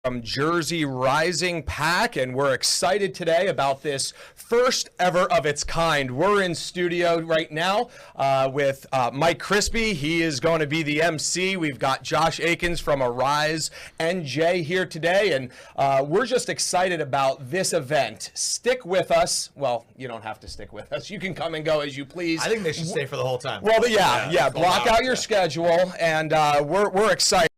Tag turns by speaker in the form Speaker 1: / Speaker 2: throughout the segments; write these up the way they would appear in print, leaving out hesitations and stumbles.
Speaker 1: from Jersey Rising Pack, and we're excited today about this first ever of its kind. We're in studio right now with Mike Crispy. He is going to be the MC. We've got Josh Akins from Arise NJ here today, and we're just excited about this event. Stick with us. Well, you don't have to stick with us. You can come and go as you please.
Speaker 2: I think they should stay for the whole time.
Speaker 1: Well, yeah. Block out your schedule, and we're excited.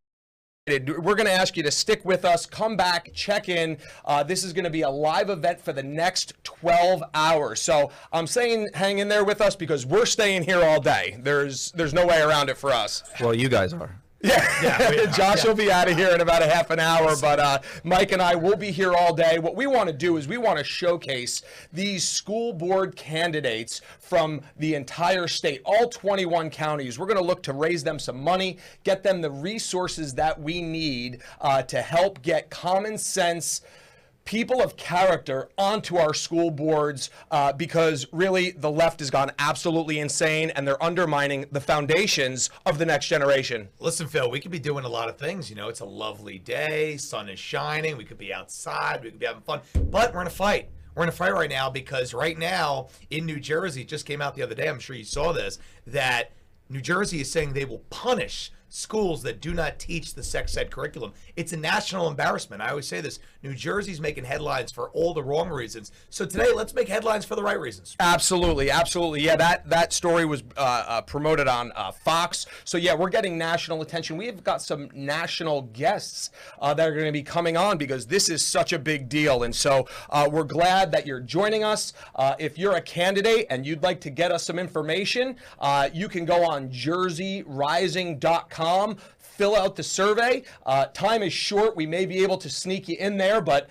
Speaker 1: We're going to ask you to stick with us, come back, check in. This is going to be a live event for the next 12 hours. So I'm saying hang in there with us because we're staying here all day. There's no way around it for us.
Speaker 3: Well, you guys are.
Speaker 1: Yeah. Josh will be out of here in about a half an hour, but Mike and I will be here all day. What we want to do is we want to showcase these school board candidates from the entire state, all 21 counties. We're going to look to raise them some money, get them the resources that we need to help get common sense people of character onto our school boards because really the left has gone absolutely insane and they're undermining the foundations of the next generation.
Speaker 2: Listen, Phil, we could be doing a lot of things. You know, it's a lovely day, sun is shining, we could be outside, we could be having fun, but we're in a fight. We're in a fight right now because right now in New Jersey, it just came out the other day, I'm sure you saw this, that New Jersey is saying they will punish schools that do not teach the sex ed curriculum. It's a national embarrassment. I always say this, New Jersey's making headlines for all the wrong reasons. So today, let's make headlines for the right reasons.
Speaker 1: Absolutely. Yeah, that story was promoted on Fox. So yeah, we're getting national attention. We've got some national guests that are going to be coming on because this is such a big deal. And so we're glad that you're joining us. If you're a candidate and you'd like to get us some information, you can go on jerseyrising.com. Fill out the survey. Time is short. We may be able to sneak you in there, but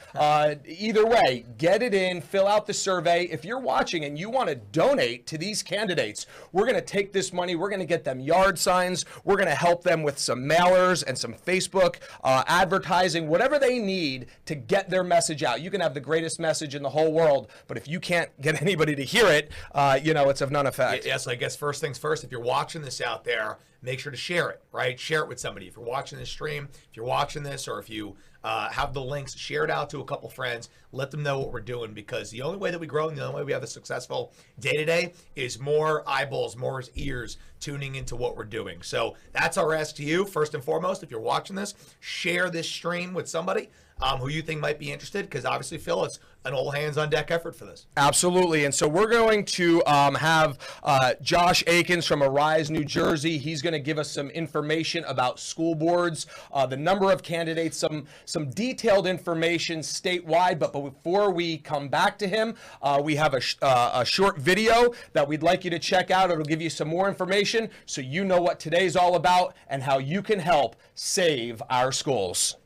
Speaker 1: either way, get it in, fill out the survey. If you're watching and you want to donate to these candidates, we're going to take this money, we're going to get them yard signs, we're going to help them with some mailers and some Facebook advertising, whatever they need to get their message out. You can have the greatest message in the whole world, but if you can't get anybody to hear it, it's of none effect.
Speaker 2: Yes, I guess first things first, if you're watching this out there, make sure to share it, right? Share it with somebody. If you're watching this stream, if you're watching this, or if you have the links, share it out to a couple friends. Let them know what we're doing because the only way that we grow and the only way we have a successful day-to-day is more eyeballs, more ears tuning into what we're doing. So that's our ask to you. First and foremost, if you're watching this, share this stream with somebody who you think might be interested because obviously, Phil, it's an all-hands-on-deck effort for this.
Speaker 1: Absolutely. And so we're going to have Josh Akins from Arise, New Jersey. He's going to give us some information about school boards, the number of candidates, some detailed information statewide. But before we come back to him, we have a short video that we'd like you to check out. It'll give you some more information so you know what today's all about and how you can help save our schools.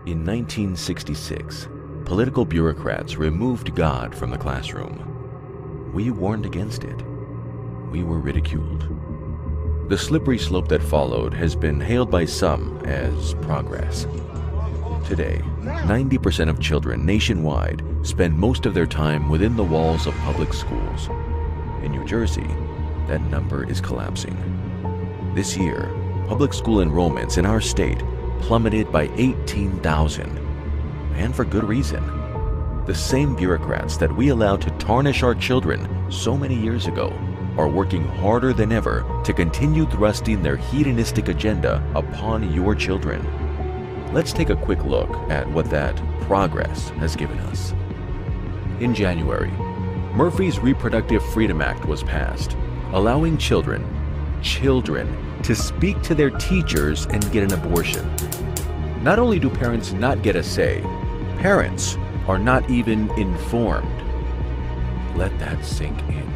Speaker 4: In 1966, political bureaucrats removed God from the classroom. We warned against it. We were ridiculed. The slippery slope that followed has been hailed by some as progress. Today, 90% of children nationwide spend most of their time within the walls of public schools. In New Jersey, that number is collapsing. This year, public school enrollments in our state plummeted by 18,000, and for good reason. The same bureaucrats that we allowed to tarnish our children so many years ago are working harder than ever to continue thrusting their hedonistic agenda upon your children. Let's take a quick look at what that progress has given us. In January, Murphy's Reproductive Freedom Act was passed, allowing children to speak to their teachers and get an abortion. Not only do parents not get a say, parents are not even informed. Let that sink in.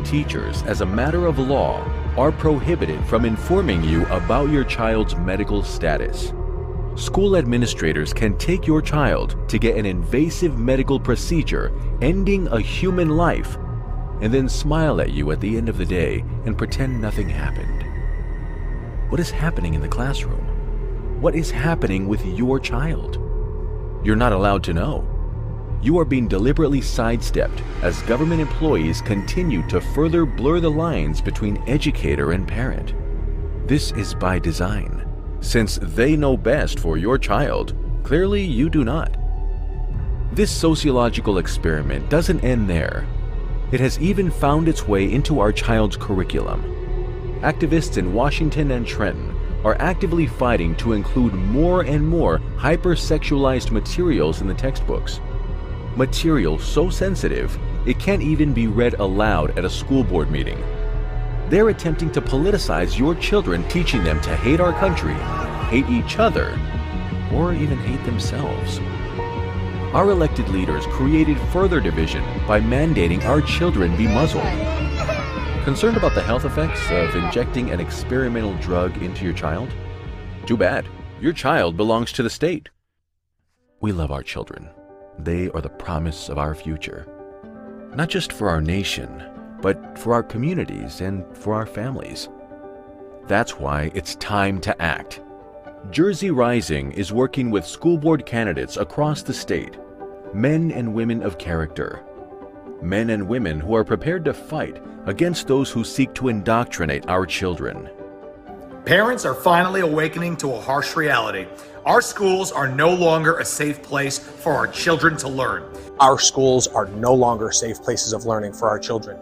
Speaker 4: Teachers, as a matter of law, are prohibited from informing you about your child's medical status. School administrators can take your child to get an invasive medical procedure ending a human life and then smile at you at the end of the day and pretend nothing happened. What is happening in the classroom? What is happening with your child? You're not allowed to know. You are being deliberately sidestepped as government employees continue to further blur the lines between educator and parent. This is by design, since they know best for your child. Clearly, you do not. This sociological experiment doesn't end there. It has even found its way into our child's curriculum. Activists in Washington and Trenton are actively fighting to include more and more hypersexualized materials in the textbooks. Material so sensitive, it can't even be read aloud at a school board meeting. They're attempting to politicize your children, teaching them to hate our country, hate each other, or even hate themselves. Our elected leaders created further division by mandating our children be muzzled. Concerned about the health effects of injecting an experimental drug into your child? Too bad. Your child belongs to the state. We love our children. They are the promise of our future. Not just for our nation, but for our communities and for our families. That's why it's time to act. Jersey Rising is working with school board candidates across the state, men and women of character, men and women who are prepared to fight against those who seek to indoctrinate our children.
Speaker 2: Parents are finally awakening to a harsh reality. Our schools are no longer a safe place for our children to learn.
Speaker 3: Our schools are no longer safe places of learning for our children.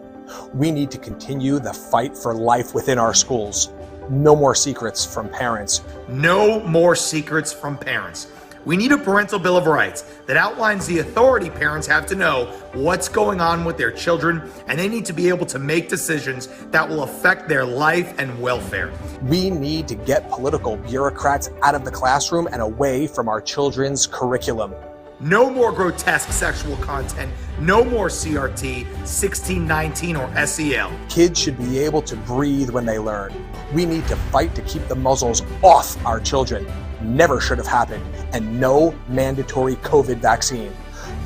Speaker 3: We need to continue the fight for life within our schools. No more secrets from parents.
Speaker 2: No more secrets from parents. We need a parental bill of rights that outlines the authority parents have to know what's going on with their children, and they need to be able to make decisions that will affect their life and welfare.
Speaker 3: We need to get political bureaucrats out of the classroom and away from our children's curriculum.
Speaker 2: No more grotesque sexual content. No more CRT, 1619, or SEL.
Speaker 3: Kids should be able to breathe when they learn. We need to fight to keep the muzzles off our children. Never should have happened. And no mandatory COVID vaccine.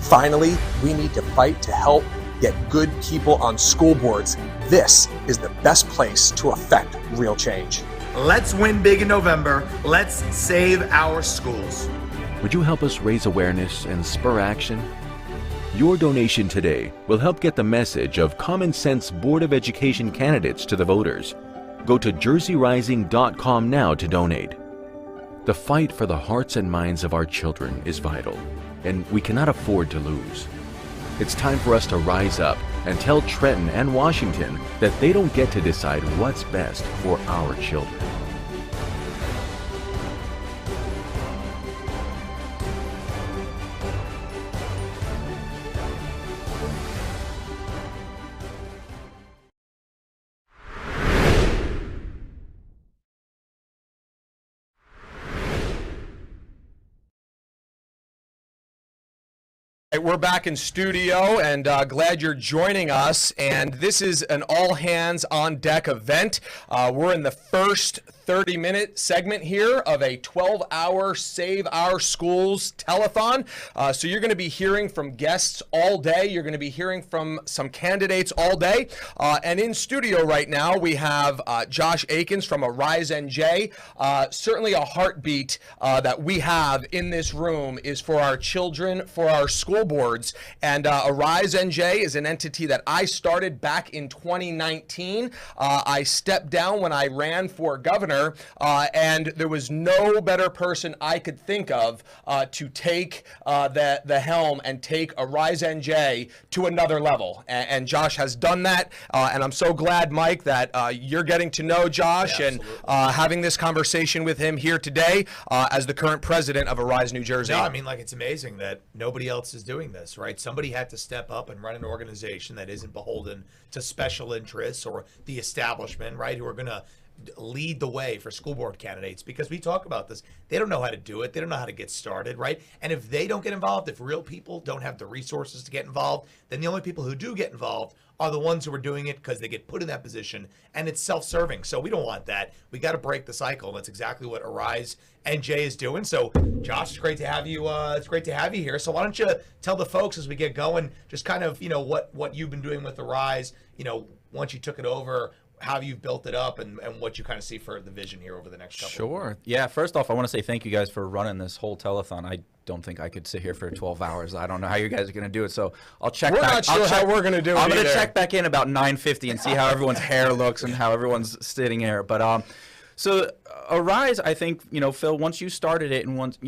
Speaker 3: Finally, we need to fight to help get good people on school boards. This is the best place to affect real change.
Speaker 2: Let's win big in November. Let's save our schools.
Speaker 4: Would you help us raise awareness and spur action? Your donation today will help get the message of Common Sense Board of Education candidates to the voters. Go to jerseyrising.com now to donate. The fight for the hearts and minds of our children is vital, and we cannot afford to lose. It's time for us to rise up and tell Trenton and Washington that they don't get to decide what's best for our children.
Speaker 1: We're back in studio and glad you're joining us. And this is an all hands on deck event. We're in the first 30-minute segment here of a 12-hour Save Our Schools telethon. So you're going to be hearing from guests all day. You're going to be hearing from some candidates all day. And in studio right now, we have Josh Akins from Arise NJ. Certainly a heartbeat that we have in this room is for our children, for our school boards. And Arise NJ is an entity that I started back in 2019. I stepped down when I ran for governor, and there was no better person I could think of to take the helm and take Arise NJ to another level. And Josh has done that, and I'm so glad, Mike, that you're getting to know Josh and having this conversation with him here today as the current president of Arise New Jersey.
Speaker 2: No, I mean, like, it's amazing that nobody else is doing this, right? Somebody had to step up and run an organization that isn't beholden to special interests or the establishment, right, who are going to lead the way for school board candidates, because we talk about this. They don't know how to do it. They don't know how to get started, right? And if they don't get involved, if real people don't have the resources to get involved, then the only people who do get involved are the ones who are doing it because they get put in that position, and it's self-serving. So we don't want that. We got to break the cycle. And that's exactly what Arise NJ is doing. So Josh, it's great to have you. It's great to have you here. So why don't you tell the folks as we get going, just kind of, what you've been doing with Arise, once you took it over, how you've built it up and what you kind of see for the vision here over the next couple.
Speaker 5: Sure. Yeah. First off, I want to say thank you guys for running this whole telethon. I don't think I could sit here for 12 hours. I don't know how you guys are going to do it. So I'll check.
Speaker 1: We're not sure how we're going to do it.
Speaker 5: I'm going to
Speaker 1: either.
Speaker 5: check back in about 9:50 and see how everyone's hair looks and how everyone's sitting here. But so Arise, I think, Phil, once you started it and once,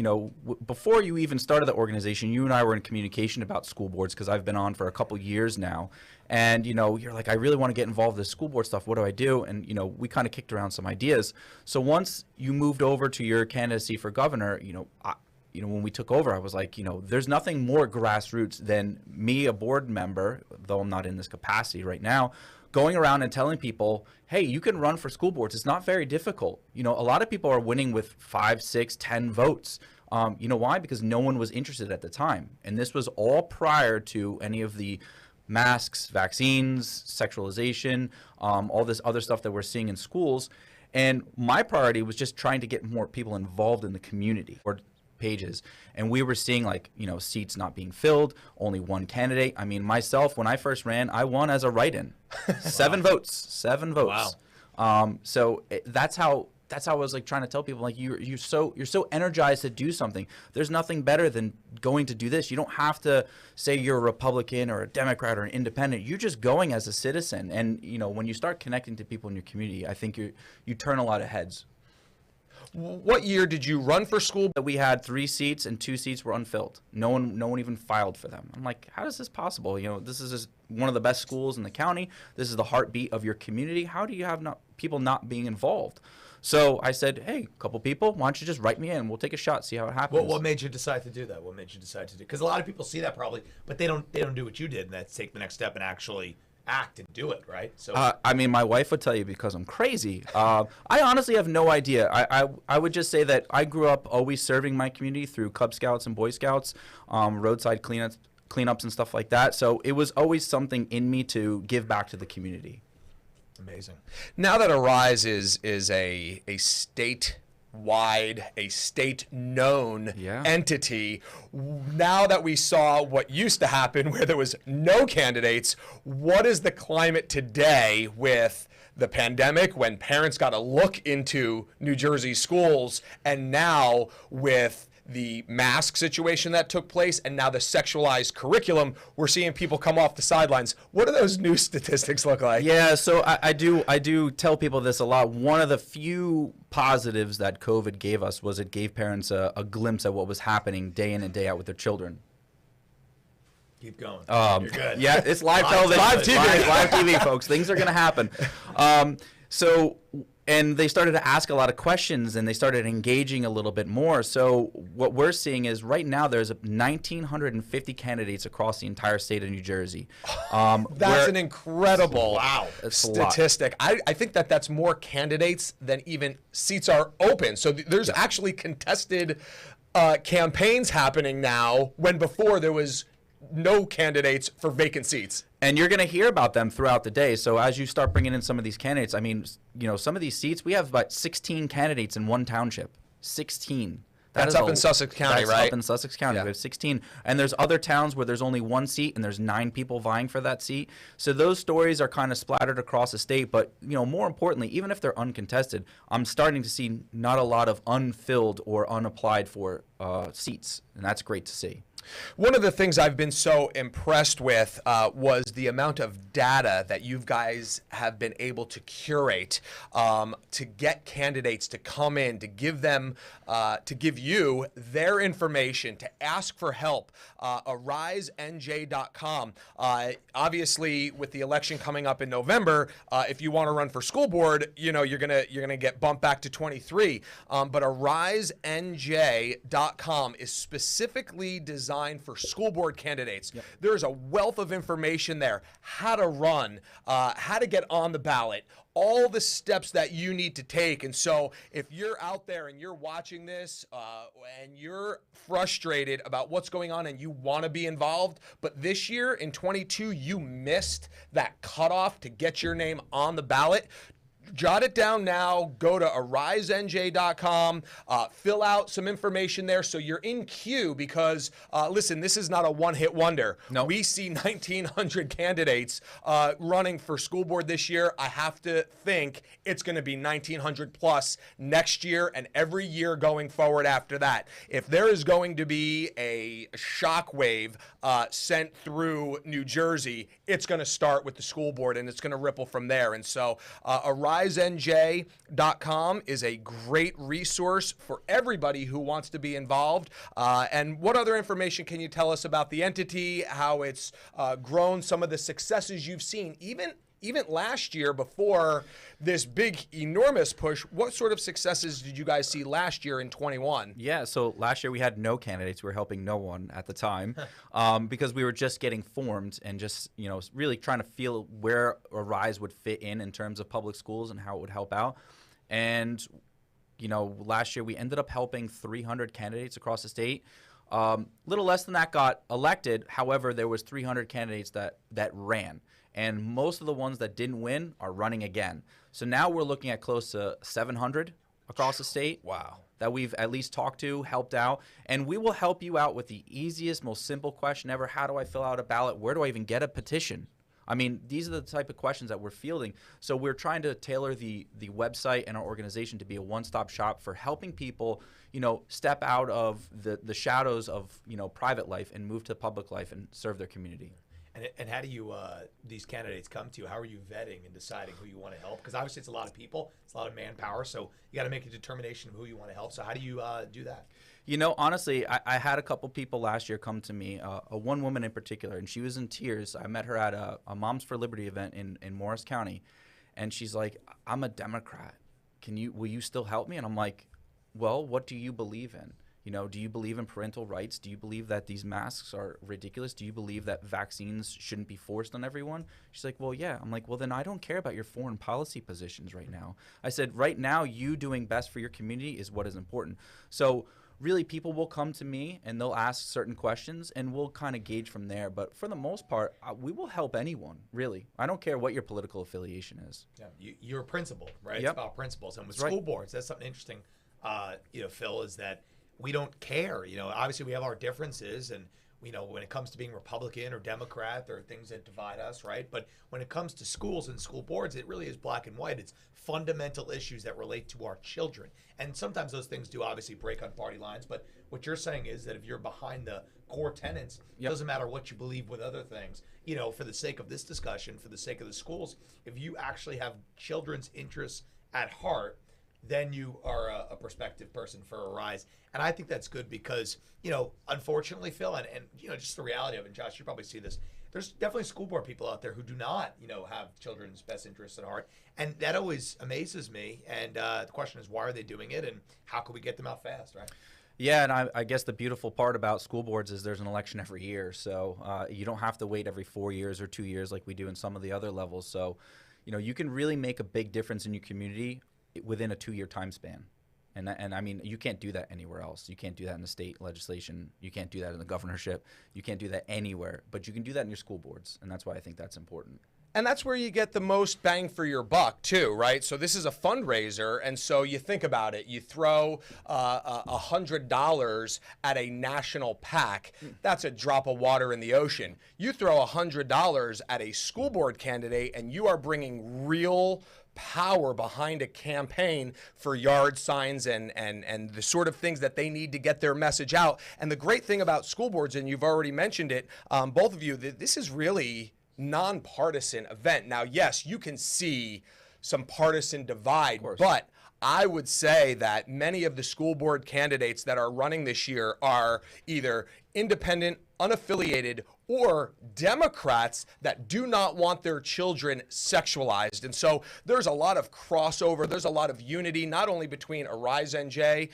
Speaker 5: before you even started the organization, you and I were in communication about school boards because I've been on for a couple years now. And, you're like, I really want to get involved in this school board stuff. What do I do? And, we kind of kicked around some ideas. So once you moved over to your candidacy for governor, when we took over, I was like, there's nothing more grassroots than me, a board member, though I'm not in this capacity right now, going around and telling people, hey, you can run for school boards. It's not very difficult. A lot of people are winning with 5, 6, 10 votes. You know why? Because no one was interested at the time. And this was all prior to any of the masks, vaccines, sexualization, all this other stuff that we're seeing in schools. And my priority was just trying to get more people involved in the community or pages. And we were seeing seats not being filled, only one candidate. I mean, myself, when I first ran, I won as a write-in. 7 votes. Wow. That's how I was trying to tell people, you're so energized to do something. There's nothing better than going to do this. You don't have to say you're a Republican or a Democrat or an independent. You're just going as a citizen. And when you start connecting to people in your community, I think you turn a lot of heads.
Speaker 1: What year did you run for school?
Speaker 5: We had 3 seats and 2 seats were unfilled. No one even filed for them. I'm like, how is this possible? This is just one of the best schools in the county. This is the heartbeat of your community. How do you have people not being involved? So I said, hey, a couple people, why don't you just write me in? We'll take a shot, see how it happens.
Speaker 2: What made you decide to do that? What made you decide to do? Because a lot of people see that probably, but they don't do what you did, and that's take the next step and actually act and do it, right? So
Speaker 5: my wife would tell you because I'm crazy. I honestly have no idea. I would just say that I grew up always serving my community through Cub Scouts and Boy Scouts, roadside cleanups and stuff like that. So it was always something in me to give back to the community.
Speaker 2: Amazing.
Speaker 1: Now that Arise is a statewide, a state-known entity, now that we saw what used to happen where there was no candidates, what is the climate today with the pandemic, when parents got to look into New Jersey schools, and now with the mask situation that took place, and now the sexualized curriculum, we're seeing people come off the sidelines. What do those new statistics look like?
Speaker 5: Yeah, so I do tell people this a lot. One of the few positives that COVID gave us was it gave parents a glimpse at what was happening day in and day out with their children.
Speaker 2: Keep going.
Speaker 5: You're good. Yeah, it's live television. Live TV. Live TV, folks. Things are going to happen. And they started to ask a lot of questions, and they started engaging a little bit more. So what we're seeing is right now there's 1,950 candidates across the entire state of New Jersey.
Speaker 1: That's an incredible statistic.
Speaker 5: I
Speaker 1: think that's more candidates than even seats are open. So there's actually contested campaigns happening now, when before there was no candidates for vacant seats.
Speaker 5: And you're going to hear about them throughout the day. So as you start bringing in some of these candidates, I mean, some of these seats, we have about 16 candidates in one township. 16.
Speaker 1: That's up in Sussex County, right?
Speaker 5: That's up in Sussex County. We have 16. And there's other towns where there's only 1 seat and there's 9 people vying for that seat. So those stories are kind of splattered across the state. But, more importantly, even if they're uncontested, I'm starting to see not a lot of unfilled or unapplied for seats. And that's great to see.
Speaker 1: One of the things I've been so impressed with was the amount of data that you guys have been able to curate to get candidates to come in, to give them, to give you their information, to ask for help. AriseNJ.com. Obviously, with the election coming up in November, if you want to run for school board, you're gonna get bumped back to 23. But AriseNJ.com is specifically designed for school board candidates. Yep. There's a wealth of information there. How to run, how to get on the ballot, all the steps that you need to take. And so if you're out there and you're watching this and you're frustrated about what's going on and you want to be involved, but this year in 22 you missed that cutoff to get your name on the ballot, jot it down now. Go to arisenj.com, fill out some information there so you're in queue because, listen, this is not a one-hit wonder.
Speaker 5: No.
Speaker 1: We see 1,900 candidates running for school board this year. I have to think it's going to be 1,900 plus next year and every year going forward after that. If there is going to be a shockwave sent through New Jersey, it's going to start with the school board and it's going to ripple from there. And so arisenj.com is a great resource for everybody who wants to be involved. And what other information can you tell us about the entity, how it's grown, some of the successes you've seen, even last year before this big, enormous push? What sort of successes did you guys see last year in 21?
Speaker 5: Yeah, so last year we had no candidates. We were helping no one at the time because we were just getting formed and just, really trying to feel where Arise would fit in terms of public schools and how it would help out. And, last year we ended up helping 300 candidates across the state. Little less than that got elected. However, there was 300 candidates that ran. And most of the ones that didn't win are running again. So now we're looking at close to 700 across the state.
Speaker 1: Wow.
Speaker 5: That we've at least talked to, helped out. And we will help you out with the easiest, most simple question ever. How do I fill out a ballot? Where do I even get a petition? I mean, these are the type of questions that we're fielding. So we're trying to tailor the website and our organization to be a one-stop shop for helping people, step out of the shadows of, private life and move to public life and serve their community.
Speaker 2: And how do you these candidates come to you? How are you vetting and deciding who you want to help? Because obviously it's a lot of people, it's a lot of manpower, so you got to make a determination of who you want to help. So how do you do that?
Speaker 5: Honestly, I had a couple people last year come to me, a one woman in particular, and she was in tears. I met her at a Moms for Liberty event in Morris County, and she's like, "I'm a Democrat. Will you still help me?" And I'm like, "Well, what do you believe in? Do you believe in parental rights? Do you believe that these masks are ridiculous? Do you believe that vaccines shouldn't be forced on everyone?" She's like, "Well, yeah." I'm like, "Well, then I don't care about your foreign policy positions right now." I said, "Right now, you doing best for your community is what is important." So really, people will come to me and they'll ask certain questions and we'll kind of gauge from there. But for the most part, we will help anyone, really. I don't care what your political affiliation is.
Speaker 2: Yeah, you're a principal, right?
Speaker 5: Yep.
Speaker 2: It's about principles. And with
Speaker 5: Right.
Speaker 2: school boards, that's something interesting, Phil, is that we don't care. Obviously we have our differences, and when it comes to being Republican or Democrat, there are things that divide us, right? But when it comes to schools and school boards, it really is black and white. It's fundamental issues that relate to our children. And sometimes those things do obviously break on party lines, but what you're saying is that if you're behind the core tenets, it doesn't matter what you believe with other things. For the sake of this discussion, for the sake of the schools, if you actually have children's interests at heart, then you are a prospective person for Arise. And I think that's good because, unfortunately, Phil, and just the reality of it, and Josh, you probably see this, there's definitely school board people out there who do not, have children's best interests at heart. And that always amazes me. And the question is, why are they doing it? And how can we get them out fast, right?
Speaker 5: Yeah, and I guess the beautiful part about school boards is there's an election every year. So you don't have to wait every 4 years or 2 years like we do in some of the other levels. So, you can really make a big difference in your community within a 2-year time span. And I mean, you can't do that anywhere else. You can't do that in the state legislation. You can't do that in the governorship. You can't do that anywhere. But you can do that in your school boards. And that's why I think that's important.
Speaker 1: And that's where you get the most bang for your buck, too, right? So this is a fundraiser, and so you think about it. You throw $100 at a national PAC. That's a drop of water in the ocean. You throw $100 at a school board candidate, and you are bringing real power behind a campaign for yard signs and the sort of things that they need to get their message out. And the great thing about school boards, and you've already mentioned it, both of you, this is really nonpartisan event. Now, yes, you can see some partisan divide, but I would say that many of the school board candidates that are running this year are either independent, unaffiliated, or Democrats that do not want their children sexualized. And so there's a lot of crossover. There's a lot of unity, not only between Arise NJ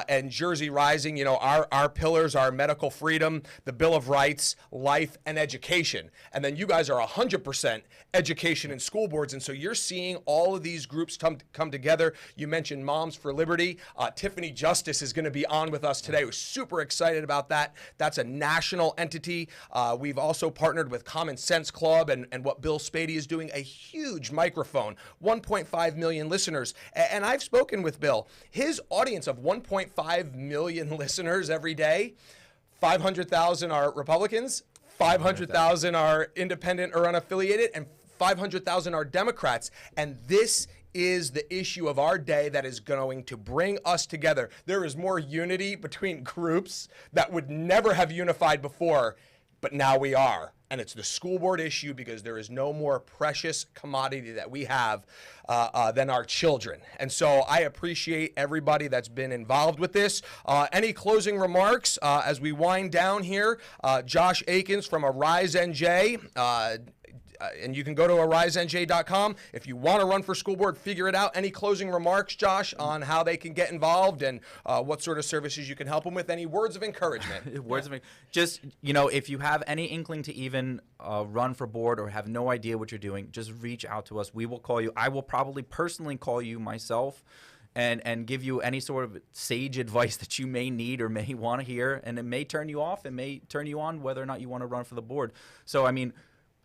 Speaker 1: and Jersey Rising. Our pillars are medical freedom, the Bill of Rights, life, and education. And then you guys are 100% education and school boards. And so you're seeing all of these groups come together. You mentioned Moms for Liberty. Tiffany Justice is going to be on with us today. We're super excited about that. That's a national entity. We've also partnered with Common Sense Club and what Bill Spady is doing, a huge microphone, 1.5 million listeners. And I've spoken with Bill. His audience of 1.5 million listeners every day, 500,000 are Republicans, 500,000 are independent or unaffiliated, and 500,000 are Democrats. And this is the issue of our day that is going to bring us together. There is more unity between groups that would never have unified before, but now we are. And it's the school board issue, because there is no more precious commodity that we have than our children. And so I appreciate everybody that's been involved with this. Any closing remarks as we wind down here? Josh Akins from Arise NJ. And you can go to arisenj.com. If you want to run for school board, figure it out. Any closing remarks, Josh, on how they can get involved and what sort of services you can help them with? Any words of encouragement?
Speaker 5: Just, if you have any inkling to even run for board or have no idea what you're doing, just reach out to us. We will call you. I will probably personally call you myself and give you any sort of sage advice that you may need or may want to hear. And it may turn you off. It may turn you on, whether or not you want to run for the board. So,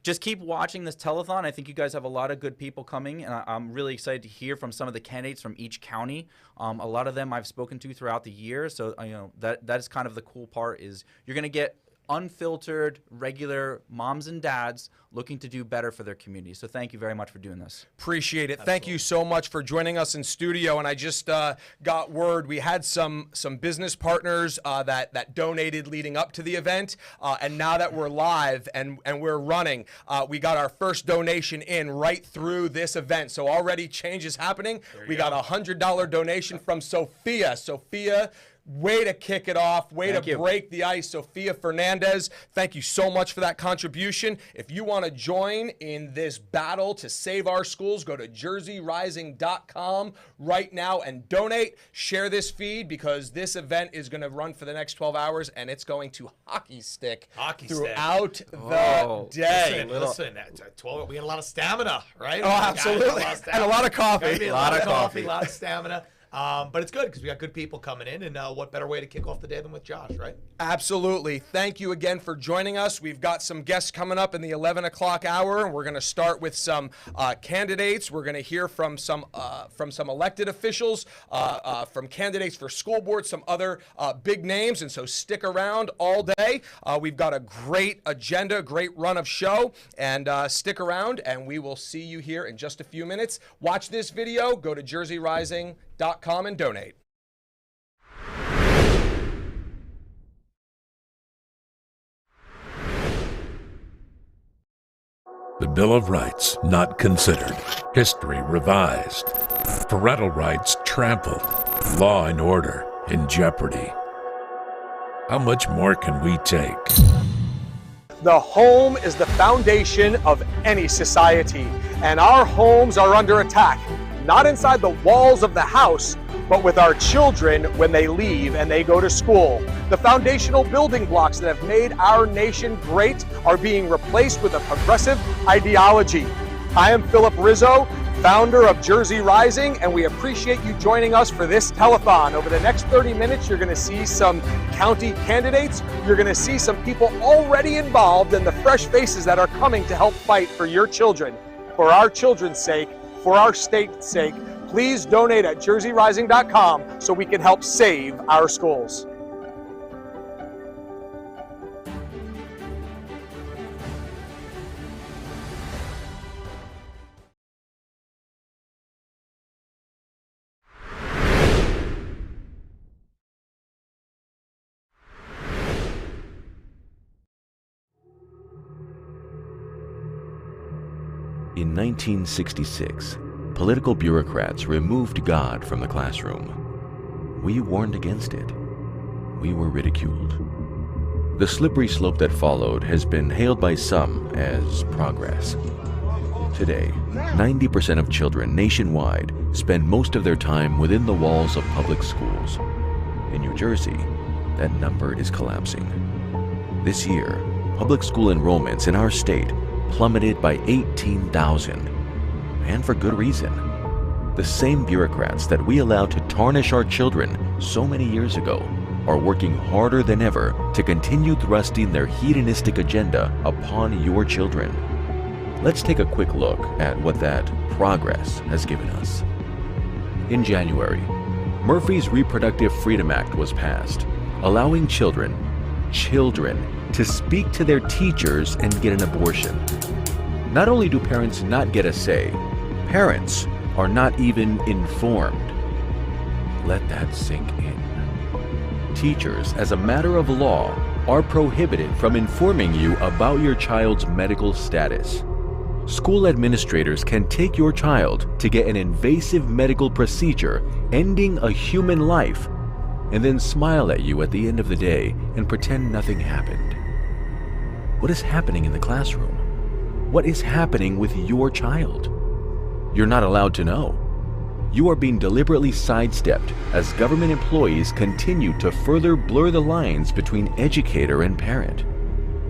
Speaker 5: just keep watching this telethon. I think you guys have a lot of good people coming, and I'm really excited to hear from some of the candidates from each county. A lot of them I've spoken to throughout the year, so that is kind of the cool part, is you're going to get unfiltered, regular moms and dads looking to do better for their community. So thank you very much for doing this.
Speaker 1: Appreciate it. Absolutely. Thank you so much for joining us in studio. And I just got word we had some business partners that donated leading up to the event. And now that we're live and we're running, we got our first donation in right through this event. So already change is happening. We got a $100 donation from Sophia. Sophia, way to kick it off, way to break the ice. Sophia Fernandez, thank you so much for that contribution. If you want to join in this battle to save our schools, go to jerseyrising.com right now and donate. Share this feed, because this event is going to run for the next 12 hours, and it's going to hockey stick throughout the day.
Speaker 2: Listen, 12, we had a lot of stamina, right?
Speaker 1: Oh, absolutely.
Speaker 2: And
Speaker 1: a lot of coffee.
Speaker 2: A lot of coffee, a lot of stamina. But it's good because we got good people coming in, and what better way to kick off the day than with Josh, right?
Speaker 1: Absolutely. Thank you again for joining us. We've got some guests coming up in the 11 o'clock hour, and we're going to start with some candidates. We're going to hear from some elected officials, from candidates for school board, some other big names, and so stick around all day. We've got a great agenda, great run of show, and stick around, and we will see you here in just a few minutes. Watch this video. Go to jerseyrising.com and donate.
Speaker 6: The Bill of Rights not considered. History revised. Parental rights trampled. Law and order in jeopardy. How much more can we take?
Speaker 3: The home is the foundation of any society, and our homes are under attack. Not inside the walls of the house, but with our children when they leave and they go to school. The foundational building blocks that have made our nation great are being replaced with a progressive ideology. I am Philip Rizzo, founder of Jersey Rising, and we appreciate you joining us for this telethon. Over the next 30 minutes, you're going to see some county candidates. You're going to see some people already involved, and the fresh faces that are coming to help fight for your children. For our children's sake, for our state's sake, please donate at jerseyrising.com so we can help save our schools.
Speaker 4: In 1966, political bureaucrats removed God from the classroom. We warned against it. We were ridiculed. The slippery slope that followed has been hailed by some as progress. Today, 90% of children nationwide spend most of their time within the walls of public schools. In New Jersey, that number is collapsing. This year, public school enrollments in our state plummeted by 18,000, and for good reason. The same bureaucrats that we allowed to tarnish our children so many years ago are working harder than ever to continue thrusting their hedonistic agenda upon your children. Let's take a quick look at what that progress has given us. In January, Murphy's Reproductive Freedom Act was passed, allowing children to speak to their teachers and get an abortion. Not only do parents not get a say, parents are not even informed. Let that sink in. Teachers, as a matter of law, are prohibited from informing you about your child's medical status. School administrators can take your child to get an invasive medical procedure ending a human life and then smile at you at the end of the day and pretend nothing happened. What is happening in the classroom? What is happening with your child? You're not allowed to know. You are being deliberately sidestepped as government employees continue to further blur the lines between educator and parent.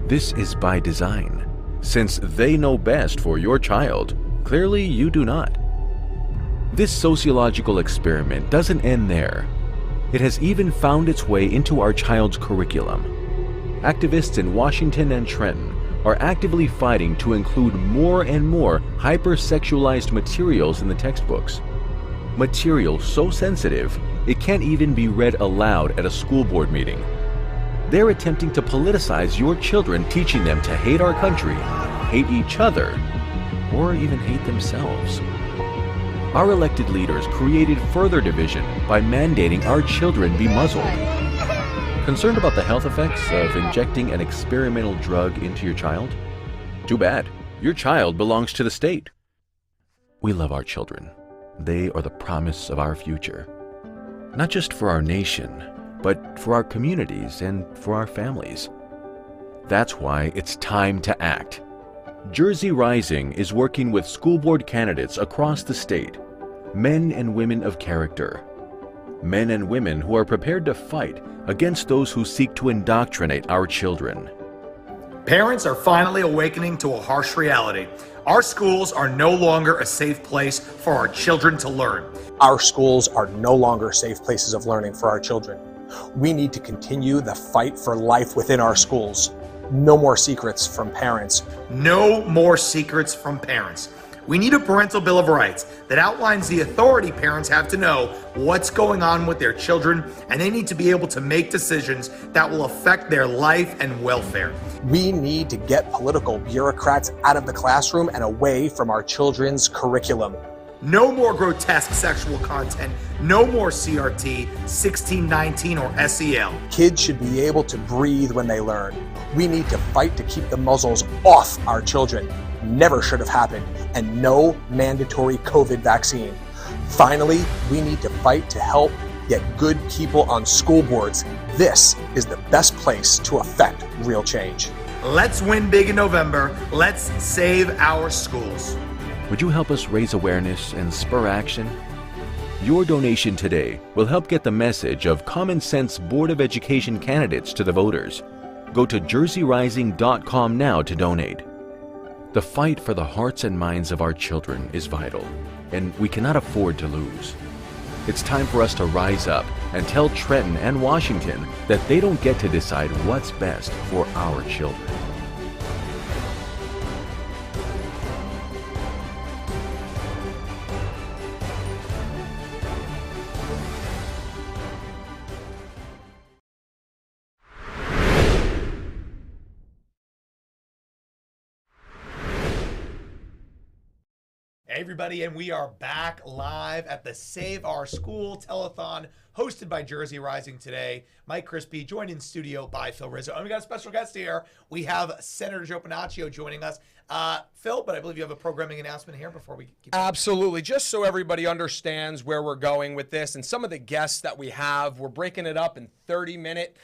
Speaker 4: This is by design. Since they know best for your child, clearly you do not. This sociological experiment doesn't end there. It has even found its way into our child's curriculum. Activists in Washington and Trenton are actively fighting to include more and more hypersexualized materials in the textbooks. Material so sensitive, it can't even be read aloud at a school board meeting. They're attempting to politicize your children, teaching them to hate our country, hate each other, or even hate themselves. Our elected leaders created further division by mandating our children be muzzled. Concerned about the health effects of injecting an experimental drug into your child? Too bad. Your child belongs to the state. We love our children. They are the promise of our future. Not just for our nation, but for our communities and for our families. That's why it's time to act. Jersey Rising is working with school board candidates across the state, men and women of character, men and women who are prepared to fight against those who seek to indoctrinate our children.
Speaker 2: Parents are finally awakening to a harsh reality. Our schools are no longer a safe place for our children to learn.
Speaker 3: Our schools are no longer safe places of learning for our children. We need to continue the fight for life within our schools. No more secrets from parents.
Speaker 2: No more secrets from parents. We need a parental bill of rights that outlines the authority parents have to know what's going on with their children, and they need to be able to make decisions that will affect their life and welfare.
Speaker 3: We need to get political bureaucrats out of the classroom and away from our children's curriculum.
Speaker 2: No more grotesque sexual content. No more CRT, 1619, or SEL.
Speaker 3: Kids should be able to breathe when they learn. We need to fight to keep the muzzles off our children. Never should have happened, and no mandatory COVID vaccine. Finally, we need to fight to help get good people on school boards. This is the best place to affect real change.
Speaker 2: Let's win big in November. Let's save our schools.
Speaker 4: Would you help us raise awareness and spur action? Your donation today will help get the message of common sense Board of Education candidates to the voters. Go to jerseyrising.com now to donate. The fight for the hearts and minds of our children is vital, and we cannot afford to lose. It's time for us to rise up and tell Trenton and Washington that they don't get to decide what's best for our children.
Speaker 2: Hey everybody, and we are back live at the Save Our School Telethon, hosted by Jersey Rising today. Mike Crispy, joined in studio by Phil Rizzo. And we got a special guest here. We have Senator Joe Panaccio joining us. Phil, but I believe you have a programming announcement here before we keep going.
Speaker 1: Absolutely. Just so everybody understands where we're going with this and some of the guests that we have, we're breaking it up in 30-minute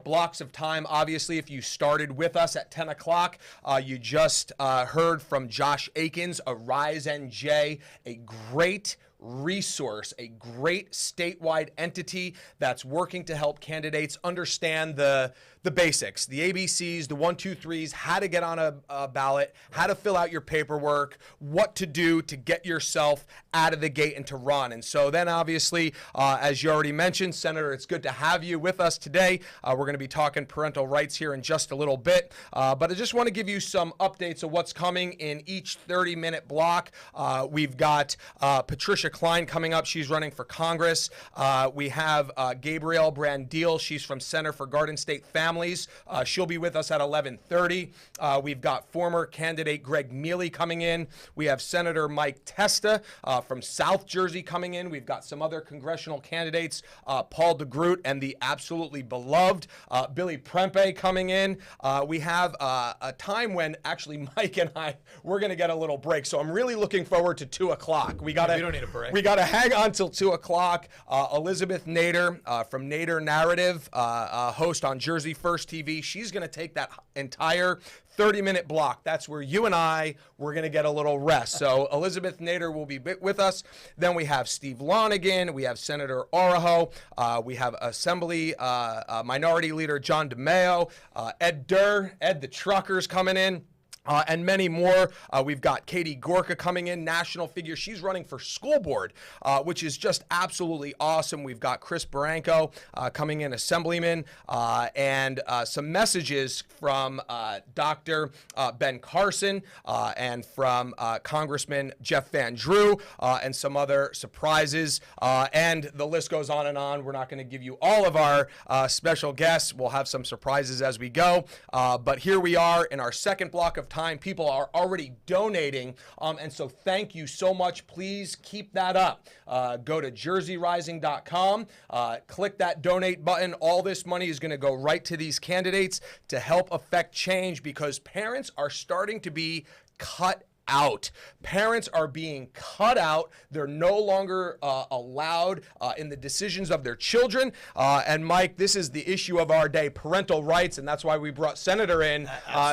Speaker 1: blocks of time. Obviously, if you started with us at 10 o'clock, you just heard from Josh Akins, a Rise NJ, a great resource, a great statewide entity that's working to help candidates understand the the basics, the ABCs, the 1, 2, 3s, how to get on a ballot, how to fill out your paperwork, what to do to get yourself out of the gate and to run. And so then obviously, as you already mentioned, Senator, it's good to have you with us today. We're going to be talking parental rights here in just a little bit, but I just want to give you some updates of what's coming in each 30-minute block. We've got Patricia Klein coming up. She's running for Congress. We have Gabrielle Brandil. She's from Center for Garden State Families. She'll be with us at 11:30. We've got former candidate Greg Mealy coming in. We have Senator Mike Testa from South Jersey coming in. We've got some other congressional candidates, Paul DeGroot and the absolutely beloved Billy Prempe coming in. We have a time when actually Mike and I, we're going to get a little break. So I'm really looking forward to 2 o'clock. We don't need a break. We got to hang on till 2 o'clock. Elizabeth Nader from Nader Narrative, host on Jersey First TV. She's going to take that entire 30-minute block. That's where you and I, we're going to get a little rest. So Elizabeth Nader will be with us. Then we have Steve Lonigan. We have Senator Araho. We have Assembly Minority Leader John DeMeo. Ed Durr, Ed the Trucker's coming in. And many more. We've got Katie Gorka coming in, national figure. She's running for school board, which is just absolutely awesome. We've got Chris Baranco coming in, assemblyman, and some messages from Dr. Ben Carson and from Congressman Jeff Van Drew and some other surprises. And the list goes on and on. We're not going to give you all of our special guests. We'll have some surprises as we go. But here we are in our second block of time. People are already donating, and so thank you so much. Please keep that up. Go to jerseyrising.com, click that donate button. All this money is going to go right to these candidates to help affect change, because parents are starting to be cut out. Parents are being cut out. They're no longer allowed in the decisions of their children. And Mike, this is the issue of our day, parental rights, and that's why we brought Senator in,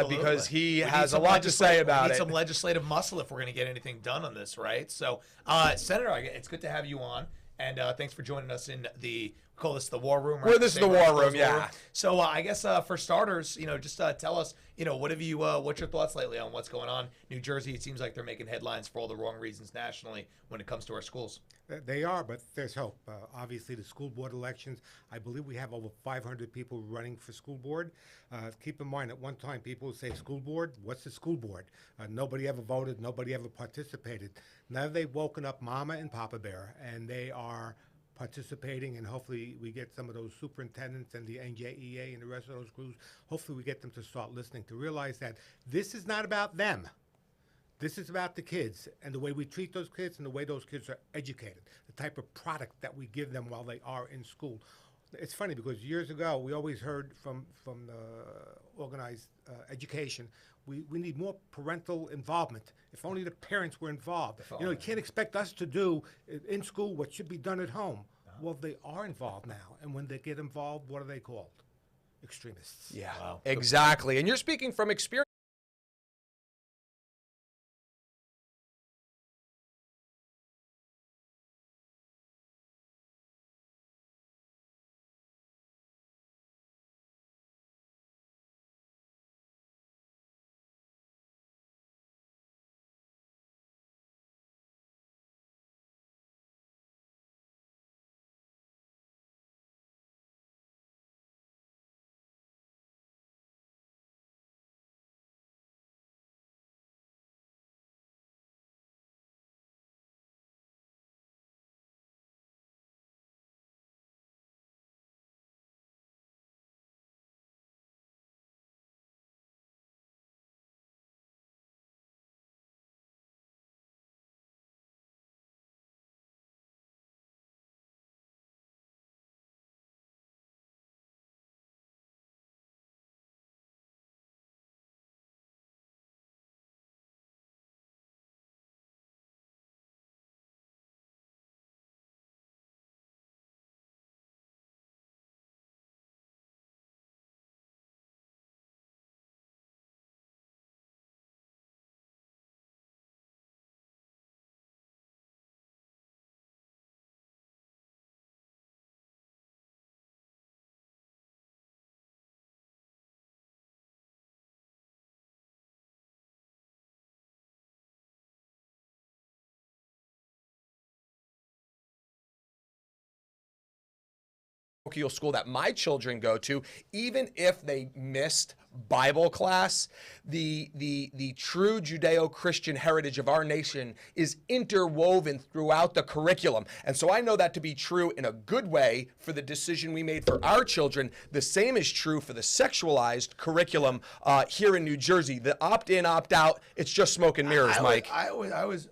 Speaker 1: because he has a lot to say about it.
Speaker 2: We need some legislative muscle if we're going to get anything done on this, right? So, Senator, it's good to have you on, and thanks for joining us in the, we call this the War Room. Right?
Speaker 1: This is the War Room, yeah.
Speaker 2: So I guess for starters, just tell us, what's your thoughts lately on what's going on? New Jersey, it seems like they're making headlines for all the wrong reasons nationally when it comes to our schools.
Speaker 7: They are, but there's hope. Obviously, the school board elections, I believe we have over 500 people running for school board. Keep in mind, at one time, people would say, school board? What's the school board? Nobody ever voted. Nobody ever participated. Now they've woken up Mama and Papa Bear, and they are participating, and hopefully we get some of those superintendents and the NJEA and the rest of those groups, hopefully we get them to start listening, to realize that this is not about them. This is about the kids and the way we treat those kids and the way those kids are educated, the type of product that we give them while they are in school. It's funny because years ago we always heard from organized education, we need more parental involvement. If only the parents were involved. You can't expect us to do in school what should be done at home. Well, they are involved now, and when they get involved, what are they called? Extremists.
Speaker 1: Yeah, wow. Exactly. And you're speaking from experience. parochial school that my children go to, even if they missed Bible class, the true Judeo-Christian heritage of our nation is interwoven throughout the curriculum. And so I know that to be true in a good way for the decision we made for our children. The same is true for the sexualized curriculum here in New Jersey. The opt-in, opt-out, it's just smoke and mirrors, Mike.
Speaker 2: I always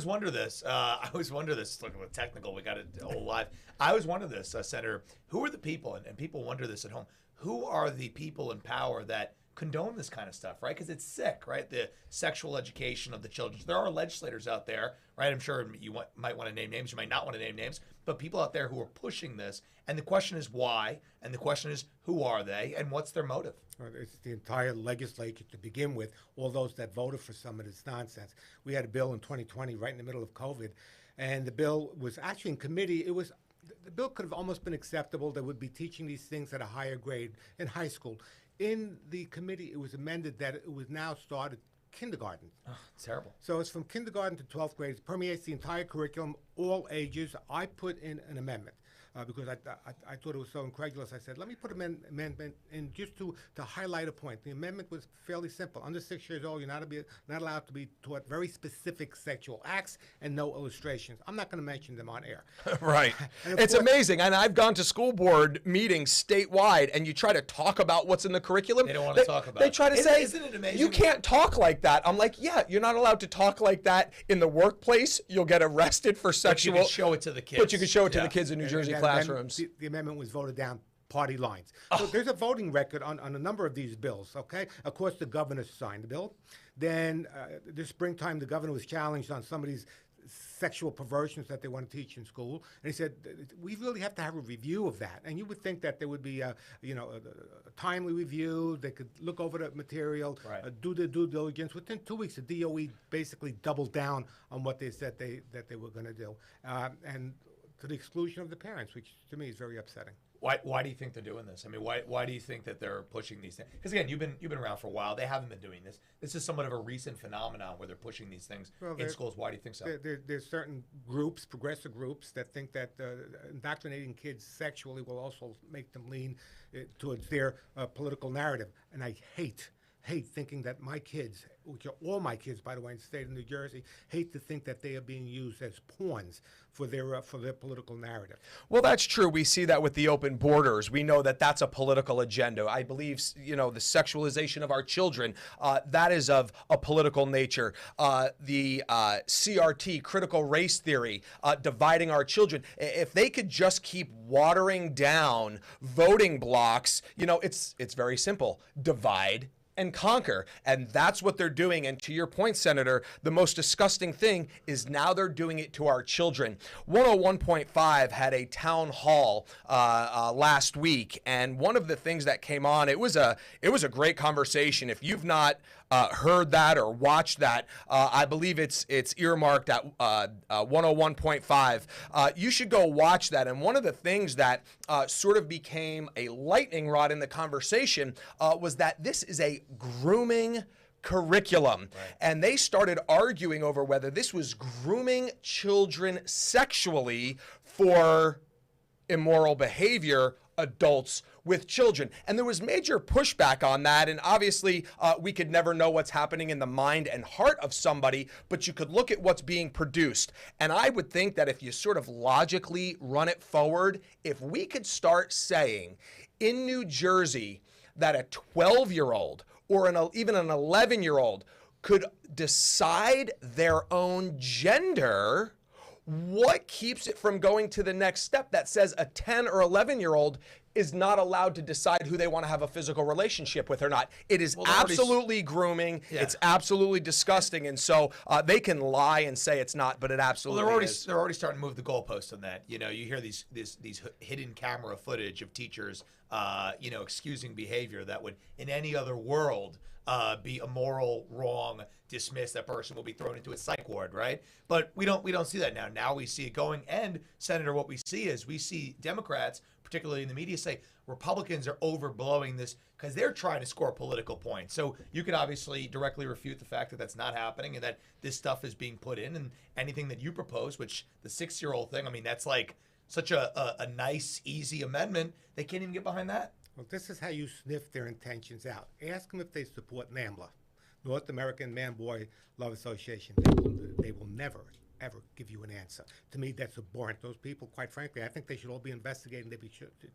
Speaker 2: wonder this. I always wonder this. Look, with technical, we got it all live. I always wonder this, Senator. Who are the people, and people wonder this at home, who are the people in power that condone this kind of stuff, right? Because it's sick, right? The sexual education of the children. There are legislators out there, right? I'm sure you might want to name names. You might not want to name names. But people out there who are pushing this. And the question is why? And the question is who are they? And what's their motive?
Speaker 7: It's the entire legislature to begin with, all those that voted for some of this nonsense. We had a bill in 2020 right in the middle of COVID, and the bill was actually in committee. The bill could have almost been acceptable. They would be teaching these things at a higher grade in high school. In the committee, it was amended that it was now started kindergarten.
Speaker 2: Oh, terrible.
Speaker 7: So it's from kindergarten to 12th grade. It permeates the entire curriculum, all ages. I put in an amendment. Because I thought it was so incredulous. I said, let me put an amendment in just to highlight a point. The amendment was fairly simple. Under 6 years old, you're not allowed to be taught very specific sexual acts and no illustrations. I'm not going to mention them on air.
Speaker 1: Right. It's amazing. And I've gone to school board meetings statewide, and you try to talk about what's in the curriculum.
Speaker 2: They don't want to talk about it.
Speaker 1: They try to say,
Speaker 2: isn't it amazing?
Speaker 1: You can't talk like that. I'm like, yeah, you're not allowed to talk like that in the workplace. You'll get arrested for sexual.
Speaker 2: But you can show it to the kids.
Speaker 1: But you can show it to the kids in New Jersey classrooms.
Speaker 7: The amendment was voted down party lines. So there's a voting record on a number of these bills, okay? Of course, the governor signed the bill. Then this springtime, the governor was challenged on some of these sexual perversions that they want to teach in school. And he said, we really have to have a review of that. And you would think that there would be a timely review. They could look over the material, do the due diligence. Within 2 weeks, the DOE basically doubled down on what they said that they were going to do. And to the exclusion of the parents, which to me is very upsetting.
Speaker 2: Why do you think they're doing this? I mean, why do you think that they're pushing these things? Because again, you've been around for a while. They haven't been doing this. This is somewhat of a recent phenomenon where they're pushing these things in schools. Why do you think so?
Speaker 7: There's certain groups, progressive groups, that think that indoctrinating kids sexually will also make them lean towards their political narrative. And I hate thinking that my kids, which are all my kids, by the way, in the state of New Jersey, hate to think that they are being used as pawns for their political narrative.
Speaker 1: Well, that's true. We see that with the open borders. We know that that's a political agenda. I believe, the sexualization of our children, that is of a political nature. The CRT, critical race theory, dividing our children. If they could just keep watering down voting blocks, it's very simple. Divide and conquer. And that's what they're doing. And to your point, Senator, the most disgusting thing is now they're doing it to our children. 101.5 had a town hall last week, and one of the things that came on, it was a great conversation. If you've not heard that or watched that, I believe it's earmarked at 101.5. You should go watch that. And one of the things that sort of became a lightning rod in the conversation was that this is a grooming curriculum. Right. And they started arguing over whether this was grooming children sexually for immoral behavior, adults with children. And there was major pushback on that. And obviously, we could never know what's happening in the mind and heart of somebody, but you could look at what's being produced. And I would think that if you sort of logically run it forward, if we could start saying in New Jersey that a 12-year-old or even an 11-year-old could decide their own gender, what keeps it from going to the next step that says a 10 or 11-year-old is not allowed to decide who they want to have a physical relationship with or not? It is absolutely grooming. Yeah. It's absolutely disgusting. And so they can lie and say it's not, but it absolutely is.
Speaker 2: They're already starting to move the goalposts on that. You hear these hidden camera footage of teachers, excusing behavior that would, in any other world, be immoral, wrong, dismissed. That person will be thrown into a psych ward, right? But we don't see that now. Now we see it going. And Senator, what we see Democrats, particularly in the media, say Republicans are overblowing this because they're trying to score political points. So you can obviously directly refute the fact that that's not happening and that this stuff is being put in. And anything that you propose, which the 6-year-old thing, I mean, that's like such a nice, easy amendment, they can't even get behind that.
Speaker 7: Well, this is how you sniff their intentions out. Ask them if they support NAMBLA, North American Man-Boy Love Association. They will never, ever give you an answer. To me, that's abhorrent. Those people, quite frankly, I think they should all be investigated.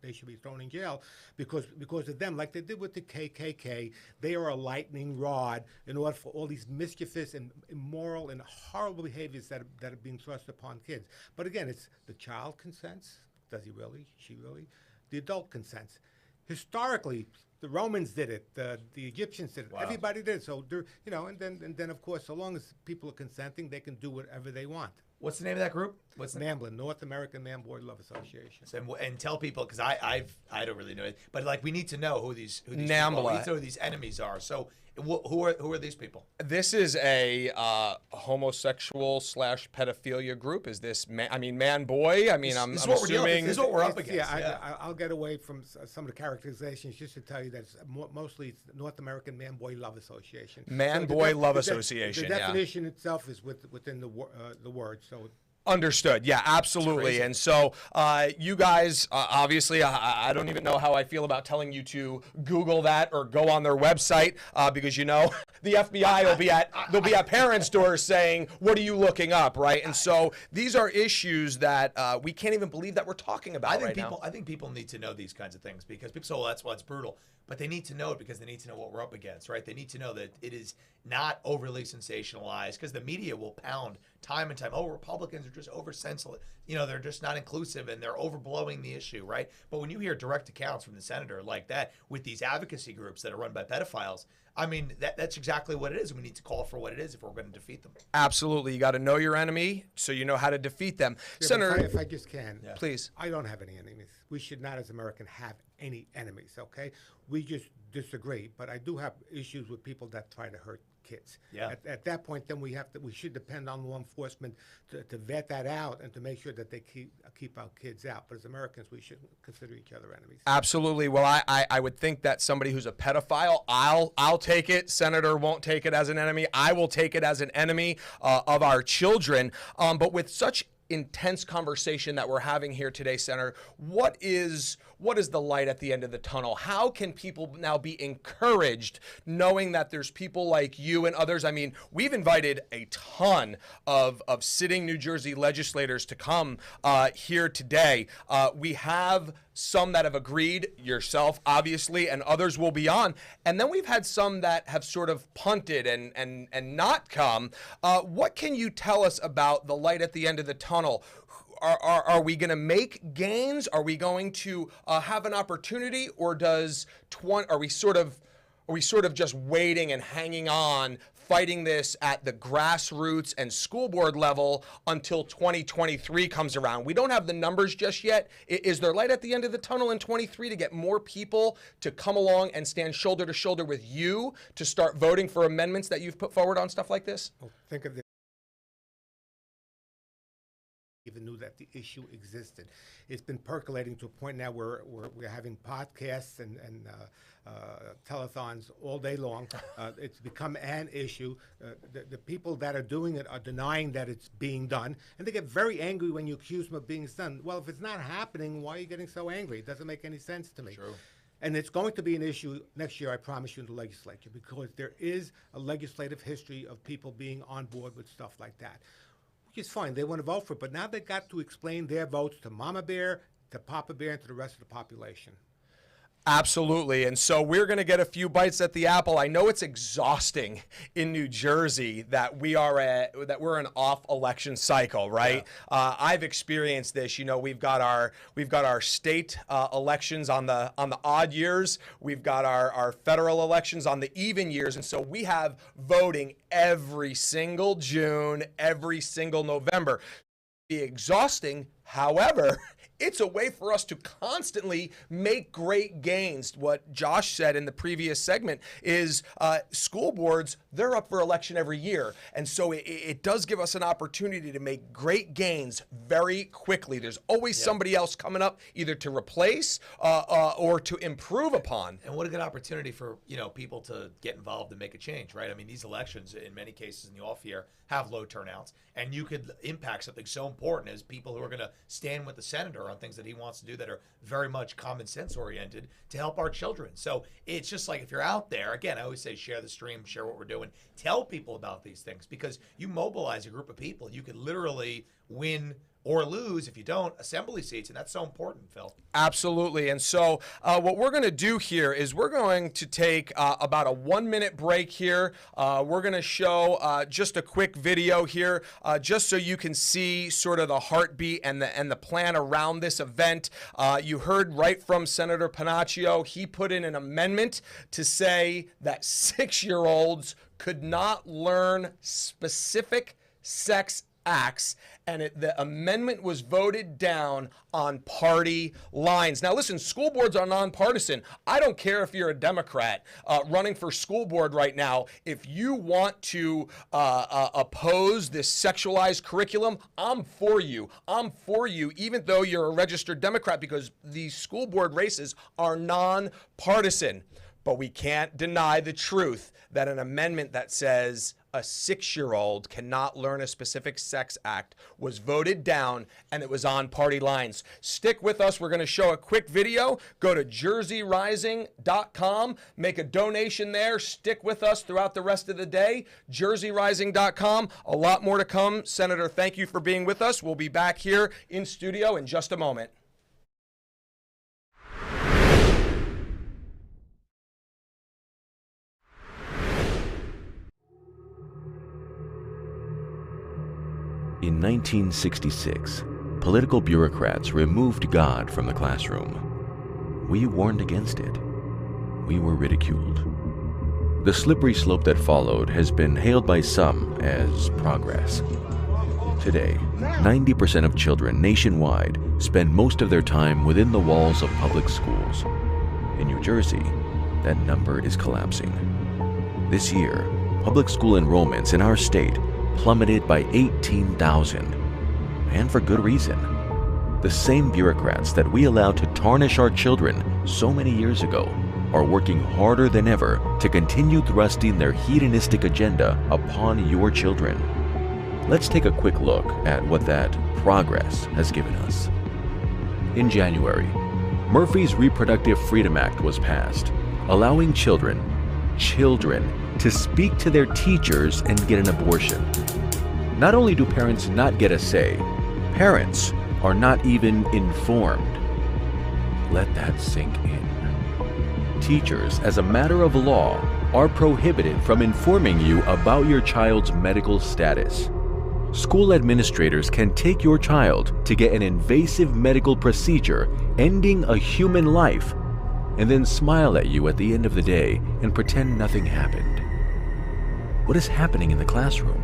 Speaker 7: They should be thrown in jail because of them, like they did with the KKK. They are a lightning rod in order for all these mischievous and immoral and horrible behaviors that are being thrust upon kids. But again, it's the child consents. Does he really? She really? The adult consents. Historically, the Romans did it. The Egyptians did it.
Speaker 2: Wow.
Speaker 7: Everybody did. So and then of course, so long as people are consenting, they can do whatever they want.
Speaker 2: What's the name of that group? What's the
Speaker 7: NAMBLA, North American Man-Boy Love Association.
Speaker 2: and tell people, because I don't really know it, but like we need to know who these people
Speaker 1: NAMBLA.
Speaker 2: are. We need to know who these enemies are. So who are these people?
Speaker 1: This is a homosexual / pedophilia group. Is this man boy? I mean, I'm
Speaker 2: This is what we're dealing with.
Speaker 1: assuming.
Speaker 2: This is what we're up
Speaker 7: It's-
Speaker 2: against.
Speaker 7: I'll get away from some of the characterizations just to tell you that it's mostly it's North American Man-Boy Love Association.
Speaker 1: Man-Boy Love
Speaker 7: the
Speaker 1: Association,
Speaker 7: The
Speaker 1: yeah.
Speaker 7: definition itself is within the word. So
Speaker 1: Understood. Yeah, absolutely. And so you guys, obviously, I don't even know how I feel about telling you to Google that or go on their website because, you know, the FBI they'll be at parents' doors saying, what are you looking up, right? And so these are issues that we can't even believe that we're talking about now.
Speaker 2: I think people need to know these kinds of things because people say, well, that's why it's brutal. But they need to know it because they need to know what we're up against, right? They need to know that it is not overly sensationalized because the media will pound time and time. Oh, Republicans are just over-sensitive. You know, they're just not inclusive and they're overblowing the issue, right? But when you hear direct accounts from the senator like that with these advocacy groups that are run by pedophiles, I mean, that's exactly what it is. We need to call for what it is if we're going to defeat them.
Speaker 1: Absolutely. You got to know your enemy so you know how to defeat them.
Speaker 7: yeah,
Speaker 1: Senator,
Speaker 7: if I just can,
Speaker 1: please.
Speaker 7: I don't have any enemies. We should not, as Americans, have any enemies. Okay, we just disagree. But I do have issues with people that try to hurt kids.
Speaker 2: Yeah.
Speaker 7: At that point, then we should depend on law enforcement to vet that out and to make sure that they keep our kids out. But as Americans, we shouldn't consider each other enemies.
Speaker 1: Absolutely. Well, I would think that somebody who's a pedophile, I'll take it. Senator won't take it as an enemy. I will take it as an enemy of our children. But with such intense conversation that we're having here today, Senator, what is the light at the end of the tunnel? How can people now be encouraged knowing that there's people like you and others? I mean, we've invited a ton of sitting New Jersey legislators to come here today. We have some that have agreed, yourself, obviously, and others will be on. And then we've had some that have sort of punted and not come. What can you tell us about the light at the end of the tunnel? Are we going to make gains? Are we going to have an opportunity, or are we sort of just waiting and hanging on, fighting this at the grassroots and school board level until 2023 comes around? We don't have the numbers just yet. Is there light at the end of the tunnel in 23 to get more people to come along and stand shoulder to shoulder with you to start voting for amendments that you've put forward on stuff like this?
Speaker 7: Well, think of this. Even knew that the issue existed. It's been percolating to a point now where we're having podcasts and telethons all day long. It's become an issue. The people that are doing it are denying that it's being done, and they get very angry when you accuse them of being done. Well, if it's not happening, why are you getting so angry? It doesn't make any sense to me.
Speaker 2: True.
Speaker 7: And it's going to be an issue next year, I promise you, in the legislature, because there is a legislative history of people being on board with stuff like that. Which is fine. They want to vote for it, but now they've got to explain their votes to Mama Bear, to Papa Bear, and to the rest of the population.
Speaker 1: Absolutely. And so we're going to get a few bites at the apple. I know it's exhausting in New Jersey that we're an off election cycle, right? Yeah. I've experienced this. You know, we've got our state elections on the odd years. We've got our federal elections on the even years. And so we have voting every single June, every single November. Be exhausting. However, it's a way for us to constantly make great gains. What Josh said in the previous segment is school boards, they're up for election every year. And so it does give us an opportunity to make great gains very quickly. There's always somebody else coming up either to replace or to improve upon.
Speaker 2: And what a good opportunity for, you know, people to get involved and make a change, right? I mean, these elections, in many cases in the off year, have low turnouts. And you could impact something so important as people who are going to stand with the senator on things that he wants to do that are very much common sense oriented to help our children. So it's just like, if you're out there, again, I always say share the stream, share what we're doing, tell people about these things, because you mobilize a group of people. You could literally win or lose, if you don't, assembly seats, and that's so important, Phil.
Speaker 1: Absolutely. And so what we're going to do here is we're going to take about a 1-minute break here. We're going to show just a quick video here, just so you can see sort of the heartbeat and the plan around this event. You heard right from Senator Panaccio. He put in an amendment to say that 6-year-olds could not learn specific sex acts, and the amendment was voted down on party lines. Now listen, school boards are nonpartisan. I don't care if you're a Democrat running for school board right now. If you want to oppose this sexualized curriculum, I'm for you. I'm for you, even though you're a registered Democrat, because these school board races are nonpartisan. But we can't deny the truth that an amendment that says a 6-year-old cannot learn a specific sex act was voted down, and it was on party lines. Stick with us. We're going to show a quick video. Go to jerseyrising.com. Make a donation there. Stick with us throughout the rest of the day. jerseyrising.com. A lot more to come. Senator, thank you for being with us. We'll be back here in studio in just a moment.
Speaker 4: In 1966, political bureaucrats removed God from the classroom. We warned against it. We were ridiculed. The slippery slope that followed has been hailed by some as progress. Today, 90% of children nationwide spend most of their time within the walls of public schools. In New Jersey, that number is collapsing. This year, public school enrollments in our state plummeted by 18,000, and for good reason. The same bureaucrats that we allowed to tarnish our children so many years ago are working harder than ever to continue thrusting their hedonistic agenda upon your children. Let's take a quick look at what that progress has given us. In January, Murphy's Reproductive Freedom Act was passed, allowing children to speak to their teachers and get an abortion. Not only do parents not get a say, parents are not even informed. Let that sink in. Teachers, as a matter of law, are prohibited from informing you about your child's medical status. School administrators can take your child to get an invasive medical procedure ending a human life, and then smile at you at the end of the day and pretend nothing happened. What is happening in the classroom?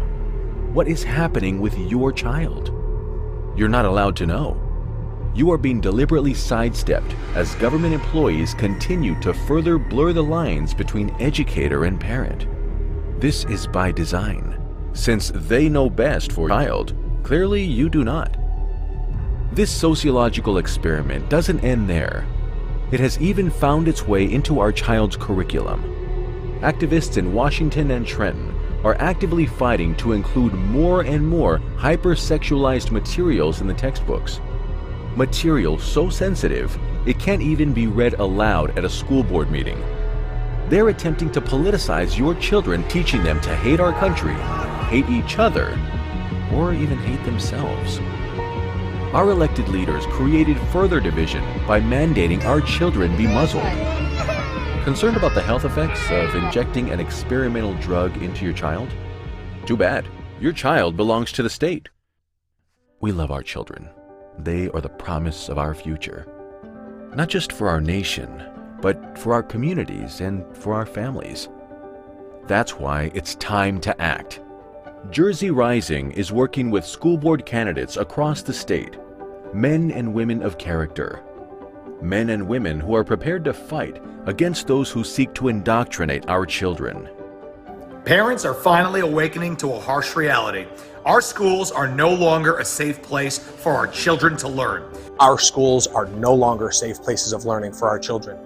Speaker 4: What is happening with your child? You're not allowed to know. You are being deliberately sidestepped as government employees continue to further blur the lines between educator and parent. This is by design, since they know best for your child. Clearly, you do not. This sociological experiment doesn't end there. It has even found its way into our child's curriculum. Activists in Washington and Trenton are actively fighting to include more and more hypersexualized materials in the textbooks. Material so sensitive, it can't even be read aloud at a school board meeting. They're attempting to politicize your children, teaching them to hate our country, hate each other, or even hate themselves. Our elected leaders created further division by mandating our children be muzzled. Concerned about the health effects of injecting an experimental drug into your child? Too bad. Your child belongs to the state. We love our children. They are the promise of our future. Not just for our nation, but for our communities and for our families. That's why it's time to act. Jersey Rising is working with school board candidates across the state, men and women of character, men and women who are prepared to fight against those who seek to indoctrinate our children.
Speaker 2: Parents are finally awakening to a harsh reality. Our schools are no longer a safe place for our children to learn.
Speaker 3: Our schools are no longer safe places of learning for our children.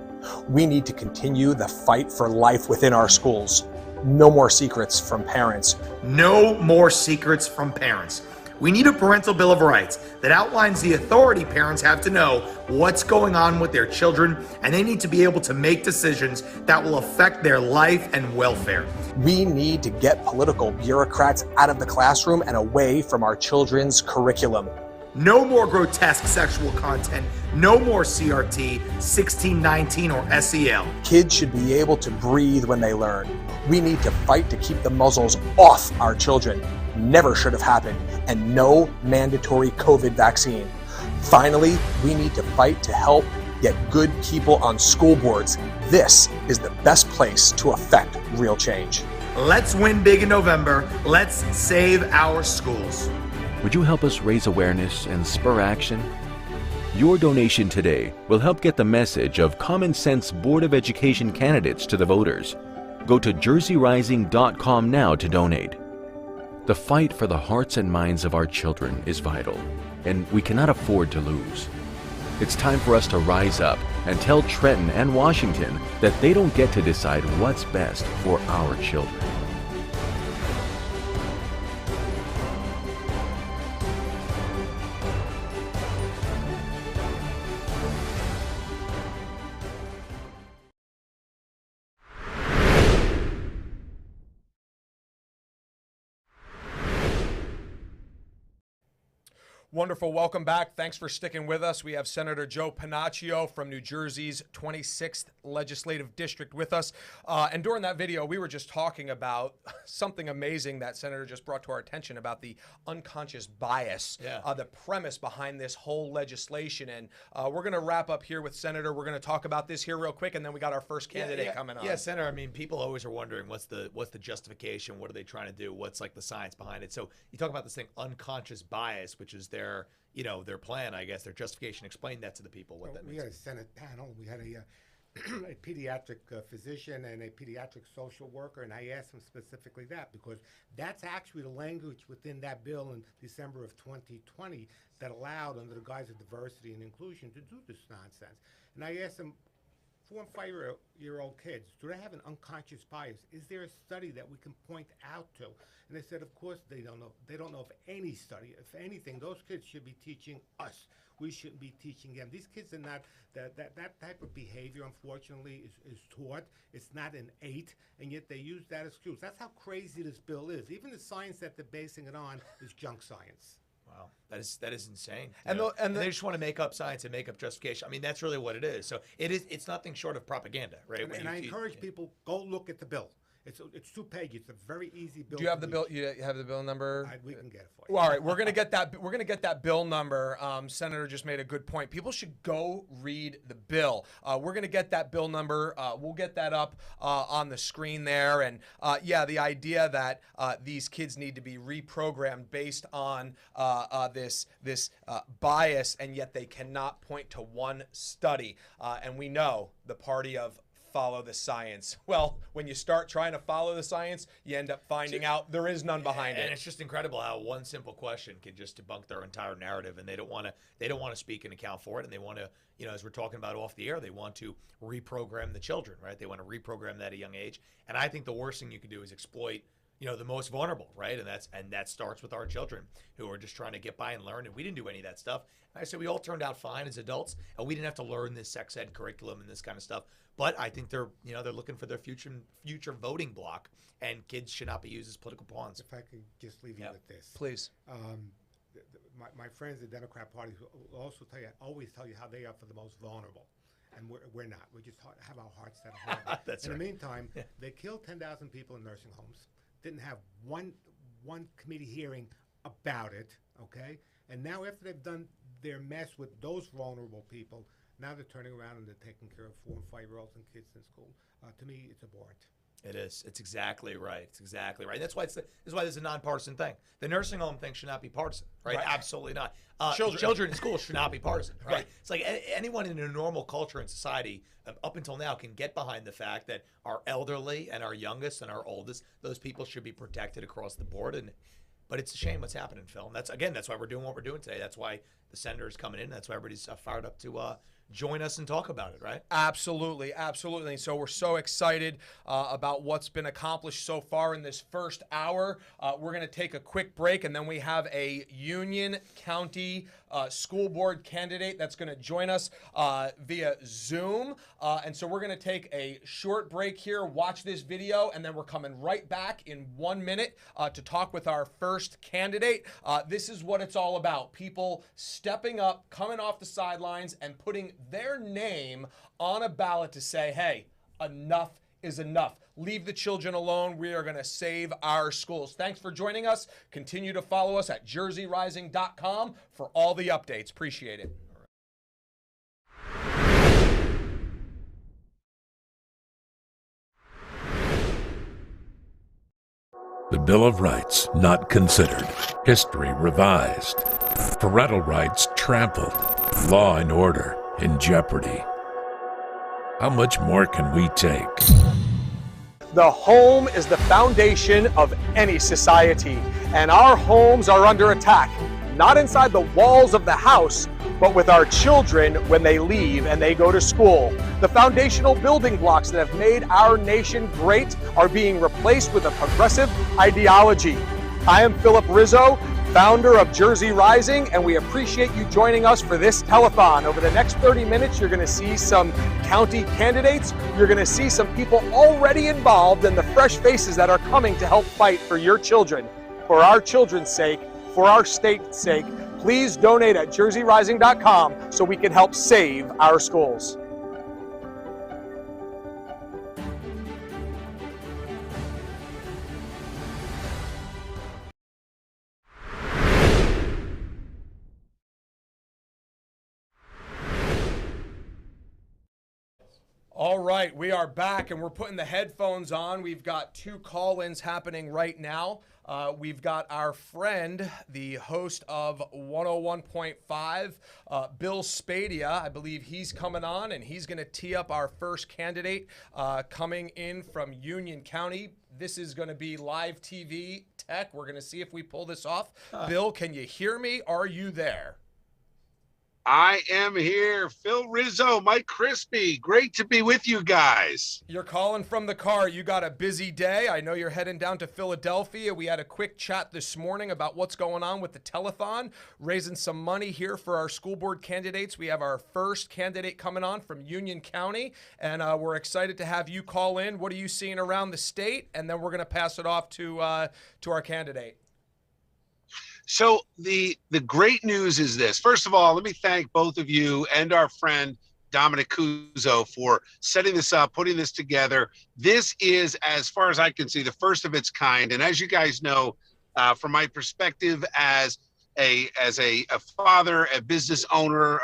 Speaker 3: We need to continue the fight for life within our schools. No more secrets from parents.
Speaker 2: No more secrets from parents. We need a parental bill of rights that outlines the authority parents have to know what's going on with their children, and they need to be able to make decisions that will affect their life and welfare.
Speaker 3: We need to get political bureaucrats out of the classroom and away from our children's curriculum.
Speaker 2: No more grotesque sexual content, no more CRT, 1619, or SEL.
Speaker 3: Kids should be able to breathe when they learn. We need to fight to keep the muzzles off our children. Never should have happened. And no mandatory COVID vaccine. Finally, we need to fight to help get good people on school boards. This is the best place to affect real change.
Speaker 2: Let's win big in November. Let's save our schools.
Speaker 4: Would you help us raise awareness and spur action? Your donation today will help get the message of Common Sense Board of Education candidates to the voters. Go to jerseyrising.com now to donate. The fight for the hearts and minds of our children is vital, and we cannot afford to lose. It's time for us to rise up and tell Trenton and Washington that they don't get to decide what's best for our children.
Speaker 1: Wonderful. Welcome back. Thanks for sticking with us. We have Senator Joe Panaccio from New Jersey's 26th Legislative District with us. And during that video, we were just talking about something amazing that Senator just brought to our attention about the unconscious bias, the premise behind this whole legislation. And we're going to wrap up here with Senator. We're going to talk about this here real quick, and then we got our first candidate coming on.
Speaker 2: Yeah, Senator, I mean, people always are wondering what's the justification? What are they trying to do? What's like the science behind it? So you talk about this thing, unconscious bias, which is their plan, I guess, their justification. Explain that to the people, what that means.
Speaker 7: We had a Senate panel. We had a pediatric physician and a pediatric social worker, and I asked them specifically that because that's actually the language within that bill in December of 2020 that allowed, under the guise of diversity and inclusion, to do this nonsense. And I asked them, 4 and 5-year-old kids, do they have an unconscious bias? Is there a study that we can point out to? And they said, of course they don't know. They don't know of any study. If anything, those kids should be teaching us. We shouldn't be teaching them. These kids are not, that type of behavior, unfortunately, is taught. It's not innate, and yet they use that excuse. That's how crazy this bill is. Even the science that they're basing it on is junk science.
Speaker 2: Wow, that is insane.
Speaker 1: And
Speaker 2: they just want to make up science and make up justification. I mean, that's really what it is. So it's nothing short of propaganda, right?
Speaker 7: And I encourage people, go look at the bill. It's 2 pages. It's a very easy bill.
Speaker 1: Do you have the bill? You have the bill number?
Speaker 7: We can get it for you.
Speaker 1: Well, all right, we're gonna get that. We're gonna get that bill number. Senator just made a good point. People should go read the bill. We're gonna get that bill number. We'll get that up on the screen there. And the idea that these kids need to be reprogrammed based on this bias, and yet they cannot point to one study. And we know the party of follow the science. Well, when you start trying to follow the science, you end up finding out there is none behind it.
Speaker 2: And it's just incredible how one simple question can just debunk their entire narrative, and they don't want to speak and account for it, and they want to, as we're talking about off the air, they want to reprogram the children, right? They want to reprogram that at a young age. And I think the worst thing you can do is exploit the most vulnerable, right? And that starts with our children who are just trying to get by and learn. And we didn't do any of that stuff. And I said we all turned out fine as adults, and we didn't have to learn this sex ed curriculum and this kind of stuff. But I think they're looking for their future voting block, and kids should not be used as political pawns.
Speaker 7: If I could just leave you with this,
Speaker 1: please.
Speaker 7: My friends in the Democrat Party will also always tell you how they are for the most vulnerable. And we're not. We just have our hearts set hard.
Speaker 2: That's
Speaker 7: in
Speaker 2: right.
Speaker 7: the meantime, they killed 10,000 people in nursing homes. Didn't have one committee hearing about it, okay? And now after they've done their mess with those vulnerable people, now they're turning around and they're taking care of 4 and 5-year-olds and kids in school. To me, it's abhorrent.
Speaker 2: It is. It's exactly right. It's exactly right. That's why this is why this is a nonpartisan thing. The nursing home thing should not be partisan, right? Absolutely not. Children in school should not be partisan, right? It's like anyone in a normal culture and society up until now can get behind the fact that our elderly and our youngest and our oldest, those people should be protected across the board. But it's a shame what's happening, Phil. And that's why we're doing what we're doing today. That's why the senator's coming in. That's why everybody's fired up to join us and talk about it, right?
Speaker 1: Absolutely, absolutely. So we're so excited about what's been accomplished so far in this first hour. We're going to take a quick break, and then we have a Union County school board candidate that's going to join us via Zoom. And so we're going to take a short break here, watch this video, and then we're coming right back in 1 minute to talk with our first candidate. This is what it's all about. People stepping up, coming off the sidelines, and putting their name on a ballot to say, hey, enough is enough. Leave the children alone. We are going to save our schools. Thanks for joining us. Continue to follow us at jerseyrising.com for all the updates. Appreciate it.
Speaker 6: The Bill of Rights not considered. History revised. Parental rights trampled. Law and order in jeopardy. How much more can we take?
Speaker 3: The home is the foundation of any society, and our homes are under attack, not inside the walls of the house, but with our children when they leave and they go to school. The foundational building blocks that have made our nation great are being replaced with a progressive ideology. I am Philip Rizzo, founder of Jersey Rising, and we appreciate you joining us for this telethon. Over the next 30 minutes, you're going to see some county candidates. You're going to see some people already involved and the fresh faces that are coming to help fight for your children. For our children's sake, for our state's sake, please donate at jerseyrising.com so we can help save our schools.
Speaker 1: All right, we are back and we're putting the headphones on. We've got 2 call-ins happening right now. We've got our friend, the host of 101.5, Bill Spadia. I believe he's coming on and he's going to tee up our first candidate coming in from Union County. This is going to be live TV tech. We're going to see if we pull this off. Bill, can you hear me? Are you there?
Speaker 8: I am here. Phil Rizzo, Mike Crispy. Great to be with you guys.
Speaker 1: You're calling from the car. You got a busy day. I know you're heading down to Philadelphia. We had a quick chat this morning about what's going on with the telethon, raising some money here for our school board candidates. We have our first candidate coming on from Union County, and we're excited to have you call in. What are you seeing around the state? And then we're going to pass it off to our candidate.
Speaker 8: So the great news is this. First of all, let me thank both of you and our friend Dominic Cuso for setting this up, putting this together. This is, as far as I can see, the first of its kind. And as you guys know, from my perspective as a father, a business owner,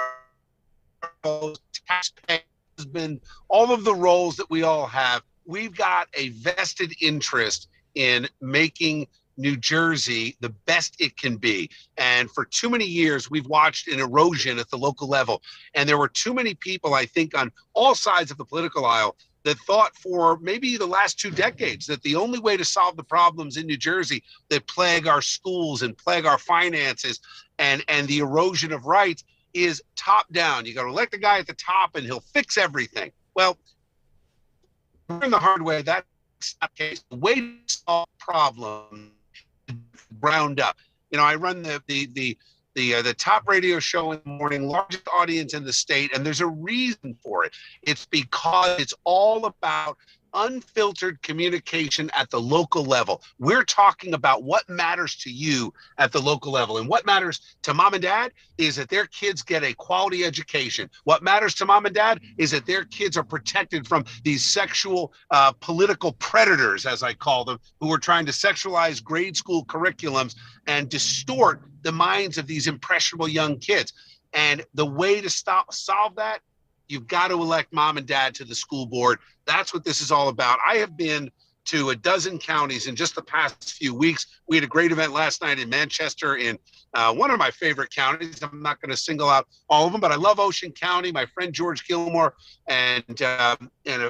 Speaker 8: taxpayer, husband, all of the roles that we all have, we've got a vested interest in making New Jersey the best it can be. And for too many years, we've watched an erosion at the local level. And there were too many people, I think, on all sides of the political aisle that thought for maybe the last 2 decades that the only way to solve the problems in New Jersey that plague our schools and plague our finances and the erosion of rights is top down. You got to elect a guy at the top and he'll fix everything. Well, learn the hard way. That's not the case. The way to solve problems ground up. You know, I run the top radio show in the morning, largest audience in the state, and there's a reason for it. It's because it's all about unfiltered communication at the local level. We're talking about what matters to you at the local level. And what matters to mom and dad is that their kids get a quality education. What matters to mom and dad is that their kids are protected from these sexual political predators, as I call them, who are trying to sexualize grade school curriculums and distort the minds of these impressionable young kids. And the way to solve that, you've got to elect mom and dad to the school board. That's what this is all about. I have been to a dozen counties in just the past few weeks. We had a great event last night in Manchester, in one of my favorite counties. I'm not going to single out all of them, but I love Ocean County. My friend George Gilmore and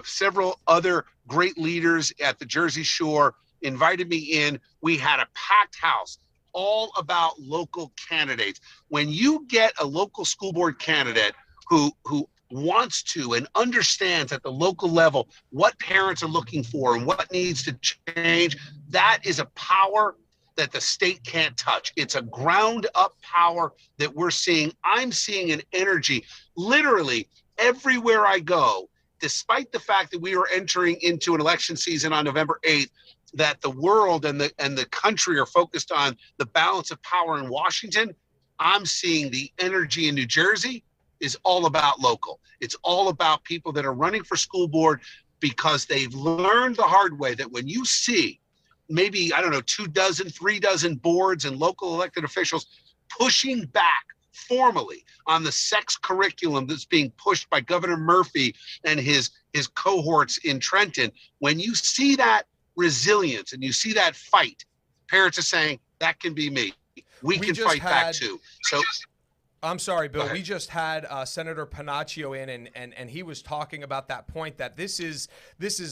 Speaker 8: several other great leaders at the Jersey Shore invited me in. We had a packed house, all about local candidates. When you get a local school board candidate who wants to and understands at the local level what parents are looking for and what needs to change, that is a power that the state can't touch. It's a ground up power that we're seeing. I'm seeing an energy literally everywhere I go, despite the fact that we are entering into an election season on November 8th, that the world and the country are focused on the balance of power in Washington. I'm seeing the energy in New Jersey is all about local. It's all about people that are running for school board because they've learned the hard way that when you see maybe, I don't know, 2 dozen, 3 dozen boards and local elected officials pushing back formally on the sex curriculum that's being pushed by Governor Murphy and his cohorts in Trenton, when you see that resilience and you see that fight, parents are saying, that can be me. We can fight back too. So
Speaker 1: I'm sorry, Bill. We just had Senator Panaccio in, and he was talking about that point that this is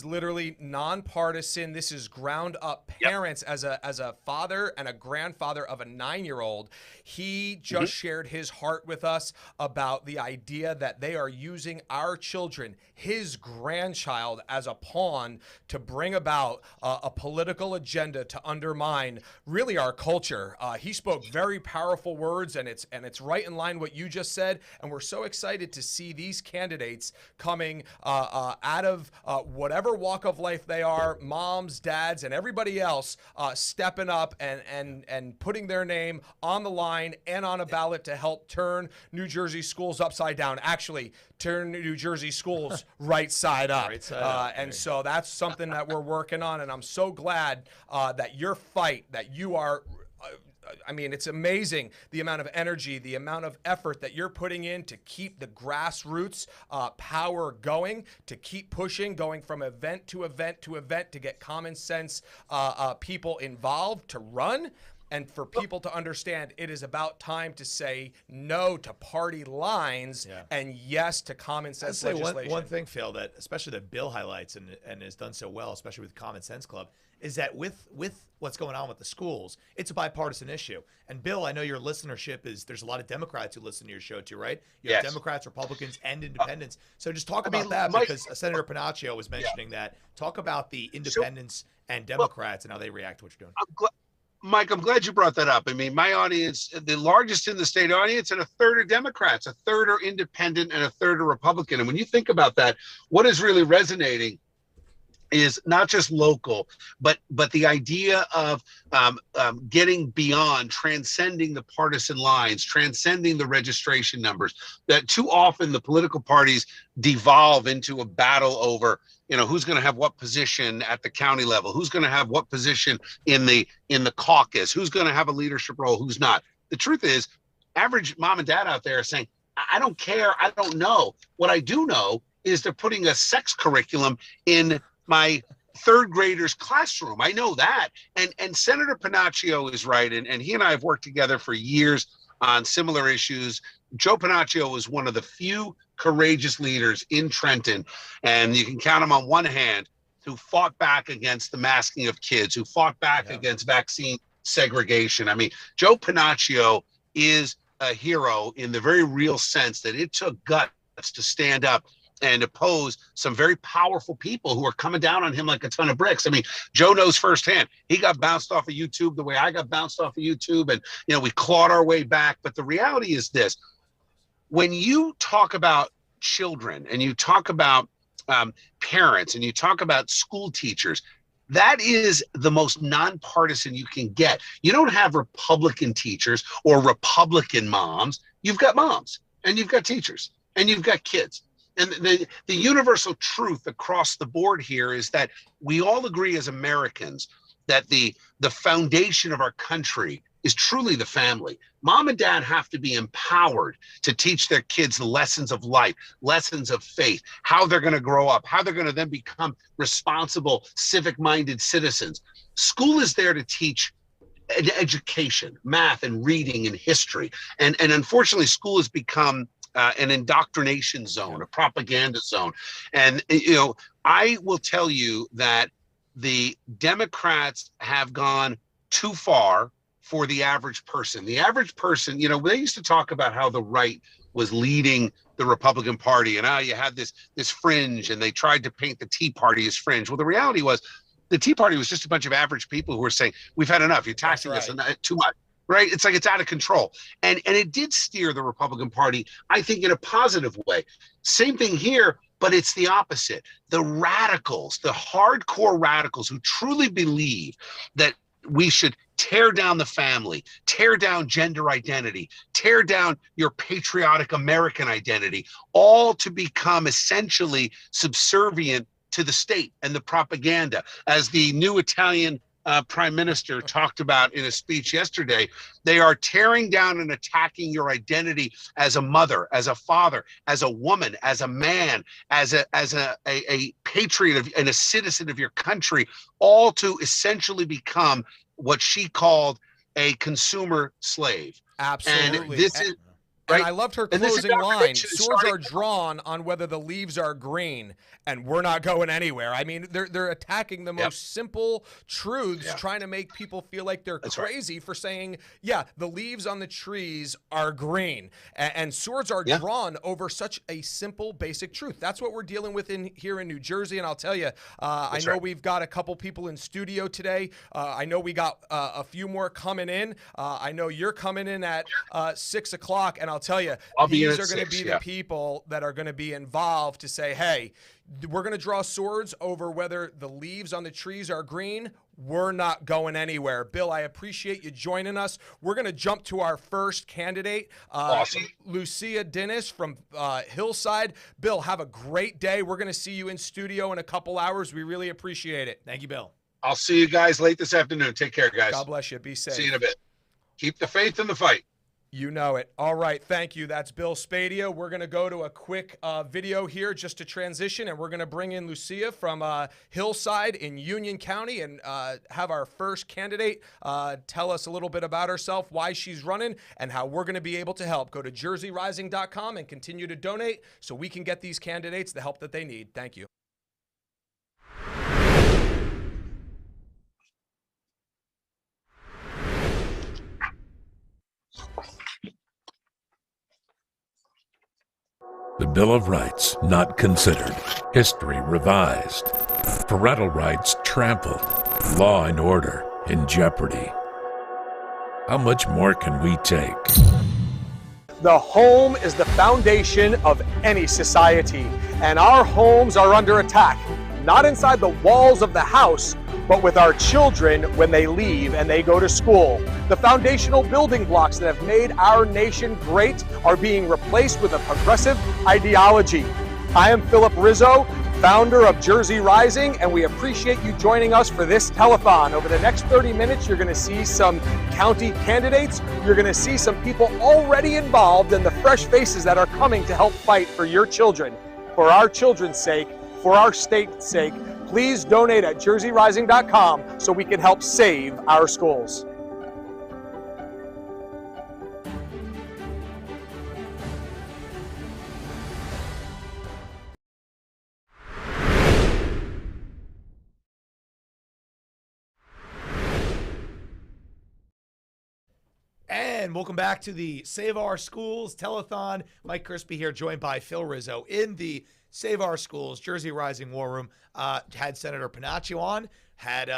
Speaker 1: literally nonpartisan. This is ground up parents. As a father and a grandfather of a 9-year-old, he just shared his heart with us about the idea that they are using our children, his grandchild, as a pawn to bring about a political agenda to undermine really our culture. He spoke very powerful words, and it's right in line what you just said, and we're so excited to see these candidates coming out of whatever walk of life they are, moms, dads, and everybody else, stepping up and putting their name on the line and on a ballot to help turn New Jersey schools upside down. Actually, turn New Jersey schools right side up. And so that's something that we're working on, and I'm so glad that your fight, that you are I mean, it's amazing the amount of energy, the amount of effort that you're putting in to keep the grassroots power going, to keep pushing, going from event to event to event, to get common sense people involved to run. And for people to understand, it is about time to say no to party lines and yes to common sense legislation.
Speaker 2: One thing, Phil, that especially that Bill highlights and has done so well, especially with Common Sense Club, is that with what's going on with the schools, it's a bipartisan issue. And Bill, I know your listenership there's a lot of Democrats who listen to your show too, right? You have Democrats, Republicans, and independents. So just talk about that, because Senator Panaccio was mentioning that. Talk about the independents and Democrats and how they react to what you're doing.
Speaker 8: Mike, I'm glad you brought that up. I mean, my audience, the largest in the state audience, and a third are Democrats, a third are independent, and a third are Republican. And when you think about that, what is really resonating is not just local, but the idea of getting beyond, transcending the partisan lines, transcending the registration numbers. That too often the political parties devolve into a battle over, who's going to have what position at the county level, who's going to have what position in the caucus, who's going to have a leadership role, who's not. The truth is, average mom and dad out there are saying, I don't care, I don't know. What I do know is they're putting a sex curriculum in my third grader's classroom. I know that. And Senator Panaccio is right. And he and I have worked together for years on similar issues. Joe Panaccio was one of the few courageous leaders in Trenton, and you can count him on one hand, who fought back against the masking of kids, who fought back against vaccine segregation. I mean, Joe Panaccio is a hero in the very real sense that it took guts to stand up and oppose some very powerful people who are coming down on him like a ton of bricks. I mean, Joe knows firsthand. He got bounced off of YouTube the way I got bounced off of YouTube, and we clawed our way back. But the reality is this: when you talk about children and you talk about parents and you talk about school teachers, that is the most nonpartisan you can get. You don't have Republican teachers or Republican moms. You've got moms, and you've got teachers, and you've got kids. And the universal truth across the board here is that we all agree as Americans that the foundation of our country is truly the family. Mom and dad have to be empowered to teach their kids the lessons of life, lessons of faith, how they're going to grow up, how they're going to then become responsible, civic-minded citizens. School is there to teach education, math and reading and history. And unfortunately, school has become an indoctrination zone, a propaganda zone. And, I will tell you that the Democrats have gone too far for the average person. The average person, they used to talk about how the right was leading the Republican Party, and you had this fringe, and they tried to paint the Tea Party as fringe. Well, the reality was the Tea Party was just a bunch of average people who were saying, we've had enough. You're taxing us too much. Right? It's like it's out of control. And it did steer the Republican Party, I think, in a positive way. Same thing here, but it's the opposite. The radicals, the hardcore radicals who truly believe that we should tear down the family, tear down gender identity, tear down your patriotic American identity, all to become essentially subservient to the state and the propaganda. As the new Italian Prime Minister talked about in a speech yesterday, they are tearing down and attacking your identity as a mother, as a father, as a woman, as a man, as a patriot and a citizen of your country, all to essentially become what she called a consumer slave.
Speaker 1: Absolutely.
Speaker 8: And this is
Speaker 1: And
Speaker 8: right?
Speaker 1: I loved her
Speaker 8: And this
Speaker 1: closing line.
Speaker 8: indoctrination is
Speaker 1: Swords are
Speaker 8: starting-
Speaker 1: drawn on whether the leaves are green, and we're not going anywhere. I mean, they're attacking the most simple truths, trying to make people feel like they're crazy for saying, yeah, the leaves on the trees are green. And swords are drawn over such a simple, basic truth. That's what we're dealing with here in New Jersey. And I'll tell you, I know we've got a couple people in studio today. I know we got a few more coming in. I know you're coming in at 6 o'clock, and I'll tell you, these are going to be the people that are going to be involved to say, hey, we're going to draw swords over whether the leaves on the trees are green. We're not going anywhere. Bill, I appreciate you joining us. We're going to jump to our first candidate, Lucia Dennis from Hillside. Bill, have a great day. We're going to see you in studio in a couple hours. We really appreciate it.
Speaker 2: Thank you, Bill.
Speaker 8: I'll see you guys late this afternoon. Take care, guys.
Speaker 1: God bless you. Be safe.
Speaker 8: See you in a bit. Keep the faith in the fight.
Speaker 1: You know it. All right. Thank you. That's Bill Spadia. We're going to go to a quick video here just to transition, and we're going to bring in Lucia from Hillside in Union County and have our first candidate tell us a little bit about herself, why she's running, and how we're going to be able to help. Go to jerseyrising.com and continue to donate so we can get these candidates the help that they need. Thank you.
Speaker 6: The Bill of Rights not considered. History revised. Parental rights trampled. Law and order in jeopardy. How much more can we take?
Speaker 3: The home is the foundation of any society, and our homes are under attack, not inside the walls of the house, but with our children when they leave and they go to school. The foundational building blocks that have made our nation great are being replaced with a progressive ideology. I am Philip Rizzo, founder of Jersey Rising, and we appreciate you joining us for this telethon. Over the next 30 minutes, you're going to see some county candidates. You're going to see some people already involved and the fresh faces that are coming to help fight for your children. For our children's sake, for our state's sake, please donate at jerseyrising.com so we can help save our schools.
Speaker 2: And welcome back to the Save Our Schools Telethon. Mike Crispy here, joined by Phil Rizzo in the Save Our Schools Jersey Rising War Room. Had Senator Panaccio on, had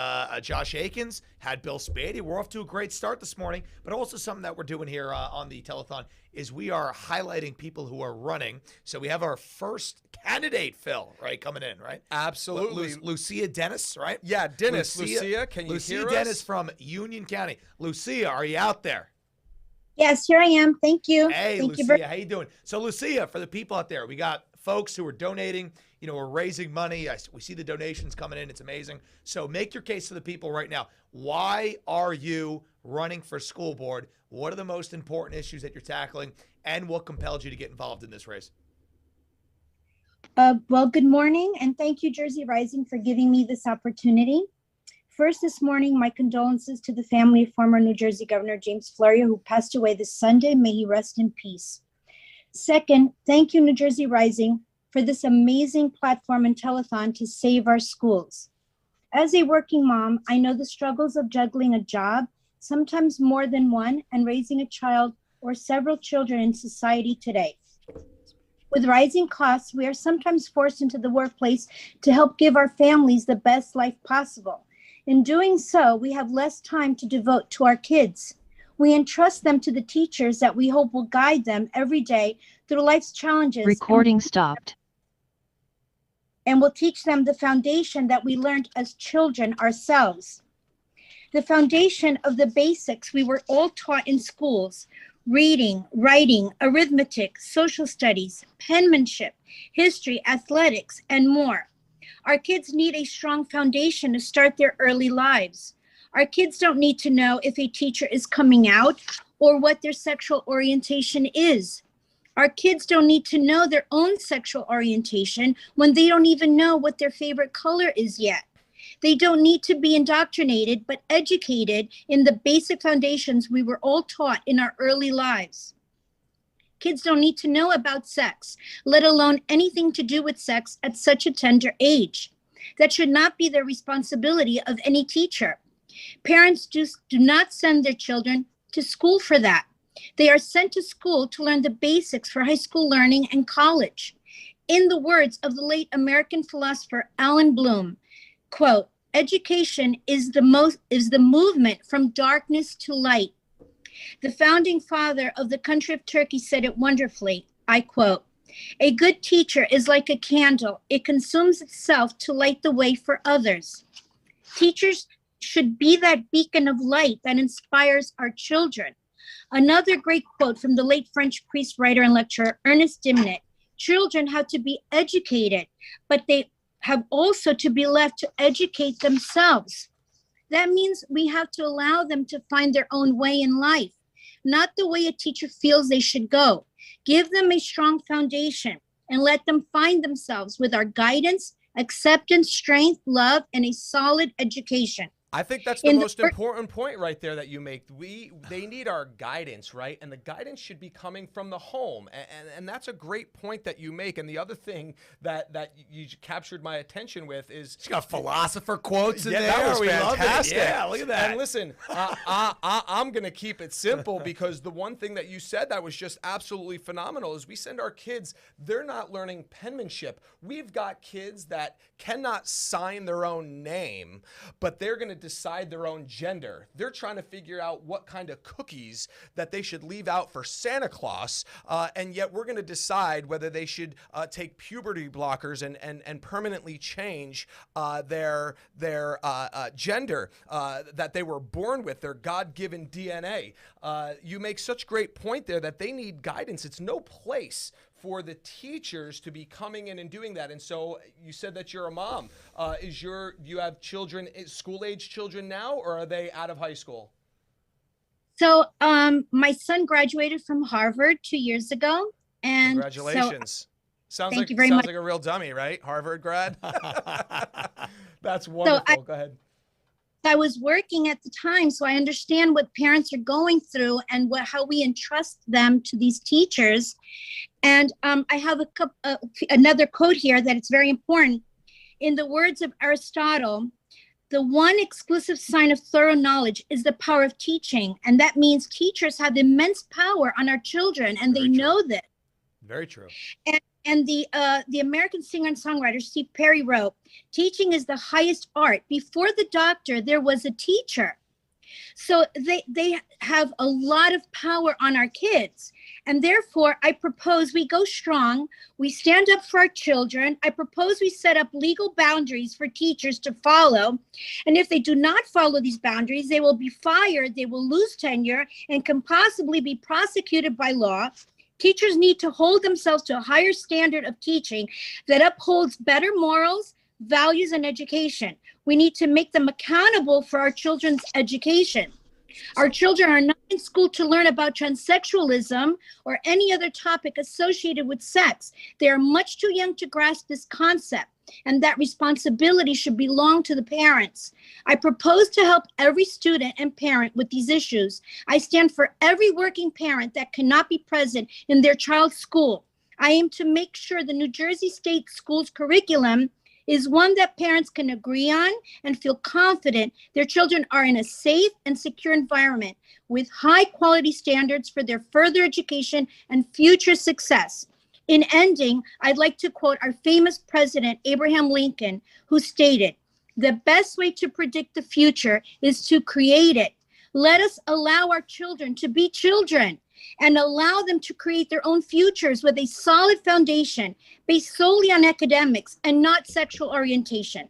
Speaker 2: Josh Akins, had Bill Spady. We're off to a great start this morning, but also something that we're doing here on the telethon is we are highlighting people who are running. So we have our first candidate, Phil, right, coming in, right?
Speaker 1: Absolutely.
Speaker 2: Lucia Dennis, right?
Speaker 1: Yeah, Dennis. Lucia, can you
Speaker 2: Lucia
Speaker 1: hear us?
Speaker 2: Dennis from Union County. Lucia, are you out there?
Speaker 9: Yes, here I am. Thank you.
Speaker 2: Hey,
Speaker 9: Thank
Speaker 2: Lucia,
Speaker 9: you
Speaker 2: how you doing? So, Lucia, for the people out there, we got folks who are donating. You know, we're raising money. We see the donations coming in. It's amazing. So make your case to the people right now. Why are you running for school board? What are the most important issues that you're tackling? And what compelled you to get involved in this race?
Speaker 9: Well, good morning, and thank you, Jersey Rising, for giving me this opportunity. First, this morning, my condolences to the family of former New Jersey Governor James Florio, who passed away this Sunday. May he rest in peace. Second, thank you, New Jersey Rising, for this amazing platform and telethon to save our schools. As a working mom, I know the struggles of juggling a job, sometimes more than one, and raising a child or several children in society today. With rising costs, we are sometimes forced into the workplace to help give our families the best life possible. In doing so, we have less time to devote to our kids. We entrust them to the teachers that we hope will guide them every day through life's challenges.
Speaker 10: Recording stopped.
Speaker 9: And will teach them the foundation that we learned as children ourselves. The foundation of the basics we were all taught in schools: reading, writing, arithmetic, social studies, penmanship, history, athletics, and more. Our kids need a strong foundation to start their early lives. Our kids don't need to know if a teacher is coming out or what their sexual orientation is. Our kids don't need to know their own sexual orientation when they don't even know what their favorite color is yet. They don't need to be indoctrinated, but educated in the basic foundations we were all taught in our early lives. Kids don't need to know about sex, let alone anything to do with sex at such a tender age. That should not be the responsibility of any teacher. Parents do not send their children to school for that. They are sent to school to learn the basics for high school learning and college. In the words of the late American philosopher Alan Bloom, quote, "Education is the movement from darkness to light." The founding father of the country of Turkey said it wonderfully. I quote, "A good teacher is like a candle. It consumes itself to light the way for others." Teachers should be that beacon of light that inspires our children. Another great quote from the late French priest, writer, and lecturer, Ernest Dimnet: "Children have to be educated, but they have also to be left to educate themselves." That means we have to allow them to find their own way in life, not the way a teacher feels they should go. Give them a strong foundation and let them find themselves with our guidance, acceptance, strength, love, and a solid education.
Speaker 1: I think that's the most important point right there that you make. They need our guidance, right? And the guidance should be coming from the home. And that's a great point that you make. And the other thing that you captured my attention with is...
Speaker 2: She's got philosopher quotes in there.
Speaker 1: That was
Speaker 2: we
Speaker 1: fantastic.
Speaker 2: Yeah, look at that.
Speaker 1: And listen, I'm going to keep it simple because the one thing that you said that was just absolutely phenomenal is we send our kids, they're not learning penmanship. We've got kids that cannot sign their own name, but they're going to decide their own gender. They're trying to figure out what kind of cookies that they should leave out for Santa Claus, and yet we're going to decide whether they should take puberty blockers and permanently change their gender that they were born with, their God-given DNA. You make such great point there that they need guidance. It's no place for the teachers to be coming in and doing that. And so you said that you're a mom. You have children, school-age children now, or are they out of high school?
Speaker 9: So my son graduated from Harvard 2 years ago. And
Speaker 1: congratulations.
Speaker 9: So,
Speaker 1: sounds like a real dummy, right? Harvard grad. That's wonderful.
Speaker 9: So
Speaker 1: Go ahead.
Speaker 9: I was working at the time, so I understand what parents are going through and how we entrust them to these teachers. And I have another quote here that it's very important. In the words of Aristotle, the one exclusive sign of thorough knowledge is the power of teaching. And that means teachers have immense power on our children, and they know this.
Speaker 1: Very true.
Speaker 9: And the American singer and songwriter Steve Perry wrote, "Teaching is the highest art. Before the doctor, there was a teacher." So they have a lot of power on our kids. And therefore, I propose we go strong. We stand up for our children. I propose we set up legal boundaries for teachers to follow. And if they do not follow these boundaries, they will be fired, they will lose tenure, and can possibly be prosecuted by law. Teachers need to hold themselves to a higher standard of teaching that upholds better morals, values, and education. We need to make them accountable for our children's education. Our children are not in school to learn about transsexualism or any other topic associated with sex. They are much too young to grasp this concept, and that responsibility should belong to the parents. I propose to help every student and parent with these issues. I stand for every working parent that cannot be present in their child's school. I aim to make sure the New Jersey State Schools curriculum is one that parents can agree on and feel confident their children are in a safe and secure environment with high quality standards for their further education and future success. In ending, I'd like to quote our famous president, Abraham Lincoln, who stated, "The best way to predict the future is to create it. Let us allow our children to be children and allow them to create their own futures with a solid foundation based solely on academics and not sexual orientation."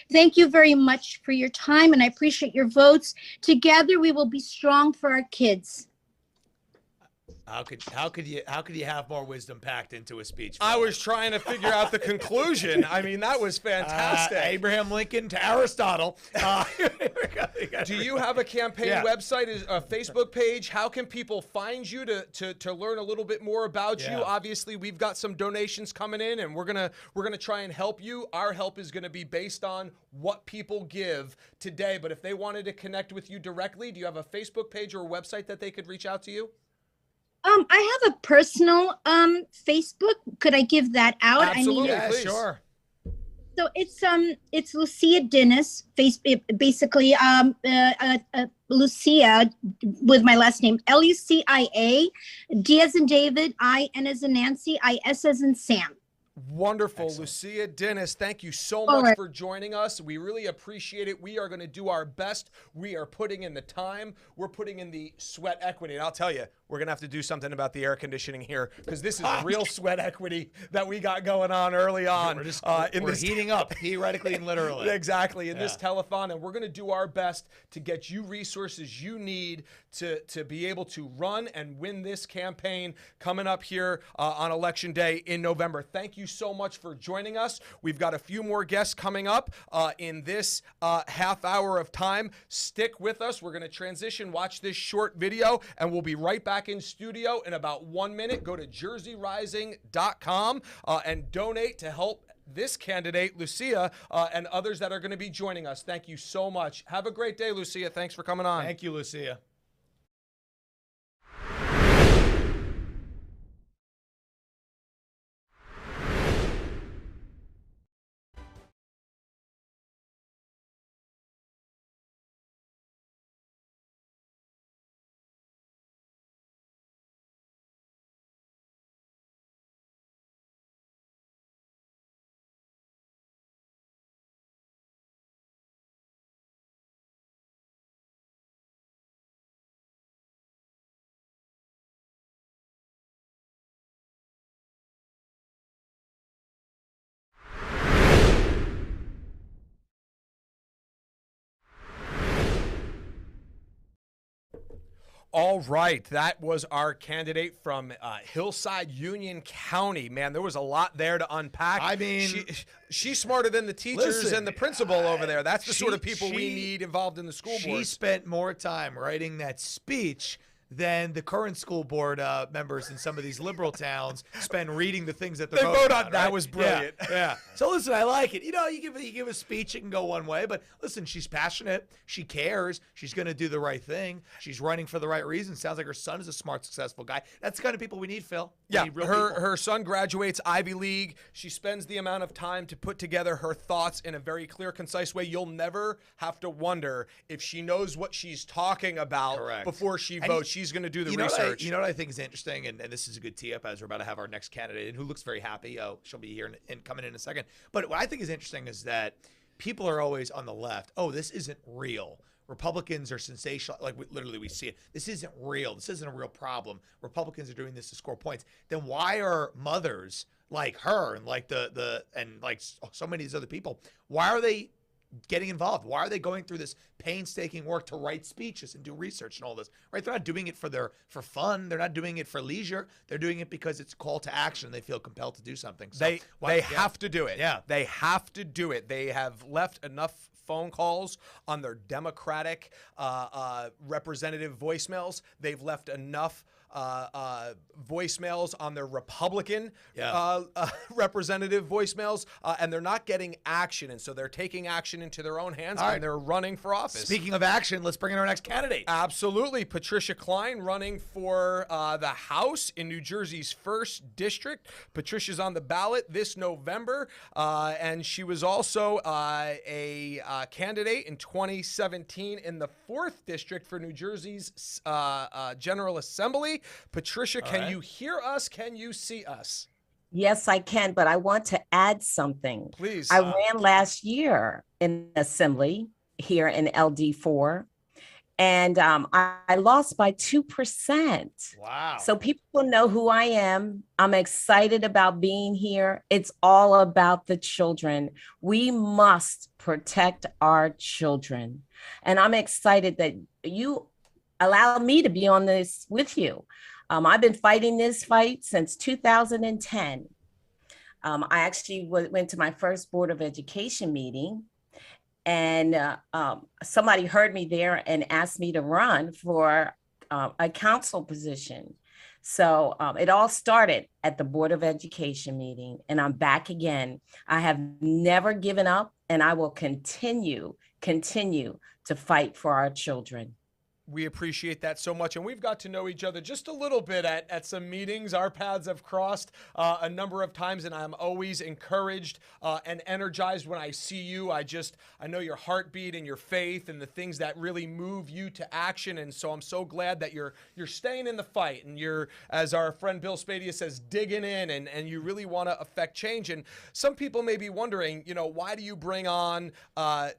Speaker 9: Thank you very much for your time, and I appreciate your votes. Together, we will be strong for our kids.
Speaker 2: How could you have more wisdom packed into a speech?
Speaker 1: I was trying to figure out the conclusion. I mean, that was fantastic.
Speaker 2: Abraham Lincoln to Aristotle.
Speaker 1: Do you have a campaign website, a Facebook page? How can people find you to learn a little bit more about you? Obviously, we've got some donations coming in, and we're gonna try and help you. Our help is gonna be based on what people give today. But if they wanted to connect with you directly, do you have a Facebook page or a website that they could reach out to you?
Speaker 9: I have a personal Facebook. Could I give that out?
Speaker 1: Absolutely,
Speaker 2: Yeah, sure.
Speaker 9: So it's Lucia Dennis. Basically, Lucia with my last name, Lucia, D as in David, I, N as in Nancy, I, S as in Sam.
Speaker 1: Wonderful. Excellent. Lucia Dennis, thank you so much for joining us. We really appreciate it. We are going to do our best. We are putting in the time. We're putting in the sweat equity. And I'll tell you, we're going to have to do something about the air conditioning here, because this is real sweat equity that we got going on early on.
Speaker 2: We're heating up, theoretically and literally.
Speaker 1: Exactly, in this telethon. And we're going to do our best to get you resources you need to be able to run and win this campaign coming up here on Election Day in November. Thank you so much for joining us. We've got a few more guests coming up in this half hour of time. Stick with us. We're going to transition, watch this short video, and we'll be right back in studio in about 1 minute. Go to jerseyrising.com and donate to help this candidate, Lucia, and others that are going to be joining us. Thank you so much. Have a great day, Lucia. Thanks for coming on.
Speaker 2: Thank you, Lucia.
Speaker 1: All right, that was our candidate from Hillside Union County. Man, there was a lot there to unpack.
Speaker 2: I mean,
Speaker 1: she's smarter than the teachers and the principal over there. That's the sort of people we need involved in the school board.
Speaker 2: She spent more time writing that speech than the current school board members in some of these liberal towns spend reading the things that
Speaker 1: they vote on. That was brilliant.
Speaker 2: Yeah. So listen, I like it. You know, you give a speech, it can go one way, but listen, she's passionate. She cares. She's going to do the right thing. She's running for the right reason. Sounds like her son is a smart, successful guy. That's the kind of people we need, Phil.
Speaker 1: Yeah, her son graduates Ivy League. She spends the amount of time to put together her thoughts in a very clear, concise way. You'll never have to wonder if she knows what she's talking about before she votes. She's going to do the research.
Speaker 2: You know what I think is interesting, and this is a good tee up as we're about to have our next candidate, and who looks very happy. She'll be here and coming in a second. But what I think is interesting is that people are always on the left. Oh, this isn't real. Republicans are sensational. Like literally we see it. This isn't real. This isn't a real problem. Republicans are doing this to score points. Then why are mothers like her and like and like so many of these other people, why are they getting involved? Why are they going through this painstaking work to write speeches and do research and all this? Right? They're not doing it for fun. They're not doing it for leisure. They're doing it because it's a call to action. They feel compelled to do something. So
Speaker 1: they have to do it.
Speaker 2: Yeah.
Speaker 1: They have to do it. They have left enough phone calls on their Democratic representative voicemails. They've left enough voicemails on their Republican representative voicemails, and they're not getting action, and so they're taking action into their own hands, and they're running for office.
Speaker 2: Speaking of action, let's bring in our next candidate.
Speaker 1: Absolutely. Patricia Klein running for the House in New Jersey's 1st District. Patricia's on the ballot this November, and she was also a candidate in 2017 in the 4th District for New Jersey's General Assembly. Patricia, can you hear us? Can you see us?
Speaker 10: Yes, I can, but I want to add something.
Speaker 1: Please.
Speaker 10: I ran last year in assembly here in LD4, and I lost by 2%.
Speaker 1: Wow.
Speaker 10: So people know who I am. I'm excited about being here. It's all about the children. We must protect our children. And I'm excited that you allowed me to be on this with you. I've been fighting this fight since 2010. I actually went to my first Board of Education meeting, and somebody heard me there and asked me to run for a council position. So it all started at the Board of Education meeting, and I'm back again. I have never given up, and I will continue to fight for our children.
Speaker 1: We appreciate that so much. And we've got to know each other just a little bit at some meetings. Our paths have crossed a number of times, and I'm always encouraged and energized when I see you. I know your heartbeat and your faith and the things that really move you to action. And so I'm so glad that you're staying in the fight, and you're, as our friend Bill Spadia says, digging in, and you really want to affect change. And some people may be wondering, why do you bring on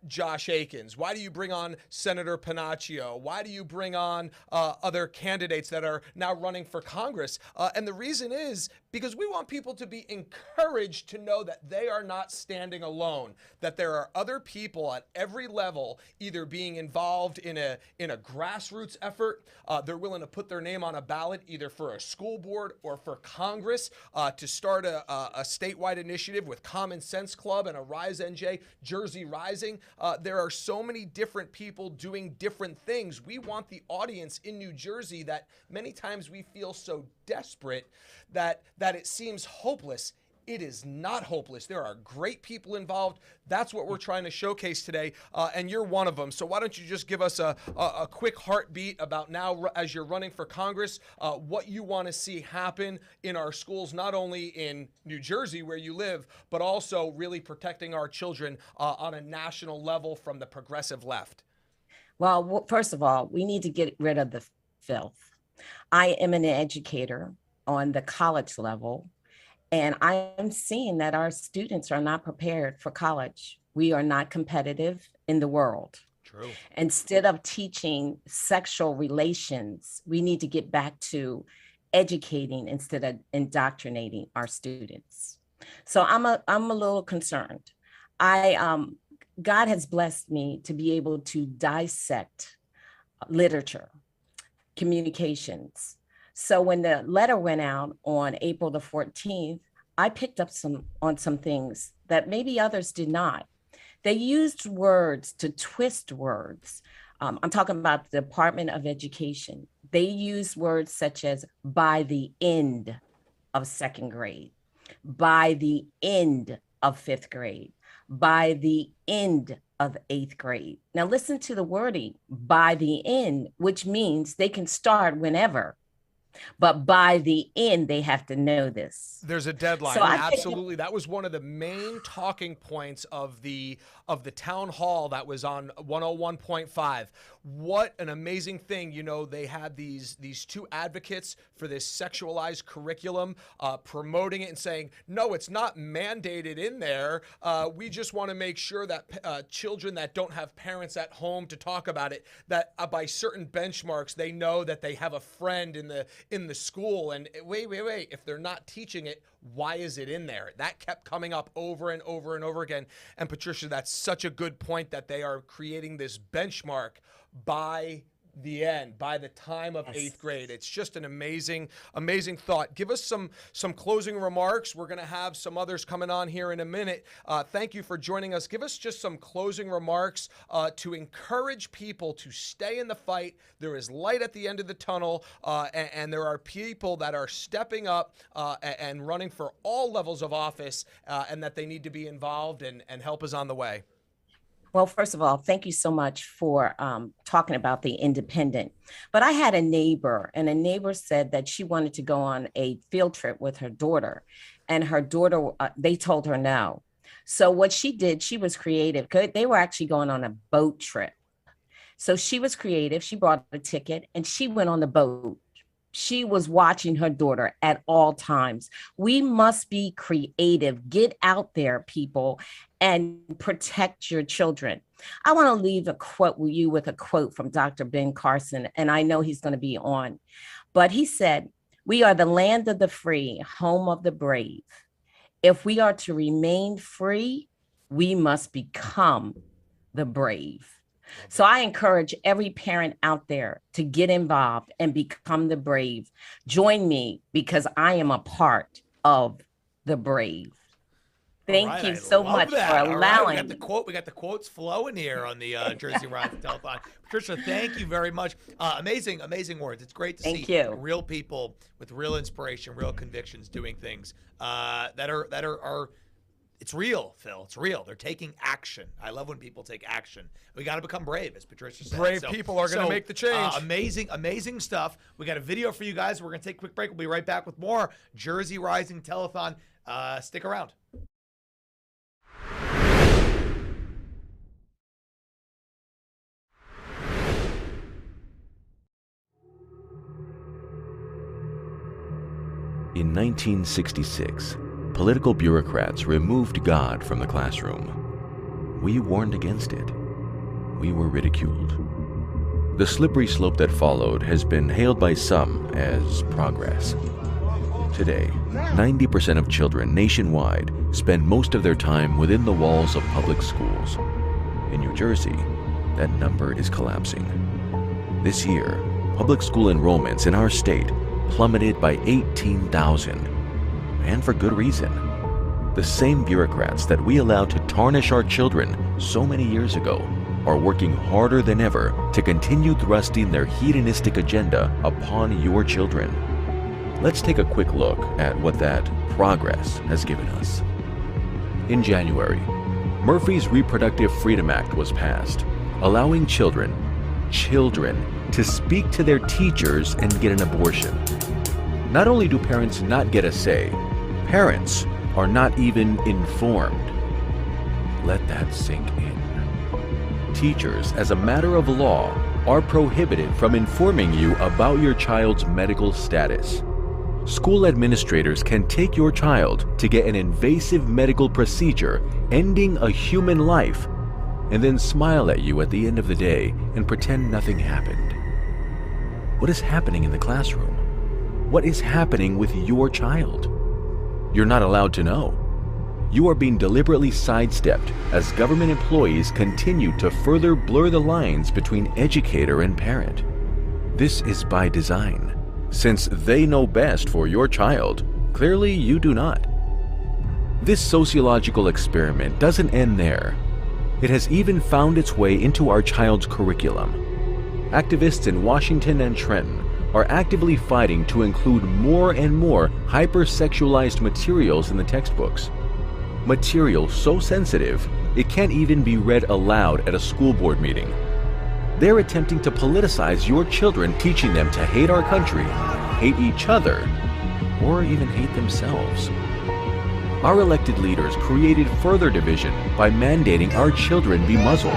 Speaker 1: Josh Akins? Why do you bring on Senator Panaccio? Why do you bring on other candidates that are now running for Congress? And the reason is because we want people to be encouraged to know that they are not standing alone, that there are other people at every level either being involved in a grassroots effort. They're willing to put their name on a ballot either for a school board or for Congress to start a statewide initiative with Common Sense Club and a Rise NJ, Jersey Rising. There are so many different people doing different things. We want the audience in New Jersey that many times we feel so desperate that it seems hopeless. It is not hopeless. There are great people involved. That's what we're trying to showcase today, and you're one of them. So why don't you just give us a quick heartbeat about now, as you're running for Congress, what you want to see happen in our schools, not only in New Jersey where you live, but also really protecting our children on a national level from the progressive left.
Speaker 10: Well, first of all, we need to get rid of the filth. I am an educator on the college level, and I am seeing that our students are not prepared for college. We are not competitive in the world.
Speaker 1: True.
Speaker 10: Instead of teaching sexual relations, we need to get back to educating instead of indoctrinating our students. So I'm a little concerned. God has blessed me to be able to dissect literature, communications. So when the letter went out on April the 14th, I picked up on some things that maybe others did not. They used words to twist words. I'm talking about the Department of Education. They used words such as by the end of second grade, by the end of fifth grade, by the end of eighth grade. Now listen to the wording, by the end, which means they can start whenever, but by the end, they have to know this.
Speaker 1: There's a deadline.
Speaker 10: So
Speaker 1: Absolutely. That was one of the main talking points of the town hall that was on 101.5. What an amazing thing. They had these two advocates for this sexualized curriculum promoting it and saying, no, it's not mandated in there. We just want to make sure that children that don't have parents at home to talk about it, that by certain benchmarks, they know that they have a friend in the school. And wait, if they're not teaching it, why is it in there? That kept coming up over and over and over again. And Patricia, that's such a good point that they are creating this benchmark by the end, by the time of eighth grade. It's just an amazing thought. Give us some closing remarks. We're going to have some others coming on here in a minute. Thank you for joining us. Give us just some closing remarks to encourage people to stay in the fight. There is light at the end of the tunnel, and there are people that are stepping up and running for all levels of office, and that they need to be involved, and help is on the way.
Speaker 10: Well, first of all, thank you so much for talking about the independent. But I had a neighbor, and a neighbor said that she wanted to go on a field trip with her daughter, and her daughter, they told her no. So what she did, she was creative. They were actually going on a boat trip. So she was creative. She bought a ticket and she went on the boat. she was watching her daughter at all times. We must be creative. Get out there, people, and protect your children. I want to leave you with a quote from Dr. Ben Carson, and I know he's going to be on. But he said, "We are the land of the free, home of the brave. If we are to remain free, we must become the brave." So I encourage every parent out there to get involved and become the brave. Join me, because I am a part of the brave. Thank you so much for allowing.
Speaker 2: We got the quotes flowing here on the Jersey Rising Telethon. Patricia, thank you very much. Amazing words. It's great to see real people with real inspiration, real convictions, doing things that are. It's real, Phil. It's real. They're taking action. I love when people take action. We got to become brave, as Patricia said.
Speaker 1: Brave people are going to make the change.
Speaker 2: Amazing stuff. We got a video for you guys. We're going to take a quick break. We'll be right back with more Jersey Rising Telethon. Stick around.
Speaker 4: In 1966, political bureaucrats removed God from the classroom. We warned against it. We were ridiculed. The slippery slope that followed has been hailed by some as progress. Today, 90% of children nationwide spend most of their time within the walls of public schools. In New Jersey, that number is collapsing. This year, public school enrollments in our state plummeted by 18,000. And for good reason. The same bureaucrats that we allowed to tarnish our children so many years ago are working harder than ever to continue thrusting their hedonistic agenda upon your children. Let's take a quick look at what that progress has given us. In January, Murphy's Reproductive Freedom Act was passed, allowing children to speak to their teachers and get an abortion. Not only do parents not get a say, parents are not even informed. Let that sink in. Teachers, as a matter of law, are prohibited from informing you about your child's medical status. School administrators can take your child to get an invasive medical procedure ending a human life, and then smile at you at the end of the day and pretend nothing happened. What is happening in the classroom? What is happening with your child? You're not allowed to know. You are being deliberately sidestepped as government employees continue to further blur the lines between educator and parent. This is by design, since they know best for your child. Clearly, you do not. This sociological experiment doesn't end there. It has even found its way into our child's curriculum. Activists in Washington and Trenton are actively fighting to include more and more hypersexualized materials in the textbooks. Material so sensitive, it can't even be read aloud at a school board meeting. They're attempting to politicize your children, teaching them to hate our country, hate each other, or even hate themselves. Our elected leaders created further division by mandating our children be muzzled.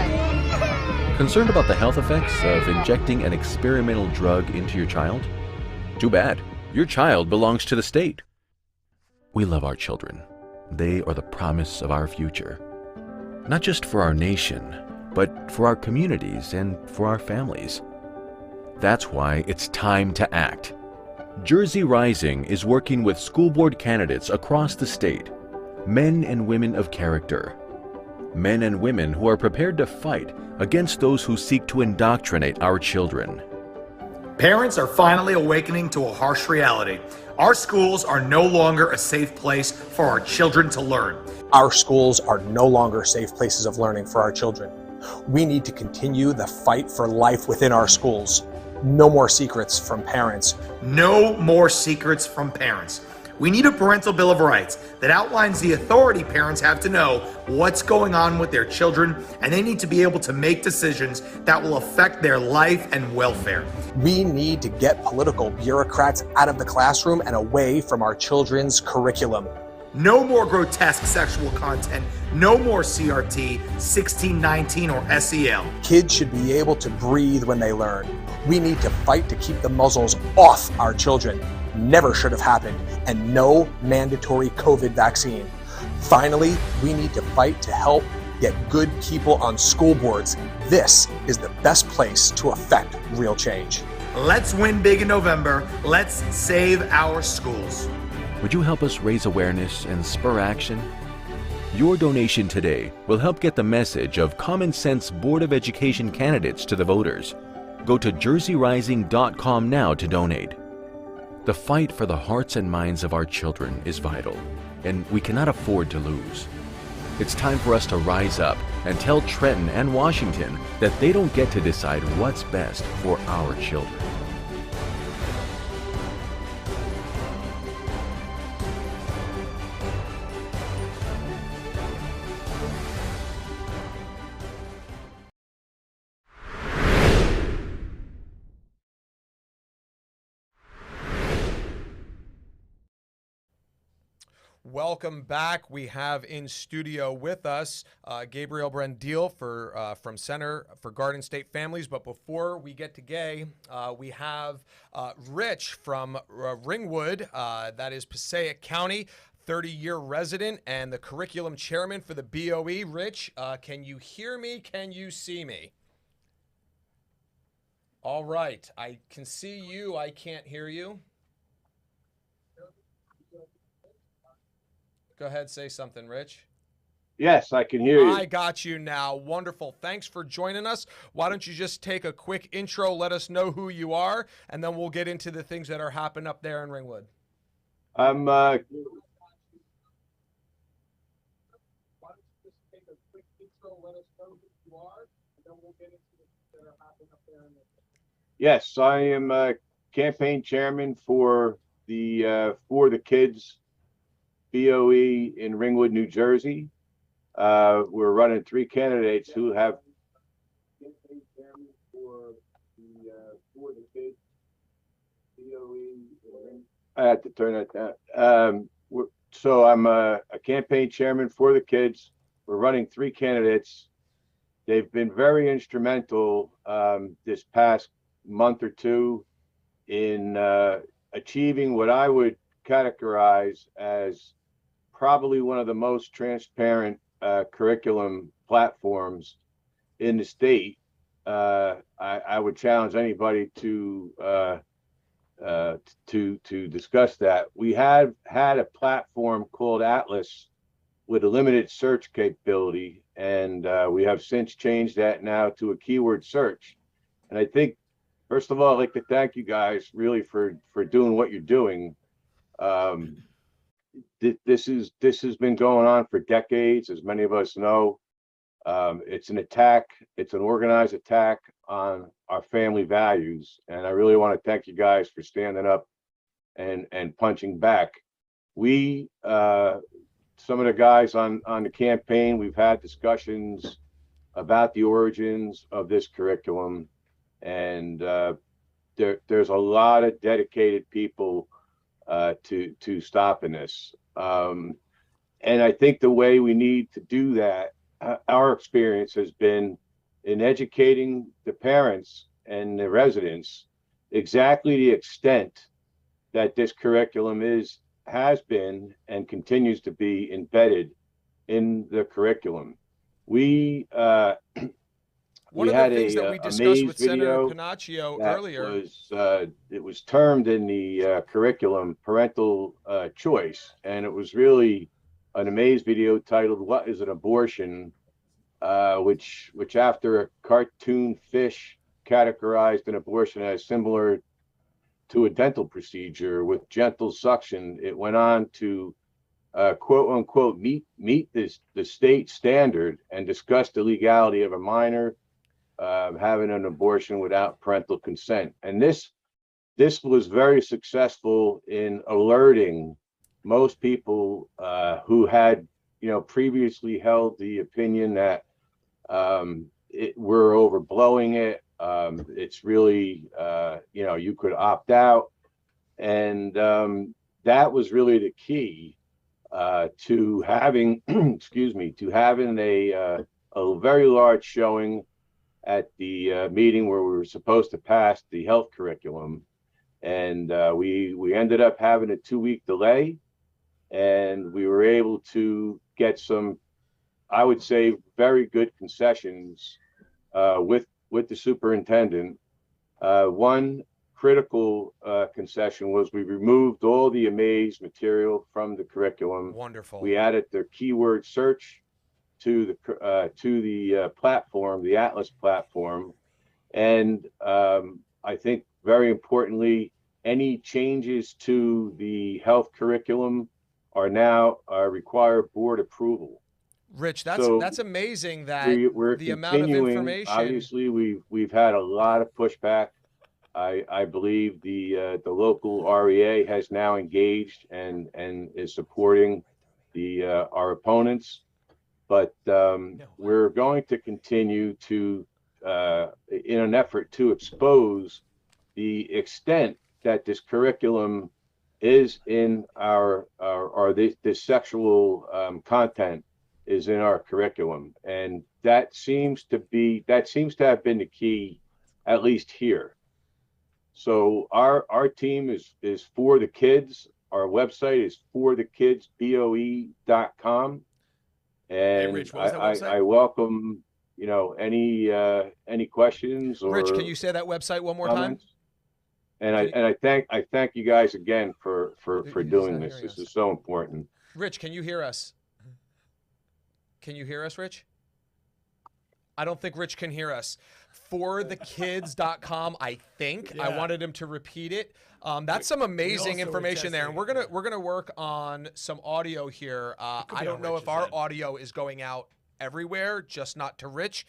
Speaker 4: Concerned about the health effects of injecting an experimental drug into your child? Too bad. Your child belongs to the state. We love our children. They are the promise of our future. Not just for our nation, but for our communities and for our families. That's why it's time to act. Jersey Rising is working with school board candidates across the state, men and women of character, men and women who are prepared to fight against those who seek to indoctrinate our children.
Speaker 2: Parents are finally awakening to a harsh reality. Our schools are no longer a safe place for our children to learn.
Speaker 3: Our schools are no longer safe places of learning for our children. We need to continue the fight for life within our schools. No more secrets from parents.
Speaker 2: No more secrets from parents. We need a parental bill of rights that outlines the authority parents have to know what's going on with their children, and they need to be able to make decisions that will affect their life and welfare.
Speaker 3: We need to get political bureaucrats out of the classroom and away from our children's curriculum.
Speaker 2: No more grotesque sexual content. No more CRT, 1619, or SEL.
Speaker 3: Kids should be able to breathe when they learn. We need to fight to keep the muzzles off our children. Never should have happened, and no mandatory COVID vaccine. Finally, we need to fight to help get good people on school boards. This is the best place to affect real change.
Speaker 2: Let's win big in November. Let's save our schools.
Speaker 4: Would you help us raise awareness and spur action? Your donation today will help get the message of Common Sense Board of Education candidates to the voters. Go to jerseyrising.com now to donate. The fight for the hearts and minds of our children is vital, and we cannot afford to lose. It's time for us to rise up and tell Trenton and Washington that they don't get to decide what's best for our children.
Speaker 1: Welcome back. We have in studio with us Gabriel Brendeel from Center for Garden State Families. But before we get to Gay, we have Rich from Ringwood, that is Passaic County, 30-year resident and the curriculum chairman for the BOE. Rich, can you hear me? Can you see me? All right. I can see you. I can't hear you. Go ahead, say something, Rich.
Speaker 11: Yes, I can hear you.
Speaker 1: I got you now. Wonderful. Thanks for joining us. Why don't you just take a quick intro, let us know who you are, and then we'll get into the things that are happening up there in Ringwood.
Speaker 11: I'm Yes, I am campaign chairman for the kids BOE in Ringwood, New Jersey. We're running 3 candidates who have campaign chairman for the kids BOE. I had to turn that down. So I'm a campaign chairman for the kids. We're running 3 candidates. They've been very instrumental this past month or two in achieving what I would categorize as probably one of the most transparent curriculum platforms in the state. I would challenge anybody to discuss that. We have had a platform called Atlas with a limited search capability, and we have since changed that now to a keyword search. And I think, first of all, I'd like to thank you guys really for doing what you're doing. This has been going on for decades, as many of us know. It's an attack. It's an organized attack on our family values, and I really want to thank you guys for standing up and punching back. We, some of the guys on the campaign, we've had discussions about the origins of this curriculum, and there's a lot of dedicated people to stopping this. And I think the way we need to do that, our experience has been in educating the parents and the residents exactly the extent that this curriculum has been and continues to be embedded in the curriculum. We had
Speaker 1: we discussed with Senator Panaccio earlier.
Speaker 11: It was termed in the curriculum parental choice, and it was really an Amaze video titled "What is an Abortion?" which after a cartoon fish categorized an abortion as similar to a dental procedure with gentle suction, it went on to quote unquote meet the state standard and discuss the legality of a minor having an abortion without parental consent. And this was very successful in alerting most people who had previously held the opinion that we're overblowing it. It's really you could opt out, and that was really the key. to having, excuse me, to having a very large showing at the meeting where we were supposed to pass the health curriculum. And we ended up having a 2-week delay, and we were able to get some, I would say, very good concessions with the superintendent. One critical concession was we removed all the Amaze material from the curriculum.
Speaker 1: Wonderful.
Speaker 11: We added the keyword search to the platform, the Atlas platform, and I think very importantly, any changes to the health curriculum are now require board approval.
Speaker 1: Rich,
Speaker 11: So
Speaker 1: that's amazing that
Speaker 11: we're
Speaker 1: the amount of
Speaker 11: continuing.
Speaker 1: information.
Speaker 11: Obviously, we've had a lot of pushback. I believe the local REA has now engaged and is supporting our opponents, but we're going to continue to in an effort to expose the extent that this curriculum is in this sexual content is in our curriculum, and that seems to have been the key, at least here. So our team is for the kids. Our website is forthekidsboe.com, and
Speaker 1: Rich, what was that website?
Speaker 11: I welcome any questions or
Speaker 1: Rich, can you say that website one more
Speaker 11: comments.
Speaker 1: time?
Speaker 11: And I thank you guys again for doing this. This is so important.
Speaker 1: Rich, can you hear us? Can you hear us, Rich? I don't think Rich can hear us. forthekids.com, I think. Yeah. I wanted him to repeat it. That's some amazing information there, and we're gonna work on some audio here. I don't know if our audio is going out everywhere, just not to Rich.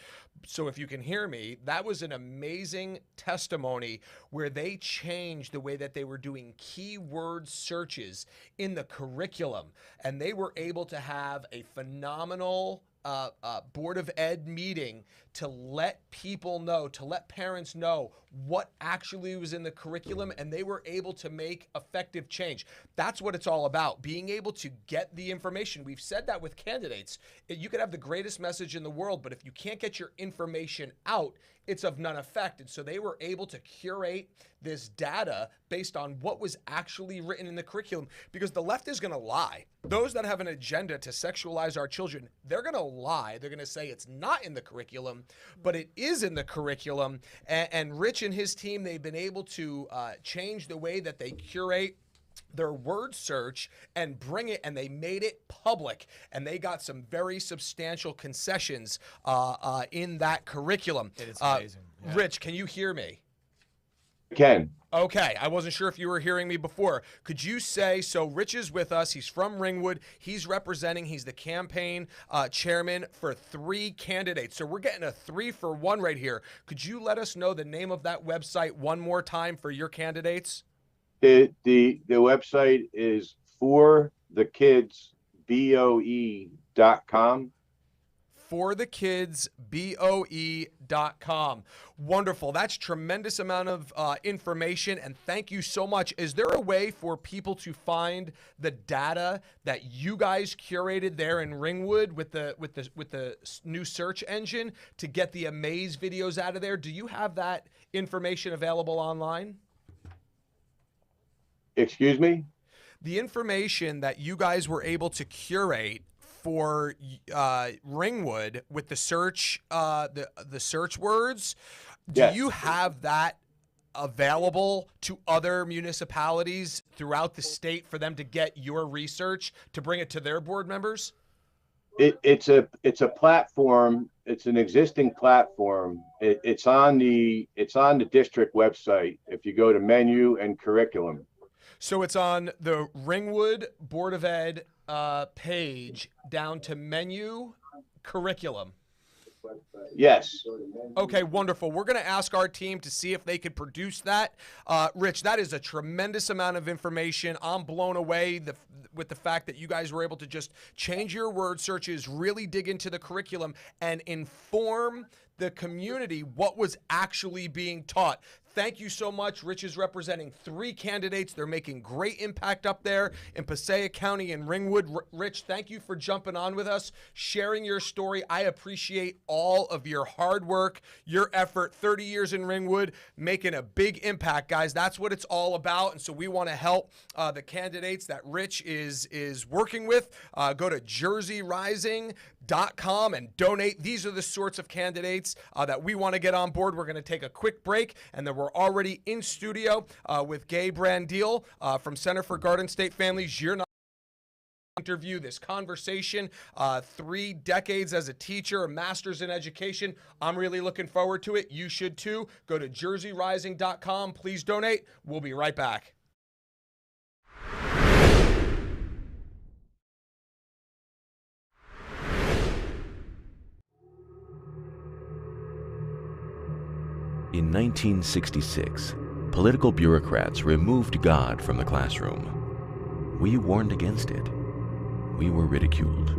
Speaker 1: So if you can hear me, that was an amazing testimony where they changed the way that they were doing keyword searches in the curriculum, and they were able to have a phenomenal Board of Ed meeting to let people know, to let parents know what actually was in the curriculum, and they were able to make effective change. That's what it's all about, being able to get the information. We've said that with candidates. You could have the greatest message in the world, but if you can't get your information out, it's of none effect. And so they were able to curate this data based on what was actually written in the curriculum, because the left is going to lie. Those that have an agenda to sexualize our children, they're going to lie. They're going to say it's not in the curriculum, but it is in the curriculum. And Rich and his team, they've been able to change the way that they curate their word search and bring it, and they made it public, and they got some very substantial concessions in that curriculum.
Speaker 2: It's amazing.
Speaker 1: Yeah. Rich, can you hear me?
Speaker 11: Ken.
Speaker 1: Okay, I wasn't sure if you were hearing me before. Could you say, so Rich is with us, he's from Ringwood, he's the campaign chairman for 3 candidates. So we're getting a 3-for-1 right here. Could you let us know the name of that website one more time for your candidates?
Speaker 11: The website is forthekidsboe.com.
Speaker 1: forthekidsboe.com. Wonderful. That's tremendous amount of information, and thank you so much. Is there a way for people to find the data that you guys curated there in Ringwood with the new search engine to get the Amaze videos out of there? Do you have that information available online?
Speaker 11: Excuse me?
Speaker 1: The information that you guys were able to curate for Ringwood with the search the search words, do you have that available to other municipalities throughout the state for them to get your research to bring it to their board members?
Speaker 11: It's a platform. It's an existing platform. It's on the district website. If you go to menu and curriculum.
Speaker 1: So it's on the Ringwood Board of Ed page down to menu curriculum.
Speaker 11: Yes.
Speaker 1: Okay, wonderful. We're going to ask our team to see if they could produce that. Rich, that is a tremendous amount of information. I'm blown away with the fact that you guys were able to just change your word searches, really dig into the curriculum, and inform the community what was actually being taught. Thank you so much. Rich is representing 3 candidates. They're making great impact up there in Passaic County and Ringwood. Rich, thank you for jumping on with us, sharing your story. I appreciate all of your hard work, your effort, 30 years in Ringwood, making a big impact, guys. That's what it's all about. And so we want to help the candidates that Rich is working with. Go to jerseyrising.com and donate. These are the sorts of candidates that we want to get on board. We're going to take a quick break, and then we're already in studio with Gay Brandil from Center for Garden State Families. You're not interview, this conversation, 3 decades as a teacher, a master's in education. I'm really looking forward to it. You should too. Go to jerseyrising.com. Please donate. We'll be right back.
Speaker 4: In 1966, political bureaucrats removed God from the classroom. We warned against it. We were ridiculed.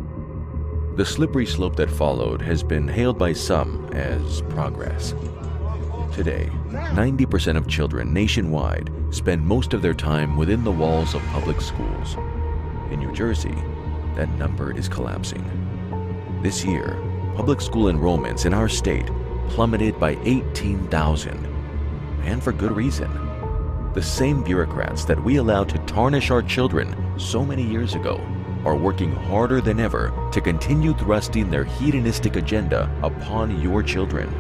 Speaker 4: The slippery slope that followed has been hailed by some as progress. Today, 90% of children nationwide spend most of their time within the walls of public schools. In New Jersey, that number is collapsing. This year, public school enrollments in our state plummeted by 18,000, and for good reason. The same bureaucrats that we allowed to tarnish our children so many years ago are working harder than ever to continue thrusting their hedonistic agenda upon your children.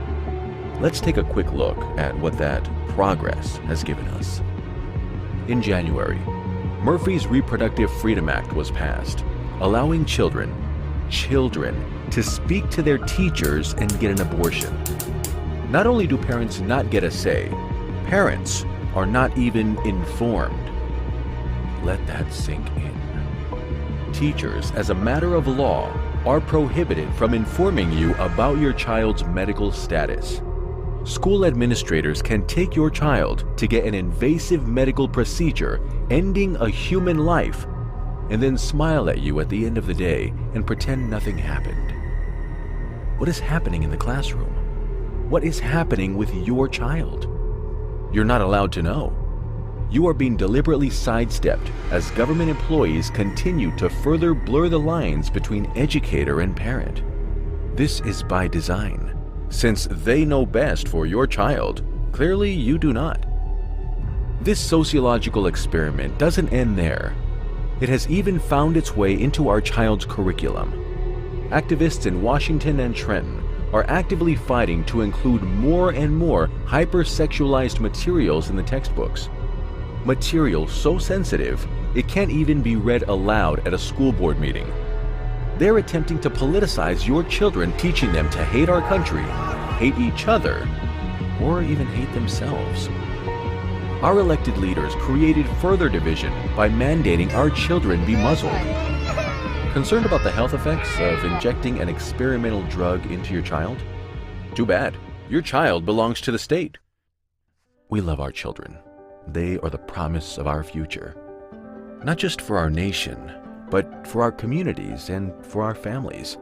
Speaker 4: Let's take a quick look at what that progress has given us. In January, Murphy's Reproductive Freedom Act was passed, allowing children to speak to their teachers and get an abortion. Not only do parents not get a say, parents are not even informed. Let that sink in. Teachers, as a matter of law, are prohibited from informing you about your child's medical status. School administrators can take your child to get an invasive medical procedure ending a human life, and then smile at you at the end of the day and pretend nothing happened. What is happening in the classroom? What is happening with your child? You're not allowed to know. You are being deliberately sidestepped as government employees continue to further blur the lines between educator and parent. This is by design, since they know best for your child. Clearly, you do not. This sociological experiment doesn't end there. It has even found its way into our child's curriculum. Activists in Washington and Trenton are actively fighting to include more and more hypersexualized materials in the textbooks. Material so sensitive, it can't even be read aloud at a school board meeting. They're attempting to politicize your children, teaching them to hate our country, hate each other, or even hate themselves. Our elected leaders created further division by mandating our children be muzzled. Concerned about the health effects of injecting an experimental drug into your child? Too bad. Your child belongs to the state. We love our children. They are the promise of our future. Not just for our nation, but for our communities and for our families.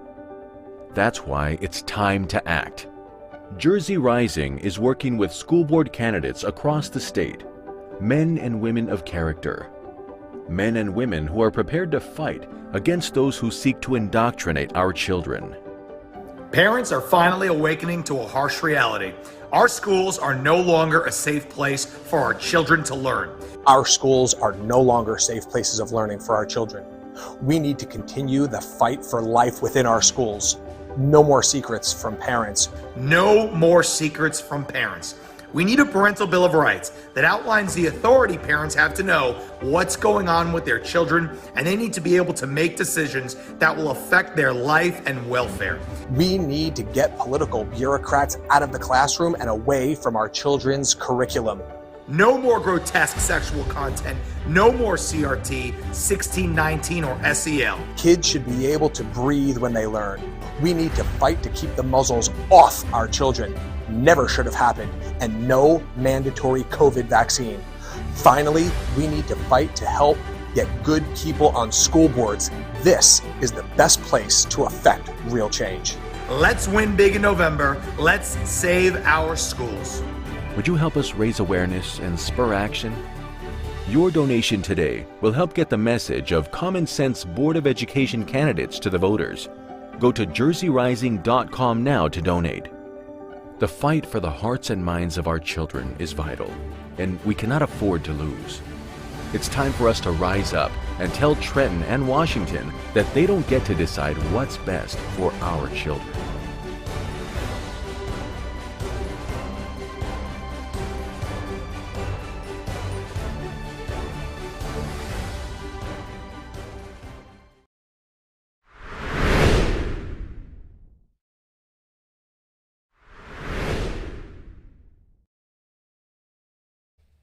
Speaker 4: That's why it's time to act. Jersey Rising is working with school board candidates across the state, men and women of character, men and women who are prepared to fight against those who seek to indoctrinate our children.
Speaker 2: Parents are finally awakening to a harsh reality. Our schools are no longer a safe place for our children to learn.
Speaker 3: Our schools are no longer safe places of learning for our children. We need to continue the fight for life within our schools. No more secrets from parents.
Speaker 2: No more secrets from parents. We need a parental bill of rights that outlines the authority parents have to know what's going on with their children, and they need to be able to make decisions that will affect their life and welfare.
Speaker 3: We need to get political bureaucrats out of the classroom and away from our children's curriculum.
Speaker 2: No more grotesque sexual content. No more CRT, 1619, or SEL.
Speaker 3: Kids should be able to breathe when they learn. We need to fight to keep the muzzles off our children. Never should have happened, and no mandatory COVID vaccine. Finally, we need to fight to help get good people on school boards. This is the best place to affect real change.
Speaker 2: Let's win big in November. Let's save our schools.
Speaker 4: Would you help us raise awareness and spur action? Your donation today will help get the message of Common Sense Board of Education candidates to the voters. Go to jerseyrising.com now to donate. The fight for the hearts and minds of our children is vital, and we cannot afford to lose. It's time for us to rise up and tell Trenton and Washington that they don't get to decide what's best for our children.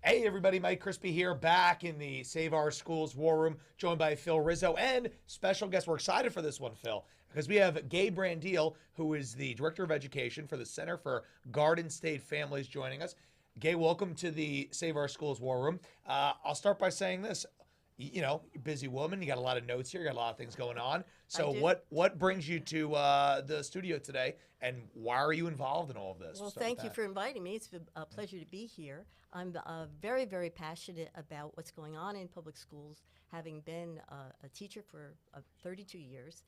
Speaker 2: Hey everybody, Mike Crispy here, back in the Save Our Schools War Room, joined by Phil Rizzo and special guest. We're excited for this one, Phil, because we have Gabe Brandil, who is the Director of Education for the Center for Garden State Families, joining us. Gabe, welcome to the Save Our Schools War Room. I'll start by saying this. You know, you're a busy woman. You got a lot of notes here. You got a lot of things going on. So what brings you to the studio today, and why are you involved in all of this?
Speaker 12: Well, thank you for inviting me. It's been a pleasure to be here. I'm very, very passionate about what's going on in public schools, having been a teacher for 32 years,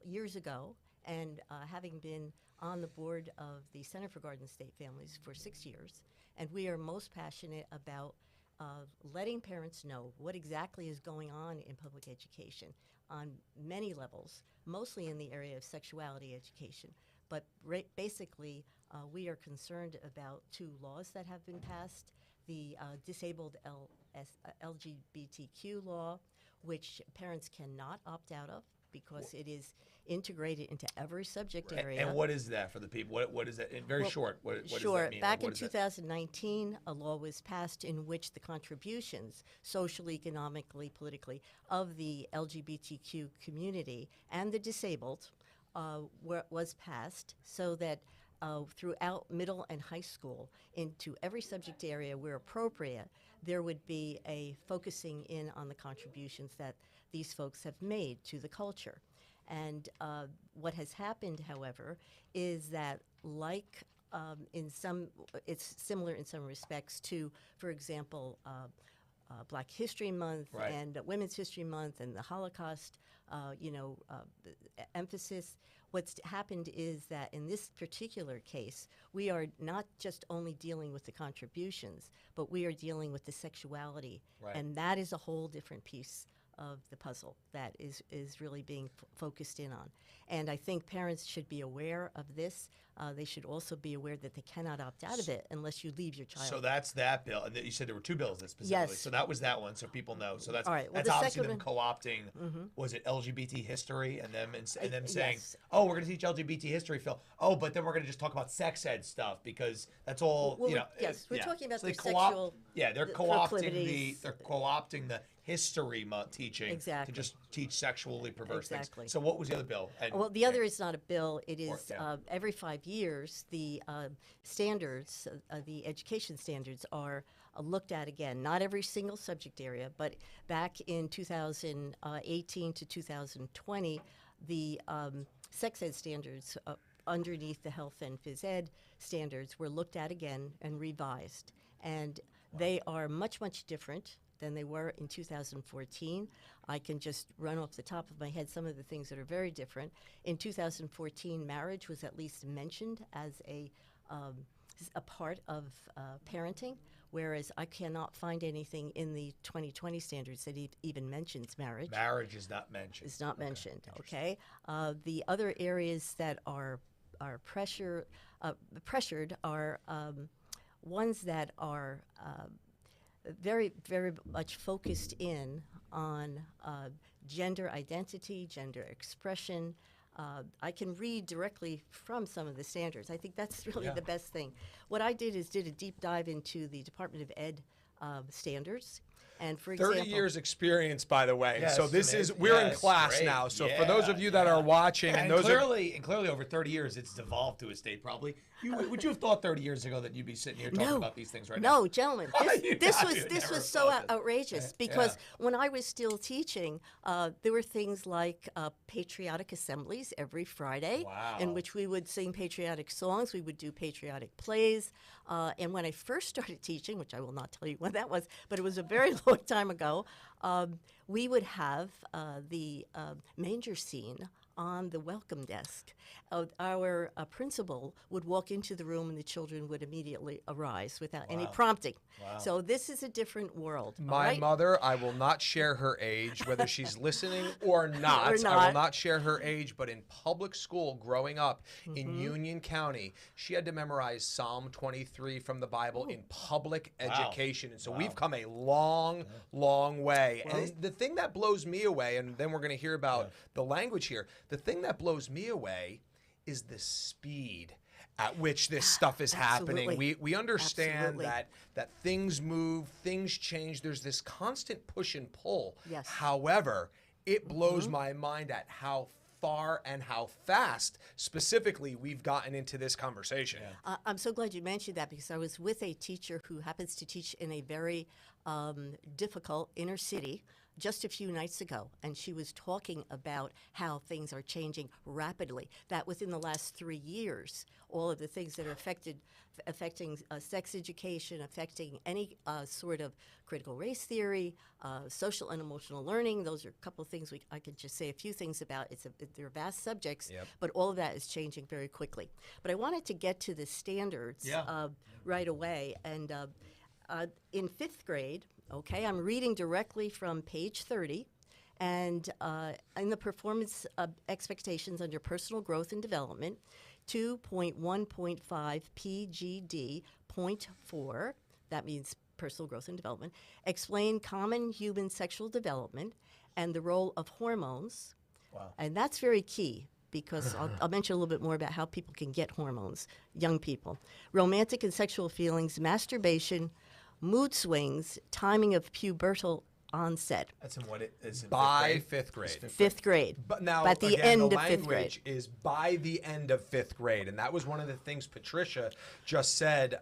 Speaker 12: years ago, and having been on the board of the Center for Garden State Families for 6 years. And we are most passionate about letting parents know what exactly is going on in public education on many levels, mostly in the area of sexuality education. But basically, we are concerned about two laws that have been passed, the disabled LGBTQ law, which parents cannot opt out of because it is integrated into every subject area.
Speaker 2: And what is that for the people? What is that? Very short. What does that mean?
Speaker 12: Back in 2019, a law was passed in which the contributions, socially, economically, politically, of the LGBTQ community and the disabled was passed so that throughout middle and high school, into every subject area where appropriate, there would be a focusing in on the contributions that these folks have made to the culture. And what has happened, however, is that it's similar in some respects to, for example, Black History Month and Women's History Month and the Holocaust, emphasis. What's happened is that in this particular case, we are not just only dealing with the contributions, but we are dealing with the sexuality. And that is a whole different piece of the puzzle that is really being focused in on. And I think parents should be aware of this. They should also be aware that they cannot opt out of it unless you leave your child.
Speaker 2: So that's that bill. And you said there were two bills that specifically.
Speaker 12: Yes.
Speaker 2: So that was that one, so people know. So that's,
Speaker 12: all right. Well,
Speaker 2: that's obviously them
Speaker 12: second
Speaker 2: co-opting, was it LGBT history, and them saying,
Speaker 12: yes.
Speaker 2: oh, we're going to teach LGBT history, Phil. Oh, but then we're going to just talk about sex ed stuff because that's all,
Speaker 12: Yes, we're talking about
Speaker 2: so
Speaker 12: the
Speaker 2: co-op,
Speaker 12: sexual
Speaker 2: they're co-opting the history month teaching to just teach sexually perverse things. So what was the other bill?
Speaker 12: Well, the other is not a bill. It is every 5 years, the standards, the education standards are looked at again. Not every single subject area, but back in 2018 to 2020, the sex ed standards underneath the health and phys ed standards were looked at again and revised. And they are much, much different than they were in 2014. I can just run off the top of my head some of the things that are very different. In 2014, marriage was at least mentioned as a part of parenting, whereas I cannot find anything in the 2020 standards that even mentions marriage.
Speaker 2: Marriage is not mentioned.
Speaker 12: It's not mentioned, okay? The other areas that are pressured are ones that are very, very much focused in on gender identity, gender expression. I can read directly from some of the standards. I think that's really the best thing. What I did is did a deep dive into the Department of Ed standards. And for
Speaker 1: 30
Speaker 12: example,
Speaker 1: years experience, by the way.
Speaker 2: Yes,
Speaker 1: so this
Speaker 2: it's
Speaker 1: is, we're in
Speaker 2: yes,
Speaker 1: class
Speaker 2: great.
Speaker 1: now. So
Speaker 2: Yeah,
Speaker 1: for those of you that are watching,
Speaker 2: and
Speaker 1: and those are,
Speaker 2: clearly over 30 years, it's devolved to a state probably. Would you have thought 30 years ago that you'd be sitting here talking about these things right now?
Speaker 12: No, gentlemen,
Speaker 2: You
Speaker 12: this
Speaker 2: never
Speaker 12: was so
Speaker 2: thought this.
Speaker 12: outrageous because when I was still teaching, there were things like patriotic assemblies every Friday, in which we would sing patriotic songs, we would do patriotic plays, and when I first started teaching, which I will not tell you when that was, but it was a very long time ago, we would have the manger scene on the welcome desk. Our principal would walk into the room and the children would immediately arise without any prompting. So this is a different world. all
Speaker 1: my
Speaker 12: right?
Speaker 1: mother, I will not share her age, whether she's listening or not. I will
Speaker 12: not.
Speaker 1: not share her age, but in public school growing up in Union County, she had to memorize Psalm 23 from the Bible in public education. And so we've come a long, long way. And the thing that blows me away, and then we're going to hear about the language here, the thing that blows me away is the speed at which this stuff is happening.
Speaker 12: Absolutely.
Speaker 1: We understand
Speaker 12: Absolutely.
Speaker 1: that things move, things change. There's this constant push and pull.
Speaker 12: Yes.
Speaker 1: However, it blows my mind at how far and how fast specifically we've gotten into this conversation.
Speaker 12: I'm so glad you mentioned that because I was with a teacher who happens to teach in a very difficult inner city just a few nights ago, and she was talking about how things are changing rapidly, that within the last 3 years, all of the things that are affecting sex education, affecting any sort of critical race theory, social and emotional learning, those are a couple of things I could just say a few things about. They're vast subjects, but all of that is changing very quickly. But I wanted to get to the standards right away, and in 5th grade, okay, I'm reading directly from page 30, and in the performance expectations under personal growth and development, 2.1.5 PGD, point 4, that means personal growth and development, explain common human sexual development and the role of hormones. And that's very key, because I'll mention a little bit more about how people can get hormones, young people. Romantic and sexual feelings, masturbation, mood swings, timing of pubertal onset.
Speaker 2: That's in what it is in
Speaker 1: By
Speaker 2: 5th grade?
Speaker 1: 5th grade.
Speaker 12: 5th grade.
Speaker 1: But now,
Speaker 12: at the
Speaker 1: again,
Speaker 12: end
Speaker 1: the
Speaker 12: of 5th grade.
Speaker 1: language is by the end of 5th grade. And that was one of the things Patricia just said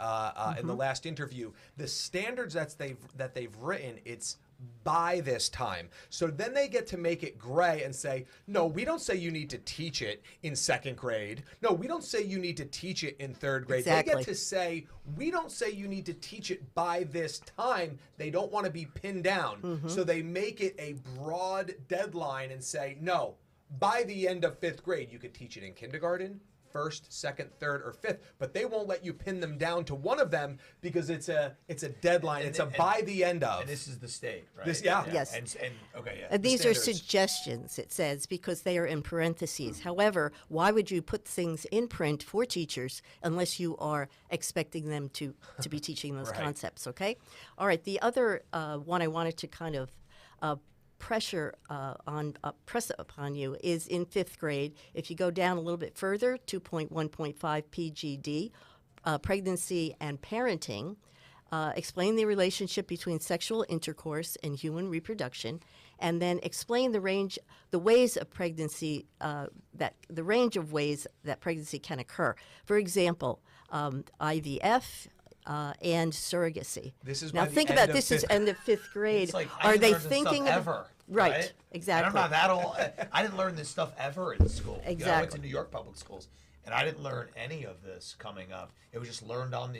Speaker 1: in the last interview. The standards that they've written, it's by this time. So then they get to make it gray and say, no, we don't say you need to teach it in 2nd grade. No, we don't say you need to teach it in 3rd grade.
Speaker 12: Exactly.
Speaker 1: They get to say, we don't say you need to teach it by this time. They don't want to be pinned down. So they make it a broad deadline and say, no, by the end of 5th grade, you could teach it in kindergarten, 1st, 2nd, 3rd, or 5th, but they won't let you pin them down to one of them because it's a deadline. It's by the end of.
Speaker 2: And this is the state, right?
Speaker 12: Yes.
Speaker 2: And okay, yeah.
Speaker 12: And these are
Speaker 1: standards.
Speaker 12: suggestions, it says, because they are in parentheses. However, why would you put things in print for teachers unless you are expecting them to be teaching those concepts, okay? All right, the other one I wanted to kind of press upon you is in 5th grade. If you go down a little bit further, 2.1.5 PGD, pregnancy and parenting, explain the relationship between sexual intercourse and human reproduction, and then explain the range of ways that pregnancy can occur. For example, IVF. And surrogacy.
Speaker 1: This is
Speaker 12: now
Speaker 1: by the
Speaker 12: think
Speaker 1: end
Speaker 12: about
Speaker 1: of
Speaker 12: this is
Speaker 1: 5th
Speaker 12: end of 5th grade.
Speaker 2: It's like,
Speaker 12: Are
Speaker 2: I
Speaker 12: they
Speaker 2: didn't learn this
Speaker 12: thinking
Speaker 2: stuff
Speaker 12: of-
Speaker 2: ever?
Speaker 12: Right, exactly.
Speaker 2: And I'm not that old. I didn't learn this stuff ever in school. You know, I went
Speaker 12: Exactly.
Speaker 2: to New York public schools, and I didn't learn any of this coming up. It was just learned on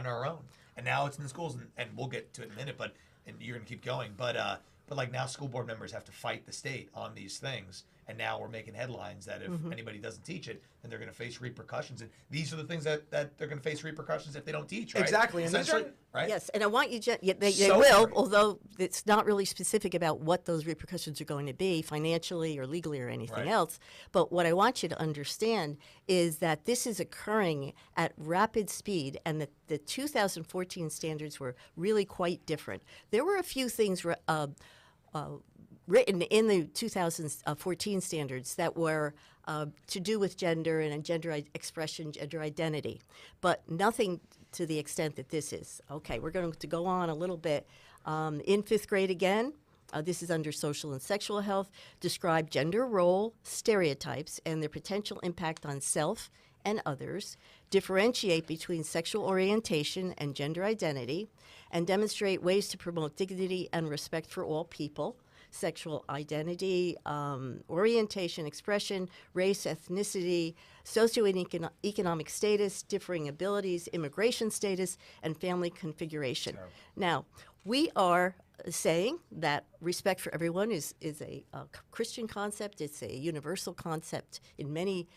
Speaker 2: our own. And now it's in the schools, and we'll get to it in a minute. But and you're gonna keep going. But like now, school board members have to fight the state on these things. And now we're making headlines that if anybody doesn't teach it, then they're going to face repercussions. And these are the things that they're going to face repercussions if they don't teach, right?
Speaker 1: Exactly. And these
Speaker 2: Essentially,
Speaker 1: are-
Speaker 2: right?
Speaker 12: Yes, and I want you to, they
Speaker 1: So
Speaker 12: will,
Speaker 1: great.
Speaker 12: although it's not really specific about what those repercussions are going to be financially or legally or anything
Speaker 2: Right.
Speaker 12: else. But what I want you to understand is that this is occurring at rapid speed, and that the 2014 standards were really quite different. There were a few things written in the 2014 standards that were to do with gender and gender expression, gender identity, but nothing to the extent that this is. Okay, we're going to go on a little bit. In 5th grade again, this is under social and sexual health, describe gender role stereotypes and their potential impact on self and others, differentiate between sexual orientation and gender identity, and demonstrate ways to promote dignity and respect for all people, sexual identity, orientation, expression, race, ethnicity, socioeconomic status, differing abilities, immigration status, and family configuration. Sure. Now, we are saying that respect for everyone is a Christian concept. It's a universal concept in many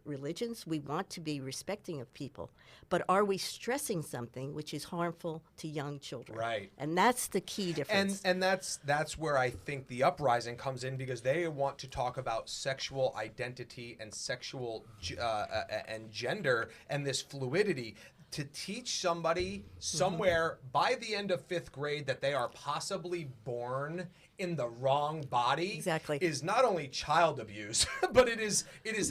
Speaker 12: religions. We want to be respecting of people, but are we stressing something which is harmful to young children?
Speaker 1: Right.
Speaker 12: And that's the key difference.
Speaker 1: And that's where I think the uprising comes in, because they want to talk about sexual identity and sexual and gender and this fluidity. To teach somebody somewhere by the end of 5th grade that they are possibly born in the wrong body is not only child abuse, but it is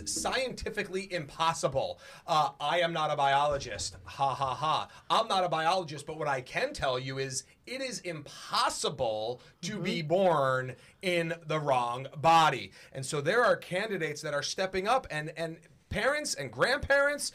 Speaker 1: scientifically impossible. I am not a biologist. Ha ha ha. I'm not a biologist, but what I can tell you is it is impossible to be born in the wrong body. And so there are candidates that are stepping up, and parents and grandparents,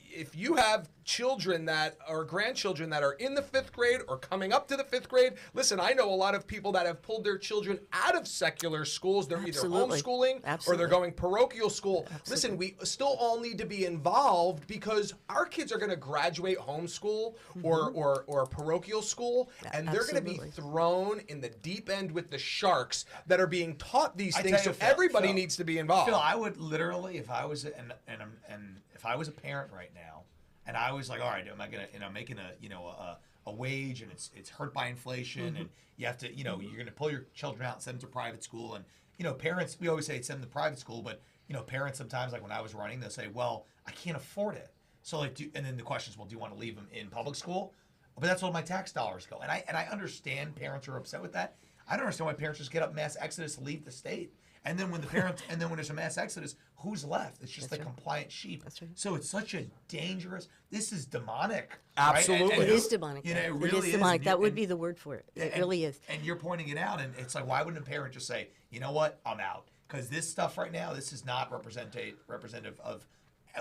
Speaker 1: if you have children that or grandchildren that are in the 5th grade or coming up to the 5th grade, listen, I know a lot of people that have pulled their children out of secular schools. They're either homeschooling or they're going parochial school. Listen, we still all need to be involved, because our kids are going to graduate homeschool or parochial school, and they're going to be thrown in the deep end with the sharks that are being taught these things. So everybody needs to be involved.
Speaker 2: Phil, I would literally, if I was if I was a parent right now, and I was like, all right, am I gonna, making a wage, and it's hurt by inflation, and you have to, you're gonna pull your children out and send them to private school, and parents, we always say send them to private school, but parents sometimes, like when I was running, they'll say, well, I can't afford it. So like, and then the question is, well, do you want to leave them in public school? But that's where my tax dollars go, and I understand parents are upset with that. I don't understand why parents just get up mass exodus, leave the state. And then when there's a mass exodus, who's left? It's just the compliant sheep. So it's such a dangerous. This is demonic.
Speaker 1: Absolutely,
Speaker 2: right?
Speaker 12: It is demonic.
Speaker 2: It really is
Speaker 12: demonic. That would be the word for it. It really is.
Speaker 2: And you're pointing it out, and it's like, why wouldn't a parent just say, you know what, I'm out? Because this stuff right now, this is not representative of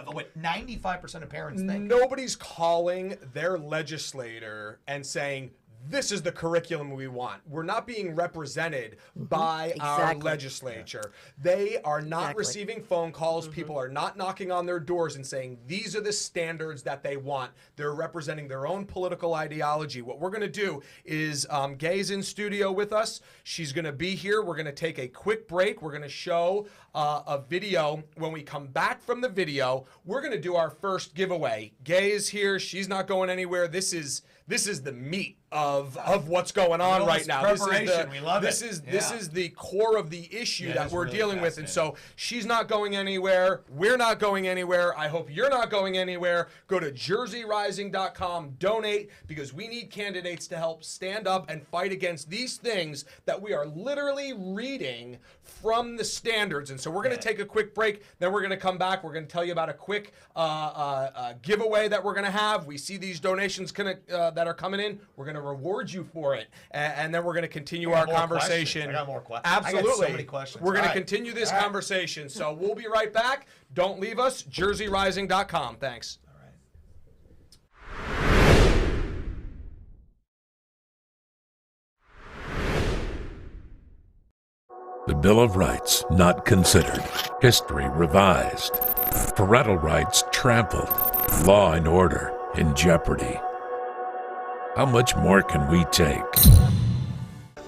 Speaker 2: what 95% of parents think.
Speaker 1: Nobody's calling their legislator and saying, this is the curriculum we want. We're not being represented by our legislature. They are not receiving phone calls. People are not knocking on their doors and saying, these are the standards that they want. They're representing their own political ideology. What we're going to do is, Gay's in studio with us. She's going to be here. We're going to take a quick break. We're going to show a video. When we come back from the video, we're going to do our first giveaway. Gay is here. She's not going anywhere. This is the meat of what's going on right now. This is the core of the issue that we're dealing with. And so she's not going anywhere. We're not going anywhere. I hope you're not going anywhere. Go to jerseyrising.com, donate, because we need candidates to help stand up and fight against these things that we are literally reading from the standards. And so we're going to take a quick break. Then we're going to come back. We're going to tell you about a quick giveaway that we're going to have. We see these donations that are coming in. We're going to reward you for it, and then we're going to continue our conversation.
Speaker 2: I got more questions.
Speaker 1: Absolutely.
Speaker 2: I got so many questions.
Speaker 1: We're going to continue this conversation. So we'll be right back. Don't leave us. jerseyrising.com. Thanks.
Speaker 6: The Bill of Rights not considered. History revised. Parental rights trampled. Law and order in jeopardy. How much more can we take?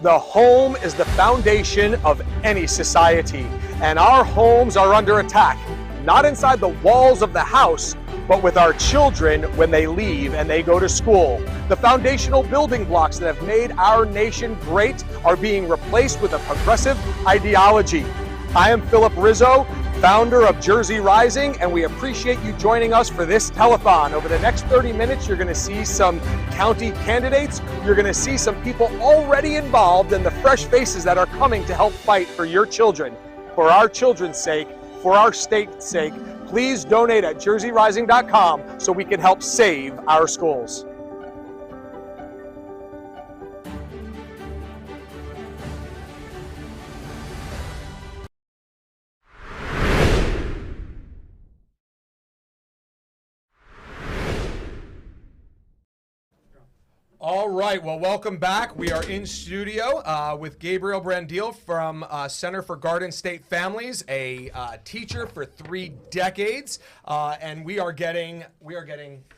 Speaker 3: The home is the foundation of any society, and our homes are under attack, not inside the walls of the house, but with our children when they leave and they go to school. The foundational building blocks that have made our nation great are being replaced with a progressive ideology. I am Philip Rizzo, founder of Jersey Rising, and we appreciate you joining us for this telethon. Over the next 30 minutes, you're going to see some county candidates. You're going to see some people already involved and the fresh faces that are coming to help fight for your children. For our children's sake, for our state's sake, Please donate at jerseyrising.com so we can help save our schools.
Speaker 1: All right, well, welcome back. We are in studio with Gabriel Brandil from Center for Garden State Families, a teacher for 3 decades, and we are getting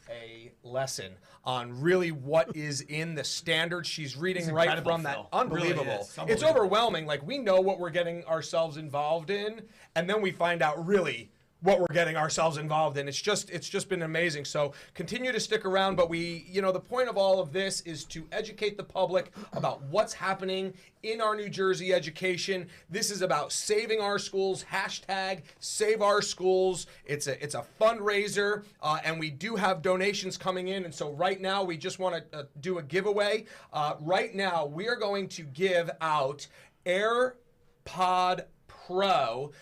Speaker 1: a lesson on really what is in the standards. She's reading right from that.
Speaker 2: Phil.
Speaker 1: Unbelievable.
Speaker 2: Really
Speaker 1: It's
Speaker 2: unbelievable.
Speaker 1: overwhelming. Like, we know what we're getting ourselves involved in, and then we find out really what we're getting ourselves involved in. It's just been amazing. So continue to stick around, but the point of all of this is to educate the public about what's happening in our New Jersey education. This is about saving our schools, hashtag save our schools. It's a fundraiser, and we do have donations coming in. And so right now we just want to do a giveaway. Right now we are going to give out AirPod Pro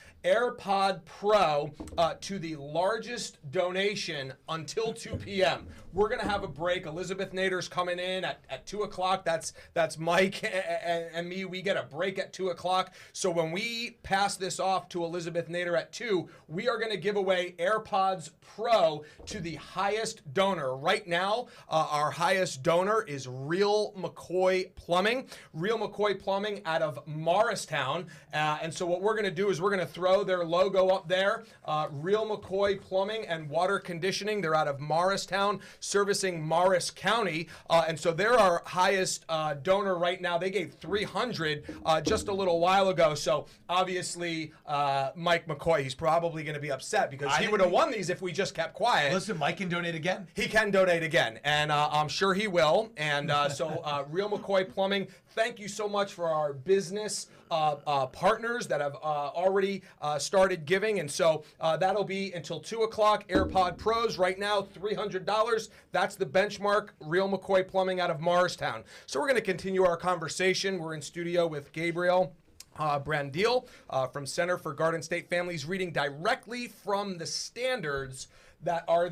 Speaker 1: to the largest donation until 2 p.m. We're going to have a break. Elizabeth Nader's coming in at 2 o'clock. That's Mike and me. We get a break at 2 o'clock. So when we pass this off to Elizabeth Nader at 2, we are going to give away AirPods Pro to the highest donor. Right now, our highest donor is Real McCoy Plumbing. Real McCoy Plumbing out of Morristown. And so what we're going to do is we're going to throw their logo up there. Real McCoy Plumbing and Water Conditioning. They're out of Morristown, servicing Morris County. And so they're our highest donor right now. They gave $300 just a little while ago. So obviously, Mike McCoy, he's probably going to be upset because he would have won these if we just kept quiet.
Speaker 2: Listen, Mike can donate again.
Speaker 1: He can donate again, and I'm sure he will. And so Real McCoy Plumbing, thank you so much for our business partners that have already started giving. And so that'll be until 2 o'clock. AirPod Pros right now, $300. That's the benchmark. Real McCoy Plumbing out of Morristown. So we're going to continue our conversation. We're in studio with Gabriel Brandil from Center for Garden State Families, reading directly from the standards that are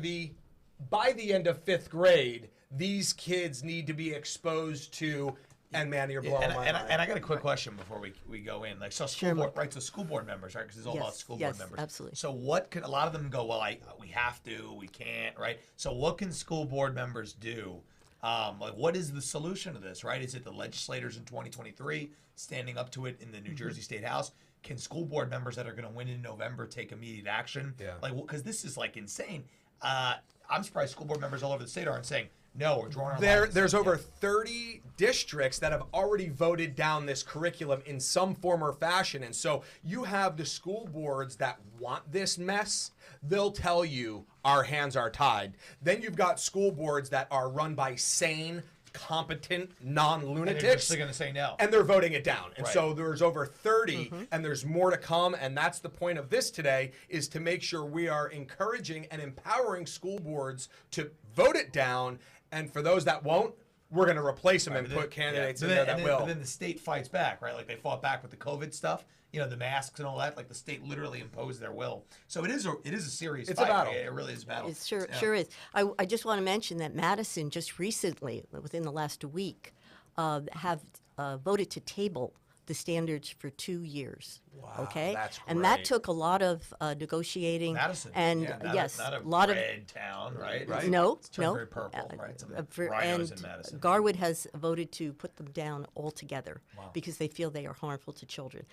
Speaker 1: by the end of 5th grade, these kids need to be exposed to. And man, you're blowing my mind.
Speaker 2: And I got a quick question before we go in. Like, so school board, right? So school board members, right? Because it's all about school board members.
Speaker 12: Absolutely.
Speaker 2: So what can a lot of them go? Well, we have to, we can't, right? So what can school board members do? Like, what is the solution to this, right? Is it the legislators in 2023 standing up to it in the New Jersey State House? Can school board members that are going to win in November take immediate action?
Speaker 1: Yeah.
Speaker 2: Like, because this is like insane. I'm surprised school board members all over the state aren't saying, no, we're drawing our lines.
Speaker 1: There's over 30 districts that have already voted down this curriculum in some form or fashion. And so you have the school boards that want this mess. They'll tell you our hands are tied. Then you've got school boards that are run by sane, competent non-lunatics.
Speaker 2: And they're just going to say no.
Speaker 1: And they're voting it down. And
Speaker 2: Right.
Speaker 1: so there's over 30, and there's more to come. And that's the point of this today, is to make sure we are encouraging and empowering school boards to vote it down. And for those that won't, we're going to replace them and put candidates in there that will.
Speaker 2: But then the state fights back, right? Like they fought back with the COVID stuff, the masks and all that. Like the state literally imposed their will. So it is a serious fight.
Speaker 1: A battle.
Speaker 2: It really is a battle.
Speaker 12: It sure is. I just want to mention that Madison just recently, within the last week, have voted to table the standards for 2 years.
Speaker 1: Wow,
Speaker 12: okay,
Speaker 1: that's
Speaker 12: and that
Speaker 1: great.
Speaker 12: took a lot of negotiating.
Speaker 2: Madison,
Speaker 12: and
Speaker 2: not a
Speaker 12: lot
Speaker 2: red town, right?
Speaker 12: No,
Speaker 2: It's turned
Speaker 12: no.
Speaker 2: very purple, right? Some
Speaker 12: And
Speaker 2: rhinos in Madison.
Speaker 12: Garwood has voted to put them down altogether because they feel they are harmful to children.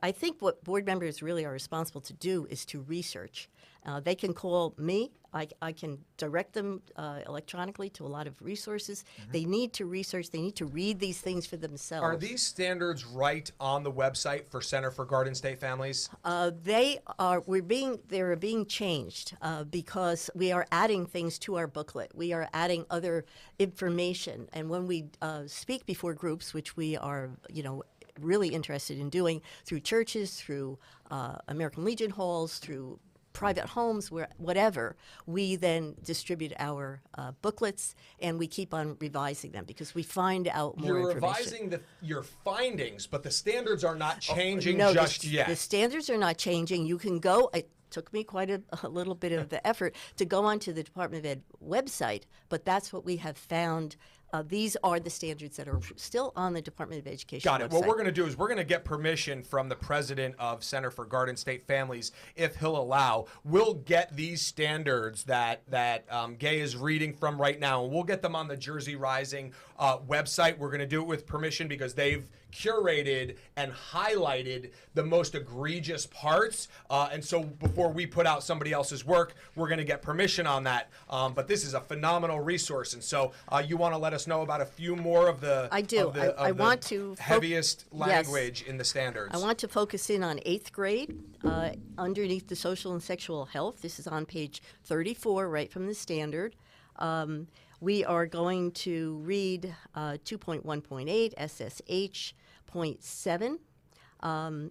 Speaker 12: I think what board members really are responsible to do is to research. They can call me. I can direct them electronically to a lot of resources. They need to research. They need to read these things for themselves.
Speaker 1: Are these standards right on the website for Center for Garden State Families?
Speaker 12: They are being changed because we are adding things to our booklet. We are adding other information, and when we speak before groups, which we are, really interested in doing through churches, through American Legion halls, through private homes, whatever, we then distribute our booklets, and we keep on revising them because we find out more
Speaker 1: You're
Speaker 12: information.
Speaker 1: revising your findings, but the standards are not changing
Speaker 12: No,
Speaker 1: just
Speaker 12: the
Speaker 1: yet.
Speaker 12: standards are not changing. You can go took me quite a little bit of the effort to go onto the Department of Ed website, but that's what we have found. These are the standards that are still on the Department of Education
Speaker 1: Got it.
Speaker 12: website.
Speaker 1: What we're going to do is we're going to get permission from the president of Center for Garden State Families, if he'll allow. We'll get these standards that Gay is reading from right now, and we'll get them on the Jersey Rising website. We're going to do it with permission because they've curated and highlighted the most egregious parts. And so before we put out somebody else's work, we're going to get permission on that. But this is a phenomenal resource. And so you want to let us know about a few more of the
Speaker 12: I do. I want to
Speaker 1: heaviest language in the standards.
Speaker 12: I want to focus in on 8th grade underneath the social and sexual health. This is on page 34, right from the standard. We are going to read 2.1.8 SSH. 0.7,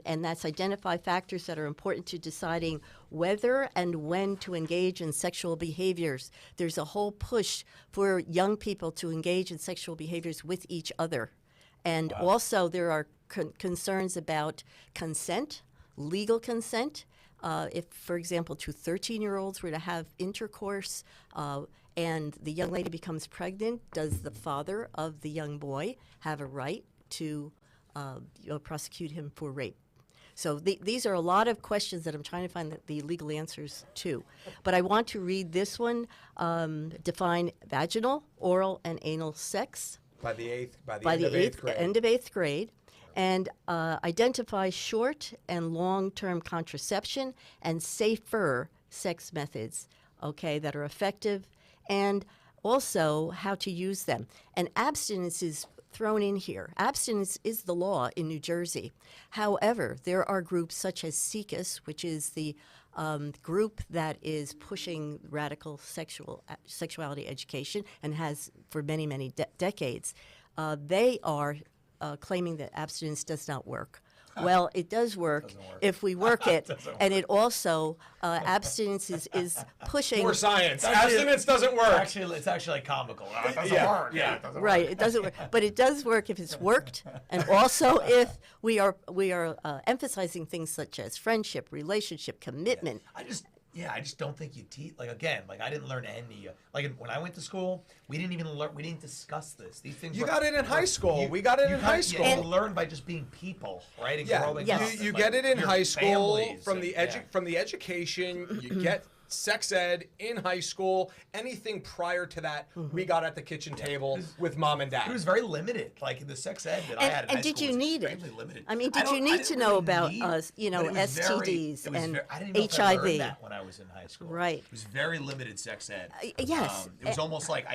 Speaker 12: and that's identify factors that are important to deciding whether and when to engage in sexual behaviors. There's a whole push for young people to engage in sexual behaviors with each other. And also there are concerns about consent, legal consent. If, for example, two 13-year-olds were to have intercourse and the young lady becomes pregnant, does the father of the young boy have a right to prosecute him for rape? So these are a lot of questions that I'm trying to find the legal answers to. But I want to read this one, define vaginal, oral, and anal sex.
Speaker 1: By the
Speaker 12: end of 8th grade. And identify short and long-term contraception and safer sex methods, okay, that are effective, and also how to use them. And abstinence is thrown in here. Abstinence is the law in New Jersey. However, there are groups such as SECUS, which is the group that is pushing radical sexuality education and has for many, many decades. They are claiming that abstinence does not work. Well, it does work if we work it, and it also abstinence is pushing
Speaker 1: more science. Abstinence doesn't work.
Speaker 2: Actually, it's actually comical. It doesn't work. Yeah, it doesn't
Speaker 12: right.
Speaker 2: work.
Speaker 12: It doesn't work, but it does work if it's worked, and also if we are emphasizing things such as friendship, relationship, commitment.
Speaker 2: I just don't think you teach. Like again, like I didn't learn any. Like when I went to school, we didn't even learn. We didn't discuss this. These things.
Speaker 1: You got it in high school. We got it in high school.
Speaker 2: You learn by just being people, right? And growing up.
Speaker 1: You get it in high school from the
Speaker 2: from
Speaker 1: the education. You get sex ed in high school. Anything prior to that, we got at the kitchen table with mom and dad.
Speaker 2: It was very limited. Like the sex ed that I had in high
Speaker 12: did
Speaker 2: school
Speaker 12: you
Speaker 2: was
Speaker 12: need it?
Speaker 2: extremely limited.
Speaker 12: I mean, did you need to know about STDs and
Speaker 2: I didn't know if I
Speaker 12: HIV?
Speaker 2: learned that when I was in high school.
Speaker 12: Right.
Speaker 2: It was very limited sex ed.
Speaker 12: Yes.
Speaker 2: It was almost like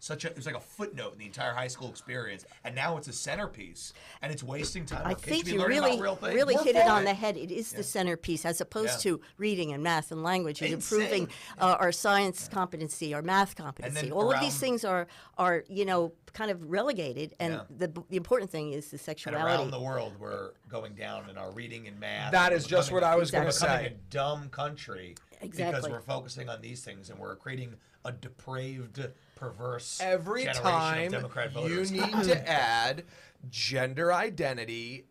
Speaker 2: it was like a footnote in the entire high school experience, and now it's a centerpiece, and it's wasting time.
Speaker 12: I
Speaker 2: Kids
Speaker 12: think
Speaker 2: should be
Speaker 12: you
Speaker 2: learning
Speaker 12: really,
Speaker 2: about real things.
Speaker 12: really
Speaker 2: More
Speaker 12: hit it
Speaker 2: fun.
Speaker 12: on the head. It is the centerpiece, as opposed to reading and math and language, and
Speaker 2: Insane.
Speaker 12: improving our science competency, our math competency. All of these things are kind of relegated, and the important thing is the sexuality.
Speaker 2: And around the world, we're going down in our reading and math.
Speaker 1: That is just what I was going to
Speaker 2: We're becoming
Speaker 1: say.
Speaker 2: a dumb country because
Speaker 12: Exactly.
Speaker 2: we're focusing on these things, and we're creating a depraved, perverse
Speaker 1: Every
Speaker 2: generation
Speaker 1: time
Speaker 2: of Democrat
Speaker 1: you
Speaker 2: voters.
Speaker 1: need to add gender identity,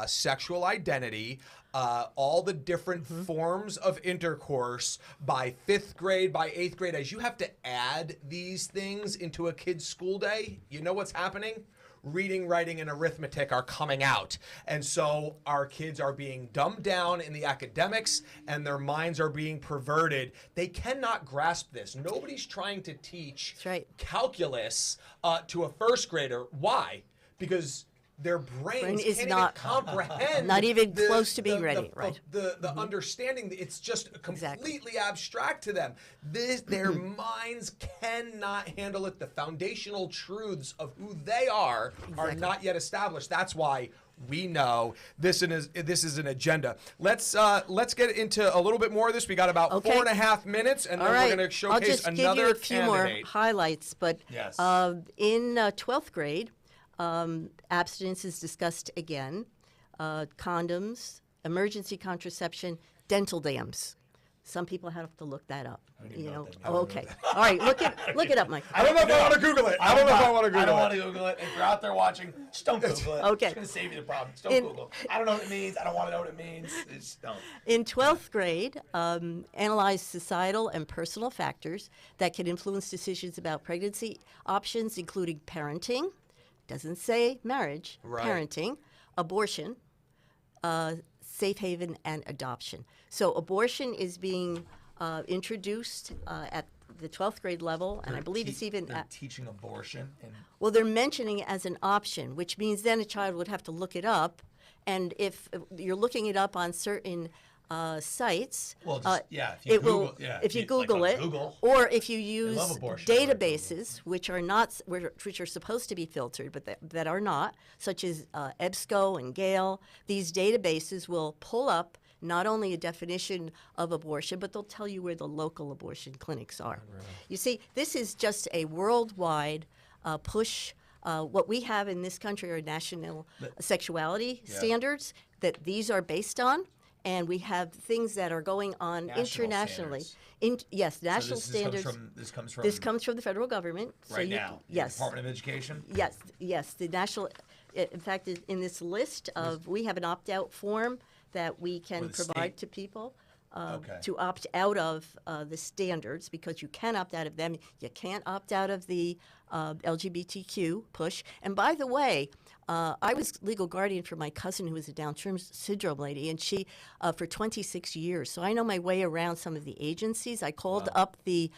Speaker 1: sexual identity, all the different forms of intercourse by 5th grade, by 8th grade, as you have to add these things into a kid's school day, you know what's happening? Reading, writing, and arithmetic are coming out. And so our kids are being dumbed down in the academics, and their minds are being perverted. They cannot grasp this. Nobody's trying to teach calculus to a 1st grader. Why? Because their brains
Speaker 12: is
Speaker 1: can't
Speaker 12: not-
Speaker 1: even comprehend.
Speaker 12: not even close to being ready, right.
Speaker 1: The understanding, it's just completely abstract to them. Their minds cannot handle it. The foundational truths of who they are not yet established. That's why we know this is an agenda. Let's get into a little bit more of this. We got about 4.5 minutes, and then we're going to showcase
Speaker 12: I'll just
Speaker 1: another
Speaker 12: give you a few
Speaker 1: candidate.
Speaker 12: more highlights. But in 12th grade, abstinence is discussed again. Condoms, emergency contraception, dental dams. Some people have to look that up. You know.
Speaker 2: that-
Speaker 12: Oh, okay. All right. Look it up, Mike.
Speaker 1: I don't know if I want to Google it. I don't know if I want to Google
Speaker 2: I don't
Speaker 1: it.
Speaker 2: want to Google it. If you're out there watching, just don't Google it.
Speaker 12: Okay.
Speaker 2: It's going to save you the problem. Just don't
Speaker 12: In-
Speaker 2: Google it. I don't know what it means. I don't want to know what it means. Just don't.
Speaker 12: In 12th grade, analyze societal and personal factors that can influence decisions about pregnancy options, including parenting, doesn't say marriage,
Speaker 2: Right.
Speaker 12: parenting, abortion, safe haven, and adoption. So abortion is being introduced at the 12th grade level, and I believe it's even
Speaker 2: They're
Speaker 12: at,
Speaker 2: teaching abortion. And
Speaker 12: well, they're mentioning it as an option, which means then a child would have to look it up. And if you're looking it up on certain sites,
Speaker 2: Well, just- yeah, if you
Speaker 12: it
Speaker 2: Google-
Speaker 12: will.
Speaker 2: yeah,
Speaker 12: if you
Speaker 2: like
Speaker 12: Google
Speaker 2: on
Speaker 12: it,
Speaker 2: Google,
Speaker 12: or if you use
Speaker 2: love abortion on
Speaker 12: databases, which are not, which are supposed to be filtered, but that are not, such as EBSCO and Gale, these databases will pull up not only a definition of abortion, but they'll tell you where the local abortion clinics are. You see, this is just a worldwide push. What we have in this country are national sexuality standards that these are based on, and we have things that are going on
Speaker 2: National
Speaker 12: internationally.
Speaker 2: standards.
Speaker 12: Yes, national
Speaker 2: this
Speaker 12: standards.
Speaker 2: This comes from
Speaker 12: the federal government.
Speaker 2: right now. The
Speaker 12: Yes.
Speaker 2: Department of Education.
Speaker 12: Yes, the national, in fact, in this list of, we have an opt-out form that we can
Speaker 2: For the
Speaker 12: provide
Speaker 2: state?
Speaker 12: to people
Speaker 2: Okay.
Speaker 12: to opt out of the standards, because you can opt out of them. You can't opt out of the LGBTQ push. And by the way, I was legal guardian for my cousin who was a Down syndrome lady, and she, for 26 years. So I know my way around some of the agencies. I called up the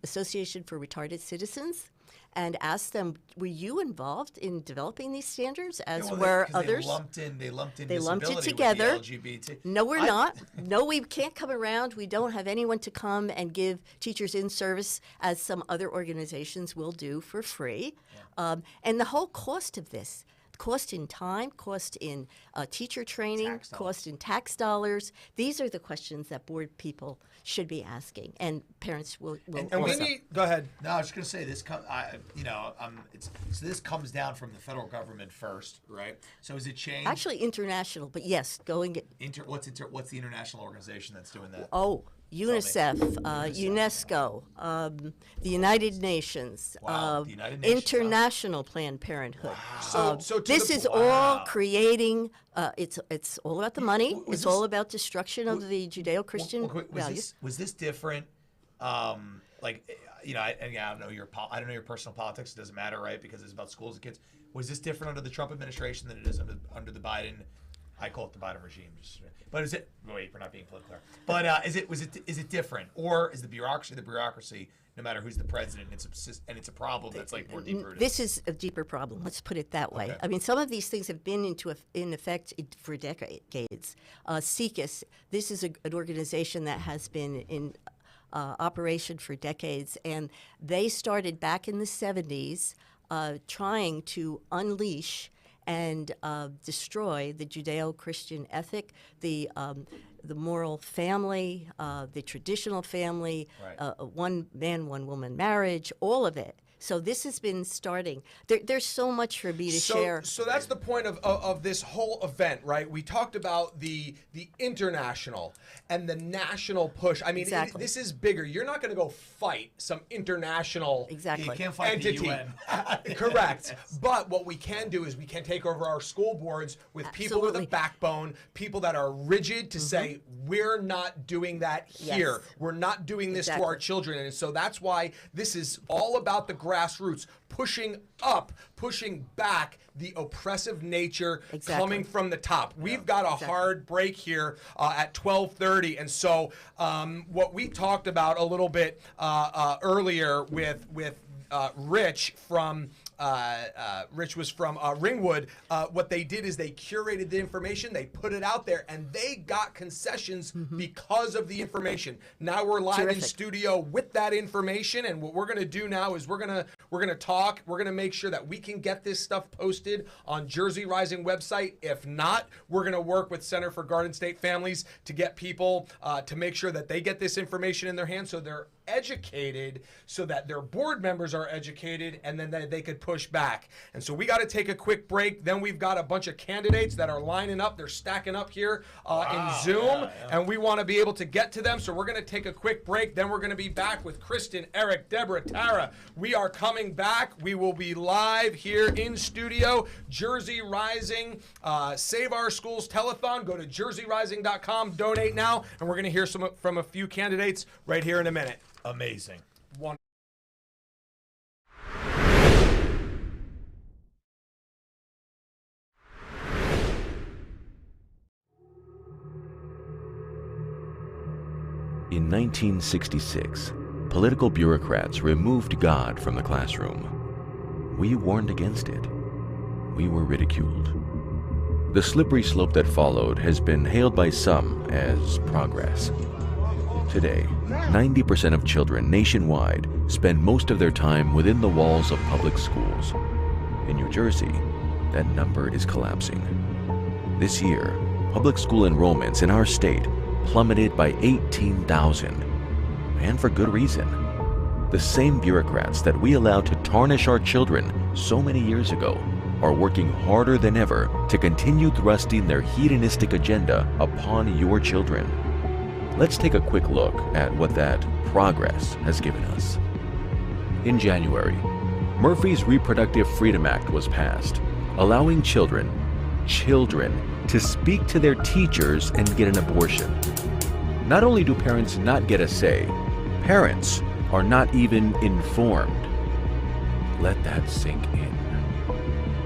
Speaker 12: Association for Retarded Citizens and asked them, were you involved in developing these standards, as
Speaker 2: Yeah, well,
Speaker 12: were
Speaker 2: 'cause
Speaker 12: others?
Speaker 2: They lumped in
Speaker 12: They lumped it
Speaker 2: disability with the
Speaker 12: together.
Speaker 2: LGBT.
Speaker 12: No, we're not. No, we can't come around. We don't have anyone to come and give teachers in service, as some other organizations will do, for free. And the whole cost of this, cost in time, cost in teacher training, cost in tax dollars. These are the questions that board people should be asking, and parents will
Speaker 1: And we
Speaker 12: also.
Speaker 1: need, go ahead.
Speaker 2: No, I was just gonna say this. So this comes down from the federal government first, right? So is it changed?
Speaker 12: Actually international, but yes, going.
Speaker 2: What's the international organization that's doing that?
Speaker 12: Oh, UNICEF, UNESCO, the United Nations,
Speaker 2: Wow, the United Nations,
Speaker 12: International Planned Parenthood.
Speaker 1: So to
Speaker 12: this
Speaker 1: the
Speaker 12: is all creating. It's all about the money. It's all about destruction of the Judeo-Christian values.
Speaker 2: Was this different? I don't know your personal politics. It doesn't matter, right? Because it's about schools and kids. Was this different under the Trump administration than it is under the Biden? I call it the Biden regime. But is it? Wait, we're not being political. But is it different, or is the bureaucracy? No matter who's the president, it's a problem that's like more deep rooted.
Speaker 12: This is a deeper problem. Let's put it that way.
Speaker 2: Okay.
Speaker 12: I mean, some of these things have been in effect for decades. CICUS, this is an organization that has been in operation for decades, and they started back in the 70s trying to unleash and destroy the Judeo-Christian ethic, the moral family, the traditional family, one man, one woman marriage, all of it. So this has been starting. There's so much for me to share.
Speaker 1: So that's the point of this whole event, right? We talked about the international and the national push. I mean,
Speaker 12: Exactly.
Speaker 1: this is bigger. You're not going to go fight some international
Speaker 12: Exactly.
Speaker 2: You can't fight
Speaker 1: entity.
Speaker 2: the UN.
Speaker 1: Correct. But what we can do is we can take over our school boards with people with a
Speaker 12: Absolutely.
Speaker 1: backbone, people that are rigid to say, we're not doing that here.
Speaker 12: Yes.
Speaker 1: We're not doing this to
Speaker 12: Exactly.
Speaker 1: our children. And so that's why this is all about the grassroots, pushing up, pushing back the oppressive nature
Speaker 12: Exactly.
Speaker 1: coming from the top. We've got a hard break here at 12:30, and so what we talked about a little bit earlier with Rich from. Rich was from Ringwood. What they did is they curated the information, they put it out there, and they got concessions because of the information. Now we're live in
Speaker 12: Terrific.
Speaker 1: studio with that information, and what we're going to do now is we're going to talk. We're going to make sure that we can get this stuff posted on Jersey Rising website. If not, we're going to work with Center for Garden State Families to get people to make sure that they get this information in their hands, so they're educated so that their board members are educated, and then they could push back. And so we got to take a quick break. Then we've got a bunch of candidates that are lining up. They're stacking up here in Zoom, and we want to be able to get to them. So we're going to take a quick break. Then we're going to be back with Kristen, Eric, Deborah, Tara. We are coming back. We will be live here in studio. Jersey Rising, Save Our Schools Telethon. Go to jerseyrising.com, donate now, and we're going to hear from a few candidates right here in a minute.
Speaker 2: Amazing.
Speaker 4: In 1966, political bureaucrats removed God from the classroom. We warned against it. We were ridiculed. The slippery slope that followed has been hailed by some as progress. Today, 90% of children nationwide spend most of their time within the walls of public schools. In New Jersey, that number is collapsing. This year, public school enrollments in our state plummeted by 18,000, and for good reason. The same bureaucrats that we allowed to tarnish our children so many years ago are working harder than ever to continue thrusting their hedonistic agenda upon your children. Let's take a quick look at what that progress has given us. In January, Murphy's Reproductive Freedom Act was passed, allowing children to speak to their teachers and get an abortion. Not only do parents not get a say, parents are not even informed. Let that sink in.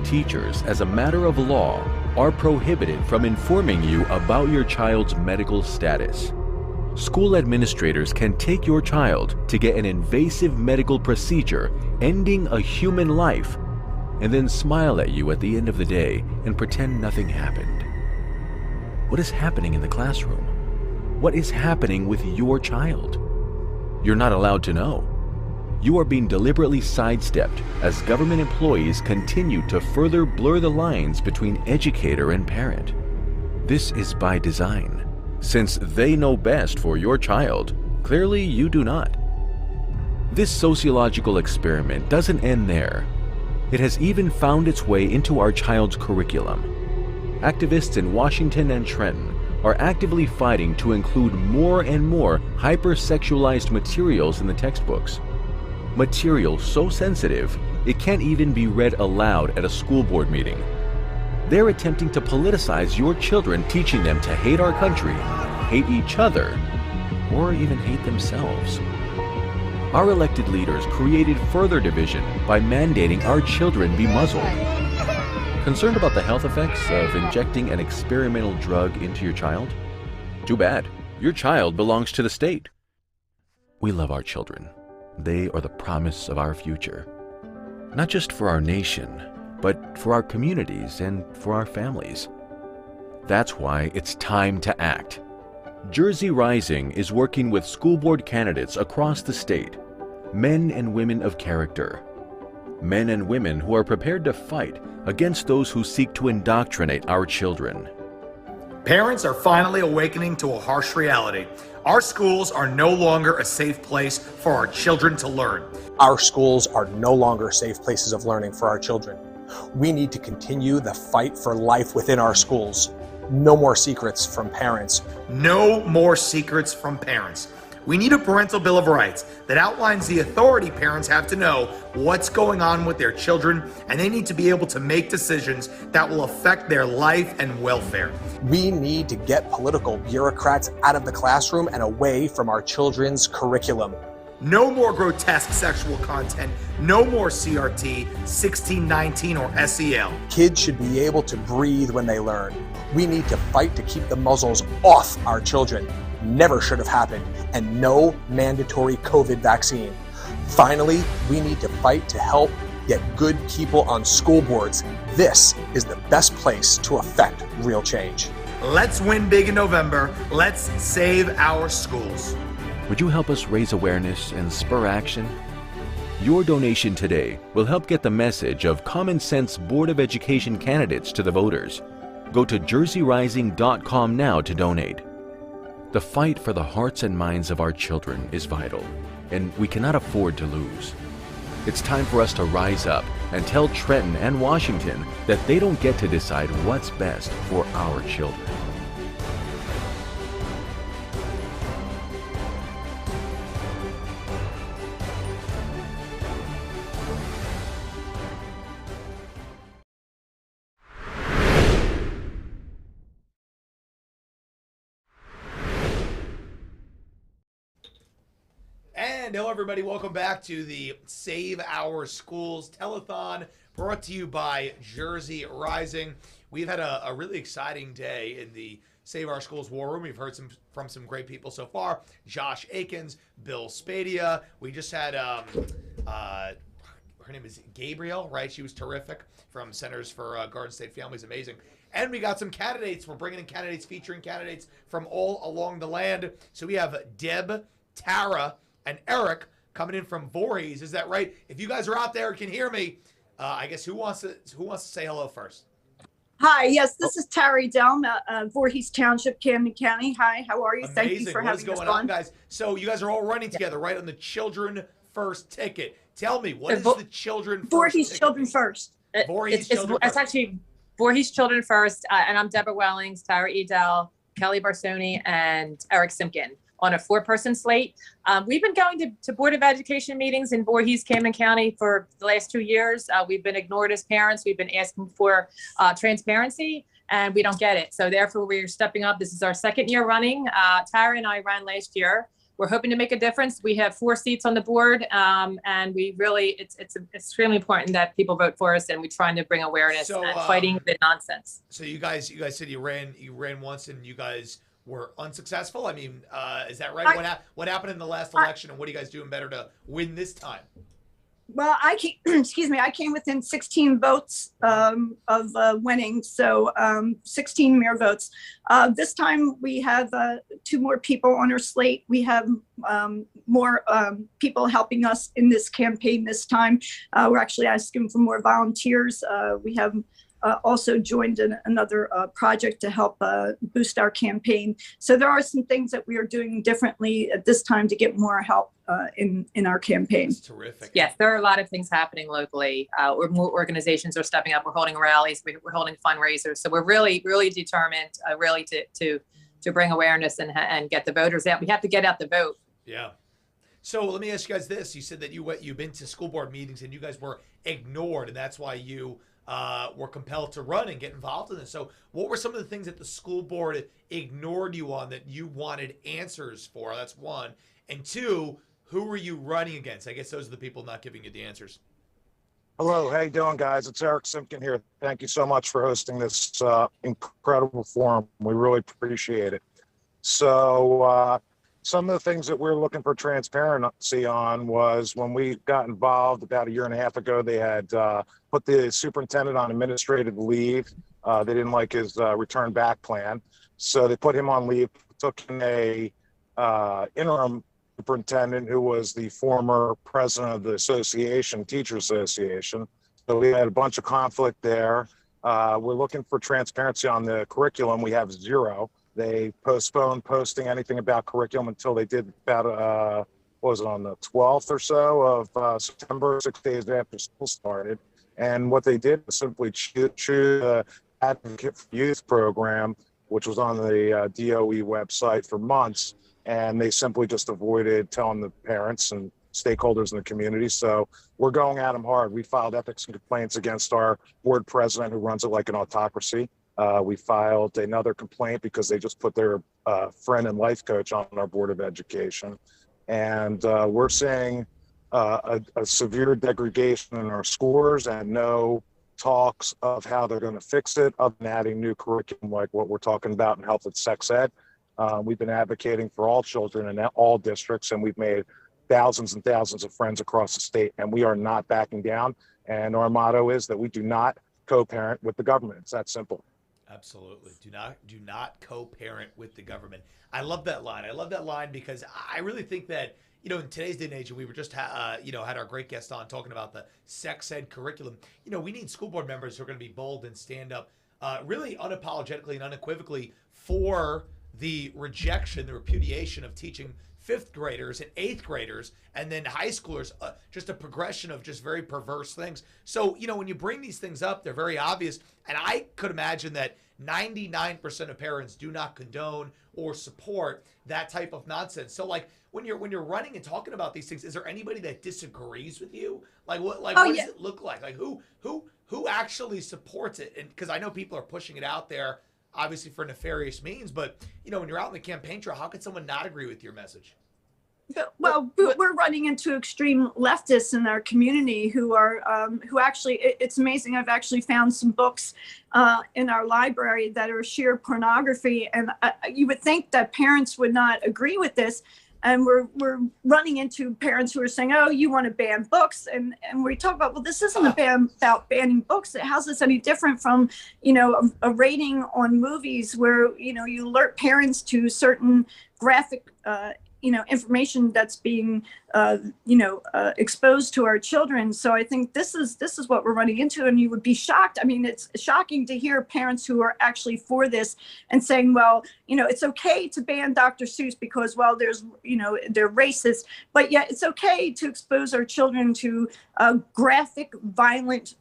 Speaker 4: Teachers, as a matter of law, are prohibited from informing you about your child's medical status. School administrators can take your child to get an invasive medical procedure ending a human life, and then smile at you at the end of the day and pretend nothing happened. What is happening in the classroom? What is happening with your child? You're not allowed to know. You are being deliberately sidestepped as government employees continue to further blur the lines between educator and parent. This is by design, since they know best for your child. Clearly, you do not. This sociological experiment doesn't end there. It has even found its way into our child's curriculum. Activists in Washington and Trenton are actively fighting to include more and more hypersexualized materials in the textbooks. Material so sensitive, it can't even be read aloud at a school board meeting. They're attempting to politicize your children, teaching them to hate our country, hate each other, or even hate themselves. Our elected leaders created further division by mandating our children be muzzled. Concerned about the health effects of injecting an experimental drug into your child? Too bad. Your child belongs to the state. We love our children. They are the promise of our future. Not just for our nation, but for our communities and for our families. That's why it's time to act. Jersey Rising is working with school board candidates across the state, men and women of character, men and women who are prepared to fight against those who seek to indoctrinate our children.
Speaker 2: Parents are finally awakening to a harsh reality. Our schools are no longer a safe place for our children to learn.
Speaker 3: Our schools are no longer safe places of learning for our children. We need to continue the fight for life within our schools. No more secrets from parents.
Speaker 2: No more secrets from parents. We need a parental bill of rights that outlines the authority parents have to know what's going on with their children, and they need to be able to make decisions that will affect their life and welfare.
Speaker 3: We need to get political bureaucrats out of the classroom and away from our children's curriculum.
Speaker 2: No more grotesque sexual content. No more CRT, 1619, or SEL.
Speaker 3: Kids should be able to breathe when they learn. We need to fight to keep the muzzles off our children. Never should have happened, and no mandatory COVID vaccine. Finally, we need to fight to help get good people on school boards. This is the best place to affect real change.
Speaker 2: Let's win big in November. Let's save our schools.
Speaker 4: Would you help us raise awareness and spur action? Your donation today will help get the message of common sense Board of Education candidates to the voters. Go to jerseyrising.com now to donate. The fight for the hearts and minds of our children is vital. and we cannot afford to lose. It's time for us to rise up and tell Trenton and Washington that they don't get to decide what's best for our children.
Speaker 2: And hello, everybody. Welcome back to the Save Our Schools Telethon, brought to you by Jersey Rising. We've had a really exciting day in the Save Our Schools War Room. We've heard from some great people so far. Josh Akins, Bill Spadia. We just had, her name is Gabrielle, right? She was terrific, from Centers for Garden State Families. Amazing. And we got some candidates. We're bringing in candidates, featuring candidates from all along the land. So we have Deb, Tara, and Eric coming in from Voorhees. Is that right? If you guys are out there and can hear me, I guess who wants to say hello first?
Speaker 13: Hi, yes, this is Terry Delm, Voorhees Township, Camden County. Hi, how are you?
Speaker 2: Amazing.
Speaker 13: Thank you for
Speaker 2: What is
Speaker 13: having us
Speaker 2: going
Speaker 13: on.
Speaker 2: on, guys? So you guys are all running together, right, on the Children First ticket. Tell me, what is the Children First
Speaker 13: Voorhees
Speaker 2: ticket?
Speaker 13: Children First.
Speaker 2: Voorhees Children
Speaker 14: It's
Speaker 2: First.
Speaker 14: actually Voorhees Children First, and I'm Deborah Wellings, Tara Edel, Kelly Barsoni, and Eric Simpkin on a 4-person slate. We've been going to Board of Education meetings in Voorhees, Camden County for the last 2 years. We've been ignored as parents. We've been asking for transparency, and we don't get it. So therefore, we're stepping up. This is our 2nd year running. Tara and I ran last year. We're hoping to make a difference. We have 4 seats on the board, and we really, it's extremely important that people vote for us, and we're trying to bring awareness and fighting the nonsense.
Speaker 2: So you guys said you ran once and you guys were unsuccessful. I mean, is that right? What happened in the last election, and what are you guys doing better to win this time?
Speaker 13: Well, I came, excuse me, I came within 16 votes of winning, so 16 mere votes. This time we have 2 more people on our slate. We have more people helping us in this campaign this time. We're actually asking for more volunteers. We have also joined another project to help boost our campaign. So there are some things that we are doing differently at this time to get more help in our campaign.
Speaker 2: That's terrific.
Speaker 14: Yes, there are a lot of things happening locally. More organizations are stepping up. We're holding rallies. We're holding fundraisers. So we're really, really determined, really to bring awareness and get the voters out. We have to get out the vote.
Speaker 2: Yeah. So let me ask you guys this. You said that you've been to school board meetings and you guys were ignored, and that's why you were compelled to run and get involved in this. So what were some of the things that the school board ignored you on that you wanted answers for? That's one. And 2, who were you running against? I guess those are the people not giving you the answers.
Speaker 15: Hello, how you doing, guys? It's Eric Simpkin here. Thank you so much for hosting this incredible forum. We really appreciate it. So some of the things that we're looking for transparency on was when we got involved about 1.5 years ago, they had put the superintendent on administrative leave. They didn't like his return back plan. So they put him on leave, took in a interim superintendent who was the former president of the association, Teacher Association. So we had a bunch of conflict there. We're looking for transparency on the curriculum. We have 0. They postponed posting anything about curriculum until they did about, what was it, on the 12th or so of September, 6 days after school started. And what they did was simply choose the Advocate for Youth program, which was on the DOE website for months. And they simply just avoided telling the parents and stakeholders in the community. So we're going at them hard. We filed ethics and complaints against our board president who runs it like an autocracy. We filed another complaint because they just put their friend and life coach on our Board of Education. And we're seeing a severe degradation in our scores and no talks of how they're going to fix it, other than adding new curriculum like what we're talking about in health and sex ed. We've been advocating for all children in all districts, and we've made thousands and thousands of friends across the state, and we are not backing down. And our motto is that we do not co-parent with the government. It's that simple.
Speaker 2: Absolutely. Do not co-parent with the government. I love that line. I love that line because I really think that, in today's day and age, and we were just, had our great guest on talking about the sex ed curriculum. We need school board members who are going to be bold and stand up really unapologetically and unequivocally for the rejection, the repudiation of teaching fifth graders and eighth graders and then high schoolers, just a progression of just very perverse things. So, you know, when you bring these things up, they're very obvious. And I could imagine that 99% of parents do not condone or support that type of nonsense. So like when you're running and talking about these things, is there anybody that disagrees with you? Like what does it look like? Like who actually supports it? And because I know people are pushing it out there, obviously for nefarious means, but you know, when you're out in the campaign trail, how could someone not agree with your message?
Speaker 13: Well, we're running into extreme leftists in our community who are who actually, it's amazing. I've actually found some books in our library that are sheer pornography, and you would think that parents would not agree with this. And we're running into parents who are saying, "Oh, you want to ban books?" And we talk about, well, this isn't about banning books. How's this any different from, you know, a rating on movies where, you know, you alert parents to certain graphic you know, information that's being, exposed to our children. So I think this is what we're running into, and you would be shocked. I mean, it's shocking to hear parents who are actually for this and saying, well, you know, it's okay to ban Dr. Seuss because, well, there's, you know, they're racist, but yet it's okay to expose our children to graphic, violent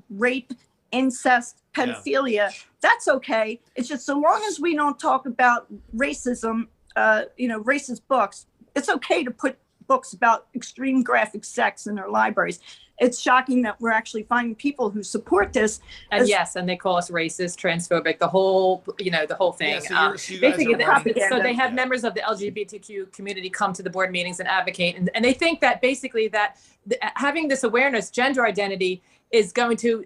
Speaker 13: rape, incest, pedophilia. Yeah. That's okay. It's just so long as we don't talk about racism, racist books, it's okay to put books about extreme graphic sex in our libraries. It's shocking that we're actually finding people who support this.
Speaker 14: And yes, and they call us racist, transphobic, the whole thing.
Speaker 2: Yeah, so
Speaker 14: basically, so they have members of the LGBTQ community come to the board meetings and advocate, and they think that basically that having this awareness, gender identity, is going to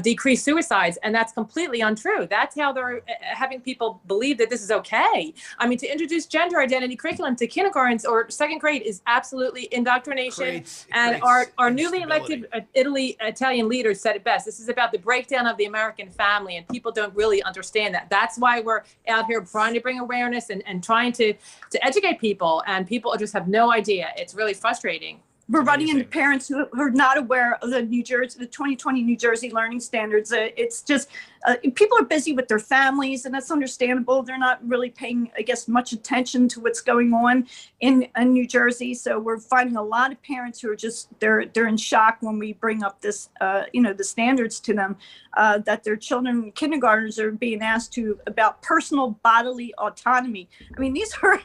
Speaker 14: decrease suicides, and that's completely untrue. That's how they're having people believe that this is okay. I mean, to introduce gender identity curriculum to kindergartens or second grade is absolutely indoctrination. Our newly elected Italian leaders said it best. This is about the breakdown of the American family, and people don't really understand that. That's why we're out here trying to bring awareness and trying to educate people, and people just have no idea. It's really frustrating.
Speaker 13: We're running into parents who are not aware of the 2020 New Jersey learning standards. It's just people are busy with their families, and that's understandable. They're not really paying, I guess, much attention to what's going on in New Jersey. So we're finding a lot of parents who are just they're in shock when we bring up this, the standards to them, that their children, kindergartners, are being asked about personal bodily autonomy. I mean, these are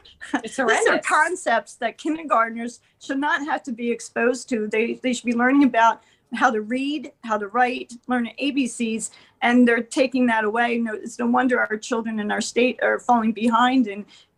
Speaker 13: concepts that kindergartners should not have to be exposed to. They should be learning about how to read, how to write, learn ABCs, and they're taking that away. It's no wonder our children in our state are falling behind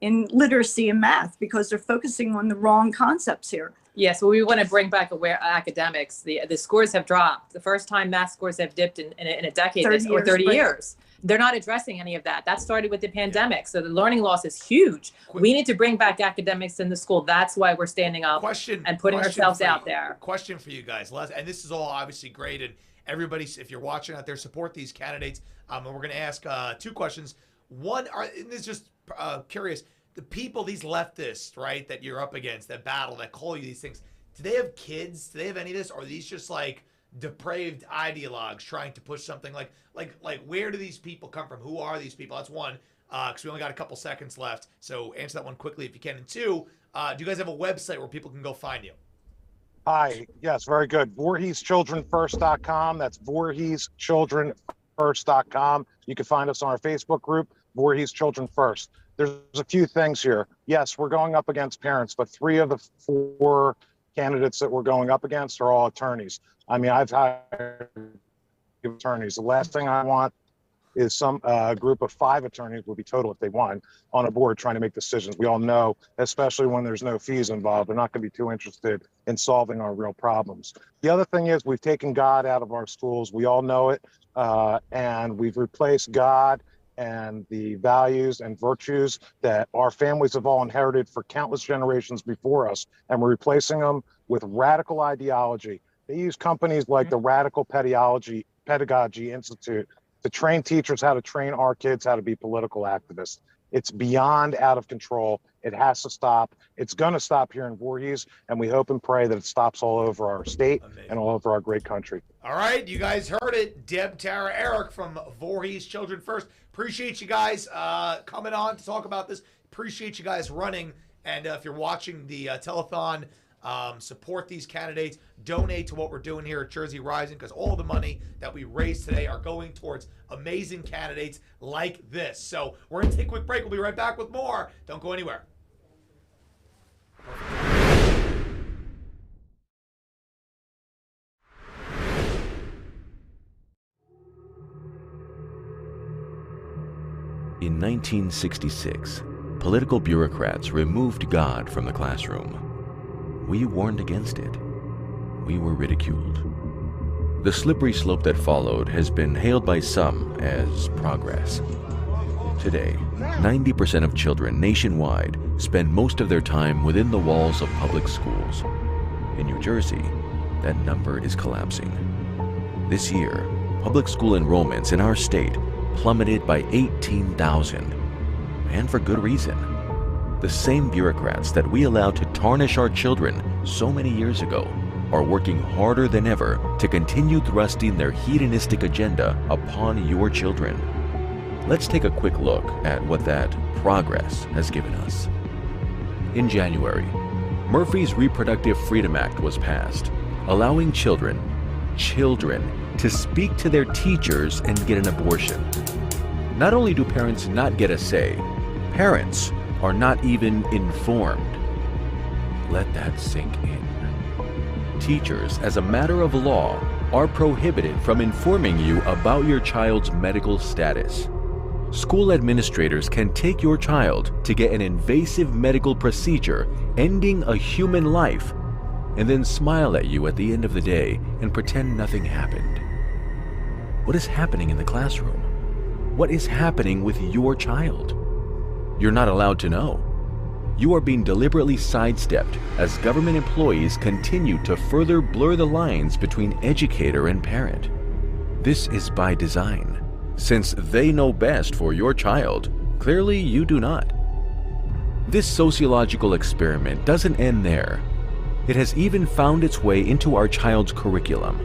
Speaker 13: in literacy and math, because they're focusing on the wrong concepts here.
Speaker 14: Yes, well, we want to bring back academics. The scores have dropped. The first time math scores have dipped in a decade or 30 years. They're not addressing any of that. That started with the pandemic. So the learning loss is huge. We need to bring back academics in the school. That's why we're standing up and putting ourselves out there.
Speaker 2: Question for you guys, and this is all obviously great. And everybody, if you're watching out there, support these candidates. And we're going to ask two questions. One, and this is just curious. The people, these leftists, right, that you're up against, that battle, that call you these things, do they have kids? Do they have any of this? Or are these just like depraved ideologues trying to push something like where do these people come from? Who are these people? That's one, because we only got a couple seconds left. So answer that one quickly if you can. And two, do you guys have a website where people can go find you?
Speaker 15: Hi, yes, very good. VorhesChildrenFirst.com. That's VorhesChildrenFirst.com. You can find us on our Facebook group, Voorhees Children First. There's a few things here. Yes, we're going up against parents, but 3 of the 4 candidates that we're going up against are all attorneys. I mean, I've hired attorneys. The last thing I want is some group of 5 attorneys, will be total if they won, on a board trying to make decisions. We all know, especially when there's no fees involved, they're not going to be too interested in solving our real problems. The other thing is we've taken God out of our schools. We all know it, and we've replaced God and the values and virtues that our families have all inherited for countless generations before us, and we're replacing them with radical ideology. They use companies like the Radical Pedagogy Institute to train teachers how to train our kids how to be political activists. It's beyond out of control. It has to stop. It's going to stop here in Voorhees, and we hope and pray that it stops all over our state and all over our great country.
Speaker 2: All right, you guys heard it. Deb, Tara, Eric from Voorhees Children First. Appreciate you guys coming on to talk about this. Appreciate you guys running. And if you're watching the telethon, support these candidates. Donate to what we're doing here at Jersey Rising, because all the money that we raise today are going towards amazing candidates like this. So we're going to take a quick break. We'll be right back with more. Don't go anywhere.
Speaker 4: In 1966, political bureaucrats removed God from the classroom. We warned against it. We were ridiculed. The slippery slope that followed has been hailed by some as progress. Today, 90% of children nationwide spend most of their time within the walls of public schools. In New Jersey, that number is collapsing. This year, public school enrollments in our state plummeted by 18,000, and for good reason. The same bureaucrats that we allowed to tarnish our children so many years ago are working harder than ever to continue thrusting their hedonistic agenda upon your children. Let's take a quick look at what that progress has given us. In January, Murphy's Reproductive Freedom Act was passed, allowing children to speak to their teachers and get an abortion. Not only do parents not get a say, parents are not even informed. Let that sink in. Teachers, as a matter of law, are prohibited from informing you about your child's medical status. School administrators can take your child to get an invasive medical procedure ending a human life, and then smile at you at the end of the day and pretend nothing happened. What is happening in the classroom? What is happening with your child? You're not allowed to know. You are being deliberately sidestepped as government employees continue to further blur the lines between educator and parent. This is by design. Since they know best for your child, clearly you do not. This sociological experiment doesn't end there. It has even found its way into our child's curriculum.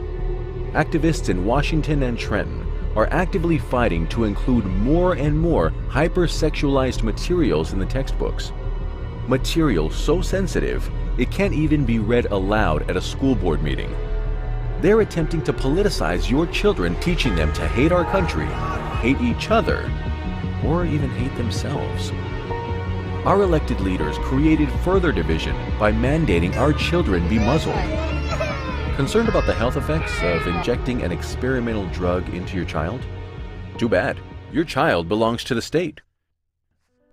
Speaker 4: Activists in Washington and Trenton are actively fighting to include more and more hypersexualized materials in the textbooks. Material so sensitive, it can't even be read aloud at a school board meeting. They're attempting to politicize your children, teaching them to hate our country, hate each other, or even hate themselves. Our elected leaders created further division by mandating our children be muzzled. Concerned about the health effects of injecting an experimental drug into your child? Too bad. Your child belongs to the state.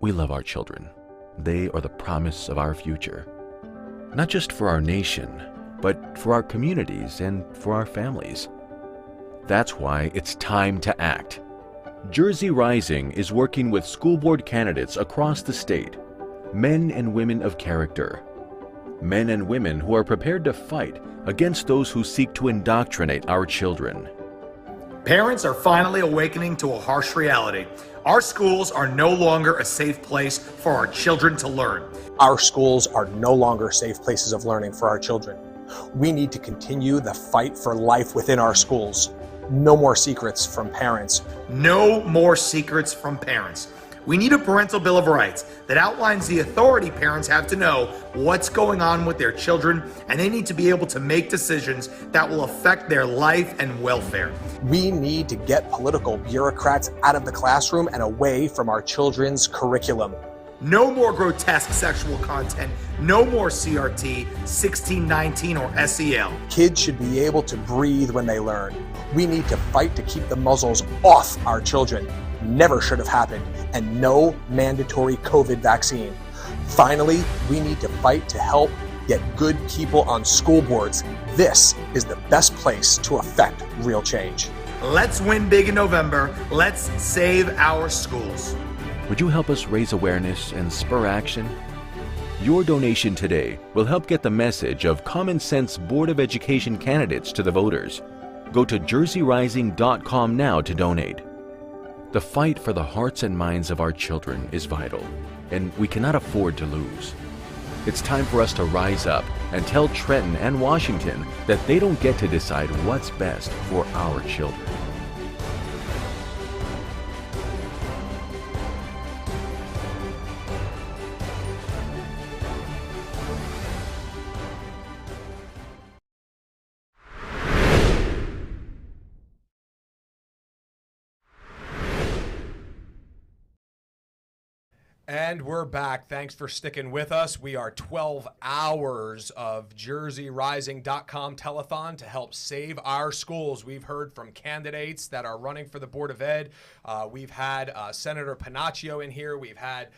Speaker 4: We love our children. They are the promise of our future. Not just for our nation, but for our communities and for our families. That's why it's time to act. Jersey Rising is working with school board candidates across the state, men and women of character, men and women who are prepared to fight against those who seek to indoctrinate our children.
Speaker 2: Parents are finally awakening to a harsh reality. Our schools are no longer a safe place for our children to learn.
Speaker 3: Our schools are no longer safe places of learning for our children. We need to continue the fight for life within our schools. No more secrets from parents.
Speaker 2: No more secrets from parents. We need a parental bill of rights that outlines the authority parents have to know what's going on with their children, and they need to be able to make decisions that will affect their life and welfare.
Speaker 3: We need to get political bureaucrats out of the classroom and away from our children's curriculum.
Speaker 2: No more grotesque sexual content. No more CRT, 1619, or SEL.
Speaker 3: Kids should be able to breathe when they learn. We need to fight to keep the muzzles off our children. Never should have happened, and no mandatory COVID vaccine. Finally, we need to fight to help get good people on school boards. This is the best place to affect real change.
Speaker 2: Let's win big in November. Let's save our schools.
Speaker 4: Would you help us raise awareness and spur action? Your donation today will help get the message of common sense Board of Education candidates to the voters. Go to jerseyrising.com now to donate. The fight for the hearts and minds of our children is vital, and we cannot afford to lose. It's time for us to rise up and tell Trenton and Washington that they don't get to decide what's best for our children.
Speaker 1: And we're back. Thanks for sticking with us. We are 12 hours of JerseyRising.com telethon to help save our schools. We've heard from candidates that are running for the Board of Ed. We've had Senator Panaccio in here. We've had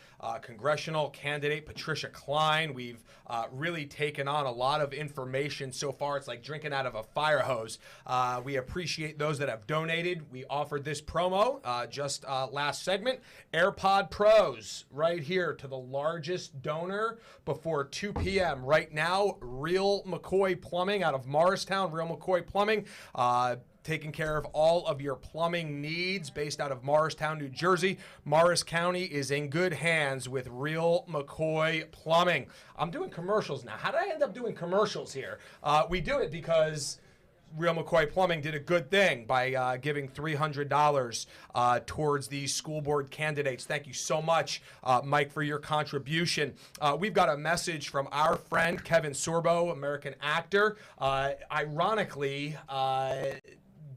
Speaker 1: congressional candidate Patricia Cline. We've really taken on a lot of information so far. It's like drinking out of a fire hose. We appreciate those that have donated. We offered this promo just last segment. AirPod Pros right here to the largest donor before 2 p.m. Right now, Real McCoy Plumbing out of Morristown. Real McCoy Plumbing. Taking care of all of your plumbing needs based out of Morristown, New Jersey. Morris County is in good hands with Real McCoy Plumbing. I'm doing commercials now. How did I end up doing commercials here? We do it because Real McCoy Plumbing did a good thing by giving $300 towards these school board candidates. Thank you so much, Mike, for your contribution. We've got a message from our friend Kevin Sorbo, American actor. Ironically,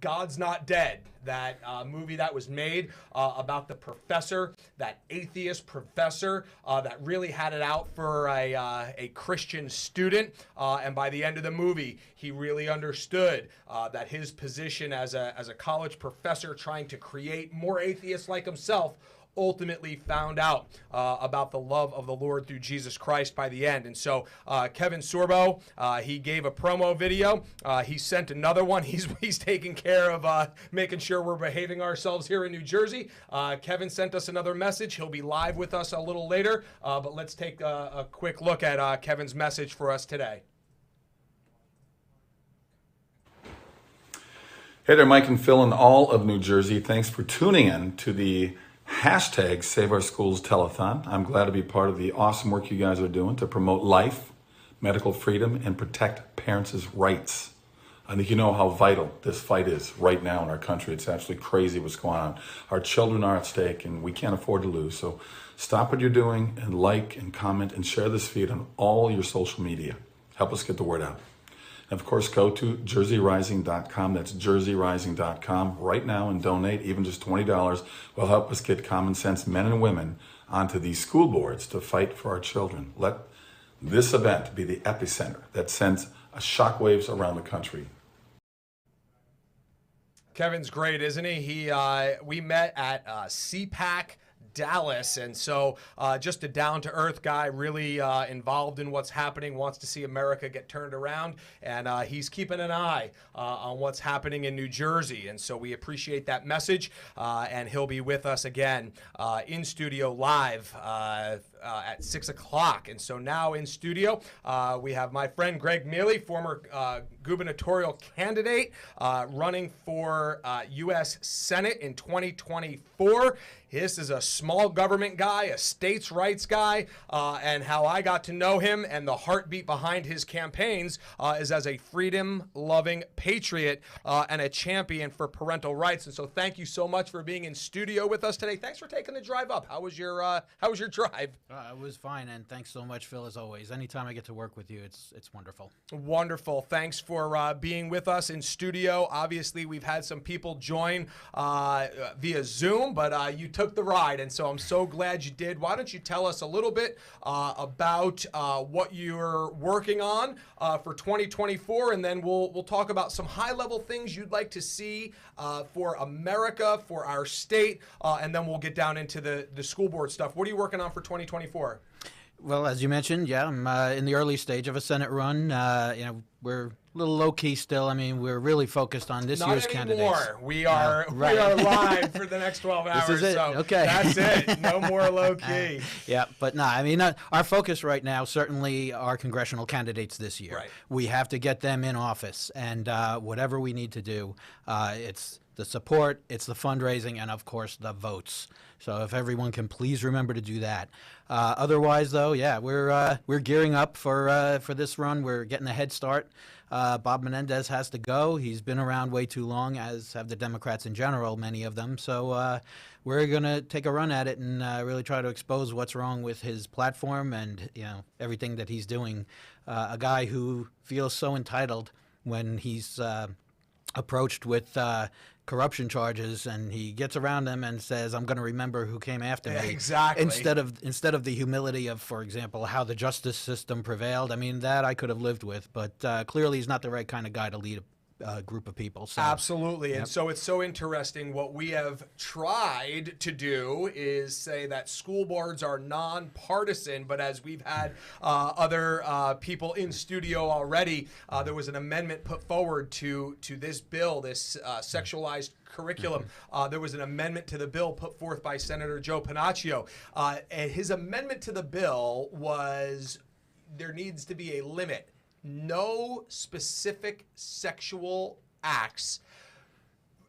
Speaker 1: God's Not Dead, that movie that was made about the professor, that atheist professor that really had it out for a Christian student. And by the end of the movie, he really understood that his position as a college professor trying to create more atheists like himself ultimately found out about the love of the Lord through Jesus Christ by the end. And so Kevin Sorbo, he gave a promo video. He sent another one. He's taking care of making sure we're behaving ourselves here in New Jersey. Kevin sent us another message. He'll be live with us a little later, but let's take a quick look at Kevin's message for us today.
Speaker 16: Hey there, Mike and Phil and all of New Jersey. Thanks for tuning in to the hashtag Save Our Schools Telethon. I'm glad to be part of the awesome work you guys are doing to promote life, medical freedom, and protect parents' rights. I think you know how vital this fight is right now in our country. It's absolutely crazy what's going on. Our children are at stake and we can't afford to lose. So stop what you're doing and like and comment and share this feed on all your social media. Help us get the word out. And of course, go to JerseyRising.com. That's JerseyRising.com right now and donate. Even just $20 will help us get common sense men and women onto these school boards to fight for our children. Let this event be the epicenter that sends shockwaves around the country.
Speaker 1: Kevin's great, isn't he? We met at CPAC Dallas, and so just a down-to-earth guy, really involved in what's happening, wants to see America get turned around, and he's keeping an eye on what's happening in New Jersey, and so we appreciate that message, and he'll be with us again in studio live at 6 o'clock. And so now in studio, we have my friend Greg Mealy, former gubernatorial candidate running for U.S. Senate in 2024. This is a small government guy, a states' rights guy, and how I got to know him and the heartbeat behind his campaigns is as a freedom-loving patriot and a champion for parental rights. And so thank you so much for being in studio with us today. Thanks for taking the drive up. How was your drive?
Speaker 17: It was fine, and thanks so much, Phil, as always. Anytime I get to work with you, it's wonderful.
Speaker 1: Wonderful. Thanks for being with us in studio. Obviously, we've had some people join via Zoom, but you took the ride, and so I'm so glad you did. Why don't you tell us a little bit about what you're working on for 2024, and then we'll talk about some high-level things you'd like to see for America, for our state, and then we'll get down into the school board stuff. What are you working on for 2024?
Speaker 17: Well, as you mentioned, yeah, I'm in the early stage of a Senate run. We're a little low-key still. I mean, we're really focused on this year's candidates.
Speaker 1: We are
Speaker 17: right.
Speaker 1: We are live for the next 12 hours.
Speaker 17: This is it.
Speaker 1: So
Speaker 17: okay.
Speaker 1: That's it. No more low-key.
Speaker 17: Yeah, but no, I mean, our focus right now certainly are congressional candidates this year.
Speaker 1: Right.
Speaker 17: We have to get them in office, and whatever we need to do, it's the support, it's the fundraising, and of course the votes. So if everyone can please remember to do that. Otherwise, though, yeah, we're gearing up for this run. We're getting a head start. Bob Menendez has to go. He's been around way too long, as have the Democrats in general, many of them. So we're going to take a run at it and really try to expose what's wrong with his platform and everything that he's doing. A guy who feels so entitled when he's approached with corruption charges, and he gets around them and says, "I'm going to remember who came after me."
Speaker 1: Exactly.
Speaker 17: Instead of the humility of, for example, how the justice system prevailed. I mean, that I could have lived with, but clearly he's not the right kind of guy to lead a group of people. So,
Speaker 1: absolutely.
Speaker 17: yep.
Speaker 1: And so it's so interesting. What we have tried to do is say that school boards are nonpartisan, but as we've had other people in studio already, there was an amendment put forward to this bill, this sexualized curriculum. There was an amendment to the bill put forth by Senator Joe Panaccio. And his amendment to the bill was there needs to be a limit. No specific sexual acts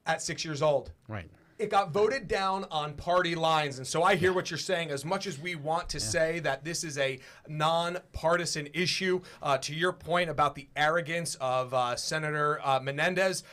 Speaker 1: at 6 years old.
Speaker 17: Right.
Speaker 1: It got voted down on party lines. And so I hear what you're saying. As much as we want to say that this is a nonpartisan issue, to your point about the arrogance of Senator Menendez,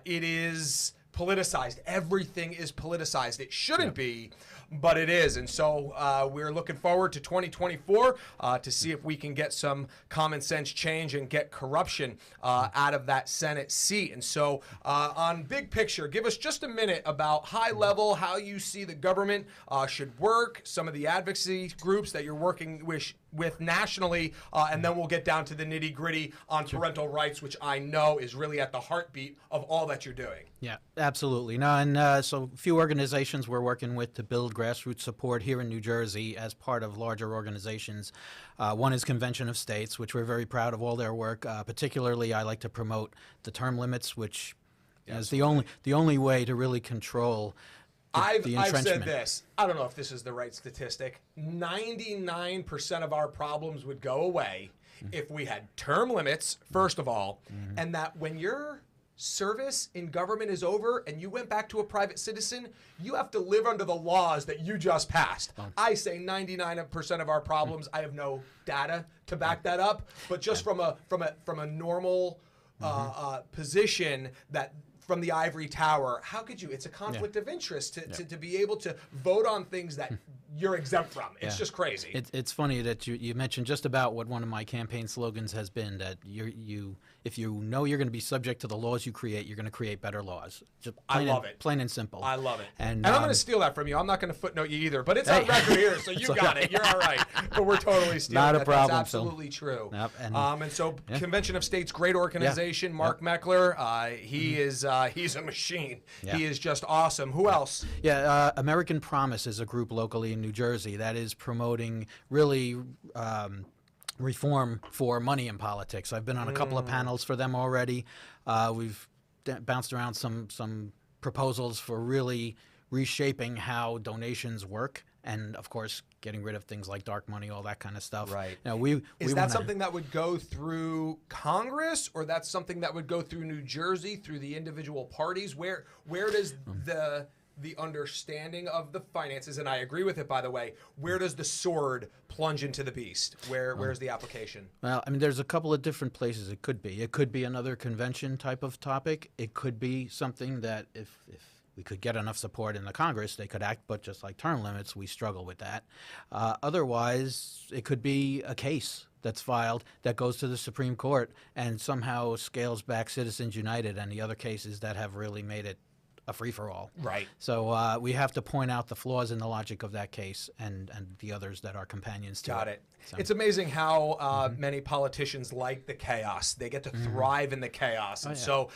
Speaker 1: it is politicized. Everything is politicized. It shouldn't be, but it is. And so we're looking forward to 2024 to see if we can get some common sense change and get corruption out of that Senate seat. And so on big picture, give us just a minute about high level, how you see the government should work, some of the advocacy groups that you're working with nationally, and then we'll get down to the nitty gritty on parental rights, which I know is really at the heartbeat of all that you're doing.
Speaker 17: Yeah, absolutely. No, and so a few organizations we're working with to build grassroots support here in New Jersey as part of larger organizations. One is Convention of States, which we're very proud of all their work. Particularly, I like to promote the term limits, which is the only way to really control
Speaker 1: I've
Speaker 17: entrenchment.
Speaker 1: said this. I don't know if this is the right statistic. 99% of our problems would go away if we had term limits, first of all, and that when your service in government is over and you went back to a private citizen, you have to live under the laws that you just passed. I say 99% of our problems. I have no data to back that up, but just from a normal position that. From the ivory tower, how could you? It's a conflict of interest to be able to vote on things that you're exempt from. It's just crazy.
Speaker 17: It's funny that you mentioned just about what one of my campaign slogans has been, that if you know you're going to be subject to the laws you create, you're going to create better laws. Just
Speaker 1: I love it.
Speaker 17: Plain and simple.
Speaker 1: I love it.
Speaker 17: And
Speaker 1: I'm going to steal that from you. I'm not going to footnote you either, but it's on record here, so you got it. You're all right. But we're totally stealing
Speaker 17: Not a
Speaker 1: that.
Speaker 17: problem.
Speaker 1: That's absolutely true.
Speaker 17: Yep,
Speaker 1: and so Convention of States, great organization. Mark Meckler, he is he's a machine.
Speaker 17: Yeah.
Speaker 1: He is just awesome. Who else?
Speaker 17: Yeah, American Promise is a group locally in New Jersey that is promoting really reform for money in politics. I've been on a couple of panels for them already. We've bounced around some proposals for really reshaping how donations work, and of course getting rid of things like dark money, all that kind of stuff.
Speaker 1: Right.
Speaker 17: Now, we
Speaker 1: Is that something that would go through Congress, or that's something that would go through New Jersey through the individual parties? Where does the understanding of the finances, and I agree with it, by the way, where does the sword plunge into the beast? Where's the application?
Speaker 17: Well, I mean, there's a couple of different places it could be. It could be another convention type of topic. It could be something that if we could get enough support in the Congress, they could act, but just like term limits, we struggle with that. Otherwise, it could be a case that's filed that goes to the Supreme Court and somehow scales back Citizens United and the other cases that have really made it a free-for-all.
Speaker 1: Right.
Speaker 17: So we have to point out the flaws in the logic of that case and the others that are companions to it.
Speaker 1: Got it.
Speaker 17: So.
Speaker 1: It's amazing how many politicians like the chaos. They get to thrive in the chaos. And so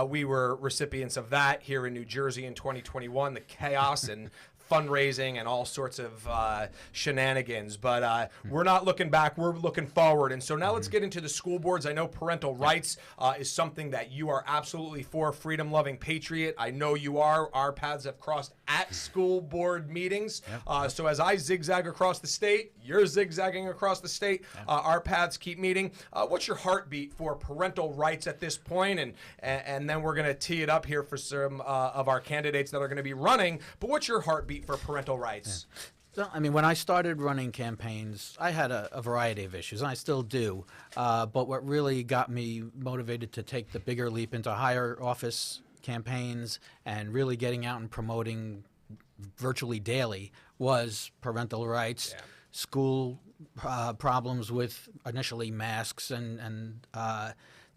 Speaker 1: we were recipients of that here in New Jersey in 2021, the chaos and fundraising and all sorts of shenanigans. But we're not looking back. We're looking forward. And so now let's get into the school boards. I know parental rights is something that you are absolutely for, freedom-loving patriot. I know know you are. Our paths have crossed at school board meetings. So as I zigzag across the state, you're zigzagging across the state. Our paths keep meeting. What's your heartbeat for parental rights at this point? And then we're going to tee it up here for some of our candidates that are going to be running. But what's your heartbeat for parental rights?
Speaker 17: So, I mean, when I started running campaigns, I had a variety of issues, and I still do. But what really got me motivated to take the bigger leap into higher office campaigns and really getting out and promoting virtually daily was parental rights, school problems with initially masks and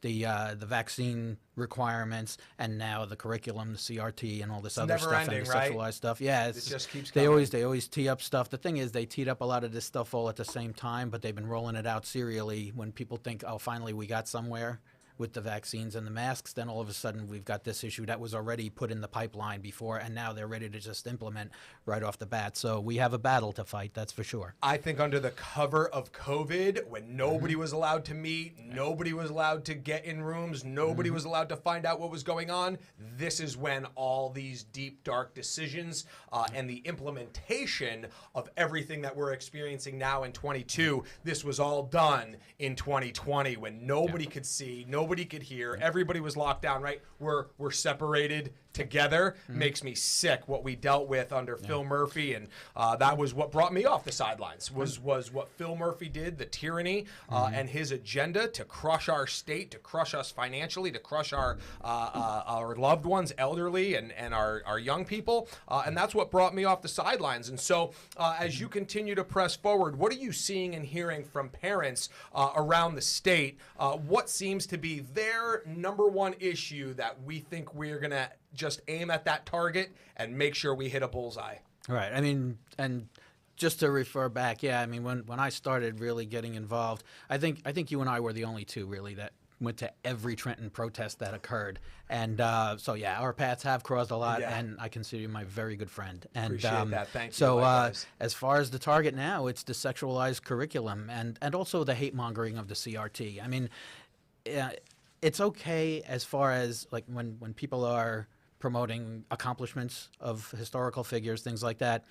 Speaker 17: the vaccine requirements, and now the curriculum, the CRT, and all this other stuff,
Speaker 1: never-ending,
Speaker 17: and the
Speaker 1: right?
Speaker 17: sexualized stuff. Yeah,
Speaker 1: It just keeps
Speaker 17: they
Speaker 1: coming.
Speaker 17: always tee up stuff. The thing is, they teed up a lot of this stuff all at the same time, but they've been rolling it out serially. When people think, oh, finally we got somewhere with the vaccines and the masks, then all of a sudden we've got this issue that was already put in the pipeline before, and now they're ready to just implement right off the bat. So we have a battle to fight, that's for sure.
Speaker 1: I think under the cover of COVID, when nobody was allowed to meet, nobody was allowed to get in rooms, nobody was allowed to find out what was going on, this is when all these deep, dark decisions and the implementation of everything that we're experiencing now in 22, this was all done in 2020 when nobody could see, nobody could hear, everybody was locked down, right? We're separated together. Makes me sick what we dealt with under Phil Murphy, and that was what brought me off the sidelines, was what Phil Murphy did, the tyranny and his agenda to crush our state, to crush us financially, to crush our loved ones, elderly, and our young people, and that's what brought me off the sidelines. And so as you continue to press forward, what are you seeing and hearing from parents around the state? What seems to be their number one issue that we think we're going to just aim at that target and make sure we hit a bullseye?
Speaker 17: Right. I mean, and just to refer back, yeah, I mean, when I started really getting involved, I think you and I were the only two really that went to every Trenton protest that occurred. And so, yeah, our paths have crossed a lot, and I consider you my very good friend. And
Speaker 1: Appreciate that. Thank you.
Speaker 17: So
Speaker 1: Likewise.
Speaker 17: as far as the target now, it's the sexualized curriculum and also the hate mongering of the CRT. I mean, it's okay as far as like when people are promoting accomplishments of historical figures, things like that.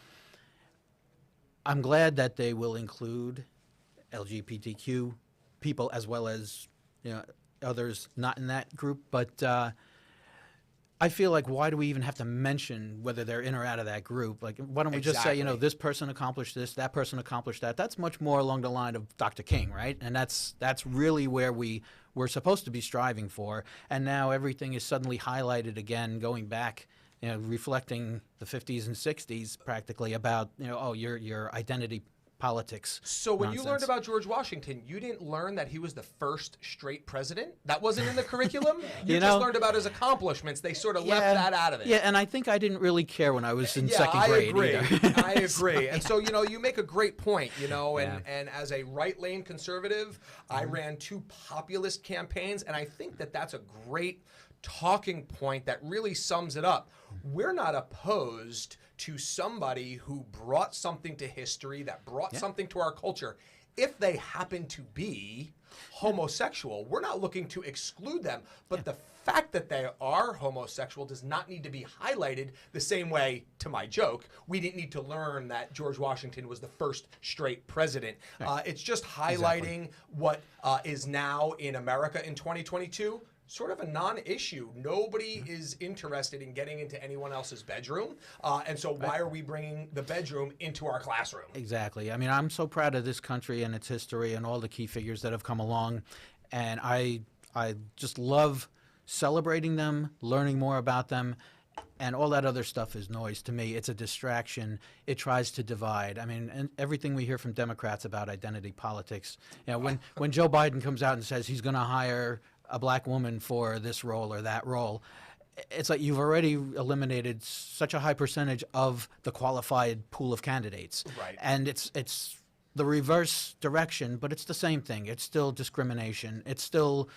Speaker 17: I'm glad that they will include LGBTQ people as well as others not in that group. But I feel like, why do we even have to mention whether they're in or out of that group? Like, why don't we just say, this person accomplished this, that person accomplished that? That's much more along the line of Dr. King, right? And that's really where we're supposed to be striving for. And now everything is suddenly highlighted again, going back, reflecting the 50s and 60s practically about, your identity politics.
Speaker 1: So when
Speaker 17: nonsense.
Speaker 1: you learned about George Washington, you didn't learn that he was the first straight president? That wasn't in the curriculum? You just learned about his accomplishments. They sort of left that out of it.
Speaker 17: Yeah, and I think I didn't really care when I was in second grade either.
Speaker 1: I agree. And so, you make a great point, and as a right-lane conservative, I ran 2 populist campaigns, and I think that that's a great talking point that really sums it up. We're not opposed to somebody who brought something to history, that brought something to our culture. If they happen to be homosexual, we're not looking to exclude them, but the fact that they are homosexual does not need to be highlighted the same way, to my joke, we didn't need to learn that George Washington was the first straight president. It's just highlighting what is now in America in 2022. Sort of a non-issue. Nobody is interested in getting into anyone else's bedroom. And so why are we bringing the bedroom into our classroom?
Speaker 17: Exactly. I mean, I'm so proud of this country and its history and all the key figures that have come along. And I just love celebrating them, learning more about them. And all that other stuff is noise to me. It's a distraction. It tries to divide. I mean, and everything we hear from Democrats about identity politics, when Joe Biden comes out and says he's going to hire a black woman for this role or that role, it's like you've already eliminated such a high percentage of the qualified pool of candidates.
Speaker 1: Right.
Speaker 17: And it's the reverse direction, but it's the same thing. It's still discrimination. It's still,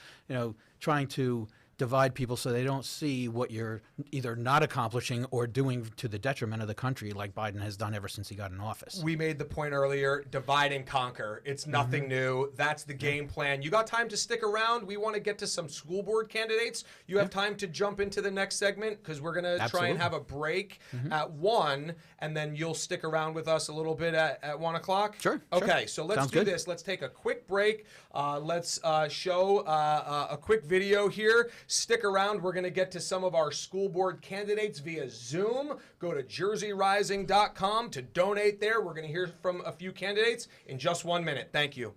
Speaker 17: trying to divide people so they don't see what you're either not accomplishing or doing to the detriment of the country, like Biden has done ever since he got in office.
Speaker 1: We made the point earlier, divide and conquer. It's nothing new. That's the game plan. You got time to stick around? We want to get to some school board candidates. You have time to jump into the next segment because we're going to try and have a break at 1, and then you'll stick around with us a little bit at 1 o'clock?
Speaker 17: Sure.
Speaker 1: Okay, so let's do this. Let's take a quick break. Let's show a quick video here. Stick around. We're going to get to some of our school board candidates via Zoom. Go to jerseyrising.com to donate there. We're going to hear from a few candidates in just 1 minute. Thank you.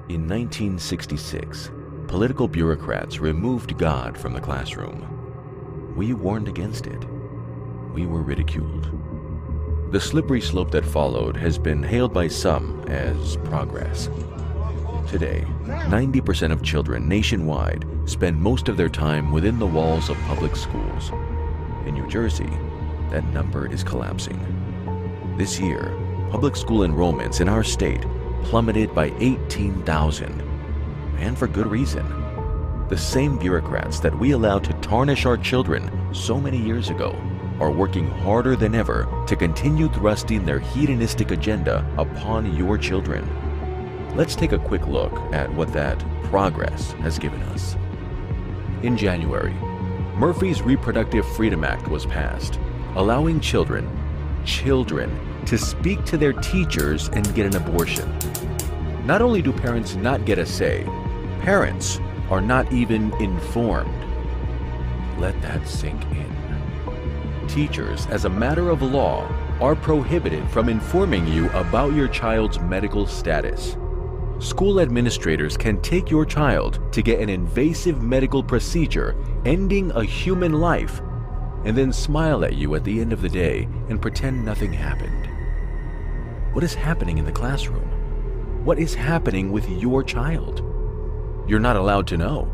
Speaker 4: In 1966, political bureaucrats removed God from the classroom. We warned against it. We were ridiculed. The slippery slope that followed has been hailed by some as progress. Today, 90% of children nationwide spend most of their time within the walls of public schools. In New Jersey, that number is collapsing. This year, public school enrollments in our state plummeted by 18,000, and for good reason. The same bureaucrats that we allowed to tarnish our children so many years ago are working harder than ever to continue thrusting their hedonistic agenda upon your children. Let's take a quick look at what that progress has given us. In January, Murphy's Reproductive Freedom Act was passed, allowing children to speak to their teachers and get an abortion. Not only do parents not get a say, parents are not even informed. Let that sink in. Teachers, as a matter of law, are prohibited from informing you about your child's medical status. School administrators can take your child to get an invasive medical procedure ending a human life and then smile at you at the end of the day and pretend nothing happened. What is happening in the classroom? What is happening with your child? You're not allowed to know.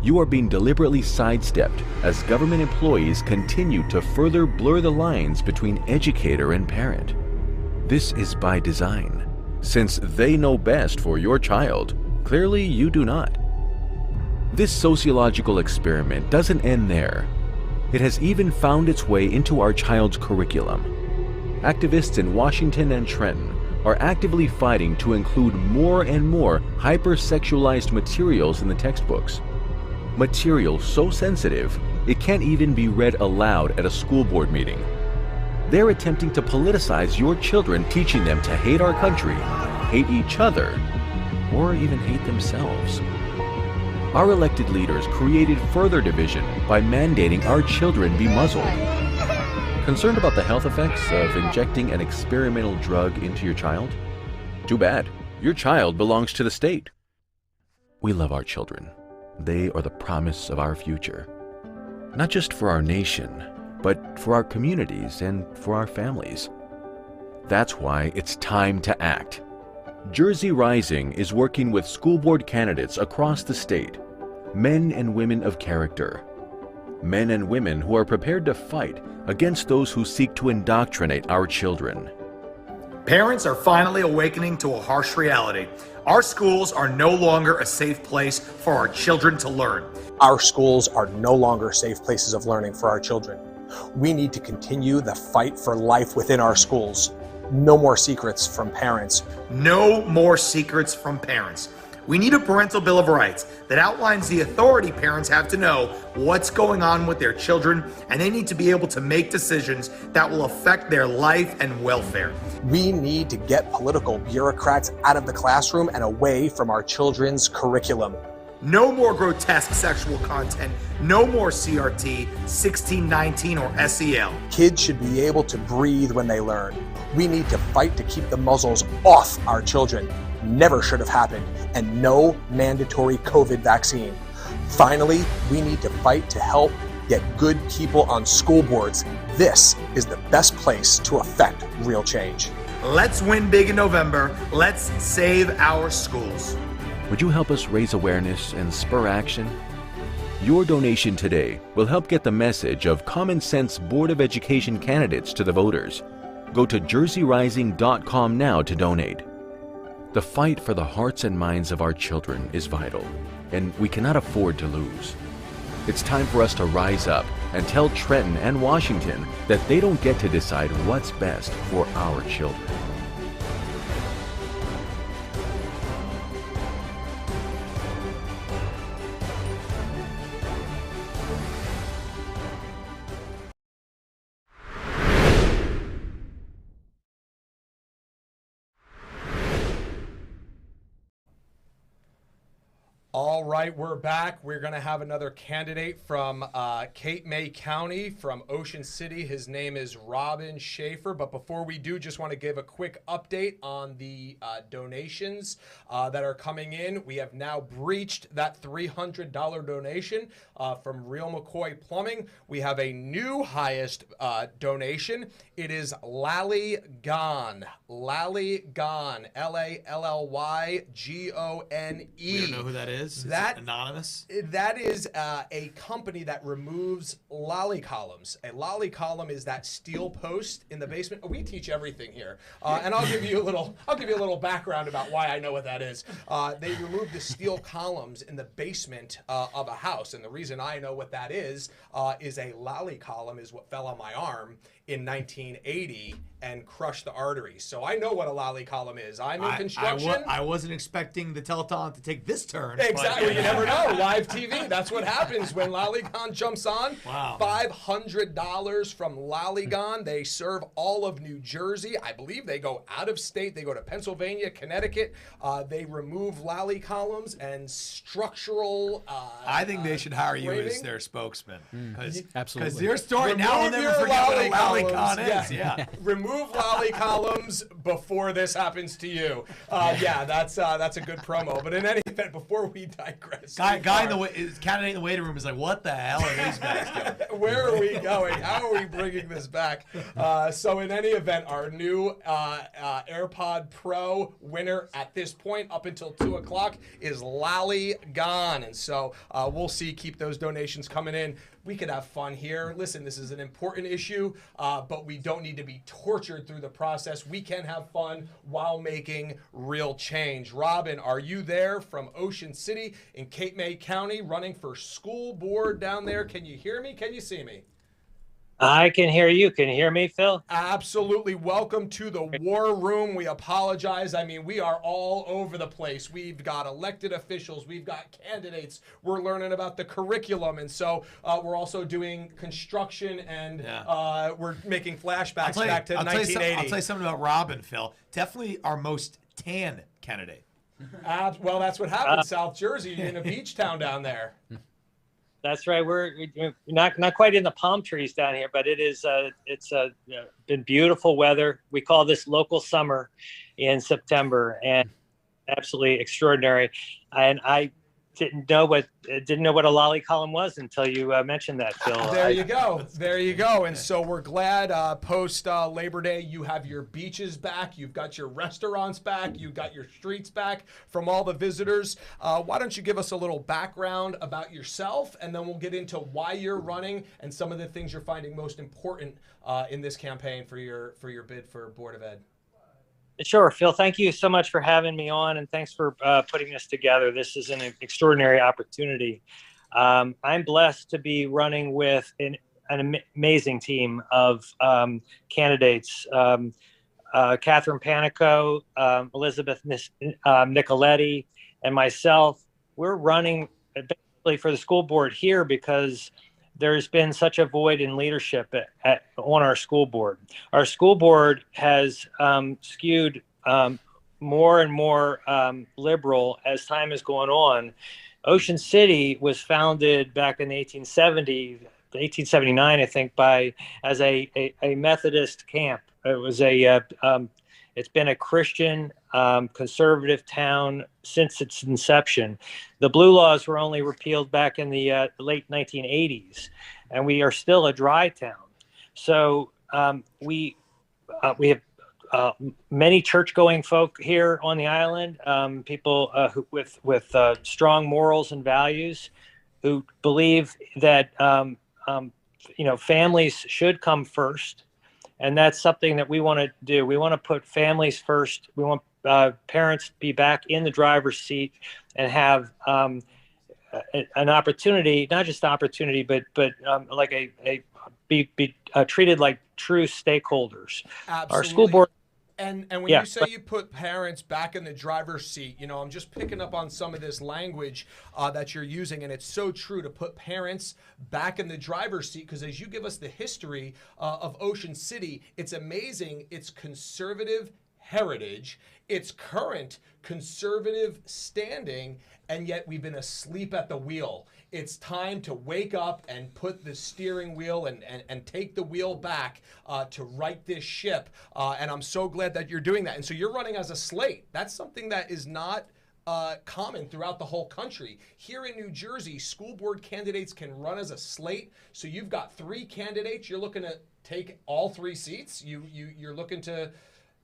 Speaker 4: You are being deliberately sidestepped as government employees continue to further blur the lines between educator and parent. This is by design, since they know best for your child. Clearly, you do not. This sociological experiment doesn't end there. It has even found its way into our child's curriculum. Activists in Washington and Trenton are actively fighting to include more and more hypersexualized materials in the textbooks. Material so sensitive, it can't even be read aloud at a school board meeting. They're attempting to politicize your children, teaching them to hate our country, hate each other, or even hate themselves. Our elected leaders created further division by mandating our children be muzzled. Concerned about the health effects of injecting an experimental drug into your child? Too bad. Your child belongs to the state. We love our children. They are the promise of our future. Not just for our nation, but for our communities and for our families. That's why it's time to act. Jersey Rising is working with school board candidates across the state, men and women of character. Men and women who are prepared to fight against those who seek to indoctrinate our children.
Speaker 2: Parents are finally awakening to a harsh reality. Our schools are no longer a safe place for our children to learn.
Speaker 3: Our schools are no longer safe places of learning for our children. We need to continue the fight for life within our schools. No more secrets from parents.
Speaker 2: No more secrets from parents. We need a parental bill of rights that outlines the authority parents have to know what's going on with their children, and they need to be able to make decisions that will affect their life and welfare.
Speaker 3: We need to get political bureaucrats out of the classroom and away from our children's curriculum.
Speaker 2: No more grotesque sexual content. No more CRT, 1619, or SEL.
Speaker 3: Kids should be able to breathe when they learn. We need to fight to keep the muzzles off our children. Never should have happened, and no mandatory COVID vaccine. Finally, we need to fight to help get good people on school boards. This is the best place to affect real change.
Speaker 2: Let's win big in November. Let's save our schools.
Speaker 4: Would you help us raise awareness and spur action? Your donation today will help get the message of Common Sense Board of Education candidates to the voters. Go to jerseyrising.com now to donate. The fight for the hearts and minds of our children is vital, and we cannot afford to lose. It's time for us to rise up and tell Trenton and Washington that they don't get to decide what's best for our children.
Speaker 1: All right, we're back. We're going to have another candidate from Cape May County, from Ocean City. His name is Robin Schaefer. But before we do, just want to give a quick update on the donations that are coming in. We have now breached that $300 donation from Real McCoy Plumbing. We have a new highest donation. It is Lally Gone. Lally Gone. Lallygone.
Speaker 2: We don't know who that is.
Speaker 1: That
Speaker 2: anonymous.
Speaker 1: That is a company that removes lolly columns. A lolly column is that steel post in the basement. We teach everything here, and I'll give you a little background about why I know what that is. They remove the steel columns in the basement of a house, and the reason I know what that is a lolly column is what fell on my arm in 1980 and crushed the arteries. So I know what a lolly column is. I'm in construction.
Speaker 2: I wasn't expecting the Telethon to take this turn.
Speaker 1: Exactly. You never know. Live TV. That's what happens when Lollygon jumps on.
Speaker 2: Wow.
Speaker 1: $500 from Lollygon. They serve all of New Jersey. I believe they go out of state. They go to Pennsylvania, Connecticut. They remove lolly columns and structural.
Speaker 2: I think they should hire you
Speaker 1: framing.
Speaker 2: as their spokesman.
Speaker 17: Absolutely.
Speaker 2: Because your story now will never forget what a lolicon is. Yeah.
Speaker 1: Remove lolly columns before this happens to you. That's a good promo. But in any event, before we digress,
Speaker 2: Guy in the candidate in the waiting room is like, what the hell are these guys doing?
Speaker 1: Where are we going? How are we bringing this back? So in any event, our new AirPod Pro winner at this point up until 2 o'clock is Lally Gone. And so we'll see. Keep those donations coming in. We could have fun here. Listen, this is an important issue, but we don't need to be tortured through the process. We can have fun while making real change. Robin, are you there from Ocean City in Cape May County running for school board down there? Can you hear me? Can you see me?
Speaker 18: I can hear you. Can you hear me, Phil?
Speaker 1: Absolutely. Welcome to the War Room. We apologize. I mean, we are all over the place. We've got elected officials. We've got candidates. We're learning about the curriculum. And so we're also doing construction, and we're making flashbacks back to 1980.
Speaker 2: I'll tell you something about Robin, Phil. Definitely our most tan candidate.
Speaker 1: Well, that's what happened. South Jersey, you're in a beach town down there.
Speaker 18: That's right. We're not quite in the palm trees down here, but it's been beautiful weather. We call this local summer in September, and absolutely extraordinary. And I didn't know what a lolly column was until you mentioned that, Phil.
Speaker 1: There you go. There you go. And so we're glad post Labor Day you have your beaches back, you've got your restaurants back, you've got your streets back from all the visitors. Why don't you give us a little background about yourself, and then we'll get into why you're running and some of the things you're finding most important in this campaign for your bid for Board of Ed.
Speaker 18: Sure, Phil. Thank you so much for having me on, and thanks for putting this together. This is an extraordinary opportunity. I'm blessed to be running with an amazing team of candidates. Catherine Panico, Elizabeth Nicoletti, and myself. We're running basically for the school board here because there's been such a void in leadership on our school board. Our school board has skewed more and more liberal as time has gone on. Ocean City was founded back in the 1879, I think, as a Methodist camp. It was it's been a Christian conservative town since its inception. The blue laws were only repealed back in the late 1980s, and we are still a dry town. So we have many church-going folk here on the island, people with strong morals and values. who believe that families should come first, and that's something that we want to do. We want to put families first. We want parents to be back in the driver's seat and have an opportunity, not just opportunity, but like be treated like true stakeholders.
Speaker 1: Absolutely.
Speaker 18: Our school board.
Speaker 1: And when
Speaker 18: Yeah,
Speaker 1: you say you put parents back in the driver's seat, I'm just picking up on some of this language that you're using, and it's so true to put parents back in the driver's seat, because as you give us the history of Ocean City, it's amazing. It's conservative heritage, its current conservative standing, and yet we've been asleep at the wheel. It's time to wake up and put the steering wheel and take the wheel back to right this ship. And I'm so glad that you're doing that. And so you're running as a slate. That's something that is not common throughout the whole country. Here in New Jersey, school board candidates can run as a slate. So you've got 3 candidates. You're looking to take all 3 seats. You're looking to...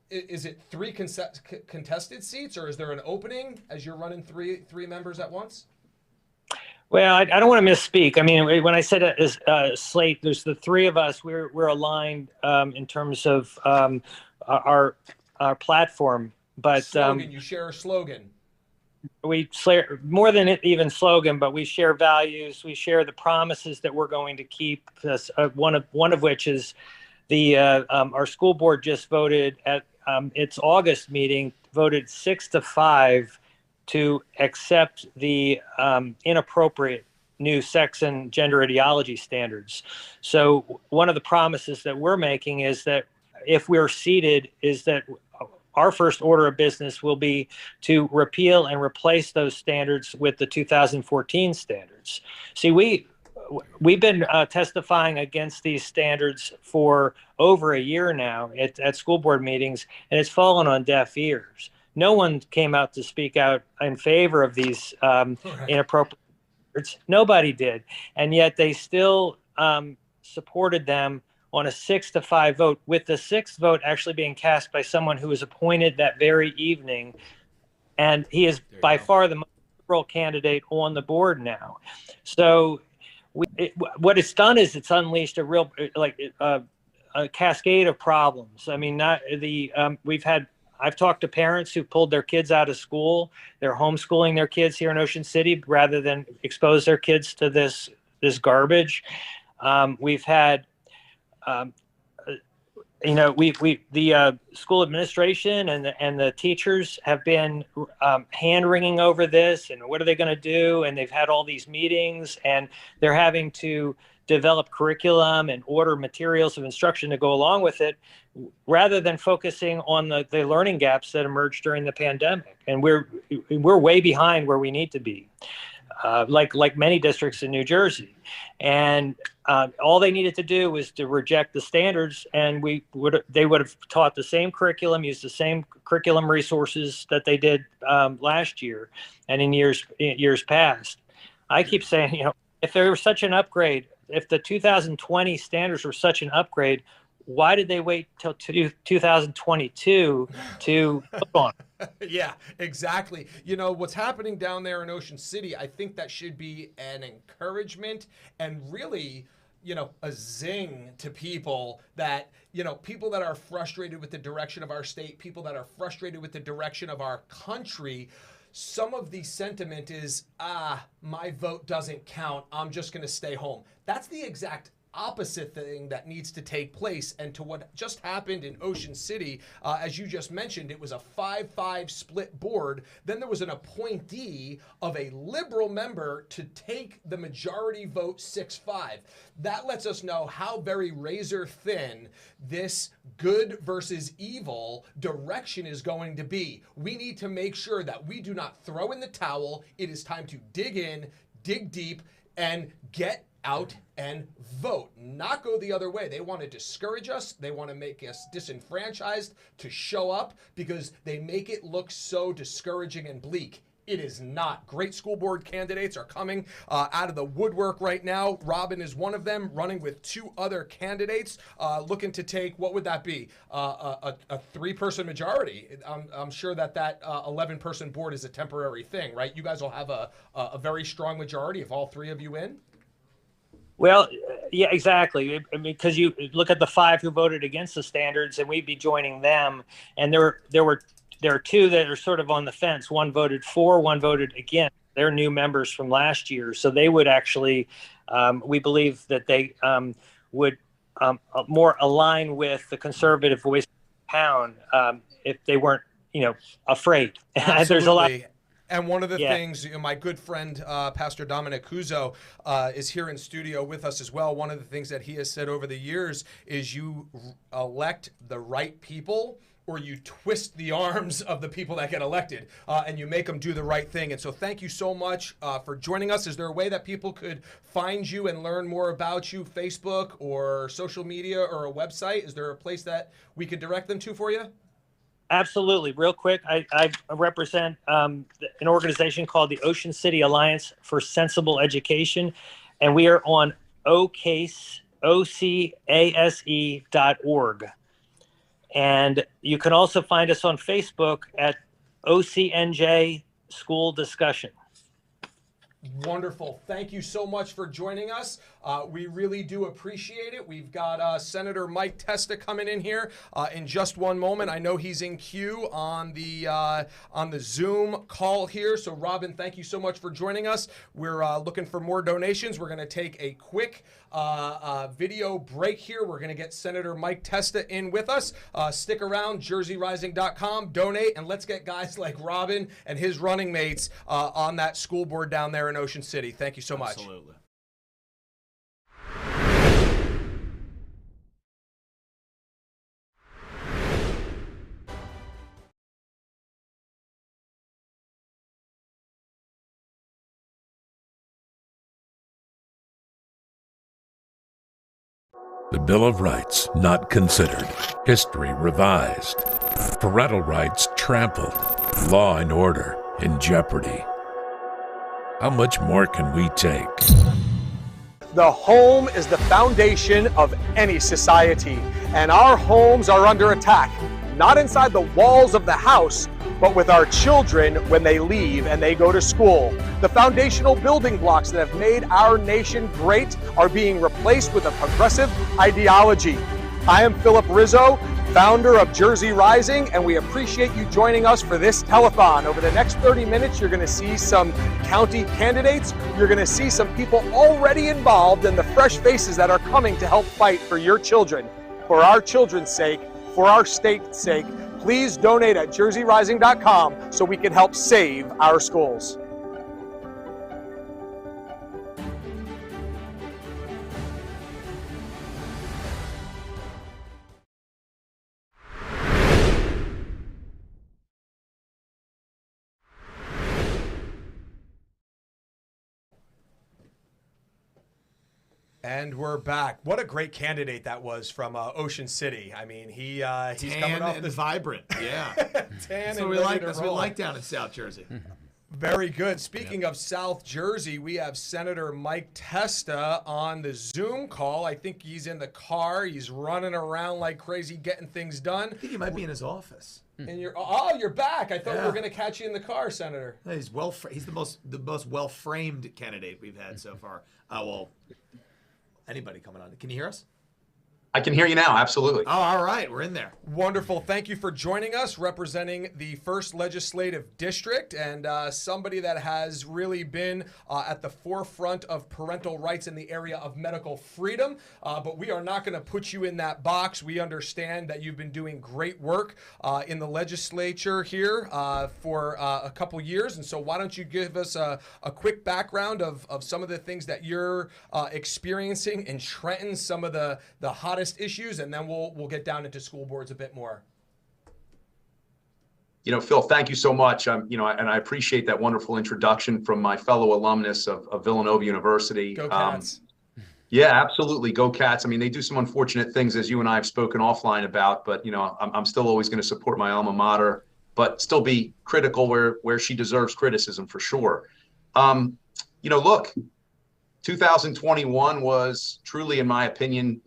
Speaker 1: Is it 3 contested seats, or is there an opening as you're running three members at once?
Speaker 18: Well, I don't want to misspeak. I mean, when I said slate, there's the 3 of us. We're aligned in terms of our platform. But
Speaker 1: slogan, you share a slogan.
Speaker 18: We share more than even slogan, but we share values. We share the promises that we're going to keep. One of which is our school board just voted at its August meeting, voted 6-5 to accept the inappropriate new sex and gender ideology standards. So one of the promises that we're making is that if we're seated, is that our first order of business will be to repeal and replace those standards with the 2014 standards. See, we've been testifying against these standards for over a year now at school board meetings, and it's fallen on deaf ears. No one came out to speak out in favor of these inappropriate standards. Nobody did. And yet they still supported them on a 6-5 vote, with the 6th vote actually being cast by someone who was appointed that very evening. And he is by far the most liberal candidate on the board now. So what it's done is it's unleashed a real a cascade of problems. I mean, I've talked to parents who pulled their kids out of school. They're homeschooling their kids here in Ocean City rather than expose their kids to this garbage. We've had, the school administration and the teachers have been hand-wringing over this, and what are they going to do? And they've had all these meetings, and they're having to develop curriculum and order materials of instruction to go along with it, rather than focusing on the learning gaps that emerged during the pandemic. And we're way behind where we need to be, like many districts in New Jersey. And all they needed to do was to reject the standards, and they would have taught the same curriculum, used the same curriculum resources that they did last year and in years past. I keep saying, if there was such an upgrade, if the 2020 standards were such an upgrade, why did they wait till 2022 to vote on it?
Speaker 1: Yeah, exactly. What's happening down there in Ocean City, I think that should be an encouragement and really, a zing to people that, people that are frustrated with the direction of our state, people that are frustrated with the direction of our country. Some of the sentiment is, my vote doesn't count. I'm just going to stay home. That's the exact opposite thing that needs to take place. And to what just happened in Ocean City, as you just mentioned, it was a 5-5 split board. Then there was an appointee of a liberal member to take the majority vote 6-5. That lets us know how very razor thin this good versus evil direction is going to be. We need to make sure that we do not throw in the towel. It is time to dig in, dig deep, and get out and vote, not go the other way. They want to discourage us. They want to make us disenfranchised to show up because they make it look so discouraging and bleak. It is not. Great school board candidates are coming out of the woodwork right now. Robin is one of them, running with 2 other candidates, looking to take, what would that be? A 3-person majority. I'm sure that 11-person board is a temporary thing, right? You guys will have a very strong majority if all 3 of you win.
Speaker 18: Well, yeah, exactly. I mean, because you look at the 5 who voted against the standards, and we'd be joining them. And there are 2 that are sort of on the fence. One voted for, one voted against. They're new members from last year, so they would actually, we believe that they would more align with the conservative voice of the town if they weren't, afraid. There's a lot.
Speaker 1: And one of the things, my good friend, Pastor Dominic Cuso, is here in studio with us as well. One of the things that he has said over the years is you elect the right people, or you twist the arms of the people that get elected, and you make them do the right thing. And so thank you so much for joining us. Is there a way that people could find you and learn more about you, Facebook or social media or a website? Is there a place that we could direct them to for you?
Speaker 18: Absolutely. Real quick, I represent an organization called the Ocean City Alliance for Sensible Education, and we are on ocase.org. And you can also find us on Facebook at OCNJ School Discussion.
Speaker 1: Wonderful. Thank you so much for joining us. We really do appreciate it. We've got Senator Mike Testa coming in here in just one moment. I know he's in queue on the Zoom call here. So Robin, thank you so much for joining us. We're looking for more donations. We're going to take a quick video break here. We're going to get Senator Mike Testa in with us. Stick around, jerseyrising.com, donate, and let's get guys like Robin and his running mates on that school board down there in Ocean City. Thank you so much.
Speaker 2: Absolutely.
Speaker 6: The Bill of Rights not considered. History revised. Parental rights trampled. Law and order in jeopardy. How much more can we take?
Speaker 3: The home is the foundation of any society, and our homes are under attack, not inside the walls of the house, but with our children when they leave and they go to school. The foundational building blocks that have made our nation great are being replaced with a progressive ideology. I am Philip Rizzo, founder of Jersey Rising, and we appreciate you joining us for this telethon. Over the next 30 minutes, you're going to see some county candidates. You're going to see some people already involved and the fresh faces that are coming to help fight for your children. For our children's sake, for our state's sake, please donate at jerseyrising.com so we can help save our schools.
Speaker 1: And we're back. What a great candidate that was from Ocean City. I mean, he's coming off
Speaker 2: and
Speaker 1: this
Speaker 2: vibrant. Yeah,
Speaker 1: tan
Speaker 2: that's
Speaker 1: and
Speaker 2: what we
Speaker 1: ready
Speaker 2: like.
Speaker 1: to
Speaker 2: That's what we
Speaker 1: roll.
Speaker 2: like down in South Jersey.
Speaker 1: Very good. Speaking of South Jersey, we have Senator Mike Testa on the Zoom call. I think he's in the car. He's running around like crazy, getting things done.
Speaker 2: I think he might be in his office.
Speaker 1: And you're back. I thought we were going to catch you in the car, Senator.
Speaker 2: He's he's the most well framed candidate we've had so far. Well, anybody coming on? Can you hear us?
Speaker 19: I can hear you now, absolutely.
Speaker 2: Oh, all right, we're in there.
Speaker 1: Wonderful. Thank you for joining us, representing the 1st Legislative District, and somebody that has really been at the forefront of parental rights in the area of medical freedom. But we are not going to put you in that box. We understand that you've been doing great work in the legislature here for a couple years. And so why don't you give us a quick background of some of the things that you're experiencing in Trenton, some of the hottest issues, and then we'll get down into school boards a bit more.
Speaker 19: Phil, thank you so much. And I appreciate that wonderful introduction from my fellow alumnus of Villanova University.
Speaker 1: Go Cats.
Speaker 19: Yeah, absolutely. Go Cats. I mean, they do some unfortunate things, as you and I have spoken offline about, but I'm still always going to support my alma mater. but still be critical where she deserves criticism for sure. Look, 2021 was truly, in my opinion,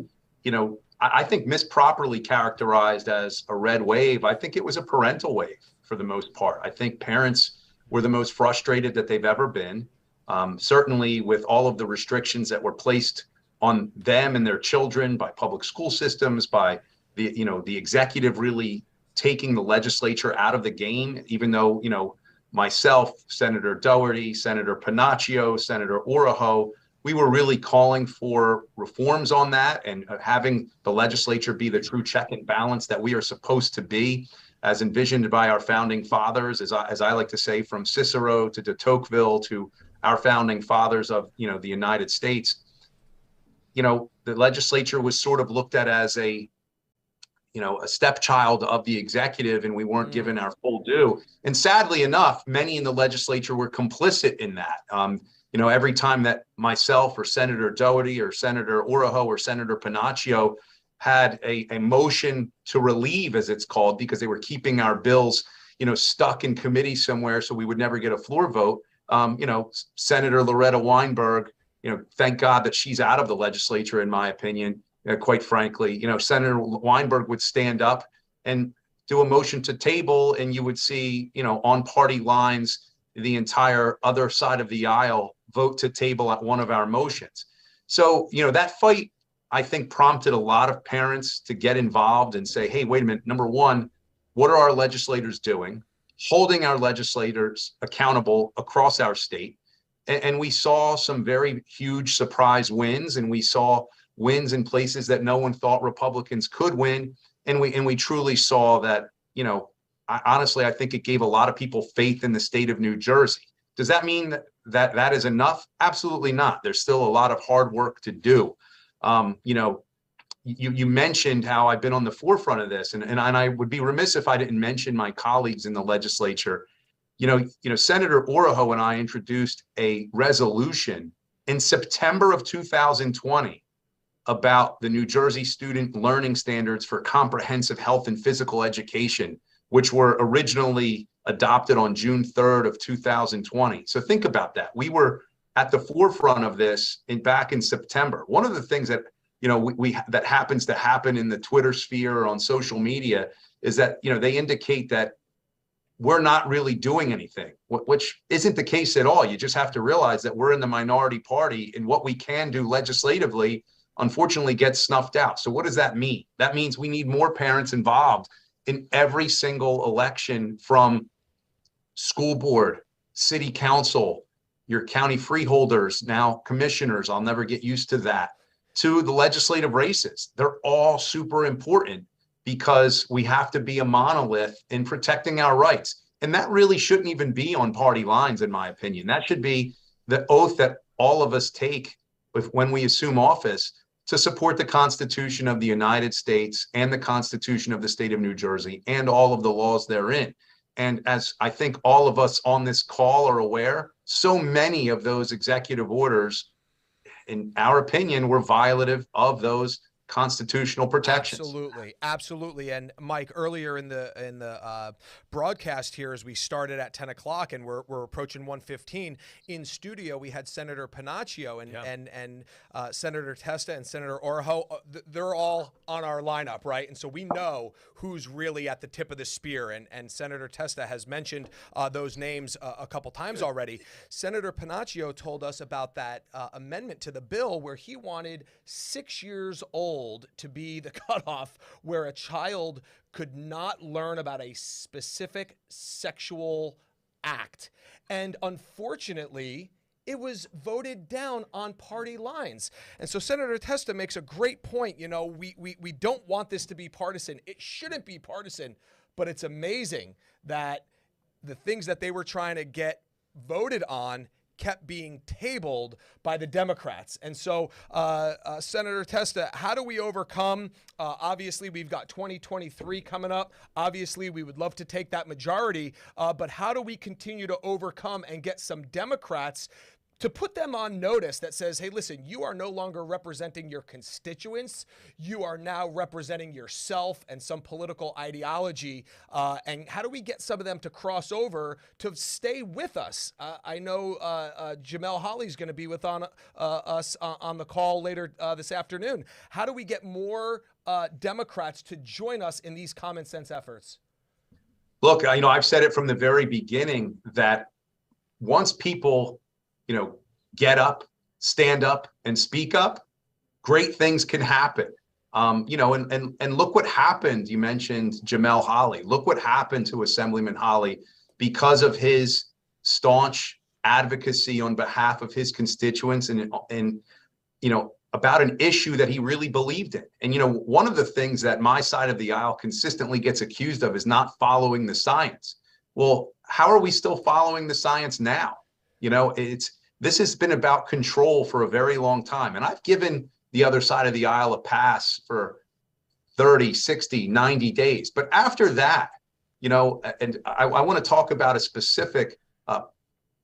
Speaker 19: I think misproperly characterized as a red wave. I think it was a parental wave for the most part. I think parents were the most frustrated that they've ever been. Certainly with all of the restrictions that were placed on them and their children by public school systems, by the executive really taking the legislature out of the game, even though, myself, Senator Doherty, Senator Panaccio, Senator Oroho, we were really calling for reforms on that and having the legislature be the true check and balance that we are supposed to be, as envisioned by our founding fathers, as I like to say, from Cicero to de Tocqueville to our founding fathers of the United States. The legislature was sort of looked at as a stepchild of the executive, and we weren't given our full due. And sadly enough, many in the legislature were complicit in that. Every time that myself or Senator Doherty or Senator Oroho or Senator Panaccio had a motion to relieve, as it's called, because they were keeping our bills, stuck in committee somewhere, so we would never get a floor vote. Senator Loretta Weinberg, thank God that she's out of the legislature, in my opinion. Quite frankly, Senator Weinberg would stand up and do a motion to table, and you would see, on party lines, the entire other side of the aisle vote to table at one of our motions. So, that fight, I think, prompted a lot of parents to get involved and say, hey, wait a minute. Number one, what are our legislators doing? Holding our legislators accountable across our state. And we saw some very huge surprise wins, and we saw wins in places that no one thought Republicans could win. And we truly saw that, honestly, I think it gave a lot of people faith in the state of New Jersey. Does that mean that is enough? Absolutely not. There's still a lot of hard work to do. You mentioned how I've been on the forefront of this, and I would be remiss if I didn't mention my colleagues in the legislature. Senator Oroho and I introduced a resolution in September of 2020 about the New Jersey student learning standards for comprehensive health and physical education, which were originally adopted on June 3rd of 2020. So think about that. We were at the forefront of this back in September. One of the things that that happens to happen in the Twitter sphere or on social media is that they indicate that we're not really doing anything, which isn't the case at all. You just have to realize that we're in the minority party, and what we can do legislatively, unfortunately, gets snuffed out. So what does that mean? That means we need more parents involved in every single election, from school board, city council, your county freeholders, now commissioners, I'll never get used to that, to the legislative races. They're all super important because we have to be a monolith in protecting our rights. And that really shouldn't even be on party lines, in my opinion. That should be the oath that all of us take when we assume office, to support the Constitution of the United States and the Constitution of the state of New Jersey and all of the laws therein. And as I think all of us on this call are aware, so many of those executive orders, in our opinion, were violative of those constitutional protections.
Speaker 1: Absolutely. And Mike, earlier in the broadcast here, as we started at 10 o'clock and we're approaching 1:15, in studio we had Senator Panaccio and Senator Testa and Senator Oroho. They're all on our lineup, right? And so we know who's really at the tip of the spear. And Senator Testa has mentioned those names a couple times already. Senator Panaccio told us about that amendment to the bill where he wanted 6 years old to be the cutoff, where a child could not learn about a specific sexual act. And unfortunately, it was voted down on party lines. And so Senator Testa makes a great point. We don't want this to be partisan. It shouldn't be partisan, but it's amazing that the things that they were trying to get voted on kept being tabled by the Democrats. And so, Senator Testa, how do we overcome? Obviously, we've got 2023 coming up. Obviously, we would love to take that majority, but how do we continue to overcome and get some Democrats to put them on notice that says, hey, listen, you are no longer representing your constituents. You are now representing yourself and some political ideology. And how do we get some of them to cross over to stay with us? I know Jamel Holly's going to be with us on the call later this afternoon. How do we get more Democrats to join us in these common sense efforts?
Speaker 19: Look, I've said it from the very beginning that once people get up, stand up, and speak up, great things can happen. And look what happened. You mentioned Jamel Holly. Look what happened to Assemblyman Holly because of his staunch advocacy on behalf of his constituents and about an issue that he really believed in. And, one of the things that my side of the aisle consistently gets accused of is not following the science. Well, how are we still following the science now? This has been about control for a very long time. And I've given the other side of the aisle a pass for 30, 60, 90 days. But after that, and I want to talk about a specific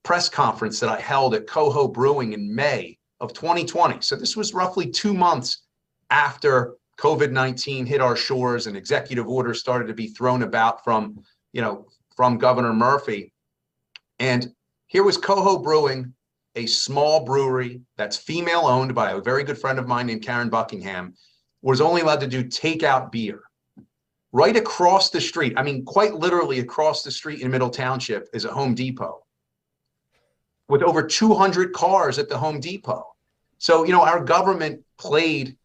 Speaker 19: press conference that I held at Coho Brewing in May of 2020. So this was roughly 2 months after COVID-19 hit our shores and executive orders started to be thrown about from Governor Murphy. And here was Coho Brewing, a small brewery that's female owned by a very good friend of mine named Karen Buckingham, was only allowed to do takeout beer. Right across the street, quite literally across the street in Middle Township, is a Home Depot with over 200 cars at the Home Depot. So, our government played,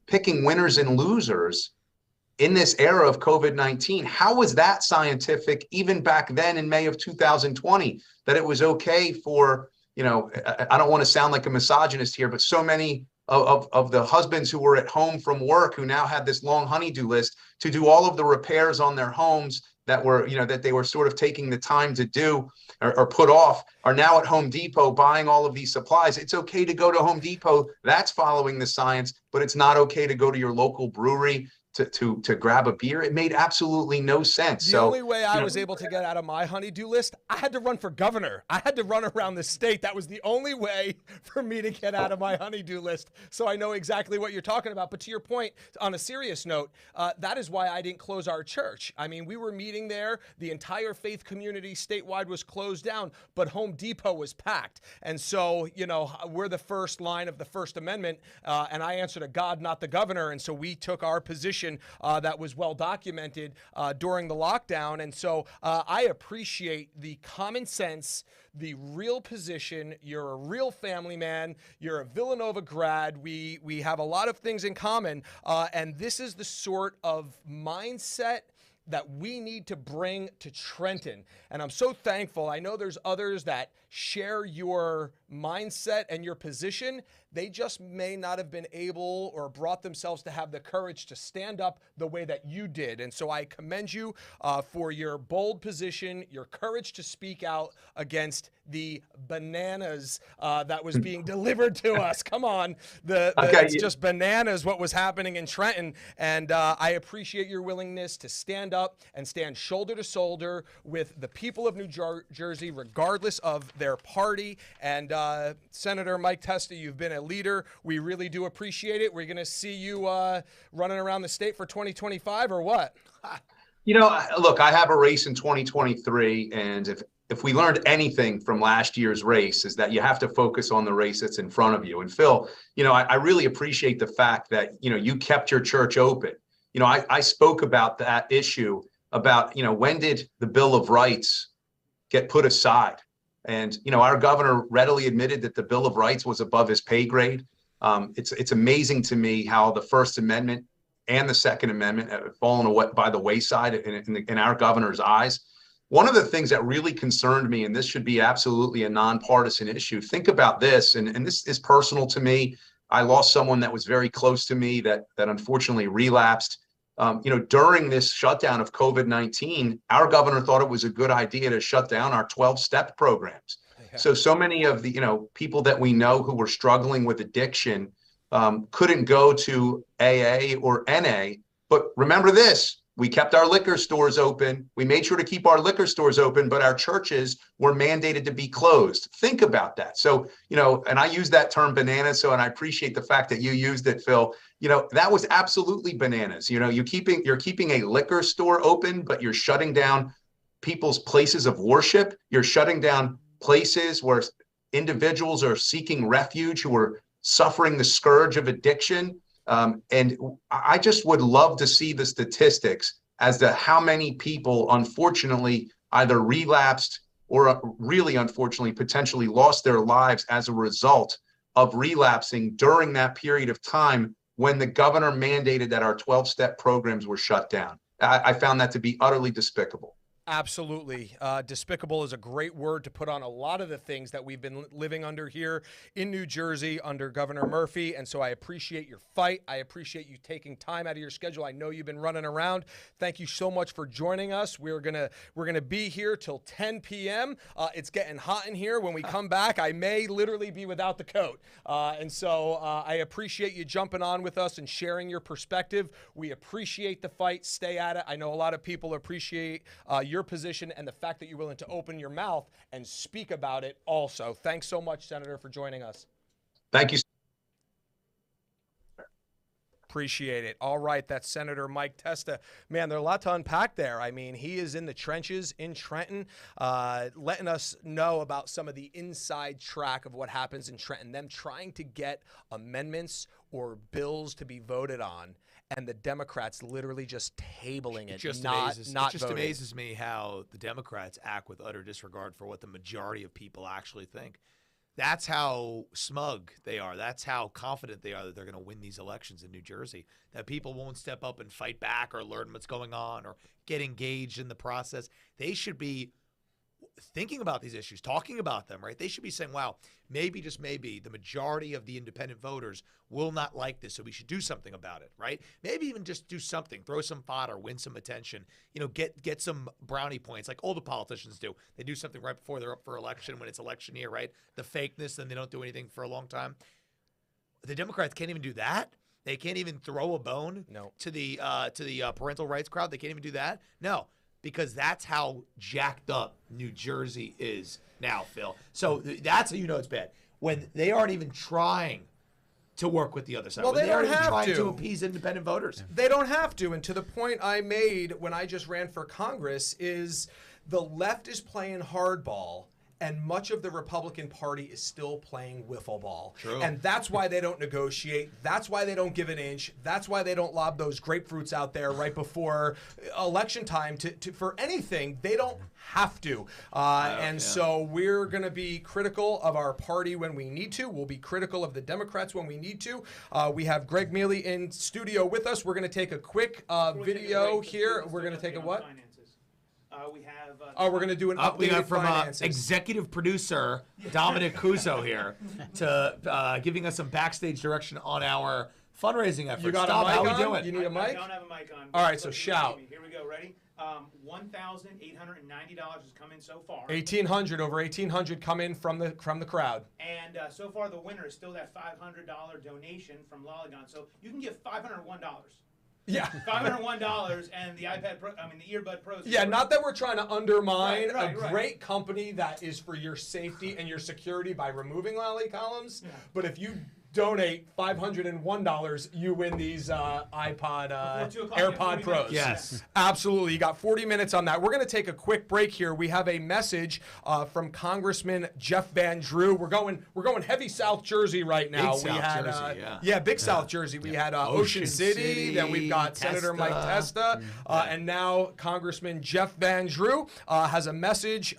Speaker 19: picking winners and losers in this era of COVID-19. How was that scientific even back then in May of 2020, that it was okay for, I don't want to sound like a misogynist here, but so many of the husbands who were at home from work, who now had this long honey-do list to do all of the repairs on their homes that were, that they were sort of taking the time to do or put off, are now at Home Depot buying all of these supplies. It's okay to go to Home Depot. That's following the science, but it's not okay to go to your local brewery to grab a beer. It made absolutely no sense.
Speaker 1: The only way I was able to get out of my honey-do list, I had to run for governor. I had to run around the state. That was the only way for me to get out of my honey-do list. So I know exactly what you're talking about. But to your point, on a serious note, that is why I didn't close our church. We were meeting there. The entire faith community statewide was closed down, but Home Depot was packed. And so, we're the first line of the First Amendment, and I answer to God, not the governor. And so we took our position that was well documented during the lockdown. And so I appreciate the common sense, the real position. You're a real family man. You're a Villanova grad. We have a lot of things in common. And this is the sort of mindset that we need to bring to Trenton. And I'm so thankful. I know there's others that share your mindset and your position. They just may not have been able or brought themselves to have the courage to stand up the way that you did. And so I commend you for your bold position, your courage to speak out against the bananas that was being delivered to us. Come on. It's just bananas what was happening in Trenton. And I appreciate your willingness to stand up and stand shoulder to shoulder with the people of New Jersey, regardless of their party. And Senator Mike Testa, you've been a leader. We really do appreciate it. We're going to see you running around the state for 2025 or what?
Speaker 19: Look, I have a race in 2023, and if we learned anything from last year's race, is that you have to focus on the race that's in front of you. And Phil, I really appreciate the fact that, you kept your church open. I spoke about that issue about, when did the Bill of Rights get put aside? And, our governor readily admitted that the Bill of Rights was above his pay grade. It's amazing to me how the First Amendment and the Second Amendment have fallen by the wayside in our governor's eyes. One of the things that really concerned me, and this should be absolutely a nonpartisan issue, think about this, and this is personal to me. I lost someone that was very close to me that unfortunately relapsed. During this shutdown of COVID-19, our governor thought it was a good idea to shut down our 12-step programs. Yeah. So many of the people that we know who were struggling with addiction couldn't go to AA or NA. But remember this, We kept our liquor stores open. We made sure to keep our liquor stores open, but our churches were mandated to be closed. Think about that. So, and I use that term bananas. And I appreciate the fact that you used it, Phil. That was absolutely bananas. You're keeping a liquor store open, but you're shutting down people's places of worship. You're shutting down places where individuals are seeking refuge, who are suffering the scourge of addiction. And I just would love to see the statistics as to how many people, unfortunately, either relapsed or really, unfortunately, potentially lost their lives as a result of relapsing during that period of time when the governor mandated that our 12-step programs were shut down. I found that to be utterly despicable.
Speaker 1: Absolutely. Despicable is a great word to put on a lot of the things that we've been living under here in New Jersey under Governor Murphy. And so I appreciate your fight. I appreciate you taking time out of your schedule. I know you've been running around. Thank you so much for joining us. We're gonna be here till 10 p.m. It's getting hot in here. When we come back, I may literally be without the coat. And so I appreciate you jumping on with us and sharing your perspective. We appreciate the fight. Stay at it. I know a lot of people appreciate your position and the fact that you're willing to open your mouth and speak about it also. Thanks so much, Senator, for joining us.
Speaker 19: Thank you.
Speaker 1: Appreciate it. All right, that's Senator Mike Testa. Man, there's a lot to unpack there. I mean, he is in the trenches in Trenton, letting us know about some of the inside track of what happens in Trenton, them trying to get amendments or bills to be voted on, and the Democrats literally just tabling it, not
Speaker 2: It just
Speaker 1: voting.
Speaker 2: amazes me how the Democrats act with utter disregard for what the majority of people actually think. That's how smug they are. That's how confident they are that they're going to win these elections in New Jersey, that people won't step up and fight back or learn what's going on or get engaged in the process. They should be thinking about these issues, talking about them, right? They should be saying, wow, maybe, just maybe, the majority of the independent voters will not like this, so we should do something about it, right? Maybe even just do something, throw some fodder, win some attention, get some brownie points like all the politicians do. They do something right before they're up for election when it's election year, right? The fakeness, then they don't do anything for a long time. The Democrats can't even do that. They can't even throw a bone to the parental rights crowd. They can't even do that. No. Because that's how jacked up New Jersey is now, Phil. So that's how you know it's bad. When they aren't even trying to work with the other side.
Speaker 1: Well,
Speaker 2: when
Speaker 1: they don't
Speaker 2: aren't even
Speaker 1: have
Speaker 2: trying
Speaker 1: to.
Speaker 2: to appease independent voters.
Speaker 1: They don't have to. And to the point I made when I just ran for Congress is the left is playing hardball, and much of the Republican Party is still playing wiffle ball.
Speaker 2: True.
Speaker 1: And that's why they don't negotiate. That's why they don't give an inch. That's why they don't lob those grapefruits out there right before election time for anything. They don't have to. So we're going to be critical of our party when we need to. We'll be critical of the Democrats when we need to. We have Greg Mealy in studio with us. We're going to take a quick video here. We're going to take a what?
Speaker 20: We have.
Speaker 1: We're going to do an updated
Speaker 2: We got from
Speaker 1: finances.
Speaker 2: executive producer Dominic Cuso here to giving us some backstage direction on our fundraising efforts.
Speaker 1: You got
Speaker 2: Dom,
Speaker 1: a mic
Speaker 2: how we
Speaker 1: on?
Speaker 2: doing?
Speaker 1: You need a mic?
Speaker 20: I don't have a mic on.
Speaker 1: All right, so shout.
Speaker 20: Here we go. Ready? $1,890 has come in so far.
Speaker 1: 1,800 over 1,800 come in from the crowd.
Speaker 20: And so far, the winner is still that $500 donation from Lollygon. So you can give $501.
Speaker 1: Yeah.
Speaker 20: $501 and the iPad Pro, the Earbud Pros.
Speaker 1: Yeah, not that we're trying to undermine
Speaker 20: Right.
Speaker 1: a great company that is for your safety and your security by removing lolly columns, but if you donate $501, you win these AirPod Pros.
Speaker 2: Yes.
Speaker 1: Absolutely. You got 40 minutes on that. We're going to take a quick break here. We have a message from Congressman Jeff Van Drew. We're going heavy South Jersey right now.
Speaker 2: Big South Jersey,
Speaker 1: Big South Jersey. We had Ocean City, then we've got Senator Mike Testa, and now Congressman Jeff Van Drew has a message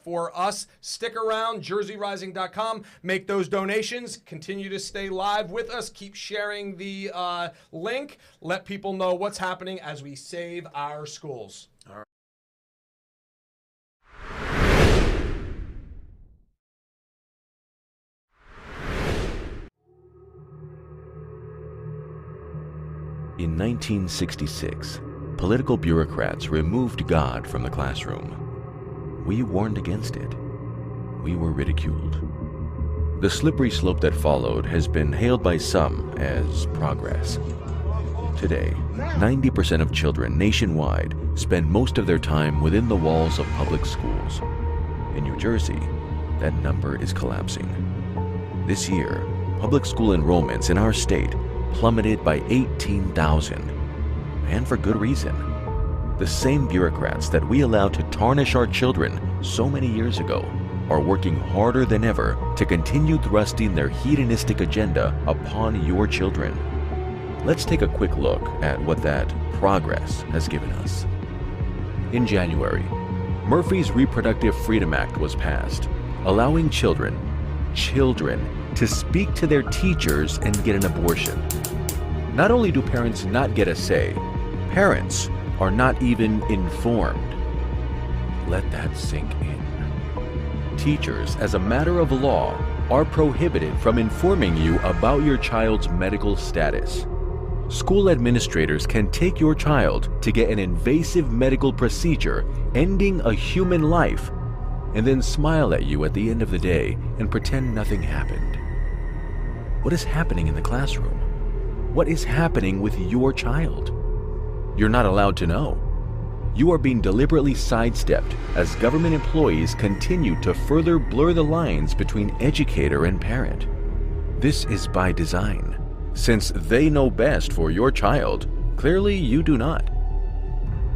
Speaker 1: for us. Stick around, jerseyrising.com. Make those donations. Continue to stay live with us. Keep sharing the link. Let people know what's happening as we save our schools. All right.
Speaker 4: In 1966, political bureaucrats removed God from the classroom. We warned against it. We were ridiculed. The slippery slope that followed has been hailed by some as progress. Today, 90% of children nationwide spend most of their time within the walls of public schools. In New Jersey, that number is collapsing. This year, public school enrollments in our state plummeted by 18,000, and for good reason. The same bureaucrats that we allowed to tarnish our children so many years ago are working harder than ever to continue thrusting their hedonistic agenda upon your children. Let's take a quick look at what that progress has given us. In January, Murphy's Reproductive Freedom Act was passed, allowing children to speak to their teachers and get an abortion. Not only do parents not get a say, parents are not even informed. Let that sink in. Teachers, as a matter of law, are prohibited from informing you about your child's medical status. School administrators can take your child to get an invasive medical procedure ending a human life and then smile at you at the end of the day and pretend nothing happened. What is happening in the classroom? What is happening with your child? You're not allowed to know. You are being deliberately sidestepped as government employees continue to further blur the lines between educator and parent. This is by design. Since they know best for your child, clearly you do not.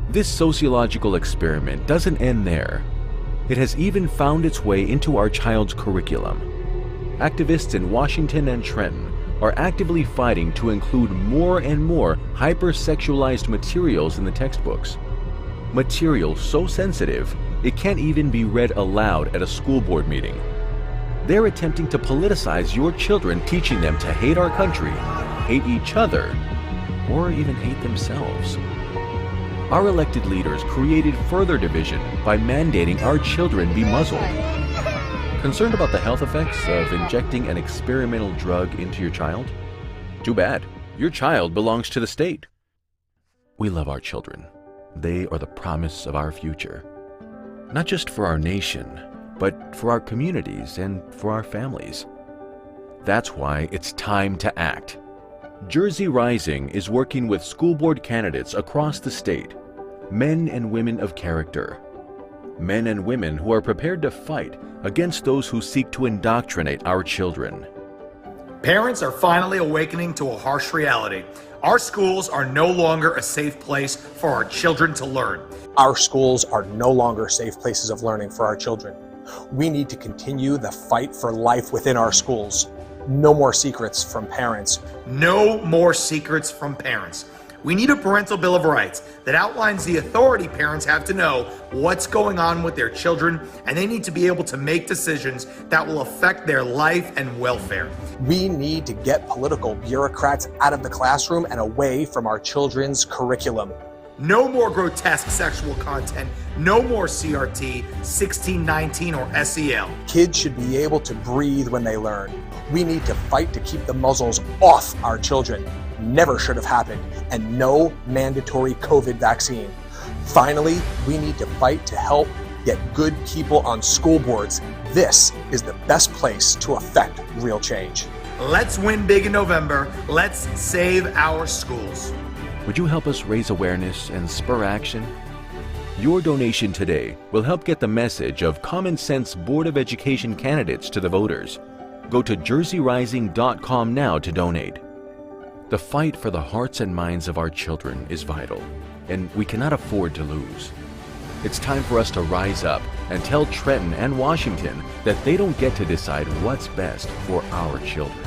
Speaker 4: This sociological experiment doesn't end there. It has even found its way into our child's curriculum. Activists in Washington and Trenton are actively fighting to include more and more hypersexualized materials in the textbooks. Material so sensitive, it can't even be read aloud at a school board meeting. They're attempting to politicize your children, teaching them to hate our country, hate each other, or even hate themselves. Our elected leaders created further division by mandating our children be muzzled. Concerned about the health effects of injecting an experimental drug into your child? Too bad. Your child belongs to the state. We love our children. They are the promise of our future. Not just for our nation, but for our communities and for our families. That's why it's time to act. Jersey Rising is working with school board candidates across the state, men and women of character. Men and women who are prepared to fight against those who seek to indoctrinate our children.
Speaker 2: Parents are finally awakening to a harsh reality. Our schools are no longer a safe place for our children to learn.
Speaker 3: Our schools are no longer safe places of learning for our children. We need to continue the fight for life within our schools. No more secrets from parents.
Speaker 2: No more secrets from parents. We need a parental bill of rights that outlines the authority parents have to know what's going on with their children, and they need to be able to make decisions that will affect their life and welfare.
Speaker 3: We need to get political bureaucrats out of the classroom and away from our children's curriculum.
Speaker 2: No more grotesque sexual content. No more CRT, 1619, or SEL.
Speaker 3: Kids should be able to breathe when they learn. We need to fight to keep the muzzles off our children. Never should have happened, and no mandatory COVID vaccine. Finally, we need to fight to help get good people on school boards. This is the best place to affect real change.
Speaker 2: Let's win big in November. Let's save our schools.
Speaker 4: Would you help us raise awareness and spur action? Your donation today will help get the message of common sense Board of Education candidates to the voters. Go to jerseyrising.com now to donate. The fight for the hearts and minds of our children is vital, and we cannot afford to lose. It's time for us to rise up and tell Trenton and Washington that they don't get to decide what's best for our children.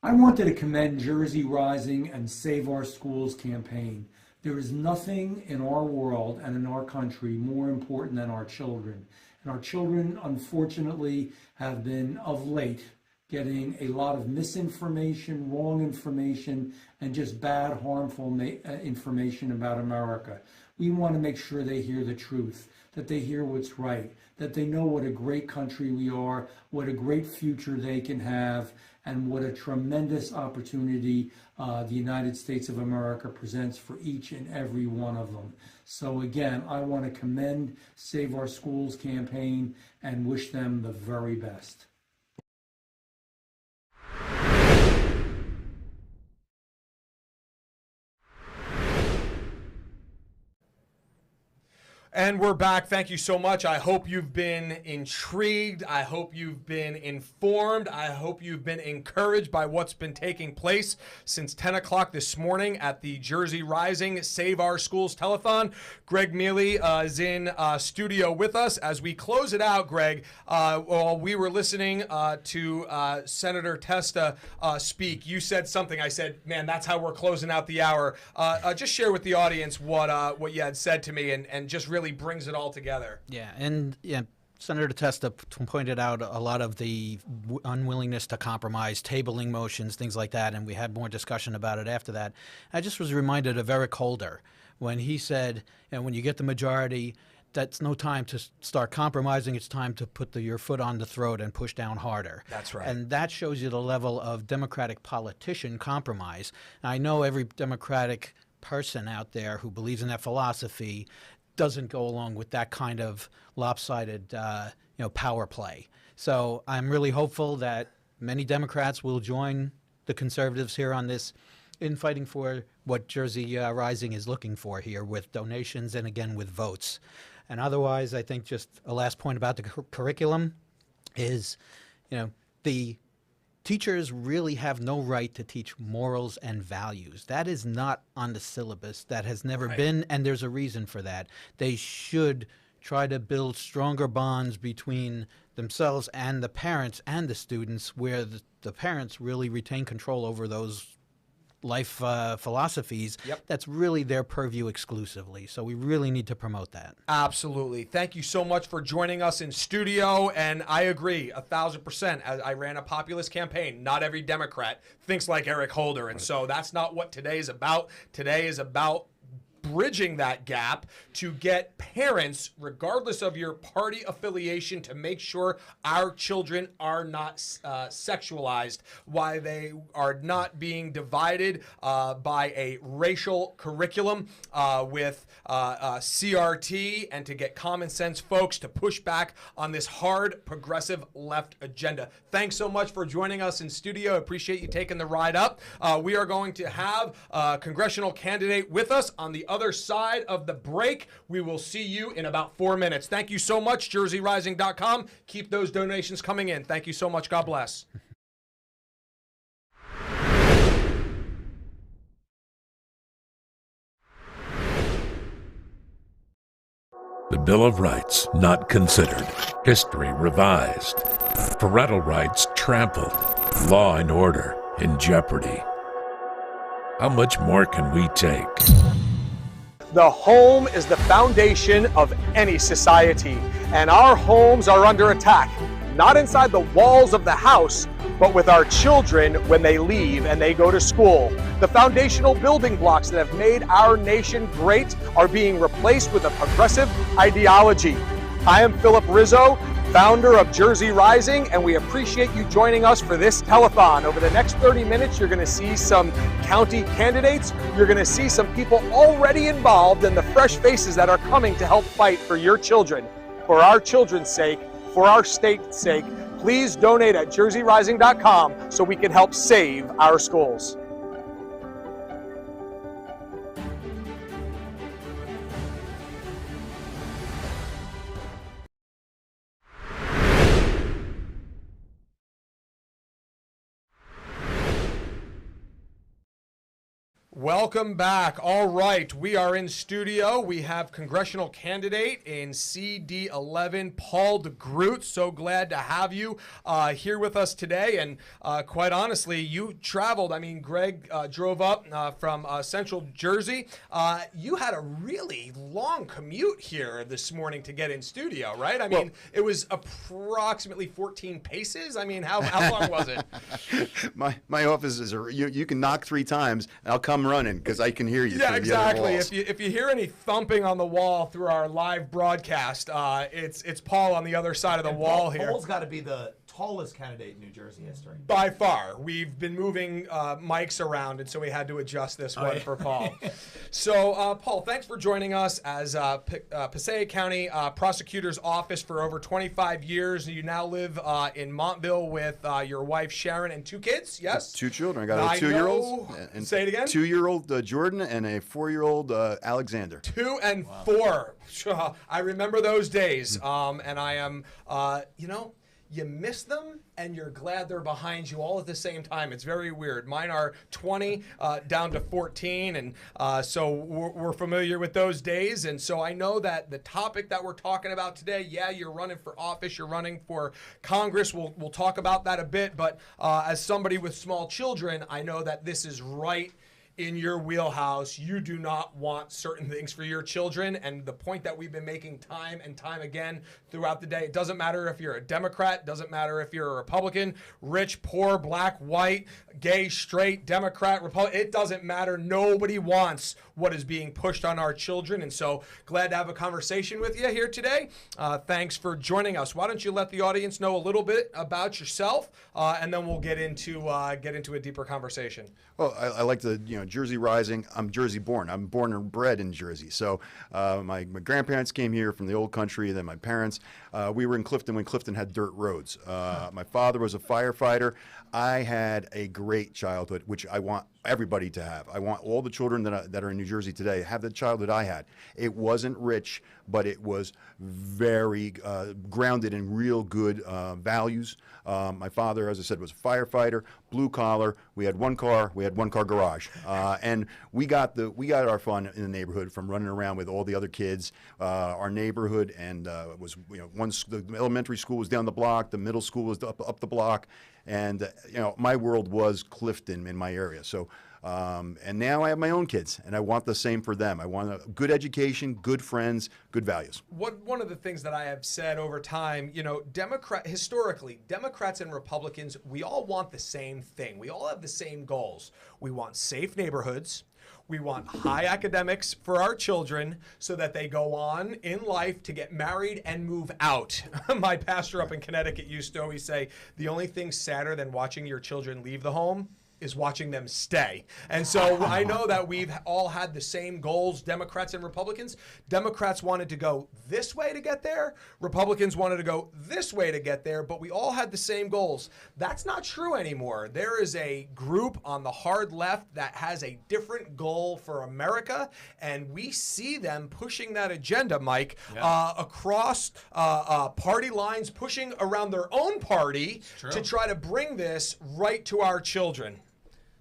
Speaker 21: I wanted to commend Jersey Rising and Save Our Schools campaign. There is nothing in our world and in our country more important than our children. And our children, unfortunately, have been of late getting a lot of misinformation, wrong information, and just bad, harmful information about America. We want to make sure they hear the truth, that they hear what's right, that they know what a great country we are, what a great future they can have, and what a tremendous opportunity the United States of America presents for each and every one of them. So again, I want to commend Save Our Schools campaign and wish them the very best.
Speaker 1: And we're back. Thank you so much. I hope you've been intrigued. I hope you've been informed. I hope you've been encouraged by what's been taking place since 10 o'clock this morning at the Jersey Rising Save Our Schools Telethon. Greg Mealy is in studio with us. As we close it out, Greg, while we were listening to Senator Testa speak, you said something. I said, man, that's how we're closing out the hour. Just share with the audience what you had said to me and just really brings it all together.
Speaker 17: Yeah, and Senator Testa pointed out a lot of the unwillingness to compromise, tabling motions, things like that, and we had more discussion about it after that. I just was reminded of Eric Holder when he said, when you get the majority, that's no time to start compromising. It's time to put your foot on the throat and push down harder.
Speaker 1: That's right.
Speaker 17: And that shows you the level of Democratic politician compromise. I know every Democratic person out there who believes in that philosophy doesn't go along with that kind of lopsided, power play. So I'm really hopeful that many Democrats will join the conservatives here on this in fighting for what Jersey Rising is looking for here with donations and, again, with votes. And otherwise, I think just a last point about the curriculum is, the teachers really have no right to teach morals and values. That is not on the syllabus. That has never been, and there's a reason for that. They should try to build stronger bonds between themselves and the parents and the students, where the parents really retain control over those life philosophies.
Speaker 1: Yep.
Speaker 17: That's really their purview exclusively. So we really need to promote that.
Speaker 1: Absolutely. Thank you so much for joining us in studio. And I agree 1,000%. As I ran a populist campaign, not every Democrat thinks like Eric Holder. And so that's not what today is about. Today is about bridging that gap to get parents, regardless of your party affiliation, to make sure our children are not sexualized, why they are not being divided by a racial curriculum with CRT, and to get common sense folks to push back on this hard progressive left agenda. Thanks so much for joining us in studio. Appreciate you taking the ride up. We are going to have a congressional candidate with us on the other side of the break. We will see you in about 4 minutes. Thank you so much, jerseyrising.com. Keep those donations coming in. Thank you so much. God bless.
Speaker 6: The Bill of Rights not considered. History revised. Parental rights trampled. Law and order in jeopardy. How much more can we take?
Speaker 3: The home is the foundation of any society, and our homes are under attack, not inside the walls of the house, but with our children when they leave and they go to school. The foundational building blocks that have made our nation great are being replaced with a progressive ideology. I am Philip Rizzo, founder of Jersey Rising, and we appreciate you joining us for this telethon. Over the next 30 minutes, you're going to see some county candidates. You're going to see some people already involved and the fresh faces that are coming to help fight for your children. For our children's sake, for our state's sake, please donate at jerseyrising.com so we can help save our schools.
Speaker 1: Welcome back. All right, we are in studio. We have congressional candidate in CD11, Paul DeGroot. So glad to have you here with us today. And quite honestly, you traveled. I mean, Greg drove up from Central Jersey. You had a really long commute here this morning to get in studio, right? I mean, it was approximately 14 paces. I mean, how long was it?
Speaker 5: My office is you can knock 3 times. I'll come running because I can hear you.
Speaker 1: Yeah,
Speaker 5: through the other
Speaker 1: exactly.
Speaker 5: walls.
Speaker 1: If you hear any thumping on the wall through our live broadcast, it's Paul on the other side of the wall here.
Speaker 2: Paul's got to be the tallest candidate in New Jersey history.
Speaker 1: By far. We've been moving mics around, and so we had to adjust this one for Paul. So, Paul, thanks for joining us as Passaic County Prosecutor's Office for over 25 years. You now live in Montville with your wife, Sharon, and 2 kids, yes?
Speaker 5: 2 children. I got a 2-year-old.
Speaker 1: And say it again?
Speaker 5: 2-year-old Jordan and a 4-year-old Alexander.
Speaker 1: 2 and 4. I remember those days. And I am, you miss them and you're glad they're behind you all at the same time. It's very weird. Mine are 20 down to 14, and so we're familiar with those days. And so I know that the topic that we're talking about today, yeah, you're running for office, you're running for Congress. We'll talk about that a bit, but as somebody with small children, I know that this is right in your wheelhouse. You do not want certain things for your children, and the point that we've been making time and time again throughout the day, it doesn't matter if you're a Democrat, doesn't matter if you're a Republican, rich, poor, black, white, gay, straight, Democrat, Republican, it doesn't matter. Nobody wants what is being pushed on our children, and so glad to have a conversation with you here today. Thanks for joining us. Why don't you let the audience know a little bit about yourself, and then we'll get into a deeper conversation.
Speaker 5: Well, I like the Jersey Rising. I'm Jersey born. I'm born and bred in Jersey. So my grandparents came here from the old country. Then my parents. We were in Clifton when Clifton had dirt roads. My father was a firefighter. I had a great childhood, which I want everybody to have. I want all the children that are in New Jersey today to have the childhood I had. It wasn't rich, but it was very grounded in real good values. My father, as I said, was a firefighter, blue collar. We had one car garage, and we got our fun in the neighborhood from running around with all the other kids. Our neighborhood and was the elementary school was down the block, the middle school was up the block, and my world was Clifton in my area. So. And now I have my own kids, and I want the same for them. I want a good education, good friends, good values.
Speaker 1: One of the things that I have said over time, historically, Democrats and Republicans, we all want the same thing. We all have the same goals. We want safe neighborhoods. We want high academics for our children so that they go on in life to get married and move out. My pastor up in Connecticut used to always say, the only thing sadder than watching your children leave the home is watching them stay. And so I know that we've all had the same goals, Democrats and Republicans. Democrats wanted to go this way to get there. Republicans wanted to go this way to get there, but we all had the same goals. That's not true anymore. There is a group on the hard left that has a different goal for America, and we see them pushing that agenda, Mike, across party lines, pushing around their own party to try to bring this right to our children.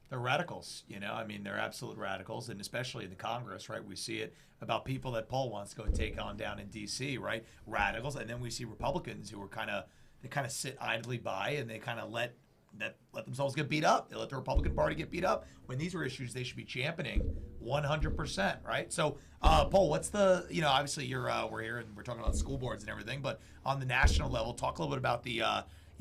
Speaker 2: They're radicals, they're absolute radicals, and especially in the Congress, right? We see it about people that Paul wants to go take on down in D.C., right? Radicals, and then we see Republicans who are kind of sit idly by, and they kind of let themselves get beat up. They let the Republican Party get beat up when these are issues they should be championing 100%, right? So, Paul, what's the obviously we're here and we're talking about school boards and everything, but on the national level, talk a little bit about the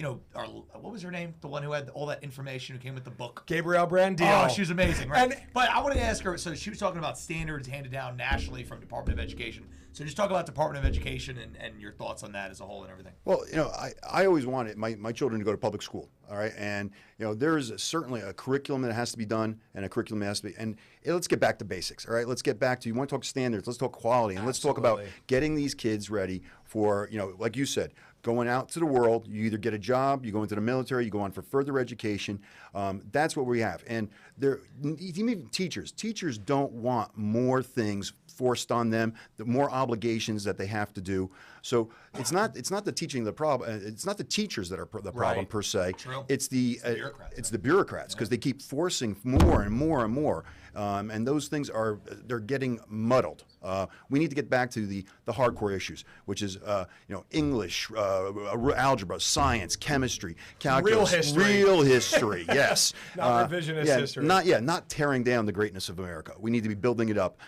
Speaker 2: what was her name? The one who had all that information, who came with the book.
Speaker 1: Gabrielle Brandil.
Speaker 2: Oh, she was amazing, right? But I want to ask her, so she was talking about standards handed down nationally from Department of Education. So just talk about Department of Education and your thoughts on that as a whole and everything.
Speaker 5: Well, I always wanted my children to go to public school, all right? And, there is certainly a curriculum that has to be done and a curriculum that has to be, and let's get back to basics, all right? Let's get back to, you want to talk standards, let's talk quality, and let's talk about getting these kids ready for, like you said, going out to the world. You either get a job, you go into the military, you go on for further education. That's what we have. And even teachers don't want more things forced on them, the more obligations that they have to do. So it's not the teaching the problem. It's not the teachers that are the problem per se.
Speaker 2: True.
Speaker 5: It's the bureaucrats because they keep forcing more and more and more. And those things they're getting muddled. We need to get back to the hardcore issues, which is English, algebra, science, chemistry, calculus, real history. Yes,
Speaker 1: not revisionist history.
Speaker 5: Not tearing down the greatness of America. We need to be building it up.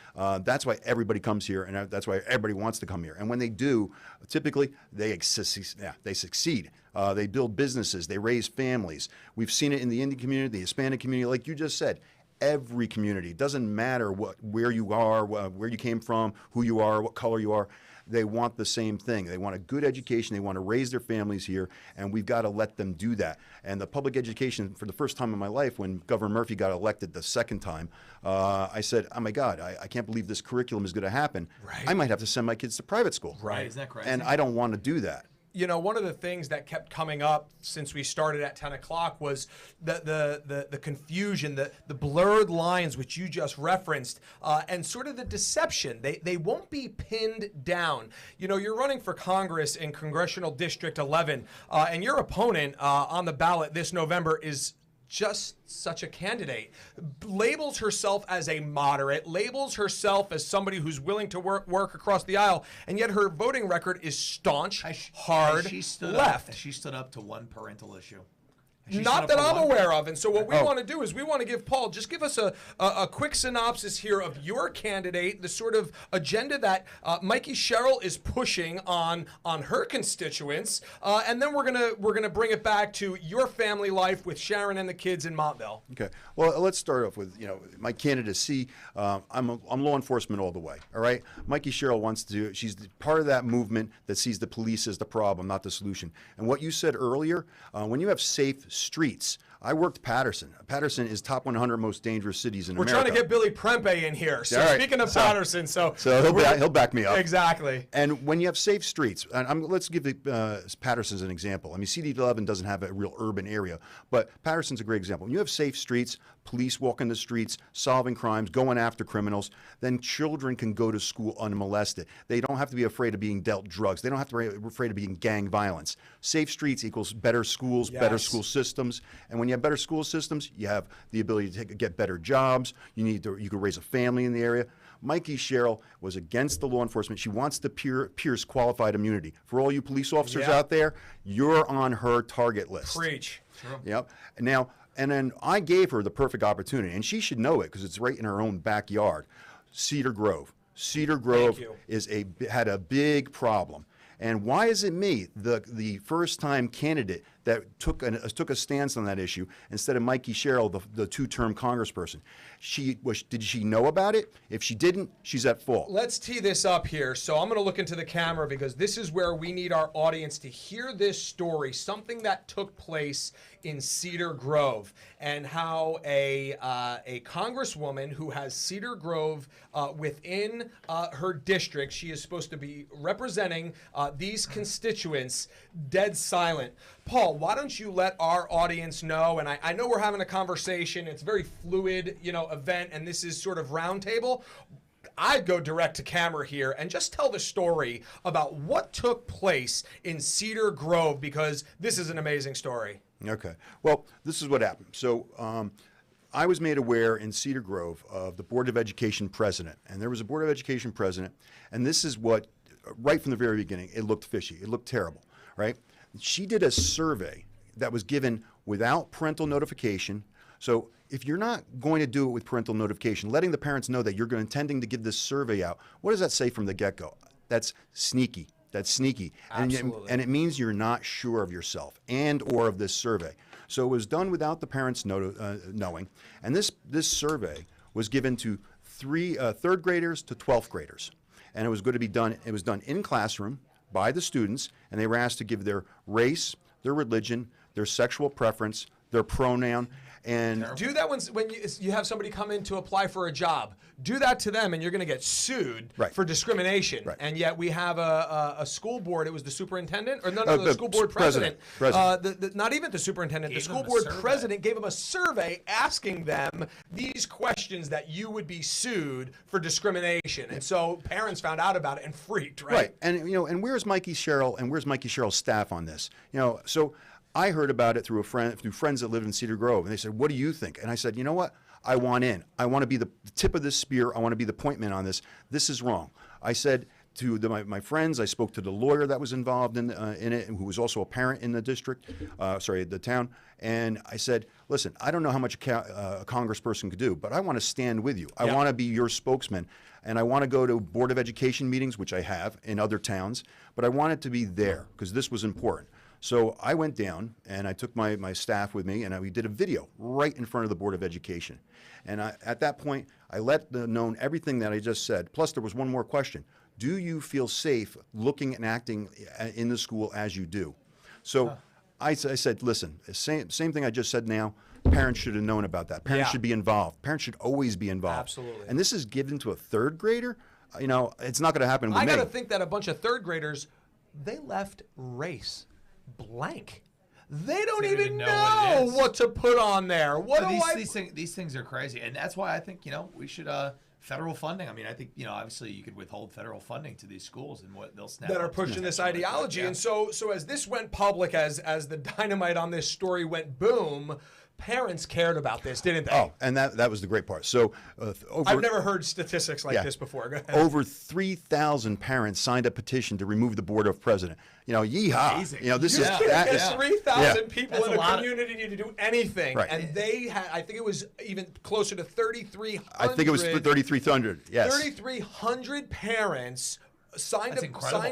Speaker 5: That's why everybody comes here, and that's why everybody wants to come here. And when they do, typically they succeed. They build businesses. They raise families. We've seen it in the Indian community, the Hispanic community, like you just said. Every community, doesn't matter where you are, where you came from, who you are, what color you are, they want the same thing. They want a good education. They want to raise their families here, and we've got to let them do that. And the public education, for the first time in my life, when Governor Murphy got elected the second time, I said, oh my God, I can't believe this curriculum is going to happen.
Speaker 1: Right.
Speaker 5: I might have to send my kids to private school.
Speaker 2: Right. Isn't that crazy?
Speaker 5: And I don't want to do that.
Speaker 1: One of the things that kept coming up since we started at 10 o'clock was the confusion, the blurred lines, which you just referenced, and sort of the deception. They won't be pinned down. You're running for Congress in Congressional District 11, and your opponent on the ballot this November is just such a candidate, labels herself as a moderate, labels herself as somebody who's willing to work across the aisle, and yet her voting record is staunch, hard, left.
Speaker 2: She stood up to one parental issue.
Speaker 1: Not that I'm aware of. And so what we want to do is we want to give Paul, just give us a quick synopsis here of your candidate, the sort of agenda that Mikey Sherrill is pushing on her constituents, and then we're gonna bring it back to your family life with Sharon and the kids in Montville.
Speaker 5: Okay. Well, let's start off with my candidacy. I'm law enforcement all the way. All right. Mikey Sherrill wants to. She's part of that movement that sees the police as the problem, not the solution. And what you said earlier, when you have safe streets. I worked Patterson. Patterson is top 100 most dangerous cities in America.
Speaker 1: We're trying to get Billy Prempe in here. So speaking of Patterson, so
Speaker 5: he'll back me up.
Speaker 1: Exactly.
Speaker 5: And when you have safe streets, and let's give Patterson as an example. I mean, CD11 doesn't have a real urban area, but Patterson's a great example. When you have safe streets, police walking the streets, solving crimes, going after criminals, then children can go to school unmolested. They don't have to be afraid of being dealt drugs. They don't have to be afraid of being gang violence. Safe streets equals better schools, better school systems. And when you have better school systems, you have the ability to get better jobs. You could raise a family in the area. Mikey Sherrill was against the law enforcement. She wants to pierce qualified immunity. For all you police officers out there, you're on her target list.
Speaker 1: Preach.
Speaker 5: Sure. Yep. Now, and then I gave her the perfect opportunity, and she should know it because it's right in her own backyard. Cedar Grove. Cedar Grove had a big problem. And why is it me, the first-time candidate, that took a stance on that issue instead of Mikey Sherrill, the two-term congressperson? Did she know about it? If she didn't, she's at fault.
Speaker 1: Let's tee this up here. So I'm going to look into the camera because this is where we need our audience to hear this story, something that took place in Cedar Grove, and how a congresswoman who has Cedar Grove within her district, she is supposed to be representing these constituents, dead silent. Paul, why don't you let our audience know, and I know we're having a conversation, it's a very fluid, event, and this is sort of roundtable. I'd go direct to camera here and just tell the story about what took place in Cedar Grove, because this is an amazing story.
Speaker 5: Okay. Well, this is what happened. So I was made aware in Cedar Grove of the Board of Education president, and there was a Board of Education president, and this is what, right from the very beginning, it looked fishy. It looked terrible, right? She did a survey that was given without parental notification. So if you're not going to do it with parental notification, letting the parents know that you're intending to give this survey out, what does that say from the get-go? That's sneaky. That's sneaky.
Speaker 1: Absolutely.
Speaker 5: And it means you're not sure of yourself and or of this survey. So it was done without the parents knowing. And this survey was given to third graders to 12th graders. And it was going to be done, it was done in classroom by the students, and they were asked to give their race, their religion, their sexual preference, their pronoun, And
Speaker 1: do that when you have somebody come in to apply for a job. Do that to them, and you're going to get sued for discrimination. And yet we have a school board. It was the superintendent, or the school board president. Not even the superintendent. The school board president gave them a survey asking them these questions that you would be sued for discrimination. And so parents found out about it and freaked.
Speaker 5: Right. And and where's Mikey Sherrill and where's Mikey Sherrill's staff on this? So I heard about it through friends that live in Cedar Grove, and they said, "What do you think?" And I said, "You know what? I want in. I want to be the tip of this spear. I want to be the point man on this. This is wrong." I said to my friends, I spoke to the lawyer that was involved in it, and who was also a parent in the district, the town, and I said, "Listen, I don't know how much a congressperson could do, but I want to stand with you. I want to be your spokesman, and I want to go to Board of Education meetings, which I have in other towns, but I want it to be there because this was important." So I went down and I took my staff with me, and we did a video right in front of the Board of Education. And at that point, I let them know everything that I just said. Plus, there was one more question. Do you feel safe looking and acting in the school as you do? So I said, listen, same thing I just said now. Parents should have known about that. Parents should be involved. Parents should always be involved.
Speaker 1: Absolutely.
Speaker 5: And this is given to a third grader? It's not going to happen with me.
Speaker 1: I got to think that a bunch of third graders, they left race blank. They don't even know what to put on there.
Speaker 2: These things are crazy, and that's why I think we should federal funding. I mean, I think obviously you could withhold federal funding to these schools, and what they'll snap
Speaker 1: that are pushing this ideology. And so as this went public, as the dynamite on this story went boom, parents cared about this, didn't they?
Speaker 5: Oh, and that was the great part. So
Speaker 1: I've never heard statistics like this before. Go ahead.
Speaker 5: Over 3,000 parents signed a petition to remove the board of president. Yeehaw!
Speaker 1: Amazing.
Speaker 5: This
Speaker 1: is 3,000 people
Speaker 5: That's
Speaker 1: in a community need to do anything,
Speaker 5: right.
Speaker 1: And they had, I think it was even closer to 3,300.
Speaker 5: I think it was 3,300. Yes,
Speaker 1: 3,300 parents signed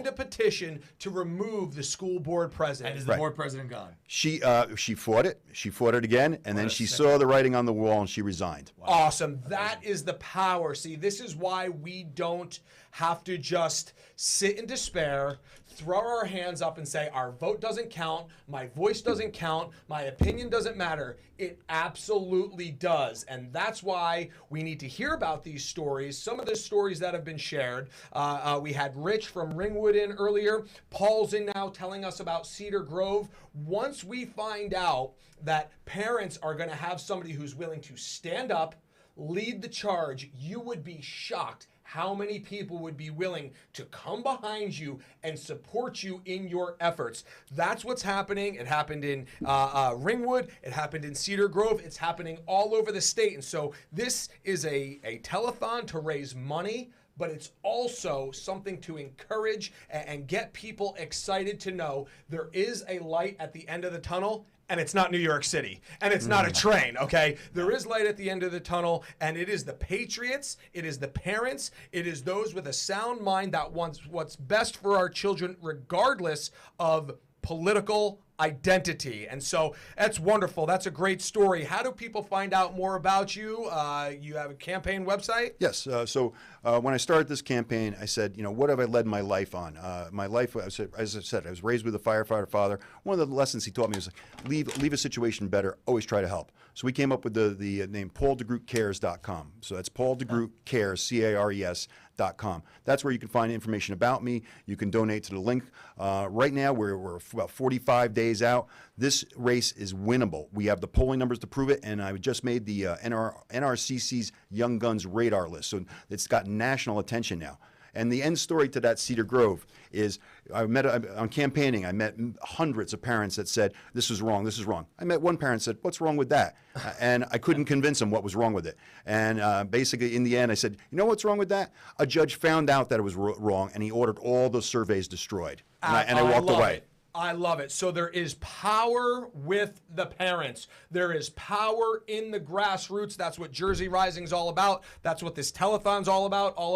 Speaker 1: a petition to remove the school board president.
Speaker 2: And is the board president gone?
Speaker 5: She fought it. She fought it again, and then she saw the writing on the wall, and she resigned.
Speaker 1: Wow. Awesome. That is the power. See, this is why we don't have to just sit in despair, throw our hands up and say, our vote doesn't count, my voice doesn't count, my opinion doesn't matter. It absolutely does. And that's why we need to hear about these stories, some of the stories that have been shared. We had Rich from Ringwood in earlier. Paul's in now telling us about Cedar Grove. Once we find out that parents are going to have somebody who's willing to stand up, lead the charge, you would be shocked how many people would be willing to come behind you and support you in your efforts. That's what's happening. It happened in Ringwood. It happened in Cedar Grove. It's happening all over the state. And so this is a telethon to raise money, but it's also something to encourage and get people excited to know there is a light at the end of the tunnel. And it's not New York City, and it's not a train, okay? There is light at the end of the tunnel, and it is the patriots, it is the parents, it is those with a sound mind that wants what's best for our children, regardless of political identity. And so that's wonderful. That's a great story. How do people find out more about you? You have a campaign website?
Speaker 5: Yes. So when I started this campaign, I said, what have I led my life on? My life, as I said, I was raised with a firefighter father. One of the lessons he taught me was leave a situation better. Always try to help. So we came up with the name PaulDeGrootCares.com. So that's Paul DeGroot Cares, CARES.com. That's where you can find information about me. You can donate to the link. Right now, we're about 45 days out. This race is winnable. We have the polling numbers to prove it, and I just made the NRCC's Young Guns radar list. So it's got national attention now. And the end story to that Cedar Grove is on campaigning, I met hundreds of parents that said, this is wrong, this is wrong. I met one parent that said, what's wrong with that? And I couldn't convince him what was wrong with it. And basically, in the end, I said, you know what's wrong with that? A judge found out that it was wrong, and he ordered all the surveys destroyed. And I walked away.
Speaker 1: I love it. So there is power with the parents. There is power in the grassroots. That's what Jersey Rising's all about. That's what this telethon's all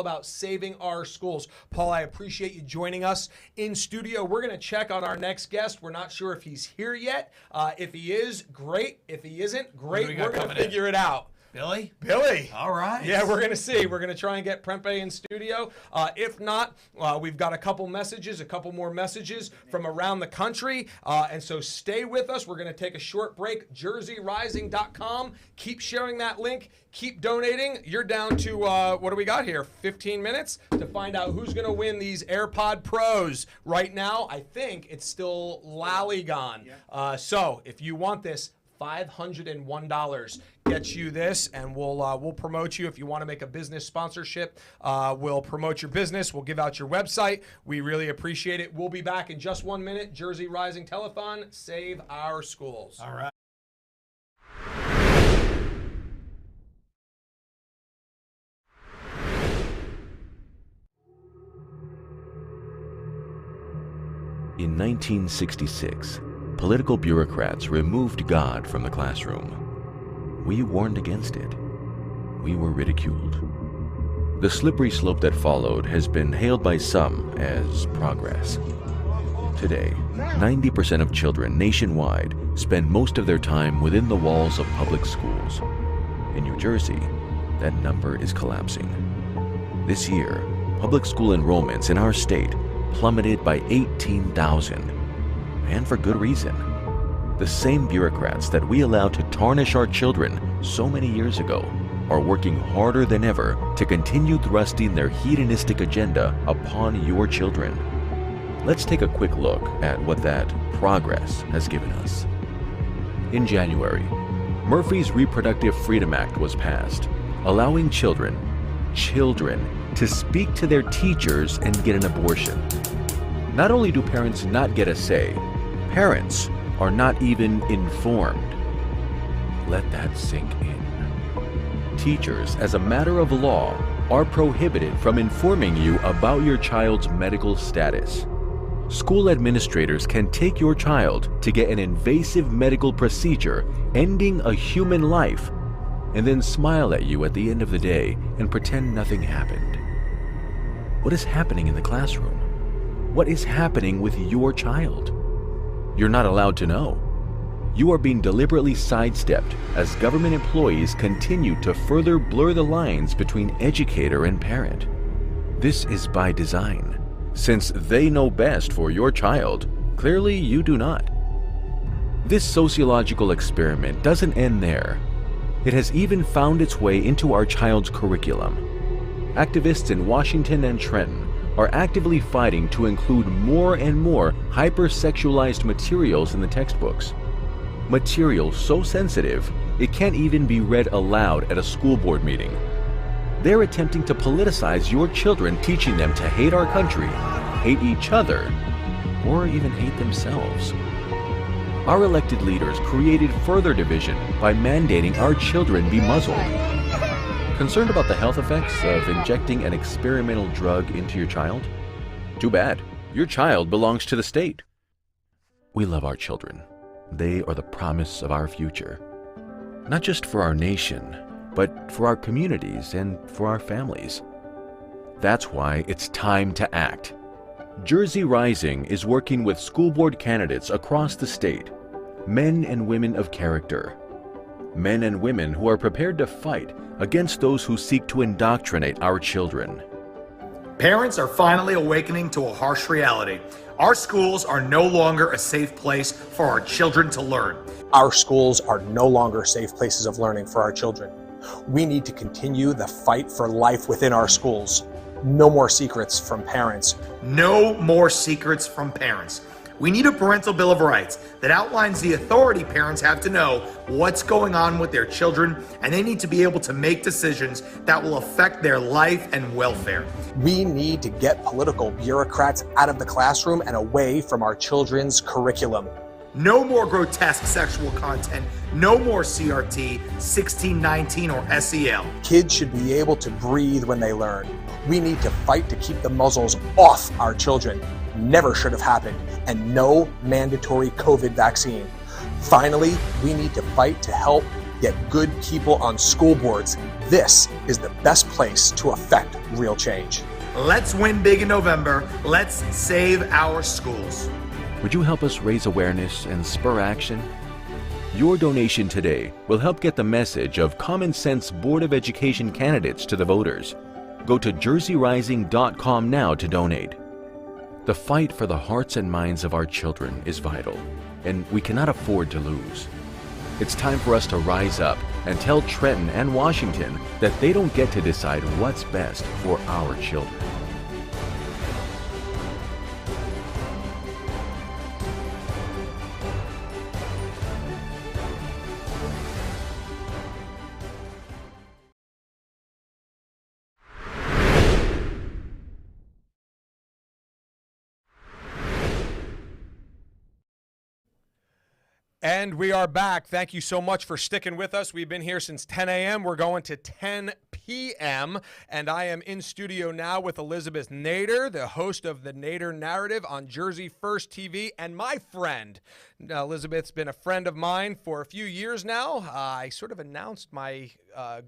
Speaker 1: about saving our schools. Paul, I appreciate you joining us in studio. We're going to check on our next guest. We're not sure if he's here yet. If he is, great. If he isn't, great. We're going to figure it out.
Speaker 2: Billy?
Speaker 1: Billy.
Speaker 2: All right.
Speaker 1: Yeah, we're going to see. We're going to try and get Prempe in studio. If not, we've got a couple more messages from around the country. And so stay with us. We're going to take a short break. JerseyRising.com. Keep sharing that link. Keep donating. You're down to, what do we got here? 15 minutes to find out who's going to win these AirPod Pros. Right now, I think it's still Lally-gone. So if you want this, $501 gets you this, and we'll promote you. If you want to make a business sponsorship, we'll promote your business. We'll give out your website. We really appreciate it. We'll be back in just 1 minute. Jersey Rising Telethon, save our schools.
Speaker 2: All right.
Speaker 4: In 1966, political bureaucrats removed God from the classroom. We warned against it. We were ridiculed. The slippery slope that followed has been hailed by some as progress. Today, 90% of children nationwide spend most of their time within the walls of public schools. In New Jersey, that number is collapsing. This year, public school enrollments in our state plummeted by 18,000. And for good reason. The same bureaucrats that we allowed to tarnish our children so many years ago are working harder than ever to continue thrusting their hedonistic agenda upon your children. Let's take a quick look at what that progress has given us. In January, Murphy's Reproductive Freedom Act was passed, allowing children to speak to their teachers and get an abortion. Not only do parents not get a say, parents are not even informed. Let that sink in. Teachers, as a matter of law, are prohibited from informing you about your child's medical status. School administrators can take your child to get an invasive medical procedure ending a human life and then smile at you at the end of the day and pretend nothing happened. What is happening in the classroom? What is happening with your child? You're not allowed to know. You are being deliberately sidestepped as government employees continue to further blur the lines between educator and parent. This is by design. Since they know best for your child, clearly you do not. This sociological experiment doesn't end there. It has even found its way into our child's curriculum. Activists in Washington and Trenton are actively fighting to include more and more hypersexualized materials in the textbooks. Material so sensitive, it can't even be read aloud at a school board meeting. They're attempting to politicize your children, teaching them to hate our country, hate each other, or even hate themselves. Our elected leaders created further division by mandating our children be muzzled. Concerned about the health effects of injecting an experimental drug into your child? Too bad. Your child belongs to the state. We love our children. They are the promise of our future. Not just for our nation, but for our communities and for our families. That's why it's time to act. Jersey Rising is working with school board candidates across the state, men and women of character. Men and women who are prepared to fight against those who seek to indoctrinate our children.
Speaker 2: Parents are finally awakening to a harsh reality. Our schools are no longer a safe place for our children to learn.
Speaker 3: Our schools are no longer safe places of learning for our children. We need to continue the fight for life within our schools. No more secrets from parents.
Speaker 2: No more secrets from parents. We need a parental bill of rights that outlines the authority parents have to know what's going on with their children, and they need to be able to make decisions that will affect their life and welfare.
Speaker 3: We need to get political bureaucrats out of the classroom and away from our children's curriculum.
Speaker 2: No more grotesque sexual content. No more CRT, 1619, or SEL.
Speaker 3: Kids should be able to breathe when they learn. We need to fight to keep the muzzles off our children. Never should have happened, and no mandatory COVID vaccine. Finally, we need to fight to help get good people on school boards. This is the best place to affect real change.
Speaker 2: Let's win big in November. Let's save our schools.
Speaker 4: Would you help us raise awareness and spur action? Your donation today will help get the message of Common Sense Board of Education candidates to the voters. Go to jerseyrising.com now to donate. The fight for the hearts and minds of our children is vital, and we cannot afford to lose. It's time for us to rise up and tell Trenton and Washington that they don't get to decide what's best for our children.
Speaker 1: And we are back. Thank you so much for sticking with us. We've been here since 10 a.m. We're going to 10 p.m. And I am in studio now with Elizabeth Nader, the host of the Nader Narrative on Jersey First TV, and my friend. Elizabeth's been a friend of mine for a few years now. I sort of announced my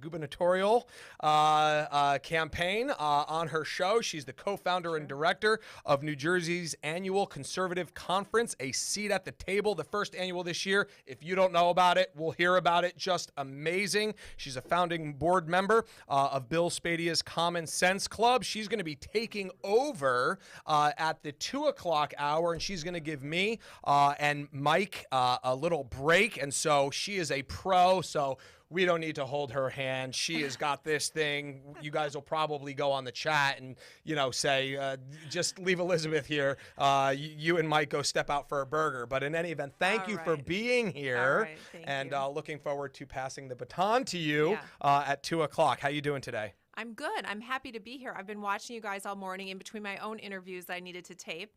Speaker 1: gubernatorial campaign on her show. She's the co-founder and director of New Jersey's annual conservative conference, A Seat at the Table, the first annual this year. If you don't know about it, we'll hear about it. Just amazing. She's a founding board member of Bill Spadia's Common Sense Club. She's going to be taking over at the 2 o'clock hour, and she's going to give me and Mike a little break. And so she is a pro, so we don't need to hold her hand. She has got this thing. You guys will probably go on the chat and, say, just leave Elizabeth here. You and Mike go step out for a burger. But in any event, thank you for being here. And looking forward to passing the baton to you at 2 o'clock. How you doing today?
Speaker 7: I'm good. I'm happy to be here. I've been watching you guys all morning in between my own interviews I needed to tape.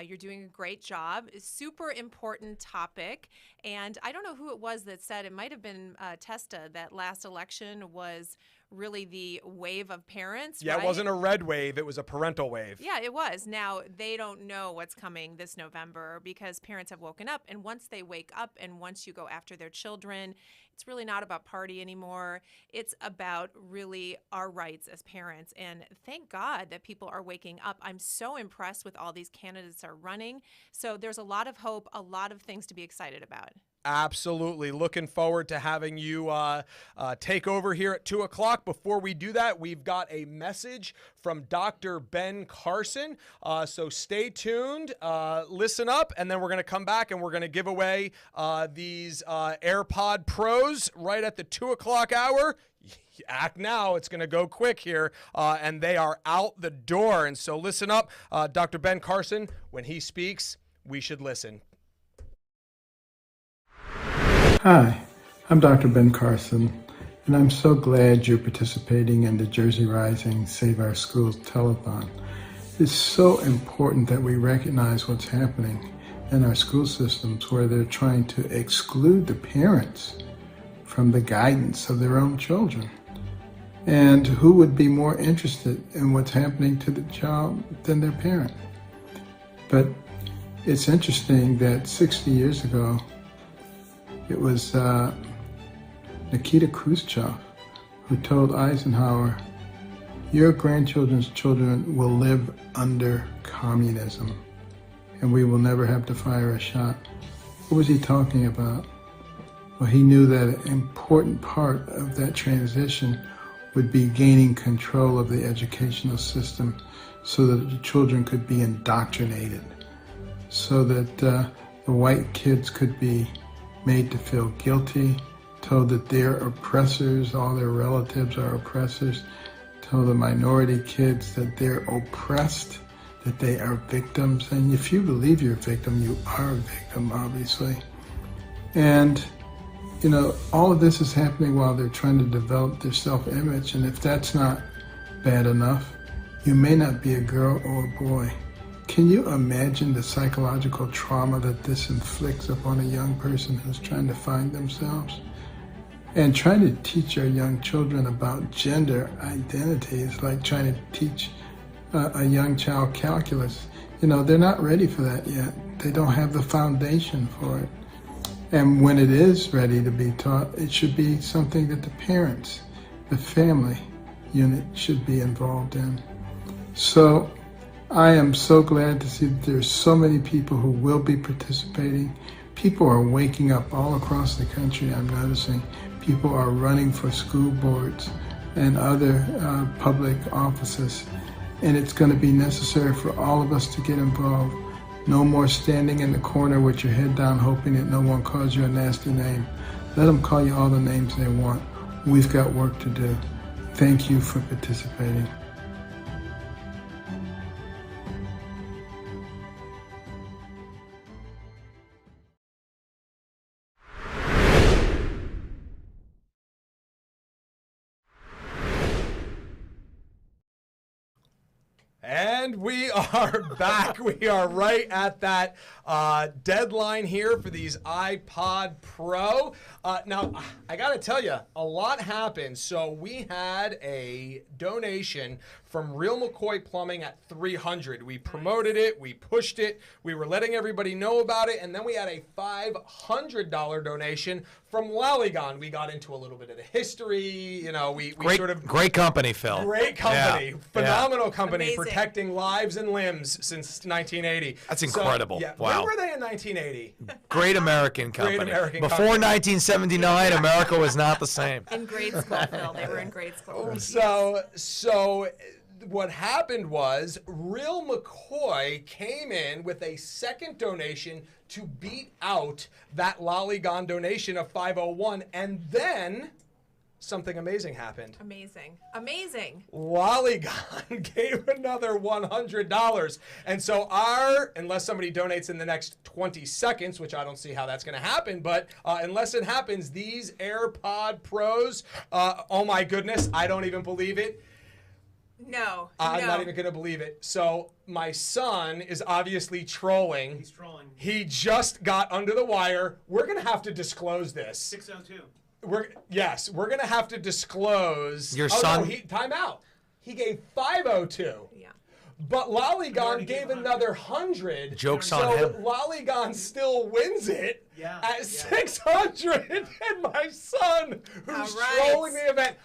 Speaker 7: You're doing a great job. It's a super important topic. And I don't know who it was that said, it might have been Testa, that last election was really the wave of parents.
Speaker 1: Yeah,
Speaker 7: right?
Speaker 1: It wasn't a red wave. It was a parental wave.
Speaker 7: Yeah, it was. Now, they don't know what's coming this November because parents have woken up. And once they wake up and once you go after their children, it's really not about party anymore. It's about really our rights as parents. And thank God that people are waking up. I'm so impressed with all these candidates are running. So there's a lot of hope, a lot of things to be excited about.
Speaker 1: Absolutely. Looking forward to having you take over here at 2 o'clock. Before we do that, we've got a message from Dr. Ben Carson. So stay tuned, listen up, and then we're going to come back and we're going to give away these AirPod Pros right at the 2 o'clock hour. Act now. It's going to go quick here, and they are out the door. And so listen up. Dr. Ben Carson, when he speaks, we should listen.
Speaker 22: Hi, I'm Dr. Ben Carson, and I'm so glad you're participating in the Jersey Rising Save Our Schools Telethon. It's so important that we recognize what's happening in our school systems where they're trying to exclude the parents from the guidance of their own children. And who would be more interested in what's happening to the child than their parent? But it's interesting that 60 years ago, it was Nikita Khrushchev who told Eisenhower, your grandchildren's children will live under communism and we will never have to fire a shot. What was he talking about? Well, he knew that an important part of that transition would be gaining control of the educational system so that the children could be indoctrinated, so that the white kids could be made to feel guilty, told that they're oppressors, all their relatives are oppressors, told the minority kids that they're oppressed, that they are victims. And if you believe you're a victim, you are a victim, obviously. And, all of this is happening while they're trying to develop their self-image. And if that's not bad enough, you may not be a girl or a boy. Can you imagine the psychological trauma that this inflicts upon a young person who's trying to find themselves? And trying to teach our young children about gender identity is like trying to teach a young child calculus. They're not ready for that yet. They don't have the foundation for it. And when it is ready to be taught, it should be something that the parents, the family unit should be involved in. So I am so glad to see that there's so many people who will be participating, People are waking up all across the country. I'm noticing people are running for school boards and other public offices. And it's going to be necessary for all of us to get involved. No more standing in the corner with your head down hoping that no one calls you a nasty name. Let them call you all the names they want. We've got work to do. Thank you for participating.
Speaker 1: And we are back. We are right at that deadline here for these iPod Pro. Now, I got to tell you, a lot happened. So we had a donation from Real McCoy Plumbing at $300. We promoted it. We pushed it. We were letting everybody know about it. And then we had a $500 donation from Lollygon. We got into a little bit of the history. You know, we sort of...
Speaker 2: Great company, Phil.
Speaker 1: Great company.
Speaker 2: Yeah.
Speaker 1: Phenomenal company.
Speaker 7: Amazing.
Speaker 1: Protecting lives and limbs since 1980.
Speaker 2: That's incredible.
Speaker 1: So, yeah.
Speaker 2: Wow.
Speaker 1: Where were they in 1980?
Speaker 2: Great American company.
Speaker 1: Great American
Speaker 2: Before
Speaker 1: company.
Speaker 2: 1979, America was not the same.
Speaker 7: In grade school, Phil. They were in grade school.
Speaker 1: So what happened was Real McCoy came in with a second donation to beat out that Lollygon donation of 501, and then something amazing happened.
Speaker 7: Amazing.
Speaker 1: Lollygon gave another $100. And so unless somebody donates in the next 20 seconds, which I don't see how that's going to happen, but unless it happens, these AirPod Pros, oh my goodness, I don't even believe it.
Speaker 7: No.
Speaker 1: I'm not even going to believe it. So my son is obviously trolling.
Speaker 20: He's trolling.
Speaker 1: He just got under the wire. We're going to have to disclose this.
Speaker 20: 602.
Speaker 1: We're going to have to disclose.
Speaker 2: Your son?
Speaker 1: No, time out. He gave 502.
Speaker 7: Yeah.
Speaker 1: But Lollygon gave another 100.
Speaker 2: Joke's on him.
Speaker 1: So Lollygon still wins it at 600. And my son, who's trolling the event,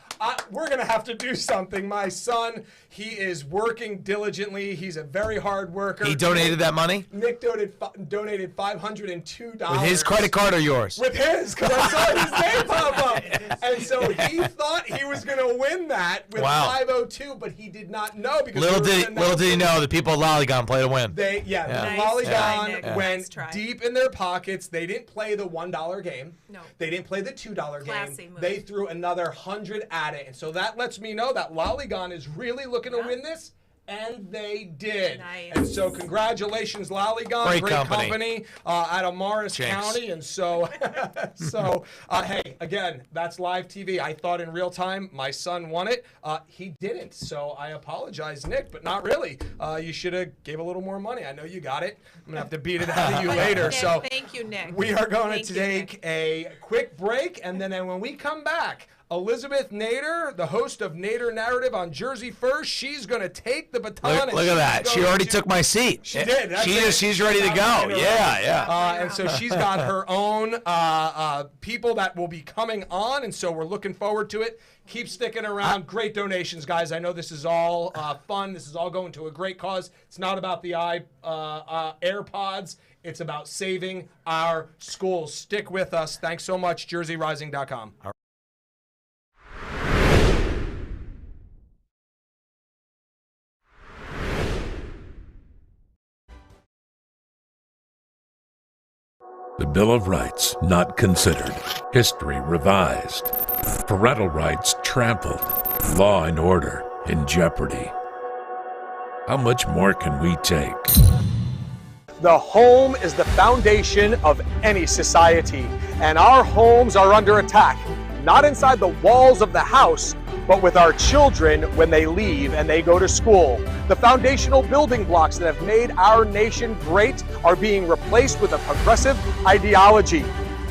Speaker 1: we're going to have to do something. My son, he is working diligently. He's a very hard worker.
Speaker 2: He donated that money?
Speaker 1: Nick donated $502.
Speaker 2: With his credit card or yours?
Speaker 1: With his, because I saw his name pop up. And so he thought he was going to win that with 502, but he did not know. Because
Speaker 2: Little did he know the people at Lollygon play to win.
Speaker 1: Lollygon went deep in their pockets. They didn't play the $1 game.
Speaker 7: No.
Speaker 1: They didn't play the $2
Speaker 7: Classy
Speaker 1: game.
Speaker 7: move.
Speaker 1: They threw another 100 at it. And so that lets me know that Lollygon is really looking to win this. And they did.
Speaker 7: Nice.
Speaker 1: And so congratulations, Lollygon.
Speaker 2: Great
Speaker 1: company.
Speaker 2: company.
Speaker 1: Out of Morris
Speaker 2: Jinx.
Speaker 1: County. And so, hey, again, that's live TV. I thought in real time my son won it. He didn't. So I apologize, Nick, but not really. You should have gave a little more money. I know you got it. I'm going to have to beat it out of you later.
Speaker 7: Nick,
Speaker 1: So
Speaker 7: thank you, Nick.
Speaker 1: we are going
Speaker 7: Thank
Speaker 1: to
Speaker 7: you,
Speaker 1: take a quick break. And then when we come back, Elizabeth Nader, the host of Nader Narrative on Jersey First, she's going to take the baton.
Speaker 2: Look at that. She already took my seat.
Speaker 1: She did.
Speaker 2: She's ready to go. Yeah.
Speaker 1: And so she's got her own people that will be coming on, and so we're looking forward to it. Keep sticking around. Great donations, guys. I know this is all fun. This is all going to a great cause. It's not about the AirPods. It's about saving our schools. Stick with us. Thanks so much. JerseyRising.com.
Speaker 6: The Bill of Rights not considered. History revised. Parental rights trampled. Law and order in jeopardy. How much more can we take?
Speaker 3: The home is the foundation of any society, and our homes are under attack, not inside the walls of the house, but with our children when they leave and they go to school. The foundational building blocks that have made our nation great are being replaced with a progressive ideology.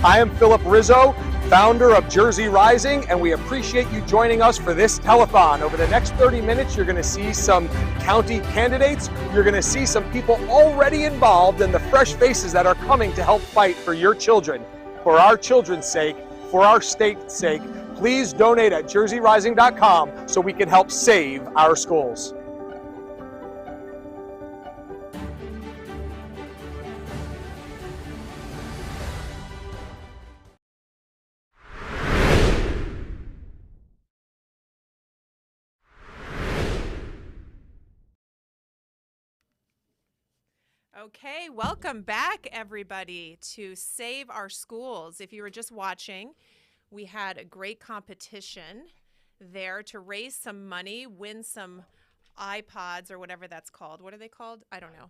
Speaker 3: I am Philip Rizzo, founder of Jersey Rising, and we appreciate you joining us for this telethon. Over the next 30 minutes, you're going to see some county candidates. You're going to see some people already involved and the fresh faces that are coming to help fight for your children. For our children's sake, for our state's sake, please donate at jerseyrising.com so we can help save our schools.
Speaker 7: Okay, welcome back, everybody, to Save Our Schools. If you were just watching, we had a great competition there to raise some money, win some iPods or whatever that's called. What are they called? I don't know.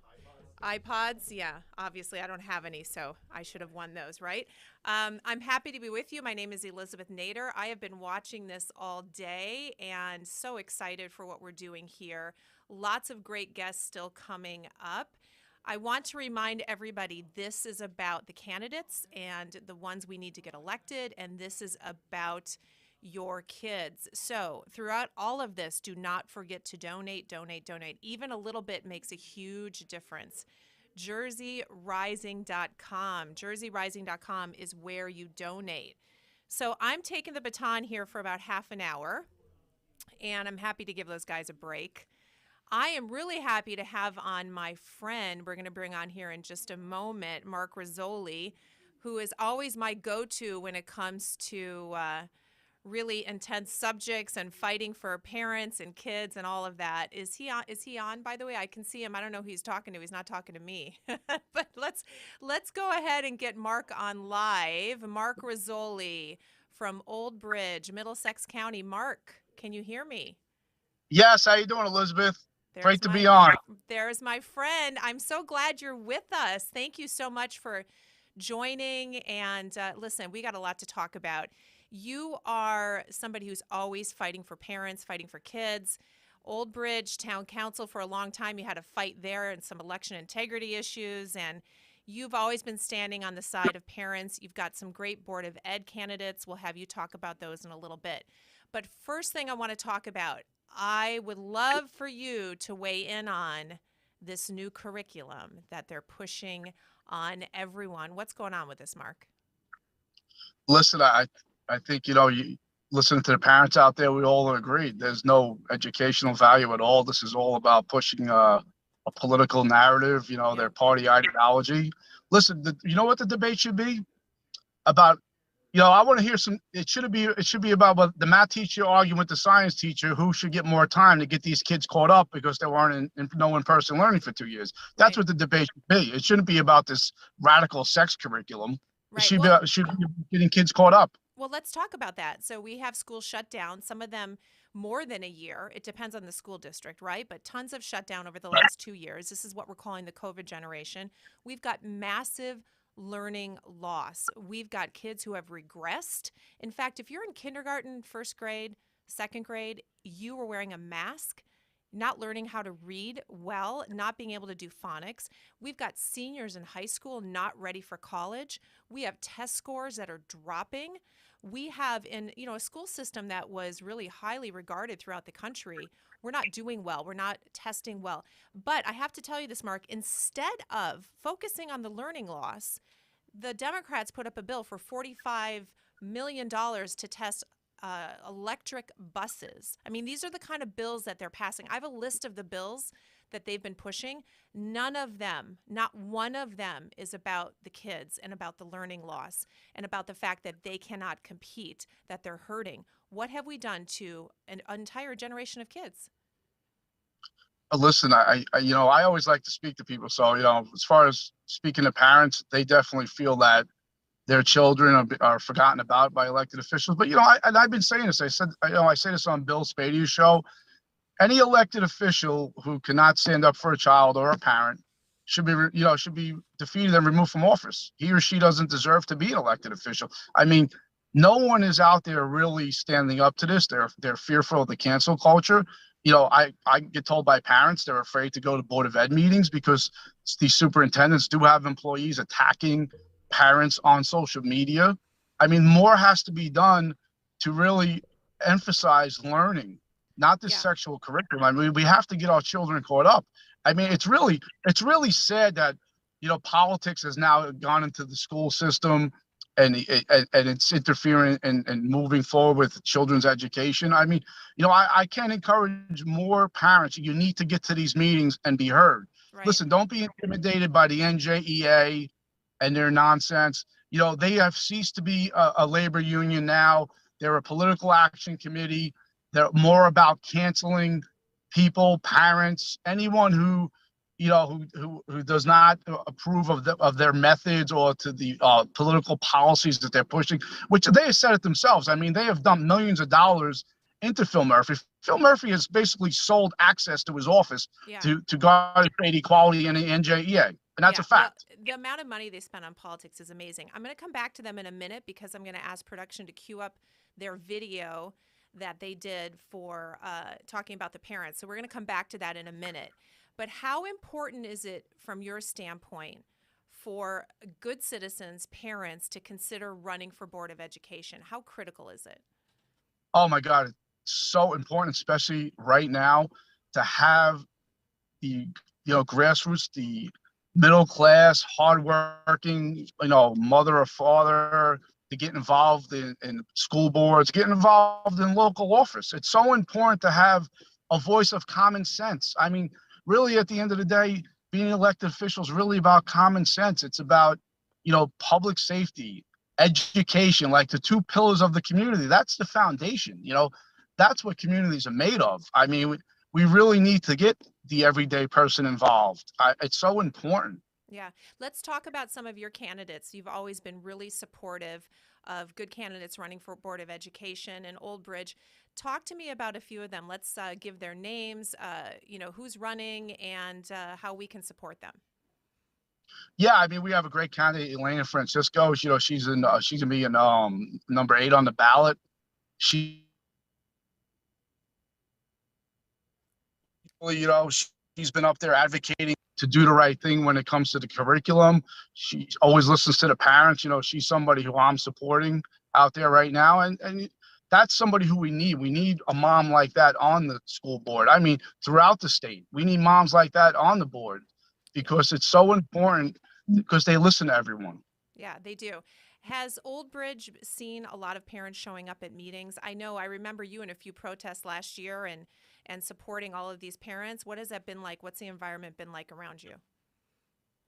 Speaker 7: iPods, yeah. Obviously, I don't have any, so I should have won those, right? I'm happy to be with you. My name is Elizabeth Nader. I have been watching this all day and so excited for what we're doing here. Lots of great guests still coming up. I want to remind everybody this is about the candidates and the ones we need to get elected, and this is about your kids. So, throughout all of this, do not forget to donate, donate, donate. Even a little bit makes a huge difference. JerseyRising.com. JerseyRising.com is where you donate. So, I'm taking the baton here for about half an hour, and I'm happy to give those guys a break. I am really happy to have on my friend, we're going to bring on here in just a moment, Mark Rizzoli, who is always my go-to when it comes to really intense subjects and fighting for parents and kids and all of that. Is he on, by the way? I can see him. I don't know who he's talking to. He's not talking to me. But let's go ahead and get Mark on live. Mark Rizzoli from Old Bridge, Middlesex County. Mark, can you hear me?
Speaker 8: Yes, how you doing, Elizabeth? Great to be on.
Speaker 7: There's my friend. I'm so glad you're with us. Thank you so much for joining. And listen, we got a lot to talk about. You are somebody who's always fighting for parents, fighting for kids. Old Bridge Town Council for a long time. You had a fight there and some election integrity issues. And you've always been standing on the side of parents. You've got some great Board of Ed candidates. We'll have you talk about those in a little bit. But first thing I want to talk about, I would love for you to weigh in on this new curriculum that they're pushing on everyone. What's going on with this, Mark?
Speaker 8: Listen, I think, you listen to the parents out there, we all agree there's no educational value at all. This is all about pushing a political narrative, their party ideology. Listen, you know what the debate should be? About I want to hear it should be about the math teacher arguing with the science teacher who should get more time to get these kids caught up because they weren't in no in-person learning for 2 years. That's what the debate should be. It shouldn't be about this radical sex curriculum. It should be getting kids caught up.
Speaker 7: Well, let's talk about that. So we have schools shut down, some of them more than a year. It depends on the school district, right? But tons of shut down over the last 2 years. This is what we're calling the COVID generation. We've got massive learning loss. We've got kids who have regressed. In fact, if you're in kindergarten, first grade, second grade, you were wearing a mask, not learning how to read well, not being able to do phonics. We've got seniors in high school not ready for college. We have test scores that are dropping. We have a school system that was really highly regarded throughout the country. We're not doing well. We're not testing well. But I have to tell you this, Mark, instead of focusing on the learning loss, the Democrats put up a bill for $45 million to test electric buses. I mean, these are the kind of bills that they're passing. I have a list of the bills that they've been pushing. None of them, not one of them, is about the kids and about the learning loss and about the fact that they cannot compete, that they're hurting. What have we done to an entire generation of kids?
Speaker 8: Listen, I always like to speak to people. So, as far as speaking to parents, they definitely feel that their children are forgotten about by elected officials. But, I've been saying this. I say this on Bill Spadio's show. Any elected official who cannot stand up for a child or a parent should be defeated and removed from office. He or she doesn't deserve to be an elected official. I mean, no one is out there really standing up to this. They're fearful of the cancel culture. I get told by parents they're afraid to go to Board of Ed meetings because these superintendents do have employees attacking parents on social media. I mean, more has to be done to really emphasize learning, not this sexual curriculum. I mean, we have to get our children caught up. I mean, it's really sad that, politics has now gone into the school system and it's interfering and moving forward with children's education. I mean, I can't encourage more parents. You need to get to these meetings and be heard. Right. Listen, don't be intimidated by the NJEA and their nonsense. They have ceased to be a labor union now. They're a political action committee. They're more about canceling people, parents, anyone who, who does not approve of their methods or to the political policies that they're pushing, which they have said it themselves. I mean, they have dumped millions of dollars into Phil Murphy. Phil Murphy has basically sold access to his office to guard trade equality and the NJEA, and that's a fact.
Speaker 7: Well, the amount of money they spend on politics is amazing. I'm going to come back to them in a minute because I'm going to ask production to cue up their video that they did for talking about the parents. So we're going to come back to that in a minute. But how important is it from your standpoint for good citizens, parents, to consider running for Board of Education? How critical is it?
Speaker 8: Oh my God, it's so important, especially right now, to have the grassroots, the middle class, hardworking, mother or father to get involved in school boards, get involved in local office. It's so important to have a voice of common sense. I mean, really, at the end of the day, being an elected official is really about common sense. It's about, public safety, education, like the two pillars of the community. That's the foundation. That's what communities are made of. I mean, we really need to get the everyday person involved. It's so important.
Speaker 7: Yeah. Let's talk about some of your candidates. You've always been really supportive of good candidates running for Board of Education in Old Bridge. Talk to me about a few of them. Let's give their names, who's running and how we can support them.
Speaker 8: Yeah, I mean, we have a great candidate, Elena Francisco. She's gonna be in number 8 on the ballot. She's been up there advocating to do the right thing when it comes to the curriculum. She always listens to the parents. She's somebody who I'm supporting out there right now. And that's somebody who we need. We need a mom like that on the school board. I mean, throughout the state, we need moms like that on the board because it's so important because they listen to everyone.
Speaker 7: Yeah, they do. Has Old Bridge seen a lot of parents showing up at meetings? I remember you in a few protests last year and supporting all of these parents. What has that been like? What's the environment been like around you?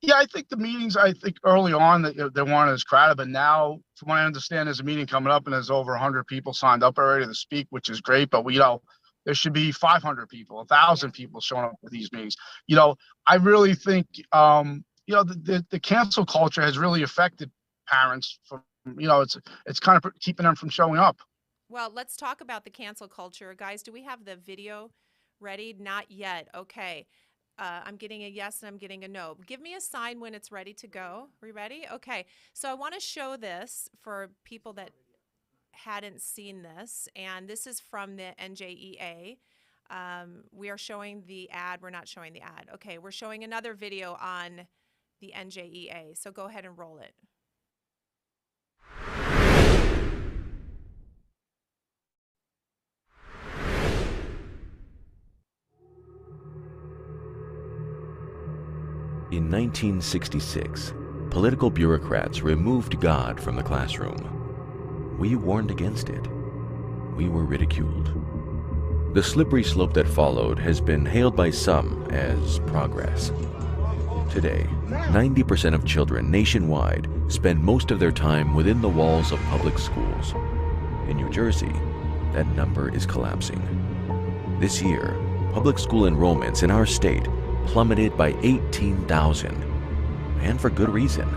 Speaker 8: Yeah, I think the meetings, early on that they weren't as crowded, but now, from what I understand, there's a meeting coming up and there's over 100 people signed up already to speak, which is great. But there should be 500 people, 1,000 people showing up for these meetings. I really think, the cancel culture has really affected parents. It's kind of keeping them from showing up.
Speaker 7: Well, let's talk about the cancel culture. Guys, do we have the video ready? Not yet. Okay. I'm getting a yes and I'm getting a no. Give me a sign when it's ready to go. Are we ready? Okay. So I want to show this for people that hadn't seen this. And this is from the NJEA. We are showing the ad. We're not showing the ad. Okay. We're showing another video on the NJEA. So go ahead and roll it.
Speaker 4: In 1966, political bureaucrats removed God from the classroom. We warned against it. We were ridiculed. The slippery slope that followed has been hailed by some as progress. Today, 90% of children nationwide spend most of their time within the walls of public schools. In New Jersey, that number is collapsing. This year, public school enrollments in our state plummeted by 18,000, and for good reason.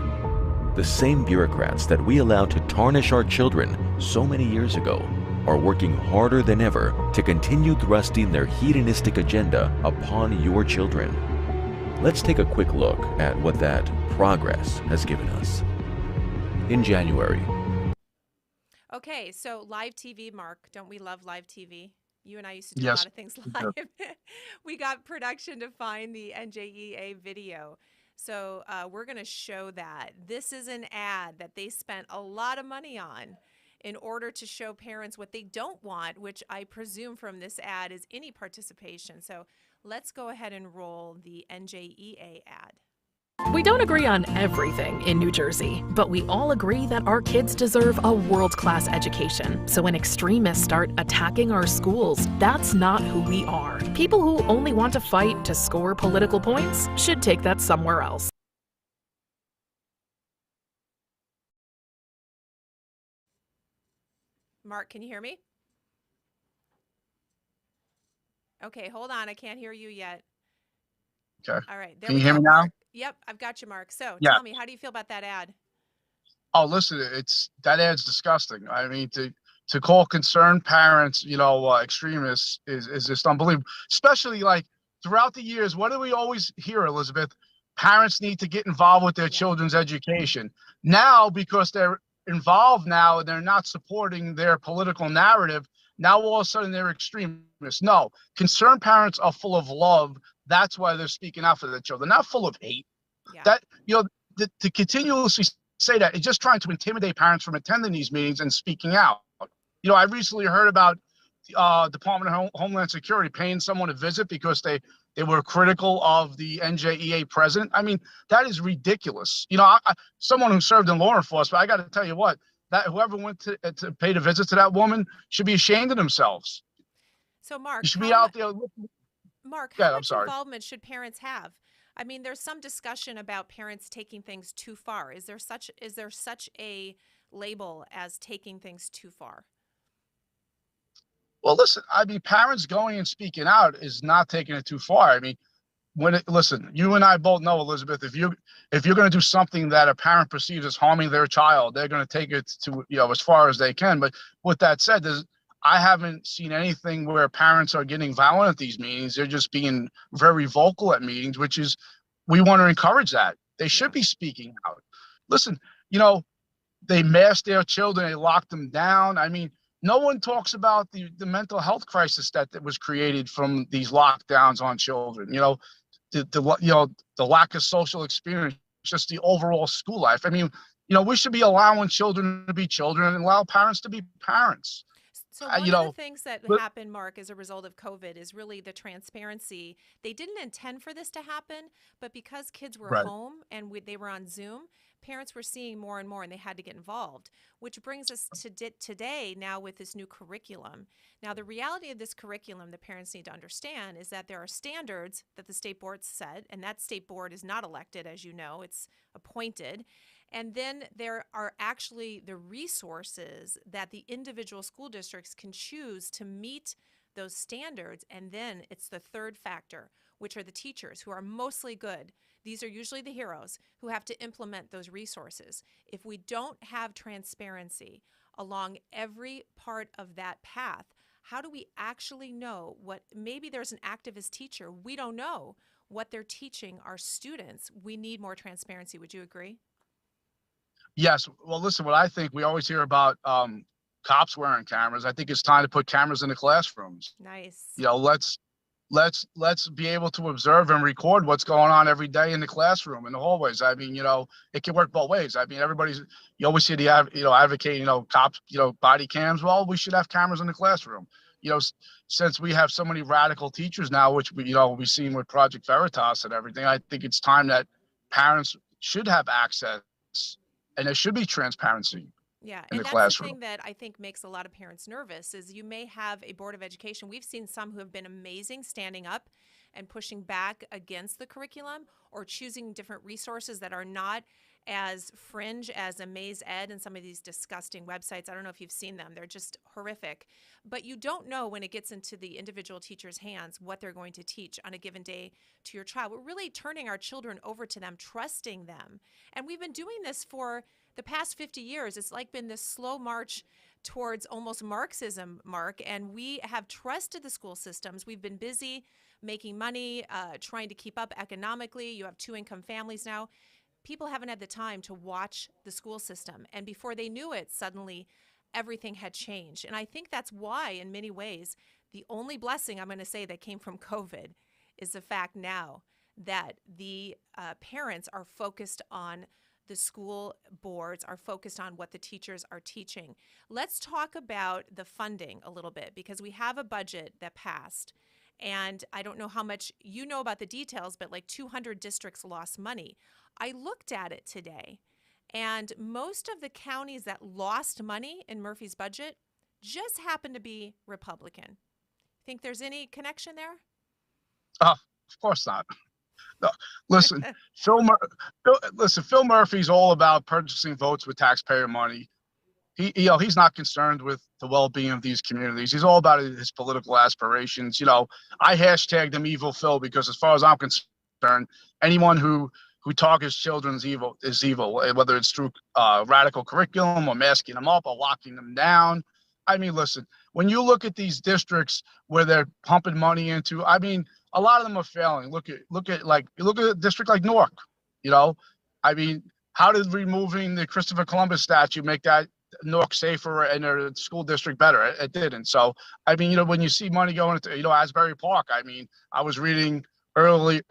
Speaker 4: The same bureaucrats that we allowed to tarnish our children so many years ago are working harder than ever to continue thrusting their hedonistic agenda upon your children. Let's take a quick look at what that progress has given us. In January.
Speaker 7: Okay, so live TV, Mark. Don't we love live TV? You and I used to do a
Speaker 8: Yes.
Speaker 7: lot of things live. We got production to find the NJEA video. So we're going to show that. This is an ad that they spent a lot of money on in order to show parents what they don't want, which I presume from this ad is any participation. So let's go ahead and roll the NJEA ad.
Speaker 9: We don't agree on everything in New Jersey, but we all agree that our kids deserve a world-class education. So when extremists start attacking our schools, that's not who we are. People who only want to fight to score political points should take that somewhere else.
Speaker 7: Mark, can you hear me? Okay, hold on. I can't hear you yet.
Speaker 8: Okay.
Speaker 7: All right, there
Speaker 8: Can
Speaker 7: we
Speaker 8: you hear
Speaker 7: go.
Speaker 8: me now?
Speaker 7: Mark. Yep, I've got you, Mark. So
Speaker 8: Yeah.
Speaker 7: tell me, how do you feel about that ad?
Speaker 8: Oh, listen, that ad's disgusting. I mean, to call concerned parents, extremists is just unbelievable. Especially like throughout the years, what do we always hear, Elizabeth? Parents need to get involved with their children's education. Now, because they're involved now and they're not supporting their political narrative, now all of a sudden they're extremists. No, concerned parents are full of love. That's why they're speaking out for their children, not full of hate. That, to continuously say that it's just trying to intimidate parents from attending these meetings and speaking out. I recently heard about Department of Homeland Security paying someone a visit because they were critical of the NJEA president. I mean, that is ridiculous. Someone who served in law enforcement, I got to tell you what, that whoever went to pay a visit to that woman should be ashamed of themselves.
Speaker 7: So, Mark,
Speaker 8: you should be out there.
Speaker 7: Mark,
Speaker 8: Yeah,
Speaker 7: how
Speaker 8: I'm
Speaker 7: much
Speaker 8: sorry.
Speaker 7: involvement should parents have? I mean, there's some discussion about parents taking things too far. Is there such a label as taking things too far?
Speaker 8: Well, listen, I mean, parents going and speaking out is not taking it too far. I mean, listen, you and I both know, Elizabeth, if you're going to do something that a parent perceives as harming their child, they're going to take it to, as far as they can. But with that said, I haven't seen anything where parents are getting violent at these meetings. They're just being very vocal at meetings, which is, we want to encourage that. They should be speaking out. Listen, they masked their children, they locked them down. I mean, no one talks about the mental health crisis that was created from these lockdowns on children. The lack of social experience, just the overall school life. I mean, we should be allowing children to be children and allow parents to be parents.
Speaker 7: So one of the things that happened, Mark, as a result of COVID is really the transparency. They didn't intend for this to happen, but because kids were home and they were on Zoom, parents were seeing more and more, and they had to get involved, which brings us to today now with this new curriculum. Now, the reality of this curriculum that parents need to understand is that there are standards that the state board set, and that state board is not elected, as you know, it's appointed. And then there are actually the resources that the individual school districts can choose to meet those standards. And then it's the third factor, which are the teachers who are mostly good. These are usually the heroes who have to implement those resources. If we don't have transparency along every part of that path, how do we actually know what, maybe there's an activist teacher, we don't know what they're teaching our students. We need more transparency. Would you agree?
Speaker 8: Yes. Well, listen, what I think, we always hear about cops wearing cameras. I think it's time to put cameras in the classrooms.
Speaker 7: Nice.
Speaker 8: Let's be able to observe and record what's going on every day in the classroom, in the hallways. I mean, it can work both ways. I mean, you always see advocating, cops, body cams. Well, we should have cameras in the classroom. Since we have so many radical teachers now, which we've seen with Project Veritas and everything, I think it's time that parents should have access. And there should be transparency.
Speaker 7: Yeah,
Speaker 8: in
Speaker 7: and
Speaker 8: the
Speaker 7: that's
Speaker 8: classroom.
Speaker 7: the thing that I think makes a lot of parents nervous is you may have a board of education. We've seen some who have been amazing standing up and pushing back against the curriculum or choosing different resources that are not as fringe as Amaze Ed and some of these disgusting websites. I don't know if you've seen them. They're just horrific. But you don't know when it gets into the individual teacher's hands what they're going to teach on a given day to your child. We're really turning our children over to them, trusting them. And we've been doing this for the past 50 years. It's like been this slow march towards almost Marxism, Mark, and we have trusted the school systems. We've been busy making money, trying to keep up economically. You have two-income families now. People haven't had the time to watch the school system. And before they knew it, suddenly everything had changed. And I think that's why, in many ways, the only blessing I'm going to say that came from COVID is the fact now that the parents are focused on the school boards, are focused on what the teachers are teaching. Let's talk about the funding a little bit, because we have a budget that passed. And I don't know how much you know about the details, but like 200 districts lost money. I looked at it today, and most of the counties that lost money in Murphy's budget just happen to be Republican. Think there's any connection there?
Speaker 8: Of course not. No, listen, Phil Murphy's all about purchasing votes with taxpayer money. He's not concerned with the well-being of these communities. He's all about his political aspirations. I hashtagged him Evil Phil because, as far as I'm concerned, concerned, anyone who targets children is evil, whether it's through radical curriculum or masking them up or locking them down. I mean, listen, when you look at these districts where they're pumping money into, I mean, a lot of them are failing. Look at a district like Newark, you know, I mean, how did removing the Christopher Columbus statue make that Newark safer and their school district better? It didn't. So, I mean, you know, when you see money going into, you know, Asbury Park, I mean, I was reading earlier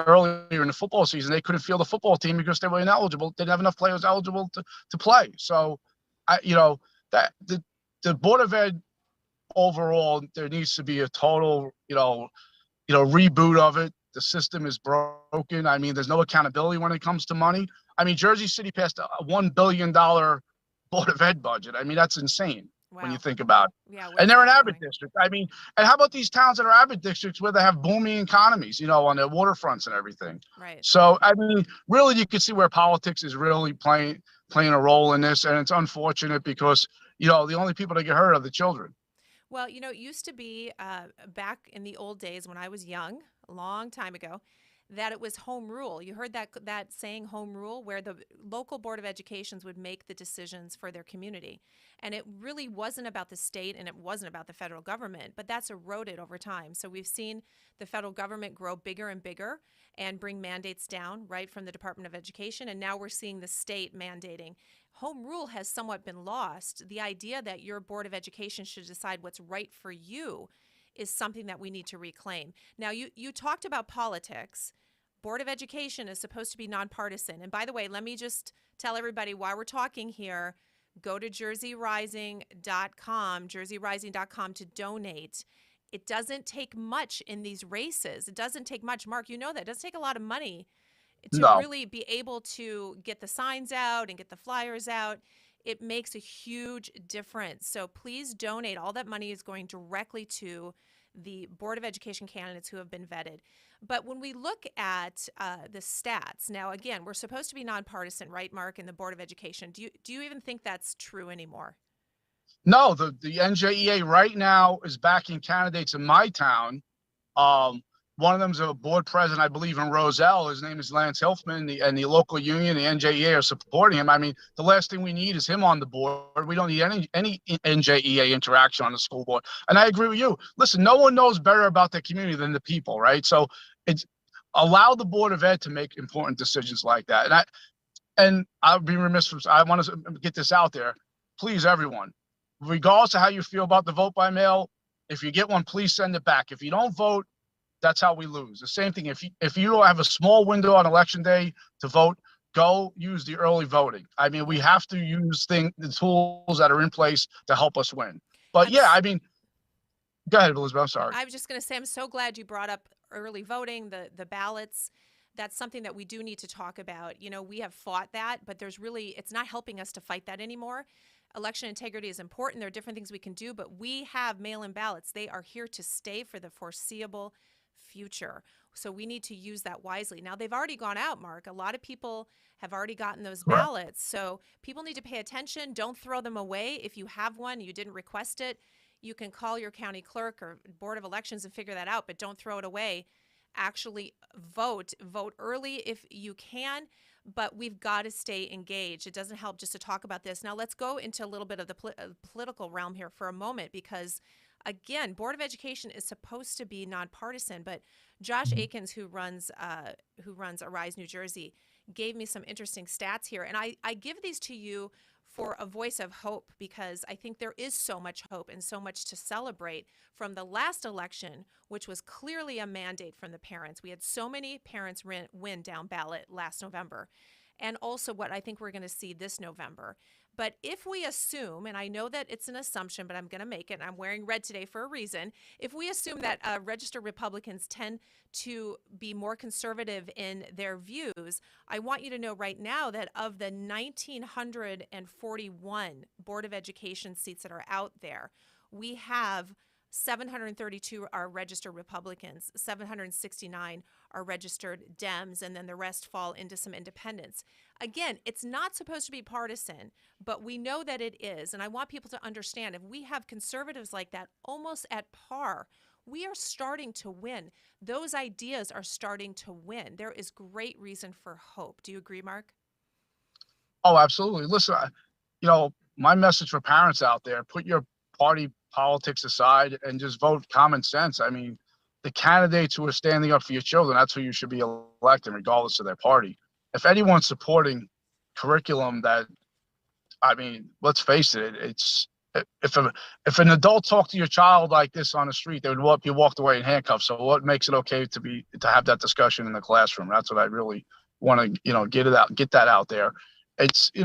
Speaker 8: in the football season, they couldn't field a football team because they were ineligible. Didn't have enough players eligible to play. So, you know, that the Board of Ed overall, there needs to be a total, reboot of it. The system is broken. I mean, there's no accountability when it comes to money. I mean, Jersey City passed a $1 billion Board of Ed budget. I mean, that's insane when you think about it.
Speaker 7: Yeah,
Speaker 8: and they're an avid district. I mean, and how about these towns that are avid districts where they have booming economies, you know, on their waterfronts and everything?
Speaker 7: Right.
Speaker 8: So, I mean, really, you can see where politics is really playing a role in this. And it's unfortunate because, you know, the only people that get hurt are the children.
Speaker 7: Well, you know, it used to be back in the old days when I was young, a long time ago, that it was home rule. You heard that saying, home rule, where the local Board of Educations would make the decisions for their community. And it really wasn't about the state and it wasn't about the federal government, but that's eroded over time. So we've seen the federal government grow bigger and bigger and bring mandates down right from the Department of Education. And now we're seeing the state mandating. Home rule has somewhat been lost. The idea that your Board of Education should decide what's right for you is something that we need to reclaim. Now, you talked about politics. Board of Education is supposed to be nonpartisan. And by the way, let me just tell everybody why we're talking here. Go to jerseyrising.com to donate. It doesn't take much in these races. It doesn't take much. Mark, you know that. It doesn't take a lot of money to really be able to get the signs out and get the flyers out. It makes a huge difference. So please donate. All that money is going directly to the Board of Education candidates who have been vetted. But when we look at the stats, now again, we're supposed to be nonpartisan, right, Mark, in the Board of Education. Do you even think that's true anymore?
Speaker 8: No, the NJEA right now is backing candidates in my town. One of them is a board president, I believe, in Roselle. His name is Lance Hilfman, and the local union, the NJEA, are supporting him. I mean, the last thing we need is him on the board. We don't need any NJEA interaction on the school board. And I agree with you. Listen, no one knows better about the community than the people, right? So it's allow the Board of Ed to make important decisions like that. And I'll be remiss I want to get this out there. Please, everyone, regardless of how you feel about the vote by mail, if you get one, please send it back. If you don't vote, that's how we lose. The same thing, if you have a small window on election day to vote, go use the early voting. I mean, we have to use the tools that are in place to help us win. But yeah, I mean, go ahead, Elizabeth, I'm sorry.
Speaker 7: I was just going to say, I'm so glad you brought up early voting, the ballots. That's something that we do need to talk about. You know, we have fought that, but it's not helping us to fight that anymore. Election integrity is important. There are different things we can do, but we have mail-in ballots. They are here to stay for the foreseeable future. So we need to use that wisely. Now, they've already gone out, Mark. A lot of people have already gotten those ballots. So people need to pay attention. Don't throw them away. If you have one, you didn't request it, you can call your county clerk or Board of Elections and figure that out, but don't throw it away. Actually vote early if you can, but we've got to stay engaged. It doesn't help just to talk about this. Now let's go into a little bit of the political realm here for a moment, because again, Board of Education is supposed to be nonpartisan, but Josh Akins, who runs Arise New Jersey, gave me some interesting stats here. And I give these to you for a voice of hope, because I think there is so much hope and so much to celebrate from the last election, which was clearly a mandate from the parents. We had so many parents win down ballot last November, and also what I think we're going to see this November. But if we assume, and I know that it's an assumption, but I'm going to make it, and I'm wearing red today for a reason. If we assume that registered Republicans tend to be more conservative in their views, I want you to know right now that of the 1,941 Board of Education seats that are out there, we have 732 are registered Republicans, 769 are registered Dems, and then the rest fall into some independents. Again, it's not supposed to be partisan, but we know that it is. And I want people to understand, if we have conservatives like that almost at par we are starting to win. Those ideas are starting to win. There is great reason for hope. Do you agree, Mark?
Speaker 8: Oh, absolutely. Listen, my message for parents out there, put your party politics aside and just vote common sense. I mean, the candidates who are standing up for your children, that's who you should be electing, regardless of their party. If anyone's supporting curriculum that, I mean, let's face it, it's if an adult talked to your child like this on the street, they would be walked away in handcuffs. So what makes it okay to have that discussion in the classroom? That's what I really want to, get that out there. It's, you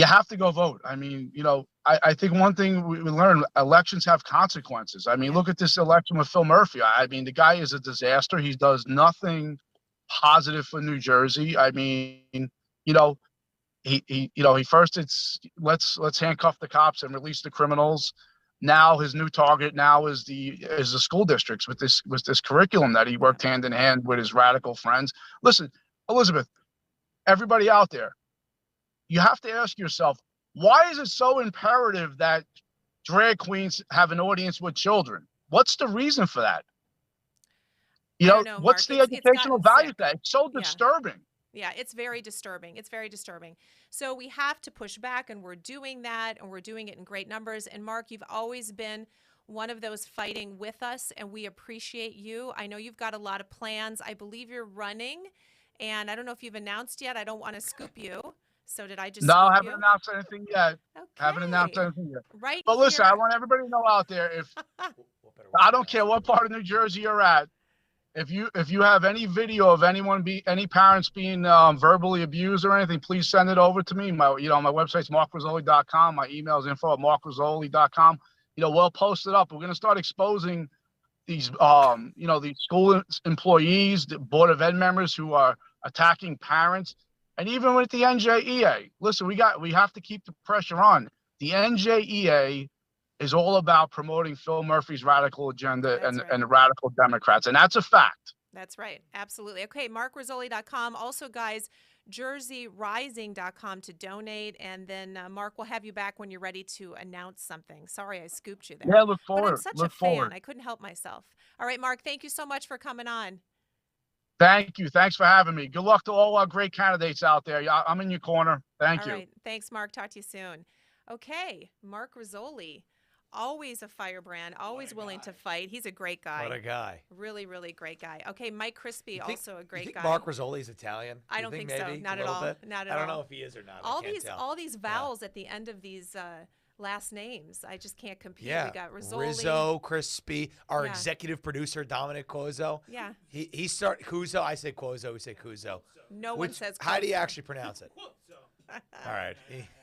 Speaker 8: have to go vote. I mean, I think one thing we learned, elections have consequences. I mean, look at this election with Phil Murphy. I mean, the guy is a disaster. He does nothing positive for New Jersey. I mean, he first let's handcuff the cops and release the criminals. Now his new target now is the school districts with this curriculum that he worked hand in hand with his radical friends. Listen, Elizabeth, everybody out there, you have to ask yourself, why is it so imperative that drag queens have an audience with children? What's the reason for that? What's the educational value of that? It's so disturbing.
Speaker 7: Yeah, it's very disturbing. It's very disturbing. So we have to push back, and we're doing that, and we're doing it in great numbers. And Mark, you've always been one of those fighting with us, and we appreciate you. I know you've got a lot of plans. I believe you're running, and I don't know if you've announced yet. I don't want to scoop you. So did I just
Speaker 8: No, I
Speaker 7: scoop
Speaker 8: haven't
Speaker 7: you?
Speaker 8: announced anything yet.
Speaker 7: Okay.
Speaker 8: Haven't announced anything yet.
Speaker 7: Right
Speaker 8: But listen,
Speaker 7: here.
Speaker 8: I want everybody to know out there, I don't care what part of New Jersey you're at, if you have any video of any parents being verbally abused or anything, please send it over to me. My website's markrizzoli.com. My email is info@markrizzoli.com. We'll post it up. We're going to start exposing these these school employees, the Board of Ed members who are attacking parents. And even with the NJEA, listen, we have to keep the pressure on. The NJEA is all about promoting Phil Murphy's radical agenda and the radical Democrats. And that's a fact.
Speaker 7: That's right. Absolutely. Okay, markrizzoli.com. Also, guys, jerseyrising.com to donate. And then, Mark, we'll have you back when you're ready to announce something. Sorry, I scooped you there.
Speaker 8: Yeah, look
Speaker 7: But I'm
Speaker 8: forward.
Speaker 7: such
Speaker 8: Look
Speaker 7: a fan.
Speaker 8: forward.
Speaker 7: I couldn't help myself. All right, Mark, thank you so much for coming on.
Speaker 8: Thank you. Thanks for having me. Good luck to all our great candidates out there. I'm in your corner. Thank you.
Speaker 7: All right. Thanks, Mark. Talk to you soon. Okay, Mark Rizzoli. Always a firebrand, always willing to fight. He's a great guy.
Speaker 2: What a guy.
Speaker 7: Really, really great guy. Okay, Mike Crispy, also a great guy.
Speaker 2: Mark Rizzoli's Italian?
Speaker 7: I don't think so.
Speaker 2: maybe?
Speaker 7: Not
Speaker 2: A
Speaker 7: at
Speaker 2: little
Speaker 7: all.
Speaker 2: bit?
Speaker 7: Not at all.
Speaker 2: I don't know if he is or not.
Speaker 7: All
Speaker 2: I can't tell.
Speaker 7: all these vowels at the end of these last names, I just can't compete.
Speaker 2: Yeah.
Speaker 7: We got Rizzoli.
Speaker 2: Rizzo, Crispy, our
Speaker 7: Yeah.
Speaker 2: executive producer, Dominic Cuozzo.
Speaker 7: Yeah.
Speaker 2: He started Cuozzo. I say Cuozzo. We say Cuozzo.
Speaker 7: No one says
Speaker 2: How do you
Speaker 7: Cuozzo.
Speaker 2: actually pronounce it? All right.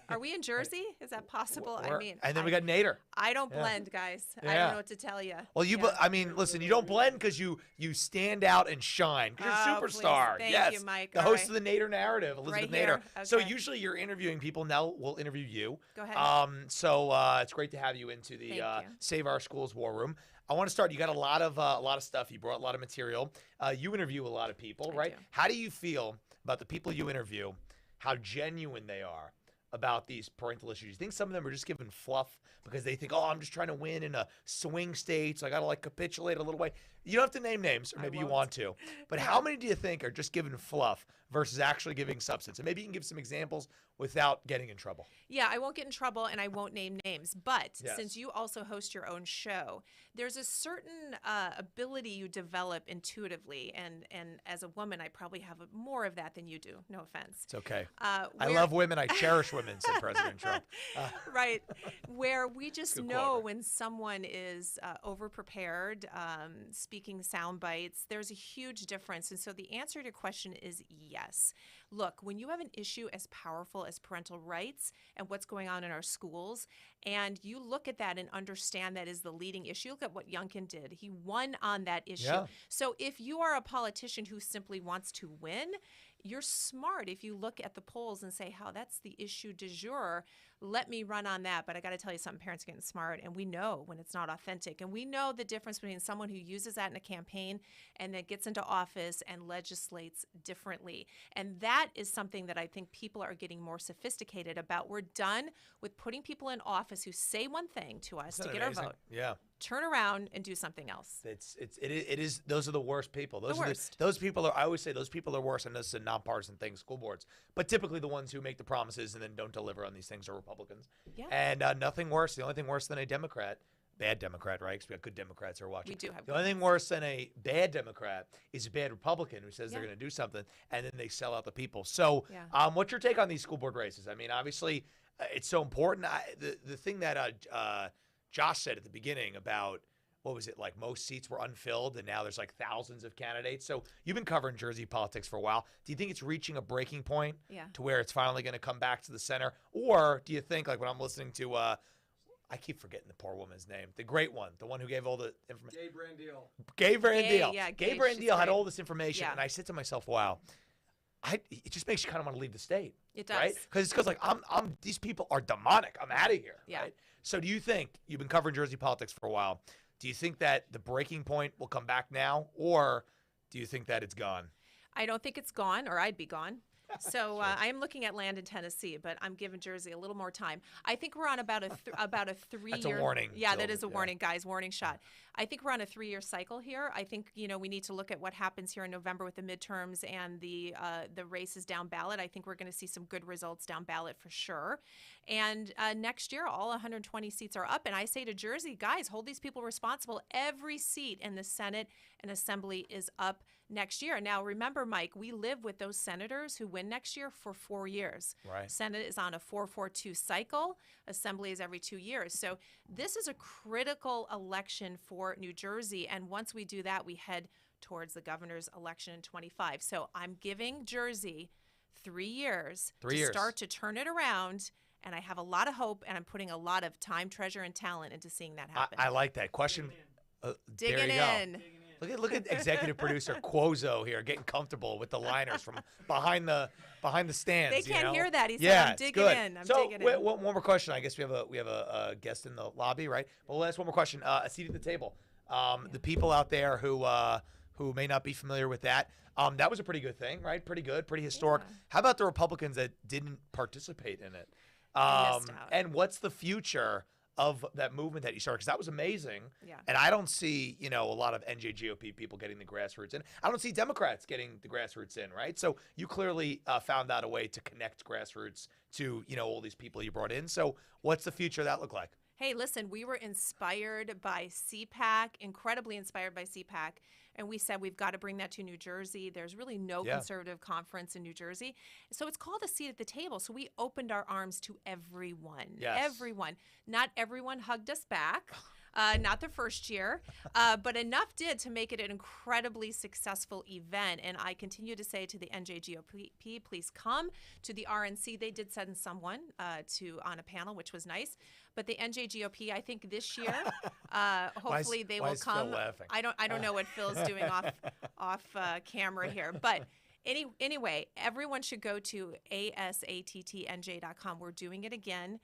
Speaker 7: Are we in Jersey? Is that possible? I mean,
Speaker 2: and then we got Nader.
Speaker 7: I don't
Speaker 2: Yeah.
Speaker 7: blend, guys. I
Speaker 2: Yeah.
Speaker 7: don't know what to tell you.
Speaker 2: Well, I mean, listen, you don't blend because you stand out and shine. Because you're a
Speaker 7: Oh, please.
Speaker 2: superstar.
Speaker 7: Thank
Speaker 2: yes.
Speaker 7: you, Mike.
Speaker 2: The
Speaker 7: All
Speaker 2: host
Speaker 7: right.
Speaker 2: of the Nader Narrative, Elizabeth
Speaker 7: Right
Speaker 2: Nader.
Speaker 7: here.
Speaker 2: So
Speaker 7: Okay.
Speaker 2: usually you're interviewing people. Now we'll interview you.
Speaker 7: Go ahead.
Speaker 2: So it's great to have you into the
Speaker 7: Thank you.
Speaker 2: Save Our Schools War Room. I want to start. You got a lot of stuff. You brought a lot of material. You interview a lot of people, right?
Speaker 7: do.
Speaker 2: How do you feel about the people you interview? How genuine they are about these parental issues? You think some of them are just giving fluff because they think, oh, I'm just trying to win in a swing state, so I got to capitulate a little way. You don't have to name names, or maybe you want to. But how many do you think are just giving fluff versus actually giving substance? And maybe you can give some examples without getting in trouble.
Speaker 7: Yeah, I won't get in trouble and I won't name names. But
Speaker 2: Yes.
Speaker 7: since you also host your own show, there's a certain ability you develop intuitively. And as a woman, I probably have more of that than you do. No offense.
Speaker 2: It's okay.
Speaker 7: Uh,
Speaker 2: I
Speaker 7: where-
Speaker 2: love women. I cherish women, said President Trump.
Speaker 7: Right. Where we just
Speaker 2: Good
Speaker 7: know
Speaker 2: quote.
Speaker 7: when someone is over-prepared, speaking sound bites, there's a huge difference. And so the answer to your question is yes. Look, when you have an issue as powerful as parental rights and what's going on in our schools, and you look at that and understand that is the leading issue, look at what Youngkin did. He won on that issue.
Speaker 2: Yeah.
Speaker 7: So if you are a politician who simply wants to win, you're smart if you look at the polls and say, how that's the issue du jour. Let me run on that. But I got to tell you something, parents are getting smart, and we know when it's not authentic. And we know the difference between someone who uses that in a campaign and then gets into office and legislates differently. And that is something that I think people are getting more sophisticated about. We're done with putting people in office who say one thing to us
Speaker 2: Isn't
Speaker 7: to
Speaker 2: that
Speaker 7: get
Speaker 2: amazing?
Speaker 7: our vote.
Speaker 2: Yeah.
Speaker 7: turn around and do something else.
Speaker 2: It is. Those are the worst people.
Speaker 7: Worst.
Speaker 2: Those people are. I always say those people are worse, and this is a nonpartisan thing. School boards, but typically the ones who make the promises and then don't deliver on these things are Republicans.
Speaker 7: Yeah.
Speaker 2: And nothing worse. The only thing worse than a Democrat. Bad Democrat, right? Because we got good Democrats who are watching.
Speaker 7: We do have
Speaker 2: the only thing worse than a bad Democrat is a bad Republican who says they're
Speaker 7: Yeah.
Speaker 2: going to do something and then they sell out the people. So,
Speaker 7: Yeah.
Speaker 2: what's your take on these school board races? I mean, obviously, it's so important. The thing that Josh said at the beginning about what was it, like most seats were unfilled and now there's like thousands of candidates. So you've been covering Jersey politics for a while. Do you think it's reaching a breaking point to where it's finally going to come back to the center, or do you think, like when I'm listening to I keep forgetting the poor woman's name. The great one. The one who gave all the information.
Speaker 17: Gabe Randeel.
Speaker 2: Gabe Randeel.
Speaker 7: Yeah,
Speaker 2: Gabe
Speaker 7: Gabe,
Speaker 2: Randeel
Speaker 7: she's
Speaker 2: had
Speaker 7: great.
Speaker 2: all this information.
Speaker 7: Yeah.
Speaker 2: And I said to myself, wow, it just makes you kind of want to leave the state.
Speaker 7: It does.
Speaker 2: Right? Because like, these people are demonic. I'm out of here.
Speaker 7: Yeah.
Speaker 2: Right? So do you think, you've been covering Jersey politics for a while, do you think that the breaking point will come back now, or do you think that it's gone?
Speaker 7: I don't think it's gone, or I'd be gone. So I am looking at land in Tennessee, but I'm giving Jersey a little more time. I think we're on about a 3-year.
Speaker 2: That's a warning.
Speaker 7: Yeah, that
Speaker 2: Jill.
Speaker 7: is a warning, guys. Warning shot. I think we're on a 3-year cycle here. I think we need to look at what happens here in November with the midterms and the races down ballot. I think we're going to see some good results down ballot for sure. And next year, all 120 seats are up. And I say to Jersey, guys, hold these people responsible. Every seat in the Senate and Assembly is up next year. Now, remember, Mike, we live with those senators who win next year for 4 years.
Speaker 2: Right.
Speaker 7: Senate is on a 4-4-2 cycle. Assembly is every 2 years. So this is a critical election for New Jersey. And once we do that, we head towards the governor's election in 25. So I'm giving Jersey 3 years to start to turn it around. And I have a lot of hope, and I'm putting a lot of time, treasure, and talent into seeing that happen.
Speaker 2: I like that. Question.
Speaker 7: Digging
Speaker 2: there you
Speaker 7: in.
Speaker 2: Go. Look at executive producer Quozo here getting comfortable with the liners from behind the stands.
Speaker 7: They can't hear that. He said,
Speaker 2: yeah,
Speaker 7: I'm digging in. I'm digging in.
Speaker 2: One more question. I guess we have a guest in the lobby, right? But we'll ask one more question. A seat at the table. The people out there who may not be familiar with that. That was a pretty good thing, right? Pretty good, pretty historic.
Speaker 7: Yeah.
Speaker 2: How about the Republicans that didn't participate in it? And what's the future of that movement that you started? Because that was amazing.
Speaker 7: Yeah.
Speaker 2: And I don't see, a lot of NJGOP people getting the grassroots in. I don't see Democrats getting the grassroots in, right? So you clearly found out a way to connect grassroots to, all these people you brought in. So what's the future of that look like?
Speaker 7: Hey, listen, we were inspired by CPAC, incredibly inspired by CPAC, and we said we've got to bring that to New Jersey. There's really no conservative conference in New Jersey. So it's called a seat at the table. So we opened our arms to everyone.
Speaker 2: Yes.
Speaker 7: Everyone. Not everyone hugged us back. Not the first year, but enough did to make it an incredibly successful event. And I continue to say to the NJGOP, please come to the RNC. They did send someone on a panel, which was nice. But the NJGOP, I think this year, hopefully they will come.
Speaker 2: Phil laughing?
Speaker 7: I don't know what Phil's doing off camera here, but. Anyway, everyone should go to asattnj.com. We're doing it again.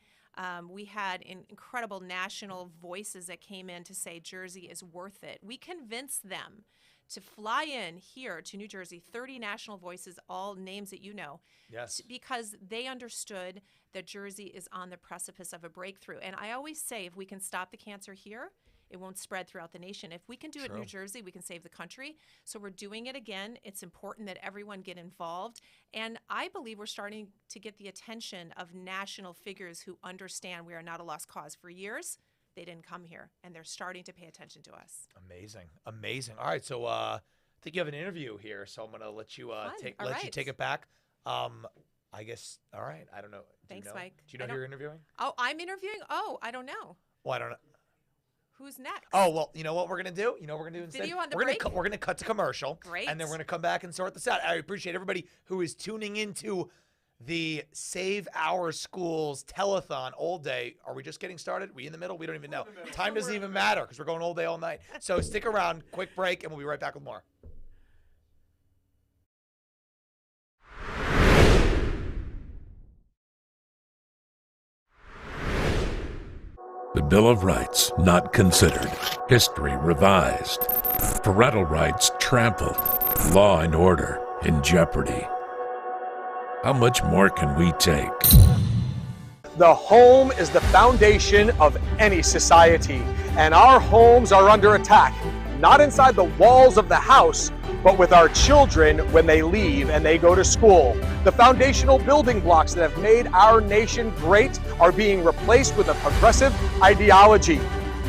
Speaker 7: We had incredible national voices that came in to say Jersey is worth it. We convinced them to fly in here to New Jersey, 30 national voices, all names that you know,
Speaker 2: yes,
Speaker 7: because they understood that Jersey is on the precipice of a breakthrough. And I always say, if we can stop the cancer here, it won't spread throughout the nation. If we can do it in New Jersey, we can save the country. So we're doing it again. It's important that everyone get involved. And I believe we're starting to get the attention of national figures who understand we are not a lost cause. For years, they didn't come here, and they're starting to pay attention to us.
Speaker 2: Amazing. All right, so I think you have an interview here, so I'm going to let you you take it back. I guess, all right, I don't know.
Speaker 7: Thanks, Mike.
Speaker 2: Do you know who you're interviewing?
Speaker 7: Oh, I'm interviewing? Oh, I don't know.
Speaker 2: Well, I don't know.
Speaker 7: Who's next?
Speaker 2: Oh, well, you know what we're going to do? You know what we're going to do instead?
Speaker 7: Video on the
Speaker 2: we're
Speaker 7: break?
Speaker 2: We're going to cut to commercial.
Speaker 7: Great.
Speaker 2: And then we're going to come back and sort this out. I appreciate everybody who is tuning into the Save Our Schools Telethon all day. Are we just getting started? Are we in the middle? We don't even know. Time doesn't even matter because we're going all day, all night. So stick around, quick break, and we'll be right back with more.
Speaker 6: The Bill of Rights not considered. History revised. Parental rights trampled. Law and order in jeopardy. How much more can we take?
Speaker 3: The home is the foundation of any society, and our homes are under attack, not inside the walls of the house, but with our children when they leave and they go to school. The foundational building blocks that have made our nation great are being replaced with a progressive ideology.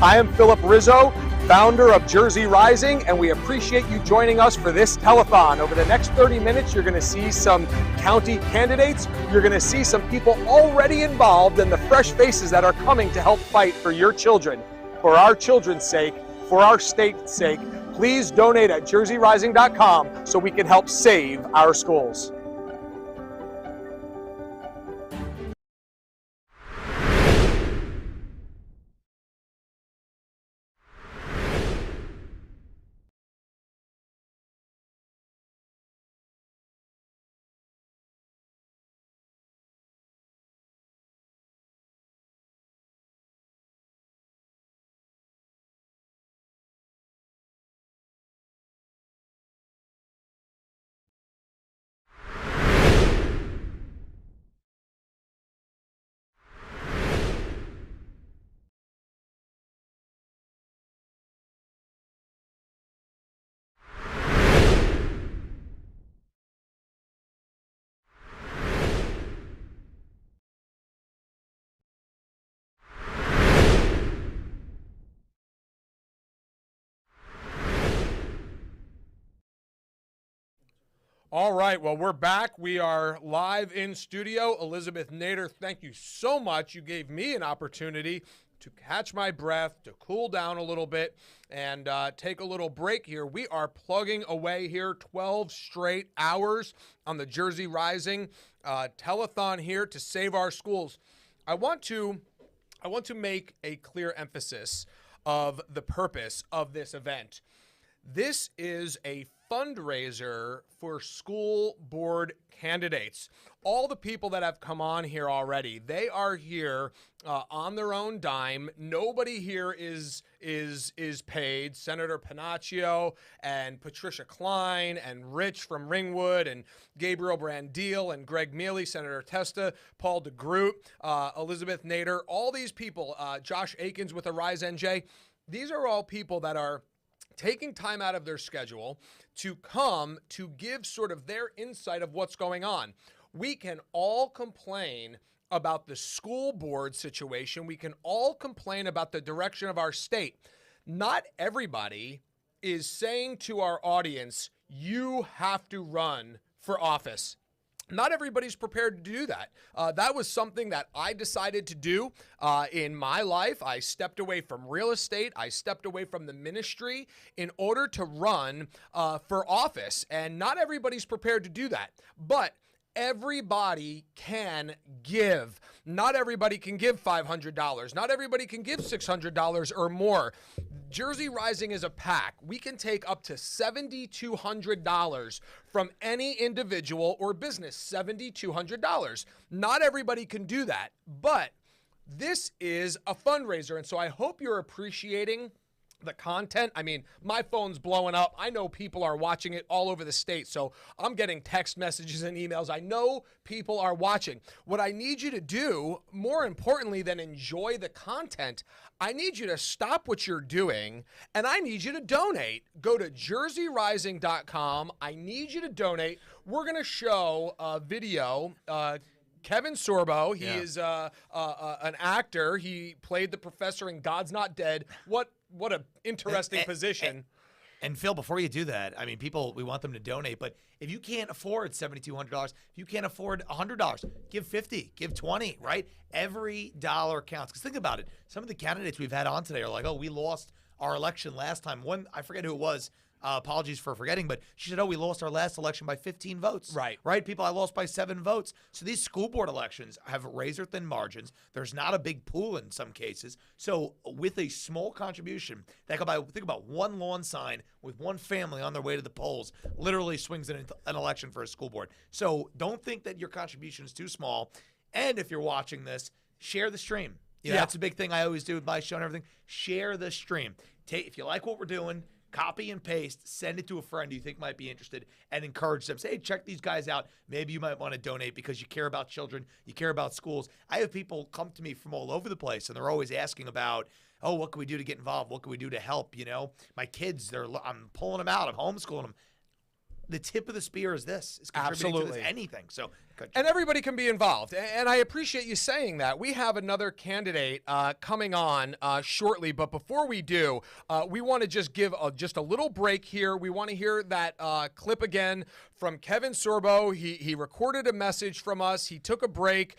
Speaker 3: I am Philip Rizzo, founder of Jersey Rising, and we appreciate you joining us for this telethon. Over the next 30 minutes, you're going to see some county candidates. You're going to see some people already involved and the fresh faces that are coming to help fight for your children. For our children's sake, for our state's sake, please donate at jerseyrising.com so we can help save our schools.
Speaker 1: All right, well, we're back. We are live in studio. Elizabeth Nader, thank you so much. You gave me an opportunity to catch my breath, to cool down a little bit, and take a little break here. We are plugging away here 12 straight hours on the Jersey Rising telethon here to save our schools. I want to make a clear emphasis of the purpose of this event. This is a fundraiser for school board candidates. All the people that have come on here already, they are here on their own dime. Nobody here is paid. Senator Panaccio and Patricia Klein and Rich from Ringwood and Gabriel Brandil and Greg Mealy, Senator Testa, Paul DeGroot, Elizabeth Nader, all these people, Josh Akins with Arise NJ. These are all people that are taking time out of their schedule to come to give sort of their insight of what's going on. We can all complain about the school board situation. We can all complain about the direction of our state. Not everybody is saying to our audience, you have to run for office. Not everybody's prepared to do that. That was something that I decided to do in my life. I stepped away from real estate. I stepped away from the ministry in order to run for office. And not everybody's prepared to do that. But everybody can give. Not everybody can give $500. Not everybody can give $600 or more. Jersey Rising is a PAC. We can take up to $7,200 from any individual or business. $7,200. Not everybody can do that, but this is a fundraiser, and so I hope you're appreciating the content. I mean, my phone's blowing up. I know people are watching it all over the state, so I'm getting text messages and emails. I know people are watching. What I need you to do, more importantly than enjoy the content, I need you to stop what you're doing, and I need you to donate. Go to jerseyrising.com. I need you to donate. We're going to show a video. Kevin Sorbo, he is an actor. He played the professor in God's Not Dead. What an interesting position.
Speaker 2: And Phil, before you do that, I mean, people, we want them to donate, but if you can't afford $7,200, if you can't afford $100, give $50, give $20, right? Every dollar counts. Because think about it. Some of the candidates we've had on today are like, oh, we lost our election last time. One, I forget who it was. Apologies for forgetting, but she said, oh, we lost our last election by 15 votes. Right? People, I lost by 7 votes. So these school board elections have razor-thin margins. There's not a big pool in some cases. So with a small contribution, that could buy, think about one lawn sign with one family on their way to the polls, literally swings an election for a school board. So don't think that your contribution is too small. And if you're watching this, share the stream. Yeah, that's a big thing I always do with my show and everything. Share the stream. If you like what we're doing, copy and paste, send it to a friend you think might be interested, and encourage them. Say, hey, check these guys out. Maybe you might want to donate because you care about children, you care about schools. I have people come to me from all over the place, and they're always asking about, oh, what can we do to get involved? What can we do to help? You know, my kids, I'm pulling them out. I'm homeschooling them. The tip of the spear is this. It's contributing to
Speaker 1: Absolutely.
Speaker 2: this, anything. So,
Speaker 1: and everybody can be involved. And I appreciate you saying that. We have another candidate coming on shortly. But before we do, we want to just give just a little break here. We want to hear that clip again from Kevin Sorbo. He recorded a message from us. He took a break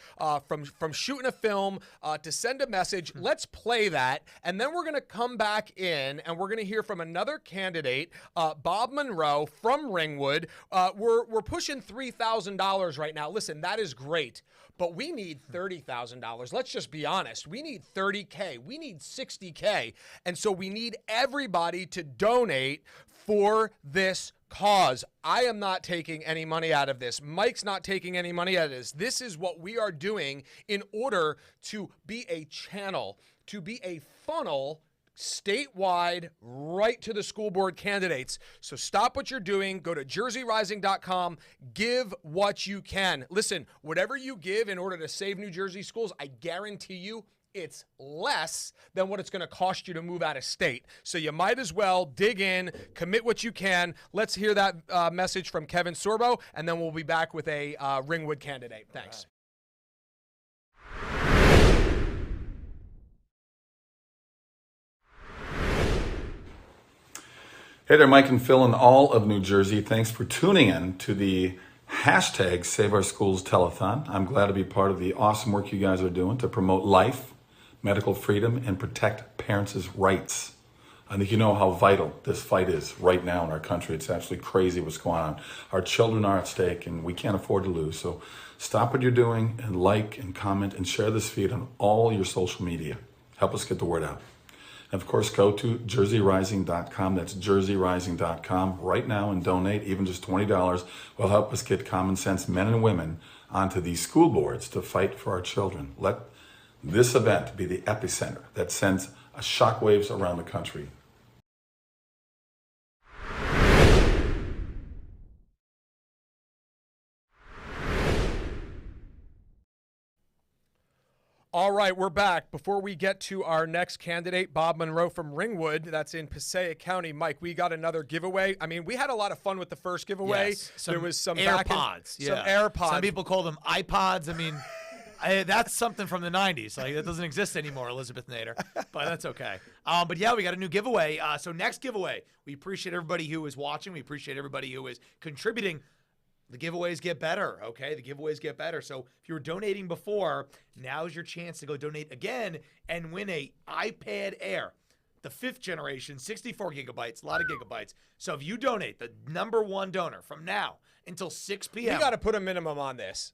Speaker 1: from shooting a film to send a message. Let's play that. And then we're going to come back in and we're going to hear from another candidate, Bob Monroe from Ringwood. We're pushing $3,000 right now. Listen, that is great, but we need $30,000. Let's just be honest. We need $30K. We need $60K. And so we need everybody to donate for this cause. I am not taking any money out of this. Mike's not taking any money out of this. This is what we are doing in order to be a channel, to be a funnel statewide right to the school board candidates. So stop what you're doing. Go to jerseyrising.com. Give what you can. Listen, whatever you give in order to save New Jersey schools, I guarantee you it's less than what it's going to cost you to move out of state. So you might as well dig in, commit what you can. Let's hear that message from Kevin Sorbo, and then we'll be back with a Ringwood candidate. Thanks.
Speaker 16: Hey there, Mike and Phil in all of New Jersey. Thanks for tuning in to the hashtag Save Our Schools Telethon. I'm glad to be part of the awesome work you guys are doing to promote life, medical freedom, and protect parents' rights. I think you know how vital this fight is right now in our country. It's absolutely crazy what's going on. Our children are at stake and we can't afford to lose. So stop what you're doing and like and comment and share this feed on all your social media. Help us get the word out. And of course, go to jerseyrising.com. That's jerseyrising.com right now and donate. Even just $20 will help us get common sense men and women onto these school boards to fight for our children. Let this event be the epicenter that sends shockwaves around the country.
Speaker 1: All right, we're back. Before we get to our next candidate, Bob Monroe from Ringwood, that's in Passaic County. Mike, we got another giveaway. I mean, we had a lot of fun with the first giveaway.
Speaker 2: Yes,
Speaker 1: there was some
Speaker 2: AirPods.
Speaker 1: Some AirPods.
Speaker 2: Some people call them iPods. I mean, that's something from the 90s. Like, that doesn't exist anymore, Elizabeth Nader. But that's okay. But yeah, we got a new giveaway. So next giveaway, we appreciate everybody who is watching. We appreciate everybody who is contributing. The giveaways get better, okay? The giveaways get better. So if you were donating before, now's your chance to go donate again and win a iPad Air, the 5th generation, 64 gigabytes, a lot of gigabytes. So if you donate, the #1 donor from now until 6 p.m.
Speaker 1: We got to put a minimum on this.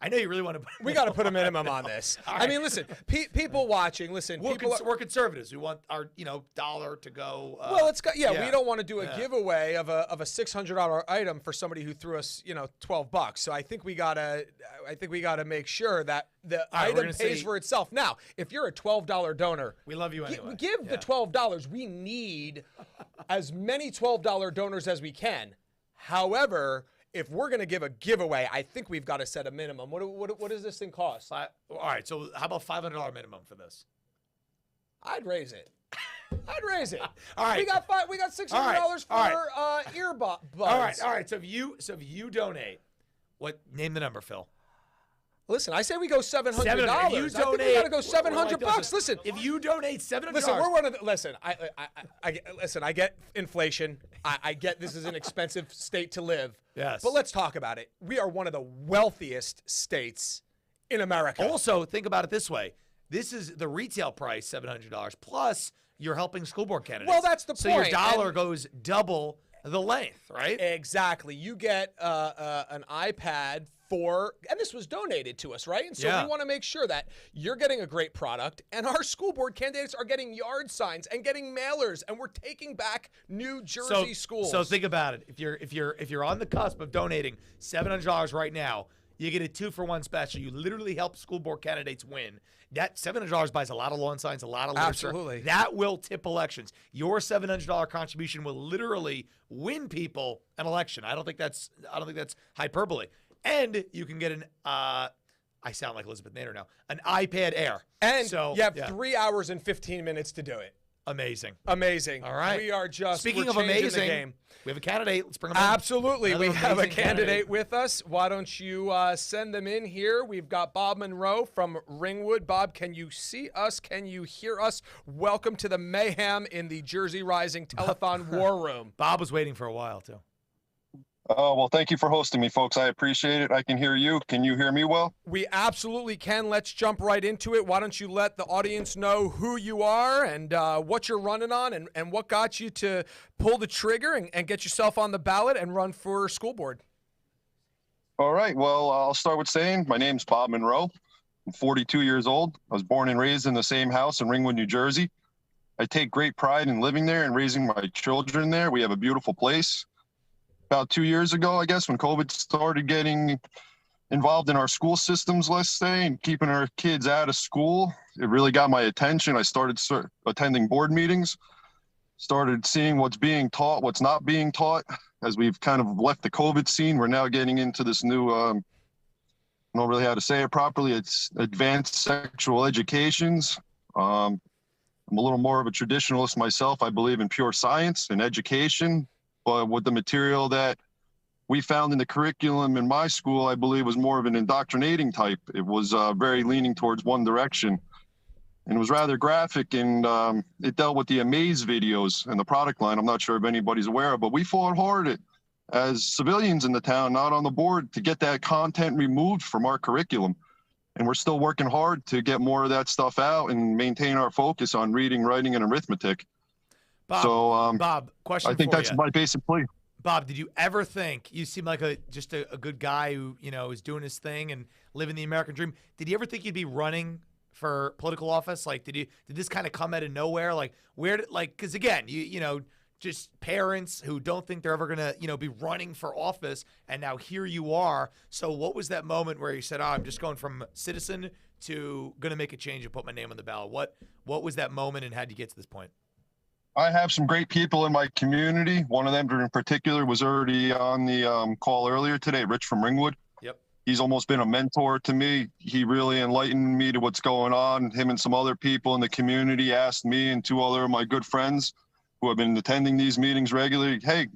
Speaker 2: I know you really want to.
Speaker 1: We got to put a minimum on this.
Speaker 2: Right.
Speaker 1: I mean, listen, people watching, listen.
Speaker 2: We're conservatives. We want our, dollar to go.
Speaker 1: Well, we don't want to do a giveaway of a $600 item for somebody who threw us, $12. So I think we gotta make sure that the item pays for itself. Now, if you're a $12 donor,
Speaker 2: we love you anyway.
Speaker 1: Give the $12. We need as many $12 donors as we can. However, if we're going to give a giveaway, I think we've got to set a minimum. What does this thing cost?
Speaker 2: All right, so how about $500 minimum for this?
Speaker 1: I'd raise it. All
Speaker 2: right,
Speaker 1: we got $600 for earbuds.
Speaker 2: All right. So if you donate, name the number, Phil?
Speaker 1: Listen, I say we go $700.
Speaker 2: If you donate,
Speaker 1: I think we got to go $700. Listen,
Speaker 2: if you donate $700,
Speaker 1: listen, we're one of the. Listen, I get inflation. I get this is an expensive state to live.
Speaker 2: Yes,
Speaker 1: but let's talk about it. We are one of the wealthiest states in America.
Speaker 2: Also, think about it this way: this is the retail price, $700 plus. You're helping school board candidates.
Speaker 1: Well, that's the point.
Speaker 2: So your dollar goes double the length, right?
Speaker 1: Exactly. You get an iPad. And this was donated to us, right? And so we want to make sure that you're getting a great product and our school board candidates are getting yard signs and getting mailers, and we're taking back New Jersey schools.
Speaker 2: So think about it. If you're on the cusp of donating $700 right now, you get a 2-for-1 special. You literally help school board candidates win. That $700 buys a lot of lawn signs, a lot of literature.
Speaker 1: Absolutely.
Speaker 2: That will tip elections. Your $700 contribution will literally win people an election. I don't think that's hyperbole. And you can get an I sound like Elizabeth Nader now. An iPad Air.
Speaker 1: And
Speaker 2: so
Speaker 1: you have 3 hours and 15 minutes to do it.
Speaker 2: Amazing.
Speaker 1: Amazing.
Speaker 2: All right.
Speaker 1: We are just
Speaker 2: Speaking
Speaker 1: we're
Speaker 2: of
Speaker 1: changing
Speaker 2: amazing,
Speaker 1: the game.
Speaker 2: we have a candidate. Let's bring him in.
Speaker 1: Absolutely.
Speaker 2: Another
Speaker 1: We have a
Speaker 2: amazing
Speaker 1: candidate with us. Why don't you send them in here? We've got Bob Monroe from Ringwood. Bob, can you see us? Can you hear us? Welcome to the mayhem in the Jersey Rising Telethon War Room.
Speaker 2: Bob was waiting for a while, too.
Speaker 10: Oh, well, thank you for hosting me, folks. I appreciate it. I can hear you. Can you hear me well?
Speaker 1: We absolutely can. Let's jump right into it. Why don't you let the audience know who you are and what you're running on and what got you to pull the trigger and get yourself on the ballot and run for school board?
Speaker 10: All right. Well, I'll start with saying my name's Bob Monroe. I'm 42 years old. I was born and raised in the same house in Ringwood, New Jersey. I take great pride in living there and raising my children there. We have a beautiful place. About 2 years ago, I guess, when COVID started getting involved in our school systems, let's say, and keeping our kids out of school, it really got my attention. I started attending board meetings, started seeing what's being taught, what's not being taught. As we've kind of left the COVID scene, we're now getting into this new, I don't know really how to say it properly, it's advanced sexual educations. I'm a little more of a traditionalist myself. I believe in pure science and education. But with the material that we found in the curriculum in my school, I believe was more of an indoctrinating type. It was very leaning towards one direction. And it was rather graphic, and it dealt with the Amaze videos and the product line. I'm not sure if anybody's aware of, but we fought hard as civilians in the town, not on the board, to get that content removed from our curriculum. And we're still working hard to get more of that stuff out and maintain our focus on reading, writing, and arithmetic.
Speaker 2: Bob, Bob, question
Speaker 10: I think
Speaker 2: for
Speaker 10: that's
Speaker 2: you.
Speaker 10: my basic plea.
Speaker 2: Bob, did you ever think, you seem like just a good guy who, is doing his thing and living the American dream. Did you ever think you'd be running for political office? Like, did this kind of come out of nowhere? Like, because again, just parents who don't think they're ever going to, be running for office, and now here you are. So what was that moment where you said, I'm just going from citizen to going to make a change and put my name on the ballot? What was that moment, and how did you get to this point?
Speaker 10: I have some great people in my community. One of them in particular was already on the call earlier today, Rich from Ringwood.
Speaker 2: Yep.
Speaker 10: He's almost been a mentor to me. He really enlightened me to what's going on. Him and some other people in the community asked me and 2 other of my good friends who have been attending these meetings regularly, hey,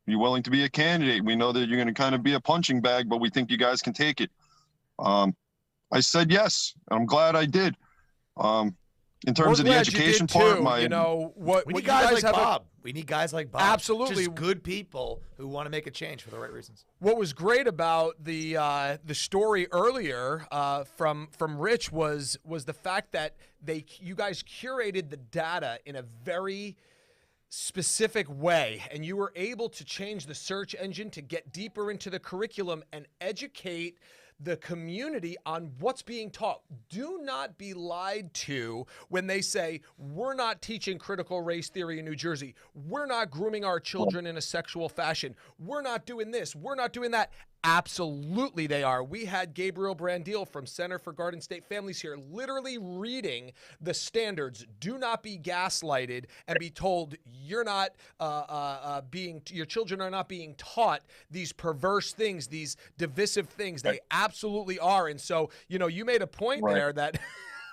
Speaker 10: you willing to be a candidate? We know that you're going to kind of be a punching bag, but we think you guys can take it. I said yes, and I'm glad I did. In terms of the education part,
Speaker 2: we need guys like Bob. We need guys like Bob.
Speaker 1: Absolutely.
Speaker 2: Just good people who want to make a change for the right reasons.
Speaker 1: What was great about the story earlier from Rich was the fact that you guys curated the data in a very specific way, and you were able to change the search engine to get deeper into the curriculum and educate the community on what's being taught. Do not be lied to when they say, we're not teaching critical race theory in New Jersey. We're not grooming our children in a sexual fashion. We're not doing this. We're not doing that. Absolutely they are. We had Gabriel Brandil from Center for Garden State Families here literally reading the standards. Do not be gaslighted and be told you're not your children are not being taught these perverse things, these divisive things. They absolutely are. And so, you made a point there that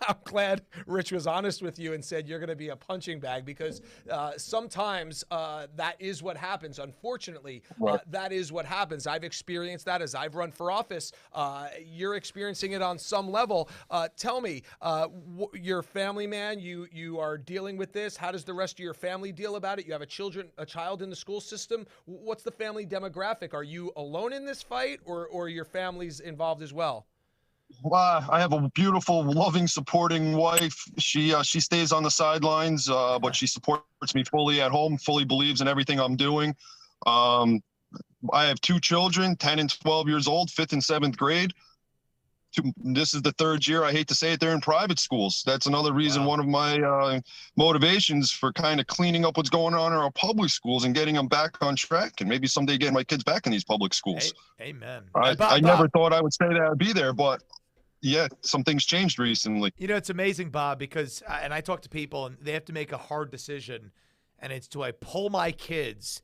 Speaker 1: I'm glad Rich was honest with you and said you're going to be a punching bag, because sometimes that is what happens. Unfortunately, that is what happens. I've experienced that as I've run for office. You're experiencing it on some level. Tell me, your family man, you are dealing with this. How does the rest of your family deal about it? You have a child in the school system. What's the family demographic? Are you alone in this fight, or your family's involved as well?
Speaker 10: I have a beautiful, loving, supporting wife. She stays on the sidelines, but she supports me fully at home, fully believes in everything I'm doing. I have 2 children, 10 and 12 years old, 5th and 7th grade. this is the third year. I hate to say it, they're in private schools. That's another reason. One of my motivations for kind of cleaning up what's going on in our public schools and getting them back on track, and maybe someday getting my kids back in these public schools.
Speaker 2: Amen.
Speaker 10: I never thought I would say that I'd be there, but yeah, some things changed recently.
Speaker 2: You know, it's amazing, Bob, because and I talk to people and they have to make a hard decision, and it's, do I pull my kids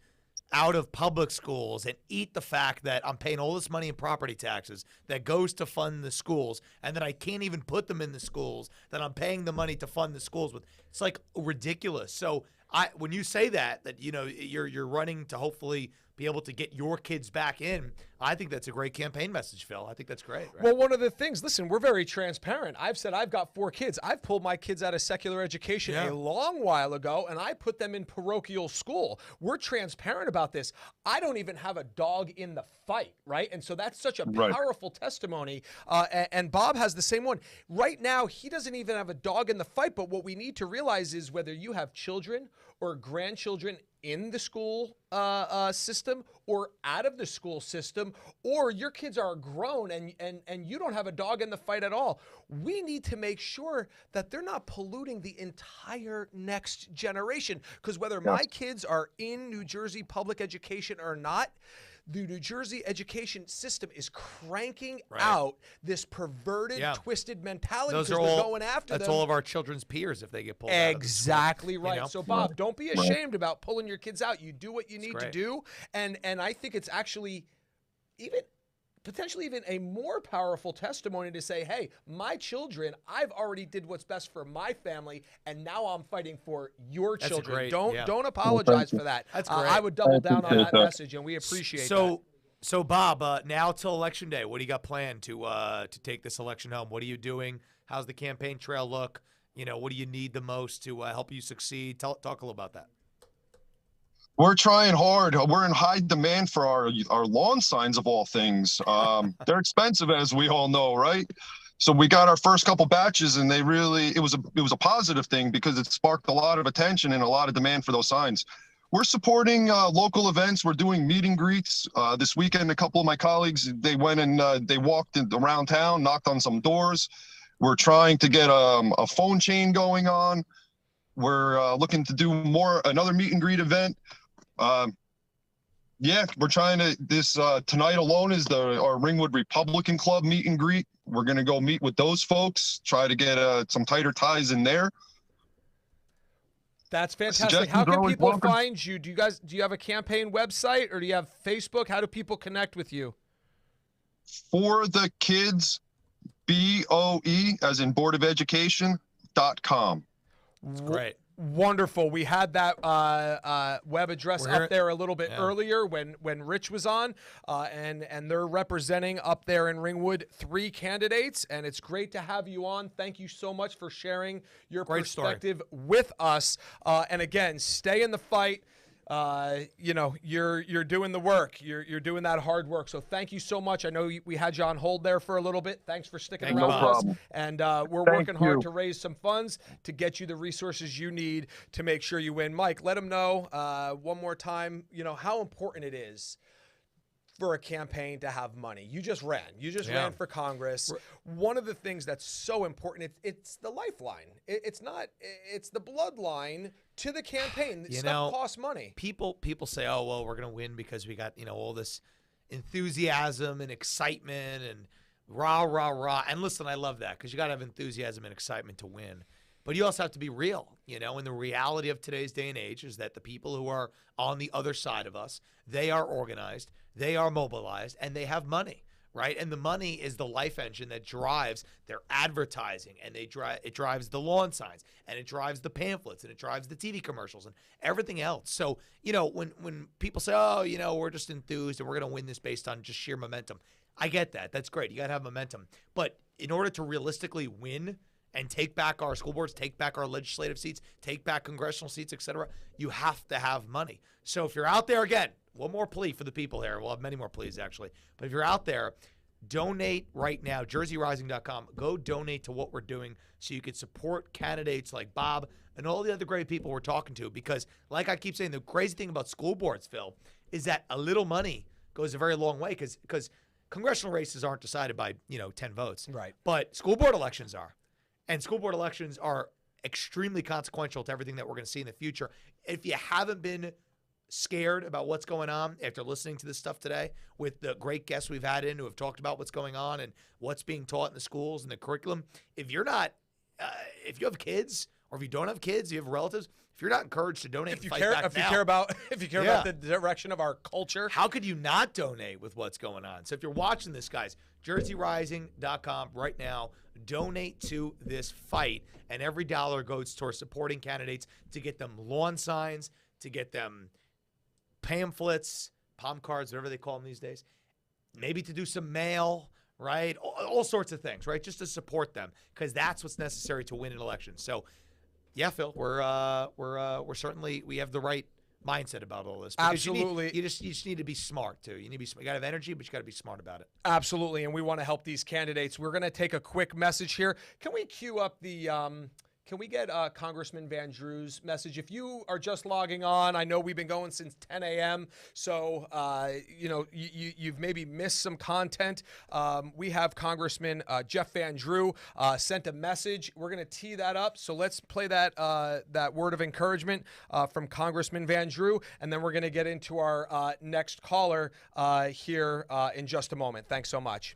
Speaker 2: out of public schools and eat the fact that I'm paying all this money in property taxes that goes to fund the schools, and then I can't even put them in the schools that I'm paying the money to fund the schools with? It's like ridiculous. So when you say that you know you're running to hopefully be able to get your kids back in, I think that's a great campaign message, Phil. I think that's great. Right?
Speaker 1: Well, one of the things, listen, we're very transparent. I've said I've got 4 kids. I've pulled my kids out of secular education a long while ago, and I put them in parochial school. We're transparent about this. I don't even have a dog in the fight, right? And so that's such a powerful testimony. And Bob has the same one. Right now, he doesn't even have a dog in the fight, but what we need to realize is whether you have children or grandchildren in the school system or out of the school system, or your kids are grown and you don't have a dog in the fight at all, we need to make sure that they're not polluting the entire next generation. Because whether my kids are in New Jersey public education or not, the New Jersey education system is cranking out this perverted, twisted mentality because they're going after them.
Speaker 2: That's all of our children's peers if they get pulled
Speaker 1: Exactly
Speaker 2: out of the school,
Speaker 1: right.
Speaker 2: you know?
Speaker 1: So, Bob, don't be ashamed about pulling your kids out. You do what you need to do. And I think it's actually potentially even a more powerful testimony to say, hey, my children, I've already did what's best for my family, and now I'm fighting for your children. Don't apologize for that.
Speaker 2: That's great.
Speaker 1: I would double down on that message, and we appreciate that.
Speaker 2: So, Bob, now till Election Day, what do you got planned to take this election home? What are you doing? How's the campaign trail look? You know, what do you need the most to help you succeed? Talk a little about that.
Speaker 10: We're trying hard. We're in high demand for our lawn signs of all things. They're expensive, as we all know, right? So we got our first couple batches, and it was a positive thing because it sparked a lot of attention and a lot of demand for those signs. We're supporting local events. We're doing meet and greets. This weekend, a couple of my colleagues, they went and they walked around town, knocked on some doors. We're trying to get a phone chain going on. We're looking to do another meet and greet event. We're trying to, tonight alone is our Ringwood Republican Club meet and greet. We're going to go meet with those folks, try to get some tighter ties in there.
Speaker 1: That's fantastic. How can people find you? Do you have a campaign website, or do you have Facebook? How do people connect with you?
Speaker 10: For the Kids, BOE, as in Board of Education.com.
Speaker 2: That's great.
Speaker 1: Wonderful. We had that web address up there a little bit earlier when Rich was on, and they're representing up there in Ringwood 3 candidates, and it's great to have you on. Thank you so much for sharing your perspective with us. And again, stay in the fight. You know, you're doing the work. You're doing that hard work. So thank you so much. I know we had you on hold there for a little bit. Thanks for sticking around with us. And we're working hard to raise some funds to get you the resources you need to make sure you win. Mike, let them know one more time, you know, how important it is for a campaign to have money. You just ran. You just ran for Congress. One of the things that's so important, it's the lifeline. It's the bloodline to the campaign. Stuff costs money.
Speaker 2: People say, oh, well, we're going to win because we got, you know, all this enthusiasm and excitement and rah, rah, rah. And listen, I love that because you got to have enthusiasm and excitement to win. But you also have to be real, you know, and the reality of today's day and age is that the people who are on the other side of us, they are organized, they are mobilized, and they have money, right? And the money is the life engine that drives their advertising, and it drives the lawn signs, and it drives the pamphlets, and it drives the TV commercials and everything else. So, you know, when people say, oh, you know, we're just enthused and we're going to win this based on just sheer momentum, I get that. That's great. You got to have momentum. But in order to realistically win and take back our school boards, take back our legislative seats, take back congressional seats, et cetera, you have to have money. So if you're out there, again, one more plea for the people here. We'll have many more pleas, actually. But if you're out there, donate right now, jerseyrising.com. Go donate to what we're doing so you can support candidates like Bob and all the other great people we're talking to. Because like I keep saying, the crazy thing about school boards, Phil, is that a little money goes a very long way because Congressional races aren't decided by, 10 votes.
Speaker 1: Right.
Speaker 2: But school board elections are. And school board elections are extremely consequential to everything that we're going to see in the future. If you haven't been scared about what's going on after listening to this stuff today with the great guests we've had in who have talked about what's going on and what's being taught in the schools and the curriculum, if you're not, if you have kids or if you don't have kids, you have relatives, if you're not encouraged to donate,
Speaker 1: if you care about the direction of our culture,
Speaker 2: how could you not donate with what's going on? So if you're watching this, guys, jerseyrising.com right now, donate to this fight, and every dollar goes towards supporting candidates to get them lawn signs, to get them pamphlets, palm cards, whatever they call them these days, maybe to do some mail, right? All sorts of things, right? Just to support them, because that's what's necessary to win an election. So, yeah, Phil, we're certainly, we have the right mindset about all this.
Speaker 1: Absolutely.
Speaker 2: You just need to be smart too. You got to have energy, but you got to be smart about it.
Speaker 1: Absolutely, and we want to help these candidates. We're going to take a quick message here. Can we cue up the can we get Congressman Van Drew's message? If you are just logging on, I know we've been going since 10 a.m., so you've maybe missed some content. We have Congressman Jeff Van Drew sent a message. We're going to tee that up, so let's play that word of encouragement from Congressman Van Drew, and then we're going to get into our next caller here in just a moment. Thanks so much.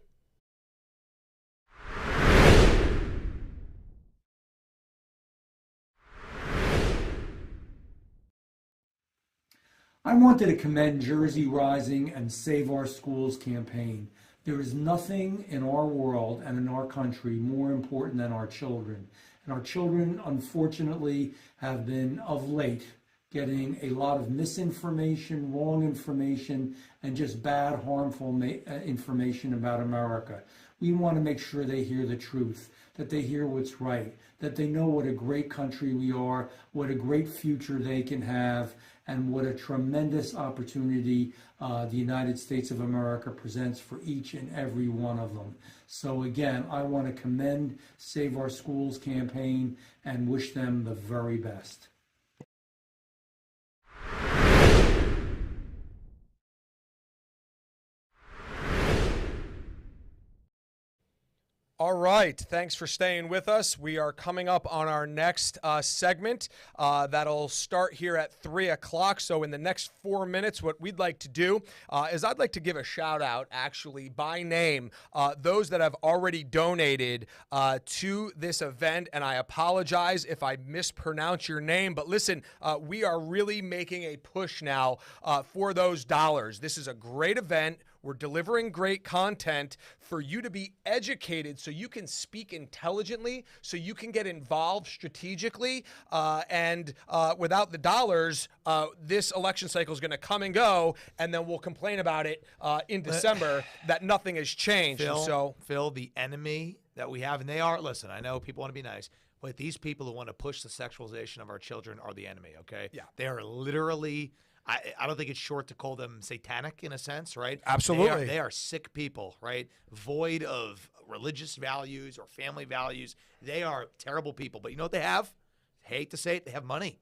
Speaker 21: I wanted to commend Jersey Rising and Save Our Schools campaign. There is nothing in our world and in our country more important than our children. And our children, unfortunately, have been of late getting a lot of misinformation, wrong information, and just bad, harmful information about America. We want to make sure they hear the truth, that they hear what's right, that they know what a great country we are, what a great future they can have, and what a tremendous opportunity the United States of America presents for each and every one of them. So again, I want to commend Save Our Schools campaign and wish them the very best.
Speaker 1: All right. Thanks for staying with us. We are coming up on our next segment that'll start here at 3 o'clock. So in the next 4 minutes, what we'd like to do is I'd like to give a shout out, actually, by name, those that have already donated to this event. And I apologize if I mispronounce your name. But listen, we are really making a push now for those dollars. This is a great event. We're delivering great content for you to be educated so you can speak intelligently, so you can get involved strategically. And without the dollars, this election cycle is going to come and go, and then we'll complain about it in December that nothing has changed.
Speaker 2: Phil, the enemy that we have, and they are, listen, I know people want to be nice, but these people who want to push the sexualization of our children are the enemy, okay?
Speaker 1: Yeah.
Speaker 2: They are literally... I don't think it's short to call them satanic in a sense, right?
Speaker 1: Absolutely.
Speaker 2: They are sick people, right? Void of religious values or family values. They are terrible people. But you know what they have? Hate to say it, they have money.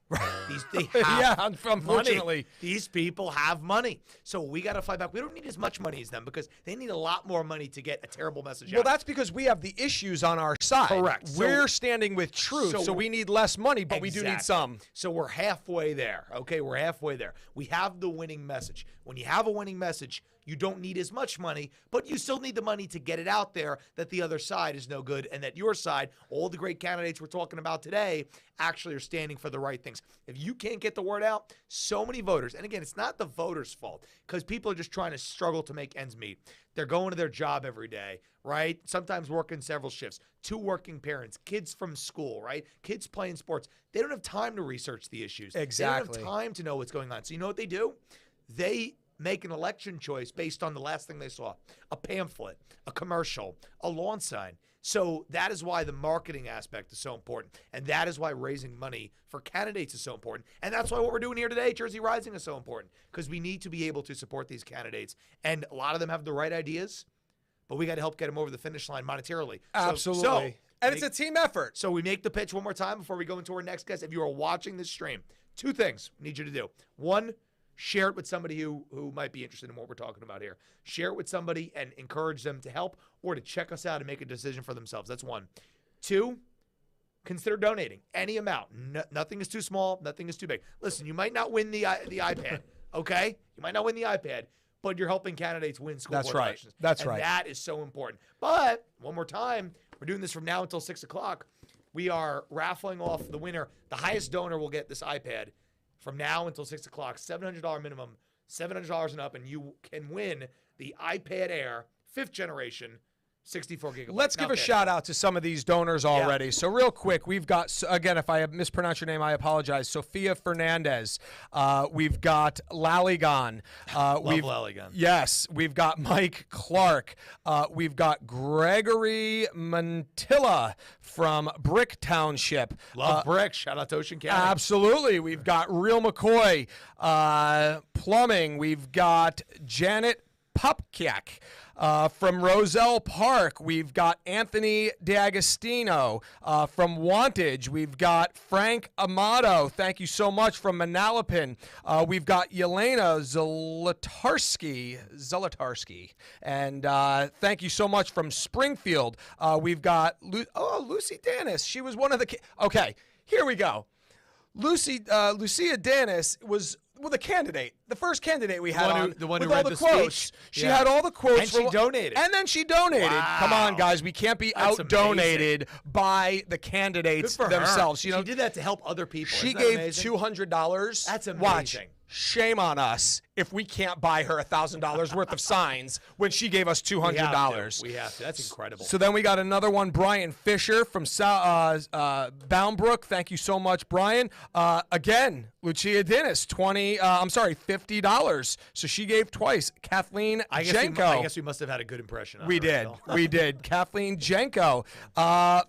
Speaker 2: They have
Speaker 1: yeah, unfortunately.
Speaker 2: money. These people have money. So we got to fight back. We don't need as much money as them because they need a lot more money to get a terrible message out.
Speaker 1: Well, that's because we have the issues on our side.
Speaker 2: Correct.
Speaker 1: We're standing with truth, so we need less money, but we do need some.
Speaker 2: So we're halfway there, okay? We're halfway there. We have the winning message. When you have a winning message, you don't need as much money, but you still need the money to get it out there that the other side is no good and that your side, all the great candidates we're talking about today, actually are standing for the right things. If you can't get the word out, so many voters, and again, it's not the voters' fault because people are just trying to struggle to make ends meet. They're going to their job every day, right? Sometimes working several shifts, 2 working parents, kids from school, right? Kids playing sports. They don't have time to research the issues.
Speaker 1: Exactly.
Speaker 2: They don't have time to know what's going on. So you know what they do? They make an election choice based on the last thing they saw, a pamphlet, a commercial, a lawn sign. So that is why the marketing aspect is so important. And that is why raising money for candidates is so important. And that's why what we're doing here today, Jersey Rising, is so important because we need to be able to support these candidates. And a lot of them have the right ideas, but we got to help get them over the finish line monetarily.
Speaker 1: Absolutely. And it's a team effort.
Speaker 2: So we make the pitch one more time before we go into our next guest. If you are watching this stream, 2 things we need you to do. 1, share it with somebody who might be interested in what we're talking about here. Share it with somebody and encourage them to help or to check us out and make a decision for themselves. That's one. Two, consider donating any amount. Nothing is too small. Nothing is too big. Listen, you might not win the iPad, okay? You might not win the iPad, but you're helping candidates win school board elections.
Speaker 1: That's
Speaker 2: and
Speaker 1: right.
Speaker 2: That is so important. But one more time, we're doing this from now until 6 o'clock. We are raffling off the winner. The highest donor will get this iPad from now until 6 o'clock, $700 minimum, $700 and up, and you can win the iPad Air 5th generation 64 gigabytes.
Speaker 1: Let's give a shout out to some of these donors already. Yeah. So real quick, we've got, again, if I have mispronounced your name, I apologize. Sophia Fernandez. We've got Laligan.
Speaker 2: Love Laligan.
Speaker 1: Yes. We've got Mike Clark. We've got Gregory Mantilla from Brick Township.
Speaker 2: Love Brick. Shout out to Ocean County.
Speaker 1: Absolutely. We've got Real McCoy. Plumbing. We've got Janet Popkiak. From Roselle Park, we've got Anthony D'Agostino. From Wantage, we've got Frank Amato. Thank you so much from Manalapan. We've got Yelena Zolotarsky. And thank you so much from Springfield. We've got Lucy Danis. She was one of the okay, here we go. Lucia Danis was the candidate, the first candidate we had
Speaker 2: the one who
Speaker 1: with
Speaker 2: read
Speaker 1: all the
Speaker 2: the
Speaker 1: quotes.
Speaker 2: speech.
Speaker 1: She had all the quotes.
Speaker 2: And she donated.
Speaker 1: And then she donated.
Speaker 2: Wow.
Speaker 1: Come on, guys. We can't be
Speaker 2: That's
Speaker 1: out-donated by the candidates
Speaker 2: Good for
Speaker 1: themselves.
Speaker 2: Her.
Speaker 1: You know,
Speaker 2: she did that to help other people.
Speaker 1: She
Speaker 2: Isn't that
Speaker 1: gave
Speaker 2: amazing?
Speaker 1: $200.
Speaker 2: That's amazing.
Speaker 1: Watch. Shame on us if we can't buy her $1,000 worth of signs when she gave us $200.
Speaker 2: We have to. That's incredible.
Speaker 1: So then we got another one, Brian Fisher from Boundbrook. Thank you so much, Brian. Again, Lucia Dennis, $50. So she gave twice. Kathleen Jenko.
Speaker 2: I guess we must have had a good impression.
Speaker 1: We did. We did. Kathleen Jenko.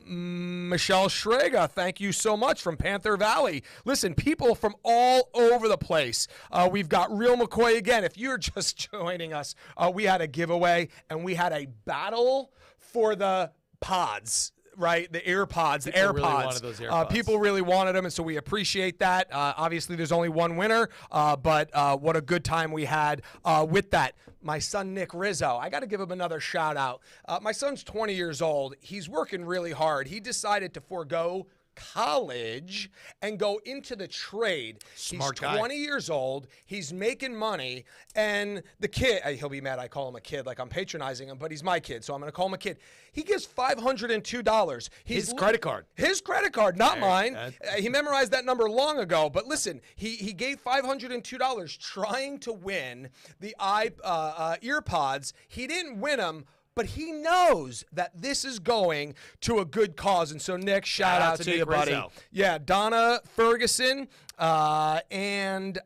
Speaker 1: Michelle Schrega, thank you so much from Panther Valley. Listen, people from all over the place. We've got Real McCoy again. If you're just joining us, we had a giveaway and we had a battle for the pods. Right, the ear pods, the AirPods.
Speaker 2: Really wanted those AirPods.
Speaker 1: People really wanted them, and so we appreciate that. Obviously, there's only one winner, but what a good time we had with that. My son, Nick Rizzo, I got to give him another shout out. My son's 20 years old. He's working really hard. He decided to forego college and go into the trade.
Speaker 2: Smart
Speaker 1: He's 20 years old. He's making money. And the kid, he'll be mad I call him a kid like I'm patronizing him, but he's my kid, so I'm going to call him a kid. He gives $502.
Speaker 2: His credit card.
Speaker 1: His credit card, not mine. He memorized that number long ago. But listen, he gave $502 trying to win the earpods. He didn't win them. But he knows that this is going to a good cause. And so, Nick, shout out to you, buddy.
Speaker 2: Rizzo.
Speaker 1: Yeah, Donna Ferguson and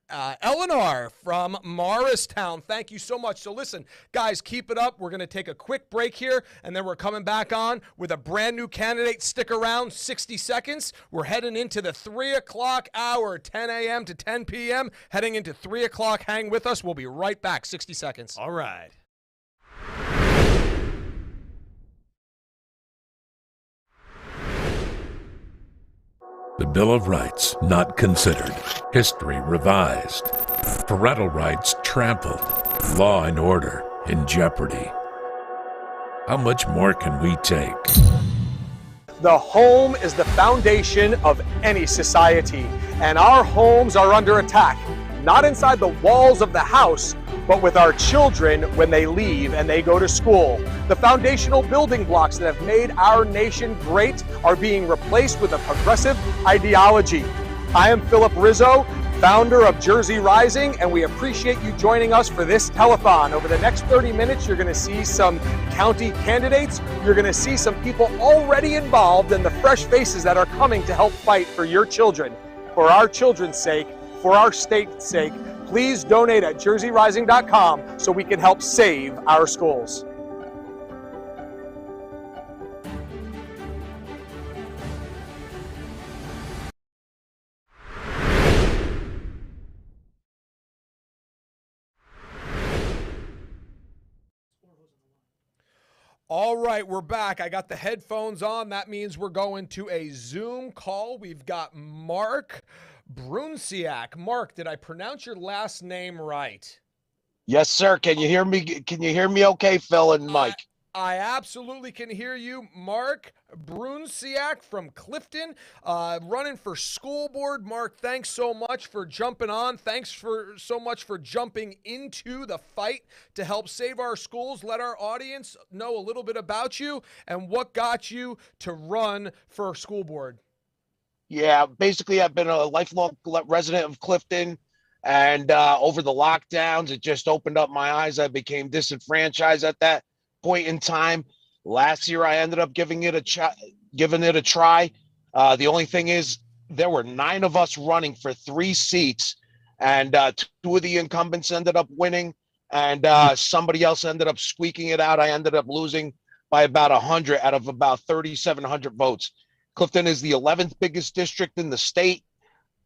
Speaker 1: Eleanor from Morristown. Thank you so much. So, listen, guys, keep it up. We're going to take a quick break here, and then we're coming back on with a brand new candidate. Stick around 60 seconds. We're heading into the 3 o'clock hour, 10 a.m. to 10 p.m., heading into 3 o'clock. Hang with us. We'll be right back. 60 seconds.
Speaker 2: All right.
Speaker 6: The Bill of Rights not considered. History revised. Parental rights trampled. Law and order in jeopardy. How much more can we take?
Speaker 3: The home is the foundation of any society, and our homes are under attack, not inside the walls of the house, but with our children when they leave and they go to school. The foundational building blocks that have made our nation great are being replaced with a progressive ideology. I am Philip Rizzo, founder of Jersey Rising, and we appreciate you joining us for this telethon. Over the next 30 minutes, you're going to see some county candidates. You're going to see some people already involved and the fresh faces that are coming to help fight for your children. For our children's sake, for our state's sake, please donate at jerseyrising.com so we can help save our schools.
Speaker 1: All right, we're back. I got the headphones on. That means we're going to a Zoom call. We've got Mark Brunsiak. Mark, did I pronounce your last name right?
Speaker 11: Yes, sir. Can you hear me? Can you hear me okay, Phil and Mike?
Speaker 1: I absolutely can hear you. Mark Brunsiak from Clifton, running for school board. Mark, thanks so much for jumping on. Thanks so much for jumping into the fight to help save our schools. Let our audience know a little bit about you and what got you to run for school board.
Speaker 11: Yeah, basically, I've been a lifelong resident of Clifton, and over the lockdowns, it just opened up my eyes. I became disenfranchised at that point in time. Last year, I ended up giving it a try. The only thing is, there were 9 of us running for 3 seats, and 2 of the incumbents ended up winning, and somebody else ended up squeaking it out. I ended up losing by about 100 out of about 3,700 votes. Clifton is the 11th biggest district in the state,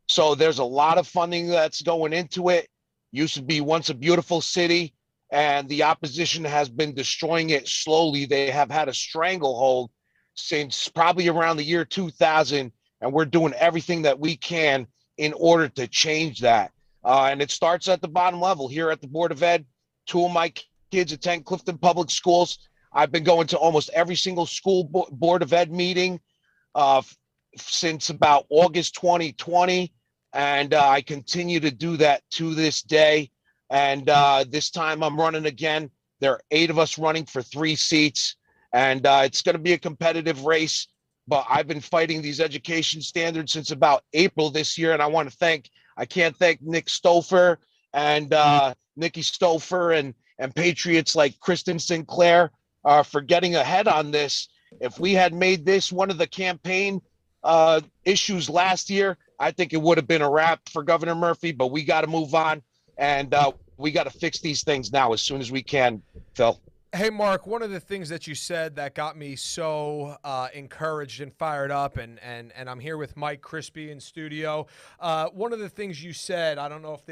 Speaker 11: so there's a lot of funding that's going into it. Used to be once a beautiful city, and the opposition has been destroying it slowly. They have had a stranglehold since probably around the year 2000, and we're doing everything that we can in order to change that. And it starts at the bottom level. Here at the Board of Ed, 2 of my kids attend Clifton Public Schools. I've been going to almost every single school Board of Ed meeting since about August 2020, and I continue to do that to this day. And this time I'm running again. There are 8 of us running for 3 seats, and it's going to be a competitive race. But I've been fighting these education standards since about April this year, and I can't thank Nick Stouffer and Nikki Stouffer and patriots like Kristen Sinclair for getting ahead on this. If we had made this one of the campaign issues last year, I think it would have been a wrap for Governor Murphy, but we got to move on, and we got to fix these things now as soon as we can, Phil.
Speaker 1: Hey, Mark, one of the things that you said that got me so encouraged and fired up, and I'm here with Mike Crispy in studio. One of the things you said, I don't know if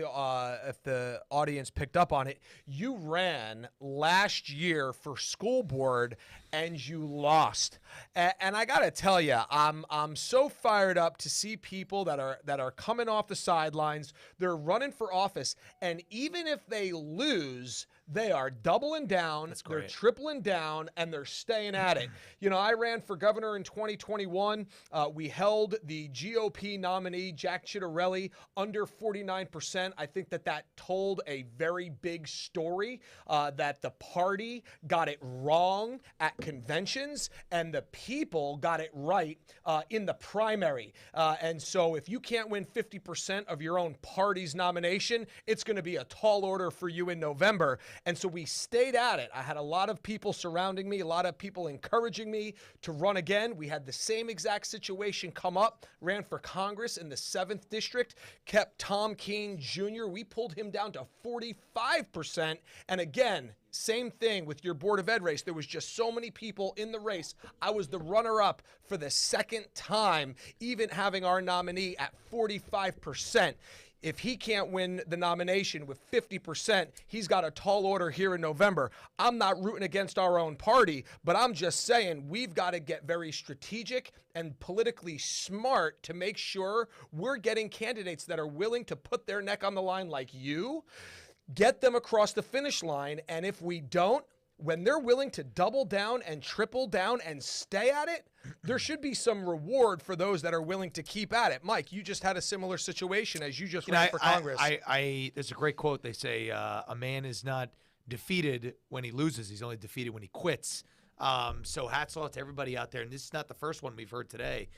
Speaker 1: the audience picked up on it, you ran last year for school board and you lost. And I got to tell you, I'm so fired up to see people that are coming off the sidelines. They're running for office, and even if they lose, they are doubling down, they're tripling down, and they're staying at it. You know, I ran for governor in 2021. We held the GOP nominee, Jack Ciattarelli, under 49%. I think that told a very big story, that the party got it wrong at conventions, and the people got it right in the primary. And so if you can't win 50% of your own party's nomination, it's going to be a tall order for you in November. And so we stayed at it. I had a lot of people surrounding me, a lot of people encouraging me to run again. We had the same exact situation come up, ran for Congress in the 7th district, kept Tom Keene Jr. We pulled him down to 45%. And again, same thing with your Board of Ed race. There was just so many people in the race. I was the runner-up for the 2nd time, even having our nominee at 45%. If he can't win the nomination with 50%, he's got a tall order here in November. I'm not rooting against our own party, but I'm just saying we've got to get very strategic and politically smart to make sure we're getting candidates that are willing to put their neck on the line like you, get them across the finish line, and if we don't, when they're willing to double down and triple down and stay at it, there should be some reward for those that are willing to keep at it. Mike, you just had a similar situation as you just ran for Congress.
Speaker 2: There's a great quote. They say, a man is not defeated when he loses. He's only defeated when he quits. So hats off to everybody out there. And this is not the first one we've heard today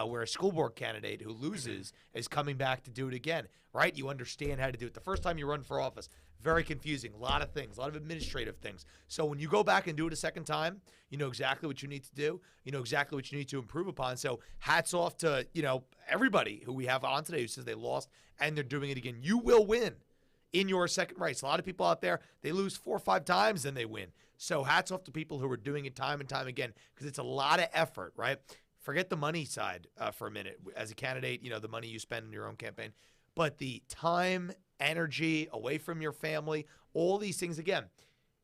Speaker 2: where a school board candidate who loses is coming back to do it again, right? You understand how to do it. The first time you run for office, very confusing, a lot of things, a lot of administrative things. So when you go back and do it a second time, you know exactly what you need to do. You know exactly what you need to improve upon. So hats off to, everybody who we have on today who says they lost and they're doing it again. You will win in your second race. A lot of people out there, they lose 4 or 5 times, then they win. So hats off to people who are doing it time and time again because it's a lot of effort, right? Forget the money side for a minute. As a candidate, the money you spend in your own campaign. But the time, energy, away from your family, all these things, again,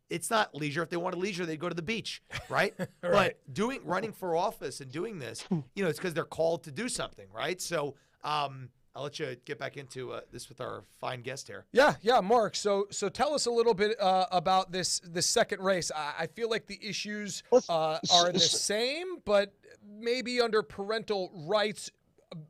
Speaker 2: it's not leisure. If they wanted leisure, they'd go to the beach, right?
Speaker 1: Right.
Speaker 2: But running for office and doing this, it's because they're called to do something, right? So I'll let you get back into this with our fine guest here.
Speaker 1: Yeah, Mark. So tell us a little bit about this second race. I feel like the issues are the same, but maybe under parental rights,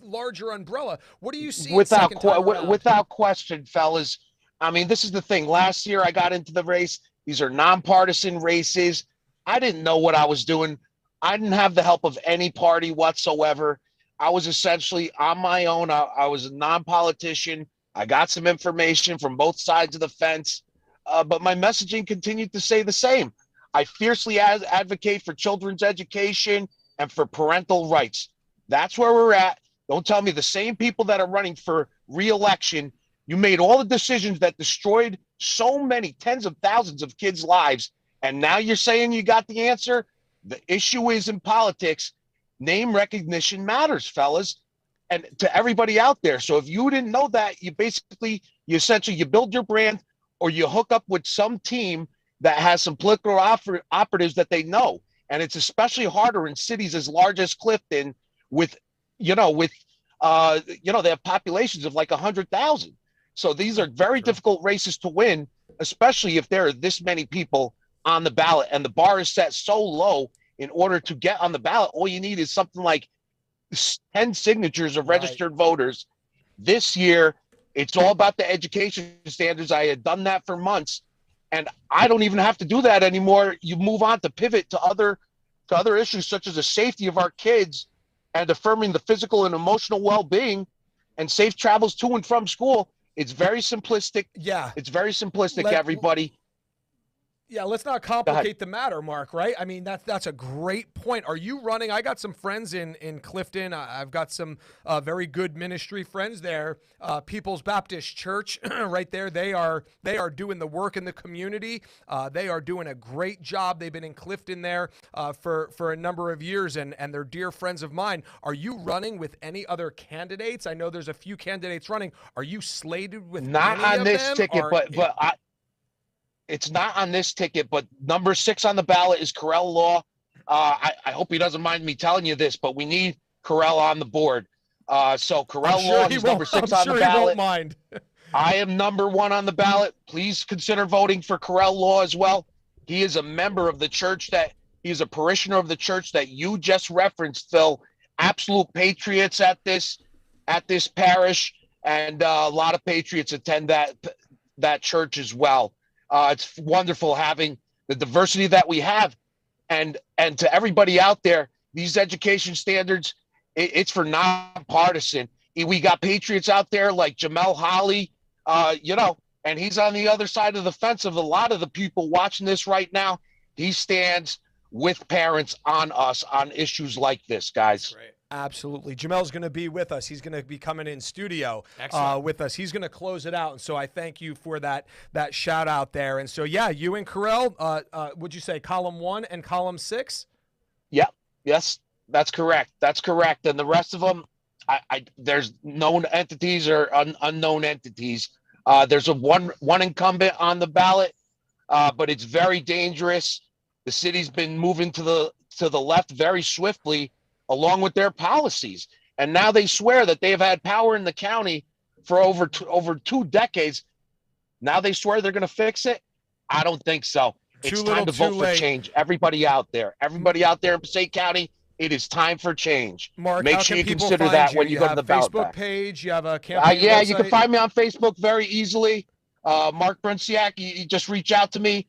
Speaker 1: larger umbrella. What do you see?
Speaker 11: Without question, fellas. I mean, this is the thing. Last year, I got into the race. These are nonpartisan races. I didn't know what I was doing. I didn't have the help of any party whatsoever. I was essentially on my own. I was a non-politician. I got some information from both sides of the fence, but my messaging continued to say the same. I fiercely advocate for children's education and for parental rights. That's where we're at. Don't tell me the same people that are running for re-election, you made all the decisions that destroyed so many tens of thousands of kids' lives, and now you're saying you got the answer? The issue is in politics, name recognition matters, fellas, and to everybody out there. So if you didn't know that, you essentially build your brand, or you hook up with some team that has some political operatives that they know. And it's especially harder in cities as large as Clifton they have populations of like 100,000. So these are very difficult races to win, especially if there are this many people on the ballot, and the bar is set so low. In order to get on the ballot, all you need is something like 10 signatures of registered voters. This year, it's all about the education standards. I had done that for months, and I don't even have to do that anymore. You move on to pivot to other issues, such as the safety of our kids and affirming the physical and emotional well-being and safe travels to and from school. It's very simplistic.
Speaker 1: Yeah.
Speaker 11: It's very simplistic, everybody.
Speaker 1: Yeah, let's not complicate the matter, Mark, right? I mean, that's a great point. Are you running? I got some friends in Clifton. I've got some very good ministry friends there. People's Baptist Church right there. They are doing the work in the community. They are doing a great job. They've been in Clifton there for a number of years, and they're dear friends of mine. Are you running with any other candidates? I know there's a few candidates running. Are you slated with
Speaker 11: not
Speaker 1: any
Speaker 11: on
Speaker 1: of
Speaker 11: this
Speaker 1: them,
Speaker 11: ticket, it's not on this ticket, but number 6 on the ballot is Carell Law. I hope he doesn't mind me telling you this, but we need Carell on the board. So Carell Law is number 6 on the ballot.
Speaker 1: He won't mind.
Speaker 11: I am number 1 on the ballot. Please consider voting for Carell Law as well. He is a member of the church he's a parishioner of the church that you just referenced, Phil. Absolute patriots at this parish, and a lot of patriots attend that church as well. It's wonderful having the diversity that we have, and to everybody out there, these education standards, it's for nonpartisan. We got patriots out there like Jamel Holly, and he's on the other side of the fence of a lot of the people watching this right now. He stands with parents on us on issues like this, guys.
Speaker 1: Right. Absolutely. Jamel's going to be with us. He's going to be coming in studio with us. He's going to close it out. And so I thank you for that shout out there. And so, yeah, you and Carell, would you say column 1 and column 6?
Speaker 11: Yep. Yes, that's correct. That's correct. And the rest of them, there's known entities or unknown entities. There's one incumbent on the ballot, but it's very dangerous. The city's been moving to the left very swiftly, along with their policies. And now they swear that they have had power in the county for over 2 decades. Now they swear they're going to fix it. I don't think so. It's time to vote for change. Everybody out there in Passaic County, it is time for change.
Speaker 1: Mark,
Speaker 11: make sure you consider that when you go to the ballot
Speaker 1: Facebook
Speaker 11: back.
Speaker 1: page, you have a campaign
Speaker 11: yeah,
Speaker 1: website?
Speaker 11: You can find me on Facebook very easily. Mark Brunciak, you just reach out to me.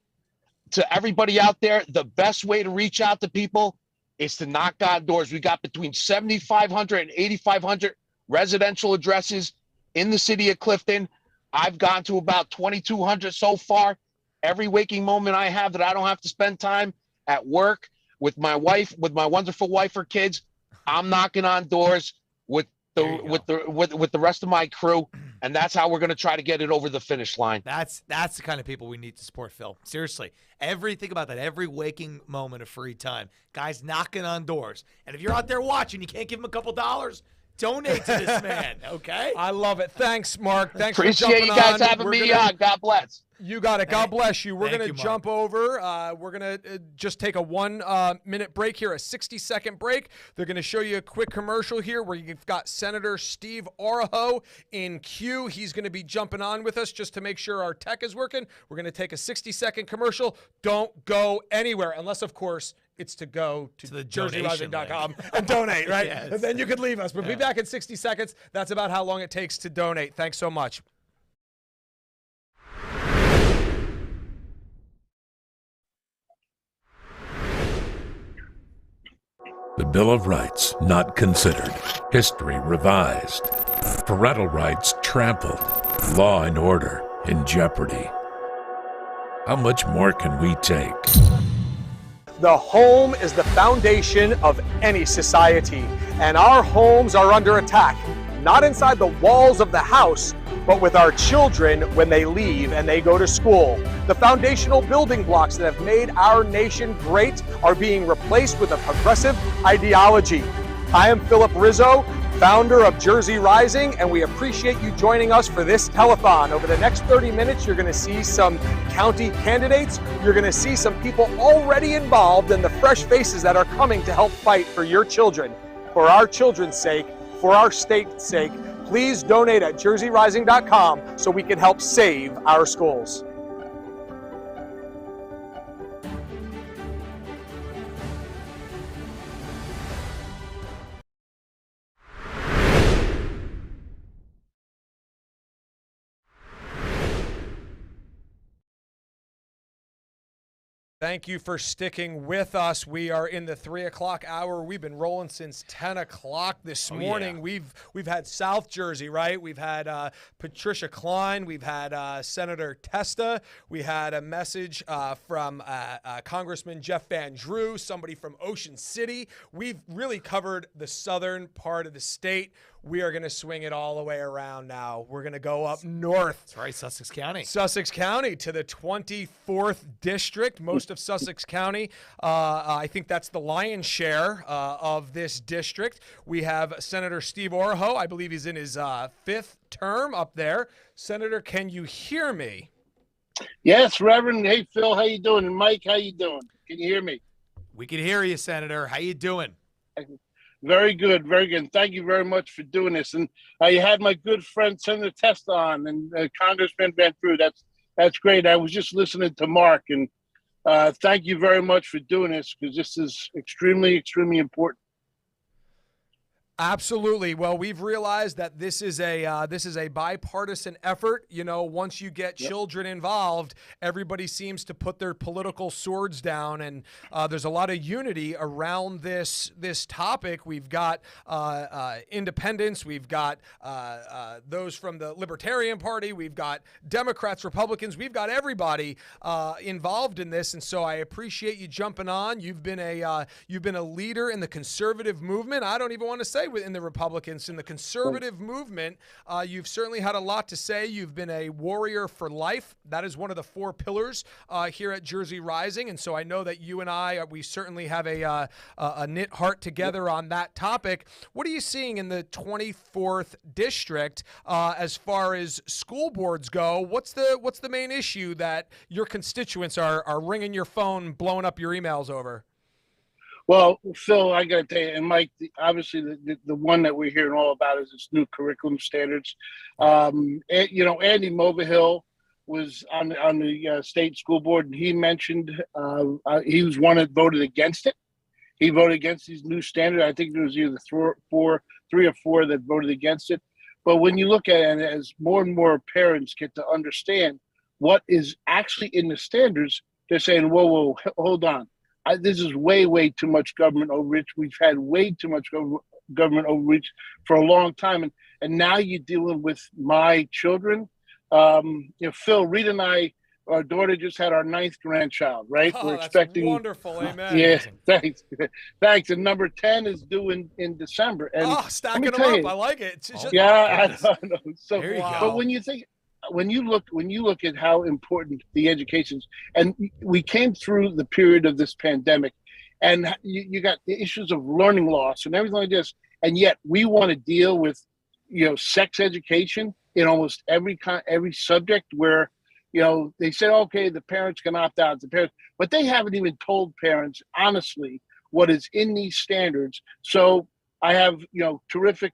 Speaker 11: To everybody out there, the best way to reach out to people is to knock on doors. We got between 7,500 and 8,500 residential addresses in the city of Clifton. I've gone to about 2,200 so far. Every waking moment I have that I don't have to spend time at work with my wife, with my wonderful wife or kids, I'm knocking on doors with the rest of my crew, and that's how we're going to try to get it over the finish line.
Speaker 2: That's the kind of people we need to support, Phil. Seriously. Think about that. Every waking moment of free time. Guys knocking on doors. And if you're out there watching, you can't give him a couple dollars, donate to this man, okay?
Speaker 1: I love it. Thanks, Mark. Thanks
Speaker 11: Appreciate
Speaker 1: for jumping
Speaker 11: you guys
Speaker 1: on.
Speaker 11: having me on. God bless.
Speaker 1: You got it. God bless you. We're
Speaker 2: Thank
Speaker 1: going
Speaker 2: you,
Speaker 1: to
Speaker 2: Mark.
Speaker 1: jump over. We're going to just take a 1 minute break here, a 60-second break. They're going to show you a quick commercial here where you've got Senator Steve Oraho in queue. He's going to be jumping on with us just to make sure our tech is working. We're going to take a 60-second commercial. Don't go anywhere unless, of course, it's to go to
Speaker 2: the
Speaker 1: jerseyrising.com and donate, right?
Speaker 2: Yes.
Speaker 1: And then you could leave us. We'll be back in 60 seconds. That's about how long it takes to donate. Thanks so much.
Speaker 6: The Bill of Rights not considered. History revised. Parental rights trampled. Law and order in jeopardy. How much more can we take?
Speaker 3: The home is the foundation of any society, and our homes are under attack, not inside the walls of the house, but with our children when they leave and they go to school. The foundational building blocks that have made our nation great are being replaced with a progressive ideology. I am Philip Rizzo, founder of Jersey Rising, and we appreciate you joining us for this telethon. Over the next 30 minutes, you're going to see some county candidates. You're going to see some people already involved and the fresh faces that are coming to help fight for your children. For our children's sake, for our state's sake, please donate at jerseyrising.com so we can help save our schools.
Speaker 1: Thank you for sticking with us. We are in the 3 o'clock hour. We've been rolling since 10 o'clock this morning.
Speaker 2: Yeah.
Speaker 1: We've had South Jersey, right? We've had Patricia Klein. We've had Senator Testa. We had a message from Congressman Jeff Van Drew, somebody from Ocean City. We've really covered the southern part of the state. We are going to swing it all the way around now. We're going to go up north.
Speaker 2: That's right, Sussex County.
Speaker 1: Sussex County to the 24th district, most of Sussex County. I think that's the lion's share of this district. We have Senator Steve Oraho. I believe he's in his 5th term up there. Senator, can you hear me?
Speaker 12: Yes, Reverend. Hey, Phil, how you doing? And Mike, how you doing? Can you hear me?
Speaker 2: We can hear you, Senator. How you doing?
Speaker 12: Very good, very good. And thank you very much for doing this. And you had my good friend Senator Testa on and Congressman Van Drew. That's great. I was just listening to Mark, and thank you very much for doing this because this is extremely, extremely important.
Speaker 1: Absolutely. Well, we've realized that this is a bipartisan effort. You know, once you get children involved, everybody seems to put their political swords down, and there's a lot of unity around this topic. We've got independents, we've got those from the Libertarian Party, we've got Democrats, Republicans, we've got everybody involved in this, and so I appreciate you jumping on. You've been a leader in the conservative movement. I don't even want to say within the Republicans, in the conservative movement, you've certainly had a lot to say. You've been a warrior for life. That is one of the 4 pillars here at Jersey Rising, and so I know that you and we certainly have a knit heart together on that topic. What are you seeing in the 24th district as far as school boards go? What's the main issue that your constituents are ringing your phone, blowing up your emails over?
Speaker 12: Well, Phil, I got to tell you, and Mike, obviously the one that we're hearing all about is this new curriculum standards. And, you know, Andy Moverhill was on the state school board, and he mentioned he was one that voted against it. He voted against these new standards. I think there was either 3 or 4 that voted against it. But when you look at it, as more and more parents get to understand what is actually in the standards, they're saying, whoa, hold on. This is way, way too much government overreach. We've had way too much government overreach for a long time. And now you're dealing with my children. You know, Phil, Rita and I, our daughter just had our 9th grandchild, right?
Speaker 1: Oh,
Speaker 12: We're
Speaker 1: that's
Speaker 12: expecting.
Speaker 1: Wonderful. Amen.
Speaker 12: Yeah, thanks. Thanks. And number 10 is due in December. And
Speaker 1: stacking them up. I like it. It's just,
Speaker 12: yeah, I know. So,
Speaker 1: there you go.
Speaker 12: But when you look at how important the education is, and we came through the period of this pandemic, and you got the issues of learning loss and everything like this, and yet we want to deal with, you know, sex education in almost every subject where, they said, okay, the parents can opt out. The parents, but they haven't even told parents honestly what is in these standards. So I have, terrific,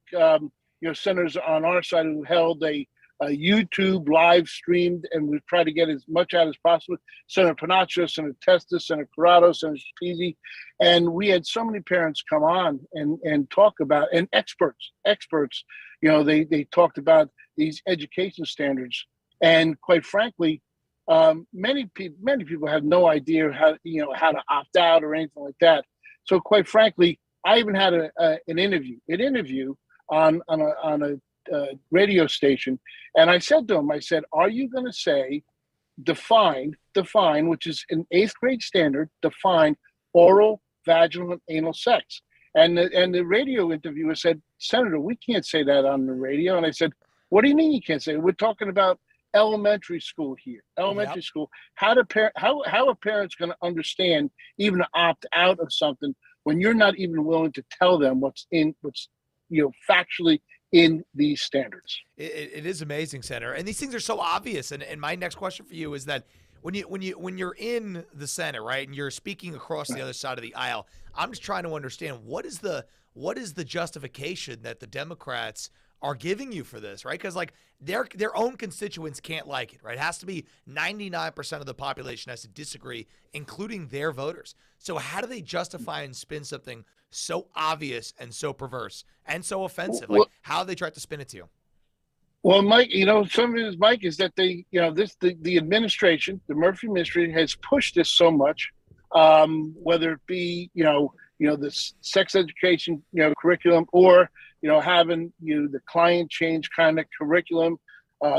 Speaker 12: senators on our side who held a YouTube live streamed, and we've tried to get as much out as possible. Senator Panaccio, Senator Testa, Senator Corrado, Senator Peasy, and we had so many parents come on and talk about, and experts, they talked about these education standards, and quite frankly, many people have no idea how to opt out or anything like that. So quite frankly, I even had an interview on a radio station, and I said to him, are you going to say define, which is an 8th grade standard, define oral, vaginal, and anal sex? And the radio interviewer said, Senator, we can't say that on the radio. And I said, what do you mean you can't say it? We're talking about elementary school here. Elementary school. How are parents going to understand even to opt out of something when you're not even willing to tell them what's factually in these standards?
Speaker 2: It is amazing, Senator, and these things are so obvious. And my next question for you is that when you're in the Senate, right, and you're speaking across the other side of the aisle, I'm just trying to understand what is the justification that the Democrats are giving you for this, right? Because like their own constituents can't like it, right? It has to be 99% of the population has to disagree, including their voters. So how do they justify and spin something so obvious and so perverse and so offensive? Like how they try to spin it to you?
Speaker 12: Well, Mike, some of it is, Mike, is that the administration, the Murphy administration, has pushed this so much, whether it be the sex education curriculum, or having the client change kind of curriculum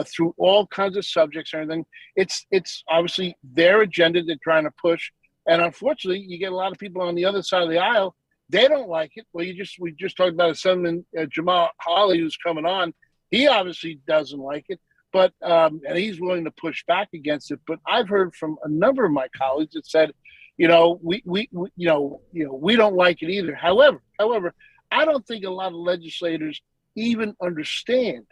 Speaker 12: through all kinds of subjects and everything. It's obviously their agenda they're trying to push, and unfortunately, you get a lot of people on the other side of the aisle. They don't like it. Well, we just talked about a Senator Jamal Hawley who's coming on. He obviously doesn't like it, but and he's willing to push back against it. But I've heard from a number of my colleagues that said, we don't like it either. However, I don't think a lot of legislators even understand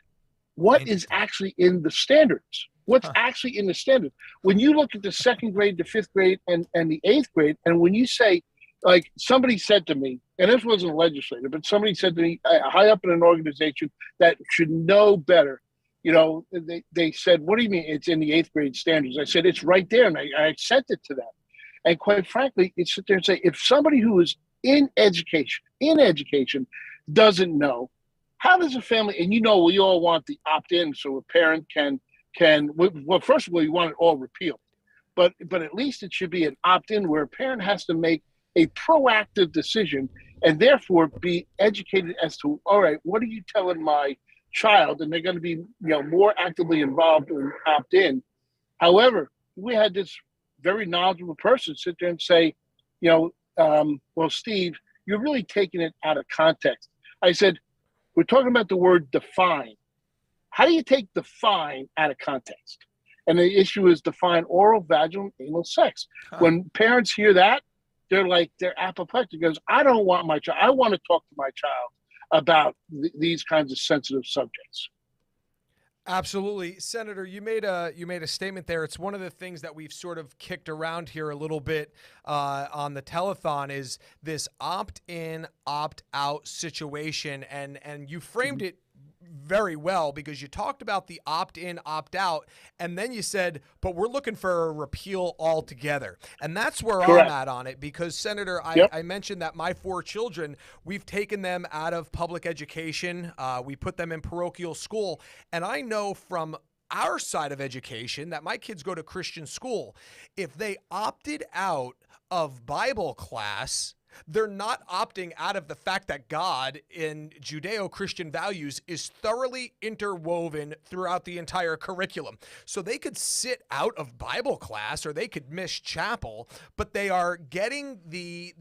Speaker 12: what is actually in the standards. What's actually in the standards? When you look at the 2nd grade, the 5th grade, and the 8th grade, and when you say, like somebody said to me, and this wasn't a legislator, but somebody said to me high up in an organization that should know better, they said, what do you mean it's in the 8th grade standards? I said, it's right there, and I sent it to them. And quite frankly, it's sit there and say, if somebody who is in education doesn't know, how does a family, and we all want the opt-in so a parent can, well, first of all, you want it all repealed, but at least it should be an opt-in where a parent has to make a proactive decision and therefore be educated as to, all right, what are you telling my child? And they're going to be, more actively involved and opt in. However, we had this very knowledgeable person sit there and say, well, Steve, you're really taking it out of context. I said, we're talking about the word define. How do you take define out of context? And the issue is define oral, vaginal, and anal sex. When parents hear that, they're apoplectic. Because I don't want my child. I want to talk to my child about these kinds of sensitive subjects.
Speaker 1: Absolutely. Senator, you made a statement there. It's one of the things that we've sort of kicked around here a little bit on the telethon is this opt-in, opt-out situation. And you framed it very well because you talked about the opt-in, opt-out, and then you said, but we're looking for a repeal altogether. And that's where
Speaker 12: Correct.
Speaker 1: I'm at on it because, Senator, I mentioned that my 4 children, we've taken them out of public education. We put them in parochial school. And I know from our side of education that my kids go to Christian school. If they opted out of Bible class, they're not opting out of the fact that God in Judeo-Christian values is thoroughly interwoven throughout the entire curriculum. So they could sit out of Bible class or they could miss chapel, but they are getting the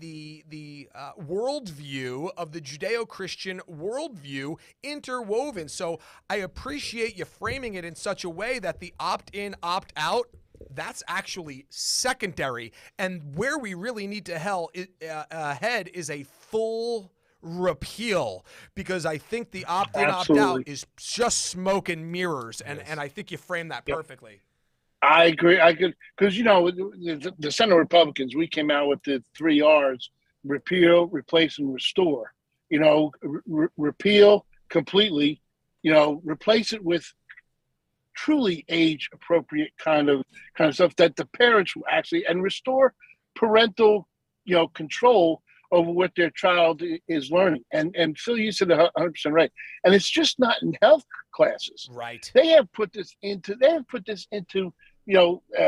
Speaker 1: worldview of the Judeo-Christian worldview interwoven. So I appreciate you framing it in such a way that the opt-in, opt-out, that's actually secondary. And where we really need to head is a full repeal, because I think the opt-in, opt-out is just smoke and mirrors. And I think you framed that perfectly.
Speaker 12: I agree. I could, because the Senate Republicans, we came out with the 3 R's: repeal, replace, and restore. Repeal completely. Replace it with truly age appropriate kind of stuff that the parents will actually, and restore parental control over what their child is learning. And Phil, you said 100% right. And it's just not in health classes.
Speaker 1: Right.
Speaker 12: They have put this into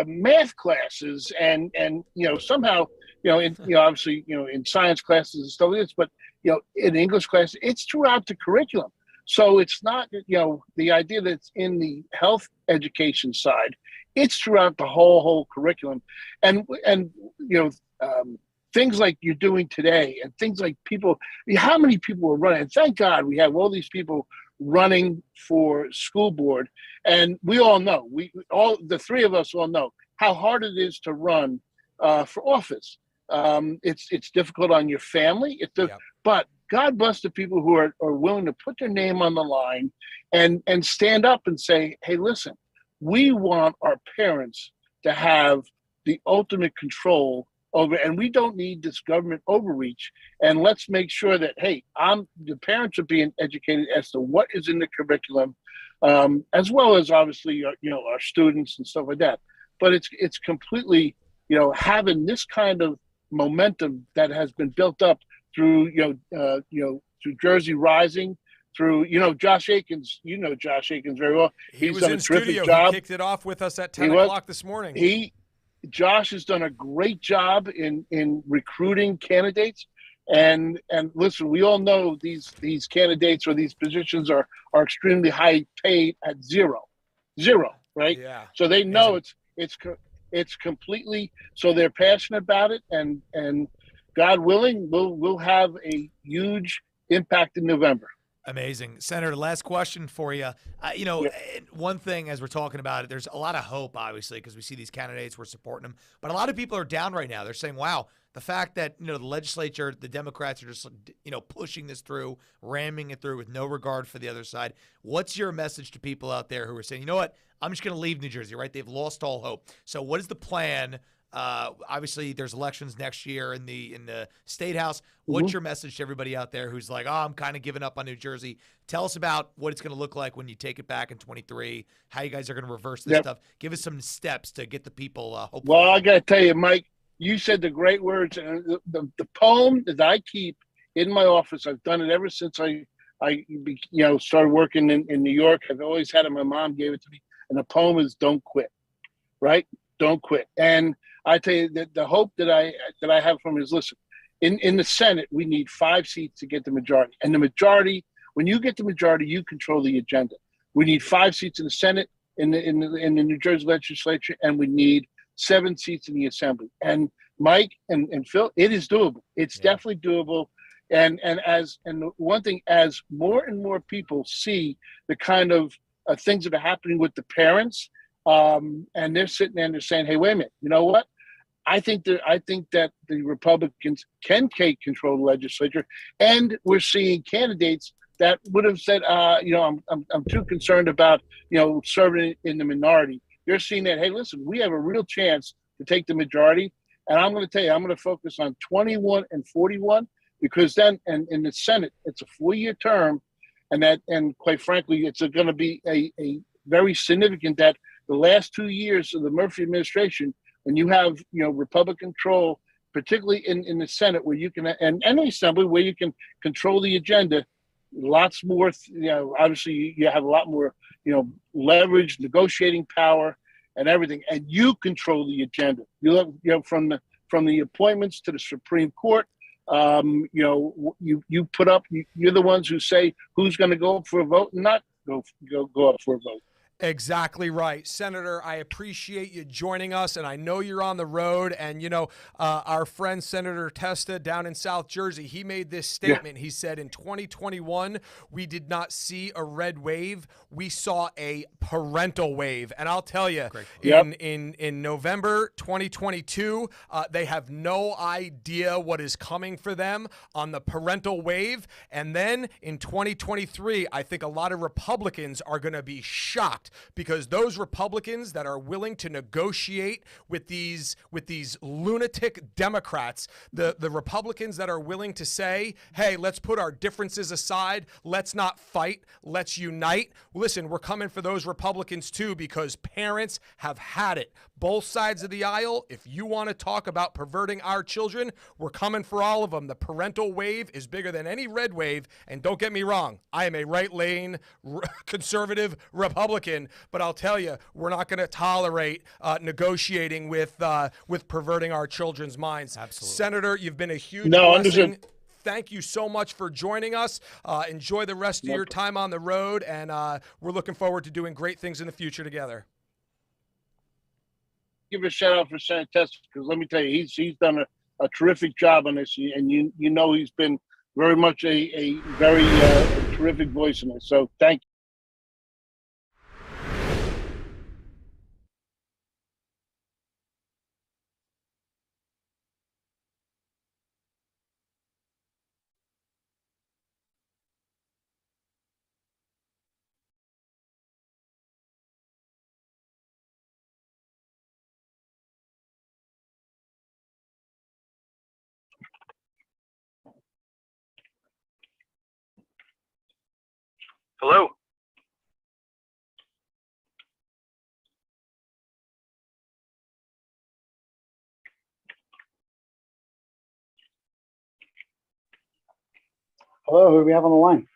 Speaker 12: math classes and somehow obviously in science classes and stuff like this, but in English class it's throughout the curriculum. So it's not the idea that it's in the health education side, it's throughout the whole curriculum. And things like you're doing today, and things like how many people are running, and thank God we have all these people running for school board. And we all know, the three of us all know how hard it is to run for office. It's difficult on your family. But God bless the people who are willing to put their name on the line and stand up and say, hey, listen, we want our parents to have the ultimate control over, and we don't need this government overreach. And let's make sure that, hey, the parents are being educated as to what is in the curriculum, as well as obviously our students and stuff like that. But it's completely having this kind of momentum that has been built up through through Jersey Rising, through Josh Akins. Josh Akins very well.
Speaker 1: He
Speaker 12: He's
Speaker 1: was
Speaker 12: done
Speaker 1: in
Speaker 12: a terrific
Speaker 1: studio.
Speaker 12: job.
Speaker 1: He kicked it off with us at 10 o'clock this morning.
Speaker 12: Josh has done a great job in recruiting candidates. And listen, we all know these candidates or these positions are extremely high paid at zero, right?
Speaker 1: Yeah.
Speaker 12: So they know it's completely, so they're passionate about it, and God willing, we'll have a huge impact in November.
Speaker 2: Amazing. Senator, last question for you. One thing as we're talking about it, there's a lot of hope, obviously, because we see these candidates, we're supporting them. But a lot of people are down right now. They're saying, wow, the fact that, the legislature, the Democrats are just, pushing this through, ramming it through with no regard for the other side. What's your message to people out there who are saying, you know what, I'm just going to leave New Jersey, right? They've lost all hope. So what is the plan? Obviously, there's elections next year in the state house. What's your message to everybody out there who's like, oh, I'm kind of giving up on New Jersey? Tell us about what it's going to look like when you take it back in 23, how you guys are going to reverse this stuff. Give us some steps to get the people hopeful.
Speaker 12: Well, I got to tell you, Mike, you said the great words. And the poem that I keep in my office, I've done it ever since I started working in New York. I've always had it. My mom gave it to me. And the poem is "Don't quit," right? Don't quit. And I tell you that the hope that I have from is, listen, in the Senate, we need 5 seats to get the majority. And the majority, when you get the majority, you control the agenda. We need 5 seats in the Senate, in the New Jersey legislature, and we need 7 seats in the Assembly. And Mike and Phil, it is doable. It's definitely doable. And one thing, as more and more people see the kind of things that are happening with the parents, and they're sitting there and they're saying, hey, wait a minute, you know what? I think that the Republicans can take control of the legislature, and we're seeing candidates that would have said, I'm too concerned about, serving in the minority. You're seeing that, hey, listen, we have a real chance to take the majority, and I'm going to tell you, I'm going to focus on 21 and 41, because then, and in the Senate, it's a 4-year term, and quite frankly, it's going to be a very significant that the last 2 years of the Murphy administration, when you have Republican control, particularly in the Senate, where you can, and any assembly where you can control the agenda, lots more. Obviously you have a lot more leverage, negotiating power, and everything, and you control the agenda. You from the appointments to the Supreme Court. You put up. You're the ones who say who's going to go up for a vote and not go up for a vote.
Speaker 1: Exactly right. Senator, I appreciate you joining us, and I know you're on the road. And, our friend Senator Testa down in South Jersey, he made this statement. He said, in 2021, we did not see a red wave. We saw a parental wave. And I'll tell you, in November 2022, they have no idea what is coming for them on the parental wave. And then in 2023, I think a lot of Republicans are going to be shocked because those Republicans that are willing to negotiate with these lunatic Democrats, the Republicans that are willing to say, hey, let's put our differences aside, let's not fight, let's unite. Listen, we're coming for those Republicans too, because parents have had it. Both sides of the aisle, if you want to talk about perverting our children, we're coming for all of them. The parental wave is bigger than any red wave, and don't get me wrong, I am a right-lane conservative Republican, but I'll tell you, we're not going to tolerate negotiating with perverting our children's minds.
Speaker 17: Absolutely.
Speaker 1: Senator, you've been a huge blessing. Thank you so much for joining us. Enjoy the rest of your time on the road, and we're looking forward to doing great things in the future together.
Speaker 12: Give a shout out for Senator Tester, because let me tell you, he's done a terrific job on this, and you know he's been very much a very terrific voice in this. So thank you.
Speaker 13: Hello.
Speaker 14: Hello, who do we have on the line?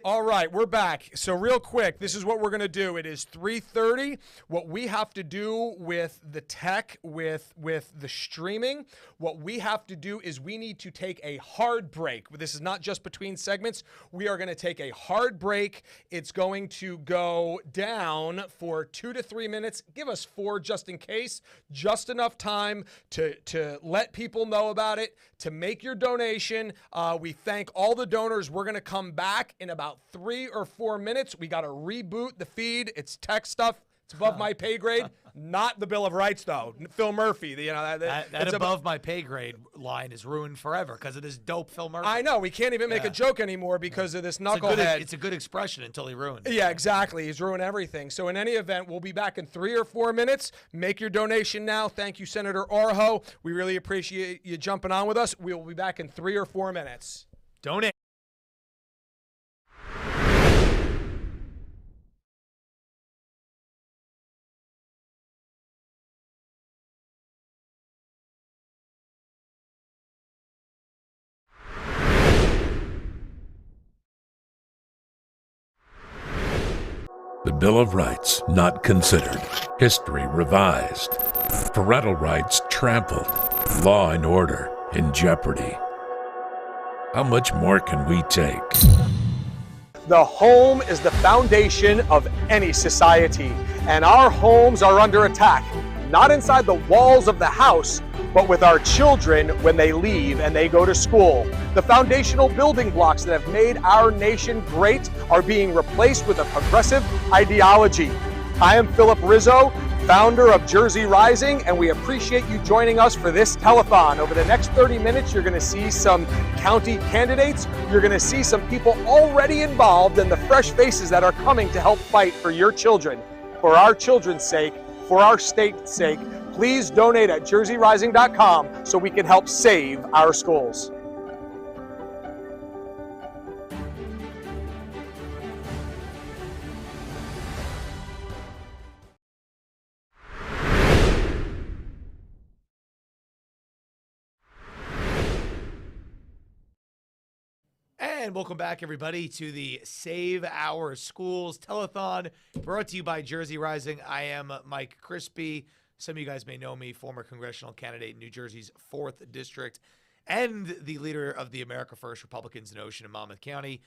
Speaker 1: All right, we're back. So real quick, this is what we're going to do. It is 3:30. What we have to do with the tech, with the streaming, what we have to do is we need to take a hard break. This is not just between segments. We are going to take a hard break. It's going to go down for 2 to 3 minutes. Give us 4 just in case. Just enough time to let people know about it, to make your donation. We thank all the donors. We're going to come back in about 3 or 4 minutes. We got to reboot the feed. It's tech stuff. It's above my pay grade. Not the Bill of Rights, though. Phil Murphy.
Speaker 23: That above my pay grade line is ruined forever because of this dope Phil Murphy.
Speaker 1: I know. We can't even make a joke anymore because of this knucklehead.
Speaker 23: It's a good expression until he ruined it.
Speaker 1: Yeah, exactly. He's ruined everything. So in any event, we'll be back in 3 or 4 minutes. Make your donation now. Thank you, Senator Oroho. We really appreciate you jumping on with us. We will be back in 3 or 4 minutes.
Speaker 23: Donate.
Speaker 6: The Bill of Rights not considered. History revised. Parental rights trampled. Law and order in jeopardy. How much more can we take?
Speaker 3: The home is the foundation of any society, and our homes are under attack, not inside the walls of the house, but with our children when they leave and they go to school. The foundational building blocks that have made our nation great are being replaced with a progressive ideology. I am Philip Rizzo, founder of Jersey Rising, and we appreciate you joining us for this telethon. Over the next 30 minutes, you're going to see some county candidates. You're going to see some people already involved and the fresh faces that are coming to help fight for your children. For our children's sake, for our state's sake, please donate at jerseyrising.com so we can help save our schools.
Speaker 23: And welcome back, everybody, to the Save Our Schools Telethon, brought to you by Jersey Rising. I am Mike Crispy. Some of you guys may know me, former congressional candidate in New Jersey's 4th District and the leader of the America First Republicans in Ocean and Monmouth County.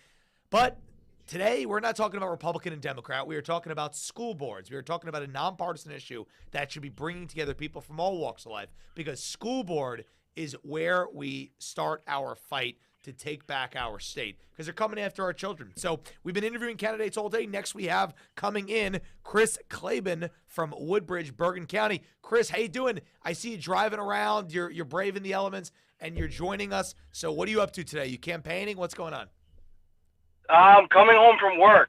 Speaker 23: But Today, we're not talking about Republican and Democrat. We are talking about school boards. We are talking about a nonpartisan issue that should be bringing together people from all walks of life, because school board is where we start our fight to take back our state, because they're coming after our children. So we've been interviewing candidates all day. Next, we have coming in Chris Claben from Woodbridge, Bergen County. Chris, how you doing? I see you driving around. You're braving the elements, and you're joining us. So what are you up to today? You campaigning? What's going on?
Speaker 13: I'm coming home from work.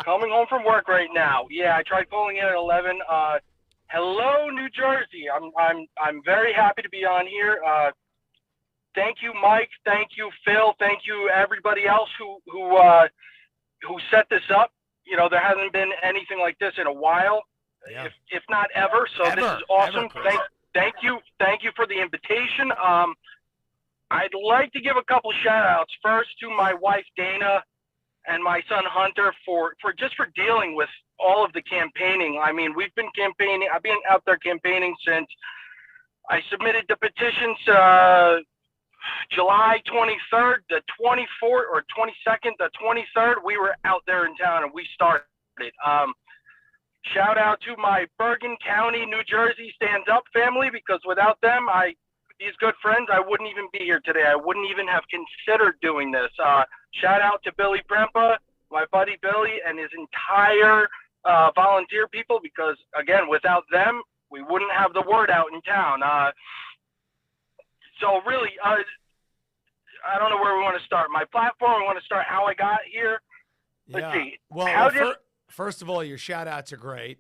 Speaker 13: Coming home from work right now. Yeah, I tried calling in at 11. Hello, New Jersey. I'm very happy to be on here. Thank you, Mike. Thank you, Phil. Thank you, everybody else who set this up. You know, there hasn't been anything like this in a while, if not ever. So this is awesome. Thank you for the invitation. I'd like to give a couple shout outs first to my wife Dana and my son Hunter for dealing with all of the campaigning. I mean, we've been campaigning. I've been out there campaigning since I submitted the petitions July 23rd, the 24th or 22nd, the 23rd. We were out there in town and we started. Shout out to my Bergen County, New Jersey Stands Up family, because without them, these good friends, I wouldn't even be here today. I wouldn't even have considered doing this. Shout out to Billy Prempa, my buddy Billy, and his entire volunteer people, because, again, without them, we wouldn't have the word out in town. So really, I don't know where we want to start. My platform, we want to start how I got here. Let's see.
Speaker 23: Well, first of all, your shout outs are great.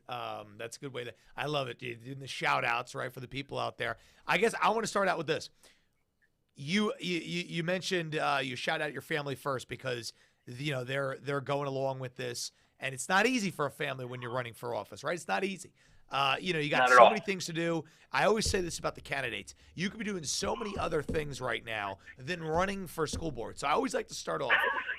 Speaker 23: That's a good way I love it. You're doing the shout outs, right, for the people out there. I guess I want to start out with this. You mentioned you shout out your family first, because they're going along with this, and it's not easy for a family when you're running for office, right? It's not easy. You got so many things to do. I always say this about the candidates. You could be doing so many other things right now than running for school board. So I always like to start off.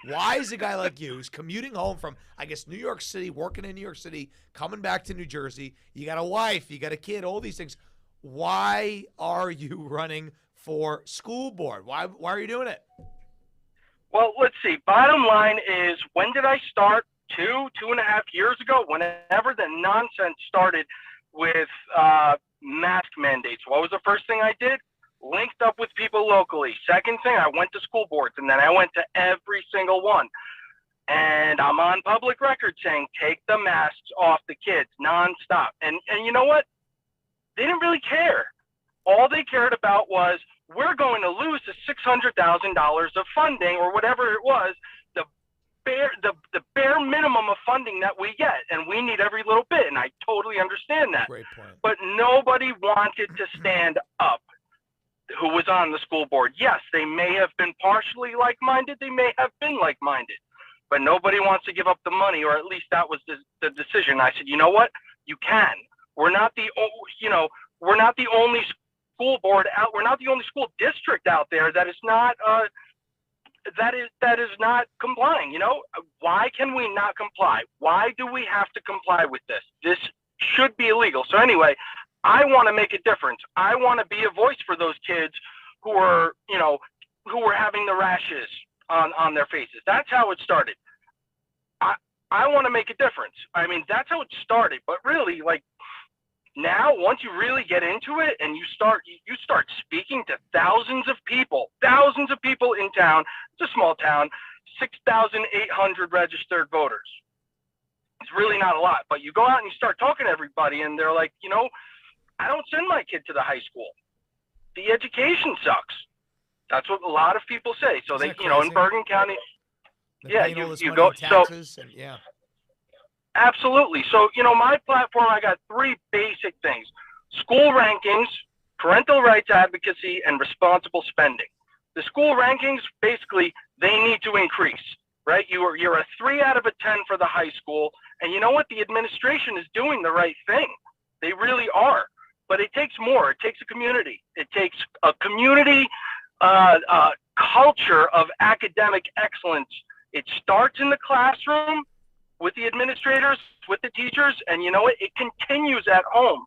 Speaker 23: Why is a guy like you, who's commuting home from, I guess, New York City, working in New York City, coming back to New Jersey, you got a wife, you got a kid, all these things. Why are you running for school board? Why are you doing it?
Speaker 13: Well, let's see. Bottom line is, when did I start? 2.5 years ago, whenever the nonsense started with mask mandates. What was the first thing I did? Linked up with people locally. Second thing, I went to school boards, and then I went to every single one. And I'm on public record saying, take the masks off the kids nonstop. And you know what? They didn't really care. All they cared about was, we're going to lose the $600,000 of funding, or whatever it was, the bare minimum of funding that we get, and we need every little bit, and I totally understand that.
Speaker 23: Great point.
Speaker 13: But nobody wanted to stand up who was on the school board. Yes, they may have been partially like-minded, they may have been like-minded, but nobody wants to give up the money, or at least that was the decision. I said, you know what? You can. We're not the only school board out. We're not the only school district out there that is not that is not complying. Why can we not comply? Why do we have to comply with this? This should be illegal. So anyway, I want to make a difference. I want to be a voice for those kids who are having the rashes on their faces. That's how it started. I want to make a difference. I mean, that's how it started. But really, now, once you really get into it and you start speaking to thousands of people in town. It's a small town, 6,800 registered voters. It's really not a lot, but you go out and you start talking to everybody, and they're like, I don't send my kid to the high school. The education sucks. That's what a lot of people say. So they, in Bergen County, you go taxes and absolutely. So, my platform, I got 3 basic things: school rankings, parental rights advocacy, and responsible spending. The school rankings, basically, they need to increase, right? You're a 3 out of a 10 for the high school. And you know what? The administration is doing the right thing. They really are. But it takes more. It takes a community. It takes a community culture of academic excellence. It starts in the classroom with the administrators, with the teachers, and you know what? It continues at home.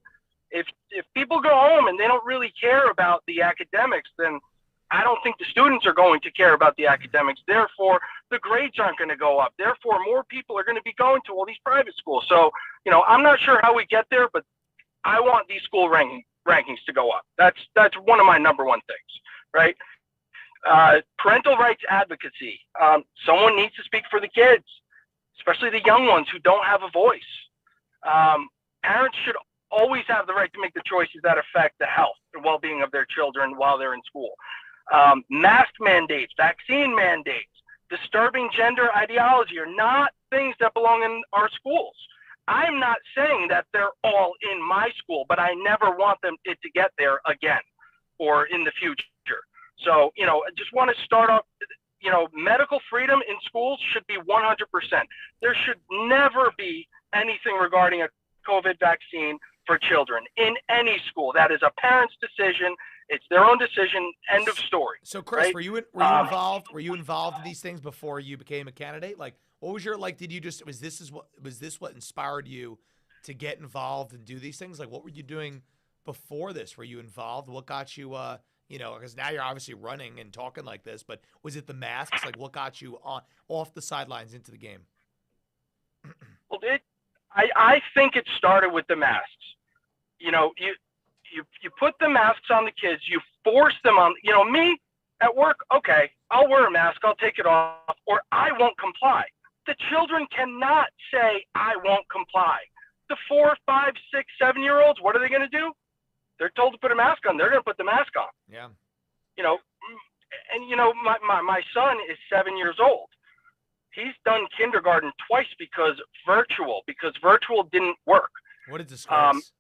Speaker 13: If people go home and they don't really care about the academics, then I don't think the students are going to care about the academics. Therefore, the grades aren't going to go up. Therefore, more people are going to be going to all these private schools. So, I'm not sure how we get there, but I want these school rankings to go up. That's one of my number one things, right? Parental rights advocacy. Someone needs to speak for the kids, especially the young ones who don't have a voice. Parents should always have the right to make the choices that affect the health and well-being of their children while they're in school. Mask mandates, vaccine mandates, disturbing gender ideology are not things that belong in our schools. I'm not saying that they're all in my school, but I never want it to get there again or in the future. So, I just want to start off, medical freedom in schools should be 100%. There should never be anything regarding a COVID vaccine for children in any school. That is a parent's decision. It's their own decision. End of story.
Speaker 23: So, Chris,
Speaker 13: right?
Speaker 23: were you involved? Were you involved in these things before you became a candidate? Like, what was your Did you just was this what inspired you to get involved and do these things? Like, what were you doing before this? Were you involved? What got you? Because now you're obviously running and talking like this. But was it the masks? Like, what got you off the sidelines into the game?
Speaker 13: Well, I think it started with the masks. You put the masks on the kids. You force them on. Me at work. Okay, I'll wear a mask. I'll take it off, or I won't comply. The children cannot say I won't comply. The 4, 5, 6, 7-year-olds. What are they going to do? They're told to put a mask on. They're going to put the mask on.
Speaker 23: Yeah.
Speaker 13: My son is 7 years old. He's done kindergarten twice because virtual didn't work.
Speaker 23: What a disgrace.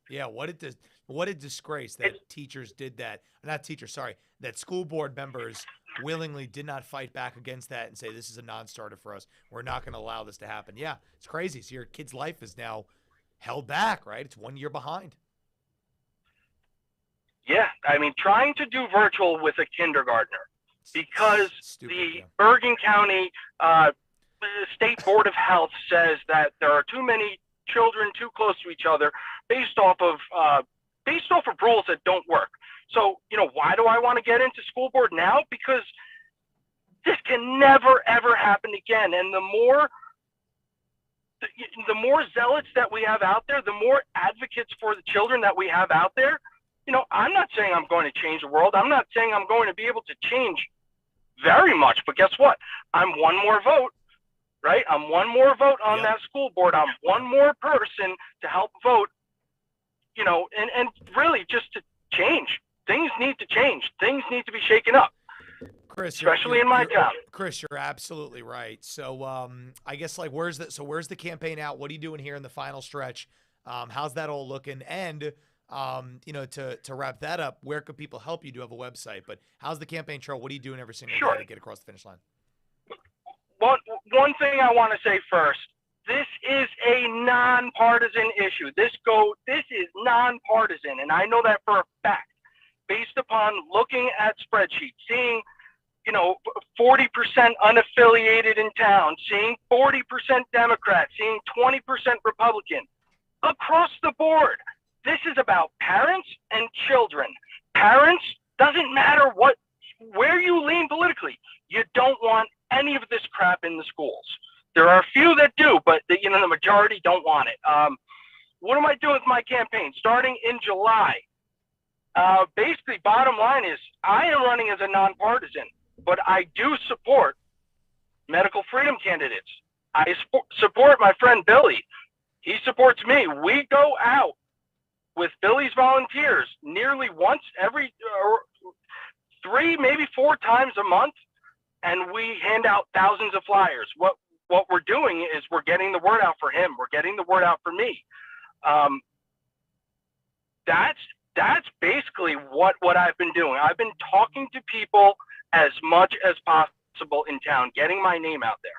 Speaker 23: What a disgrace that teachers did that. Not teachers, sorry. That school board members willingly did not fight back against that and say, this is a non-starter for us. We're not going to allow this to happen. Yeah, it's crazy. So your kid's life is now held back, right? It's 1 year behind.
Speaker 13: Yeah, trying to do virtual with a kindergartner because Bergen County State Board of Health says that there are too many children too close to each other based off of rules that don't work. So, why do I want to get into school board now? Because this can never, ever happen again. And the more zealots that we have out there, the more advocates for the children that we have out there, I'm not saying I'm going to change the world. I'm not saying I'm going to be able to change very much. But guess what? I'm one more vote, right? I'm one more vote on that school board. I'm one more person to help vote, and really just to change. Things need to change. Things need to be shaken up.
Speaker 23: Chris,
Speaker 13: especially in my town.
Speaker 23: Chris, you're absolutely right. So I guess where's the campaign out? What are you doing here in the final stretch? How's that all looking? And to wrap that up, where could people help you? Do have a website, but how's the campaign trail? What are you doing every single day to get across the finish line?
Speaker 13: One thing I want to say first, this is a nonpartisan issue. This is nonpartisan, and I know that for a fact, based upon looking at spreadsheets, seeing 40% unaffiliated in town, seeing 40% Democrat, seeing 20% Republican, across the board. This is about parents and children. Parents, doesn't matter where you lean politically, you don't want any of this crap in the schools. There are a few that do, but the majority don't want it. What am I doing with my campaign? Starting in July. Basically, bottom line is I am running as a nonpartisan, but I do support medical freedom candidates. I support my friend Billy. He supports me. We go out with Billy's volunteers nearly once every 3, maybe 4 times a month, and we hand out thousands of flyers. What we're doing is we're getting the word out for him. We're getting the word out for me. That's basically what I've been doing. I've been talking to people as much as possible in town, getting my name out there,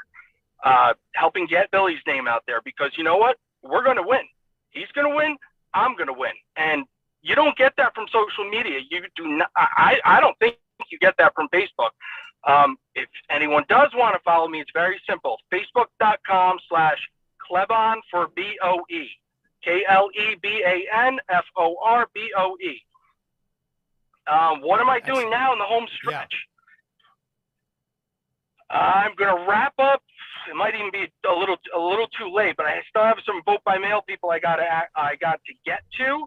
Speaker 13: helping get Billy's name out there, because you know what? We're going to win. He's going to win. I'm going to win. And you don't get that from social media. You do not. I don't think you get that from Facebook. If anyone does want to follow me, it's very simple. Facebook.com/Klebon for BOE. KLEBANFORBOE. What am I doing now in the home stretch? I'm going to wrap up. It might even be a little too late, but I still have some vote by mail people I got to get to,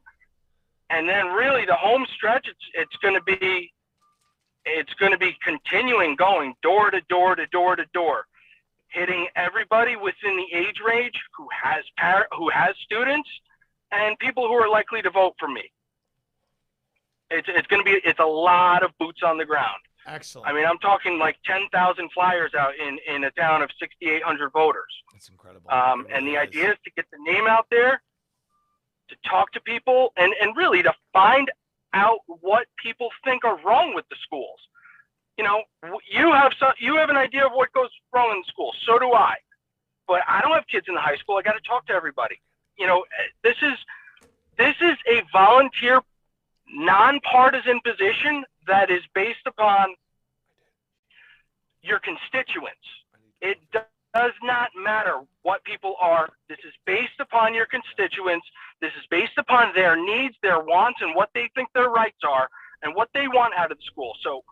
Speaker 13: and then really the home stretch. It's going to be continuing going door to door to door to door, hitting everybody within the age range who has students and people who are likely to vote for me. It's a lot of boots on the ground.
Speaker 23: Excellent.
Speaker 13: I mean, I'm talking like 10,000 flyers out in a town of 6,800 voters.
Speaker 23: That's incredible.
Speaker 13: And the idea is to get the name out there, to talk to people, and really to find out what people think are wrong with the schools. You know, you have an idea of what goes wrong in the school. So do I. But I don't have kids in the high school. I got to talk to everybody. You know, this is a volunteer, nonpartisan position that is based upon your constituents. It does not matter what people are. This is based upon your constituents. This is based upon their needs, their wants, and what they think their rights are and what they want out of the school. So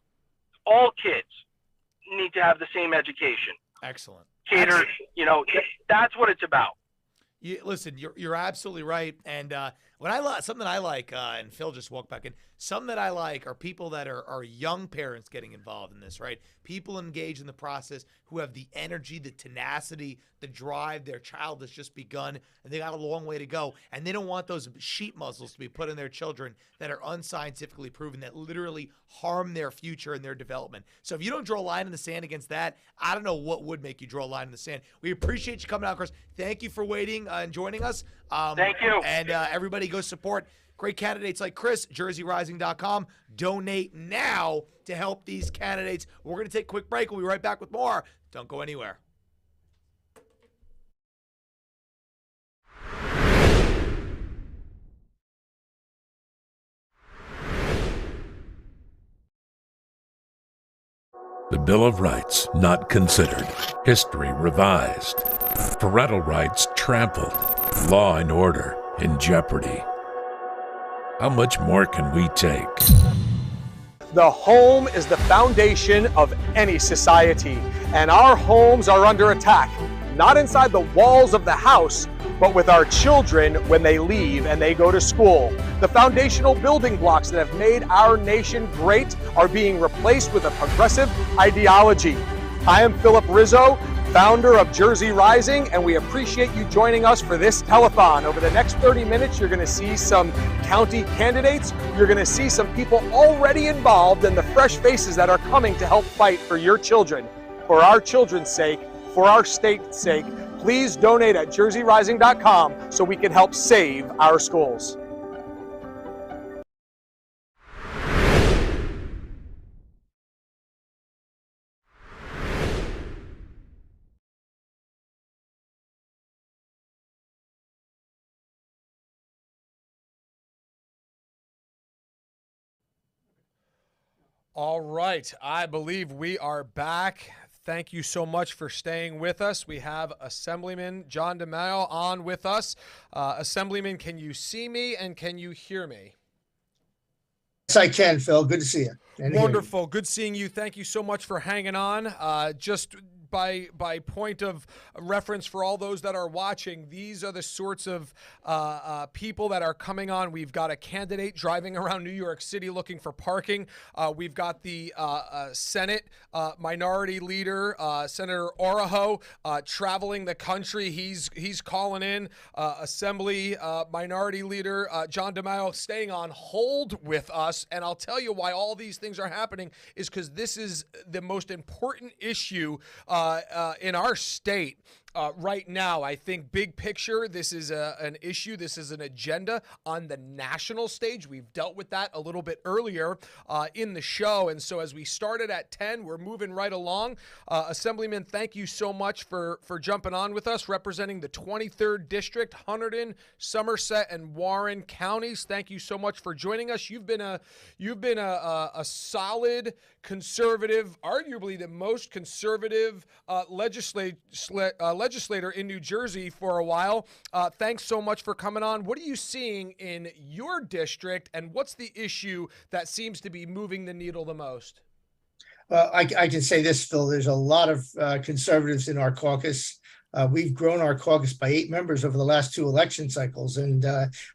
Speaker 13: all kids need to have the same education.
Speaker 23: Excellent.
Speaker 13: Cater, you know, that's what it's about.
Speaker 23: Listen, you're absolutely right. And something I like, and Phil just walked back in. Something that I like are people that are young parents getting involved in this, right? People engaged in the process who have the energy, the tenacity, the drive. Their child has just begun, and they got a long way to go. And they don't want those sheep muzzles to be put in their children that are unscientifically proven, that literally harm their future and their development. So if you don't draw a line in the sand against that, I don't know what would make you draw a line in the sand. We appreciate you coming out, Chris. Thank you for waiting and joining us.
Speaker 13: Thank you.
Speaker 23: And everybody go support great candidates like Chris, jerseyrising.com. Donate now to help these candidates. We're going to take a quick break. We'll be right back with more. Don't go anywhere.
Speaker 6: The Bill of Rights not considered. History revised. Parental rights trampled. Law and order in jeopardy. How much more can we take?
Speaker 3: The home is the foundation of any society, and our homes are under attack, not inside the walls of the house, but with our children when they leave and they go to school. The foundational building blocks that have made our nation great are being replaced with a progressive ideology. I am Philip Rizzo, founder of Jersey Rising, and we appreciate you joining us for this telethon. Over the next 30 minutes, you're going to see some county candidates. You're going to see some people already involved and the fresh faces that are coming to help fight for your children. For our children's sake, for our state's sake, please donate at jerseyrising.com so we can help save our schools.
Speaker 1: All right, I believe we are back. Thank you so much for staying with us. We have Assemblyman John DeMaio on with us. Assemblyman, can you see me and can you hear me?
Speaker 14: Yes, I can, Phil. Good to see you.
Speaker 1: Wonderful. Good seeing you. Thank you so much for hanging on. Just by point of reference for all those that are watching, these are the sorts of people that are coming on. We've got a candidate driving around New York City looking for parking. We've got the Senate Minority Leader, Senator Oroho, traveling the country. He's calling in. Assembly Minority Leader John DeMaio staying on hold with us. And I'll tell you why all these things are happening is because this is the most important issue in our state right now. I think big picture, this is an issue. This is an agenda on the national stage. We've dealt with that a little bit earlier in the show. And so as we started at 10, we're moving right along. Assemblyman, thank you so much for jumping on with us, representing the 23rd District, Hunterdon, Somerset, and Warren counties. Thank you so much for joining us. You've been a solid conservative, arguably the most conservative legislator in New Jersey for a while. Thanks so much for coming on. What are you seeing in your district, and what's the issue that seems to be moving the needle the most?
Speaker 14: Well, I can say this, Phil. There's a lot of conservatives in our caucus. We've grown our caucus by 8 members over the last 2 election cycles, and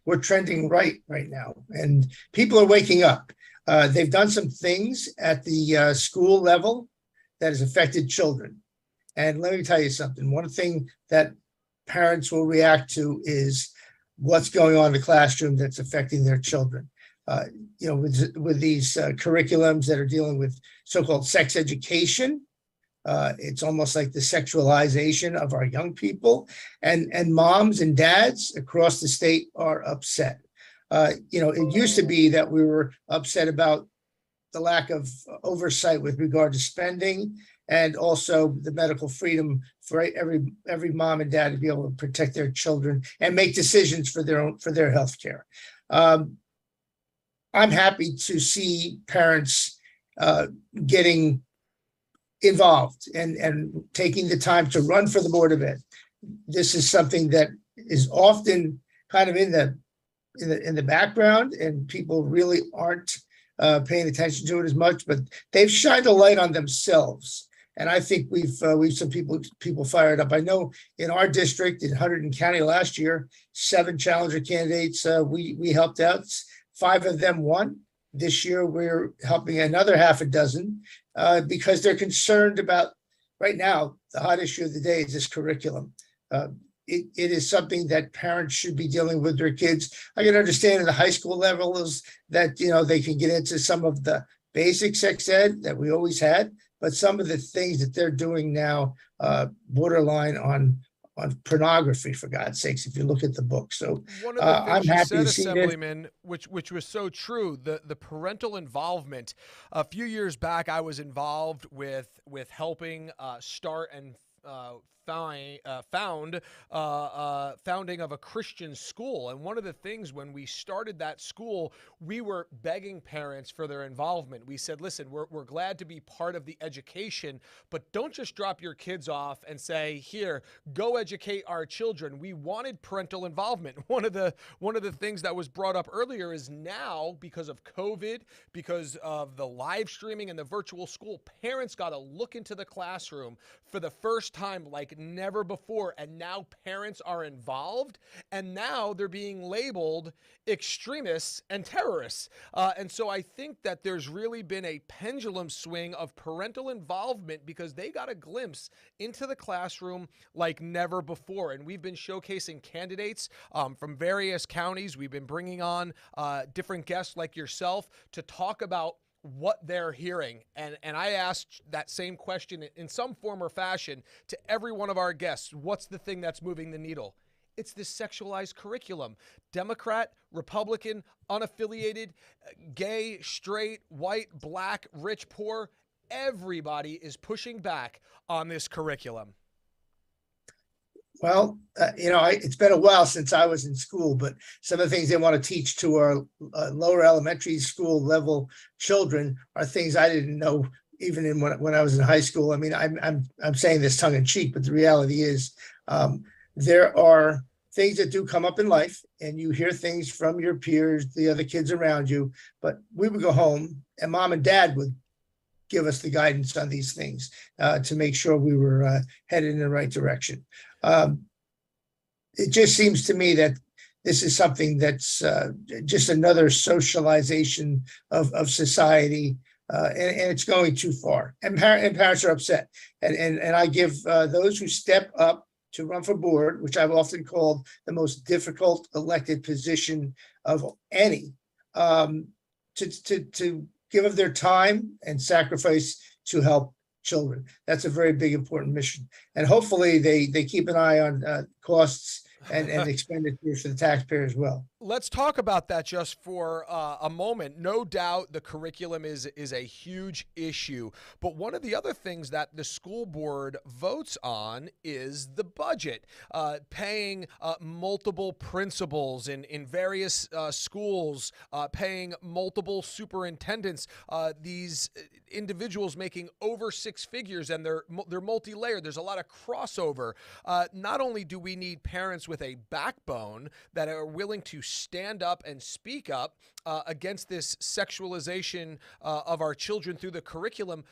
Speaker 14: we're trending right now. And people are waking up. They've done some things at the school level that has affected children. And let me tell you something. One thing that parents will react to is what's going on in the classroom that's affecting their children. With these curriculums that are dealing with so-called sex education, it's almost like the sexualization of our young people, and moms and dads across the state are upset. It used to be that we were upset about the lack of oversight with regard to spending, and also the medical freedom for every mom and dad to be able to protect their children and make decisions for their health care. I'm happy to see parents getting involved and taking the time to run for the Board of Ed. This is something that is often kind of in the background, and people really aren't paying attention to it as much. But they've shined a light on themselves, and I think we've some people fired up. I know in our district in Hunterdon County last year, 7 challenger candidates we helped out. 5 of them won. This year, we're helping another half a dozen because they're concerned about, right now, the hot issue of the day is this curriculum. It is something that parents should be dealing with their kids. I can understand at the high school levels that, they can get into some of the basic sex ed that we always had, but some of the things that they're doing now borderline on pornography, for God's sakes, if you look at the book. So
Speaker 1: one of the things
Speaker 14: I'm
Speaker 1: you
Speaker 14: happy
Speaker 1: said,
Speaker 14: to see this.
Speaker 1: Assemblyman, which was so true, the parental involvement. A few years back, I was involved with helping start and founding of a Christian school. And one of the things when we started that school, we were begging parents for their involvement. We said, listen, we're glad to be part of the education, but don't just drop your kids off and say, here, go educate our children. We wanted parental involvement. One of the things that was brought up earlier is now, because of COVID, because of the live streaming and the virtual school, parents got to look into the classroom for the first time like never before. And now parents are involved, and now they're being labeled extremists and terrorists. And so I think that there's really been a pendulum swing of parental involvement because they got a glimpse into the classroom like never before. And we've been showcasing candidates from various counties. We've been bringing on different guests like yourself to talk about what they're hearing. And I asked that same question in some form or fashion to every one of our guests. What's the thing that's moving the needle? It's this sexualized curriculum. Democrat, Republican, unaffiliated, gay, straight, white, black, rich, poor, everybody is pushing back on this curriculum.
Speaker 14: Well, it's been a while since I was in school, but some of the things they want to teach to our lower elementary school level children are things I didn't know even when I was in high school. I mean, I'm saying this tongue in cheek, but the reality is there are things that do come up in life, and you hear things from your peers, the other kids around you. But we would go home, and mom and dad would give us the guidance on these things to make sure we were headed in the right direction. It just seems to me that this is something that's just another socialization of society, and it's going too far. And parents are upset. And I give those who step up to run for board, which I've often called the most difficult elected position of any, to give of their time and sacrifice to help children. That's a very big, important mission. And hopefully they keep an eye on costs and expenditures for the taxpayer as well.
Speaker 1: Let's talk about that just for a moment. No doubt the curriculum is a huge issue, but one of the other things that the school board votes on is the budget, paying multiple principals in various schools, paying multiple superintendents, these individuals making over 6 figures, and they're multi-layered. There's a lot of crossover. Not only do we need parents with a backbone that are willing to stand up and speak up against this sexualization of our children through the curriculum,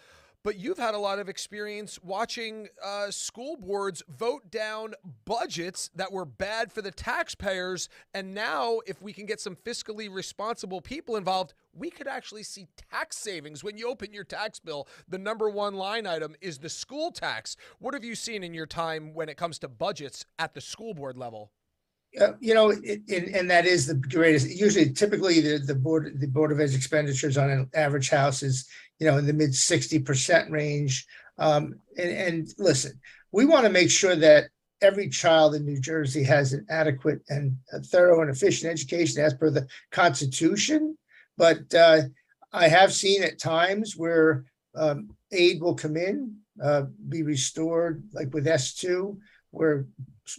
Speaker 1: but you've had a lot of experience watching school boards vote down budgets that were bad for the taxpayers. And now, if we can get some fiscally responsible people involved, we could actually see tax savings. When you open your tax bill, the number one line item is the school tax. What have you seen in your time when it comes to budgets at the school board level?
Speaker 14: And that is the greatest. Usually, typically, the Board of Ed expenditures on an average house is, in the mid 60% range. And listen, we want to make sure that every child in New Jersey has an adequate and a thorough and efficient education as per the Constitution. But I have seen at times where aid will come in, be restored, like with S2, where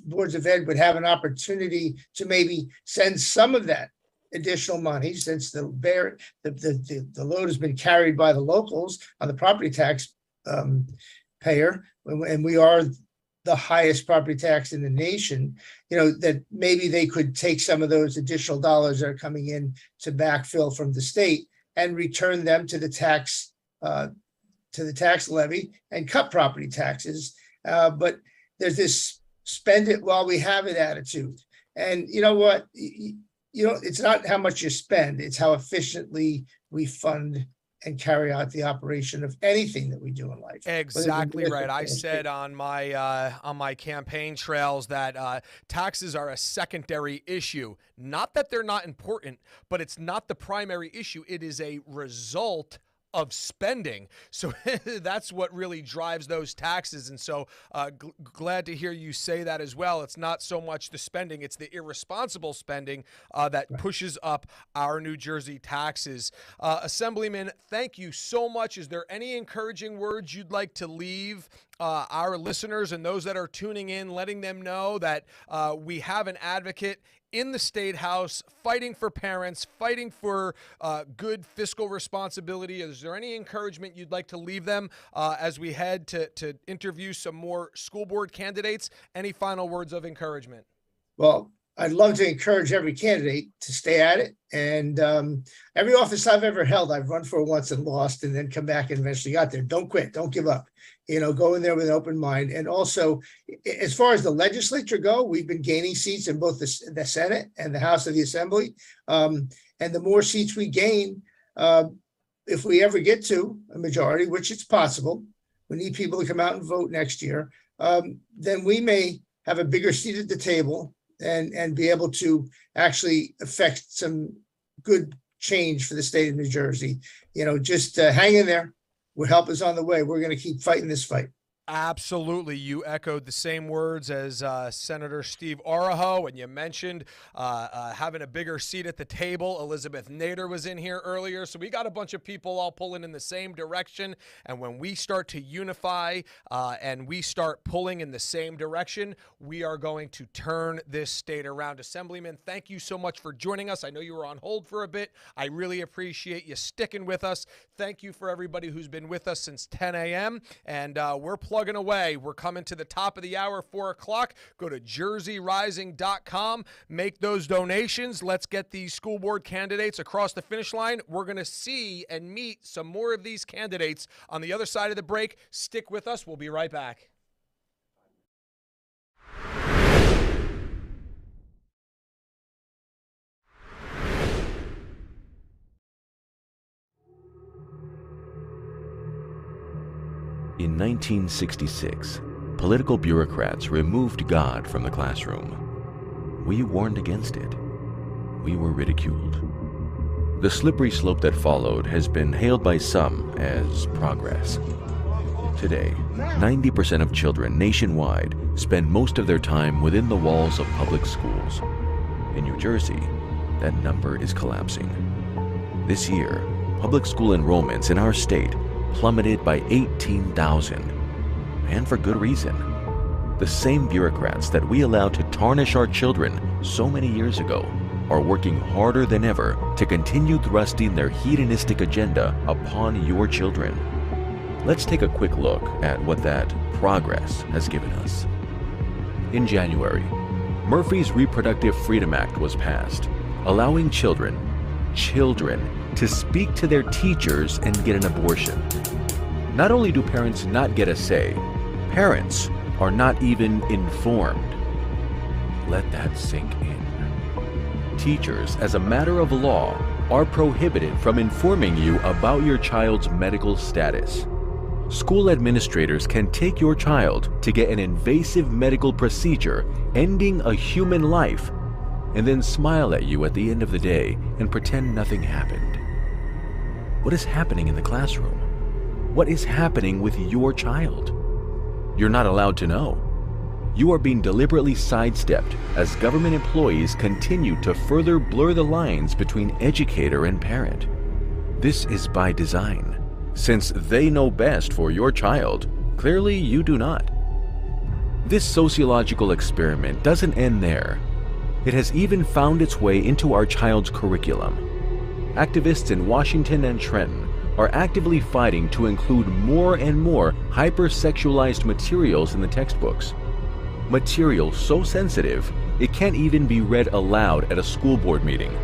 Speaker 14: boards of ed would have an opportunity to maybe send some of that additional money, since the load has been carried by the locals on the property tax payer, and we are the highest property tax in the nation, that maybe they could take some of those additional dollars that are coming in to backfill from the state and return them to the tax levy and cut property taxes. But there's this spend it while we have it attitude. And you know what? It's not how much you spend, it's how efficiently we fund and carry out the operation of anything that we do in life.
Speaker 1: Exactly right. I said on my campaign trails that taxes are a secondary issue. Not that they're not important, but it's not the primary issue. It is a result of spending. So that's what really drives those taxes. And so glad to hear you say that as well. It's not so much the spending, it's the irresponsible spending that pushes up our New Jersey taxes. Assemblyman, thank you so much. Is there any encouraging words you'd like to leave our listeners and those that are tuning in, letting them know that we have an advocate in the State House fighting for parents, fighting for good fiscal responsibility? Is there any encouragement you'd like to leave them as we head to interview some more school board candidates? Any final words of encouragement?
Speaker 14: Well, I'd love to encourage every candidate to stay at it. And every office I've ever held, I've run for once and lost, and then come back and eventually got there. Don't quit. Don't give up. Go in there with an open mind. And also, as far as the legislature go, we've been gaining seats in both the Senate and the House of the Assembly. And the more seats we gain, if we ever get to a majority, which it's possible, we need people to come out and vote next year, then we may have a bigger seat at the table and be able to actually affect some good change for the state of New Jersey. Just hang in there. Help is on the way. We're going to keep fighting this fight.
Speaker 1: Absolutely. You echoed the same words as Senator Steve Araho, and you mentioned having a bigger seat at the table. Elizabeth Nader was in here earlier. So we got a bunch of people all pulling in the same direction. And when we start to unify and we start pulling in the same direction, we are going to turn this state around. Assemblyman, thank you so much for joining us. I know you were on hold for a bit. I really appreciate you sticking with us. Thank you for everybody who's been with us since 10 a.m. And we're plugging away. We're coming to the top of the hour, 4 o'clock. Go to jerseyrising.com. Make those donations. Let's get these school board candidates across the finish line. We're going to see and meet some more of these candidates on the other side of the break. Stick with us. We'll be right back.
Speaker 4: In 1966, political bureaucrats removed God from the classroom. We warned against it. We were ridiculed. The slippery slope that followed has been hailed by some as progress. Today, 90% of children nationwide spend most of their time within the walls of public schools. In New Jersey, that number is collapsing. This year, public school enrollments in our state plummeted by 18,000, and for good reason. The same bureaucrats that we allowed to tarnish our children so many years ago are working harder than ever to continue thrusting their hedonistic agenda upon your children. Let's take a quick look at what that progress has given us. In January, Murphy's Reproductive Freedom Act was passed, allowing children to speak to their teachers and get an abortion. Not only do parents not get a say, parents are not even informed. Let that sink in. Teachers, as a matter of law, are prohibited from informing you about your child's medical status. School administrators can take your child to get an invasive medical procedure ending a human life and then smile at you at the end of the day and pretend nothing happened. What is happening in the classroom? What is happening with your child? You're not allowed to know. You are being deliberately sidestepped as government employees continue to further blur the lines between educator and parent. This is by design. Since they know best for your child, clearly you do not. This sociological experiment doesn't end there. It has even found its way into our child's curriculum. Activists in Washington and Trenton are actively fighting to include more and more hypersexualized materials in the textbooks. Material so sensitive, it can't even be read aloud at a school board meeting.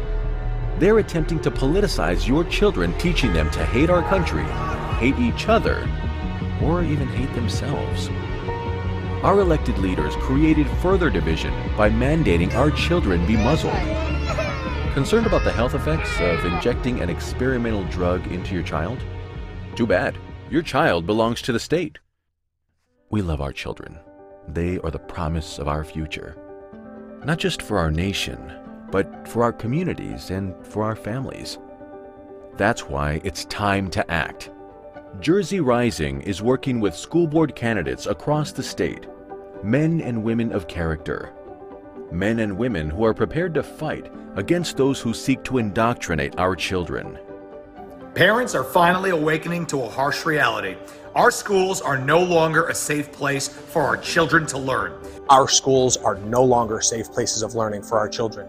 Speaker 4: They're attempting to politicize your children, teaching them to hate our country, hate each other, or even hate themselves. Our elected leaders created further division by mandating our children be muzzled. Concerned about the health effects of injecting an experimental drug into your child? Too bad. Your child belongs to the state. We love our children. They are the promise of our future. Not just for our nation, but for our communities and for our families. That's why it's time to act. Jersey Rising is working with school board candidates across the state, men and women of character, men and women who are prepared to fight against those who seek to indoctrinate our children.
Speaker 2: Parents are finally awakening to a harsh reality. Our schools are no longer a safe place for our children to learn.
Speaker 3: Our schools are no longer safe places of learning for our children.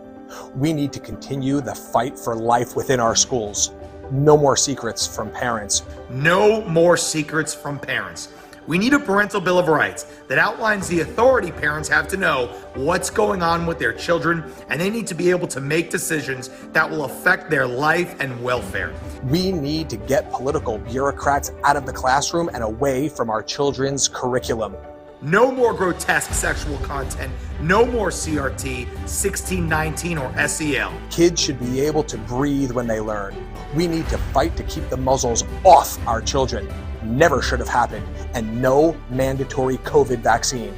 Speaker 3: We need to continue the fight for life within our schools. No more secrets from parents.
Speaker 2: No more secrets from parents. We need a parental bill of rights that outlines the authority parents have to know what's going on with their children, and they need to be able to make decisions that will affect their life and welfare.
Speaker 3: We need to get political bureaucrats out of the classroom and away from our children's curriculum.
Speaker 2: No more grotesque sexual content. No more CRT, 1619, or SEL.
Speaker 3: Kids should be able to breathe when they learn. We need to fight to keep the muzzles off our children. Never should have happened, and no mandatory COVID vaccine.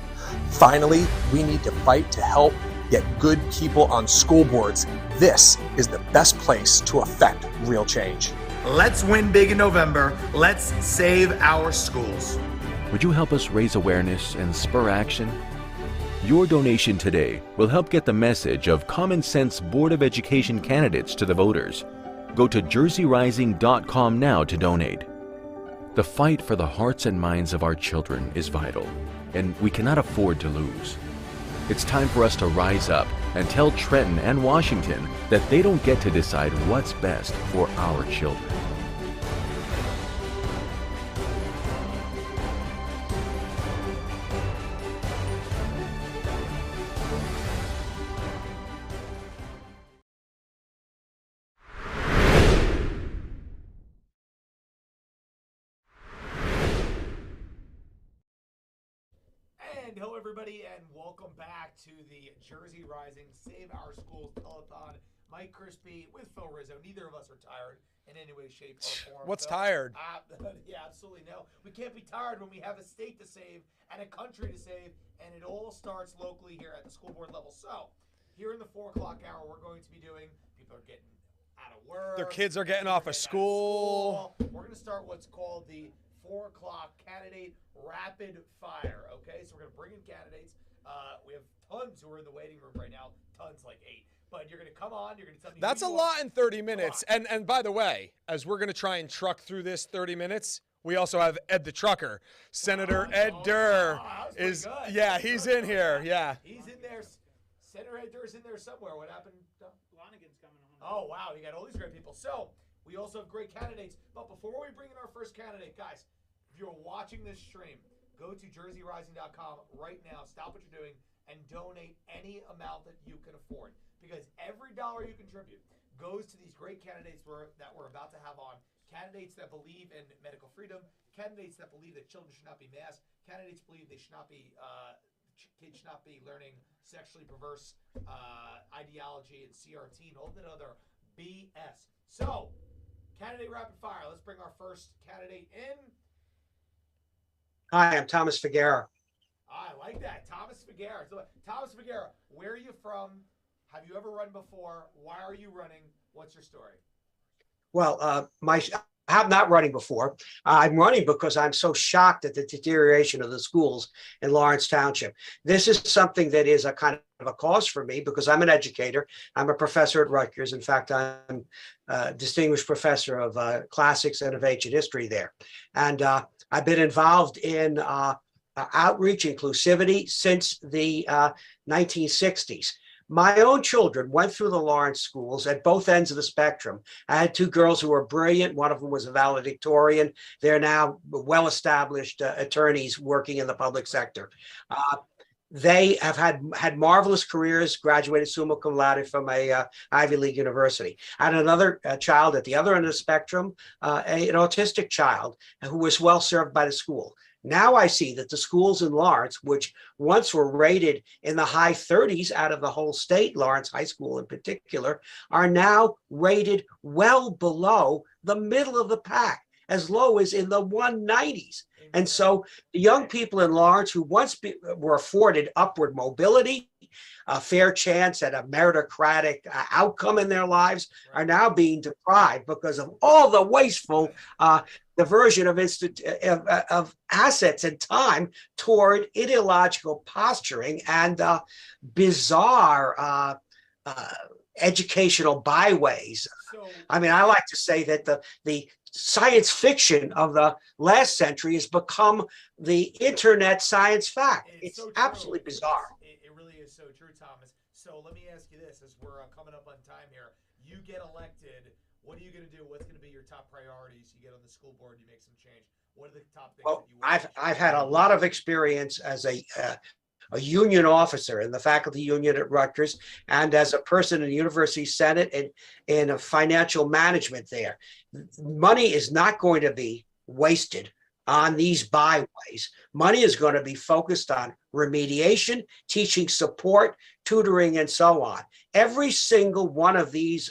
Speaker 3: Finally, we need to fight to help get good people on school boards. This is the best place to affect real change.
Speaker 2: Let's win big in November. Let's save our schools.
Speaker 4: Would you help us raise awareness and spur action? Your donation today will help get the message of Common Sense Board of Education candidates to the voters. Go to jerseyrising.com now to donate. The fight for the hearts and minds of our children is vital, and we cannot afford to lose. It's time for us to rise up and tell Trenton and Washington that they don't get to decide what's best for our children.
Speaker 23: And hello, everybody, and welcome back to the Jersey Rising Save Our Schools Telethon. Mike Crispy with Phil Rizzo. Neither of us are tired in any way, shape, or form.
Speaker 1: What's
Speaker 23: Phil.
Speaker 1: tired?
Speaker 23: Yeah, absolutely no. We can't be tired when we have a state to save and a country to save, and it all starts locally here at the school board level. So, here in the 4 o'clock hour, we're going to be doing, people are getting out of work.
Speaker 1: Their kids are getting off of school.
Speaker 23: We're going to start what's called the 4 o'clock candidate rapid fire. Okay, so we're going to bring in candidates. We have tons who are in the waiting room right now. Tons, like 8. But you're going to come on. You're going to tell me.
Speaker 1: That's a lot in 30 minutes. And by the way, as we're going to try and truck through this 30 minutes, we also have Ed the Trucker. Senator Ed Durr is, yeah, he's in here. Yeah.
Speaker 23: He's in there. Senator Ed Durr's in there somewhere. What happened?
Speaker 20: Lonigan's coming on.
Speaker 23: Oh, wow. You got all these great people. So, we also have great candidates. But before we bring in our first candidate, guys, if you're watching this stream, go to jerseyrising.com right now. Stop what you're doing and donate any amount that you can afford. Because every dollar you contribute goes to these great candidates that we're about to have on.
Speaker 2: candidates that believe in medical freedom, candidates that believe that children should not be masked, candidates believe they should not be kids should not be learning sexually perverse ideology and CRT and all that other BS. So, candidate rapid fire. Let's bring our first candidate in.
Speaker 15: Hi, I'm Thomas Figuera.
Speaker 2: I like that. Thomas Figuera. So, Thomas Figuera, where are you from? Have you ever run before? Why are you running? What's your story?
Speaker 15: Well, I'm not running before. I'm running because I'm so shocked at the deterioration of the schools in Lawrence Township. This is something that is a kind of a cause for me because I'm an educator. I'm a professor at Rutgers. In fact, I'm a distinguished professor of classics and of ancient history there. And I've been involved in outreach, inclusivity since the 1960s. My own children went through the Lawrence schools at both ends of the spectrum. I had two girls who were brilliant. One of them was a valedictorian. They're now well-established attorneys working in the public sector. They have had marvelous careers, graduated summa cum laude from a Ivy League university. I had another child at the other end of the spectrum, an autistic child who was well served by the school. Now I see that the schools in Lawrence, which once were rated in the high 30s out of the whole state, Lawrence High School in particular, are now rated well below the middle of the pack, as low as in the 190s. And so the young people in Lawrence who once were afforded upward mobility, a fair chance at a meritocratic outcome in their lives are now being deprived because of all the wasteful diversion of assets and time toward ideological posturing and bizarre educational byways. I mean, I like to say that the science fiction of the last century has become the internet science fact. It's so absolutely bizarre.
Speaker 2: It really is so true, Thomas. So let me ask you this, as we're coming up on time here. You get elected, what are you going to do? What's going to be your top priorities? You get on the school board, you make some change. What are the top things that you want?
Speaker 15: I've had a lot of experience as a union officer in the faculty union at Rutgers and as a person in the university senate and in a financial management there. Money is not going to be wasted on these byways. Money is going to be focused on remediation, teaching support, tutoring, and so on. Every single one of these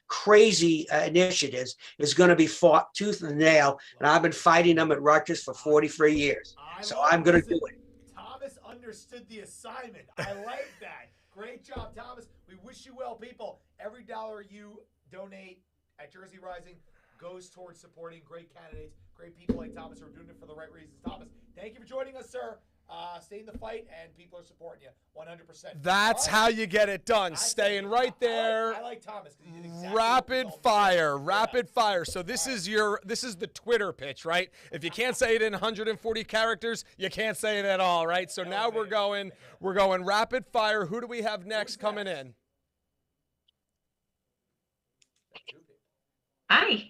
Speaker 15: crazy initiatives is going to be fought tooth and nail, and I've been fighting them at Rutgers for 43 years. So I'm going to do it.
Speaker 2: Thomas understood the assignment. I like that. Great job, Thomas. We wish you well, people. Every dollar you donate at Jersey Rising goes towards supporting great candidates, great people like Thomas who are doing it for the right reasons. Thomas, thank you for joining us, sir. Stay in the fight, and people are supporting you 100%.
Speaker 1: That's how you get it done. Staying right there.
Speaker 2: I like Thomas. Exactly
Speaker 1: rapid fire. So this is the Twitter pitch, right? If you can't say it in 140 characters, you can't say it at all, right? So now we're going rapid fire. Who do we have next coming in?
Speaker 18: Hi.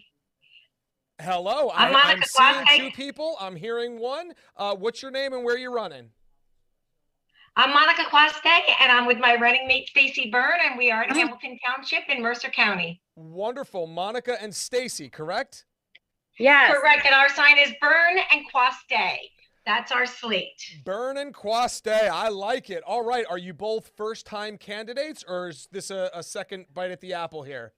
Speaker 1: Hello, I'm seeing two people. I'm hearing one. What's your name and where are you running?
Speaker 18: I'm Monica Quaste, and I'm with my running mate, Stacy Byrne, and we are in Hamilton Township in Mercer County.
Speaker 1: Wonderful. Monica and Stacy, correct?
Speaker 18: Yes. Correct, and our sign is Byrne and Quaste. That's our slate.
Speaker 1: Byrne and Quaste. I like it. All right. Are you both first-time candidates, or is this a second bite at the apple here?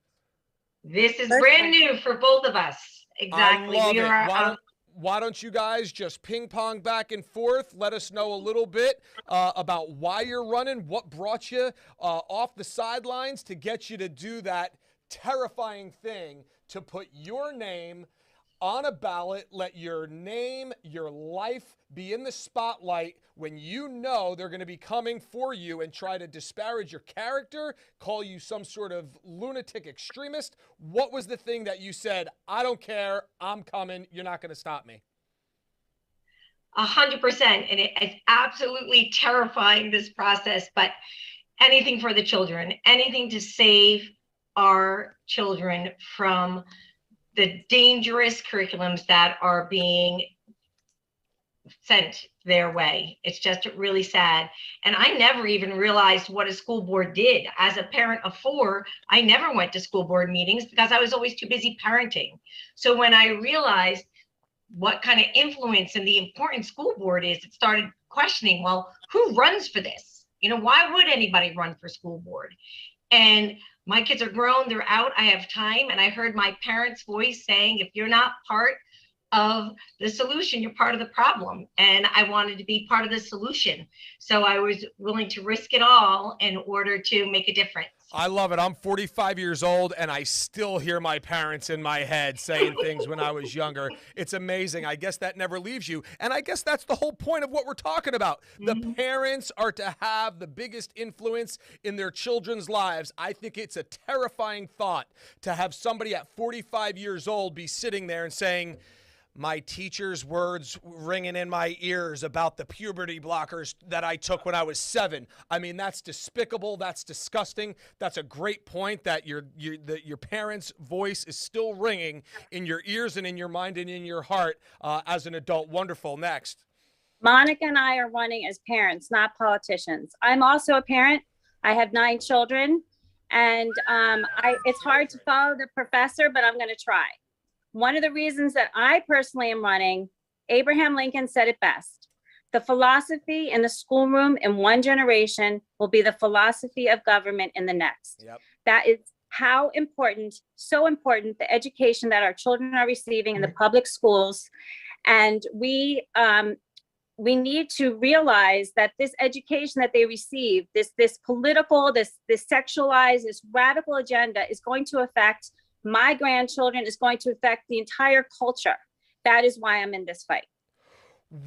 Speaker 18: This is brand new for both of us. Exactly.
Speaker 1: I love it. Why don't you guys just ping pong back and forth? Let us know a little bit about why you're running, what brought you off the sidelines to get you to do that terrifying thing to put your name on a ballot, let your name, your life be in the spotlight when you know they're going to be coming for you and try to disparage your character, call you some sort of lunatic extremist. What was the thing that you said, I don't care, I'm coming, you're not going to stop me?
Speaker 18: 100%. And it's absolutely terrifying, this process, but anything for the children, anything to save our children from the dangerous curriculums that are being sent their way. It's just really sad. And I never even realized what a school board did. As a parent of 4, I never went to school board meetings because I was always too busy parenting. So when I realized what kind of influence and the important school board is, it started questioning, well, who runs for this? Why would anybody run for school board? And my kids are grown, they're out, I have time. And I heard my parents' voice saying, if you're not part of the solution, you're part of the problem. And I wanted to be part of the solution. So I was willing to risk it all in order to make a difference.
Speaker 1: I love it. I'm 45 years old, and I still hear my parents in my head saying things when I was younger. It's amazing. I guess that never leaves you. And I guess that's the whole point of what we're talking about. The parents are to have the biggest influence in their children's lives. I think it's a terrifying thought to have somebody at 45 years old be sitting there and saying, my teacher's words ringing in my ears about the puberty blockers that I took when I was 7. I mean, that's despicable. That's disgusting. That's a great point that your parents' voice is still ringing in your ears and in your mind and in your heart as an adult. Wonderful. Next.
Speaker 5: Monica and I are running as parents, not politicians. I'm also a parent. I have 9 children, and it's hard to follow the professor, but I'm going to try. One of the reasons that I personally am running, Abraham Lincoln said it best. The philosophy in the schoolroom in one generation will be the philosophy of government in the next. Yep. That is how important, so important, the education that our children are receiving in the public schools. And we need to realize that this education that they receive, this political, this sexualized, this radical agenda is going to affect my grandchildren, is going to affect the entire culture. That is why I'm in this fight.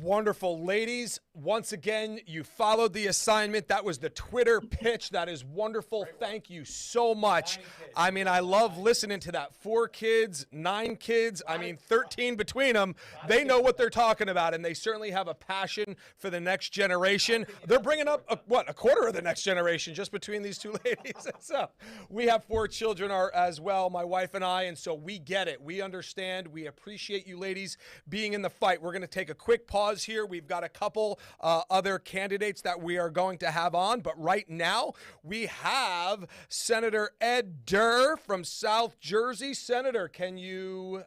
Speaker 1: Wonderful. Ladies, once again, you followed the assignment. That was the Twitter pitch. That is wonderful. Thank you so much. I mean, I love listening to that. 4 kids, 9 kids, 13 between them. They know what they're talking about, and they certainly have a passion for the next generation. They're bringing up, a quarter of the next generation just between these 2 ladies. So we have 4 children as well, my wife and I, and so we get it. We understand. We appreciate you ladies being in the fight. We're going to take a quick pause here. We've got a couple other candidates that we are going to have on, but right now we have Senator Ed Durr from South Jersey. Senator, can you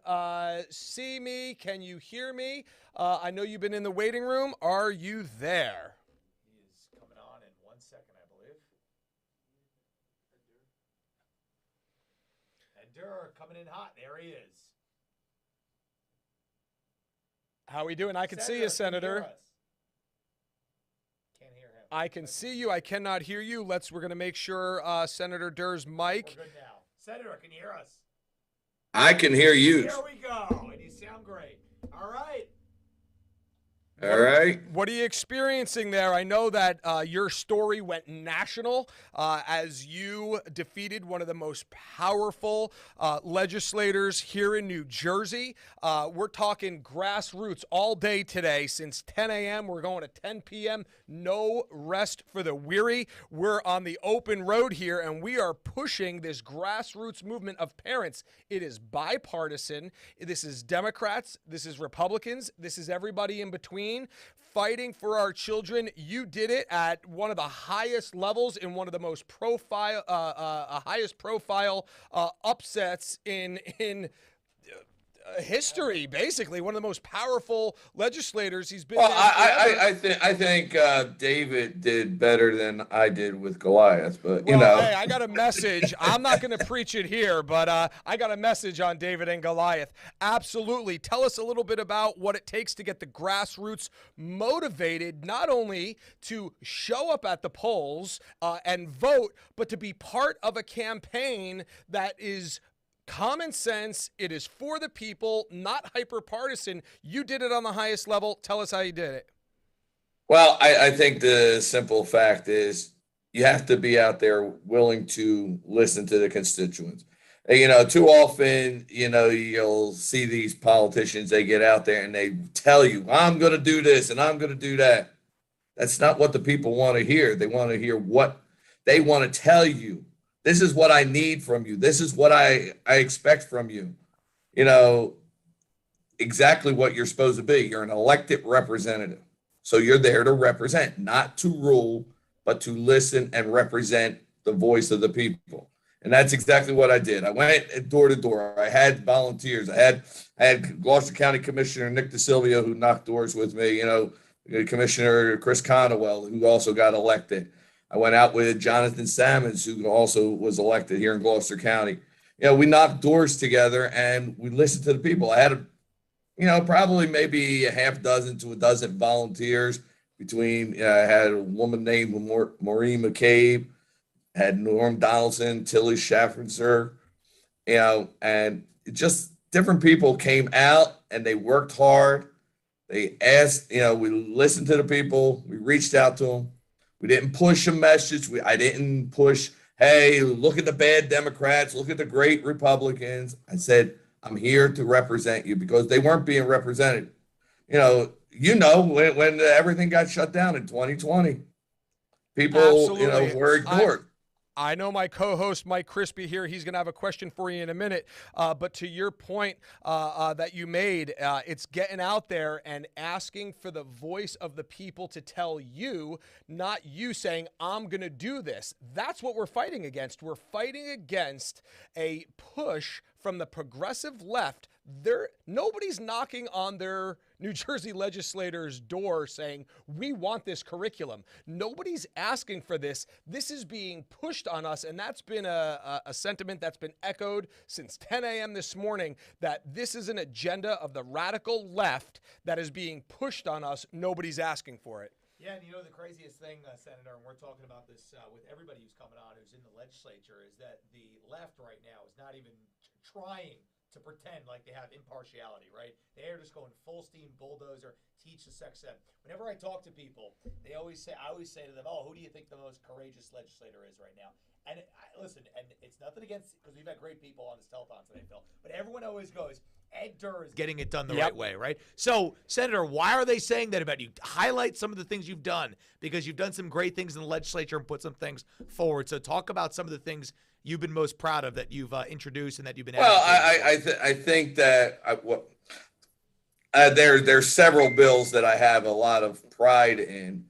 Speaker 1: see me? Can you hear me? I know you've been in the waiting room. Are you there?
Speaker 23: He is coming on in 1 second, I believe. Ed Durr coming in hot. There he is.
Speaker 1: How are we doing? I can see you, Senator.
Speaker 23: Can't hear him.
Speaker 1: I can see you. I cannot hear you. We're going to make sure Senator Durr's mic.
Speaker 23: We're good now. Senator, can you hear us?
Speaker 19: I can hear you.
Speaker 23: There we go. And you sound great. All right.
Speaker 19: All right.
Speaker 1: What are you experiencing there? I know that your story went national as you defeated one of the most powerful legislators here in New Jersey. We're talking grassroots all day today. Since 10 a.m., we're going to 10 p.m. No rest for the weary. We're on the open road here, and we are pushing this grassroots movement of parents. It is bipartisan. This is Democrats. This is Republicans. This is everybody in between. Fighting for our children. You did it at one of the highest levels in one of the most highest profile upsets in history. Basically, one of the most powerful legislators. He's been.
Speaker 19: Well, I think David did better than I did with Goliath, but you know.
Speaker 1: Hey, I got a message. I'm not going to preach it here, but I got a message on David and Goliath. Absolutely. Tell us a little bit about what it takes to get the grassroots motivated, not only to show up at the polls and vote, but to be part of a campaign that is common sense. It is for the people, not hyper-partisan. You did it on the highest level. Tell us how you did it.
Speaker 19: Well, I think the simple fact is you have to be out there willing to listen to the constituents. You know, too often, you know, you'll see these politicians, they get out there and they tell you, I'm going to do this and I'm going to do that. That's not what the people want to hear. They want to hear what they want to tell you. This is what I need from you. This is what I expect from you. You know, exactly what you're supposed to be. You're an elected representative. So you're there to represent, not to rule, but to listen and represent the voice of the people. And that's exactly what I did. I went door to door. I had volunteers. I had Gloucester County Commissioner Nick DeSilvio, who knocked doors with me, Commissioner Chris Conwell, who also got elected. I went out with Jonathan Salmons, who also was elected here in Gloucester County. We knocked doors together and we listened to the people. I had probably maybe a half dozen to a dozen volunteers between, I had a woman named Maureen McCabe, had Norm Donaldson, Tilly Schaffenzer, and just different people came out and they worked hard. They asked, we listened to the people, we reached out to them. We didn't push a message. I didn't push, hey, look at the bad Democrats, look at the great Republicans. I said, I'm here to represent you, because they weren't being represented. When everything got shut down in 2020, people, were ignored.
Speaker 1: I know my co-host Mike Crispy here. He's going to have a question for you in a minute. But to your point that you made, it's getting out there and asking for the voice of the people to tell you, not you saying, I'm going to do this. That's what we're fighting against. We're fighting against a push from the progressive left. Nobody's knocking on their New Jersey legislators' door saying, we want this curriculum. Nobody's asking for this. This is being pushed on us, and that's been a sentiment that's been echoed since 10 a.m. this morning, that this is an agenda of the radical left that is being pushed on us. Nobody's asking for it.
Speaker 23: Yeah, and the craziest thing, Senator, and we're talking about this with everybody who's coming on who's in the legislature, is that the left right now is not even trying to pretend like they have impartiality, right? They are just going full steam bulldozer, teach the sex ed. Whenever I talk to people, I always say to them, who do you think the most courageous legislator is right now? And listen, and it's nothing against, because we've had great people on this telethon today, Phil, but everyone always goes, Ed Durr is getting it done the right way, right? So, Senator, why are they saying that about you? Highlight some of the things you've done, because you've done some great things in the legislature and put some things forward. So talk about some of the things you've been most proud of that you've introduced and that you've been.
Speaker 19: Well, I think that there's several bills that I have a lot of pride in.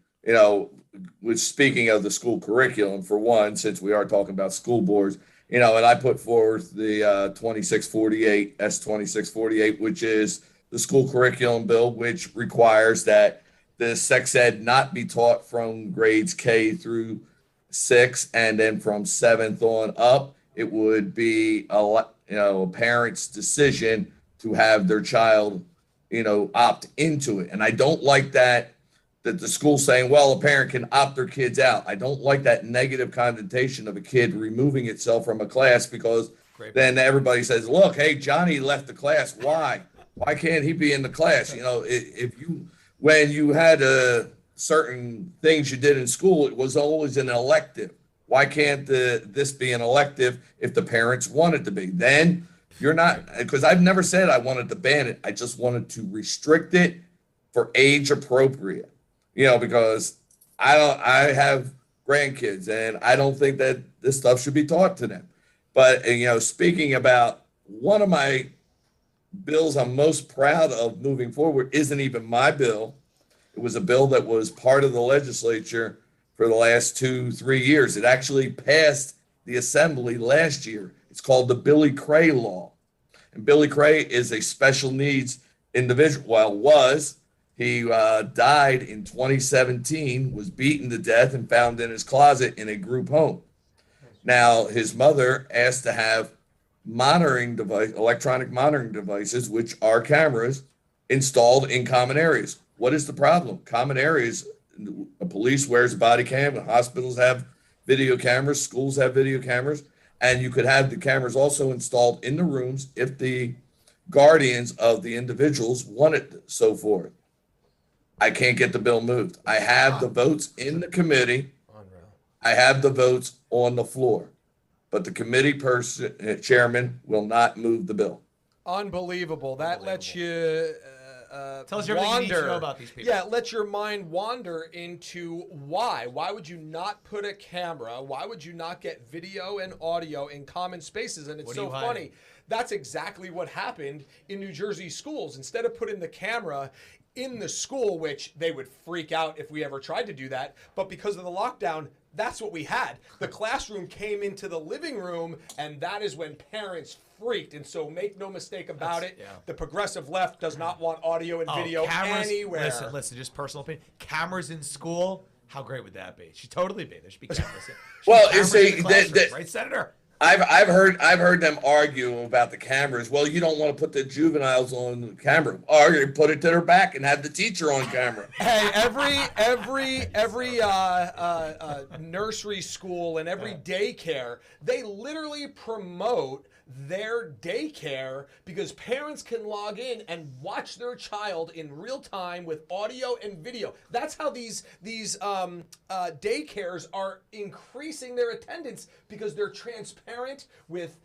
Speaker 19: With speaking of the school curriculum, for one, since we are talking about school boards, and I put forth the S2648, which is the school curriculum bill, which requires that the sex ed not be taught from grades K through 6, and then from 7th on up, it would be a parent's decision to have their child, opt into it. And I don't like that the school's saying, well, a parent can opt their kids out. I don't like that negative connotation of a kid removing itself from a class, because then everybody says, look, hey, Johnny left the class. Why? Why can't he be in the class? When you had certain things you did in school, it was always an elective. Why can't this be an elective if the parents want it to be? Then you're not, because I've never said I wanted to ban it. I just wanted to restrict it for age appropriate, because I have grandkids and I don't think that this stuff should be taught to them. But, speaking about one of my bills I'm most proud of moving forward isn't even my bill. It was a bill that was part of the legislature for the last 2-3 years. It actually passed the assembly last year. It's called the Billy Cray Law. And Billy Cray is a special needs individual. He died in 2017, was beaten to death and found in his closet in a group home. Now, his mother asked to have electronic monitoring devices, which are cameras, installed in common areas. What is the problem? Common areas, police wears a body cam, hospitals have video cameras, schools have video cameras, and you could have the cameras also installed in the rooms if the guardians of the individuals wanted so forth. I can't get the bill moved. I have the votes in the committee. I have the votes on the floor, but the committee chairman will not move the bill.
Speaker 1: Unbelievable. That lets you
Speaker 23: tell us everything you need to know about these people.
Speaker 1: Yeah, let your mind wander into why. Why would you not put a camera? Why would you not get video and audio in common spaces? And it's so funny. That's exactly what happened in New Jersey schools. Instead of putting the camera in the school, which they would freak out if we ever tried to do that. But because of the lockdown, that's what we had. The classroom came into the living room, and that is when parents freaked. And so make no mistake about it, the progressive left does not want audio and video anywhere.
Speaker 23: Listen, just personal opinion. Cameras in school, how great would that be? Should totally be. There should be cameras.
Speaker 19: Well,
Speaker 23: cameras
Speaker 19: you see,
Speaker 23: in the classroom, right, Senator?
Speaker 19: I've heard them argue about the cameras. Well, you don't want to put the juveniles on the camera. Or you put it to their back and have the teacher on camera.
Speaker 1: Hey, every nursery school and every daycare, they literally promote their daycare because parents can log in and watch their child in real time with audio and video. That's how these daycares are increasing their attendance, because they're transparent with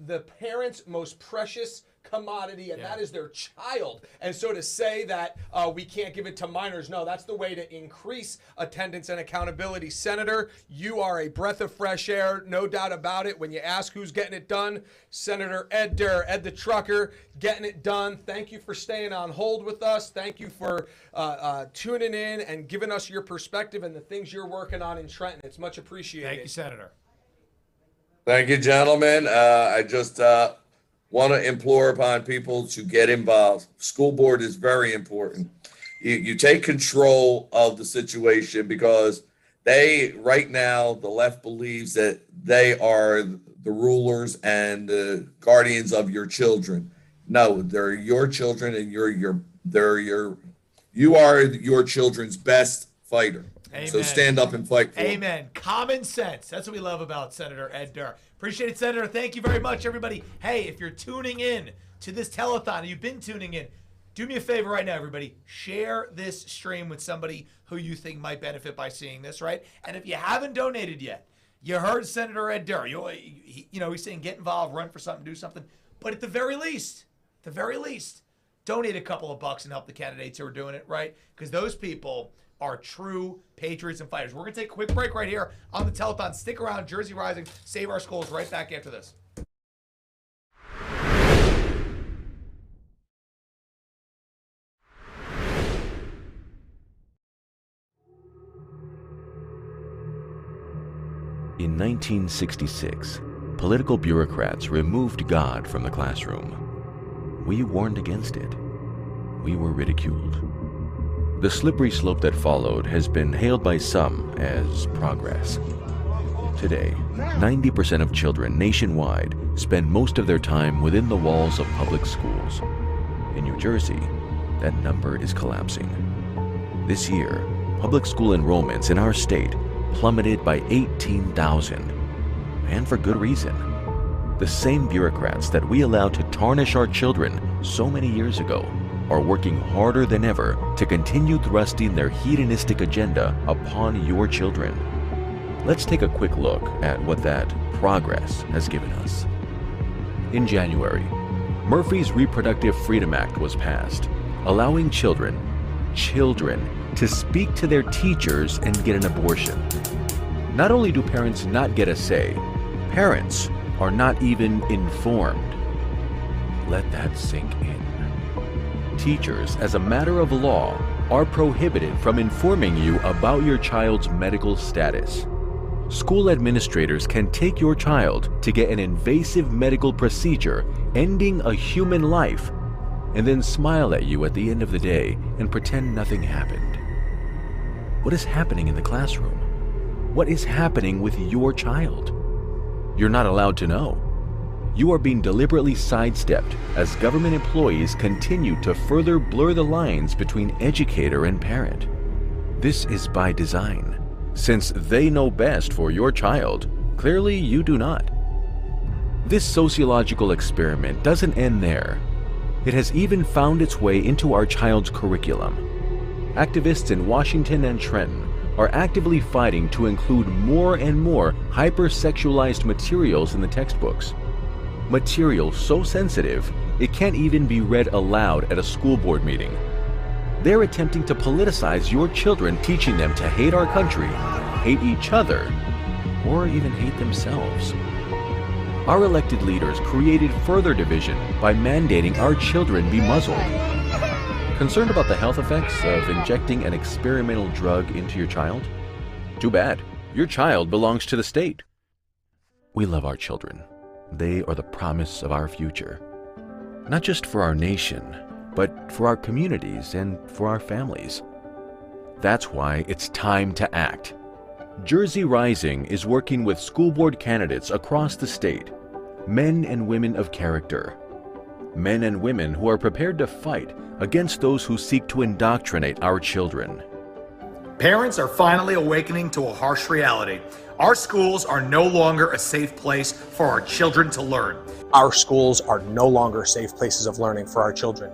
Speaker 1: the parents' most precious commodity, and that is their child. And so to say that we can't give it to minors, no, that's the way to increase attendance and accountability. Senator, you are a breath of fresh air, no doubt about it. When you ask who's getting it done, Senator Ed Durr, Ed the Trucker, getting it done. Thank you for staying on hold with us. Thank you for tuning in and giving us your perspective and the things you're working on in Trenton. It's much appreciated.
Speaker 23: Thank you, Senator.
Speaker 19: Thank you, gentlemen. I just want to implore upon people to get involved. School board is very important. You take control of the situation, because right now, the left believes that they are the rulers and the guardians of your children. No, they're your children, and you are your children's best fighter.
Speaker 23: Amen.
Speaker 19: So stand up and fight for them.
Speaker 23: Amen. Common sense. That's what we love about Senator Ed Durr. Appreciate it, Senator. Thank you very much, everybody. Hey, if you're tuning in to this telethon, and you've been tuning in, do me a favor right now, everybody. Share this stream with somebody who you think might benefit by seeing this, right? And if you haven't donated yet, you heard Senator Ed Durr. He's saying get involved, run for something, do something. But at the very least, donate a couple of bucks and help the candidates who are doing it, right? Because those people are true patriots and fighters. We're going to take a quick break right here on the telethon. Stick around. Jersey Rising, Save Our Schools, right back after this.
Speaker 4: In 1966, political bureaucrats removed God from the classroom. We warned against it. We were ridiculed. The slippery slope that followed has been hailed by some as progress. Today, 90% of children nationwide spend most of their time within the walls of public schools. In New Jersey, that number is collapsing. This year, public school enrollments in our state plummeted by 18,000, and for good reason. The same bureaucrats that we allowed to tarnish our children so many years ago are working harder than ever to continue thrusting their hedonistic agenda upon your children. Let's take a quick look at what that progress has given us. In January, Murphy's Reproductive Freedom Act was passed, allowing children to speak to their teachers and get an abortion. Not only do parents not get a say, parents are not even informed. Let that sink in. Teachers, as a matter of law, are prohibited from informing you about your child's medical status. School administrators can take your child to get an invasive medical procedure ending a human life, and then smile at you at the end of the day and pretend nothing happened. What is happening in the classroom? What is happening with your child? You're not allowed to know. You are being deliberately sidestepped as government employees continue to further blur the lines between educator and parent. This is by design. Since they know best for your child, clearly you do not. This sociological experiment doesn't end there. It has even found its way into our child's curriculum. Activists in Washington and Trenton are actively fighting to include more and more hypersexualized materials in the textbooks. Material so sensitive, it can't even be read aloud at a school board meeting. They're attempting to politicize your children, teaching them to hate our country, hate each other, or even hate themselves. Our elected leaders created further division by mandating our children be muzzled. Concerned about the health effects of injecting an experimental drug into your child? Too bad. Your child belongs to the state. We love our children. They are the promise of our future. Not just for our nation, but for our communities and for our families. That's why it's time to act. Jersey Rising is working with school board candidates across the state, men and women of character, men and women who are prepared to fight against those who seek to indoctrinate our children.
Speaker 2: Parents are finally awakening to a harsh reality. Our schools are no longer a safe place for our children to learn.
Speaker 3: Our schools are no longer safe places of learning for our children.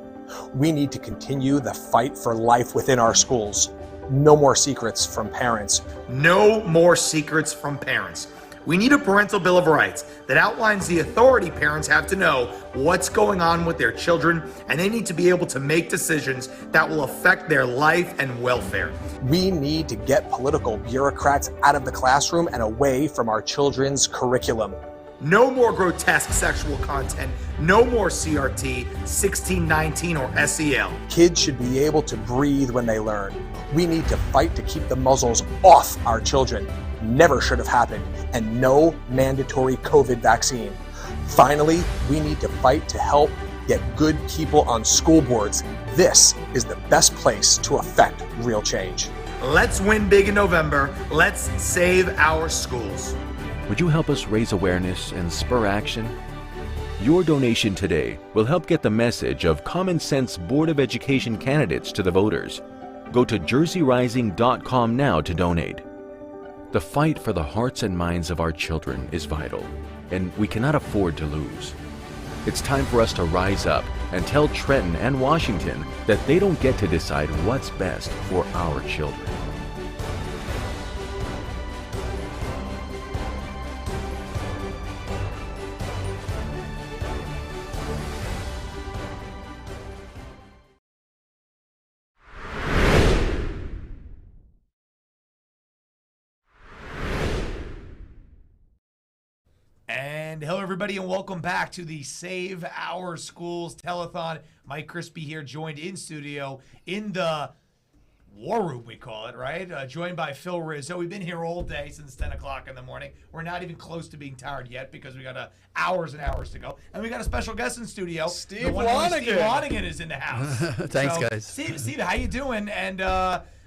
Speaker 3: We need to continue the fight for life within our schools. No more secrets from parents.
Speaker 2: No more secrets from parents. We need a parental bill of rights that outlines the authority parents have to know what's going on with their children, and they need to be able to make decisions that will affect their life and welfare.
Speaker 3: We need to get political bureaucrats out of the classroom and away from our children's curriculum.
Speaker 2: No more grotesque sexual content. No more CRT, 1619, or SEL.
Speaker 3: Kids should be able to breathe when they learn. We need to fight to keep the muzzles off our children. Never should have happened, and no mandatory COVID vaccine. Finally, we need to fight to help get good people on school boards. This is the best place to affect real change.
Speaker 2: Let's win big in November. Let's save our schools.
Speaker 4: Would you help us raise awareness and spur action? Your donation today will help get the message of common sense Board of Education candidates to the voters. Go to jerseyrising.com now to donate. The fight for the hearts and minds of our children is vital, and we cannot afford to lose. It's time for us to rise up and tell Trenton and Washington that they don't get to decide what's best for our children.
Speaker 2: And hello, everybody, and welcome back to the Save Our Schools Telethon. Mike Crispy here, joined in studio in the war room, we call it, right? Joined by Phil Rizzo. We've been here all day since 10 o'clock in the morning. We're not even close to being tired yet because we got hours and hours to go. And we got a special guest in studio.
Speaker 1: Steve Lonigan.
Speaker 2: Steve Lonigan is in the house.
Speaker 8: Thanks, guys.
Speaker 2: Steve, how you doing? And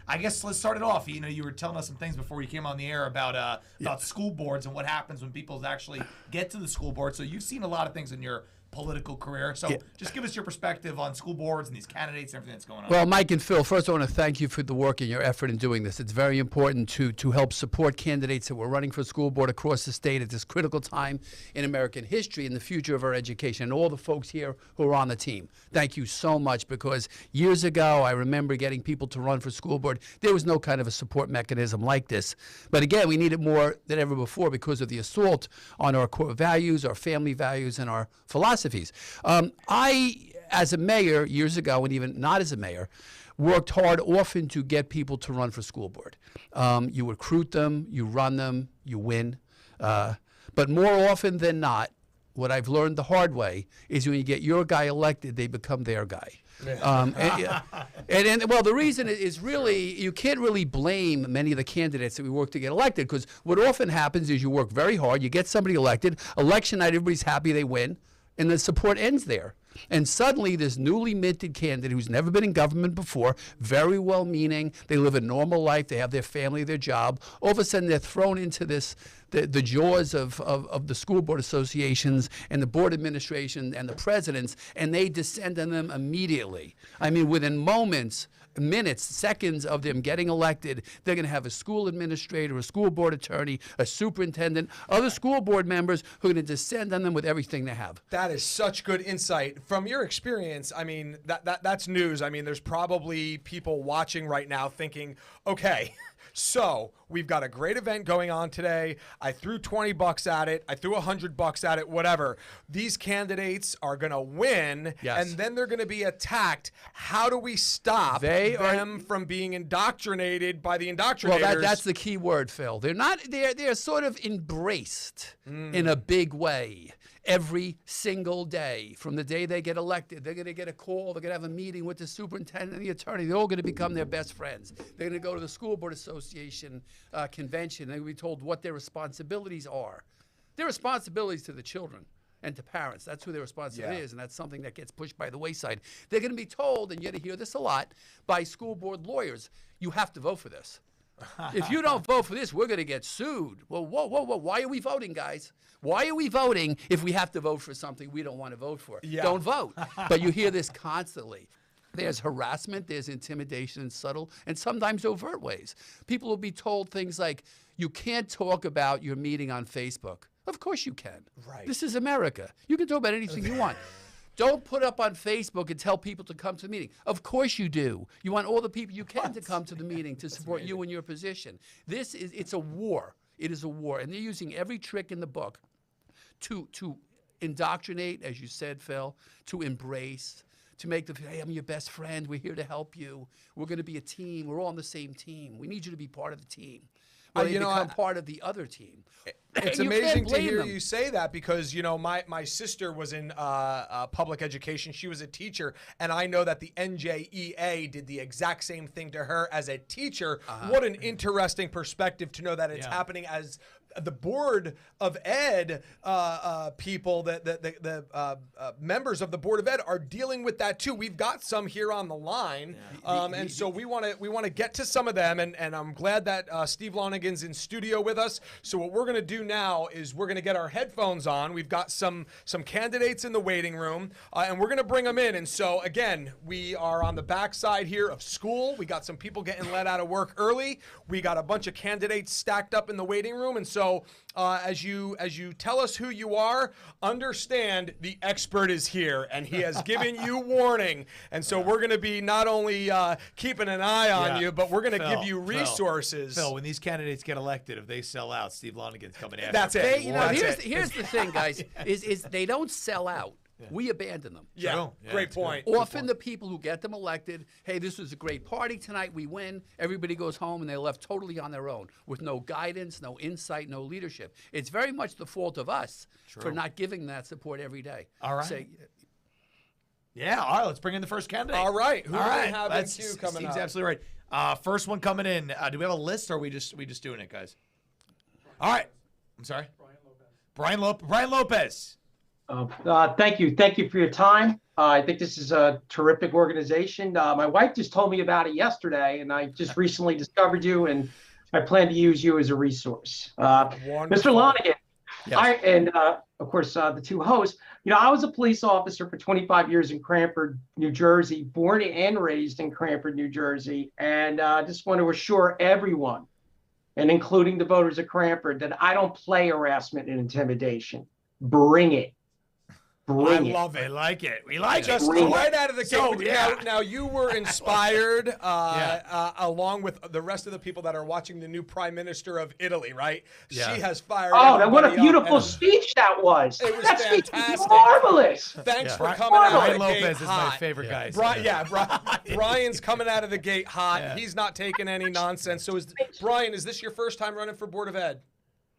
Speaker 2: I guess let's start it off. You know, you were telling us some things before you came on the air about school boards and what happens when people actually get to the school board. So you've seen a lot of things in your political career. So just give us your perspective on school boards and these candidates and everything that's going on.
Speaker 8: Well, Mike and Phil, first I want to thank you for the work and your effort in doing this. It's very important to help support candidates that were running for school board across the state at this critical time in American history and the future of our education, and all the folks here who are on the team. Thank you so much, because years ago I remember getting people to run for school board. There was no kind of a support mechanism like this. But again, we need it more than ever before because of the assault on our core values, our family values, and our philosophies. I, as a mayor years ago, and even not as a mayor, worked hard often to get people to run for school board. You recruit them, you run them, you win. But more often than not, what I've learned the hard way is when you get your guy elected, they become their guy. Well, the reason is really, you can't really blame many of the candidates that we work to get elected, because what often happens is you work very hard, you get somebody elected, election night, everybody's happy, they win, and the support ends there. And suddenly this newly minted candidate who's never been in government before, very well-meaning, they live a normal life, they have their family, their job, all of a sudden they're thrown into this, the jaws of the school board associations and the board administration and the presidents, and they descend on them immediately. I mean, within minutes, seconds of them getting elected, they're going to have a school administrator, a school board attorney, a superintendent, other school board members who are going to descend on them with everything they have.
Speaker 1: That is such good insight. From your experience, I mean, that's news. I mean, there's probably people watching right now thinking, okay, so we've got a great event going on today. I threw $20 at it. I threw $100 at it, whatever. These candidates are going to win, and then they're going to be attacked. How do we stop them from being indoctrinated by the indoctrinators?
Speaker 8: Well, that's the key word, Phil. They're not. They're sort of embraced in a big way. every single day. From the day they get elected, they're going to get a call. They're going to have a meeting with the superintendent and the attorney. They're all going to become their best friends. They're going to go to the school board association convention. They're going to be told what their responsibilities are. Their responsibilities to the children and to parents. That's who their responsibility is, and that's something that gets pushed by the wayside. They're going to be told, and you're going to hear this a lot, by school board lawyers, you have to vote for this. If you don't vote for this, we're going to get sued. Well, whoa, whoa, whoa. Why are we voting, guys? Why are we voting if we have to vote for something we don't want to vote for?
Speaker 1: Yeah.
Speaker 8: Don't vote. But you hear this constantly. There's harassment, there's intimidation in subtle and sometimes overt ways. People will be told things like, you can't talk about your meeting on Facebook. Of course you can.
Speaker 1: Right.
Speaker 8: This is America. You can talk about anything you want. Don't put up on Facebook and tell people to come to the meeting. Of course you do. You want all the people you can to come to the meeting to support you in your position. It's a war. It is a war. And they're using every trick in the book to indoctrinate, as you said, Phil, to embrace, to make hey, I'm your best friend. We're here to help you. We're going to be a team. We're all on the same team. We need you to be part of the team. Well, they become part of the other team.
Speaker 1: It's
Speaker 8: And you
Speaker 1: amazing
Speaker 8: can't
Speaker 1: to
Speaker 8: blame
Speaker 1: hear
Speaker 8: them.
Speaker 1: you say that because, my sister was in public education. She was a teacher, and I know that the NJEA did the exact same thing to her as a teacher. What an interesting perspective to know that it's happening as the Board of Ed people, the members of the Board of Ed are dealing with that too. We've got some here on the line, and so we want to get to some of them. And I'm glad that Steve Lonigan's in studio with us. So what we're going to do now is we're going to get our headphones on. We've got some candidates in the waiting room, and we're going to bring them in. And so again, we are on the backside here of school. We got some people getting let out of work early. We got a bunch of candidates stacked up in the waiting room, and so as you tell us who you are, understand the expert is here and he has given you warning. And so we're going to be not only keeping an eye on you, but we're going to give you resources.
Speaker 2: Phil, when these candidates get elected, if they sell out, Steve Lonigan's coming after
Speaker 1: That's
Speaker 2: them.
Speaker 1: it.
Speaker 8: Here's the thing, guys, is they don't sell out. We abandon them.
Speaker 1: Yeah, great point.
Speaker 8: Often the people who get them elected, hey, this was a great party tonight, we win, everybody goes home and they're left totally on their own with no guidance, no insight, no leadership. It's very much the fault of us for not giving that support every day.
Speaker 2: All right. all right, let's bring in the first candidate.
Speaker 1: All right, who do we have in queue coming
Speaker 2: Steve's
Speaker 1: up?
Speaker 2: absolutely right. First one coming in. Do we have a list or are we just doing it, guys? All right. I'm sorry? Brian Lopez.
Speaker 7: Thank you. Thank you for your time. I think this is a terrific organization. My wife just told me about it yesterday, and I just recently discovered you, and I plan to use you as a resource. Mr. Lonigan, and of course, the two hosts, I was a police officer for 25 years in Cranford, New Jersey, born and raised in Cranford, New Jersey, and I just want to assure everyone, and including the voters of Cranford, that I don't play harassment and intimidation. Bring it.
Speaker 2: I love it. I like it. We like it.
Speaker 1: Just right out of the gate.
Speaker 2: So,
Speaker 1: Now you were inspired along with the rest of the people that are watching the new Prime Minister of Italy, right?
Speaker 2: Yeah.
Speaker 1: She has fired.
Speaker 7: Oh, what a
Speaker 1: everybody
Speaker 7: beautiful
Speaker 1: up,
Speaker 7: speech that was.
Speaker 1: It was
Speaker 7: that speech
Speaker 1: fantastic.
Speaker 7: was marvelous.
Speaker 1: Thanks for coming out of
Speaker 2: Brian
Speaker 1: the
Speaker 2: Lopez
Speaker 1: gate
Speaker 2: is
Speaker 1: hot.
Speaker 2: my favorite guy.
Speaker 1: Brian's coming out of the gate hot. He's not taking any nonsense. So Brian, is this your first time running for Board of Ed?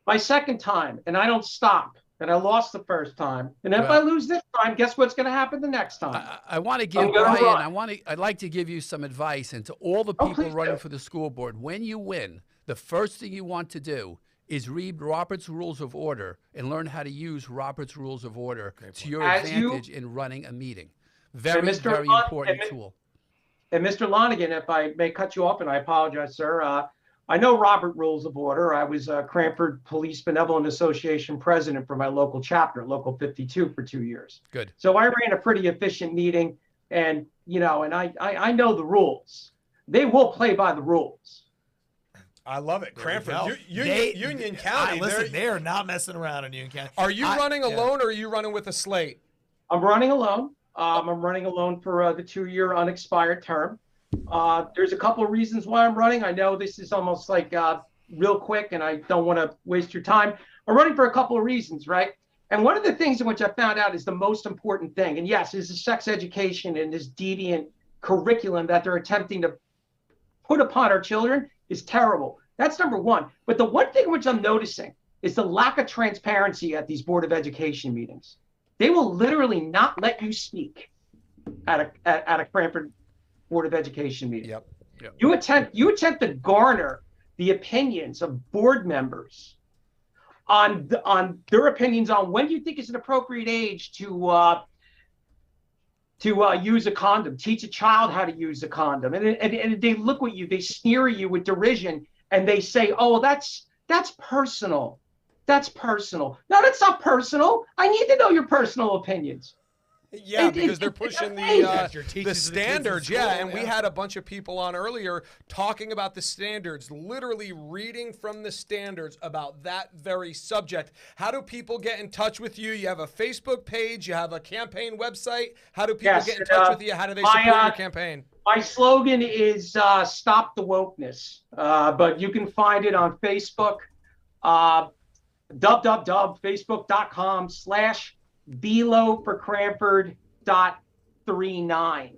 Speaker 7: My second time, and I don't stop. And I lost the first time. And if I lose this time, guess what's going to happen the next time?
Speaker 8: I want to give Brian, I'd like to give you some advice, and to all the people running for the school board, when you win, the first thing you want to do is read Robert's Rules of Order and learn how to use Robert's Rules of Order to your advantage in running a meeting. Very important tool.
Speaker 7: And Mr. Lonigan, if I may cut you off, and I apologize, sir, I know Robert Rules of Order. I was Cranford Police Benevolent Association president for my local chapter, Local 52, for 2 years.
Speaker 8: Good.
Speaker 7: So I ran a pretty efficient meeting, and and I know the rules. They will play by the rules.
Speaker 1: I love it. Cranford, Union County.
Speaker 2: Listen, they are not messing around in Union County.
Speaker 1: Are you running alone or are you running with a slate?
Speaker 7: I'm running alone. I'm running alone for the 2-year unexpired term. There's a couple of reasons why I'm running. I know this is almost like real quick, and I don't want to waste your time. I'm running for a couple of reasons, right? And one of the things in which I found out is the most important thing, and yes, is the sex education and this deviant curriculum that they're attempting to put upon our children is terrible. That's number one. But the one thing which I'm noticing is the lack of transparency at these Board of Education meetings. They will literally not let you speak at a Cranford Board of Education meeting.
Speaker 1: Yep.
Speaker 7: You attempt to garner the opinions of board members on their opinions on when you think is an appropriate age to use a condom, teach a child how to use a condom, and they look at you, they sneer at you with derision, and they say, "Oh, that's personal. That's personal." No, that's not personal. I need to know your personal opinions.
Speaker 1: Yeah, because they're pushing the
Speaker 2: standards.
Speaker 1: standards. Yeah, and we had a bunch of people on earlier talking about the standards, literally reading from the standards about that very subject. How do people get in touch with you? You have a Facebook page, you have a campaign website. How do people get in touch with you? How do they support your campaign?
Speaker 7: My slogan is "Stop the Wokeness," but you can find it on Facebook, facebook.com/Belo for Cranford.39.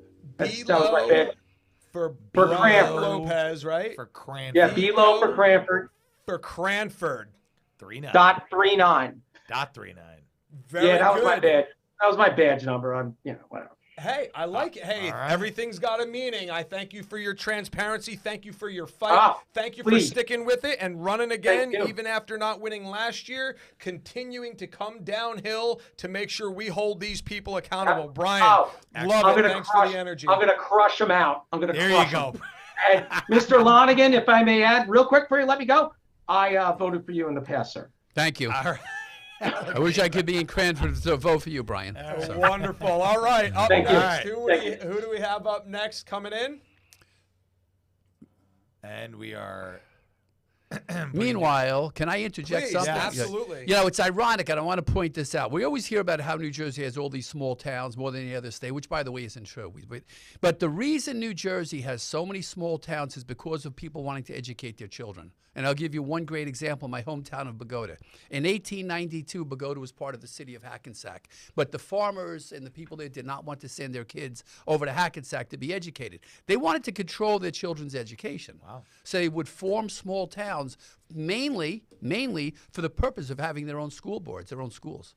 Speaker 1: For
Speaker 7: Cranford.
Speaker 1: Lopez, right?
Speaker 2: For Cranford.
Speaker 7: Yeah, Belo for Cranford.
Speaker 1: For Cranford.
Speaker 2: 39.
Speaker 7: .39.
Speaker 2: .39.
Speaker 1: Very
Speaker 7: that was
Speaker 1: good.
Speaker 7: my bad. That was my badge number. I'm, whatever.
Speaker 1: Hey, I like it. Hey,
Speaker 2: right.
Speaker 1: Everything's got a meaning. I thank you for your transparency. Thank you for your fight. Thank you
Speaker 7: please.
Speaker 1: for sticking with it and running again, even after not winning last year, continuing to come downhill to make sure we hold these people accountable. Brian, love it. Thanks for the energy.
Speaker 7: I'm going to crush them out.
Speaker 2: There you go.
Speaker 7: And Mr. Lonigan, if I may add, real quick before you let me go, I voted for you in the past, sir.
Speaker 8: Thank you.
Speaker 2: All right.
Speaker 8: I wish I could be in Cranford to vote for you, Brian. So.
Speaker 1: Wonderful. All right. Up
Speaker 7: Thank you.
Speaker 1: next,
Speaker 7: Thank
Speaker 1: who do we have up next coming in?
Speaker 2: And we are.
Speaker 8: Meanwhile, can I interject
Speaker 1: Please,
Speaker 8: something?
Speaker 1: absolutely.
Speaker 8: You know, it's ironic, and I want to point this out. We always hear about how New Jersey has all these small towns more than any other state, which, by the way, isn't true. But the reason New Jersey has so many small towns is because of people wanting to educate their children. And I'll give you one great example, my hometown of Bogota. In 1892, Bogota was part of the city of Hackensack. But the farmers and the people there did not want to send their kids over to Hackensack to be educated. They wanted to control their children's education.
Speaker 2: Wow.
Speaker 8: So they would form small towns mainly for the purpose of having their own school boards, their own schools.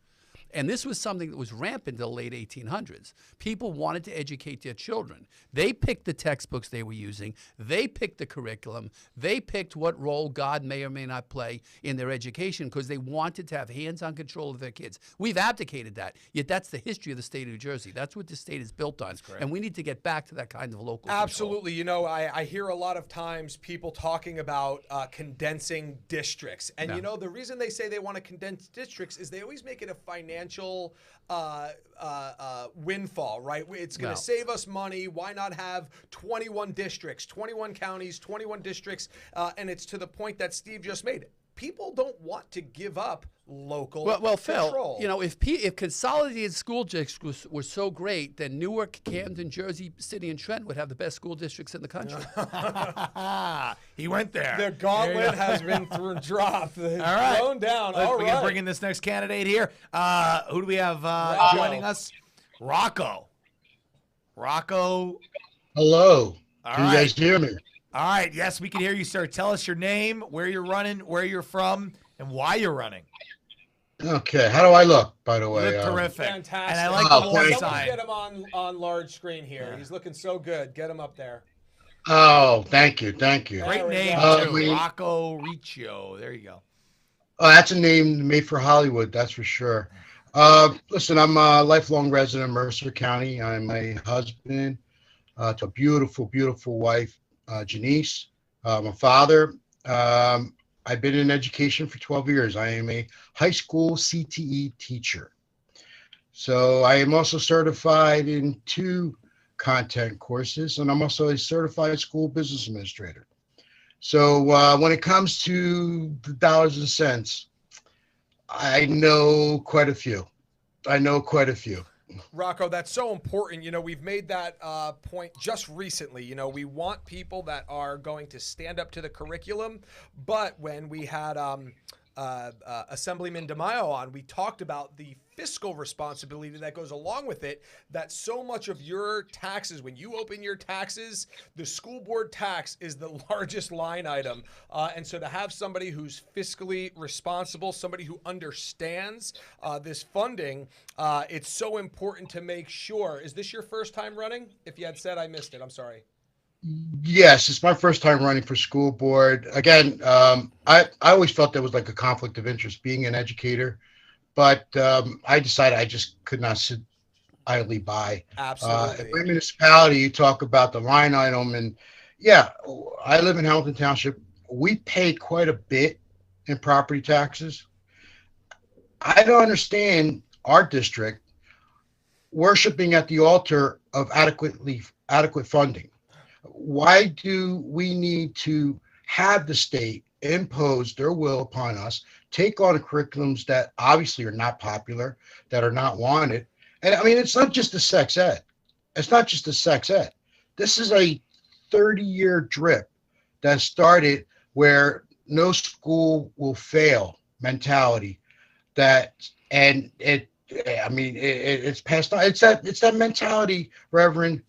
Speaker 8: And this was something that was rampant in the late 1800s. People wanted to educate their children. They picked the textbooks they were using. They picked the curriculum. They picked what role God may or may not play in their education because they wanted to have hands-on control of their kids. We've abdicated that, yet that's the history of the state of New Jersey. That's what the state is built on. And we need to get back to that kind of local
Speaker 1: Absolutely. You know, I hear a lot of times people talking about condensing districts. And, you know, the reason they say they want to condense districts is they always make it a financial windfall, right? It's going to save us money. Why not have 21 districts, 21 counties, 21 districts? And it's to the point that Steve just made. People don't want to give up local
Speaker 8: well, Phil,
Speaker 1: control.
Speaker 8: you know, if consolidated school districts were so great, then Newark, Camden, Jersey City, and Trenton would have the best school districts in the country.
Speaker 2: He went there.
Speaker 1: The gauntlet has been dropped.
Speaker 2: All right.
Speaker 1: Thrown down.
Speaker 2: We're
Speaker 1: All
Speaker 2: going to
Speaker 1: right.
Speaker 2: bring in this next candidate here. Who do we have joining us? Rocco. Rocco.
Speaker 9: Hello.
Speaker 2: All
Speaker 9: Can
Speaker 2: right.
Speaker 9: you guys hear me?
Speaker 2: All right. Yes, we can hear you, sir. Tell us your name, where you're running, where you're from, and why you're running.
Speaker 9: Okay. How do I look, by the way?
Speaker 2: You look terrific.
Speaker 1: Fantastic.
Speaker 2: And I like
Speaker 9: Oh,
Speaker 2: the warm
Speaker 9: thank
Speaker 1: Someone
Speaker 2: sign.
Speaker 1: get him on large screen here. He's looking so good. Get him up there.
Speaker 9: Oh, thank you. Thank you.
Speaker 2: Great name,
Speaker 9: go.
Speaker 2: too. Rocco Riccio. There you go.
Speaker 9: Oh, that's a name made for Hollywood, that's for sure. Listen, I'm a lifelong resident of Mercer County. I'm a husband to a beautiful, beautiful wife, Janice. I'm a father. I've been in education for 12 years. I am a high school CTE teacher. So I am also certified in 2 content courses, and I'm also a certified school business administrator. So when it comes to the dollars and cents, I know quite a few.
Speaker 1: Rocco, that's so important. You know, we've made that point just recently. You know, we want people that are going to stand up to the curriculum. But when we had Assemblyman DeMaio on, we talked about the fiscal responsibility that goes along with it, that so much of your taxes, when you open your taxes, the school board tax is the largest line item. And so to have somebody who's fiscally responsible, somebody who understands this funding, it's so important to make sure. Is this your first time running? If you had said, I missed it. I'm sorry.
Speaker 9: Yes, it's my first time running for school board. Again, I always felt there was like a conflict of interest being an educator, but I decided I just could not sit idly by.
Speaker 1: Absolutely.
Speaker 9: In my municipality, you talk about the line item, and yeah, I live in Hamilton Township. We pay quite a bit in property taxes. I don't understand our district worshiping at the altar of adequate funding. Why do we need to have the state impose their will upon us, take on curriculums that obviously are not popular, that are not wanted? And I mean, it's not just the sex ed. It's not just the sex ed. This is a 30-year drip that started where no school will fail mentality. It's passed on. It's that mentality, Reverend,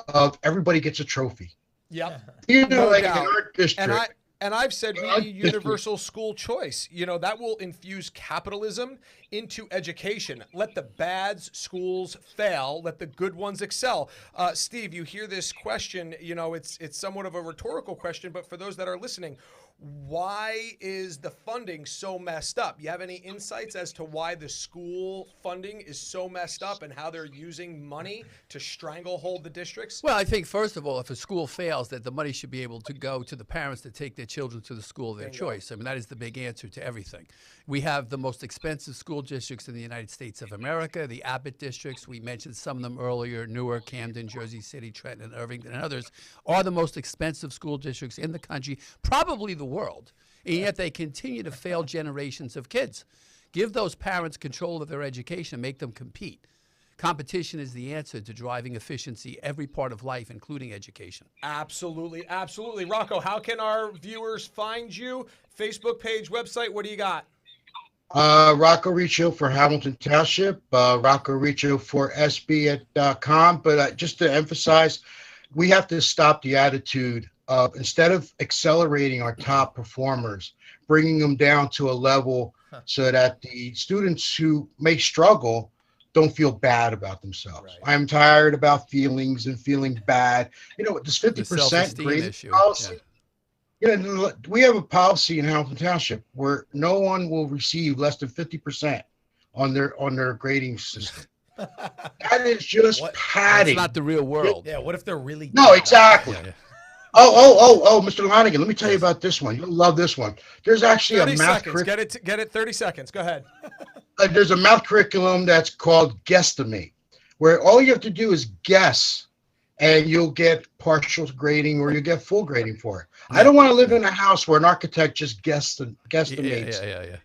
Speaker 9: of everybody gets a trophy.
Speaker 1: Yep.
Speaker 9: You know,
Speaker 1: No
Speaker 9: like
Speaker 1: doubt.
Speaker 9: in our district.
Speaker 1: And I've said we need universal school choice. You know, that will infuse capitalism into education. Let the bad schools fail. Let the good ones excel. Steve, you hear this question, you know, it's somewhat of a rhetorical question, but for those that are listening, why is the funding so messed up? You have any insights as to why the school funding is so messed up and how they're using money to stranglehold the districts?
Speaker 8: Well, I think, first of all, if a school fails, that the money should be able to go to the parents to take their children to the school of their choice. I mean, that is the big answer to everything. We have the most expensive school districts in the United States of America, the Abbott districts. We mentioned some of them earlier. Newark, Camden, Jersey City, Trenton, Irvington, and others are the most expensive school districts in the country, probably the world. And yet they continue to fail generations of kids. Give those parents control of their education, make them compete. Competition is the answer to driving efficiency every part of life, including education.
Speaker 1: Absolutely, absolutely. Rocco, how can our viewers find you? Facebook page, website, what do you got?
Speaker 9: Rocco Riccio for Hamilton Township, Rocco Riccio for SB.com. But just to emphasize, we have to stop the attitude of, instead of accelerating our top performers, bringing them down to a level so that the students who may struggle don't feel bad about themselves. Right. I'm tired about feelings and feeling bad. You know, this 50% grading policy. Yeah. You know, we have a policy in Hamilton Township where no one will receive less than 50% on their grading system. That is just padding.
Speaker 8: It's not the real world.
Speaker 2: Yeah, what if they're really
Speaker 9: No, exactly. Yeah. Oh, Mr. Lanigan, let me tell you about this one. You'll love this one. There's actually a math curriculum.
Speaker 1: Get it 30 seconds. Go ahead.
Speaker 9: There's a math curriculum that's called Guesstimate, where all you have to do is guess, and you'll get partial grading or you get full grading for it. I don't want to live in a house where an architect just guesstimates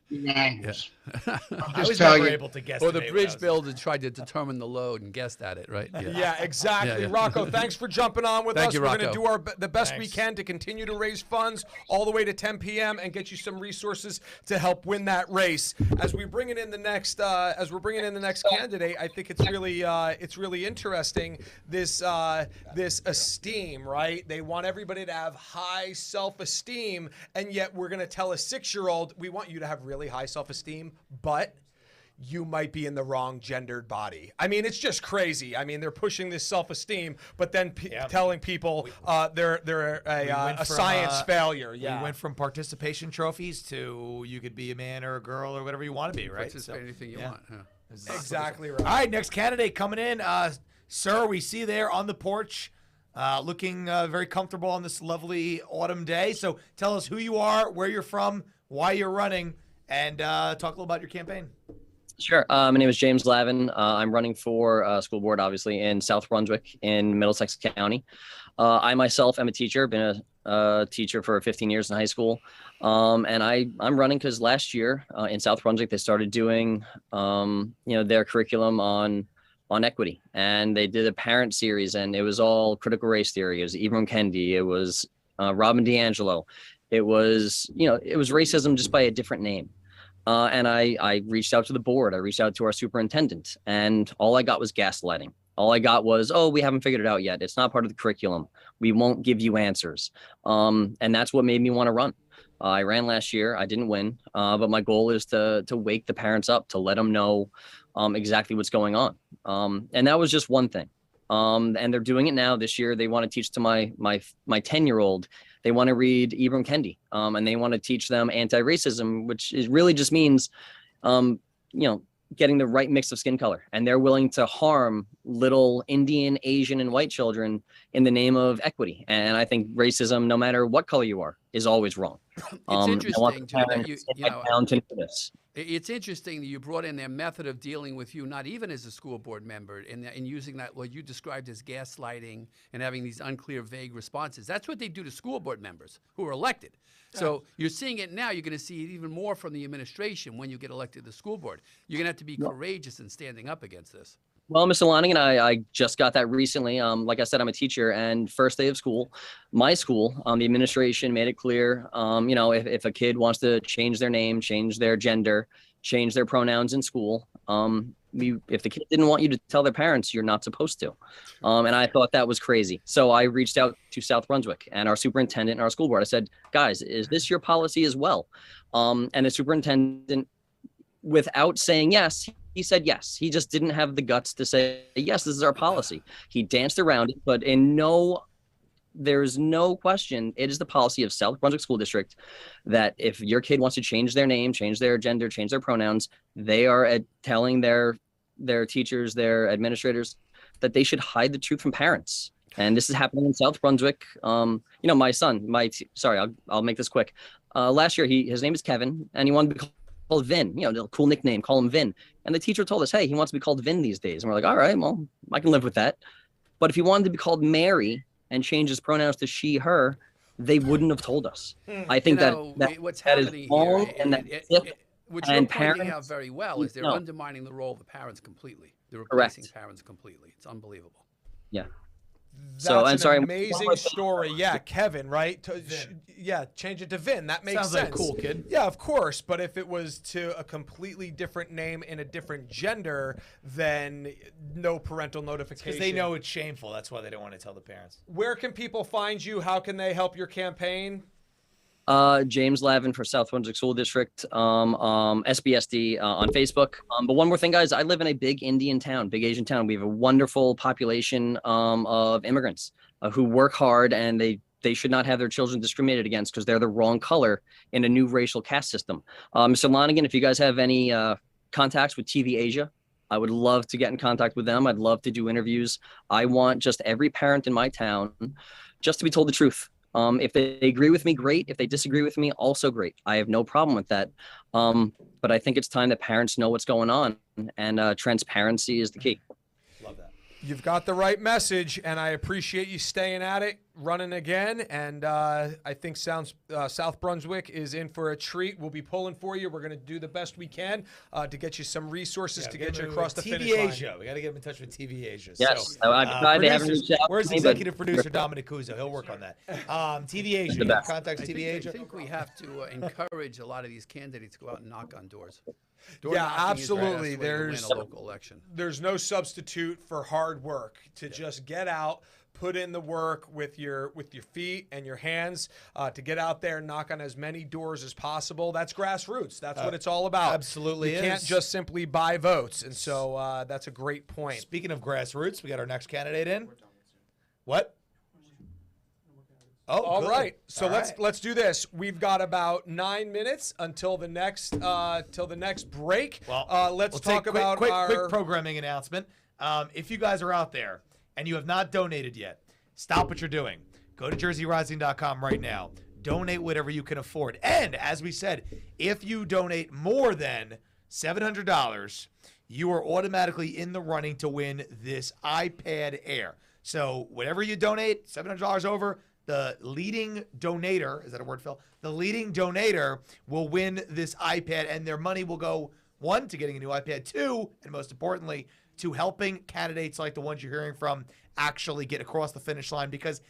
Speaker 9: the angles.
Speaker 2: I was never able to guess.
Speaker 8: Or the bridge builder tried to determine the load and guessed at it, right?
Speaker 1: Yeah, exactly. Rocco, thanks for jumping on with us.
Speaker 8: You,
Speaker 1: We're going to do the best we can to continue to raise funds all the way to 10 p.m. and get you some resources to help win that race. As we bring in the next, candidate, I think it's really interesting. This esteem, right? They want everybody to have high self-esteem, and yet we're going to tell a 6-year-old, we want you to have really high self-esteem, but you might be in the wrong gendered body. I mean, it's just crazy. I mean, they're pushing this self-esteem, but then telling people they're a science failure. Yeah,
Speaker 2: we went from participation trophies to you could be a man or a girl or whatever you want to be, right?
Speaker 8: Participate anything you want. Yeah.
Speaker 1: Exactly right.
Speaker 2: All right, next candidate coming in. Sir, we see there on the porch, looking very comfortable on this lovely autumn day. So tell us who you are, where you're from, why you're running, and talk a little about your campaign.
Speaker 10: Sure. My name is James Lavin. I'm running for school board, obviously, in South Brunswick in Middlesex County. I myself am a teacher, been a teacher for 15 years in high school. And I'm running because last year in South Brunswick, they started doing, their curriculum on equity. And they did a parent series, and it was all critical race theory. It was Ibram Kendi. It was Robin DiAngelo. It was, you know, it was racism just by a different name. And I reached out to the board. I reached out to our superintendent, and all I got was gaslighting. All I got was, oh, we haven't figured it out yet. It's not part of the curriculum. We won't give you answers. And that's what made me want to run. I ran last year. I didn't win, but my goal is to wake the parents up, to let them know exactly what's going on. And that was just one thing. And they're doing it now. This year, they want to teach to my 10-year-old. They want to read Ibram Kendi, and they want to teach them anti-racism, which really just means, you know, getting the right mix of skin color. And they're willing to harm little Indian, Asian, and white children in the name of equity. And I think racism, no matter what color you are, is always wrong.
Speaker 8: It's interesting too, that you know,
Speaker 10: down to this.
Speaker 8: it's interesting that you brought in their method of dealing with you, not even as a school board member, and using that, what you described as gaslighting and having these unclear, vague responses. That's what they do to school board members who are elected. So you're seeing it now. You're going to see it even more from the administration when you get elected to the school board. You're going to have to be courageous in standing up against this.
Speaker 10: Well, Mr. Lonigan, I just got that recently. Like I said, I'm a teacher, and first day of school, my school, the administration made it clear, you know, if a kid wants to change their name, change their gender, change their pronouns in school, if the kid didn't want you to tell their parents, you're not supposed to. And I thought that was crazy. So I reached out to South Brunswick and our superintendent and our school board. I said, guys, is this your policy as well? And the superintendent, without saying yes, he said yes. He just didn't have the guts to say, yes, this is our policy. He danced around it, but there's no question. It is the policy of South Brunswick School District that if your kid wants to change their name, change their gender, change their pronouns, they are telling their teachers, their administrators, that they should hide the truth from parents. And this is happening in South Brunswick. You know, my son, I'll make this quick. Last year, his name is Kevin, and he wanted to be called Vin, you know, a cool nickname, call him Vin. And the teacher told us, hey, he wants to be called Vin these days. And we're like, all right, well, I can live with that. But if he wanted to be called Mary and change his pronouns to she, her, they wouldn't have told us. I think
Speaker 8: what's
Speaker 10: that is
Speaker 8: happening
Speaker 10: wrong,
Speaker 8: here,
Speaker 10: and
Speaker 8: which you're pointing out very well, is they're undermining the role of the parents completely. They're replacing parents completely. It's unbelievable.
Speaker 10: Yeah.
Speaker 23: That's an amazing story. Yeah, Kevin, right? Change it to Vin. That makes
Speaker 2: Sounds
Speaker 23: sense.
Speaker 2: like a cool kid.
Speaker 23: Yeah, of course. But if it was to a completely different name in a different gender, then no parental notification.
Speaker 2: Because they know it's shameful. That's why they don't want to tell the parents.
Speaker 23: Where can people find you? How can they help your campaign?
Speaker 10: James Lavin for South Brunswick School District, SBSD on Facebook. But one more thing, guys, I live in a big Indian town, big Asian town. We have a wonderful population of immigrants who work hard, and they should not have their children discriminated against because they're the wrong color in a new racial caste system. Mr. Lonigan, if you guys have any contacts with TV Asia, I would love to get in contact with them. I'd love to do interviews. I want just every parent in my town just to be told the truth. If they agree with me, great. If they disagree with me, also great. I have no problem with that. But I think it's time that parents know what's going on, and transparency is the key.
Speaker 23: Love that. You've got the right message, and I appreciate you staying at it, running again. And I think South Brunswick is in for a treat. We'll be pulling for you. We're going to do the best we can to get you some resources to get you across the finish line.
Speaker 2: TV Asia. We got to get him in touch with TV Asia.
Speaker 10: Yes,
Speaker 2: so,
Speaker 10: I tried. They haven't reached out.
Speaker 2: Where's
Speaker 10: to me,
Speaker 2: executive
Speaker 10: but-
Speaker 2: producer Dominic Cuso? He'll work on that. TV Asia. You have contacts TV Asia?
Speaker 8: I think we have to encourage a lot of these candidates to go out and knock on doors.
Speaker 23: Yeah, absolutely.
Speaker 8: There's a local election.
Speaker 23: There's no substitute for hard work to just get out, put in the work with your feet and your hands to get out there and knock on as many doors as possible. That's grassroots. That's what it's all about.
Speaker 2: Absolutely,
Speaker 23: you can't just simply buy votes, and so that's a great point.
Speaker 2: Speaking of grassroots, we got our next candidate in. What? Oh,
Speaker 23: all
Speaker 2: good.
Speaker 23: right. So
Speaker 2: All right.
Speaker 23: let's do this. We've got about 9 minutes until the next break.
Speaker 2: Well,
Speaker 23: let's
Speaker 2: we'll
Speaker 23: talk
Speaker 2: take
Speaker 23: about
Speaker 2: quick
Speaker 23: our
Speaker 2: programming announcement. If you guys are out there and you have not donated yet, stop what you're doing. Go to jerseyrising.com right now. Donate whatever you can afford. And as we said, if you donate more than $700, you are automatically in the running to win this iPad Air. So whatever you donate, $700 over, the leading donator, is that a word, Phil? The leading donator will win this iPad, and their money will go, 1, to getting a new iPad, 2, and most importantly, to helping candidates like the ones you're hearing from actually get across the finish line, because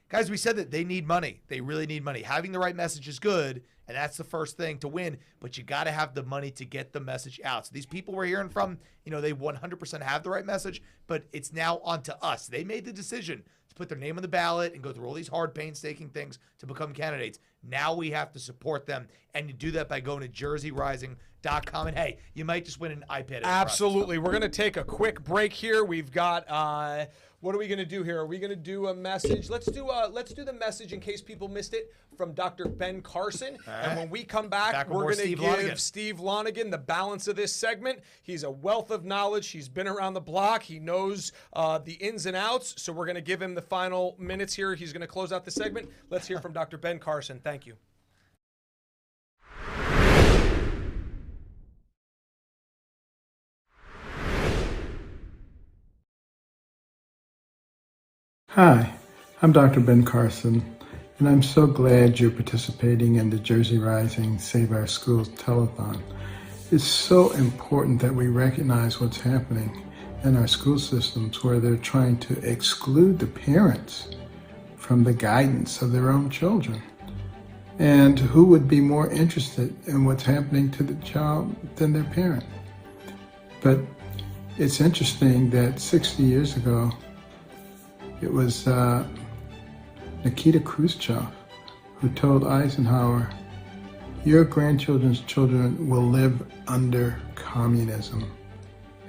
Speaker 2: guys, we said that they need money. They really need money. Having the right message is good, and that's the first thing to win, but you got to have the money to get the message out. So these people we're hearing from, they 100% have the right message, but it's now on to us. They made the decision to put their name on the ballot and go through all these hard, painstaking things to become candidates. Now we have to support them, and you do that by going to jerseyrising.com. And hey, you might just win an iPad.
Speaker 1: Absolutely. We're going to take a quick break here. We've got what are we going to do here? Are we going to do a message? Let's do the message in case people missed it from Dr. Ben Carson.
Speaker 2: Right.
Speaker 1: And when we come back we're going to give Steve Lonigan the balance of this segment. He's a wealth of knowledge. He's been around the block. He knows the ins and outs. So we're going to give him the final minutes here. He's going to close out the segment. Let's hear from Dr. Ben Carson. Thank you.
Speaker 16: Hi, I'm Dr. Ben Carson, and I'm so glad you're participating in the Jersey Rising Save Our Schools Telethon. It's so important that we recognize what's happening in our school systems where they're trying to exclude the parents from the guidance of their own children. And who would be more interested in what's happening to the child than their parent? But it's interesting that 60 years ago, it was Nikita Khrushchev who told Eisenhower, your grandchildren's children will live under communism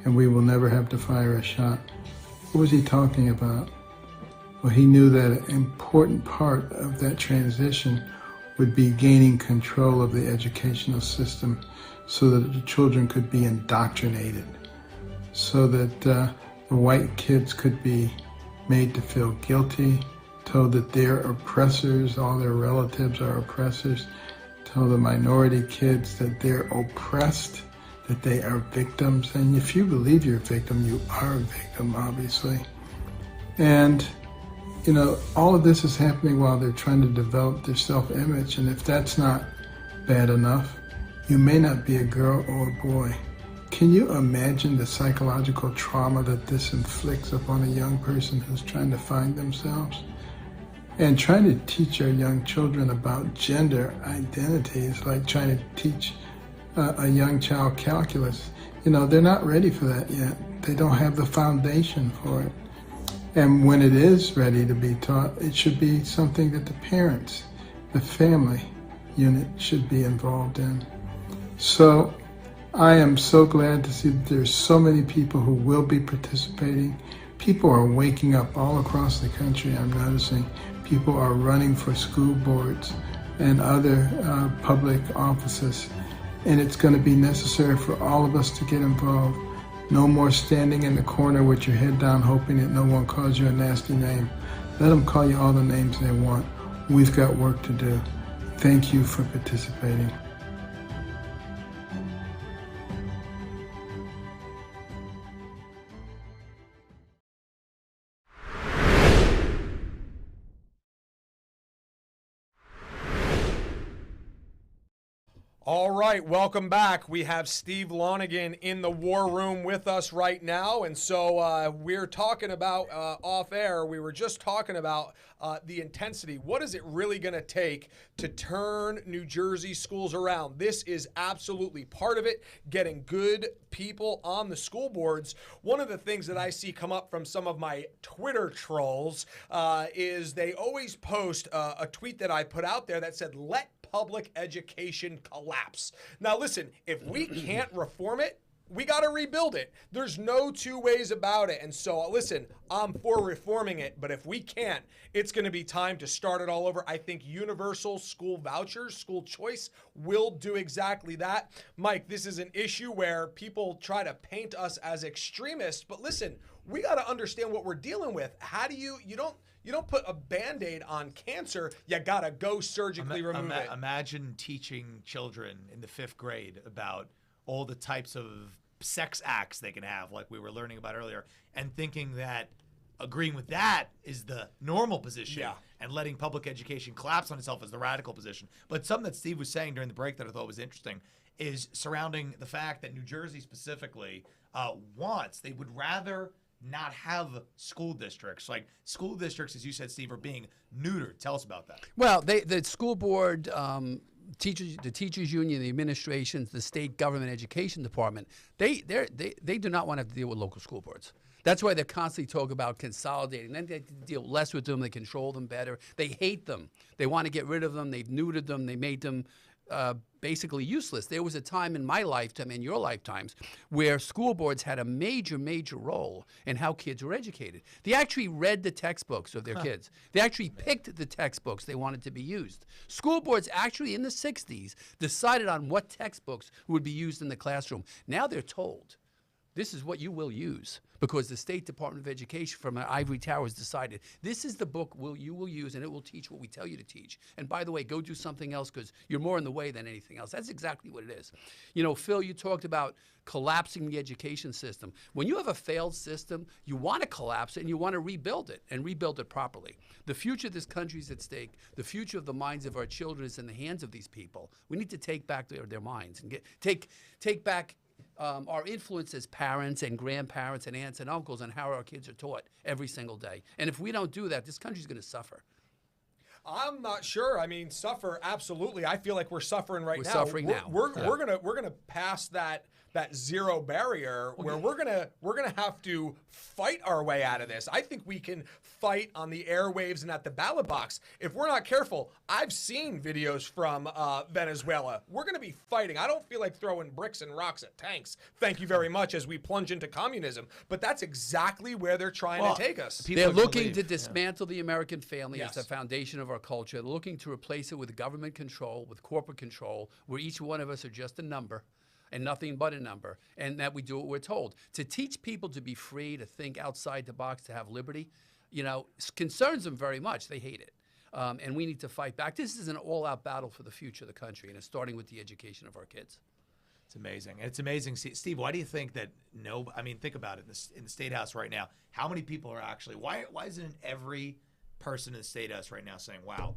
Speaker 16: and we will never have to fire a shot. What was he talking about? Well, he knew that an important part of that transition would be gaining control of the educational system so that the children could be indoctrinated, so that the white kids could be made to feel guilty, told that they're oppressors, all their relatives are oppressors, told the minority kids that they're oppressed, that they are victims. And if you believe you're a victim, you are a victim, obviously. And, all of this is happening while they're trying to develop their self-image. And if that's not bad enough, you may not be a girl or a boy. Can you imagine the psychological trauma that this inflicts upon a young person who's trying to find themselves? And trying to teach our young children about gender identity is like trying to teach a young child calculus. They're not ready for that yet. They don't have the foundation for it. And when it is ready to be taught, it should be something that the parents, the family unit should be involved in. So I am so glad to see that there's so many people who will be participating. People are waking up all across the country, I'm noticing. People are running for school boards and other public offices. And it's going to be necessary for all of us to get involved. No more standing in the corner with your head down hoping that no one calls you a nasty name. Let them call you all the names they want. We've got work to do. Thank you for participating.
Speaker 1: All right, welcome back. We have Steve Lonigan in the war room with us right now. And so we're talking about off air. We were just talking about the intensity. What is it really going to take to turn New Jersey schools around? This is absolutely part of it, getting good people on the school boards. One of the things that I see come up from some of my Twitter trolls is they always post a tweet that I put out there that said, let public education collapse. Now listen, if we can't reform it, we got to rebuild it. There's no two ways about it. And so listen, I'm for reforming it, but if we can't, it's going to be time to start it all over. I think universal school vouchers, school choice will do exactly that. Mike, this is an issue where people try to paint us as extremists, but listen, we got to understand what we're dealing with. How do you don't put a Band-Aid on cancer, you gotta go surgically remove it.
Speaker 2: Imagine teaching children in the 5th grade about all the types of sex acts they can have, like we were learning about earlier, and thinking that agreeing with that is the normal position, and letting public education collapse on itself as the radical position. But something that Steve was saying during the break that I thought was interesting is surrounding the fact that New Jersey specifically they would rather
Speaker 23: not have school districts? Like school districts, as you said, Steve, are being neutered. Tell us about that.
Speaker 8: Well, the school board, teachers, the teachers union, the administrations, the state government education department, they do not want to have to deal with local school boards. That's why they're constantly talking about consolidating. Then they deal less with them. They control them better. They hate them. They want to get rid of them. They've neutered them. They made them basically useless. There was a time in my lifetime, in your lifetimes, where school boards had a major, major role in how kids were educated. They actually read the textbooks of their kids. They actually picked the textbooks they wanted to be used. School boards actually in the 60s decided on what textbooks would be used in the classroom. Now they're told, this is what you will use, because the State Department of Education from the ivory tower has decided this is the book you will use, and it will teach what we tell you to teach. And by the way, go do something else because you're more in the way than anything else. That's exactly what it is. You know, Phil, you talked about collapsing the education system. When you have a failed system, you want to collapse it and you want to rebuild it and rebuild it properly. The future of this country is at stake. The future of the minds of our children is in the hands of these people. We need to take back their minds and take back our influence as parents and grandparents and aunts and uncles on how our kids are taught every single day. And if we don't do that, this country's going to suffer.
Speaker 1: I'm not sure. I mean, suffer, absolutely. I feel like we're suffering right now.
Speaker 8: We're suffering now.
Speaker 1: We're gonna pass that zero barrier where we're gonna have to fight our way out of this. I think we can fight on the airwaves and at the ballot box if we're not careful. I've seen videos from Venezuela. We're gonna be fighting. I don't feel like throwing bricks and rocks at tanks. Thank you very much as we plunge into communism. But that's exactly where they're trying to take us.
Speaker 8: They're looking to dismantle the American family as the foundation of our culture. They're looking to replace it with government control, with corporate control, where each one of us are just a number and nothing but a number, and that we do what we're told. To teach people to be free, to think outside the box, to have liberty, you know, concerns them very much. They hate it. And we need to fight back. This is an all-out battle for the future of the country, and it's starting with the education of our kids.
Speaker 23: It's amazing. It's amazing. Steve, why do you think that I mean, think about it. In the State House right now, how many people are actually, why isn't every person in the State House right now saying, wow,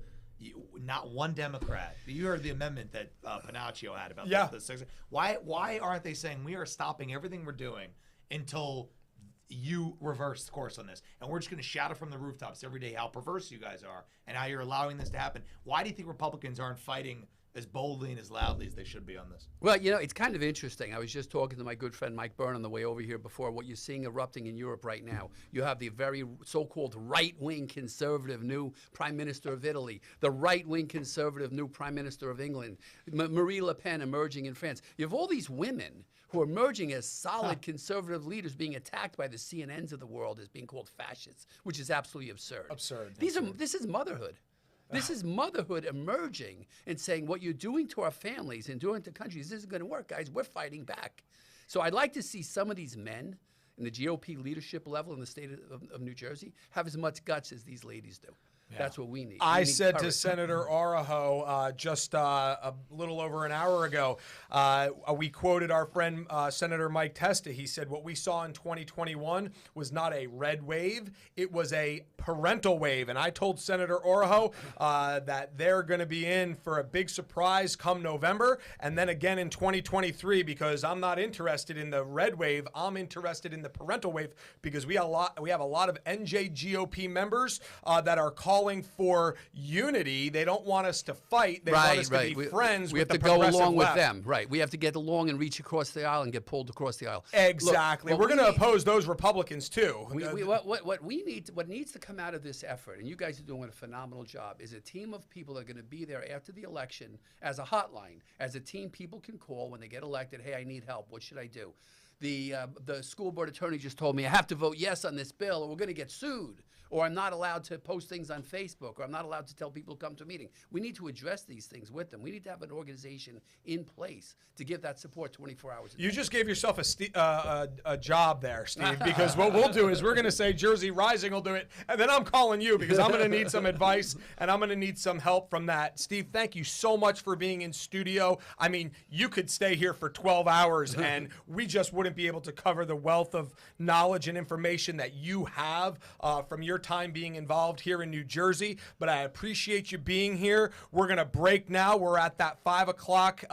Speaker 23: not one Democrat. You heard the amendment that Panaccio had about this. Why aren't they saying we are stopping everything we're doing until you reverse the course on this? And we're just going to shout it from the rooftops every day how perverse you guys are and how you're allowing this to happen. Why do you think Republicans aren't fighting as boldly and as loudly as they should be on this?
Speaker 8: Well, you know, it's kind of interesting. I was just talking to my good friend Mike Byrne on the way over here before. What you're seeing erupting in Europe right now, you have the very so-called right-wing conservative new Prime Minister of Italy, the right-wing conservative new Prime Minister of England, Marie Le Pen emerging in France. You have all these women who are emerging as solid conservative leaders being attacked by the CNNs of the world as being called fascists, which is absolutely absurd. This is motherhood. This is motherhood emerging and saying what you're doing to our families and doing to countries, this isn't going to work, guys. We're fighting back. So I'd like to see some of these men in the GOP leadership level in the state of New Jersey have as much guts as these ladies do. Yeah. That's what we need.
Speaker 1: I said to Senator Arajo just a little over an hour ago, we quoted our friend Senator Mike Testa. He said what we saw in 2021 was not a red wave, it was a parental wave. And I told Senator Arajo that they're going to be in for a big surprise come November and then again in 2023, because I'm not interested in the red wave. I'm interested in the parental wave because we have a lot of NJ GOP members that are calling for unity. They don't want us to fight. They want us to be friends.
Speaker 8: We
Speaker 1: with
Speaker 8: have to go along with them. Right. We have to get along and reach across the aisle and get pulled across the aisle.
Speaker 1: Exactly. Look, we're going to oppose those Republicans too.
Speaker 8: What needs to come out of this effort, and you guys are doing a phenomenal job, is a team of people that are going to be there after the election as a hotline, as a team people can call when they get elected. Hey, I need help. What should I do? The school board attorney just told me I have to vote yes on this bill or we're going to get sued, or I'm not allowed to post things on Facebook, or I'm not allowed to tell people to come to a meeting. We need to address these things with them. We need to have an organization in place to give that support 24 hours a day.
Speaker 1: You just gave yourself a job there, Steve, because what we'll do is we're going to say Jersey Rising will do it, and then I'm calling you because I'm going to need some advice and I'm going to need some help from that. Steve, thank you so much for being in studio. I mean, you could stay here for 12 hours and we just wouldn't wouldn't be able to cover the wealth of knowledge and information that you have from your time being involved here in New Jersey. But I appreciate you being here. We're going to break now. We're at that 5 o'clock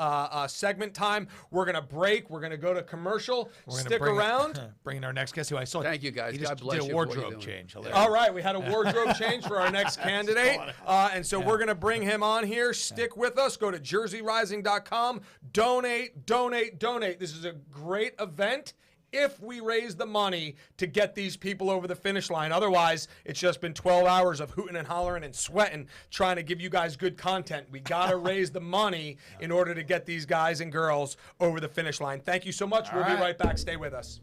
Speaker 1: segment time. We're going to break. We're going to go to commercial. Stick around.
Speaker 2: Bringing our next guest, who I saw.
Speaker 8: Thank you, guys.
Speaker 2: He just
Speaker 8: God bless
Speaker 2: did a
Speaker 8: you for what you're
Speaker 2: wardrobe
Speaker 8: doing.
Speaker 2: change. Hilarious.
Speaker 1: All right, we had a wardrobe change for our next candidate. And so we're going to bring him on here. Stick with us. Go to jerseyrising.com. Donate, donate, donate. This is a great event if we raise the money to get these people over the finish line. Otherwise, it's just been 12 hours of hooting and hollering and sweating trying to give you guys good content. We got to raise the money in order to get these guys and girls over the finish line. Thank you so much. We'll be right back. Stay with us.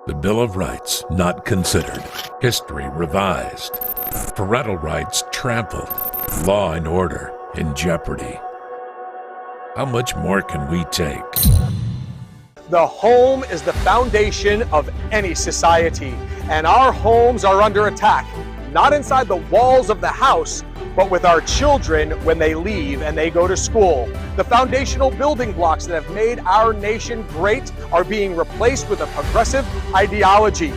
Speaker 6: The Bill of Rights not considered. History revised. Parental rights trampled. Law and order in jeopardy. How much more can we take?
Speaker 3: The home is the foundation of any society, and our homes are under attack, not inside the walls of the house, but with our children when they leave and they go to school. The foundational building blocks that have made our nation great are being replaced with a progressive ideology.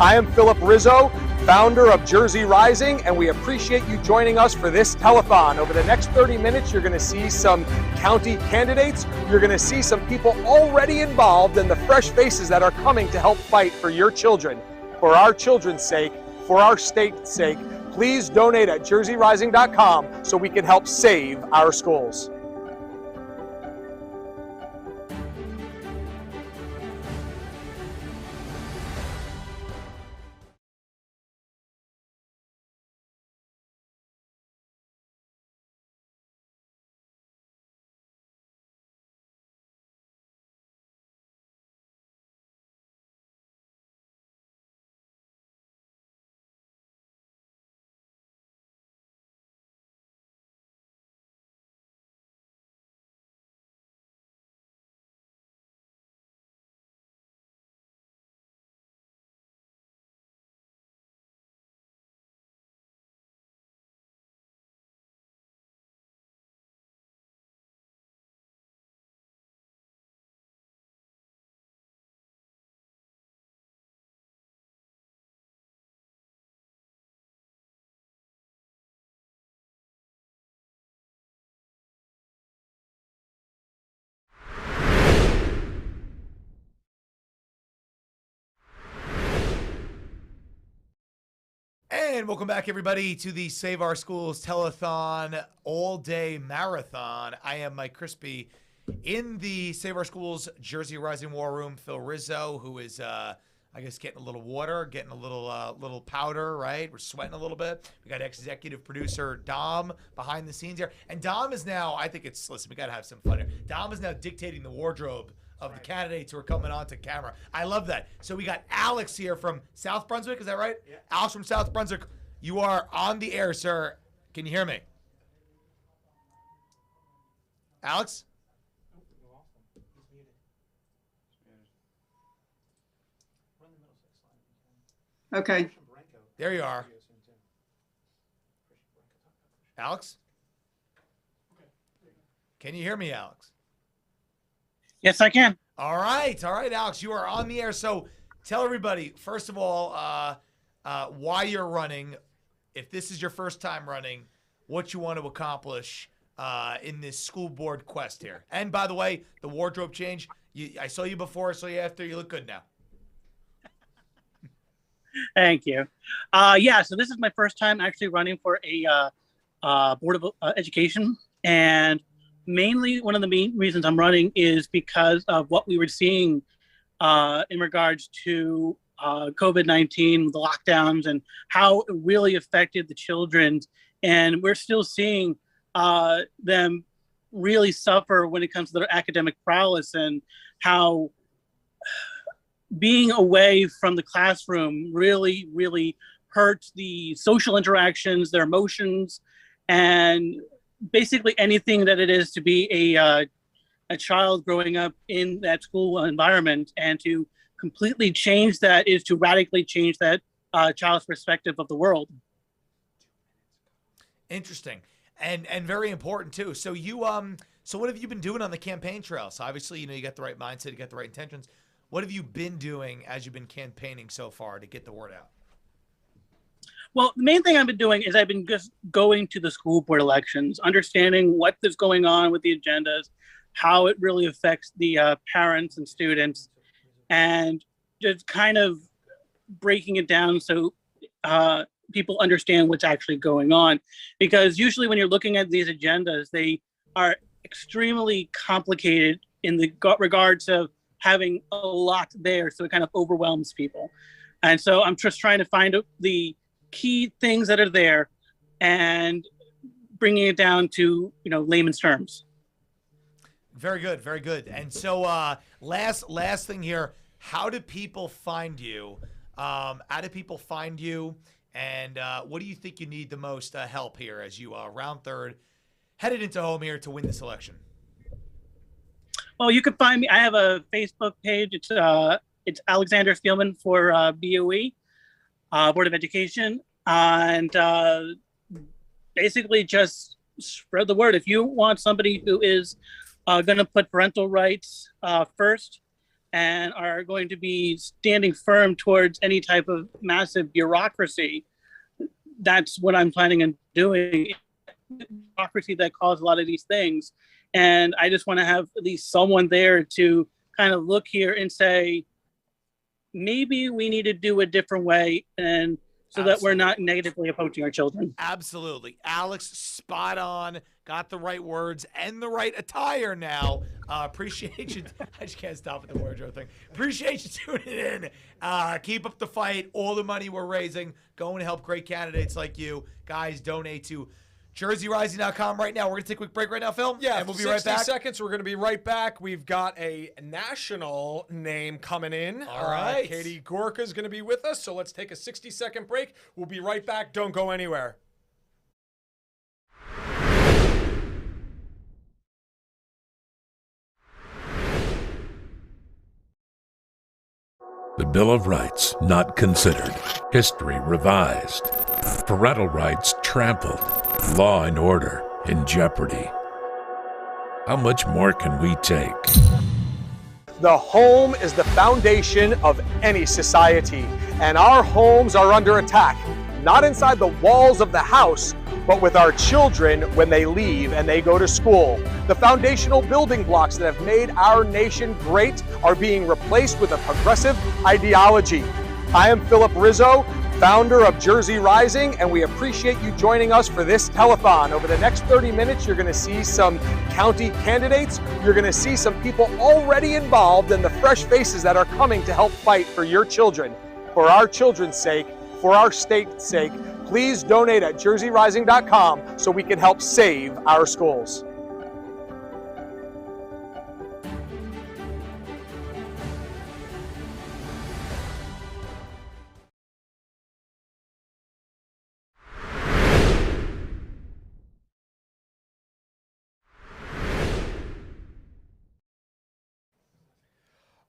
Speaker 3: I am Philip Rizzo, founder of Jersey Rising, and we appreciate you joining us for this telethon. Over the next 30 minutes, you're going to see some county candidates. You're going to see some people already involved and the fresh faces that are coming to help fight for your children. For our children's sake, for our state's sake, please donate at jerseyrising.com so we can help save our schools.
Speaker 2: And welcome back, everybody, to the Save Our Schools Telethon all-day marathon. I am Mike Crispy in the Save Our Schools Jersey Rising War Room. Phil Rizzo, who is, I guess, getting a little water, getting a little powder, right? We're sweating a little bit. We got executive producer Dom behind the scenes here. And Dom is now, I think it's, listen, we got to have some fun here. Dom is now dictating the wardrobe of the candidates who are coming onto camera. I love that. So we got Alex here from South Brunswick. Is that right? Yeah. Alex from South Brunswick. You are on the air, sir. Can you hear me? Alex?
Speaker 11: Okay.
Speaker 2: There you are. Alex? Can you hear me, Alex?
Speaker 11: Yes, I can.
Speaker 2: All right, Alex, you are on the air. So tell everybody, first of all, why you're running. If this is your first time running, what you want to accomplish in this school board quest here. And by the way, the wardrobe change, I saw you before, I saw you after. You look good now.
Speaker 11: Thank you. Yeah, so this is my first time actually running for a Board of Education. And mainly one of the main reasons I'm running is because of what we were seeing in regards to COVID-19, the lockdowns, and how it really affected the children. And we're still seeing them really suffer when it comes to their academic prowess, and how being away from the classroom really, really hurts the social interactions, their emotions, and basically anything that it is to be a child growing up in that school environment. And to completely change that is to radically change that child's perspective of the world.
Speaker 2: Interesting. And very important too. So so what have you been doing on the campaign trail? So obviously, you got the right mindset, you got the right intentions. What have you been doing as you've been campaigning so far to get the word out?
Speaker 11: Well, the main thing I've been doing is I've been just going to the school board elections, understanding what is going on with the agendas, how it really affects the parents and students, and just kind of breaking it down so people understand what's actually going on. Because usually when you're looking at these agendas, they are extremely complicated in the regards of having a lot there, so it kind of overwhelms people. And so I'm just trying to find the key things that are there and bringing it down to layman's terms.
Speaker 2: Very good, very good. And so last thing here, how do people find you? And what do you think you need the most help here as you round third, headed into home here to win this election?
Speaker 11: Well, you can find me. I have a Facebook page. It's Alexander Spielman for BOE, Board of Education, and basically just spread the word. If you want somebody who is going to put parental rights first and are going to be standing firm towards any type of massive bureaucracy, that's what I'm planning on doing. Bureaucracy that caused a lot of these things. And I just want to have at least someone there to kind of look here and say, maybe we need to do a different way, and so that we're not negatively approaching our children.
Speaker 2: Absolutely. Alex, spot on. Got the right words and the right attire now. Appreciate you. I just can't stop at the wardrobe thing. Appreciate you tuning in. Keep up the fight. All the money we're raising going to help great candidates like you. Guys, donate to JerseyRising.com right now. We're going to take a quick break right now, Phil.
Speaker 1: Yeah,
Speaker 2: and we'll be right
Speaker 1: 60
Speaker 2: back.
Speaker 1: seconds. We're going to be right back. We've got a national name coming in.
Speaker 2: All right.
Speaker 1: Katie Gorka is going to be with us, so let's take a 60-second break. We'll be right back. Don't go anywhere.
Speaker 6: The Bill of Rights not considered. History revised. Parental rights trampled. Law and order in jeopardy. How much more can we take?
Speaker 3: The home is the foundation of any society, and our homes are under attack, not inside the walls of the house, but with our children when they leave and they go to school. The foundational building blocks that have made our nation great are being replaced with a progressive ideology. I am Philip Rizzo, founder of Jersey Rising, and we appreciate you joining us for this telethon. Over the next 30 minutes, you're going to see some county candidates. You're going to see some people already involved and the fresh faces that are coming to help fight for your children. For our children's sake, for our state's sake, please donate at jerseyrising.com so we can help save our schools.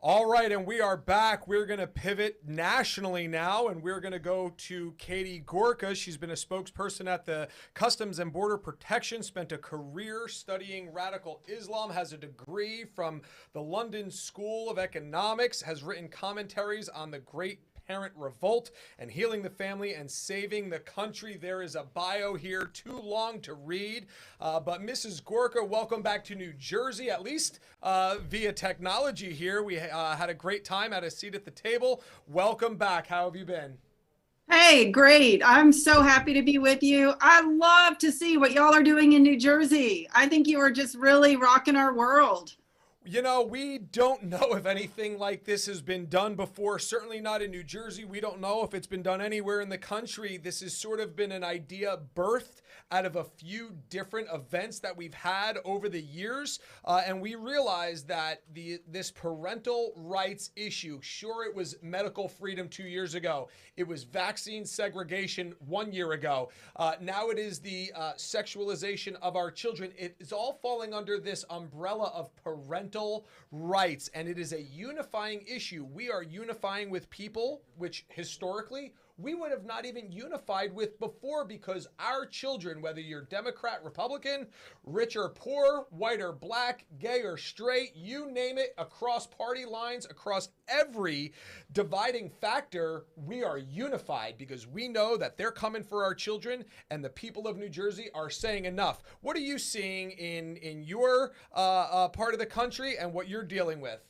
Speaker 1: All right, and we are back. We're going to pivot nationally now, and we're going to go to Katie Gorka. She's been a spokesperson at the Customs and Border Protection, spent a career studying radical Islam, has a degree from the London School of Economics, has written commentaries on the Great Parent Revolt and healing the family and saving the country. There is a bio here too long to read, but Mrs. Gorka, welcome back to New Jersey, at least via technology here. We had a great time, had a seat at the table. Welcome back. How have you been?
Speaker 17: Hey, great. I'm so happy to be with you. I love to see what y'all are doing in New Jersey. I think you are just really rocking our world.
Speaker 1: You know, we don't know if anything like this has been done before, certainly not in New Jersey. We don't know if it's been done anywhere in the country. This has sort of been an idea birthed out of a few different events that we've had over the years. And we realized that this parental rights issue, sure, it was medical freedom 2 years ago. It was vaccine segregation 1 year ago. Now it is the sexualization of our children. It is all falling under this umbrella of parental rights, and it is a unifying issue. We are unifying with people which historically we would have not even unified with before, because our children, whether you're Democrat, Republican, rich or poor, white or black, gay or straight, you name it, across party lines, across every dividing factor, we are unified because we know that they're coming for our children, and the people of New Jersey are saying enough. What are you seeing in your part of the country and what you're dealing with?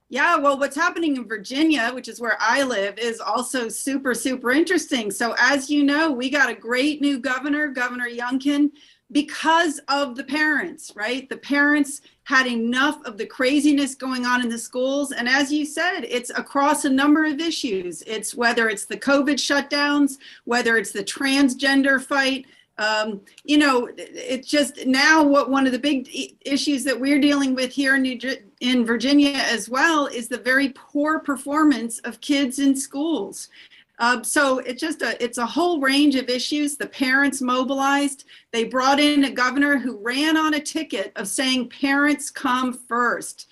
Speaker 17: Yeah, well, what's happening in Virginia, which is where I live, is also super, super interesting. So as you know, we got a great new governor, Governor Youngkin, because of the parents, right? The parents had enough of the craziness going on in the schools. And as you said, it's across a number of issues. It's whether it's the COVID shutdowns, whether it's the transgender fight. You know, it's just now what one of the big issues that we're dealing with here in Virginia as well is the very poor performance of kids in schools. So it's a whole range of issues. The parents mobilized. They brought in a governor who ran on a ticket of saying parents come first.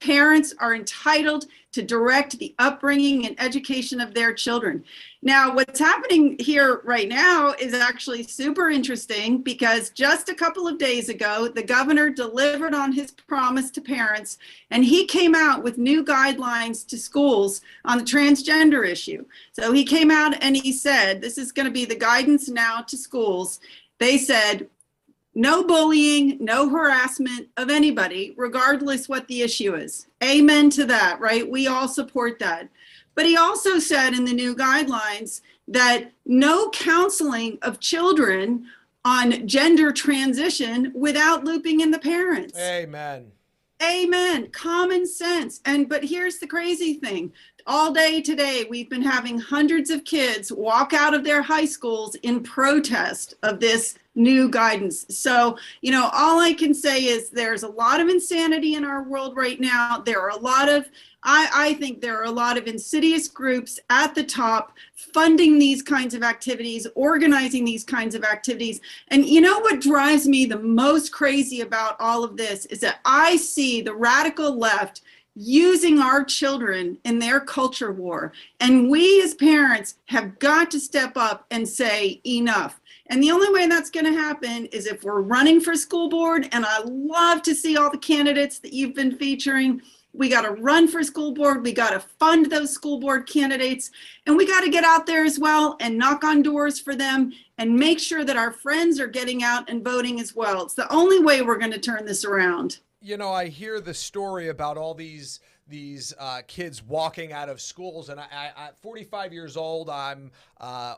Speaker 17: Parents are entitled to direct the upbringing and education of their children. Now, what's happening here right now is actually super interesting, because just a couple of days ago, the governor delivered on his promise to parents, and he came out with new guidelines to schools on the transgender issue. So he came out and he said, this is going to be the guidance now to schools. They said, no bullying, no harassment of anybody, regardless what the issue is. Amen to that, right? We all support that. But he also said in the new guidelines that no counseling of children on gender transition without looping in the parents.
Speaker 1: Amen.
Speaker 17: Amen. Common sense. But here's the crazy thing. All day today, we've been having hundreds of kids walk out of their high schools in protest of this new guidance. So, you know, all I can say is there's a lot of insanity in our world right now. There are a lot of, I think there are a lot of insidious groups at the top funding these kinds of activities, organizing these kinds of activities. And you know what drives me the most crazy about all of this is that I see the radical left using our children in their culture war. And we as parents have got to step up and say enough. And the only way that's going to happen is if we're running for school board. And I love to see all the candidates that you've been featuring. We got to run for school board. We got to fund those school board candidates. And we got to get out there as well and knock on doors for them and make sure that our friends are getting out and voting as well. It's the only way we're going to turn this around.
Speaker 1: You know, I hear the story about all these kids walking out of schools, and I 45 years old, I'm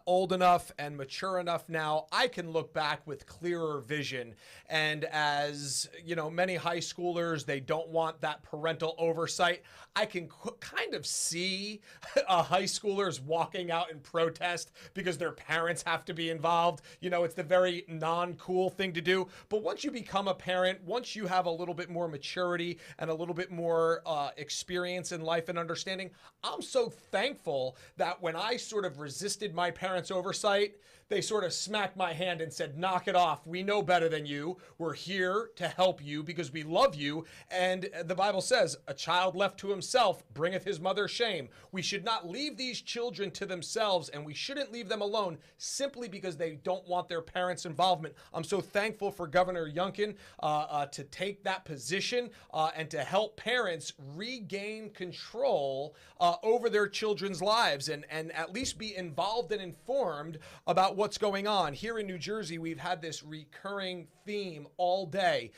Speaker 1: old enough and mature enough now, I can look back with clearer vision. And as, you know, many high schoolers, they don't want that parental oversight. I can kind of see high schoolers walking out in protest because their parents have to be involved. You know, it's the very non-cool thing to do. But once you become a parent, once you have a little bit more maturity and a little bit more experience in life and understanding, I'm so thankful that when I sort of resisted my parents' oversight, they sort of smacked my hand and said, knock it off. We know better than you. We're here to help you because we love you. And the Bible says, a child left to himself bringeth his mother shame. We should not leave these children to themselves, and we shouldn't leave them alone simply because they don't want their parents' involvement. I'm so thankful for Governor Youngkin to take that position and to help parents regain control over their children's lives and at least be involved and informed about what's going on. Here in New Jersey, we've had this recurring theme all day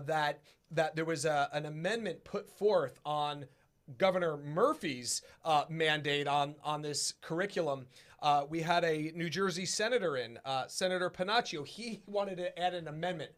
Speaker 1: that there was an amendment put forth on Governor Murphy's mandate on this curriculum. We had a New Jersey senator Senator Panaccio. He wanted to add an amendment.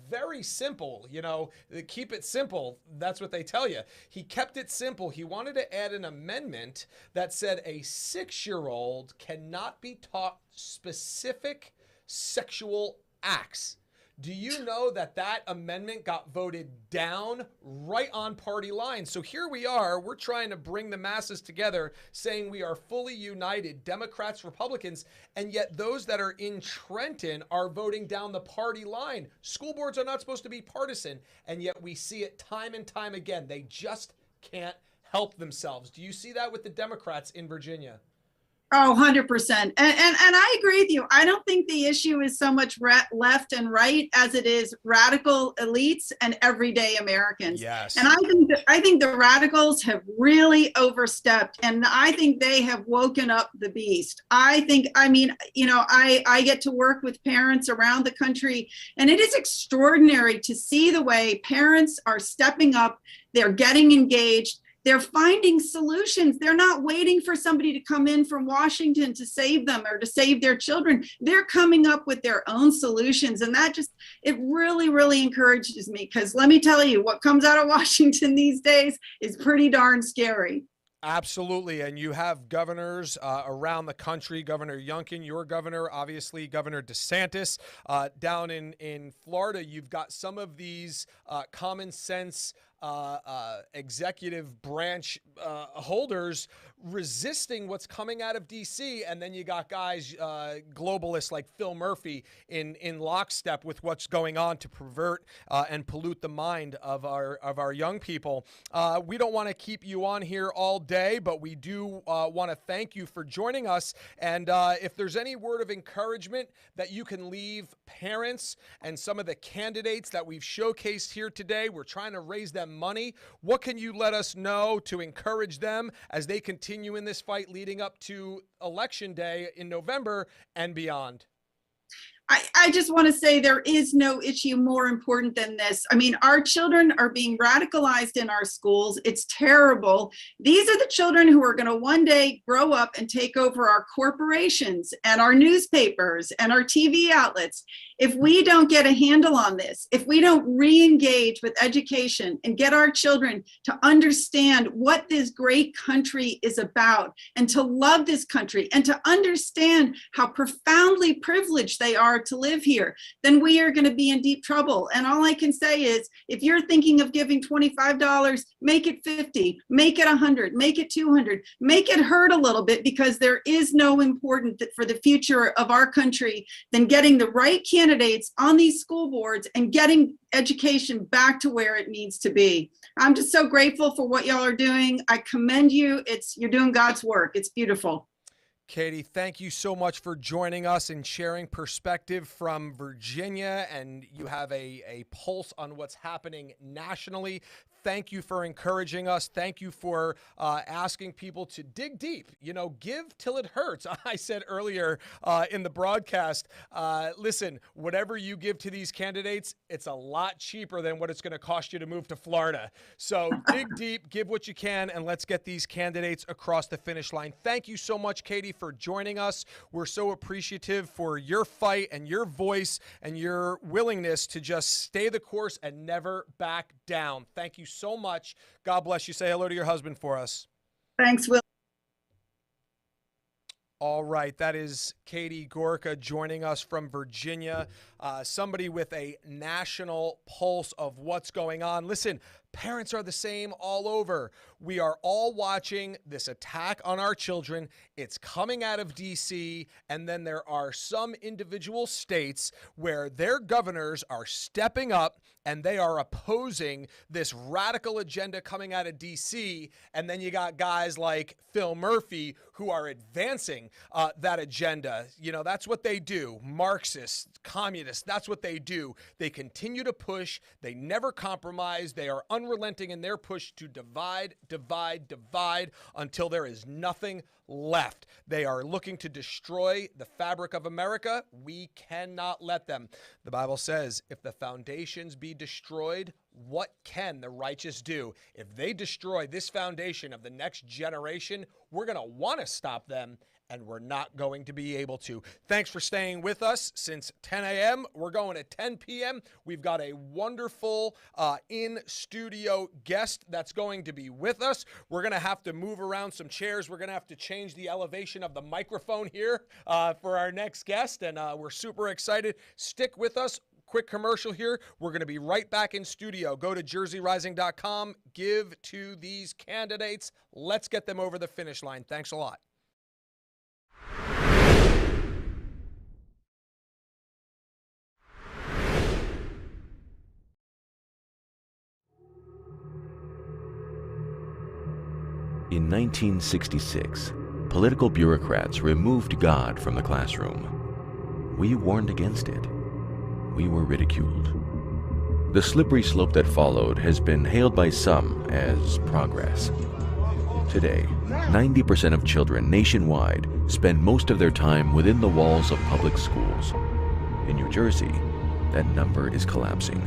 Speaker 1: Very simple, you know, keep it simple. That's what they tell you. He kept it simple. He wanted to add an amendment that said a 6-year-old cannot be taught specific sexual acts. Do you know that amendment got voted down right on party lines? So here we are, we're trying to bring the masses together, saying we are fully united, Democrats, Republicans, and yet those that are in Trenton are voting down the party line. School boards are not supposed to be partisan, and yet we see it time and time again. They just can't help themselves. Do you see that with the Democrats in Virginia?
Speaker 17: Oh, 100%. And I agree with you. I don't think the issue is so much left and right as it is radical elites and everyday Americans.
Speaker 1: Yes.
Speaker 17: And I think the radicals have really overstepped, and I think they have woken up the beast. I get to work with parents around the country, and it is extraordinary to see the way parents are stepping up. They're getting engaged. They're finding solutions. They're not waiting for somebody to come in from Washington to save them or to save their children. They're coming up with their own solutions. And it really, really encourages me, because let me tell you, what comes out of Washington these days is pretty darn scary.
Speaker 1: Absolutely. And you have governors around the country, Governor Youngkin, your governor, obviously Governor DeSantis. Down in Florida, you've got some of these common sense executive branch holders resisting what's coming out of D.C. And then you got guys, globalists like Phil Murphy in lockstep with what's going on to pervert and pollute the mind of our young people. We don't want to keep you on here all day, but we do want to thank you for joining us. And if there's any word of encouragement that you can leave parents and some of the candidates that we've showcased here today, we're trying to raise them money. What can you let us know to encourage them as they continue in this fight leading up to Election Day in November and beyond?
Speaker 17: I just want to say there is no issue more important than this. I mean, our children are being radicalized in our schools. It's terrible. These are the children who are going to one day grow up and take over our corporations and our newspapers and our TV outlets. If we don't get a handle on this, if we don't re-engage with education and get our children to understand what this great country is about and to love this country and to understand how profoundly privileged they are to live here, then we are going to be in deep trouble. And all I can say is, if you're thinking of giving $25, make it 50, make it 100, make it 200, make it hurt a little bit, because there is no important for the future of our country than getting the right candidates on these school boards and getting education back to where it needs to be. I'm just so grateful for what y'all are doing. I commend you. You're doing God's work. It's beautiful.
Speaker 1: Katie, thank you so much for joining us and sharing perspective from Virginia, and you have a pulse on what's happening nationally. Thank you for encouraging us. Thank you for asking people to dig deep. You know, give till it hurts. I said earlier in the broadcast, listen, whatever you give to these candidates, it's a lot cheaper than what it's going to cost you to move to Florida. So dig deep, give what you can, and let's get these candidates across the finish line. Thank you so much, Katie, for joining us. We're so appreciative for your fight and your voice and your willingness to just stay the course and never back down. Thank you so much. God bless you. Say hello to your husband for us.
Speaker 17: Thanks, Will.
Speaker 1: All right, that is Katie Gorka joining us from Virginia, somebody with a national pulse of what's going on. Listen, parents are the same all over. We are all watching this attack on our children. It's coming out of D.C., and then there are some individual states where their governors are stepping up and they are opposing this radical agenda coming out of D.C., and then you got guys like Phil Murphy who are advancing that agenda. You know, that's what they do. Marxists, communists, that's what they do. They continue to push. They never compromise. They are unrelenting in their push to divide, divide, divide until there is nothing left. They are looking to destroy the fabric of America. We cannot let them. The Bible says, if the foundations be destroyed, what can the righteous do? If they destroy this foundation of the next generation, we're going to want to stop them, and we're not going to be able to. Thanks for staying with us since 10 a.m. We're going at 10 p.m. We've got a wonderful in-studio guest that's going to be with us. We're going to have to move around some chairs. We're going to have to change the elevation of the microphone here for our next guest, and we're super excited. Stick with us. Quick commercial here. We're going to be right back in studio. Go to jerseyrising.com. Give to these candidates. Let's get them over the finish line. Thanks a lot.
Speaker 4: In 1966, political bureaucrats removed God from the classroom. We warned against it. We were ridiculed. The slippery slope that followed has been hailed by some as progress. Today, 90% of children nationwide spend most of their time within the walls of public schools. In New Jersey, that number is collapsing.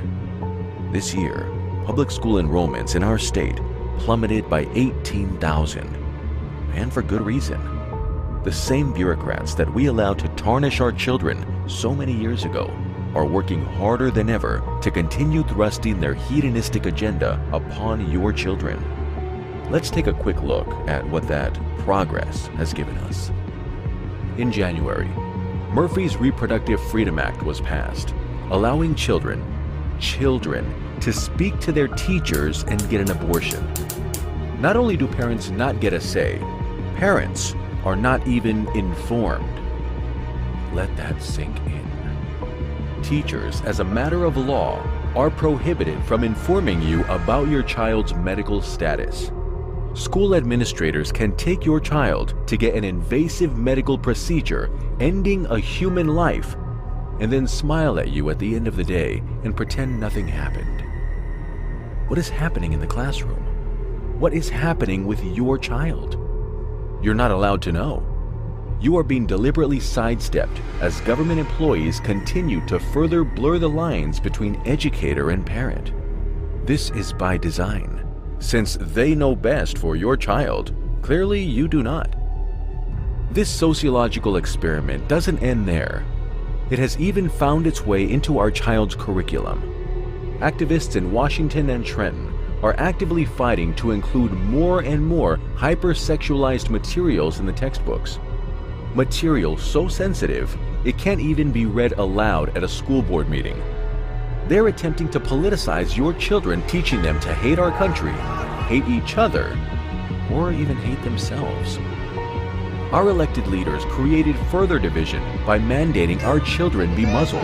Speaker 4: This year, public school enrollments in our state plummeted by 18,000, and for good reason. The same bureaucrats that we allowed to tarnish our children so many years ago are working harder than ever to continue thrusting their hedonistic agenda upon your children. Let's take a quick look at what that progress has given us. In January, Murphy's Reproductive Freedom Act was passed, allowing children to speak to their teachers and get an abortion. Not only do parents not get a say, parents are not even informed. Let that sink in. Teachers, as a matter of law, are prohibited from informing you about your child's medical status. School administrators can take your child to get an invasive medical procedure ending a human life and then smile at you at the end of the day and pretend nothing happened. What is happening in the classroom? What is happening with your child? You're not allowed to know. You are being deliberately sidestepped as government employees continue to further blur the lines between educator and parent. This is by design, since they know best for your child. Clearly, you do not. This sociological experiment doesn't end there. It has even found its way into our child's curriculum. Activists in Washington and Trenton are actively fighting to include more and more hypersexualized materials in the textbooks. Material so sensitive, it can't even be read aloud at a school board meeting. They're attempting to politicize your children, teaching them to hate our country, hate each other, or even hate themselves. Our elected leaders created further division by mandating our children be muzzled.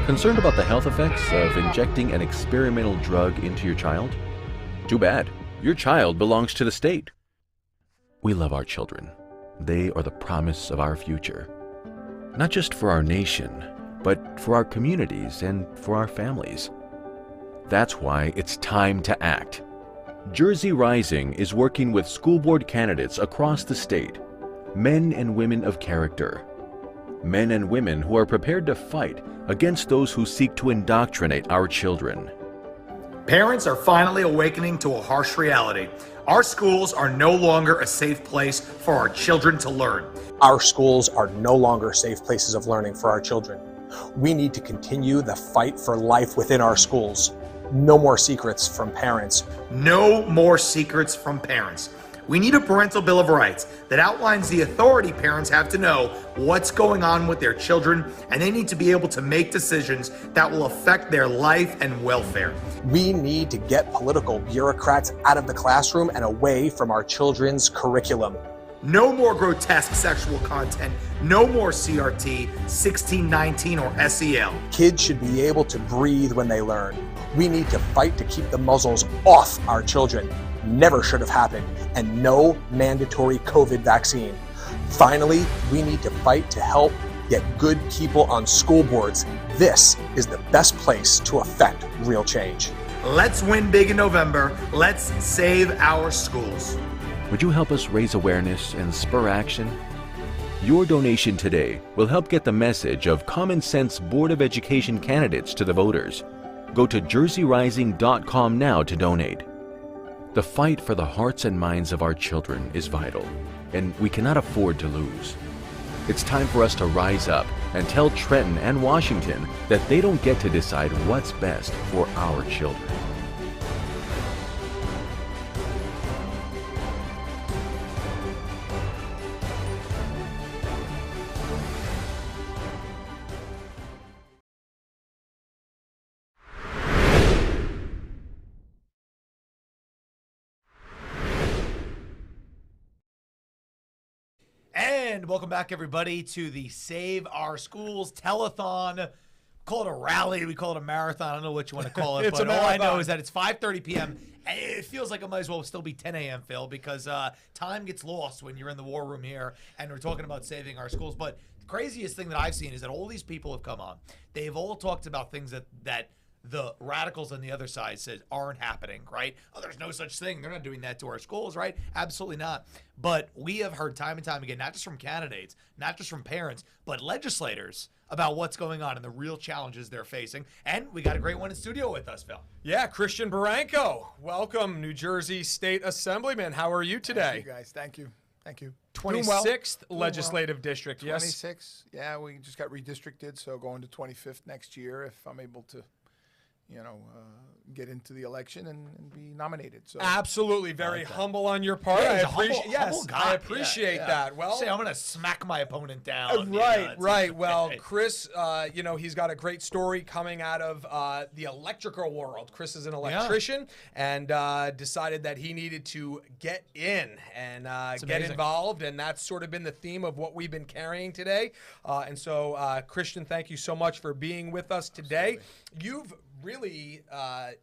Speaker 4: Concerned about the health effects of injecting an experimental drug into your child? Too bad. Your child belongs to the state. We love our children. They are the promise of our future. Not just for our nation, but for our communities and for our families. That's why it's time to act. Jersey Rising is working with school board candidates across the state, men and women of character. Men and women who are prepared to fight against those who seek to indoctrinate our children.
Speaker 2: Parents are finally awakening to a harsh reality. Our schools are no longer a safe place for our children to learn.
Speaker 3: Our schools are no longer safe places of learning for our children. We need to continue the fight for life within our schools. No more secrets from parents.
Speaker 2: No more secrets from parents. We need a parental bill of rights that outlines the authority parents have to know what's going on with their children, and they need to be able to make decisions that will affect their life and welfare.
Speaker 3: We need to get political bureaucrats out of the classroom and away from our children's curriculum.
Speaker 2: No more grotesque sexual content. No more CRT, 1619, or SEL.
Speaker 3: Kids should be able to breathe when they learn. We need to fight to keep the muzzles off our children. Never should have happened, and no mandatory COVID vaccine. Finally, we need to fight to help get good people on school boards. This is the best place to affect real change.
Speaker 2: Let's win big in November. Let's save our schools.
Speaker 4: Would you help us raise awareness and spur action? Your donation today will help get the message of Common Sense Board of Education candidates to the voters. Go to jerseyrising.com now to donate. The fight for the hearts and minds of our children is vital, and we cannot afford to lose. It's time for us to rise up and tell Trenton and Washington that they don't get to decide what's best for our children.
Speaker 23: And welcome back, everybody, to the Save Our Schools Telethon call it a rally. We call it a marathon. I don't know what you want to call it.
Speaker 1: It's
Speaker 23: but
Speaker 1: a
Speaker 23: all I know
Speaker 1: marathon.
Speaker 23: is that it's 5:30 p.m. And it feels like it might as well still be 10 a.m., Phil, because time gets lost when you're in the war room here and we're talking about saving our schools. But the craziest thing that I've seen is that all these people have come on. They've all talked about things that the radicals on the other side says aren't happening, right? Oh, there's no such thing. They're not doing that to our schools, right? Absolutely not. But we have heard time and time again, not just from candidates, not just from parents, but legislators about what's going on and the real challenges they're facing. And we got a great one in studio with us, Phil.
Speaker 1: Yeah, Christian Baranco. Welcome, New Jersey State Assemblyman. How are you today?
Speaker 12: Thank you, guys. Thank you. Thank you.
Speaker 1: 26th legislative district, yes?
Speaker 12: 26. Yeah, we just got redistricted, so going to 25th next year if I'm able to, get into the election and be nominated. So
Speaker 1: Absolutely, very humble on your part.
Speaker 23: Yeah, he's
Speaker 1: I
Speaker 23: a humble-
Speaker 1: appreciate. Yes,
Speaker 23: humble guy.
Speaker 1: I appreciate
Speaker 23: Yeah.
Speaker 1: that. Well,
Speaker 23: Say, I'm going to smack my opponent down.
Speaker 1: Right, right.
Speaker 23: it's-
Speaker 1: Well, Chris, he's got a great story coming out of the electrical world. Chris is an electrician and decided that he needed to get in and get
Speaker 23: amazing.
Speaker 1: involved, and that's sort of been the theme of what we've been carrying today. And so, Christian, thank you so much for being with us today. You've really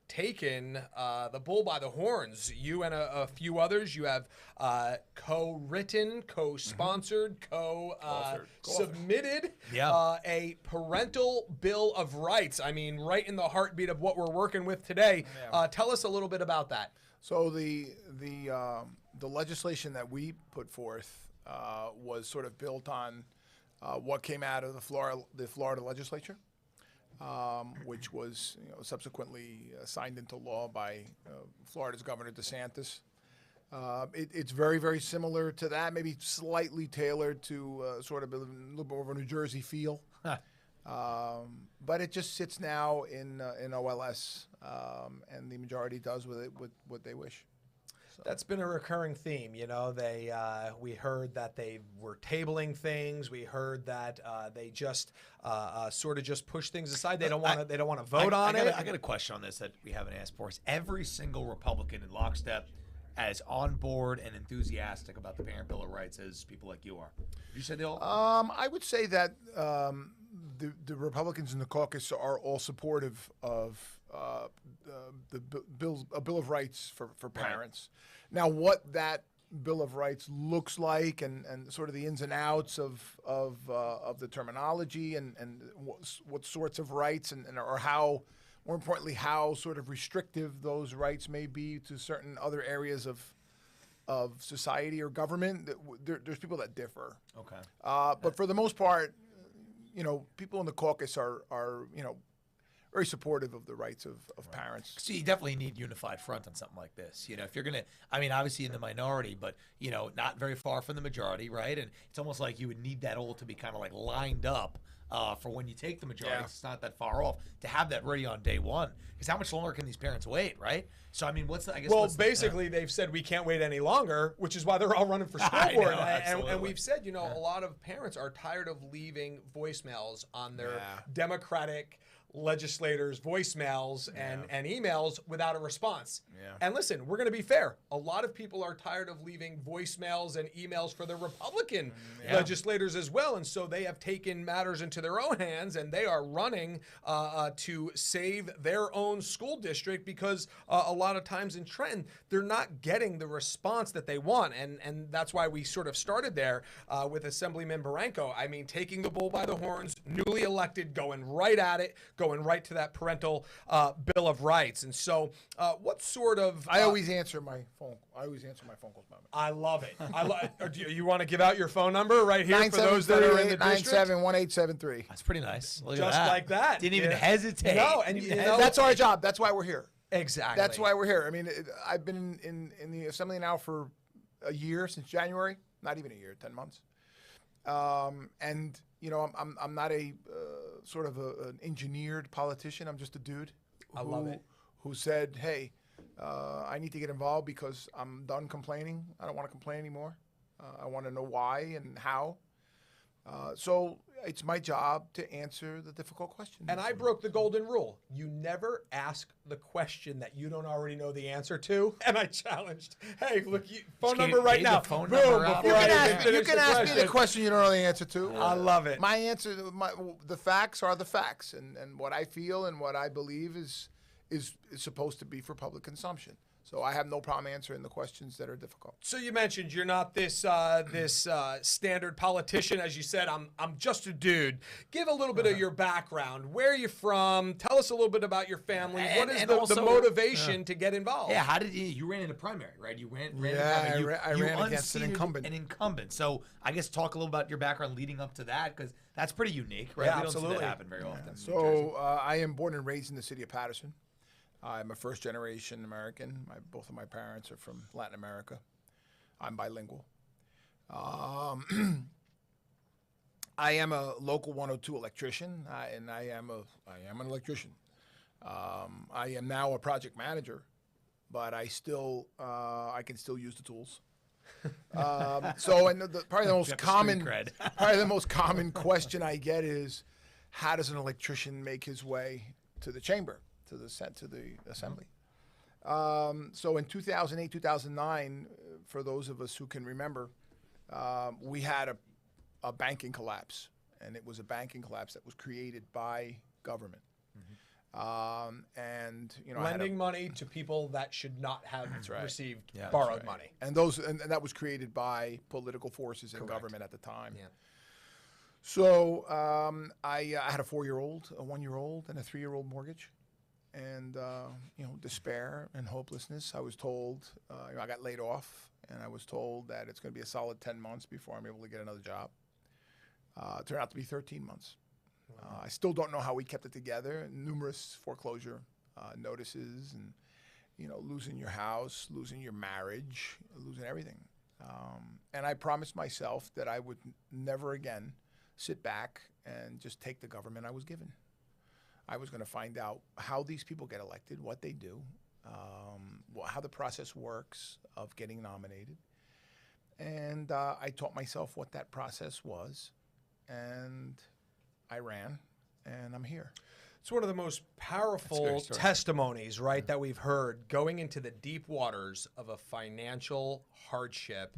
Speaker 1: taken the bull by the horns. You and a few others. You have co-written, co-sponsored, submitted a parental bill of rights. I mean, right in the heartbeat of what we're working with today. Tell us a little bit about that.
Speaker 12: So the legislation that we put forth was sort of built on what came out of the Florida legislature. Which was subsequently signed into law by Florida's Governor DeSantis. It's very, very similar to that, maybe slightly tailored to sort of a little more of a New Jersey feel. But it just sits now in OLS, and the majority does with it what they wish.
Speaker 1: That's been a recurring theme. We heard that they were tabling things. We heard that they just sort of just push things aside. They don't want to. They don't want to vote on it.
Speaker 23: I got a question on this that we haven't asked for. Is every single Republican in lockstep as on board and enthusiastic about the Parent Bill of Rights as people like you are? Did you say they all?
Speaker 12: I would say that the Republicans in the caucus are all supportive of a Bill of Rights for parents. Right. Now, what that Bill of Rights looks like and sort of the ins and outs of the terminology and what sorts of rights or how, more importantly, how sort of restrictive those rights may be to certain other areas of society or government. There's people that differ.
Speaker 23: Okay.
Speaker 12: But for the most part, people in the caucus are very supportive of the rights of parents.
Speaker 23: So you definitely need unified front on something like this. If you're going to, obviously in the minority, but, not very far from the majority, right? And it's almost like you would need that all to be kind of like lined up for when you take the majority. Yeah. It's not that far off to have that ready on day one. Because how much longer can these parents wait, right? So, what's the, I guess.
Speaker 1: Well, basically, they've said we can't wait any longer, which is why they're all running for school board. And we've said, a lot of parents are tired of leaving voicemails on their Democratic legislators' voicemails and emails without a response. Yeah. And listen, we're going to be fair. A lot of people are tired of leaving voicemails and emails for the Republican legislators as well. And so they have taken matters into their own hands and they are running to save their own school district because a lot of times in Trenton, they're not getting the response that they want. And that's why we sort of started there with Assemblyman Baranco. Taking the bull by the horns, newly elected, going right at it, going right to that parental Bill of Rights. And so what sort of...
Speaker 12: I always answer my phone calls, Mom.
Speaker 1: I love it. Do you want to give out your phone number right here for those that are in the district?
Speaker 12: 973-1873.
Speaker 23: That's pretty nice. Look
Speaker 1: Just
Speaker 23: at that.
Speaker 1: like that.
Speaker 23: Didn't even hesitate.
Speaker 1: No, and
Speaker 12: that's our job. That's why we're here.
Speaker 1: Exactly.
Speaker 12: That's why we're here. I've been in the assembly now for a year, since January. Not even a year, 10 months. And I'm not a sort of an engineered politician. I'm just a dude.
Speaker 1: I love it.
Speaker 12: Who said, "Hey, I need to get involved because I'm done complaining. I don't want to complain anymore. I want to know why and how." So it's my job to answer the difficult questions.
Speaker 1: And I broke the golden rule. You never ask the question that you don't already know the answer to. And I challenged, hey, look, phone number right now.
Speaker 12: Phone
Speaker 1: Boom,
Speaker 12: number
Speaker 1: before
Speaker 12: you
Speaker 1: I
Speaker 12: can,
Speaker 1: even
Speaker 12: ask, you
Speaker 1: finish
Speaker 12: can
Speaker 1: the
Speaker 12: ask me the
Speaker 1: question.
Speaker 12: question you don't know the answer to.
Speaker 1: I love it.
Speaker 12: My answer, the facts are the facts, and what I feel and what I believe is supposed to be for public consumption. So I have no problem answering the questions that are difficult.
Speaker 1: So you mentioned you're not this standard politician, as you said. I'm just a dude. Give a little bit of your background. Where are you from? Tell us a little bit about your family. What is the motivation to get involved?
Speaker 2: Yeah, how did you ran in a primary, right? You ran.
Speaker 12: Yeah,
Speaker 2: in a primary.
Speaker 12: I ran against an incumbent.
Speaker 2: An incumbent. So I guess talk a little about your background leading up to that, because that's pretty unique, right?
Speaker 1: Yeah,
Speaker 2: we don't
Speaker 1: absolutely.
Speaker 2: see that happen very often.
Speaker 12: So I am born and raised in the city of Paterson. I'm a first-generation American. Both of my parents are from Latin America. I'm bilingual. I am a local 102 electrician, and I am an electrician. I am now a project manager, but I can still use the tools. Probably the most common question I get is, how does an electrician make his way to the chamber, to the assembly? So in 2008, 2009, for those of us who can remember, we had a banking collapse, and it was a banking collapse that was created by government. And
Speaker 1: lending money to people that should not have received
Speaker 12: Yeah,
Speaker 1: borrowed
Speaker 12: that's
Speaker 1: money.
Speaker 12: And that was created by political forces in government at the time.
Speaker 1: Yeah.
Speaker 12: So I had a 4-year-old, a 1-year-old, and a 3-year-old mortgage. And despair and hopelessness. I was told I got laid off, and I was told that it's going to be a solid 10 months before I'm able to get another job. It turned out to be 13 months. Wow. I still don't know how we kept it together. Numerous foreclosure notices, and losing your house, losing your marriage, losing everything. And I promised myself that I would never again sit back and just take the government I was given. I was going to find out how these people get elected, what they do, how the process works of getting nominated. And I taught myself what that process was, and I ran, and I'm here.
Speaker 1: It's one of the most powerful testimonies, right, that we've heard, going into the deep waters of a financial hardship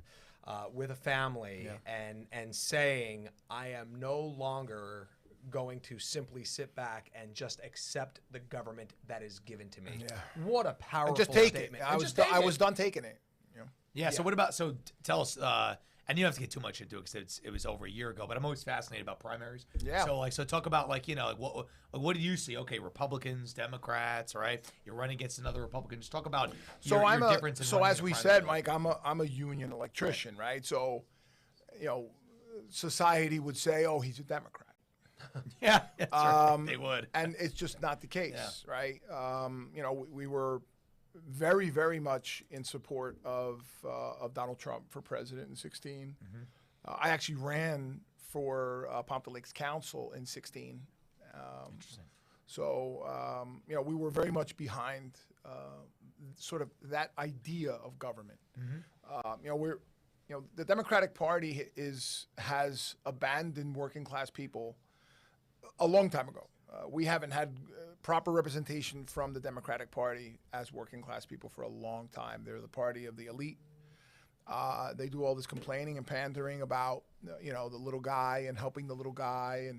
Speaker 1: with a family, and saying, I am no longer going to simply sit back and just accept the government that is given to me.
Speaker 12: Yeah.
Speaker 1: What a powerful
Speaker 12: just take
Speaker 1: statement.
Speaker 12: it. I was done taking it.
Speaker 2: Yeah. So what about? So tell us. And you don't have to get too much into it because it was over a year ago. But I'm always fascinated about primaries.
Speaker 12: Yeah.
Speaker 2: So talk about what do you see? Okay, Republicans, Democrats, right? You're running against another Republican. Just talk about your difference.
Speaker 12: So as we said, Mike, I'm a union electrician, right? So, society would say, oh, he's a Democrat.
Speaker 2: Yeah, that's right. They would.
Speaker 12: And it's just not the case, right? We were very, very much in support of Donald Trump for president in 2016. I actually ran for Pompton Lakes Council in 2016.
Speaker 2: Interesting.
Speaker 12: So, we were very much behind sort of that idea of government. The Democratic Party has abandoned working class people a long time ago. We haven't had proper representation from the Democratic Party as working class people for a long time. They're the party of the elite. They do all this complaining and pandering about the little guy and helping the little guy,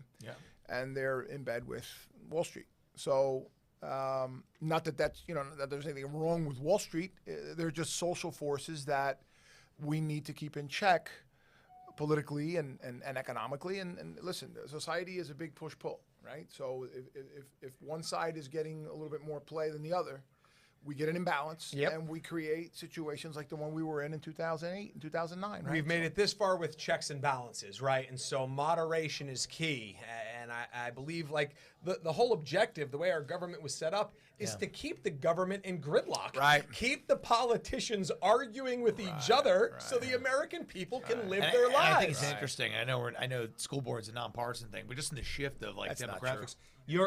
Speaker 12: and they're in bed with Wall Street. So not that that's that there's anything wrong with Wall Street. They're just social forces that we need to keep in check politically and economically. And listen, society is a big push-pull, right? So if one side is getting a little bit more play than the other, we get an imbalance, and we create situations like the one we were in 2008 and 2009. Right?
Speaker 1: We've made it this far with checks and balances, right? And so moderation is key. And I believe like the whole objective, the way our government was set up, is to keep the government in gridlock.
Speaker 12: Right.
Speaker 1: Keep the politicians arguing with each other so the American people can live their lives.
Speaker 2: I think it's interesting. I know school board's a nonpartisan thing, but just in the shift of like demographics.
Speaker 1: We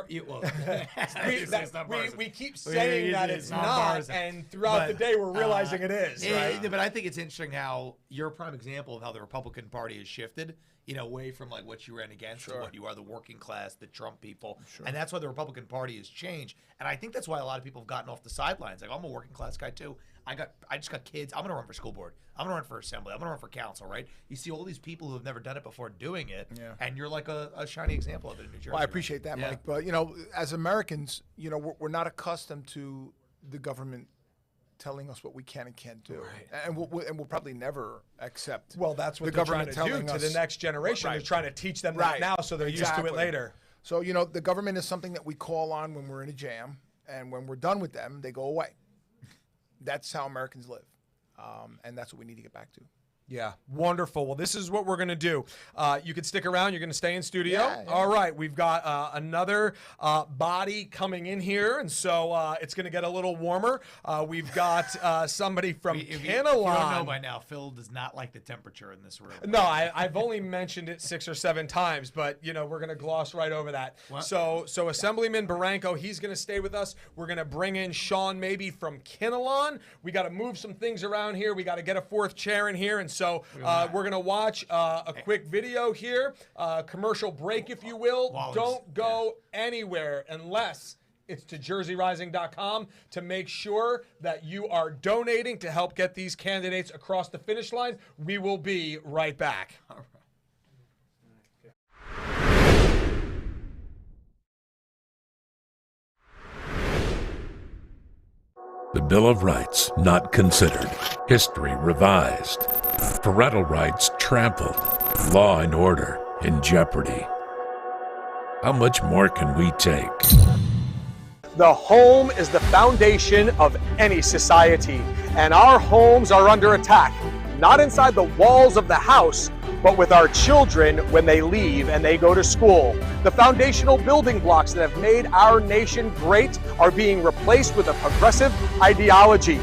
Speaker 1: keep saying that it's not, and throughout the day we're realizing it is. Right?
Speaker 2: But I think it's interesting how you're a prime example of how the Republican Party has shifted. away from like what you ran against to
Speaker 12: Sure.
Speaker 2: what you are, the working class, the Trump people.
Speaker 12: Sure.
Speaker 2: And that's why the Republican Party has changed. And I think that's why a lot of people have gotten off the sidelines. Like, I'm a working class guy too. I just got kids. I'm going to run for school board. I'm going to run for assembly. I'm going to run for council, right? You see all these people who have never done it before doing it, and you're like a shiny example of it in New Jersey.
Speaker 12: Well, I appreciate that,
Speaker 2: Yeah.
Speaker 12: Mike. But, as Americans, we're not accustomed to the government telling us what we can and can't do. Right. And we'll probably never accept
Speaker 1: Well, that's what
Speaker 12: the
Speaker 1: they're
Speaker 12: government
Speaker 1: trying to do
Speaker 12: telling
Speaker 1: to
Speaker 12: us.
Speaker 1: the next generation.
Speaker 12: Right.
Speaker 1: They're trying to teach them that
Speaker 12: Right.
Speaker 1: now so they're used to
Speaker 12: Exactly.
Speaker 1: it later.
Speaker 12: So, the government is something that we call on when we're in a jam, and when we're done with them, they go away. That's how Americans live. And that's what we need to get back to.
Speaker 1: Yeah, wonderful. Well, this is what we're going to do. You can stick around. You're going to stay in studio.
Speaker 12: Yeah.
Speaker 1: All right. We've got another body coming in here, and so it's going to get a little warmer. We've got somebody from
Speaker 2: If you don't know
Speaker 1: Canelon.
Speaker 2: by now, Phil does not like the temperature in this room.
Speaker 1: No, I've only mentioned it 6 or 7 times, but we're going to gloss right over that.
Speaker 2: What?
Speaker 1: So Assemblyman Barranco, he's going to stay with us. We're going to bring in Sean maybe from Canelon. We got to move some things around here. We got to get a 4th chair in here, and so we're going to watch a quick video here, commercial break, if you will. Don't go anywhere unless it's to jerseyrising.com to make sure that you are donating to help get these candidates across the finish line. We will be right back. All right.
Speaker 6: The Bill of Rights not considered. History revised. Parental rights trampled. Law and order in jeopardy. How much more can we take?
Speaker 3: The home is the foundation of any society, and our homes are under attack, not inside the walls of the house, but with our children when they leave and they go to school. The foundational building blocks that have made our nation great are being replaced with a progressive ideology.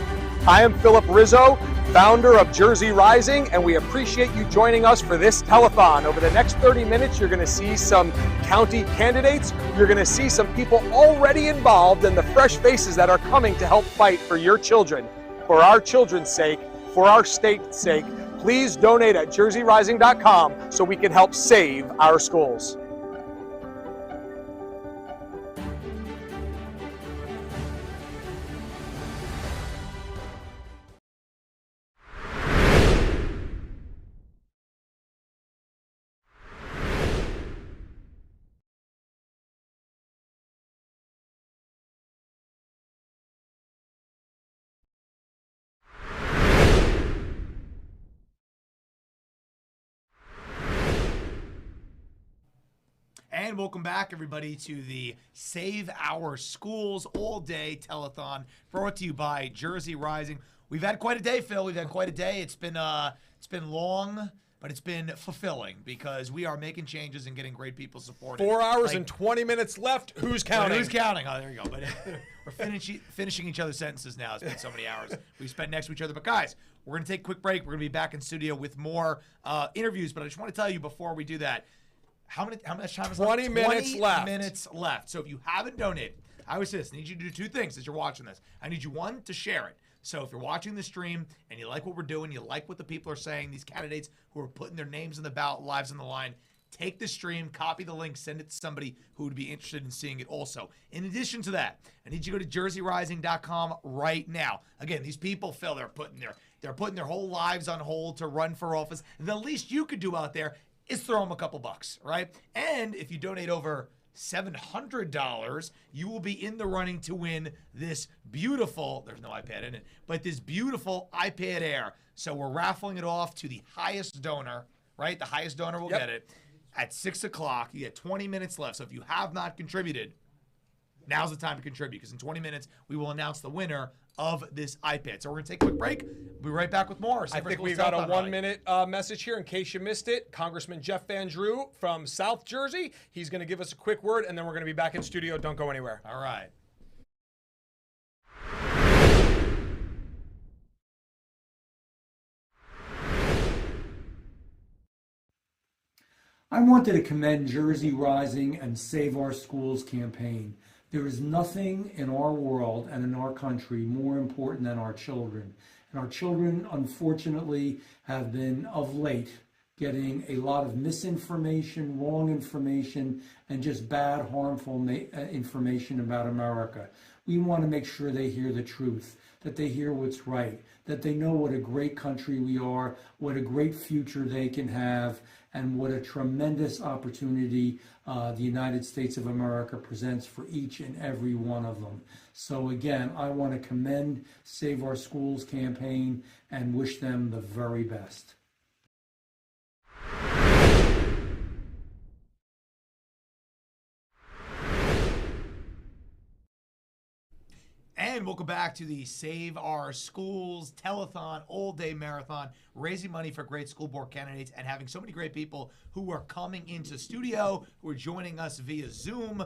Speaker 3: I am Philip Rizzo, founder of Jersey Rising, and we appreciate you joining us for this telethon. Over the next 30 minutes, you're going to see some county candidates. You're going to see some people already involved and the fresh faces that are coming to help fight for your children. For our children's sake, for our state's sake, please donate at jerseyrising.com so we can help save our schools.
Speaker 2: And welcome back, everybody, to the Save Our Schools All Day Telethon, brought to you by Jersey Rising. We've had quite a day, Phil. We've had quite a day. It's been long, but it's been fulfilling because we are making changes and getting great people supported.
Speaker 1: 4 hours and 20 minutes left. Who's counting?
Speaker 2: Who's counting? Oh, there you go. But we're finishing each other's sentences now. It's been so many hours we spent next to each other. But guys, we're going to take a quick break. We're going to be back in studio with more interviews. But I just want to tell you before we do that, how much time is left?
Speaker 1: 20 minutes left.
Speaker 2: 20 minutes left. So if you haven't donated, I always say this, I need you to do 2 things as you're watching this. I need you, 1, to share it. So if you're watching the stream and you like what we're doing, you like what the people are saying, these candidates who are putting their names in the ballot, lives on the line, take the stream, copy the link, send it to somebody who would be interested in seeing it also. In addition to that, I need you to go to jerseyrising.com right now. Again, these people, Phil, they're putting their whole lives on hold to run for office. The least you could do out there is throw them a couple bucks, right? And if you donate over $700, you will be in the running to win this beautiful, there's no iPad in it, but this beautiful iPad Air. So we're raffling it off to the highest donor, right? The highest donor will get it at 6 o'clock. You get 20 minutes left. So if you have not contributed, now's the time to contribute because in 20 minutes, we will announce the winner of this iPad. So we're going to take a quick break. We'll be right back with more.
Speaker 1: I think we've got a 1-minute message here in case you missed it. Congressman Jeff Van Drew from South Jersey. He's going to give us a quick word, and then we're going to be back in studio. Don't go anywhere.
Speaker 2: All right.
Speaker 13: I wanted to commend Jersey Rising and Save Our Schools campaign. There is nothing in our world and in our country more important than our children. And our children, unfortunately, have been, of late, getting a lot of misinformation, wrong information, and just bad, harmful information about America. We want to make sure they hear the truth, that they hear what's right, that they know what a great country we are, what a great future they can have, and what a tremendous opportunity the United States of America presents for each and every one of them. So again, I want to commend Save Our Schools campaign and wish them the very best.
Speaker 23: And welcome back to the Save Our Schools Telethon all-day marathon, raising money for great school board candidates and having so many great people who are coming into studio, who are joining us via Zoom,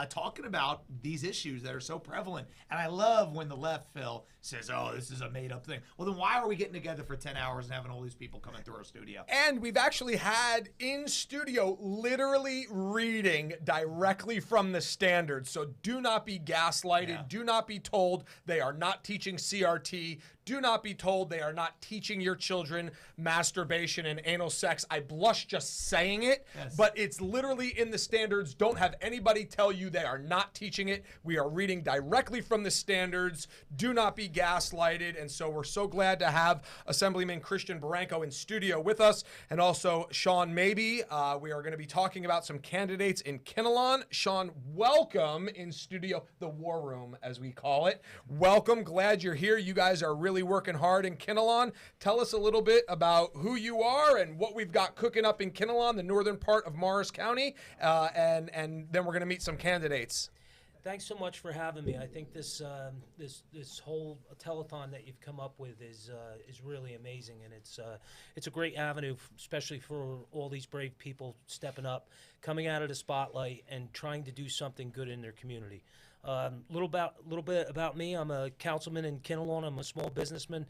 Speaker 23: talking about these issues that are so prevalent. And I love when the left, Phil, says, oh, this is a made-up thing. Well, then why are we getting together for 10 hours and having all these people coming through our studio?
Speaker 1: And we've actually had in studio literally reading directly from the standards. So do not be gaslighted. Yeah. Do not be told they are not teaching CRT. Do not be told they are not teaching your children masturbation and anal sex. I blush just saying it, but it's literally in the standards. Don't have anybody tell you they are not teaching it. We are reading directly from the standards. Do not be gaslighted. And so we're so glad to have Assemblyman Christian Barranco in studio with us, and also Sean Mabee. We are going to be talking about some candidates in Kinnelon. Sean, welcome in studio, the war room, as we call it. Welcome. Glad you're here. You guys are really working hard in Kinnelon. Tell us a little bit about who you are and what we've got cooking up in Kinnelon, the northern part of Morris County, and then we're going to meet some candidates.
Speaker 14: Thanks so much for having me. I think this whole telethon that you've come up with is really amazing, and it's a great avenue, especially for all these brave people stepping up, coming out of the spotlight, and trying to do something good in their community. Little bit about me. I'm a councilman in Kinnelon. I'm a small businessman.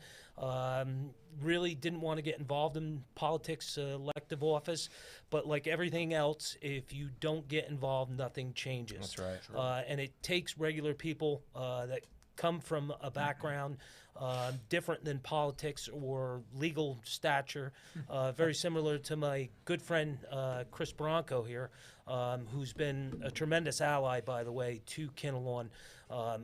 Speaker 14: Really didn't want to get involved in politics, elective office, but like everything else, if you don't get involved, nothing changes.
Speaker 1: That's right. Sure.
Speaker 14: And it takes regular people that come from a background different than politics or legal stature, very similar to my good friend Chris Barranco here, who's been a tremendous ally, by the way, to Kinnelon.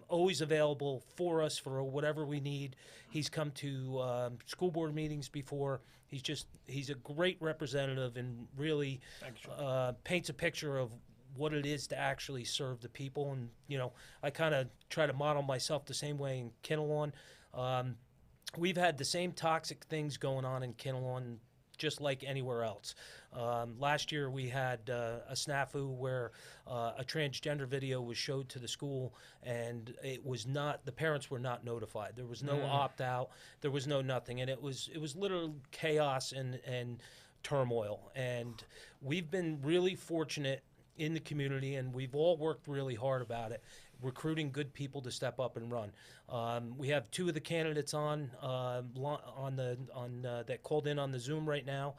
Speaker 14: Always available for us for whatever we need. He's come to school board meetings before. He's a great representative and really paints a picture of what it is to actually serve the people. And, you know, I kind of try to model myself the same way in Kinnelon. We've had the same toxic things going on in Kinnelon just like anywhere else. Last year we had a snafu where a transgender video was showed to the school, and it was not, the parents were not notified. There was no opt-out, there was no nothing, and it was literal chaos and turmoil. And we've been really fortunate in the community, and we've all worked really hard about it, recruiting good people to step up and run. We have two of the candidates that called in on the Zoom right now,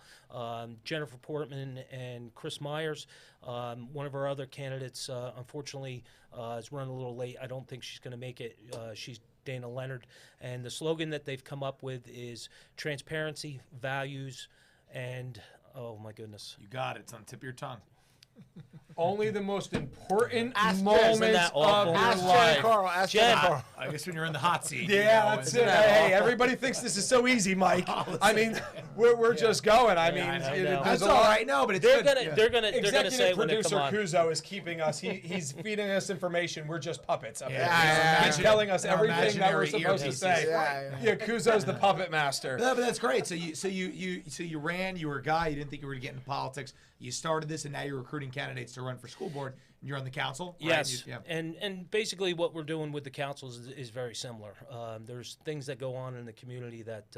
Speaker 14: Jennifer Portman and Chris Myers. One of our other candidates, unfortunately, is running a little late. I don't think she's going to make it. She's Dana Leonard. And the slogan that they've come up with is transparency, values, and, oh my goodness.
Speaker 23: You got it. It's on the tip of your tongue.
Speaker 1: Only the most important
Speaker 23: Ask
Speaker 1: moments
Speaker 23: Jen.
Speaker 1: of your
Speaker 23: Ask
Speaker 1: life.
Speaker 23: Jen Carl. Ask
Speaker 1: Jen.
Speaker 23: Jen Carl. I guess when you're in the hot seat.
Speaker 1: Yeah, that's it. Hey, everybody thinks this is so easy, Mike. I mean, we're just going. I mean,
Speaker 23: that's all right. No, but it's
Speaker 14: they're
Speaker 23: good.
Speaker 14: gonna say when they come
Speaker 1: Producer
Speaker 14: on.
Speaker 1: Kuzo is keeping us. He's feeding us information. We're just puppets up here.
Speaker 23: Yeah.
Speaker 1: He's telling us everything that we're supposed to
Speaker 23: earpieces.
Speaker 1: say. Yeah, Kuzo's the puppet master.
Speaker 23: No, but that's great. So you ran. You were a guy. You didn't think you were going to get into politics. You started this, and now you're recruiting candidates to run for school board. And you're on the council. Right?
Speaker 14: Yes, and basically what we're doing with the councils is very similar. There's things that go on in the community that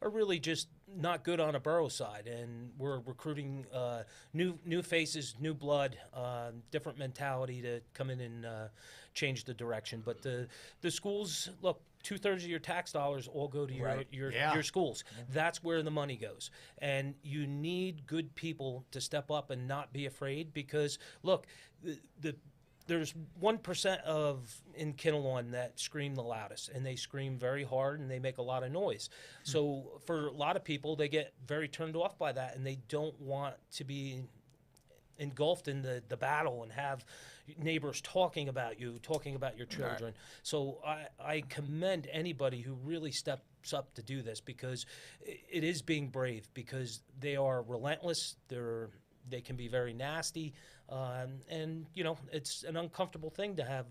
Speaker 14: are really just not good on a borough side, and we're recruiting new faces, new blood, different mentality to come in and change the direction. But the schools, look, 2/3 of your tax dollars all go to your schools. That's where the money goes. And you need good people to step up and not be afraid, because look, there's 1% in Kinnelon that scream the loudest, and they scream very hard and they make a lot of noise. So for a lot of people, they get very turned off by that, and they don't want to be engulfed in the battle and have neighbors talking about you, talking about your children. Right. So I commend anybody who really steps up to do this, because it is being brave, because they are relentless. They can be very nasty. And, you know, it's an uncomfortable thing to have,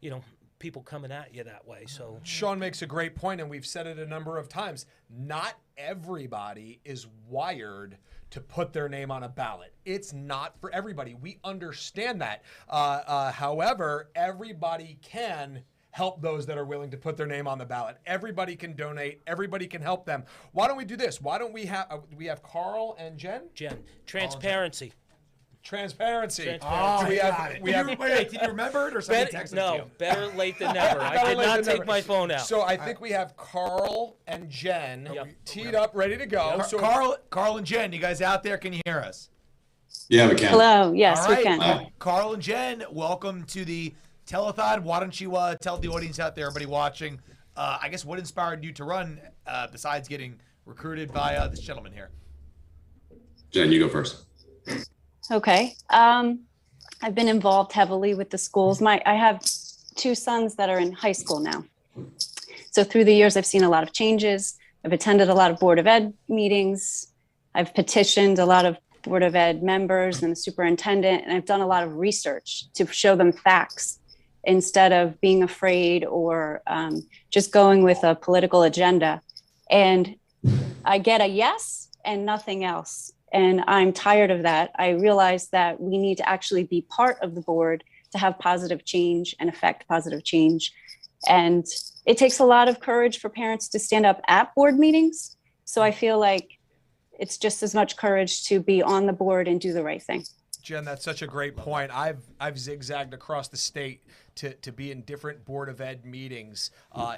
Speaker 14: you know, people coming at you that way. So
Speaker 1: Sean makes a great point, and we've said it a number of times. Not everybody is wired to put their name on a ballot. It's not for everybody. We understand that. However, everybody can help those that are willing to put their name on the ballot. Everybody can donate. Everybody can help them. Why don't we do this? Why don't we have Carl and Jen?
Speaker 14: Transparency.
Speaker 1: Transparency.
Speaker 2: Oh, we have. Wait, did you remember it, or somebody texted it to you?
Speaker 14: No, better late than never. I did not take my phone out.
Speaker 1: So I think we have Carl and Jen teed up, ready to go. So
Speaker 2: Carl and Jen, you guys out there? Can you hear us?
Speaker 20: Yeah, we can.
Speaker 5: Hello. Yes,
Speaker 2: All right.
Speaker 5: we can.
Speaker 2: Carl and Jen, welcome to the telethon. Why don't you tell the audience out there, everybody watching, I guess what inspired you to run besides getting recruited by this gentleman here?
Speaker 20: Jen, you go first.
Speaker 5: Okay. I've been involved heavily with the schools. I have two sons that are in high school now. So through the years, I've seen a lot of changes. I've attended a lot of Board of Ed meetings. I've petitioned a lot of Board of Ed members and the superintendent, and I've done a lot of research to show them facts instead of being afraid or just going with a political agenda. And I get a yes and nothing else. And I'm tired of that. I realize that we need to actually be part of the board to have positive change and affect positive change. And it takes a lot of courage for parents to stand up at board meetings. So I feel like it's just as much courage to be on the board and do the right thing.
Speaker 1: Jen, that's such a great point. I've zigzagged across the state to be in different Board of Ed meetings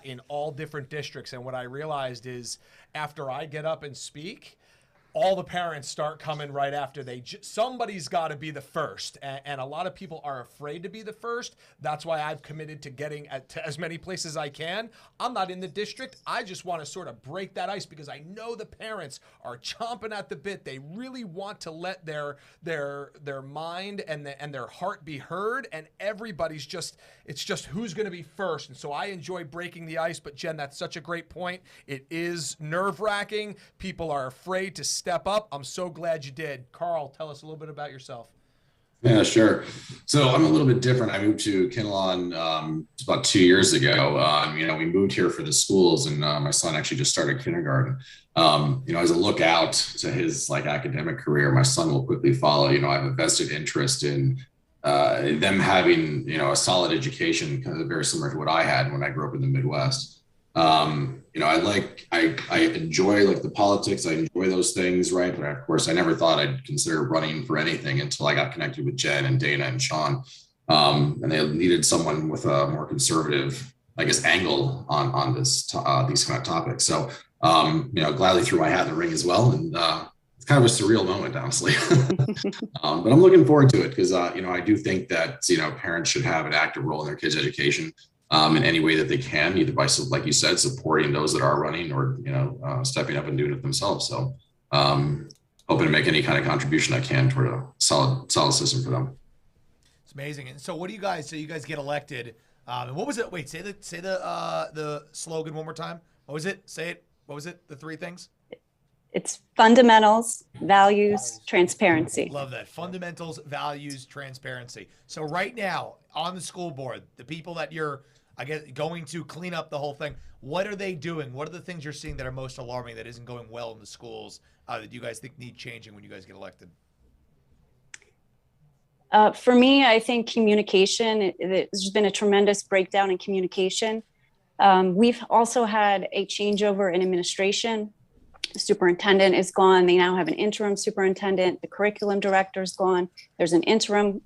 Speaker 1: in all different districts. And what I realized is after I get up and speak, all the parents start coming right after. Somebody's got to be the first, and a lot of people are afraid to be the first. That's why I've committed to getting to as many places as I can. I'm not in the district. I just want to sort of break that ice, because I know the parents are chomping at the bit. They really want to let their mind and their heart be heard, and everybody's it's just who's going to be first. And so I enjoy breaking the ice. But Jen, that's such a great point. It is nerve-wracking. People are afraid to step up. I'm so glad you did. Carl, tell us a little bit about yourself.
Speaker 20: Yeah, sure. So I'm a little bit different. I moved to Kinnelon about 2 years ago. We moved here for the schools, and my son actually just started kindergarten. As a look out to his academic career, my son will quickly follow. I have a vested interest in them having, a solid education, kind of very similar to what I had when I grew up in the Midwest. I enjoy the politics. I enjoy those things, right? But of course, I never thought I'd consider running for anything until I got connected with Jen and Dana and Sean. And they needed someone with a more conservative, angle on this these kind of topics. So, gladly threw my hat in the ring as well. And it's kind of a surreal moment, honestly. But I'm looking forward to it because, I do think that, parents should have an active role in their kids' education. In any way that they can, either by, like you said, supporting those that are running or, stepping up and doing it themselves. So hoping to make any kind of contribution I can toward a solid system for them.
Speaker 2: It's amazing. And so what do you guys, you guys get elected? And what was it? Wait, say the slogan one more time. What was it? Say it. What was it? The three things?
Speaker 5: It's fundamentals, values, transparency.
Speaker 2: Love that. Fundamentals, values, transparency. So right now on the school board, the people that you're, going to clean up the whole thing, what are they doing? What are the things you're seeing that are most alarming that isn't going well in the schools that you guys think need changing when you guys get elected?
Speaker 5: For me, I think communication, there's been a tremendous breakdown in communication. We've also had a changeover in administration. The superintendent is gone. They now have an interim superintendent. The curriculum director is gone. There's an interim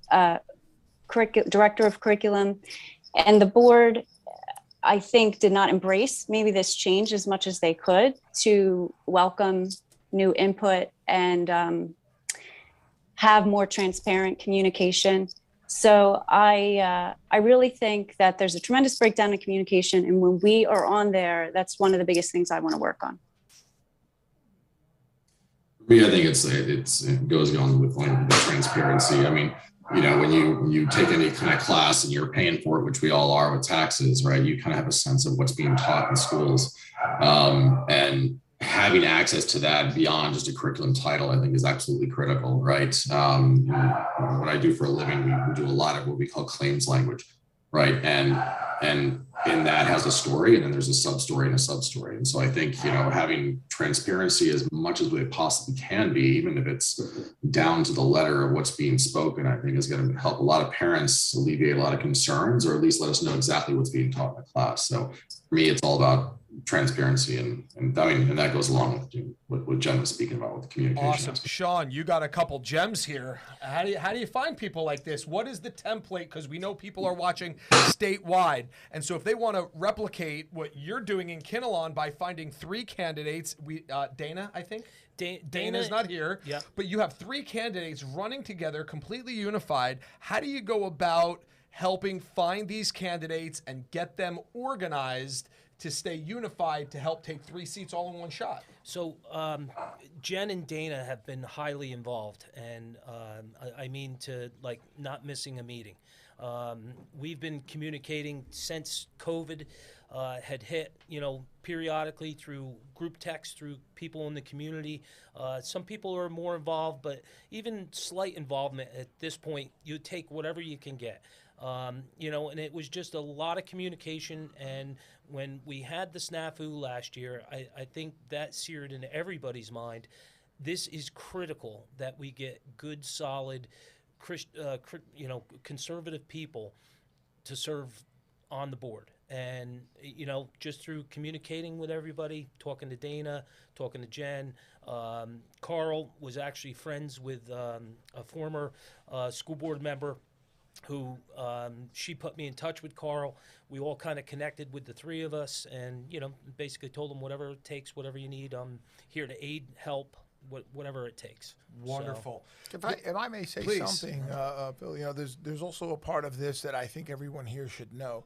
Speaker 5: director of curriculum. And the board, I think, did not embrace maybe this change as much as they could to welcome new input and have more transparent communication.
Speaker 15: So I really think that there's a tremendous breakdown in communication, and when we are on there, that's one of the biggest things I want to work on.
Speaker 20: For me, I think it goes on with like the transparency. I mean, you know, when you take any kind of class and you're paying for it, which we all are with taxes, right? You kind of have a sense of what's being taught in schools, and having access to that beyond just a curriculum title, I think, is absolutely critical, right? What I do for a living, we do a lot of what we call claims language, right? And in that has a story, and then there's a sub story and a sub story. And so I think, you know, having transparency as much as we possibly can be, even if it's down to the letter of what's being spoken, I think is going to help a lot of parents alleviate a lot of concerns, or at least let us know exactly what's being taught in the class. So for me, it's all about transparency, and I mean, and that goes along with what Jen was speaking about with the communication.
Speaker 1: Awesome. Sean, you got a couple gems here. How do you find people like this? What is the template? Because we know people are watching statewide. And so if they want to replicate what you're doing in Kinnelon by finding 3 candidates, Dana, I think? Dana's not here. Yeah. But you have 3 candidates running together, completely unified. How do you go about helping find these candidates and get them organized to stay unified to help take 3 seats all in one shot?
Speaker 14: So Jen and Dana have been highly involved, and I mean to like not missing a meeting. We've been communicating since COVID had hit, you know, periodically through group text, through people in the community. Some people are more involved, but even slight involvement at this point, you take whatever you can get. You know, and it was just a lot of communication. And when we had the snafu last year, I think that seared into everybody's mind. This is critical that we get good, solid, you know, conservative people to serve on the board. And, you know, just through communicating with everybody, talking to Dana, talking to Jen. Carl was actually friends with a former school board member who she put me in touch with Carl. We all kind of connected with the 3 of us, and, you know, basically told them whatever it takes, whatever you need, I'm here to aid, help, whatever it takes.
Speaker 1: Wonderful.
Speaker 12: So, if I may say something, Bill, you know, there's also a part of this that I think everyone here should know.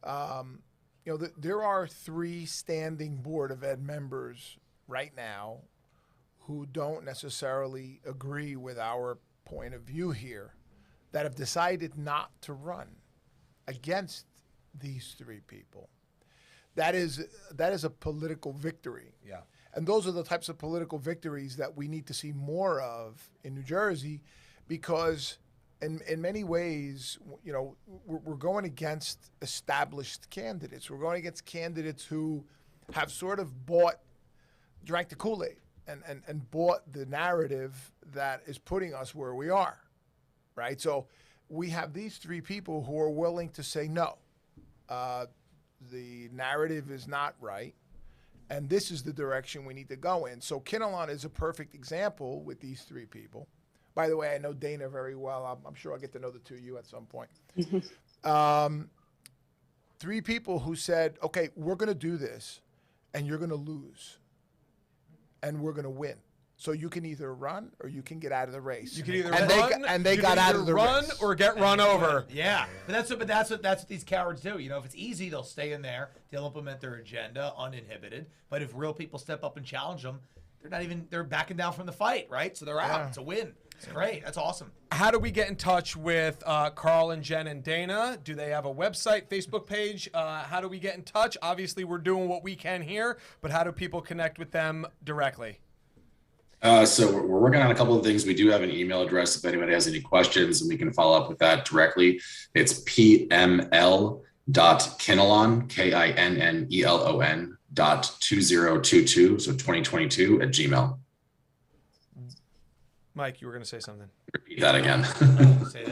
Speaker 12: You know, there are 3 standing Board of Ed members right now who don't necessarily agree with our point of view here, that have decided not to run against these 3 people. That is a political victory.
Speaker 1: Yeah.
Speaker 12: And those are the types of political victories that we need to see more of in New Jersey, because in many ways, you know, we're going against established candidates. We're going against candidates who have sort of drank the Kool-Aid and bought the narrative that is putting us where we are. Right? So we have these 3 people who are willing to say, no, the narrative is not right, and this is the direction we need to go in. So Kinnelon is a perfect example with these 3 people. By the way, I know Dana very well. I'm sure I'll get to know the 2 of you at some point. 3 people who said, okay, we're going to do this, and you're going to lose, and we're going to win. So you can either run or you can get out of the race.
Speaker 1: You can either
Speaker 12: they got out of the
Speaker 1: run
Speaker 12: race.
Speaker 1: or get run over.
Speaker 23: Yeah, but that's what these cowards do. You know, if it's easy, they'll stay in there. They'll implement their agenda uninhibited. But if real people step up and challenge them, they're backing down from the fight, right? So they're out.
Speaker 1: Yeah.
Speaker 23: It's a win. It's great. That's awesome.
Speaker 1: How do we get in touch with Carl and Jen and Dana? Do they have a website, Facebook page? How do we get in touch? Obviously, we're doing what we can here, but how do people connect with them directly?
Speaker 20: So we're working on a couple of things. We do have an email address if anybody has any questions, and we can follow up with that directly. It's pml.kinnelon, KINNELON .2022, so 2022 at Gmail.
Speaker 1: Mike, you were going to say something.
Speaker 20: Repeat that again.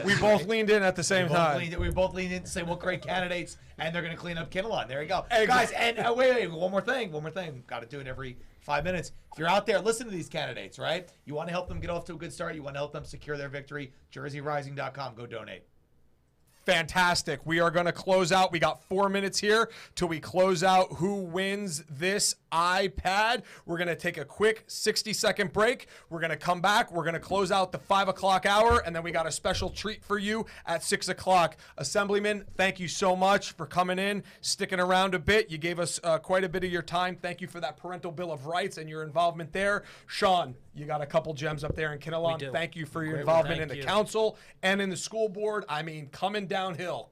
Speaker 1: We both leaned in at the same time.
Speaker 23: We both leaned in to say what great candidates, and they're going to clean up Kinnelon. There you go.
Speaker 1: Hey,
Speaker 23: guys, and wait, one more thing. Got to do it every 5 minutes. If you're out there, listen to these candidates, right? You want to help them get off to a good start. You want to help them secure their victory. JerseyRising.com. Go donate.
Speaker 1: Fantastic. We are going to close out. We got 4 minutes here till we close out who wins this iPad. We're going to take a quick 60-second break. We're going to come back. We're going to close out the 5 o'clock hour, and then we got a special treat for you at 6 o'clock. Assemblyman, thank you so much for coming in, sticking around a bit. You gave us quite a bit of your time. Thank you for that parental bill of rights and your involvement there. Sean, you got a couple gems up there in Kinnelon. Thank you for your involvement in the council and in the school board. I mean, coming downhill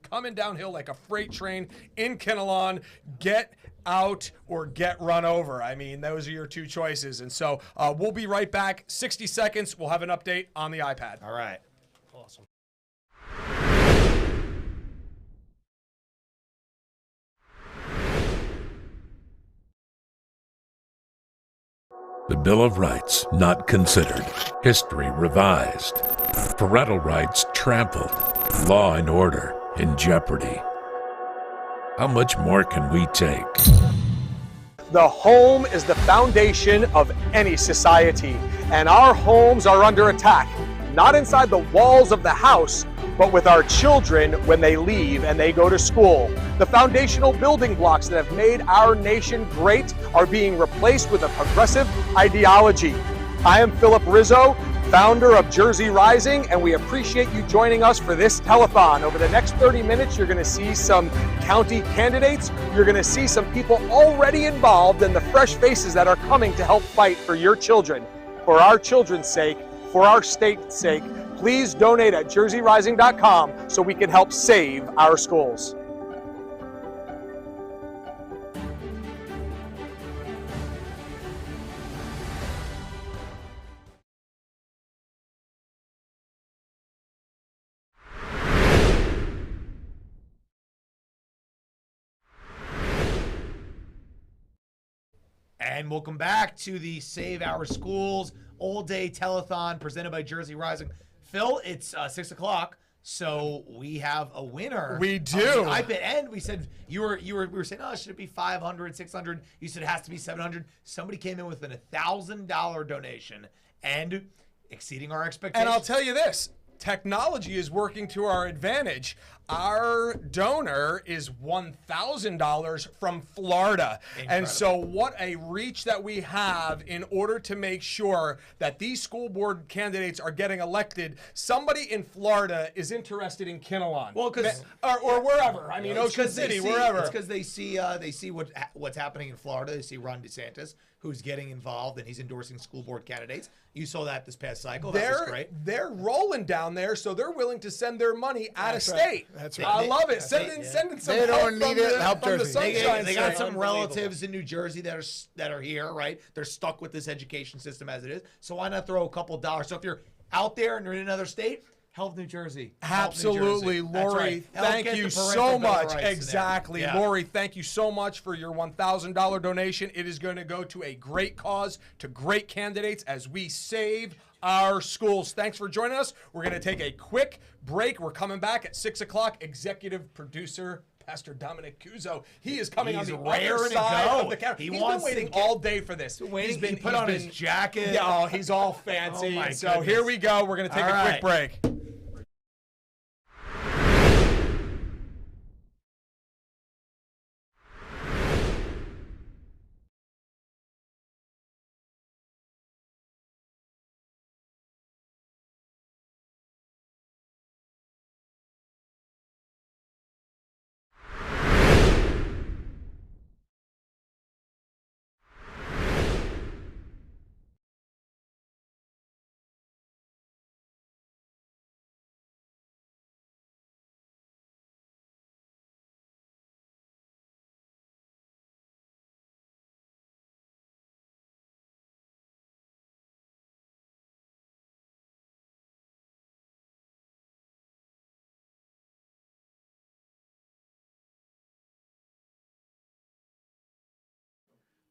Speaker 1: like a freight train in Kinnelon. Get out or get run over. I mean, those are your two choices. And so we'll be right back. 60 seconds. We'll have an update on the iPad.
Speaker 2: All right.
Speaker 14: Awesome.
Speaker 6: The Bill of Rights not considered. History revised. Parental rights trampled. Law and order in jeopardy. How much more can we take?
Speaker 3: The home is the foundation of any society, and our homes are under attack, not inside the walls of the house, but with our children when they leave and they go to school. The foundational building blocks that have made our nation great are being replaced with a progressive ideology. I am Philip Rizzo, founder of Jersey Rising, and we appreciate you joining us for this telethon. Over the next 30 minutes, you're going to see some county candidates. You're going to see some people already involved and the fresh faces that are coming to help fight for your children. For our children's sake, for our state's sake, please donate at jerseyrising.com so we can help save our schools.
Speaker 2: And welcome back to the Save Our Schools all-day telethon presented by Jersey Rising. Phil, it's 6 o'clock, so we have a winner.
Speaker 1: We do.
Speaker 2: I bet, and we said we were saying, oh, should it be 500, 600? You said it has to be 700. Somebody came in with an $1,000 donation and exceeding our expectations.
Speaker 1: And I'll tell you this. Technology is working to our advantage. Our donor is $1,000 from Florida.
Speaker 2: Incredible.
Speaker 1: And so what a reach that we have in order to make sure that these school board candidates are getting elected. Somebody in Florida is interested in Kinnelon.
Speaker 2: Well, because
Speaker 1: or wherever. I mean, Ocean City, wherever.
Speaker 2: It's because they see what's happening in Florida. They see Ron DeSantis, who's getting involved, and he's endorsing school board candidates. You saw that this past cycle. That was great.
Speaker 1: They're rolling down there, so they're willing to send their money out of state.
Speaker 12: That's right.
Speaker 1: I love it. Sending some
Speaker 12: They
Speaker 1: help
Speaker 12: don't need it. Help
Speaker 1: from the
Speaker 12: Jersey.
Speaker 1: Sunshine
Speaker 2: They got
Speaker 1: State.
Speaker 2: some relatives in New Jersey that are here, right? They're stuck with this education system as it is. So why not throw a couple dollars? So if you're out there and you're in another state, help New Jersey. Help New
Speaker 1: Absolutely,
Speaker 2: Jersey. That's
Speaker 1: Lori.
Speaker 2: right. Help
Speaker 1: Thank
Speaker 2: get
Speaker 1: you
Speaker 2: the parental
Speaker 1: so
Speaker 2: bill of
Speaker 1: much.
Speaker 2: rights in there.
Speaker 1: Exactly,
Speaker 2: Yeah.
Speaker 1: Lori. Thank you so much for your $1,000 donation. It is going to go to a great cause, to great candidates as we save our schools. Thanks for joining us. We're going to take a quick break. We're coming back at 6 o'clock. Executive producer Pastor Dominic Cuso. He is coming
Speaker 2: He's
Speaker 1: on the
Speaker 2: raring
Speaker 1: other
Speaker 2: to
Speaker 1: side
Speaker 2: go.
Speaker 1: of the camera.
Speaker 2: He
Speaker 1: He's
Speaker 2: wants
Speaker 1: been
Speaker 2: to
Speaker 1: waiting
Speaker 2: get-
Speaker 1: all day for this.
Speaker 2: Waiting.
Speaker 1: He
Speaker 2: He put on his jacket.
Speaker 1: Yeah, oh, he's all fancy.
Speaker 2: Oh, my
Speaker 1: so
Speaker 2: goodness.
Speaker 1: here we go. We're going to take
Speaker 2: All
Speaker 1: a
Speaker 2: right.
Speaker 1: quick break.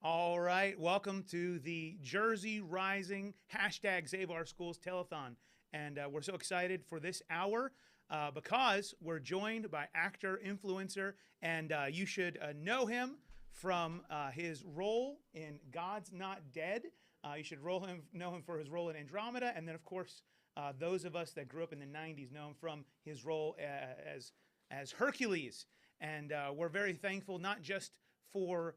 Speaker 18: All right, welcome to the Jersey Rising hashtag Save Our Schools Telethon. And we're so excited for this hour because we're joined by actor, influencer, and you should know him from his role in God's Not Dead. You should know him for his role in Andromeda. And then, of course, those of us that grew up in the 90s know him from his role as as Hercules. And we're very thankful, not just for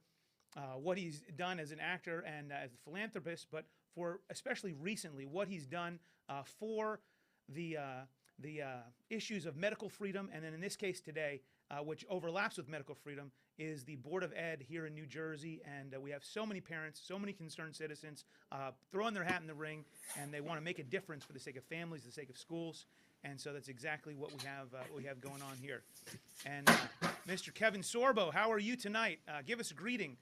Speaker 18: what he's done as an actor and as a philanthropist, but for especially recently what he's done for the issues of medical freedom, and then in this case today, which overlaps with medical freedom, is the Board of Ed here in New Jersey. And we have so many parents, so many concerned citizens throwing their hat in the ring, and they want to make a difference for the sake of families, the sake of schools. And so that's exactly what we have going on here. And Mr. Kevin Sorbo, how are you tonight? Give us a greeting.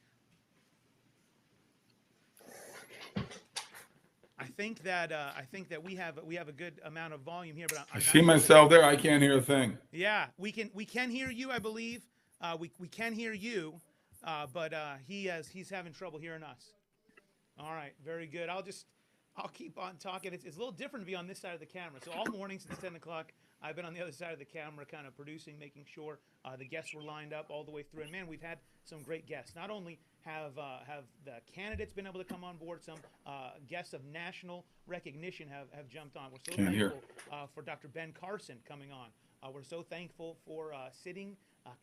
Speaker 18: I think that we have a good amount of volume here, but
Speaker 19: I see myself there. I can't hear a thing.
Speaker 18: Yeah, we can hear you. I believe we can hear you, but he's having trouble hearing us. All right, very good. I'll keep on talking. It's a little different to be on this side of the camera. So all morning since 10 o'clock, I've been on the other side of the camera, kind of producing, making sure the guests were lined up all the way through. And man, we've had some great guests. Not only have the candidates been able to come on board, some guests of national recognition have jumped on. We're so thankful for Dr. Ben Carson coming on. We're so thankful for sitting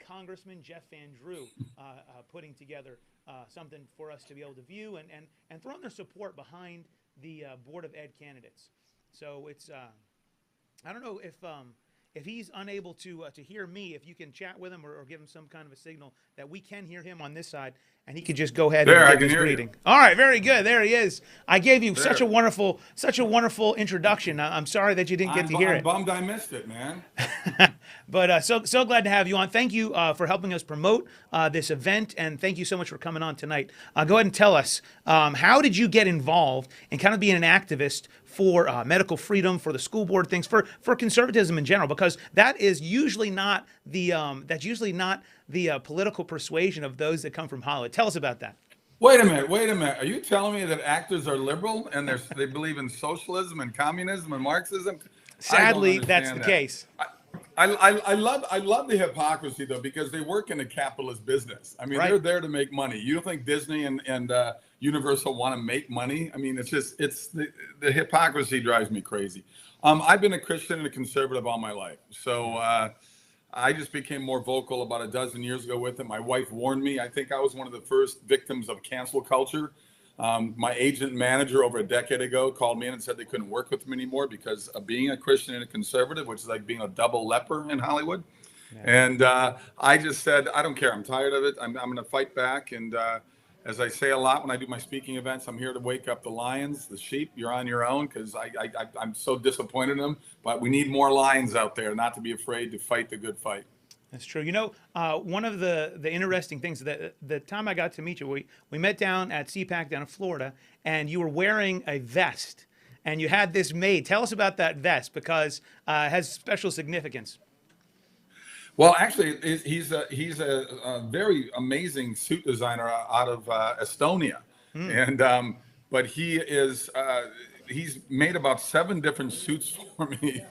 Speaker 18: Congressman Jeff Van Drew putting together something for us to be able to view and throwing their support behind the Board of Ed candidates. So it's I don't know if he's unable to hear me, if you can chat with him or give him some kind of a signal that we can hear him on this side, and he could just go ahead and give his greeting. All right, very good. There he is. I gave you such a wonderful introduction. I'm sorry that you didn't get to hear it.
Speaker 19: I'm bummed I missed it, man.
Speaker 18: But so glad to have you on. Thank you for helping us promote this event, and thank you so much for coming on tonight. Go ahead and tell us, how did you get involved in kind of being an activist for medical freedom, for the school board things, for conservatism in general? Because that is usually not the political persuasion of those that come from Hollywood. Tell us about that.
Speaker 19: Wait a minute. Are you telling me that actors are liberal and they believe in socialism and communism and Marxism?
Speaker 18: Sadly, that's the case.
Speaker 19: I love the hypocrisy though, because they work in a capitalist business. I mean, they're there to make money. You don't think Disney and Universal want to make money? I mean, the hypocrisy drives me crazy. I've been a Christian and a conservative all my life, so I just became more vocal about a dozen years ago with it. My wife warned me. I think I was one of the first victims of cancel culture. My agent and manager over a decade ago called me in and said they couldn't work with me anymore because of being a Christian and a conservative, which is like being a double leper in Hollywood. Yeah. And I just said, I don't care. I'm tired of it. I'm going to fight back. And as I say a lot when I do my speaking events, I'm here to wake up the lions, the sheep. You're on your own, because I'm so disappointed in them. But we need more lions out there, not to be afraid to fight the good fight.
Speaker 18: That's true. You know, one of the interesting things, that the time I got to meet you, we met down at CPAC down in Florida, and you were wearing a vest, and you had this made. Tell us about that vest, because it has special significance.
Speaker 19: Well, actually, he's a very amazing suit designer out of Estonia, and but he's made about 7 different suits for me.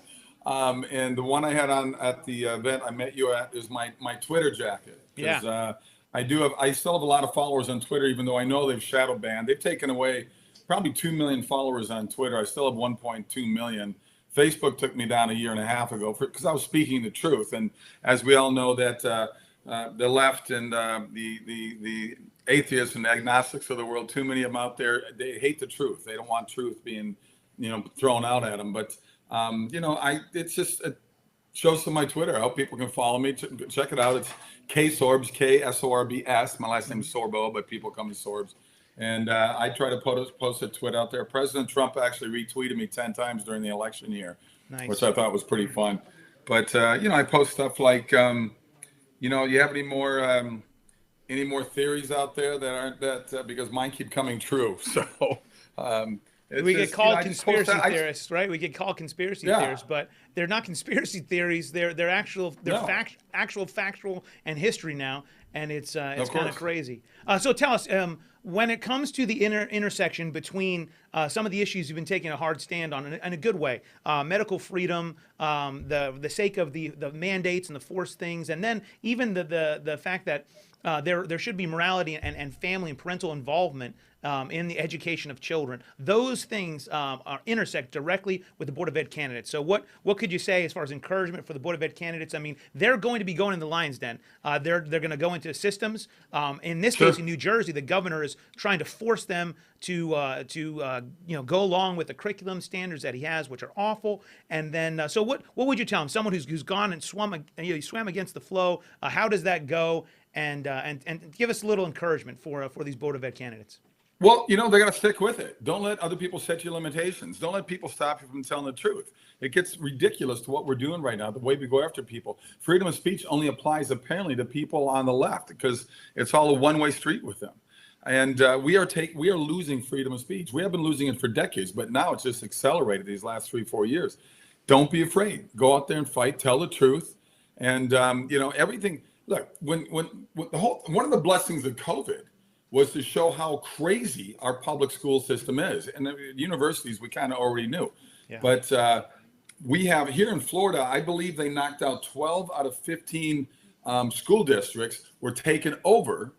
Speaker 19: And the one I had on at the event I met you at is my Twitter jacket. Yeah. I still have a lot of followers on Twitter, even though I know they've shadow banned. They've taken away probably 2 million followers on Twitter. I still have 1.2 million. Facebook took me down a year and a half ago because I was speaking the truth. And as we all know, that the left and the atheists and agnostics of the world, too many of them out there, they hate the truth. They don't want truth being, thrown out at them. But it's just it shows on my Twitter. I hope people can follow me. Check it out. It's KSorbs, KSORBS. My last name is Sorbo, but people call me Sorbs. And I try to post a tweet out there. President Trump actually retweeted me 10 times during the election year, which I thought was pretty fun. But I post stuff like, you have any more theories out there that aren't because mine keep coming true. So.
Speaker 18: We get called conspiracy theorists, right? We get called conspiracy theorists, but they're not conspiracy theories. They're actual factual and history now, and it's kind of crazy. So tell us, when it comes to the intersection between some of the issues you've been taking a hard stand on in a good way, medical freedom, the sake of the mandates and the forced things, and then even the fact that there should be morality and family and parental involvement in the education of children. Those things intersect directly with the Board of Ed candidates. So what could you say as far as encouragement for the Board of Ed candidates? I mean, they're going to be going in the lion's den. They're going to go into systems. In this case, in New Jersey, the governor is trying to force them to go along with the curriculum standards that he has, which are awful. And then, so what would you tell him? Someone who's gone and swam against the flow. How does that go? And give us a little encouragement for these Board of Ed candidates.
Speaker 19: Well, they got to stick with it. Don't let other people set your limitations. Don't let people stop you from telling the truth. It gets ridiculous to what we're doing right now, the way we go after people. Freedom of speech only applies apparently to people on the left because it's all a one-way street with them. And we are losing freedom of speech. We have been losing it for decades, but now it's just accelerated these last 3-4 years. Don't be afraid. Go out there and fight. Tell the truth. And everything. Look, when one of the blessings of COVID was to show how crazy our public school system is. And the universities, we kind of already knew. Yeah. But we have here in Florida, I believe they knocked out 12 out of 15 school districts were taken over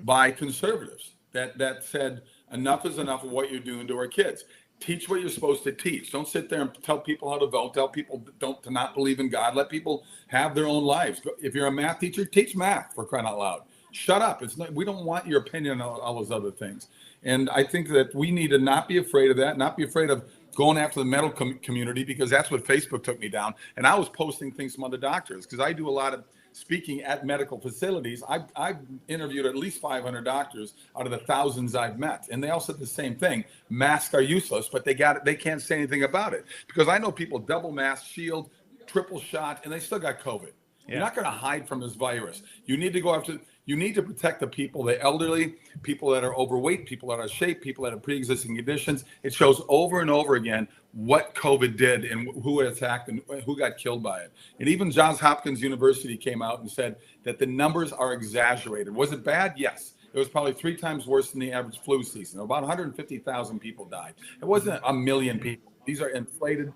Speaker 19: by conservatives that said, enough is enough of what you're doing to our kids. Teach what you're supposed to teach. Don't sit there and tell people how to vote. Tell people to not believe in God. Let people have their own lives. If you're a math teacher, teach math, for crying out loud. Shut up. We don't want your opinion on all those other things. And I think that we need to not be afraid of that, not be afraid of going after the medical community, because that's what Facebook took me down. And I was posting things from other doctors because I do a lot of speaking at medical facilities. I've interviewed at least 500 doctors out of the thousands I've met. And they all said the same thing. Masks are useless, but they can't say anything about it. Because I know people double mask, shield, triple shot, and they still got COVID. Yeah. You're not going to hide from this virus. You need to go after. You need to protect the people, the elderly, people that are overweight, people that are out of shape, people that have pre-existing conditions. It shows over and over again what COVID did and who it attacked and who got killed by it. And even Johns Hopkins University came out and said that the numbers are exaggerated. Was it bad? Yes. It was probably 3 times worse than the average flu season. About 150,000 people died. It wasn't a million people. These are inflated.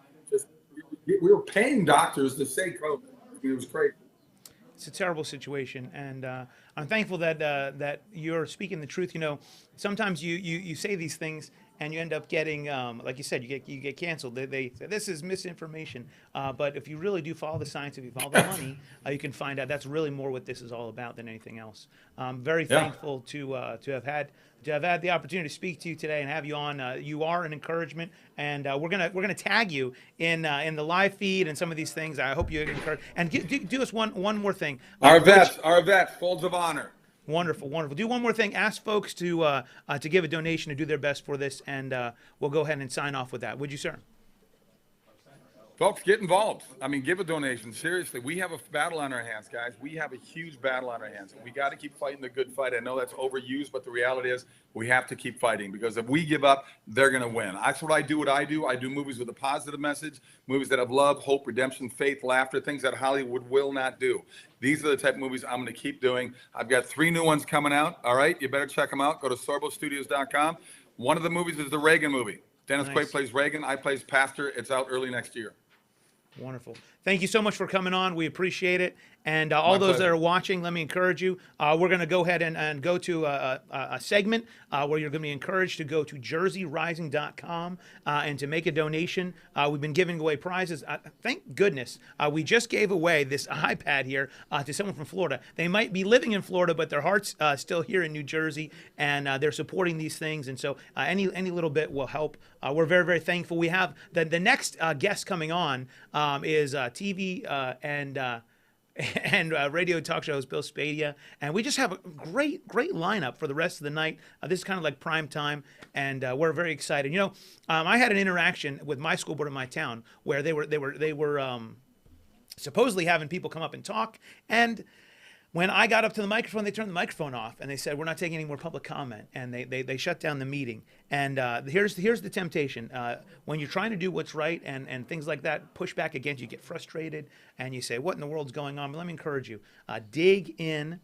Speaker 19: We were paying doctors to say COVID. I mean, it was crazy.
Speaker 18: It's a terrible situation, and I'm thankful that you're speaking the truth. Sometimes you say these things and you end up getting, like you said, you get canceled. They say this is misinformation. But if you really do follow the science, if you follow the money, you can find out that's really more what this is all about than anything else. I'm very thankful to have had the opportunity to speak to you today and have you on. You are an encouragement, and we're gonna tag you in the live feed and some of these things. I hope you encourage and do us one more thing.
Speaker 19: Our vets, folds of honor.
Speaker 18: Wonderful, wonderful. Do one more thing. Ask folks to give a donation to do their best for this, and we'll go ahead and sign off with that. Would you, sir?
Speaker 19: Folks, get involved. I mean, give a donation. Seriously, we have a battle on our hands, guys. We have a huge battle on our hands. We got to keep fighting the good fight. I know that's overused, but the reality is we have to keep fighting, because if we give up, they're going to win. That's what I do. I do movies with a positive message, movies that have love, hope, redemption, faith, laughter, things that Hollywood will not do. These are the type of movies I'm going to keep doing. I've got 3 new ones coming out. All right, you better check them out. Go to sorbostudios.com. One of the movies is the Reagan movie. Dennis Quaid plays Reagan. I plays Pastor. It's out early next year.
Speaker 18: Wonderful. Thank you so much for coming on. We appreciate it. And all those that are watching, let me encourage you. We're going to go ahead and go to a segment where you're going to be encouraged to go to jerseyrising.com and to make a donation. We've been giving away prizes. Thank goodness. We just gave away this iPad here to someone from Florida. They might be living in Florida, but their heart's still here in New Jersey, and they're supporting these things. And so any little bit will help. We're very, very thankful. We have the next guest coming on is TV and radio talk show host Bill Spadia, and we just have a great lineup for the rest of the night. This is kind of like prime time, and we're very excited. I had an interaction with my school board in my town where they were supposedly having people come up and talk, and when I got up to the microphone, they turned the microphone off, and they said, "We're not taking any more public comment," and they shut down the meeting. And here's the temptation: when you're trying to do what's right and things like that push back against you, get frustrated, and you say, "What in the world's going on?" But let me encourage you: dig in.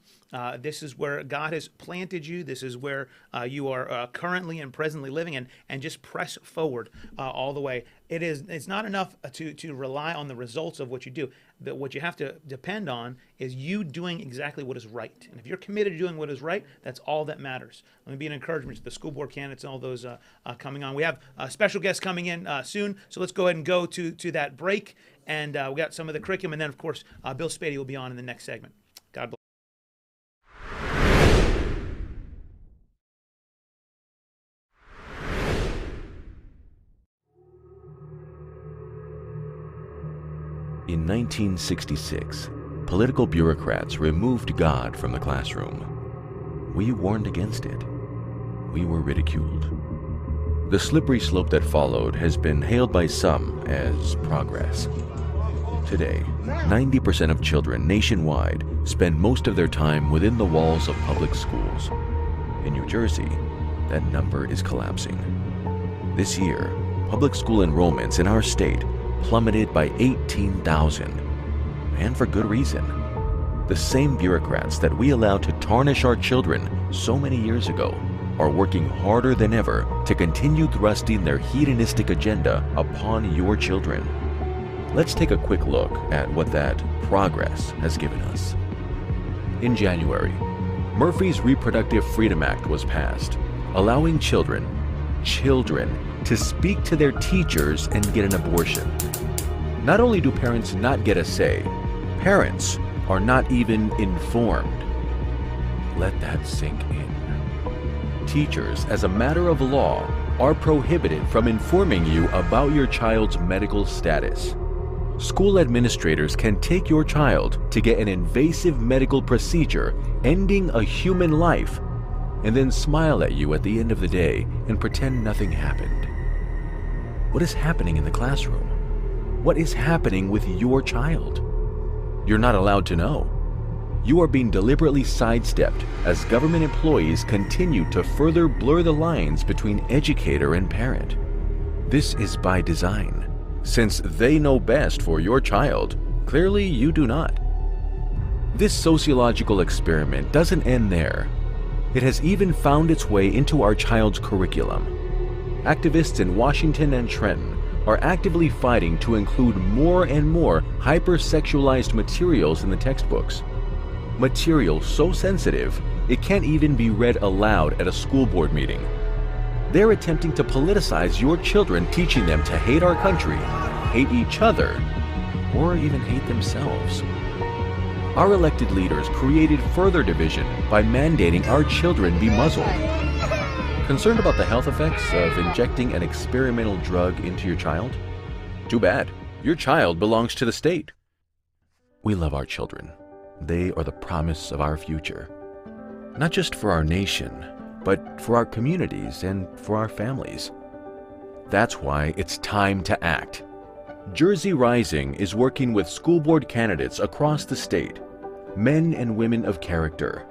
Speaker 18: This is where God has planted you. This is where you are currently and presently living, and just press forward all the way. it's not enough to rely on the results of what you do. What you have to depend on is you doing exactly what is right. And if you're committed to doing what is right, that's all that matters. Let me be an encouragement to the school board candidates and all those coming on. We have special guests coming in soon, so let's go ahead and go to that break. And we got some of the curriculum, and then of course Bill Spady will be on in the next segment. God bless.
Speaker 4: In 1966, political bureaucrats removed God from the classroom. We warned against it. We were ridiculed. The slippery slope that followed has been hailed by some as progress. Today, 90% of children nationwide spend most of their time within the walls of public schools. In New Jersey, that number is collapsing. This year, public school enrollments in our state plummeted by 18,000, and for good reason. The same bureaucrats that we allowed to tarnish our children so many years ago are working harder than ever to continue thrusting their hedonistic agenda upon your children. Let's take a quick look at what that progress has given us. In January, Murphy's Reproductive Freedom Act was passed, allowing children to speak to their teachers and get an abortion. Not only do parents not get a say, parents are not even informed. Let that sink in. Teachers, as a matter of law, are prohibited from informing you about your child's medical status. School administrators can take your child to get an invasive medical procedure ending a human life and then smile at you at the end of the day and pretend nothing happened. What is happening in the classroom? What is happening with your child? You're not allowed to know. You are being deliberately sidestepped as government employees continue to further blur the lines between educator and parent. This is by design, since they know best for your child. Clearly, you do not. This sociological experiment doesn't end there. It has even found its way into our child's curriculum. Activists in Washington and Trenton are actively fighting to include more and more hypersexualized materials in the textbooks. Material so sensitive, it can't even be read aloud at a school board meeting. They're attempting to politicize your children, teaching them to hate our country, hate each other, or even hate themselves. Our elected leaders created further division by mandating our children be muzzled. Concerned about the health effects of injecting an experimental drug into your child? Too bad. Your child belongs to the state. We love our children. They are the promise of our future. Not just for our nation, but for our communities and for our families. That's why it's time to act. Jersey Rising is working with school board candidates across the state, men and women of character.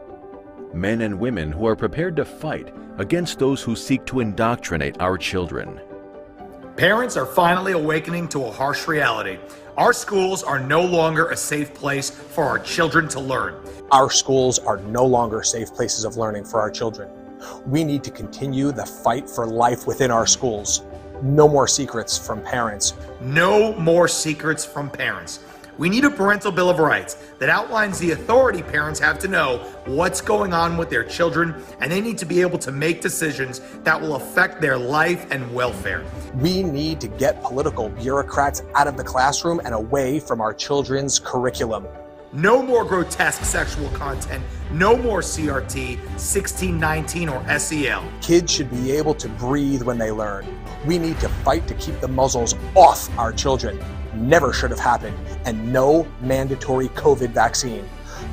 Speaker 4: Men and women who are prepared to fight against those who seek to indoctrinate our children.
Speaker 2: Parents are finally awakening to a harsh reality. Our schools are no longer a safe place for our children to learn.
Speaker 3: Our schools are no longer safe places of learning for our children. We need to continue the fight for life within our schools. No more secrets from parents.
Speaker 2: No more secrets from parents. We need a parental bill of rights that outlines the authority parents have to know what's going on with their children, and they need to be able to make decisions that will affect their life and welfare.
Speaker 3: We need to get political bureaucrats out of the classroom and away from our children's curriculum.
Speaker 2: No more grotesque sexual content. No more CRT, 1619, or SEL.
Speaker 3: Kids should be able to breathe when they learn. We need to fight to keep the muzzles off our children. Never should have happened, and no mandatory COVID vaccine.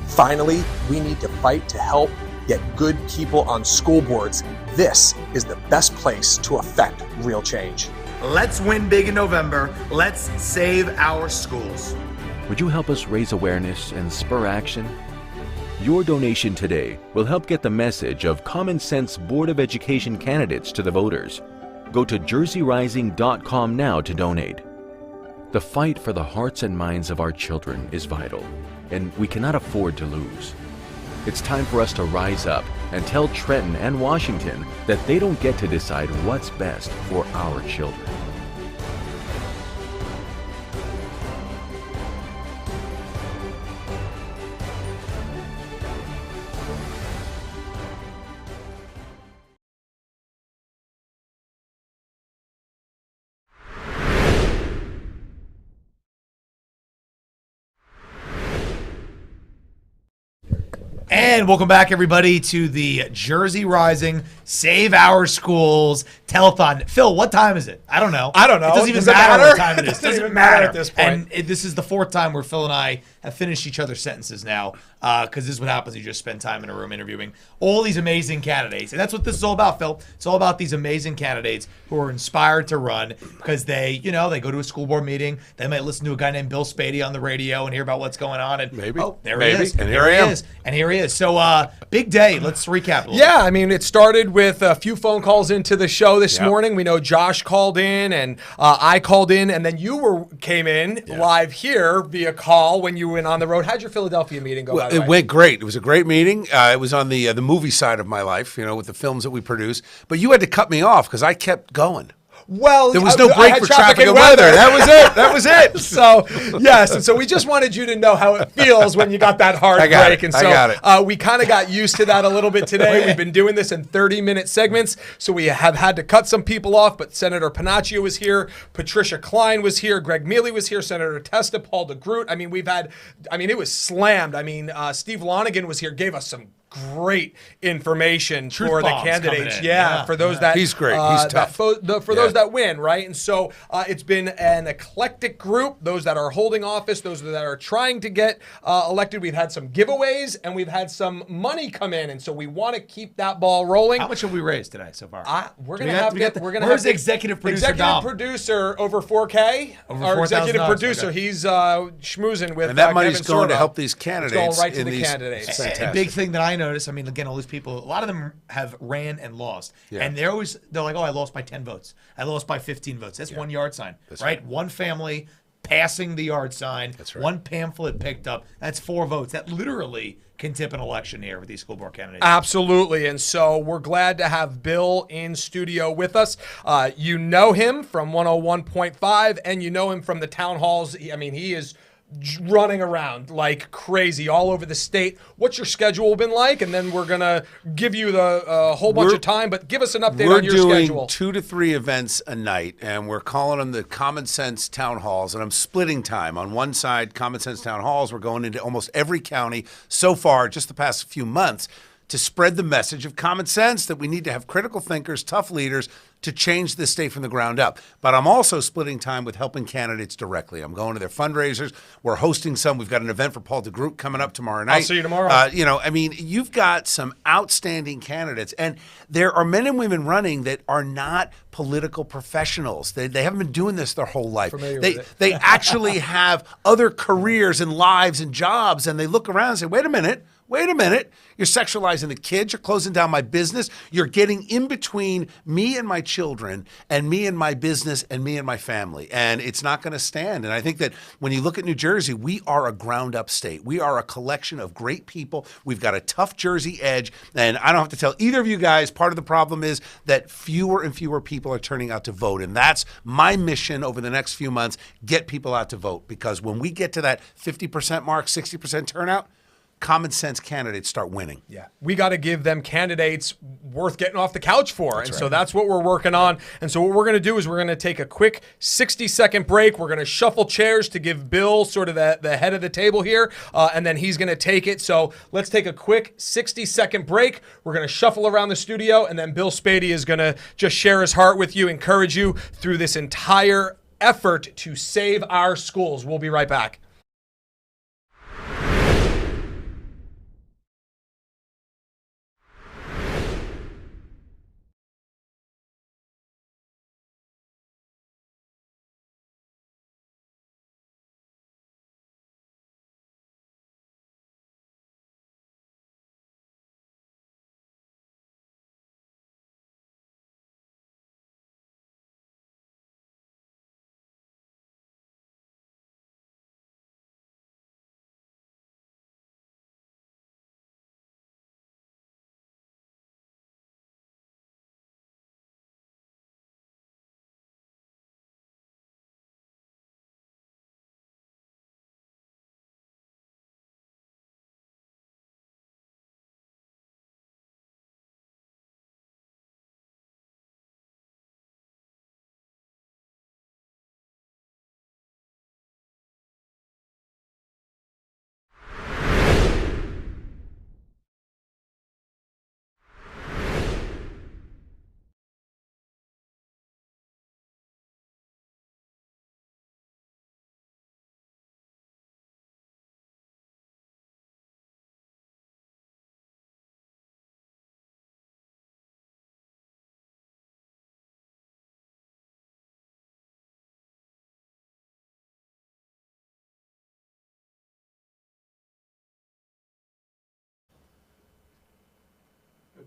Speaker 3: Finally, we need to fight to help get good people on school boards. This is the best place to affect real change.
Speaker 2: Let's win big in November. Let's save our schools.
Speaker 4: Would you help us raise awareness and spur action? Your donation today will help get the message of common sense Board of Education candidates to the voters. Go to jerseyrising.com now to donate. The fight for the hearts and minds of our children is vital, and we cannot afford to lose. It's time for us to rise up and tell Trenton and Washington that they don't get to decide what's best for our children.
Speaker 23: And welcome back, everybody, to the Jersey Rising Save Our Schools Telethon. Phil, what time is it? I don't know.
Speaker 1: I don't know.
Speaker 23: It doesn't even
Speaker 1: Does it
Speaker 23: matter
Speaker 1: matter?
Speaker 23: what time it is.
Speaker 1: It doesn't even matter at this point.
Speaker 23: And this is the fourth time where Phil and I have finished each other's sentences now, because this is what happens. You just spend time in a room interviewing all these amazing candidates. And that's what this is all about, Phil. It's all about these amazing candidates who are inspired to run because they go to a school board meeting. They might listen to a guy named Bill Spady on the radio and hear about what's going on. And
Speaker 7: Maybe.
Speaker 23: Oh, there
Speaker 7: Maybe.
Speaker 23: he is.
Speaker 7: And here I am.
Speaker 23: And here he is. So, big day. Let's recap a little
Speaker 1: Yeah, I mean, it started with a few phone calls into the show this
Speaker 7: Yep.
Speaker 1: morning. We know Josh called in, and I called in, and then you came in live here via call when you went on the road. How'd your Philadelphia meeting go?
Speaker 7: Well,
Speaker 1: by the
Speaker 7: it
Speaker 1: way?
Speaker 7: went great. It was a great meeting. It was on the movie side of my life, with the films that we produce. But you had to cut me off because I kept going.
Speaker 1: Well,
Speaker 7: There was
Speaker 1: I
Speaker 7: no break
Speaker 1: had
Speaker 7: for traffic and
Speaker 1: weather.
Speaker 7: weather. That was it. That was it.
Speaker 1: So, yes. And so we just wanted you to know how it feels when you got that hard
Speaker 7: I got
Speaker 1: break.
Speaker 7: it.
Speaker 1: And
Speaker 7: I
Speaker 1: so
Speaker 7: got it.
Speaker 1: we kind of got used to that a little bit today. We've been doing this in 30-minute segments. So we have had to cut some people off, but Senator Panaccio was here. Patricia Klein was here. Greg Mealy was here. Senator Testa, Paul DeGroot. I mean, it was slammed. I mean, Steve Lonigan was here, gave us some great information for the
Speaker 23: bombs
Speaker 1: candidates.
Speaker 23: coming in.
Speaker 1: Yeah, for those that
Speaker 7: He's great. He's tough.
Speaker 1: for those that win, right? And so it's been an eclectic group. Those that are holding office, those that are trying to get elected. We've had some giveaways and we've had some money come in, and so we want to keep that ball rolling.
Speaker 23: How much have we raised today so far?
Speaker 1: We're
Speaker 23: Do
Speaker 1: gonna
Speaker 23: we
Speaker 1: have
Speaker 23: get
Speaker 1: we're gonna
Speaker 23: where's
Speaker 1: have
Speaker 23: the executive producer
Speaker 1: Executive
Speaker 23: Dom?
Speaker 1: producer over 4K.
Speaker 23: Over
Speaker 1: Our
Speaker 23: $4,000,
Speaker 1: executive producer,
Speaker 23: okay.
Speaker 1: he's schmoozing with
Speaker 7: And that money's
Speaker 1: Kevin
Speaker 7: going to
Speaker 1: Sorbo.
Speaker 7: help these
Speaker 1: It's going
Speaker 7: candidates
Speaker 1: right to
Speaker 7: in
Speaker 1: the
Speaker 7: these-
Speaker 1: candidates.
Speaker 7: It's
Speaker 23: A
Speaker 7: fantastic.
Speaker 23: big thing that I noticed, I mean, again, all these people, a lot of them have ran and lost.
Speaker 7: Yeah.
Speaker 23: And they're like, oh, I lost by 10 votes. I lost by 15 votes. That's 1 yard sign,
Speaker 7: That's
Speaker 23: right?
Speaker 7: right.
Speaker 23: One family passing the yard sign.
Speaker 7: That's right.
Speaker 23: One pamphlet picked up. That's 4 votes. That literally can tip an election here with these school board candidates.
Speaker 1: Absolutely. And so we're glad to have Bill in studio with us. You know him from 101.5 and you know him from the town halls. I mean, he is running around like crazy all over the state. What's your schedule been like? And then we're going to give you the whole bunch of time, but give us an update on your
Speaker 7: We're doing
Speaker 1: schedule.
Speaker 7: 2 to 3 events a night, and we're calling them the Common Sense Town Halls, and I'm splitting time. On one side, Common Sense Town Halls, we're going into almost every county so far, just the past few months, to spread the message of common sense that we need to have critical thinkers, tough leaders to change this state from the ground up. But I'm also splitting time with helping candidates directly. I'm going to their fundraisers. We're hosting some. We've got an event for Paul DeGroot coming up tomorrow night.
Speaker 1: I'll see you tomorrow.
Speaker 7: You've got some outstanding candidates, and there are men and women running that are not political professionals. They haven't been doing this their whole life. They actually have other careers and lives and jobs, and they look around and say, wait a minute, you're sexualizing the kids, you're closing down my business, you're getting in between me and my children and me and my business and me and my family, and it's not going to stand. And I think that when you look at New Jersey, we are a ground up state. We are a collection of great people. We've got a tough Jersey edge, and I don't have to tell either of you guys, part of the problem is that fewer and fewer people are turning out to vote, and that's my mission over the next few months, get people out to vote, because when we get to that 50% mark, 60% turnout, common sense candidates start winning.
Speaker 1: Yeah. We got to give them candidates worth getting off the couch for. So that's what we're working on. And so what we're going to do is we're going to take a quick 60-second break. We're going to shuffle chairs to give Bill sort of the head of the table here, and then he's going to take it. So let's take a quick 60-second break. We're going to shuffle around the studio, and then Bill Spady is going to just share his heart with you, encourage you through this entire effort to save our schools. We'll be right back.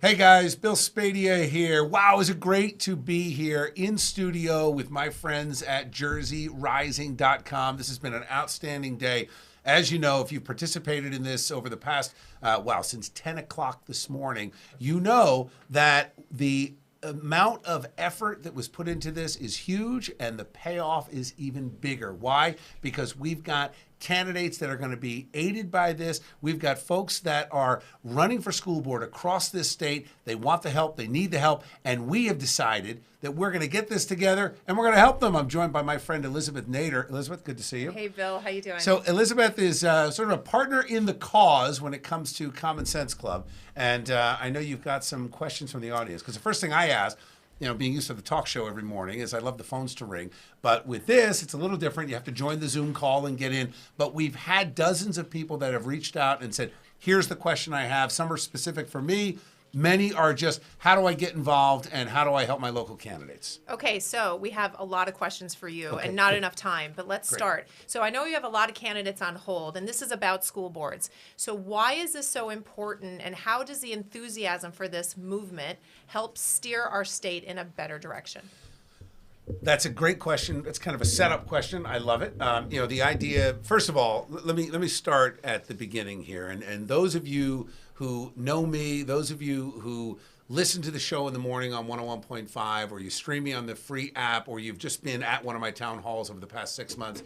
Speaker 7: Hey guys, Bill Spadia here. Wow, is it great to be here in studio with my friends at jerseyrising.com. This has been an outstanding day. As you know, if you've participated in this over the past, since 10 o'clock this morning, you know that the amount of effort that was put into this is huge and the payoff is even bigger. Why? Because we've got candidates that are going to be aided by this. We've got folks that are running for school board across this state. They want the help. They need the help. And we have decided that we're going to get this together and we're going to help them. I'm joined by my friend Elizabeth Nader. Elizabeth, good to see you.
Speaker 9: Hey, Bill. How you doing?
Speaker 7: So Elizabeth is sort of a partner in the cause when it comes to Common Sense Club. And I know you've got some questions from the audience, because the first thing I ask, being used to the talk show every morning, is I love the phones to ring. But with this, it's a little different. You have to join the Zoom call and get in. But we've had dozens of people that have reached out and said, here's the question I have. Some are specific for me. Many are just, how do I get involved and how do I help my local candidates?
Speaker 9: Okay, so we have a lot of questions for you
Speaker 7: Okay,
Speaker 9: and not
Speaker 7: good.
Speaker 9: enough time, but let's
Speaker 7: Great.
Speaker 9: start. So I know you have a lot of candidates on hold, and this is about school boards. So why is this so important, and how does the enthusiasm for this movement help steer our state in a better direction?
Speaker 7: That's a great question. It's kind of a setup question. I love it. The idea, first of all, let me start at the beginning here. And those of you who know me, those of you who listen to the show in the morning on 101.5, or you stream me on the free app, or you've just been at one of my town halls over the past 6 months,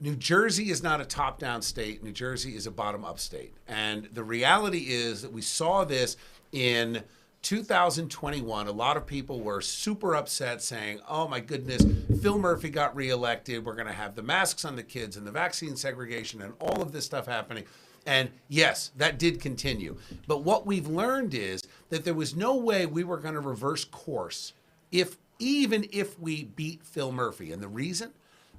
Speaker 7: New Jersey is not a top-down state. New Jersey is a bottom-up state. And the reality is that we saw this in 2021. A lot of people were super upset saying, oh my goodness, Phil Murphy got reelected. We're going to have the masks on the kids and the vaccine segregation and all of this stuff happening. And yes, that did continue. But what we've learned is that there was no way we were going to reverse course even if we beat Phil Murphy. And the reason?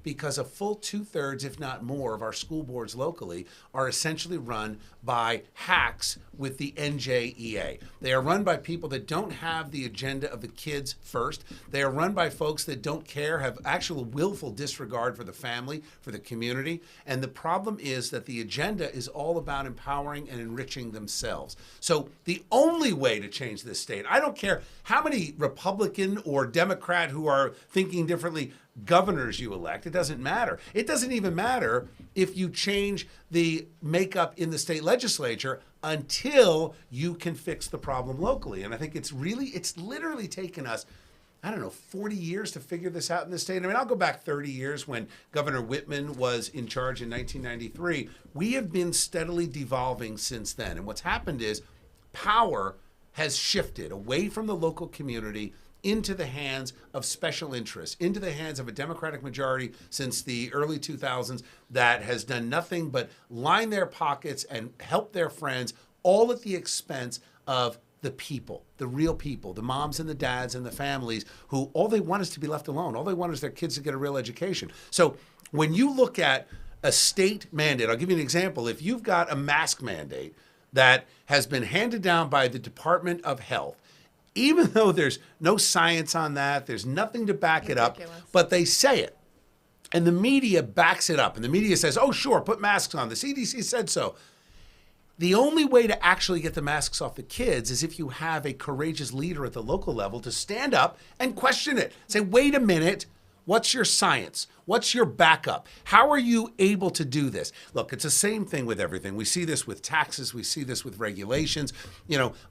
Speaker 7: Because a full 2/3, if not more, of our school boards locally are essentially run by hacks with the NJEA. They are run by people that don't have the agenda of the kids first. They are run by folks that don't care, have actual willful disregard for the family, for the community. And the problem is that the agenda is all about empowering and enriching themselves. So the only way to change this state, I don't care how many Republican or Democrat who are thinking differently governors you elect, it doesn't matter. It doesn't even matter if you change the makeup in the state legislature until you can fix the problem locally. And I think it's literally taken us, 40 years to figure this out in the state. I mean, I'll go back 30 years when Governor Whitman was in charge in 1993. We have been steadily devolving since then. And what's happened is power has shifted away from the local community into the hands of special interests, into the hands of a Democratic majority since the early 2000s that has done nothing but line their pockets and help their friends, all at the expense of the people, the real people, the moms and the dads and the families who all they want is to be left alone. All they want is their kids to get a real education. So when you look at a state mandate, I'll give you an example. If you've got a mask mandate that has been handed down by the Department of Health, even though there's no science on that, there's nothing to back it up, but they say it. And the media backs it up. And the media says, oh, sure, put masks on. The CDC said so. The only way to actually get the masks off the kids is if you have a courageous leader at the local level to stand up and question it. Say, wait a minute. What's your science? What's your backup? How are you able to do this? Look, it's the same thing with everything. We see this with taxes. We see this with regulations.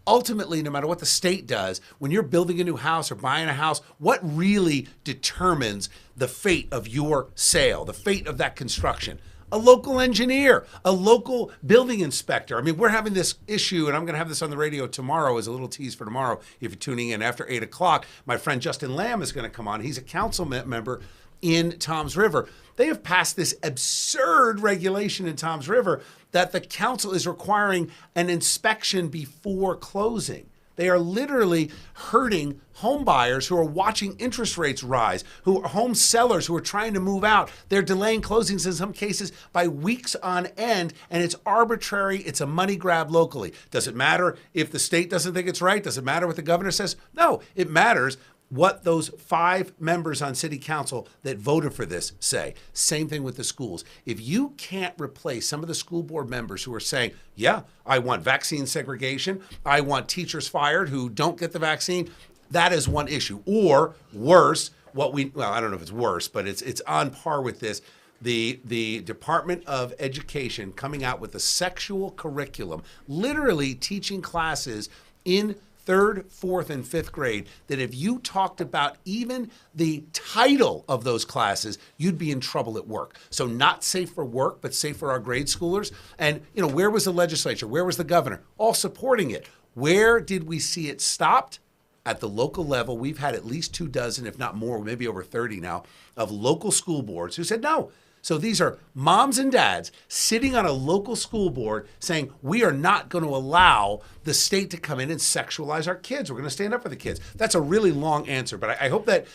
Speaker 7: Ultimately, no matter what the state does, when you're building a new house or buying a house, what really determines the fate of your sale, the fate of that construction? A local engineer, a local building inspector. I mean, we're having this issue, and I'm going to have this on the radio tomorrow as a little tease for tomorrow. If you're tuning in after 8 o'clock, my friend Justin Lamb is going to come on. He's a council member in Toms River. They have passed this absurd regulation in Toms River that the council is requiring an inspection before closing. They are literally hurting home buyers who are watching interest rates rise, who are home sellers who are trying to move out. They're delaying closings in some cases by weeks on end, and it's arbitrary. It's a money grab locally. Does it matter if the state doesn't think it's right? Does it matter what the governor says? No, it matters what those 5 members on city council that voted for this say. Same thing with the schools. If you can't replace some of the school board members who are saying, yeah, I want vaccine segregation, I want teachers fired who don't get the vaccine, that is one issue. Or worse, I don't know if it's worse, but it's on par with this. The Department of Education coming out with a sexual curriculum, literally teaching classes in 3rd, 4th, and 5th grade that if you talked about even the title of those classes, you'd be in trouble at work. So not safe for work, but safe for our grade schoolers. And, where was the legislature? Where was the governor? All supporting it. Where did we see it stopped? At the local level, we've had at least 24, if not more, maybe over 30 now, of local school boards who said no. So these are moms and dads sitting on a local school board saying, we are not going to allow the state to come in and sexualize our kids. We're going to stand up for the kids. That's a really long answer, but I hope that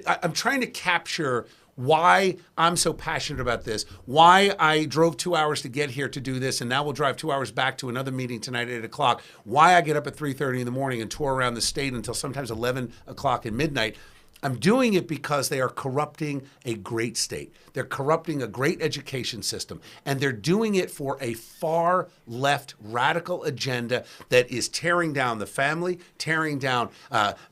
Speaker 7: I'm trying to capture why I'm so passionate about this, why I drove 2 hours to get here to do this, and now we'll drive 2 hours back to another meeting tonight at 8 o'clock, why I get up at 3:30 in the morning and tour around the state until sometimes 11 o'clock at midnight. I'm doing it because they are corrupting a great state. They're corrupting a great education system, and they're doing it for a far left radical agenda that is tearing down the family, tearing down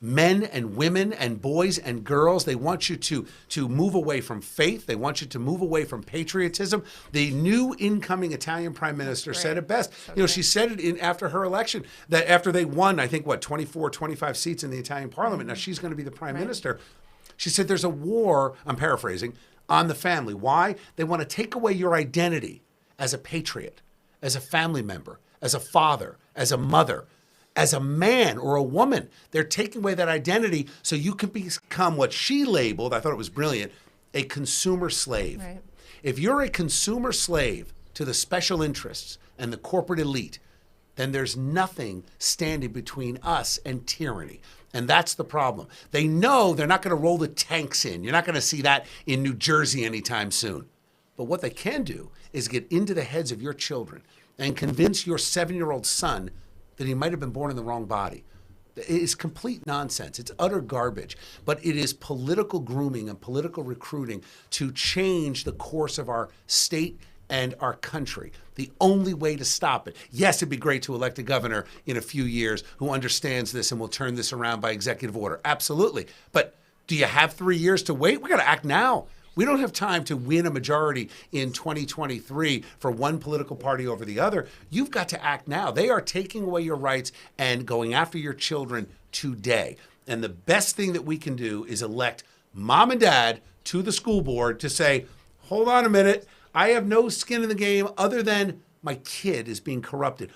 Speaker 7: men and women and boys and girls. They want you to move away from faith. They want you to move away from patriotism. The new incoming Italian prime minister said it best. She said it after her election, that after they won, I think, 24, 25 seats in the Italian parliament. Now she's going to be the prime minister. She said there's a war, I'm paraphrasing, on the family. Why? They want to take away your identity as a patriot, as a family member, as a father, as a mother, as a man or a woman. They're taking away that identity so you can become what she labeled, I thought it was brilliant, a consumer slave. Right. If you're a consumer slave to the special interests and the corporate elite, then there's nothing standing between us and tyranny. And that's the problem. They know they're not going to roll the tanks in. You're not going to see that in New Jersey anytime soon. But what they can do is get into the heads of your children and convince your 7-year-old son that he might have been born in the wrong body. It is complete nonsense. It's utter garbage. But it is political grooming and political recruiting to change the course of our state and our country. The only way to stop it. Yes, it'd be great to elect a governor in a few years who understands this and will turn this around by executive order. Absolutely. But do you have 3 years to wait? We got to act now. We don't have time to win a majority in 2023 for one political party over the other. You've got to act now. They are taking away your rights and going after your children today. And the best thing that we can do is elect mom and dad to the school board to say, hold on a minute, I have no skin in the game other than my kid is being corrupted.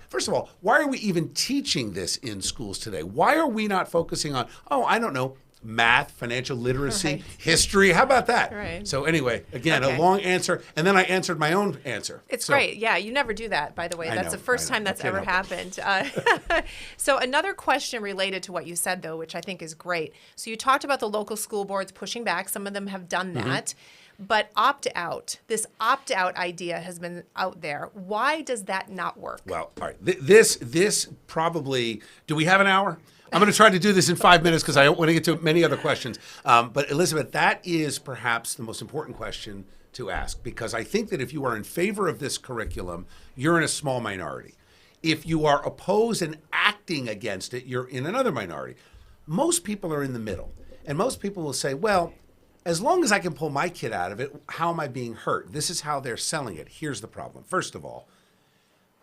Speaker 7: First of all, why are we even teaching this in schools today? Why are we not focusing on, I don't know, math, financial literacy, history? How about that?
Speaker 9: Right.
Speaker 7: So anyway, again, a long answer, and then I answered my own answer.
Speaker 9: It's great. Yeah, you never do that, by the way. That's the first time that's ever happened. So another question related to what you said, though, which I think is great. So you talked about the local school boards pushing back. Some of them have done that. But opt-out, this opt-out idea has been out there. Why does that not work?
Speaker 7: Well, all right. This probably, do we have an hour? I'm going to try to do this in 5 minutes because I don't want to get to many other questions. But Elizabeth, that is perhaps the most important question to ask, because I think that if you are in favor of this curriculum, you're in a small minority. If you are opposed and acting against it, you're in another minority. Most people are in the middle. And most people will say, well, as long as I can pull my kid out of it, how am I being hurt? This is how they're selling it. Here's the problem. First of all,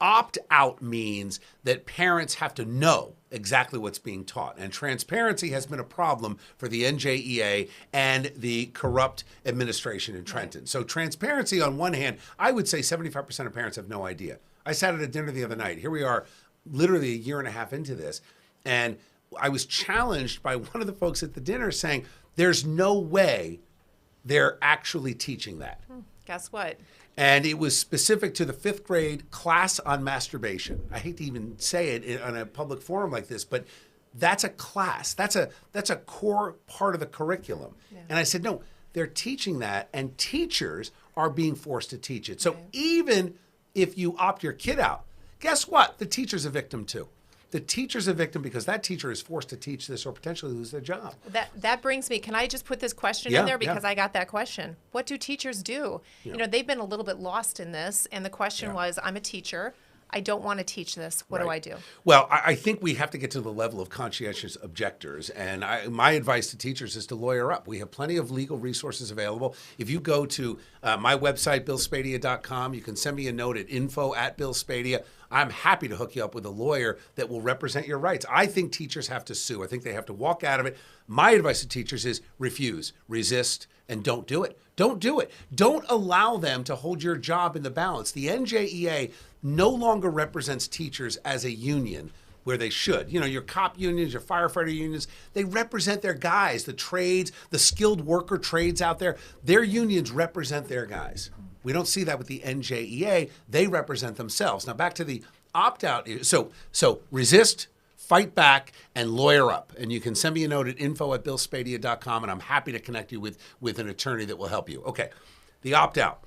Speaker 7: opt-out means that parents have to know exactly what's being taught. And transparency has been a problem for the NJEA and the corrupt administration in Trenton. So transparency on one hand, I would say 75% of parents have no idea. I sat at a dinner the other night. Here we are, literally a year and a half into this. And I was challenged by one of the folks at the dinner saying, there's no way they're actually teaching that.
Speaker 9: Guess what?
Speaker 7: And it was specific to the 5th grade class on masturbation. I hate to even say it on a public forum like this, but that's a class. That's a core part of the curriculum. Yeah. And I said, no, they're teaching that, and teachers are being forced to teach it. So even if you opt your kid out, guess what? The teacher's a victim too. the teacher's a victim because that teacher is forced to teach this or potentially lose their job.
Speaker 9: That brings me, can I just put this question in there because I got that question. What do teachers do?
Speaker 7: Yeah.
Speaker 9: You know, they've been a little bit lost in this, and the question was, I'm a teacher. I don't want to teach this. What do I do?
Speaker 7: Well, I think we have to get to the level of conscientious objectors. And my advice to teachers is to lawyer up. We have plenty of legal resources available. If you go to my website, billspadia.com, you can send me a note at info@billspadia. I'm happy to hook you up with a lawyer that will represent your rights. I think teachers have to sue. I think they have to walk out of it. My advice to teachers is refuse, resist, and don't do it. Don't do it. Don't allow them to hold your job in the balance. The NJEA no longer represents teachers as a union where they should. You know, your cop unions, your firefighter unions, they represent their guys, the trades, the skilled worker trades out there. Their unions represent their guys. We don't see that with the NJEA. They represent themselves. Now back to the opt-out. So resist, fight back, and lawyer up. And you can send me a note at info@billspadia.com, and I'm happy to connect you with an attorney that will help you. Okay, the opt-out.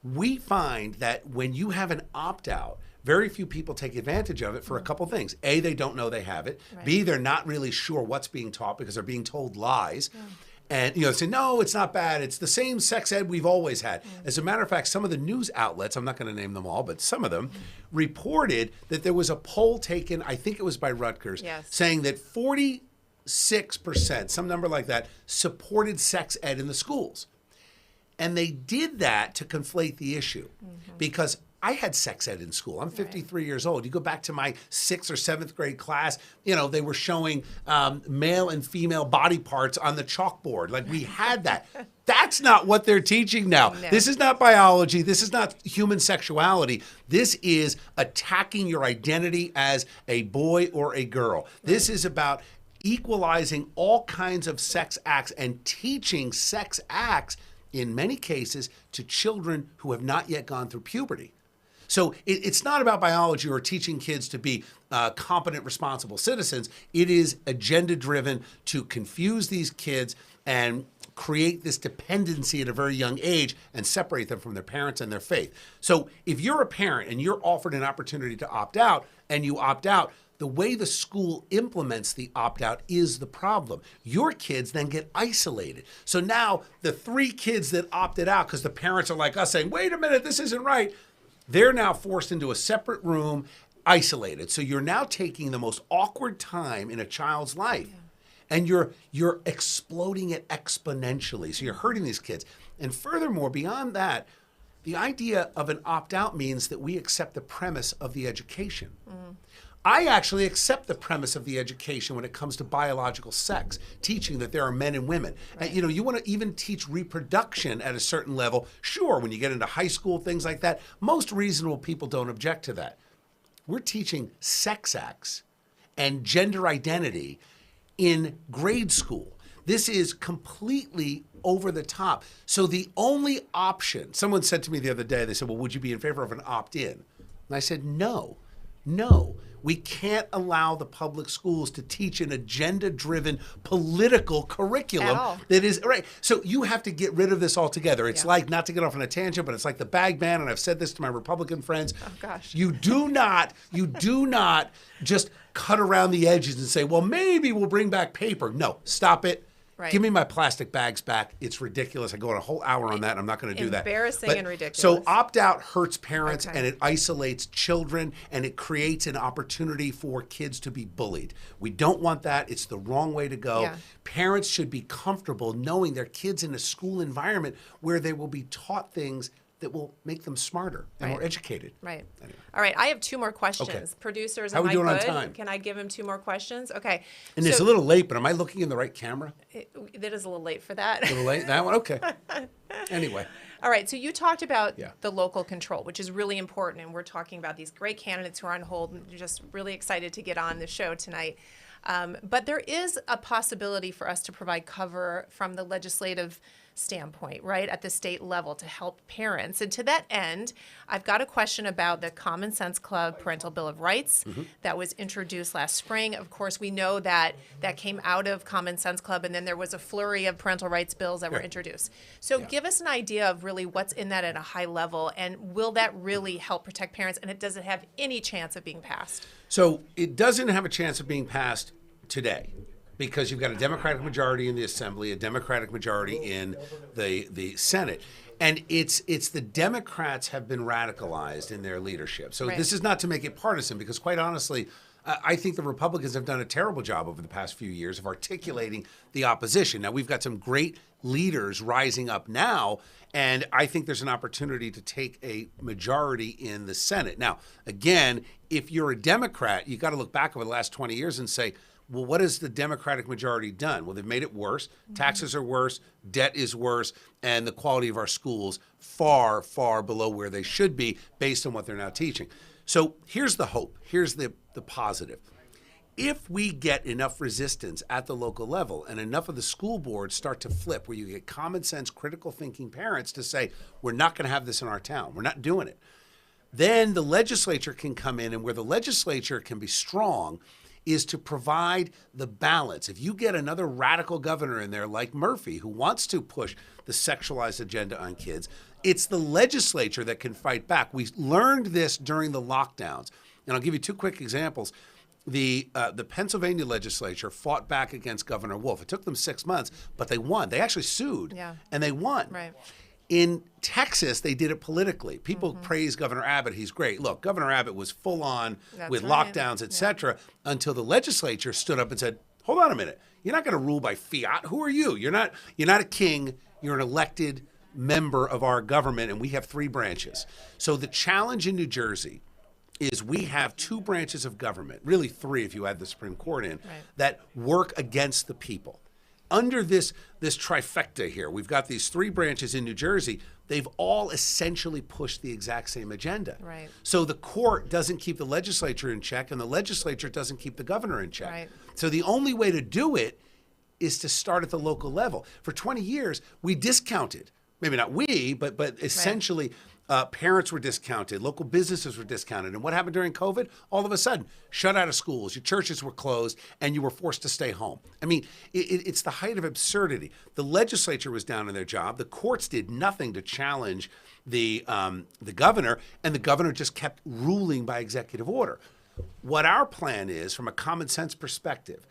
Speaker 7: We find that when you have an opt-out, very few people take advantage of it for a couple things. A, they don't know they have it. Right. B, they're not really sure what's being taught because they're being told lies. Yeah. And, you know, say, no, it's not bad. It's the same sex ed we've always had. As a matter of fact, some of the news outlets, I'm not going to name them all, but some of them reported that there was a poll taken, I think it was by Rutgers, saying that 46%, some number like that, supported sex ed in the schools. And they did that to conflate the issue because I had sex ed in school. I'm 53 years old. You go back to my 6th or 7th grade class, you know, they were showing male and female body parts on the chalkboard. Like we had that. That's not what they're teaching now. No. This is not biology. This is not human sexuality. This is attacking your identity as a boy or a girl. This is about equalizing all kinds of sex acts and teaching sex acts in many cases to children who have not yet gone through puberty. So it's not about biology or teaching kids to be competent, responsible citizens. It is agenda-driven to confuse these kids and create this dependency at a very young age and separate them from their parents and their faith. So if you're a parent and you're offered an opportunity to opt out and you opt out, the way the school implements the opt-out is the problem. Your kids then get isolated. So now the 3 kids that opted out because the parents are like us saying, wait a minute, this isn't right. They're now forced into a separate room, isolated. So you're now taking the most awkward time in a child's life, and you're exploding it exponentially. So you're hurting these kids. And furthermore, beyond that, the idea of an opt-out means that we accept the premise of the education. I actually accept the premise of the education when it comes to biological sex, teaching that there are men and women. Right. And, you know, you want to even teach reproduction at a certain level. Sure, when you get into high school, things like that, most reasonable people don't object to that. We're teaching sex acts and gender identity in grade school. This is completely over the top. So the only option, someone said to me the other day, they said, well, would you be in favor of an opt-in? And I said, no. We can't allow the public schools to teach an agenda-driven political curriculum that is right. So you have to get rid of this altogether. It's like, not to get off on a tangent, but it's like the bag ban, and I've said this to my Republican friends.
Speaker 9: Oh gosh.
Speaker 7: You do not just cut around the edges and say, well, maybe we'll bring back paper. No, stop it. Right. Give me my plastic bags back. It's ridiculous. I go on a whole hour on that, and I'm not going to do that.
Speaker 9: Embarrassing and ridiculous.
Speaker 7: So opt-out hurts parents, and it isolates children, and it creates an opportunity for kids to be bullied. We don't want that. It's the wrong way to go. Yeah. Parents should be comfortable knowing their kids in a school environment where they will be taught things that will make them smarter and more educated.
Speaker 9: Right. Anyway. All right. I have 2 more questions.
Speaker 7: Okay.
Speaker 9: Producers,
Speaker 7: how
Speaker 9: am
Speaker 7: we doing
Speaker 9: I good?
Speaker 7: On time?
Speaker 9: Can I give him 2 more questions? Okay.
Speaker 7: And it's a little late, but am I looking in the right camera?
Speaker 9: That is a little late for that.
Speaker 7: A little late? That one? Okay. Anyway.
Speaker 9: All right. So you talked about the local control, which is really important. And we're talking about these great candidates who are on hold. And just really excited to get on the show tonight. But there is a possibility for us to provide cover from the legislative standpoint, right, at the state level to help parents. And to that end, I've got a question about the Common Sense Club Parental Bill of Rights that was introduced last spring. Of course, we know that that came out of Common Sense Club, and then there was a flurry of parental rights bills that were introduced. So give us an idea of really what's in that at a high level, and will that really help protect parents, and does it have any chance of being passed?
Speaker 7: So it doesn't have a chance of being passed today, because you've got a Democratic majority in the Assembly, a Democratic majority in the Senate. And it's the Democrats have been radicalized in their leadership. So this is not to make it partisan, because quite honestly, I think the Republicans have done a terrible job over the past few years of articulating the opposition. Now, we've got some great leaders rising up now, and I think there's an opportunity to take a majority in the Senate. Now, again, if you're a Democrat, you got to look back over the last 20 years and say, well, what has the Democratic majority done? Well, they've made it worse. Taxes are worse, debt is worse, and the quality of our schools far, far below where they should be based on what they're now teaching. So here's the hope. Here's the positive. If we get enough resistance at the local level and enough of the school boards start to flip, where you get common sense, critical thinking parents to say, we're not going to have this in our town, we're not doing it, then the legislature can come in, and where the legislature can be strong is to provide the balance. If you get another radical governor in there like Murphy, who wants to push the sexualized agenda on kids, it's the legislature that can fight back. We learned this during the lockdowns. And I'll give you two quick examples. The Pennsylvania legislature fought back against Governor Wolf. It took them 6 months, but they won. They actually sued, and they won.
Speaker 9: Right.
Speaker 7: In Texas, they did it politically. People praise Governor Abbott. He's great. Look, Governor Abbott was full on with lockdowns, et cetera, until the legislature stood up and said, hold on a minute. You're not going to rule by fiat. Who are you? You're not a king. You're an elected member of our government, and we have 3 branches. So the challenge in New Jersey is we have 2 branches of government, really 3 if you add the Supreme Court in, that work against the people. Under this trifecta here, we've got these 3 branches in New Jersey. They've all essentially pushed the exact same agenda.
Speaker 9: Right.
Speaker 7: So the court doesn't keep the legislature in check, and the legislature doesn't keep the governor in check.
Speaker 9: Right.
Speaker 7: So the only way to do it is to start at the local level. For 20 years, we discounted. Maybe not we, but essentially parents were discounted, local businesses were discounted. And what happened during COVID? All of a sudden, shut out of schools, your churches were closed, and you were forced to stay home. I mean, it's the height of absurdity. The legislature was down in their job. The courts did nothing to challenge the governor, and the governor just kept ruling by executive order. What our plan is, from a common sense perspective,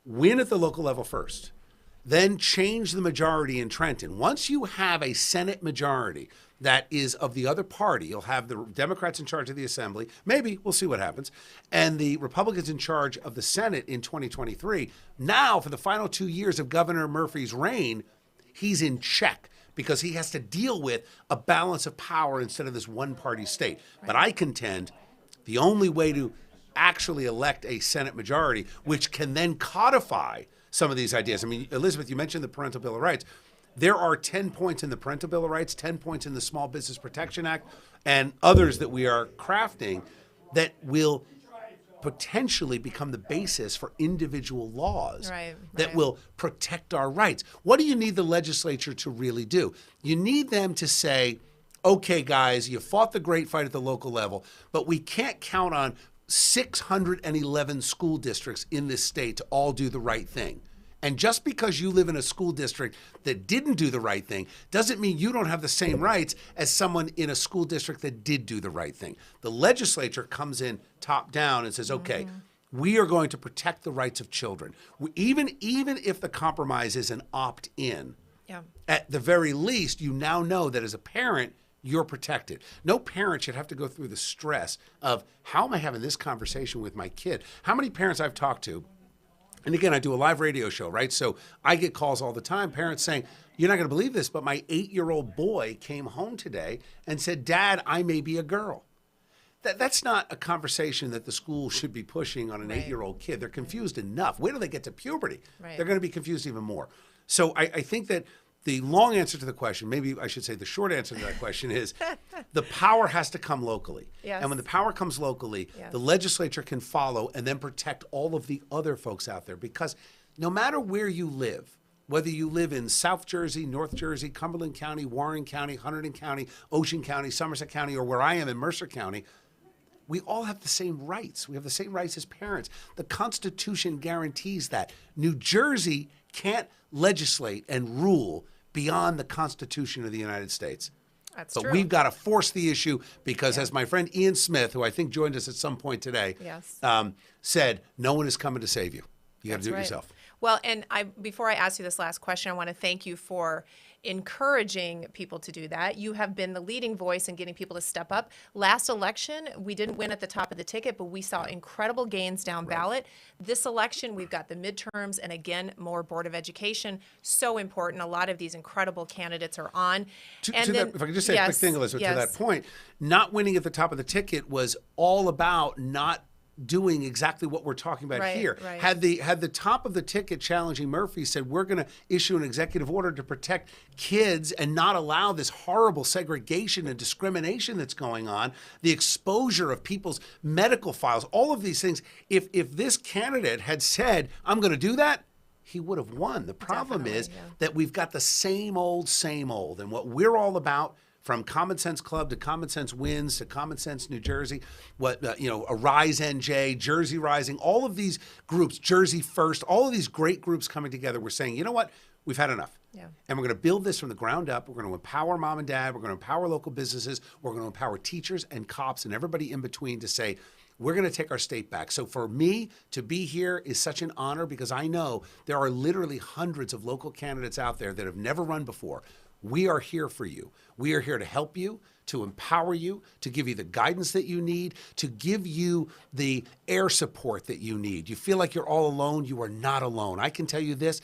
Speaker 7: win at the local level first, then change the majority in Trenton. Once you have a Senate majority that is of the other party, you'll have the Democrats in charge of the Assembly, maybe, we'll see what happens, and the Republicans in charge of the Senate in 2023. Now, for the final 2 years of Governor Murphy's reign, he's in check because he has to deal with a balance of power instead of this one-party state. But I contend the only way to actually elect a Senate majority, which can then codify some of these ideas. I mean, Elizabeth, you mentioned the Parental Bill of Rights. There are 10 points in the Parental Bill of Rights, 10 points in the Small Business Protection Act, and others that we are crafting that will potentially become the basis for individual laws that will protect our rights. What do you need the legislature to really do? You need them to say, okay, guys, you fought the great fight at the local level, but we can't count on 611 school districts in this state to all do the right thing. And just because you live in a school district that didn't do the right thing doesn't mean you don't have the same rights as someone in a school district that did do the right thing. The legislature comes in top down and says, okay, we are going to protect the rights of children. Even if the compromise is an opt-in, at the very least, you now know that as a parent, you're protected. No parent should have to go through the stress of, how am I having this conversation with my kid? How many parents I've talked to, and again, I do a live radio show, right? So I get calls all the time, parents saying, you're not going to believe this, but my 8-year-old boy came home today and said, Dad, I may be a girl. That's not a conversation that the school should be pushing on an 8-year-old kid. They're confused enough. Wait till they get to puberty. They're going to be confused even more. So I think that the long answer to the question, maybe I should say the short answer to that question is, the power has to come locally.
Speaker 9: Yes.
Speaker 7: And when the power comes locally, the legislature can follow and then protect all of the other folks out there. Because no matter where you live, whether you live in South Jersey, North Jersey, Cumberland County, Warren County, Hunterdon County, Ocean County, Somerset County, or where I am in Mercer County, we all have the same rights. We have the same rights as parents. The Constitution guarantees that. New Jersey can't legislate and rule beyond the Constitution of the United States.
Speaker 9: That's
Speaker 7: but
Speaker 9: true.
Speaker 7: we've got to force the issue because, as my friend Ian Smith, who I think joined us at some point today, said, no one is coming to save you. You got to do it yourself.
Speaker 9: Well, and before I ask you this last question, I want to thank you for encouraging people to do that. You have been the leading voice in getting people to step up. Last election, we didn't win at the top of the ticket, but we saw incredible gains down ballot. This election, we've got the midterms and, again, more Board of Education. So important. A lot of these incredible candidates are on.
Speaker 7: If I could just say a quick thing, Elizabeth, to that point, not winning at the top of the ticket was all about not doing exactly what we're talking about here. Had the top of the ticket challenging Murphy said, we're going to issue an executive order to protect kids and not allow this horrible segregation and discrimination that's going on, the exposure of people's medical files, all of these things, if this candidate had said, I'm going to do that, he would have won. The problem is that we've got the same old, and what we're all about, from Common Sense Club to Common Sense Wins to Common Sense New Jersey, Arise NJ, Jersey Rising, all of these groups, Jersey First, all of these great groups coming together. We're saying, you know what? We've had enough. And we're going to build this from the ground up. We're going to empower mom and dad. We're going to empower local businesses. We're going to empower teachers and cops and everybody in between to say, we're going to take our state back. So for me to be here is such an honor because I know there are literally hundreds of local candidates out there that have never run before. We are here for you. We are here to help you, to empower you, to give you the guidance that you need, to give you the air support that you need. You feel like you're all alone. You are not alone. I can tell you this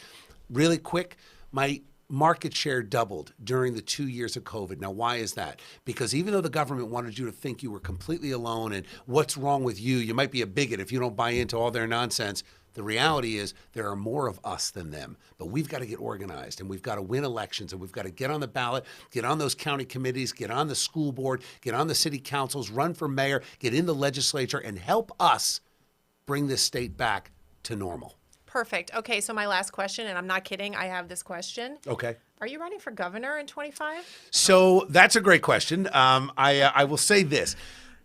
Speaker 7: really quick. My market share doubled during the 2 years of COVID. Now, why is that? Because even though the government wanted you to think you were completely alone and what's wrong with you, you might be a bigot if you don't buy into all their nonsense. The reality is there are more of us than them, but we've got to get organized and we've got to win elections and we've got to get on the ballot, get on those county committees, get on the school board, get on the city councils, run for mayor, get in the legislature and help us bring this state back to normal.
Speaker 9: Perfect. Okay, so my last question, and I'm not kidding, I have this question.
Speaker 7: Okay.
Speaker 9: Are you running for governor in 25?
Speaker 7: So that's a great question. I will say this.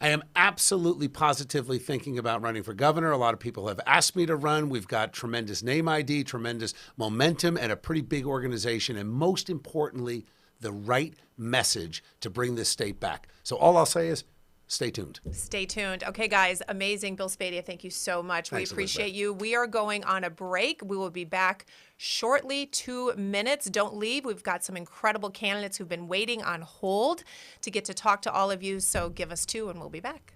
Speaker 7: I am absolutely positively thinking about running for governor. A lot of people have asked me to run. We've got tremendous name ID, tremendous momentum, and a pretty big organization. And most importantly, the right message to bring this state back. So all I'll say is stay tuned.
Speaker 9: Stay tuned. Okay, guys, amazing. Bill Spadea, thank you so much.
Speaker 7: Thanks,
Speaker 9: we appreciate
Speaker 7: Elizabeth.
Speaker 9: you. We are going on a break. We will be back shortly, 2 minutes. Don't leave. We've got some incredible candidates who've been waiting on hold to get to talk to all of you. So give us 2 and we'll be back.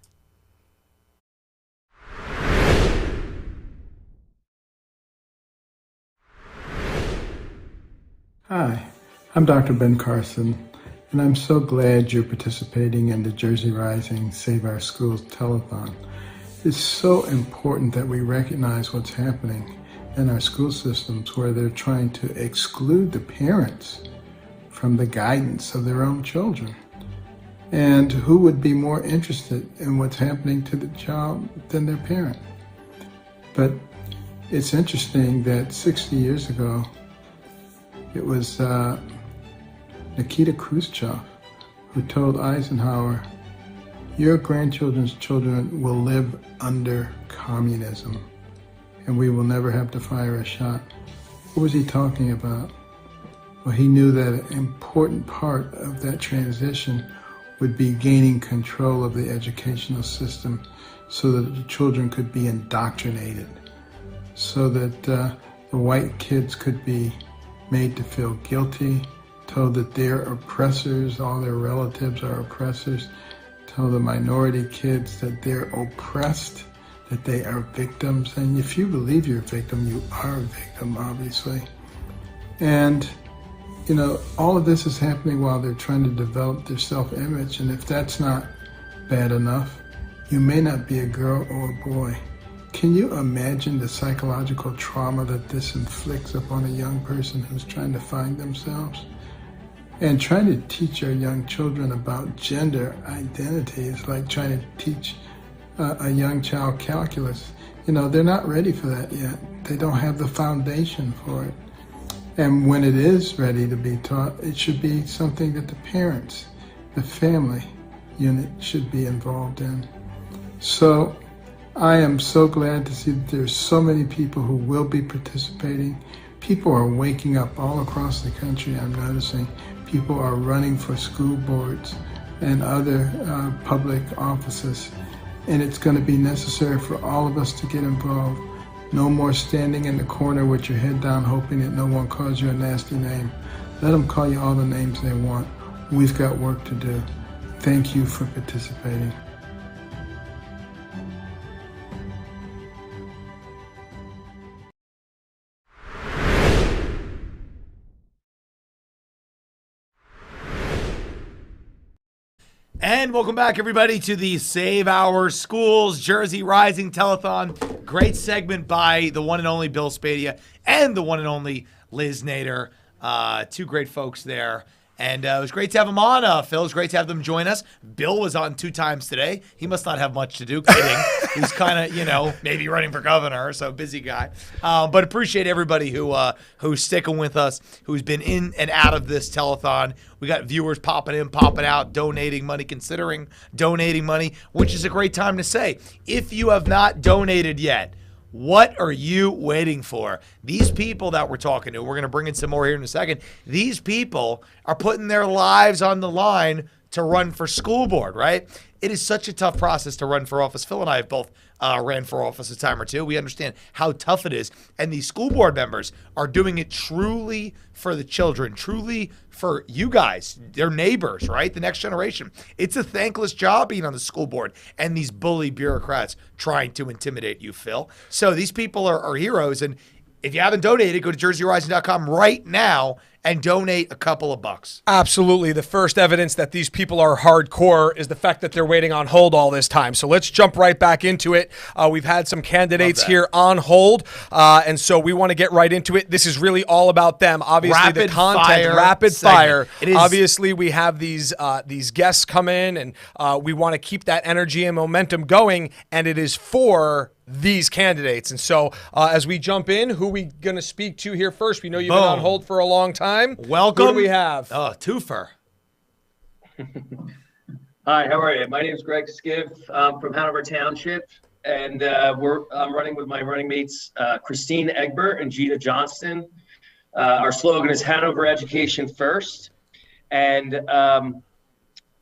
Speaker 16: Hi, I'm Dr. Ben Carson, and I'm so glad you're participating in the Jersey Rising Save Our Schools Telethon. It's so important that we recognize what's happening in our school systems where they're trying to exclude the parents from the guidance of their own children. And who would be more interested in what's happening to the child than their parent? But it's interesting that 60 years ago, it was Nikita Khrushchev who told Eisenhower, your grandchildren's children will live under communism and we will never have to fire a shot. What was he talking about? Well, he knew that an important part of that transition would be gaining control of the educational system so that the children could be indoctrinated, so that the white kids could be made to feel guilty, told that they're oppressors, all their relatives are oppressors, tell the minority kids that they're oppressed, that they are victims. And if you believe you're a victim, you are a victim, obviously. And, you know, all of this is happening while they're trying to develop their self-image. And if that's not bad enough, you may not be a girl or a boy. Can you imagine the psychological trauma that this inflicts upon a young person who's trying to find themselves? And trying to teach our young children about gender identity is like trying to teach a young child calculus. You know, they're not ready for that yet. They don't have the foundation for it. And when it is ready to be taught, it should be something that the parents, the family unit should be involved in. So I am so glad to see that there's so many people who will be participating. People are waking up all across the country, I'm noticing. People are running for school boards and other public offices. And it's going to be necessary for all of us to get involved. No more standing in the corner with your head down hoping that no one calls you a nasty name. Let them call you all the names they want. We've got work to do. Thank you for participating.
Speaker 23: And welcome back, everybody, to the Save Our Schools Jersey Rising Telethon. Great segment by the one and only Bill Spadia and the one and only Liz Nader. Two great folks there. And it was great to have them on, Phil. It was great to have them join us. Bill was on 2 times today. He must not have much to do. Kidding. He's kind of, maybe running for governor, so busy guy. But appreciate everybody who's sticking with us, who's been in and out of this telethon. We got viewers popping in, popping out, donating money, considering donating money, which is a great time to say, if you have not donated yet, what are you waiting for? These people that we're talking to, we're going to bring in some more here in a second. These people are putting their lives on the line to run for school board, right? It is such a tough process to run for office. Phil and I have both ran for office a time or two. We understand how tough it is. And these school board members are doing it truly for the children, truly for you guys, their neighbors, right? The next generation. It's a thankless job being on the school board and these bully bureaucrats trying to intimidate you, Phil. So these people are heroes. And if you haven't donated, go to jerseyrising.com right now and donate a couple of bucks.
Speaker 1: Absolutely. The first evidence that these people are hardcore is the fact that they're waiting on hold all this time. So let's jump right back into it. We've had some candidates here on hold, and so we want to get right into it. This is really all about them. Obviously, the content, rapid fire. Obviously, we have these guests come in, and we want to keep that energy and momentum going, and it is for these candidates. And so as we jump in, who are we going to speak to here first? We know you've been on hold for a long time.
Speaker 23: Welcome.
Speaker 1: Who do we have?
Speaker 23: Oh, twofer.
Speaker 10: Hi, how are you? My name is Greg Skiff. I'm from Hanover Township, and I'm running with my running mates, Christine Egbert and Gita Johnston. Our slogan is Hanover Education First. And, I'm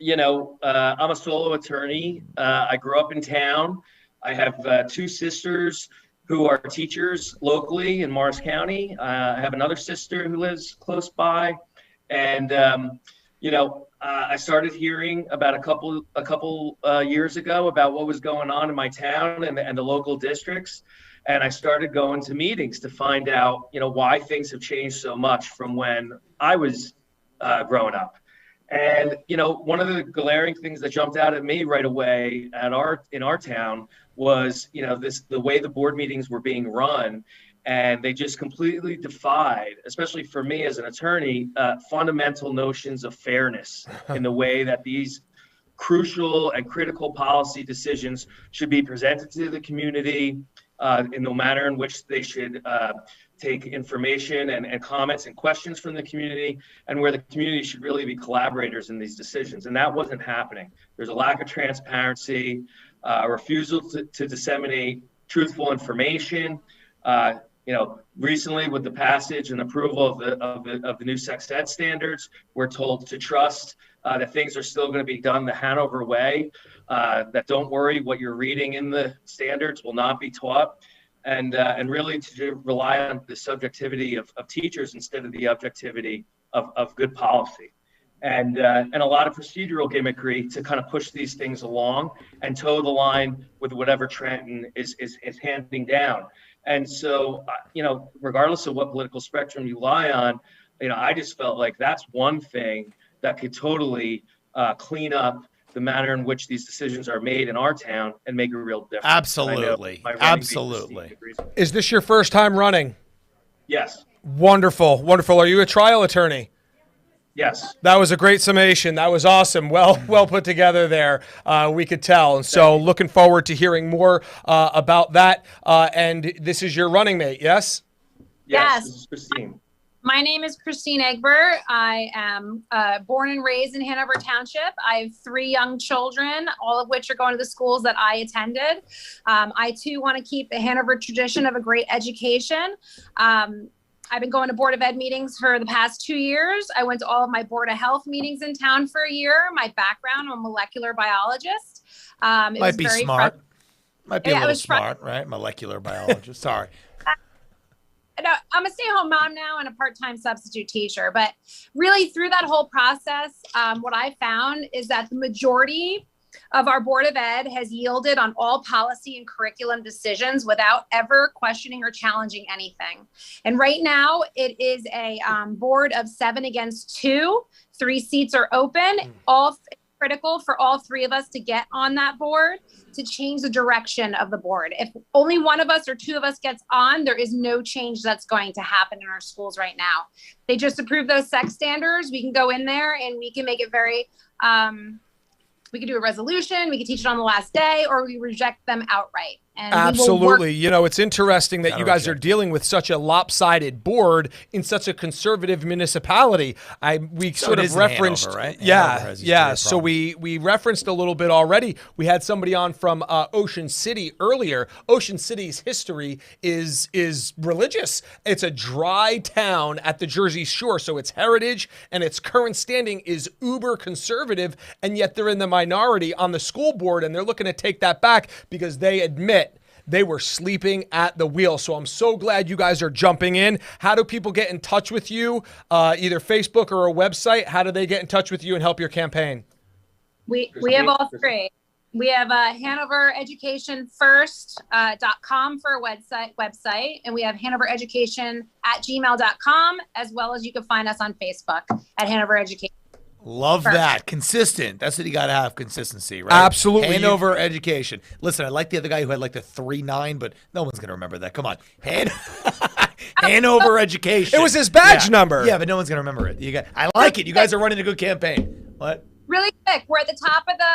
Speaker 10: a solo attorney. I grew up in town. I have 2 sisters who are teachers locally in Morris County. I have another sister who lives close by. And, I started hearing about a couple years ago about what was going on in my town and the local districts. And I started going to meetings to find out, why things have changed so much from when I was growing up. And, one of the glaring things that jumped out at me right away in our town was, the way the board meetings were being run, and they just completely defied, especially for me as an attorney, fundamental notions of fairness in the way that these crucial and critical policy decisions should be presented to the community, in the manner in which they should take information and comments and questions from the community, and where the community should really be collaborators in these decisions. And that wasn't happening. There's a lack of transparency, a refusal to disseminate truthful information. Recently with the passage and approval of the new sex ed standards, we're told to trust that things are still going to be done the Hanover way, that don't worry, what you're reading in the standards will not be taught, and really to rely on the subjectivity of teachers instead of the objectivity of good policy. And a lot of procedural gimmickry to kind of push these things along and toe the line with whatever Trenton is handing down. And so, regardless of what political spectrum you lie on, I just felt like that's one thing that could totally clean up the manner in which these decisions are made in our town and make a real difference.
Speaker 23: Absolutely. Absolutely.
Speaker 1: Is this your first time running?
Speaker 10: Yes.
Speaker 1: Wonderful. Wonderful. Are you a trial attorney?
Speaker 10: Yes.
Speaker 1: That was a great summation. That was awesome. Well put together there. We could tell. And so looking forward to hearing more about that. And this is your running mate, yes?
Speaker 10: Yes. This is Christine.
Speaker 8: My name is Christine Egbert. I am born and raised in Hanover Township. I have 3 young children, all of which are going to the schools that I attended. I too want to keep the Hanover tradition of a great education. I've been going to Board of Ed meetings for the past 2 years. I went to all of my Board of Health meetings in town for a year. My background, I'm a molecular biologist.
Speaker 23: Might be smart. Might be a little
Speaker 8: smart,
Speaker 23: smart, right? Molecular biologist. Sorry.
Speaker 8: No, I'm a stay-at-home mom now and a part-time substitute teacher. But really, through that whole process, what I found is that the majority of our Board of Ed has yielded on all policy and curriculum decisions without ever questioning or challenging anything. And right now, it is a board of 7 against 2. 3 seats are open. All critical for all 3 of us to get on that board to change the direction of the board. If only one of us or 2 of us gets on, there is no change that's going to happen in our schools right now. They just approved those sex standards. We can go in there and we can make it very, we could do a resolution, we could teach it on the last day, or we reject them outright. And
Speaker 1: absolutely. You know, it's interesting that you guys are dealing with such a lopsided board in such a conservative municipality. We sort of referenced,
Speaker 23: Hanover, right?
Speaker 1: Yeah. So we referenced a little bit already. We had somebody on from Ocean City earlier. Ocean City's history is religious. It's a dry town at the Jersey Shore, so its heritage and its current standing is uber conservative, and yet they're in the minority on the school board, and they're looking to take that back because they admit they were sleeping at the wheel. So I'm so glad you guys are jumping in. How do people get in touch with you? Either Facebook or a website. How do they get in touch with you and help your campaign?
Speaker 8: We have all 3. We have HanoverEducationFirst.com for a website, and we have HanoverEducation@gmail.com, as well as you can find us on Facebook at Hanover Education.
Speaker 23: Love that. Consistent. That's what you got to have, consistency, right?
Speaker 1: Absolutely.
Speaker 23: Hanover Education. Listen, I like the other guy who had like the 3.9, but no one's going to remember that. Come on. Hanover Education.
Speaker 1: It was his badge number.
Speaker 23: Yeah, but no one's going to remember it. I like it. You guys are running a good campaign. What?
Speaker 8: Really quick, we're at the top of the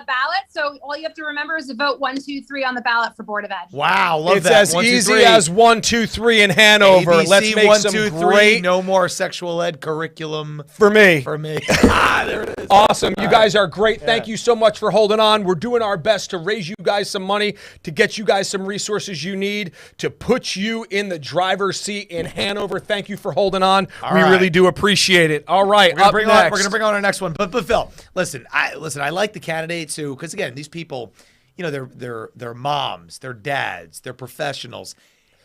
Speaker 8: ballot, so all you have to remember is to vote 1, 2, 3 on the ballot for Board of Ed.
Speaker 23: Wow, love
Speaker 1: it's
Speaker 23: that.
Speaker 1: It's as easy as 1, 2, 3 in Hanover.
Speaker 23: ABC,
Speaker 1: Let's make
Speaker 23: 1,
Speaker 1: some
Speaker 23: 2, 3,
Speaker 1: great.
Speaker 23: No more sexual ed curriculum
Speaker 1: For me.
Speaker 23: There it is.
Speaker 1: Awesome. You guys are great. Thank you so much for holding on. We're doing our best to raise you guys some money, to get you guys some resources you need, to put you in the driver's seat in Hanover. Thank you for holding on. We really do appreciate it. All right,
Speaker 23: We're going to bring on our next one. But Phil, listen, I like the candidates who, because again, these people, you know, they're moms, they're dads, they're professionals.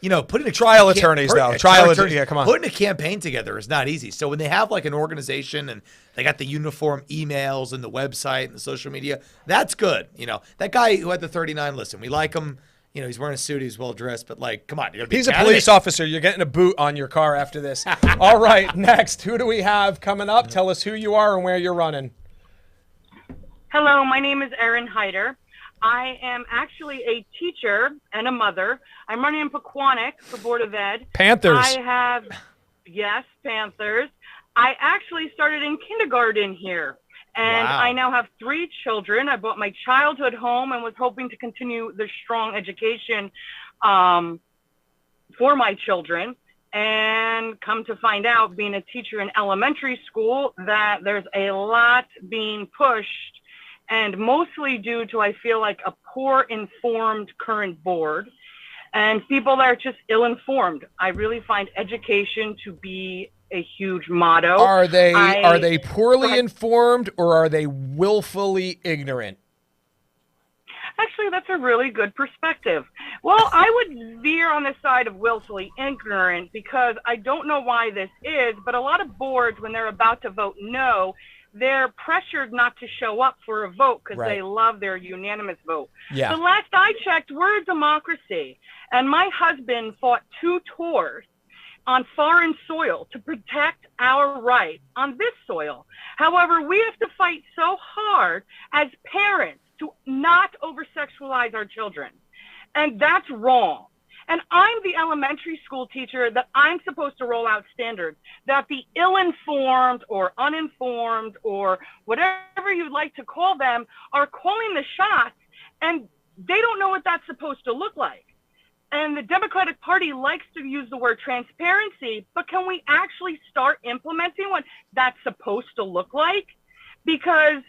Speaker 23: You know, putting
Speaker 1: trial attorneys though. Trial attorneys. Yeah, come on.
Speaker 23: Putting a campaign together is not easy. So when they have like an organization and they got the uniform emails and the website and the social media, that's good. You know, that guy who had the 39, listen, we like him. You know, he's wearing a suit, he's well dressed, but like, come on.
Speaker 1: He's a police officer. You're getting a boot on your car after this. All right, next, who do we have coming up? Tell us who you are and where you're running.
Speaker 21: Hello, my name is Erin Hyder. I am actually a teacher and a mother. I'm running in Pequannock for Board of Ed.
Speaker 1: Panthers.
Speaker 21: Yes, Panthers. I actually started in kindergarten here. And
Speaker 23: Wow.
Speaker 21: I now have 3 children. I bought my childhood home and was hoping to continue the strong education for my children. And come to find out, being a teacher in elementary school, that there's a lot being pushed, and mostly due to, I feel like, a poor informed current board and people that are just ill-informed. I really find education to be a huge motto.
Speaker 1: Are they poorly informed, or are they willfully ignorant?
Speaker 21: Actually, that's a really good perspective. Well, I would veer on the side of willfully ignorant, because I don't know why this is, but a lot of boards, when they're about to vote no, they're pressured not to show up for a vote because they love their unanimous vote.
Speaker 1: Yeah.
Speaker 21: The last I checked, we're a democracy, and my husband fought 2 tours on foreign soil to protect our right on this soil. However, we have to fight so hard as parents to not over-sexualize our children, and that's wrong. And I'm the elementary school teacher that I'm supposed to roll out standards that the ill-informed or uninformed or whatever you'd like to call them are calling the shots, and they don't know what that's supposed to look like. And the Democratic Party likes to use the word transparency, but can we actually start implementing what that's supposed to look like? Because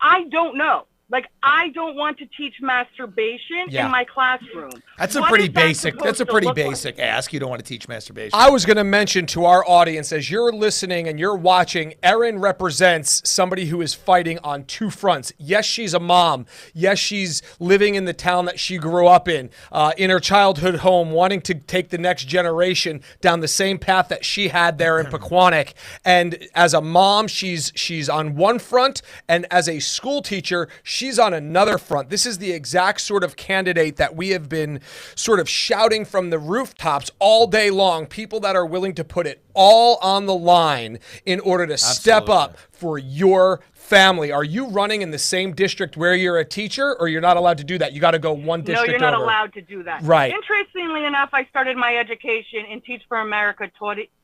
Speaker 21: I don't know. Like, I don't want to teach masturbation
Speaker 2: Yeah.
Speaker 21: in my classroom.
Speaker 2: That's a
Speaker 21: What
Speaker 2: pretty
Speaker 21: is that
Speaker 2: basic.
Speaker 21: supposed
Speaker 2: That's a
Speaker 21: to
Speaker 2: pretty
Speaker 21: look like?
Speaker 2: basic ask. You don't want to teach masturbation.
Speaker 1: I was going to mention to our audience, as you're listening and you're watching, Erin represents somebody who is fighting on two fronts. Yes, she's a mom. Yes, she's living in the town that she grew up in her childhood home, wanting to take the next generation down the same path that she had there in Pequannock. And as a mom, she's on one front, and as a school teacher, she's on another front. This is the exact sort of candidate that we have been sort of shouting from the rooftops all day long, people that are willing to put it all on the line in order to step up for your family. Are you running in the same district where you're a teacher, or you're not allowed to do that? You got to go one district
Speaker 21: No, you're not
Speaker 1: over.
Speaker 21: allowed to do that.
Speaker 1: Right.
Speaker 21: Interestingly enough, I started my education in Teach for America,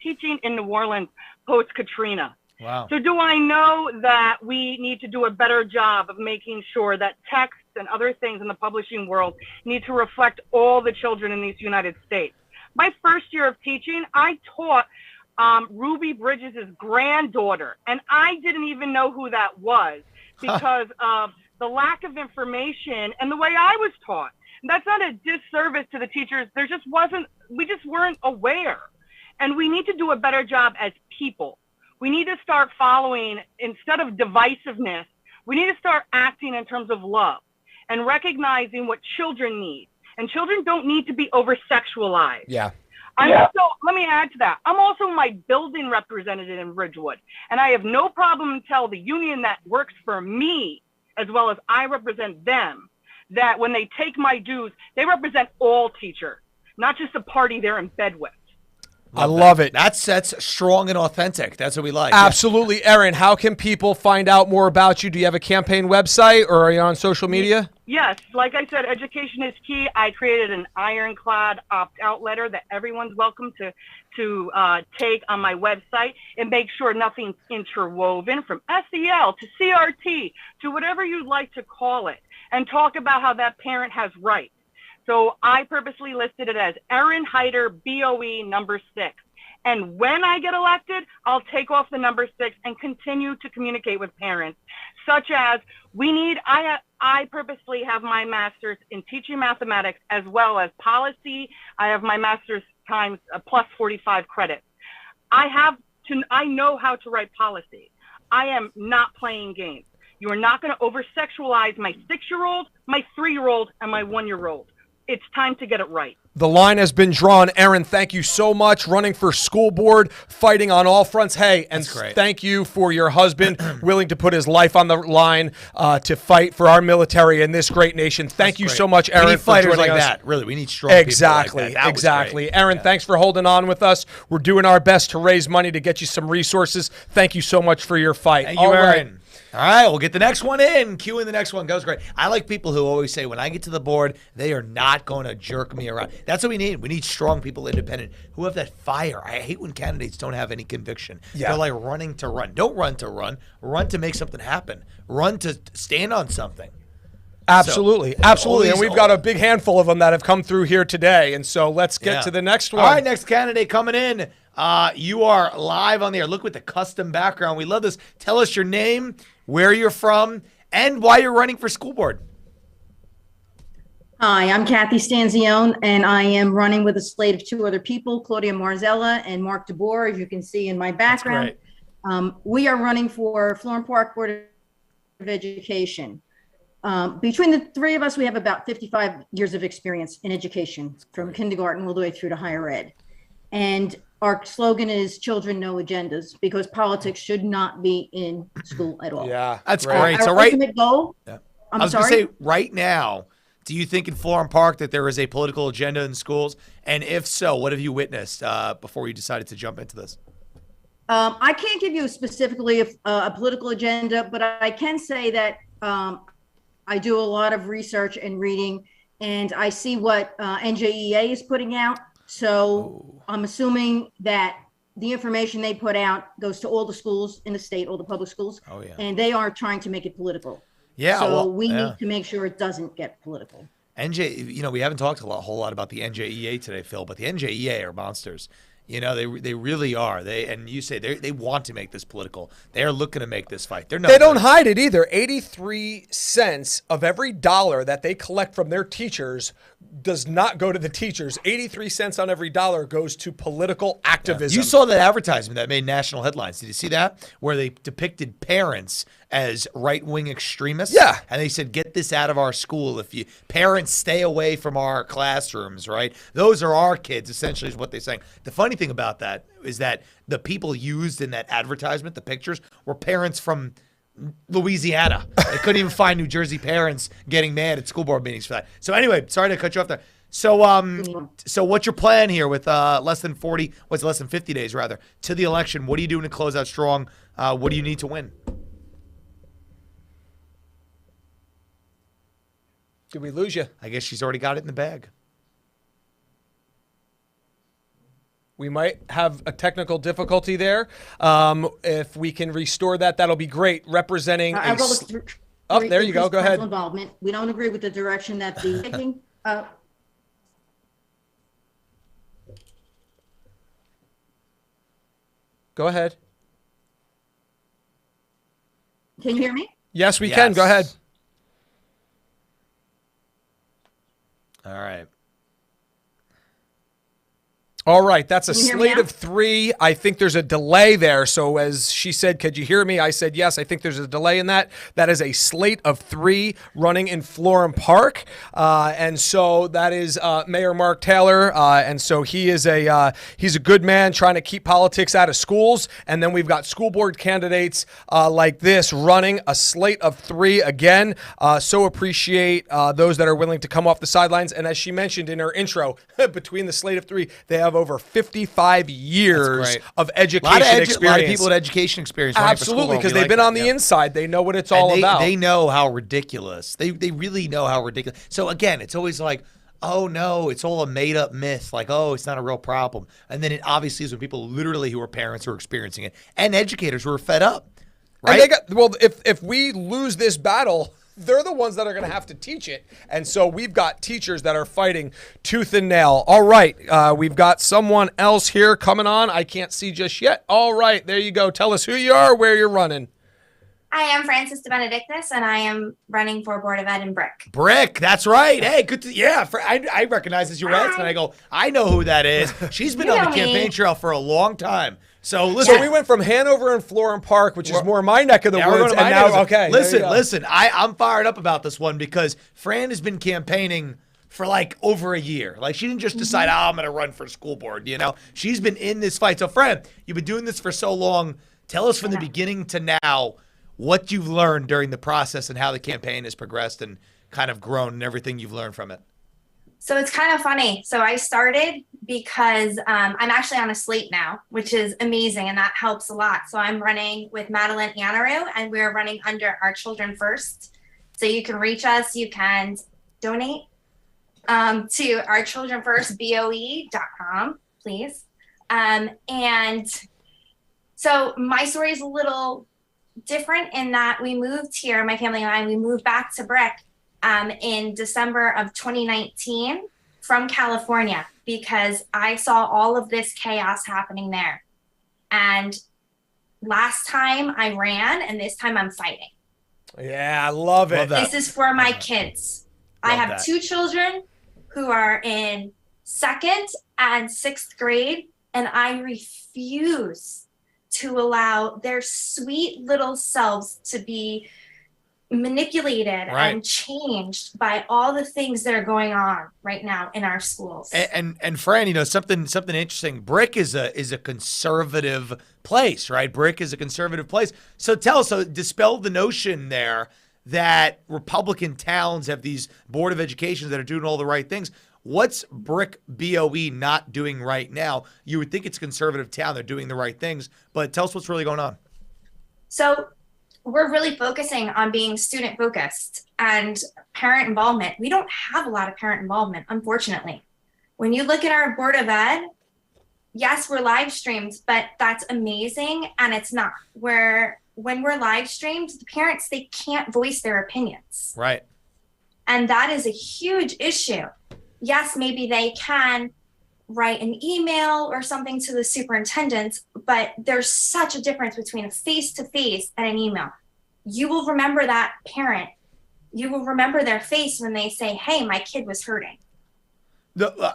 Speaker 21: teaching in New Orleans post-Katrina.
Speaker 2: Wow.
Speaker 21: So do I know that we need to do a better job of making sure that texts and other things in the publishing world need to reflect all the children in these United States? My first year of teaching, I taught Ruby Bridges' granddaughter, and I didn't even know who that was because of the lack of information and the way I was taught. That's not a disservice to the teachers. We just weren't aware. And we need to do a better job as people. We need to start following, instead of divisiveness, we need to start acting in terms of love and recognizing what children need. And children don't need to be over-sexualized.
Speaker 1: Yeah.
Speaker 21: Let me add to that. I'm also my building representative in Ridgewood, and I have no problem tell the union that works for me, as well as I represent them, that when they take my dues, they represent all teachers, not just the party they're in bed with.
Speaker 1: I love it.
Speaker 2: That's strong and authentic. That's what we like.
Speaker 1: Absolutely. Erin, how can people find out more about you? Do you have a campaign website, or are you on social media?
Speaker 21: Yes, like I said, education is key. I created an ironclad opt-out letter that everyone's welcome to take on my website, and make sure nothing's interwoven, from SEL to CRT to whatever you'd like to call it, and talk about how that parent has rights. So I purposely listed it as Erin Heider, BOE number 6. And when I get elected, I'll take off the number 6 and continue to communicate with parents, such as I purposely have my master's in teaching mathematics as well as policy. I have my master's times plus 45 credits. I know how to write policy. I am not playing games. You are not going to over-sexualize my 6-year-old, my 3-year-old, and my 1-year-old. It's time to get it right.
Speaker 1: The line has been drawn. Erin, thank you so much. Running for school board, fighting on all fronts. Hey, and thank you for your husband willing to put his life on the line to fight for our military in this great nation. Thank you so much, Erin,
Speaker 2: we need
Speaker 1: for
Speaker 2: fighters
Speaker 1: joining
Speaker 2: like
Speaker 1: us.
Speaker 2: that. Really, we need strong people like that.
Speaker 1: Exactly. Erin, thanks for holding on with us. We're doing our best to raise money to get you some resources. Thank you so much for your fight.
Speaker 2: Thank you, Erin. All right, we'll get the next one in. Cue in the next one. Goes great. I like people who always say, when I get to the board, they are not going to jerk me around. That's what we need. We need strong people, independent, who have that fire. I hate when candidates don't have any conviction.
Speaker 1: Yeah.
Speaker 2: They're like running to run. Don't run to run. Run to make something happen. Run to stand on something.
Speaker 1: Absolutely.
Speaker 2: So,
Speaker 1: absolutely. And we've got a big handful of them that have come through here today. And so let's get to the next one.
Speaker 2: All right, next candidate coming in. You are live on the air. Look with the custom background. We love this. Tell us your name, where you're from, and why you're running for school board.
Speaker 11: Hi, I'm Kathy Stanzione, and I am running with a slate of 2 other people, Claudia Marzella and Mark DeBoer, as you can see in my background. We are running for Florham Park Board of Education. Between the 3 of us, we have about 55 years of experience in education, from kindergarten all the way through to higher ed. And our slogan is "Children, No Agendas," because politics should not be in school at all.
Speaker 1: Yeah,
Speaker 2: that's great.
Speaker 11: Our
Speaker 2: So
Speaker 11: ultimate goal.
Speaker 2: I was going to say, right now, do you think in Florham Park that there is a political agenda in schools? And if so, what have you witnessed before you decided to jump into this?
Speaker 11: I can't give you specifically a political agenda, but I can say that I do a lot of research and reading, and I see what NJEA is putting out. So I'm assuming that the information they put out goes to all the schools in the state, all the public schools, and they are trying to make it political.
Speaker 2: Yeah.
Speaker 11: So
Speaker 2: well,
Speaker 11: we need to make sure it doesn't get political.
Speaker 23: we haven't talked a whole lot about the NJEA today, Phil, but the NJEA are monsters. They really are. And you say they want to make this political. They are looking to make this fight. They
Speaker 1: don't hide it either. 83 cents of every dollar that they collect from their teachers does not go to the teachers. 83 cents on every dollar goes to political activism.
Speaker 23: You saw that advertisement that made national headlines. Did you see that? Where they depicted parents as right-wing extremists.
Speaker 1: Yeah.
Speaker 23: And they said, get this out of our school. Parents stay away from our classrooms, right? Those are our kids, essentially, is what they're saying. The funny thing about that is that the people used in that advertisement, the pictures, were parents from Louisiana. They couldn't even find New Jersey parents getting mad at school board meetings for that. So anyway, sorry to cut you off there. So what's your plan here with less than 50 days rather to the election? What are you doing to close out strong? What do you need to win?
Speaker 1: Did we lose you?
Speaker 23: I guess she's already got it in the bag.
Speaker 1: We might have a technical difficulty there. If we can restore that, that'll be great. Representing there you go. Go ahead.
Speaker 11: Involvement. We don't agree with the direction that the taking.
Speaker 1: Go ahead.
Speaker 11: Can you hear me?
Speaker 1: Yes, we can. Go ahead.
Speaker 23: All right.
Speaker 1: All right, that's a slate of 3. I think there's a delay there. So as she said, could you hear me? I said, yes, I think there's a delay in that. That is a slate of 3 running in Florham Park. And so that is Mayor Mark Taylor. And so he's a good man trying to keep politics out of schools. And then we've got school board candidates like this running a slate of 3 again. So appreciate those that are willing to come off the sidelines. And as she mentioned in her intro, between the slate of 3, they have over 55 years of education experience.
Speaker 23: A lot of people with education experience.
Speaker 1: Absolutely, because they've been on the inside. They know what it's all about.
Speaker 23: They know how ridiculous. They really know how ridiculous. So again, it's always like, oh no, it's all a made up myth. Like, oh, it's not a real problem. And then it obviously is when people literally who are parents who are experiencing it and educators who are fed up. Right?
Speaker 1: And if we lose this battle, they're the ones that are going to have to teach it. And so we've got teachers that are fighting tooth and nail. All right. We've got someone else here coming on. I can't see just yet. All right. There you go. Tell us who you are, where you're running.
Speaker 13: I am Frances de Benedictis, and I am running for Board of Ed in Brick.
Speaker 23: Brick, that's right. Hey, good to, I recognize this your ads, and I go, I know who that is. She's been on the campaign trail for a long time. So listen,
Speaker 1: so we went from Hanover and Florham Park, which is more my neck of the woods, and now
Speaker 23: listen. I'm fired up about this one because Fran has been campaigning for like over a year. Like she didn't just decide, I'm going to run for school board. She's been in this fight. So Fran, you've been doing this for so long. Tell us from the beginning to now what you've learned during the process and how the campaign has progressed and kind of grown and everything you've learned from it.
Speaker 13: So it's kind of funny. So I started because I'm actually on a slate now, which is amazing, and that helps a lot. So I'm running with Madeline Anaru, and we're running under Our Children First. So you can reach us. You can donate to ourchildrenfirstboe.com, please. And so my story is a little different in that we moved here, my family and I, we moved back to Brick in December of 2019 from California because I saw all of this chaos happening there. And last time I ran, and this time I'm fighting.
Speaker 1: Yeah, I love it.
Speaker 13: This is for my kids. I have 2 children who are in 2nd and 6th grade, and I refuse to allow their sweet little selves to be manipulated and changed by all the things that are going on right now in our schools.
Speaker 23: And Fran, something interesting. Brick is a conservative place, right? Brick is a conservative place. So dispel the notion there that Republican towns have these board of education that are doing all the right things. What's Brick BOE not doing right now? You would think it's a conservative town. They're doing the right things, but tell us what's really going on.
Speaker 13: So we're really focusing on being student focused and parent involvement. We don't have a lot of parent involvement, unfortunately. When you look at our Board of Ed, yes, we're live streamed, but that's amazing. And it's not. When we're live streamed, the parents, they can't voice their opinions.
Speaker 23: Right.
Speaker 13: And that is a huge issue. Yes, maybe they can write an email or something to the superintendent, but there's such a difference between a face-to-face and an email. You will remember that parent. You will remember their face when they say, hey, my kid was hurting.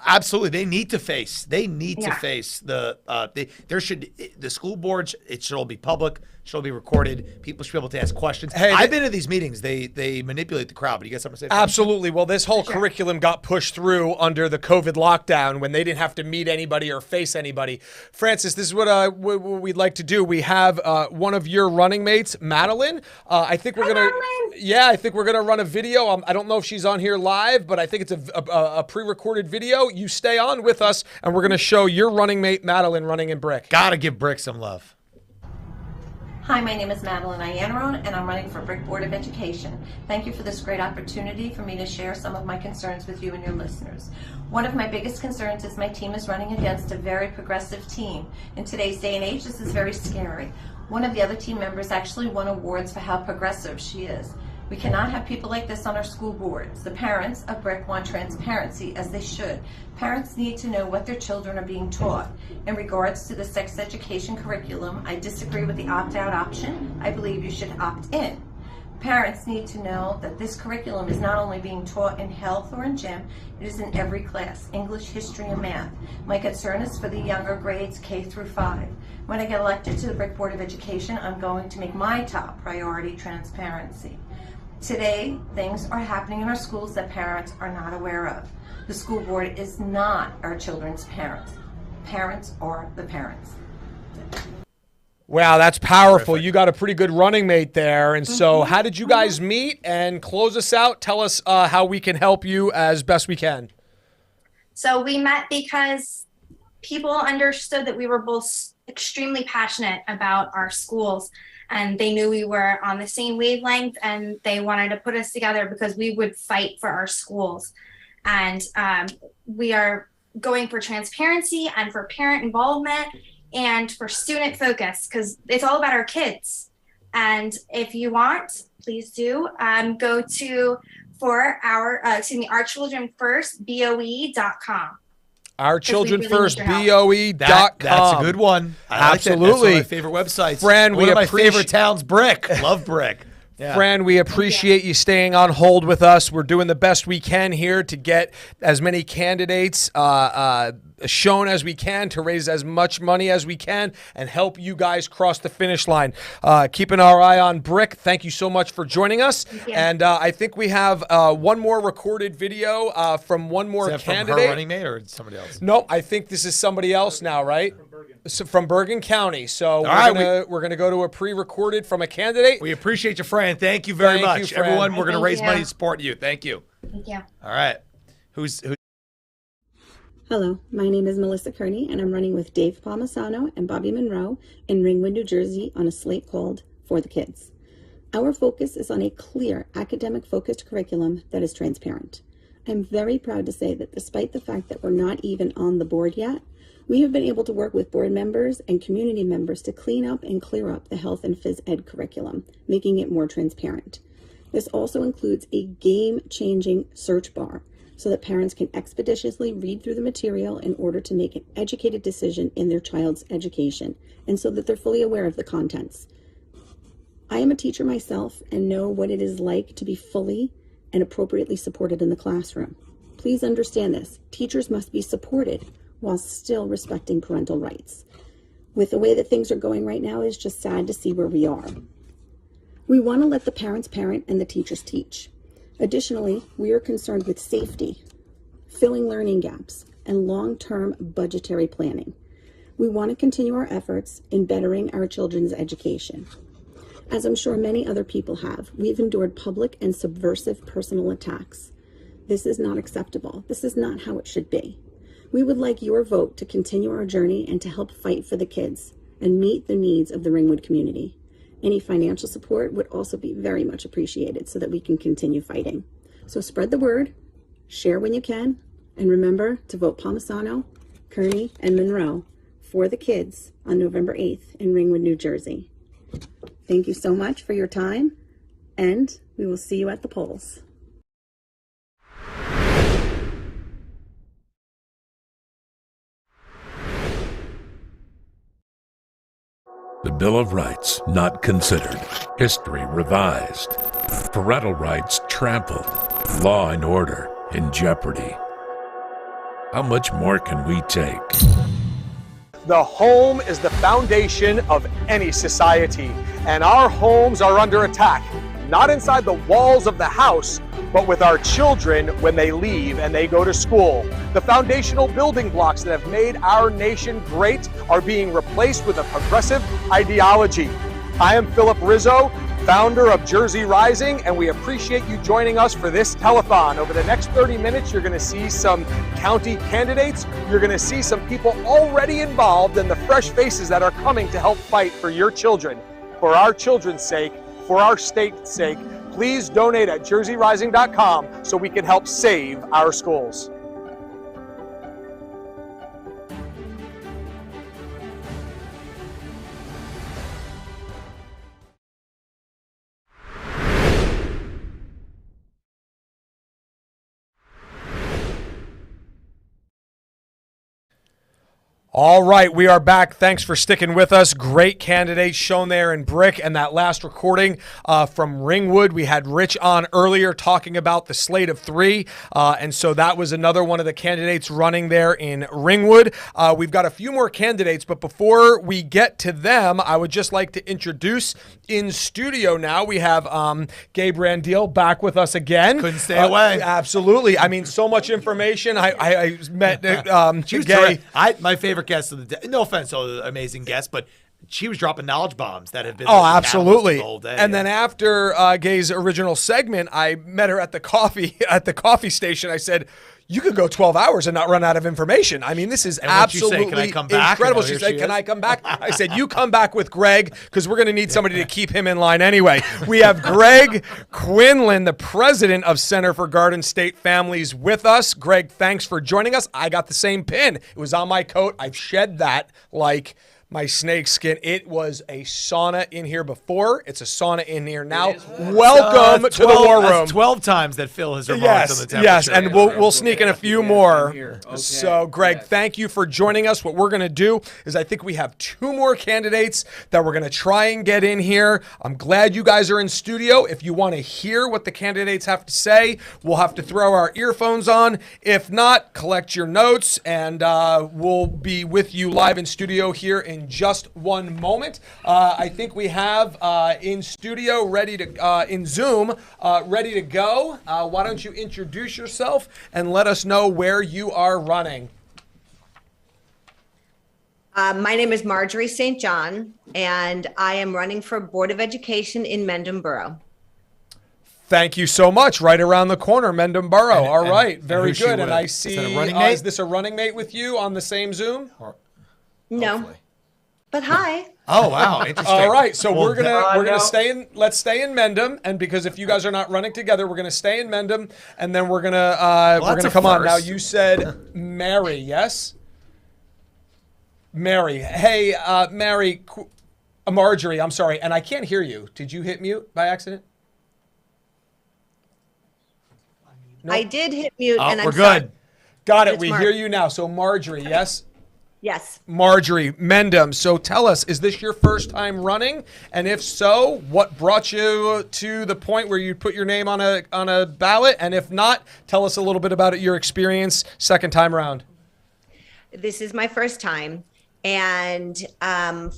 Speaker 2: Absolutely, they need to face. They need to
Speaker 13: Yeah.
Speaker 2: face the. The school boards. It should all be public. It should all be recorded. People should be able to ask questions.
Speaker 1: Hey,
Speaker 2: I've been to these meetings. They manipulate the crowd. But you got something to say? Frank?
Speaker 1: Absolutely. Well, this whole curriculum got pushed through under the COVID lockdown when they didn't have to meet anybody or face anybody. Francis, this is what we'd like to do. We have one of your running mates, Madeline. I think we're gonna. Yeah, I think we're gonna run a video. I don't know if she's on here live, but I think it's a pre-recorded video. You stay on with us, and we're gonna show your running mate, Madeline, running in Brick.
Speaker 2: Gotta give Brick some love.
Speaker 5: Hi, my name is Madeline Iannarone, and I'm running for Brick Board of Education. Thank you for this great opportunity for me to share some of my concerns with you and your listeners. One of my biggest concerns is my team is running against a very progressive team. In today's day and age, this is very scary. One of the other team members actually won awards for how progressive she is. We cannot have people like this on our school boards. The parents of Brick want transparency, as they should. Parents need to know what their children are being taught. In regards to the sex education curriculum, I disagree with the opt-out option. I believe you should opt in. Parents need to know that this curriculum is not only being taught in health or in gym, it is in every class, English, history, and math. My concern is for the younger grades K through 5. When I get elected to the Brick Board of Education, I'm going to make my top priority transparency. Today, things are happening in our schools that parents are not aware of. The school board is not our children's parents. Parents are the parents.
Speaker 1: Wow, that's powerful. You got a pretty good running mate there. And so how did you guys meet? And close us out. Tell us how we can help you as best we can.
Speaker 13: So we met because people understood that we were both extremely passionate about our schools, and they knew we were on the same wavelength, and they wanted to put us together because we would fight for our schools. And we are going for transparency and for parent involvement and for student focus, because it's all about our kids. And if you want, please do go to Our Children First, BOE.com.
Speaker 1: Our Children
Speaker 13: really
Speaker 1: First,
Speaker 13: need your help.
Speaker 1: BOE.com.
Speaker 2: That's a good one. I like that.
Speaker 1: Absolutely.
Speaker 2: That's one of my favorite websites.
Speaker 1: Fran,
Speaker 2: one
Speaker 1: we
Speaker 2: of my
Speaker 1: appreciate-
Speaker 2: favorite towns, Brick. Love Brick. Yeah.
Speaker 1: Fran, we appreciate you staying on hold with us. We're doing the best we can here to get as many candidates shown as we can, to raise as much money as we can and help you guys cross the finish line. Keeping our eye on Brick, thank you so much for joining us. And I think we have one more recorded video from one more
Speaker 2: Is that
Speaker 1: candidate.
Speaker 2: from her running mate or somebody else?
Speaker 1: No, I think this is somebody else now, right? From Bergen County. So we're gonna go to a pre-recorded from a candidate.
Speaker 2: We appreciate you, Fran. Thank you very
Speaker 1: Thank
Speaker 2: much.
Speaker 1: you, Fran.
Speaker 2: Everyone, we're going to
Speaker 13: Thank
Speaker 2: raise
Speaker 13: you.
Speaker 2: money to support you. Thank you.
Speaker 13: Thank you.
Speaker 2: All right. Who's
Speaker 17: Hello, my name is Melissa Kearney, and I'm running with Dave Palmisano and Bobby Monroe in Ringwood, New Jersey on a slate called For the Kids. Our focus is on a clear, academic-focused curriculum that is transparent. I'm very proud to say that despite the fact that we're not even on the board yet, we have been able to work with board members and community members to clean up and clear up the health and phys ed curriculum, making it more transparent. This also includes a game-changing search bar so that parents can expeditiously read through the material in order to make an educated decision in their child's education, and so that they're fully aware of the contents. I am a teacher myself and know what it is like to be fully and appropriately supported in the classroom. Please understand this. Teachers must be supported while still respecting parental rights. With the way that things are going right now, it's just sad to see where we are. We want to let the parents parent and the teachers teach. Additionally, we are concerned with safety, filling learning gaps, and long-term budgetary planning. We want to continue our efforts in bettering our children's education. As I'm sure many other people have, we've endured public and subversive personal attacks. This is not acceptable. This is not how it should be. We would like your vote to continue our journey and to help fight for the kids and meet the needs of the Ringwood community. Any financial support would also be very much appreciated so that we can continue fighting. So spread the word, share when you can, and remember to vote Palmisano, Kearney, and Monroe for the kids on November 8th in Ringwood, New Jersey. Thank you so much for your time, and we will see you at the polls.
Speaker 6: The Bill of Rights not considered. History revised. Parental rights trampled. Law and order in jeopardy. How much more can we take?
Speaker 3: The home is the foundation of any society, and our homes are under attack, not inside the walls of the house, but with our children when they leave and they go to school. The foundational building blocks that have made our nation great are being replaced with a progressive ideology. I am Philip Rizzo, founder of Jersey Rising, and we appreciate you joining us for this telethon. Over the next 30 minutes, you're going to see some county candidates. You're going to see some people already involved and the fresh faces that are coming to help fight for your children. For our children's sake, for our state's sake, please donate at jerseyrising.com so we can help save our schools.
Speaker 1: All right, we are back. Thanks for sticking with us. Great candidates shown there in Brick, and that last recording from Ringwood. We had Rich on earlier talking about the slate of three, and so that was another one of the candidates running there in Ringwood. We've got a few more candidates, but before we get to them, I would just like to introduce in studio now. We have Gabe Randeel back with us again.
Speaker 23: Couldn't stay away.
Speaker 1: Absolutely. I mean, so much information. I met
Speaker 23: Gay. My favorite guest of the day. No offense to the amazing guest, but she was dropping knowledge bombs that have been
Speaker 1: absolutely.
Speaker 23: The whole day.
Speaker 1: And then after Gay's original segment, I met her at the coffee station. I said, you could go 12 hours and not run out of information. I mean, this is absolutely
Speaker 23: Can I come back?
Speaker 1: incredible. She said, can I come back? I said, you come back with Greg because we're going to need somebody to keep him in line anyway. We have Greg Quinlan, the president of Center for Garden State Families, with us. Greg, thanks for joining us. I got the same pin. It was on my coat. I've shed that like my snake skin. It was a sauna in here before. It's a sauna in here now. Welcome to the war room.
Speaker 23: That's 12 times that Phil has remarked on the temperature.
Speaker 1: Yes, and we'll sneak in a few more. Okay. So, Greg, thank you for joining us. What we're going to do is I think we have two more candidates that we're going to try and get in here. I'm glad you guys are in studio. If you want to hear what the candidates have to say, we'll have to throw our earphones on. If not, collect your notes, and we'll be with you live in studio here in just one moment. I think we have in studio ready to, in Zoom, ready to go. Why don't you introduce yourself and let us know where you are running?
Speaker 15: My name is Marjorie St. John, and I am running for Board of Education in Mendham Borough.
Speaker 1: Thank you so much. Right around the corner, Mendham Borough. All right, very good. And I see, is this a running mate with you on the same Zoom?
Speaker 15: No.
Speaker 23: Hopefully.
Speaker 15: But hi.
Speaker 23: Oh wow, interesting.
Speaker 1: All right, so we're gonna stay in. Let's stay in Mendham, and because if you guys are not running together, we're gonna stay in Mendham, and then we're gonna come on. Now you said Mary, yes? Mary. Hey, Marjorie. I'm sorry, and I can't hear you. Did you hit mute by accident?
Speaker 15: Nope. I did hit mute, and I'm
Speaker 1: we're
Speaker 15: sorry.
Speaker 1: good. Got it.
Speaker 15: It's
Speaker 1: We
Speaker 15: Mark.
Speaker 1: hear you now. So Marjorie, yes.
Speaker 15: Yes.
Speaker 1: Marjorie, Mendham. So tell us, is this your first time running? And if so, what brought you to the point where you put your name on a ballot? And if not, tell us a little bit about your experience second time around.
Speaker 15: This is my first time. And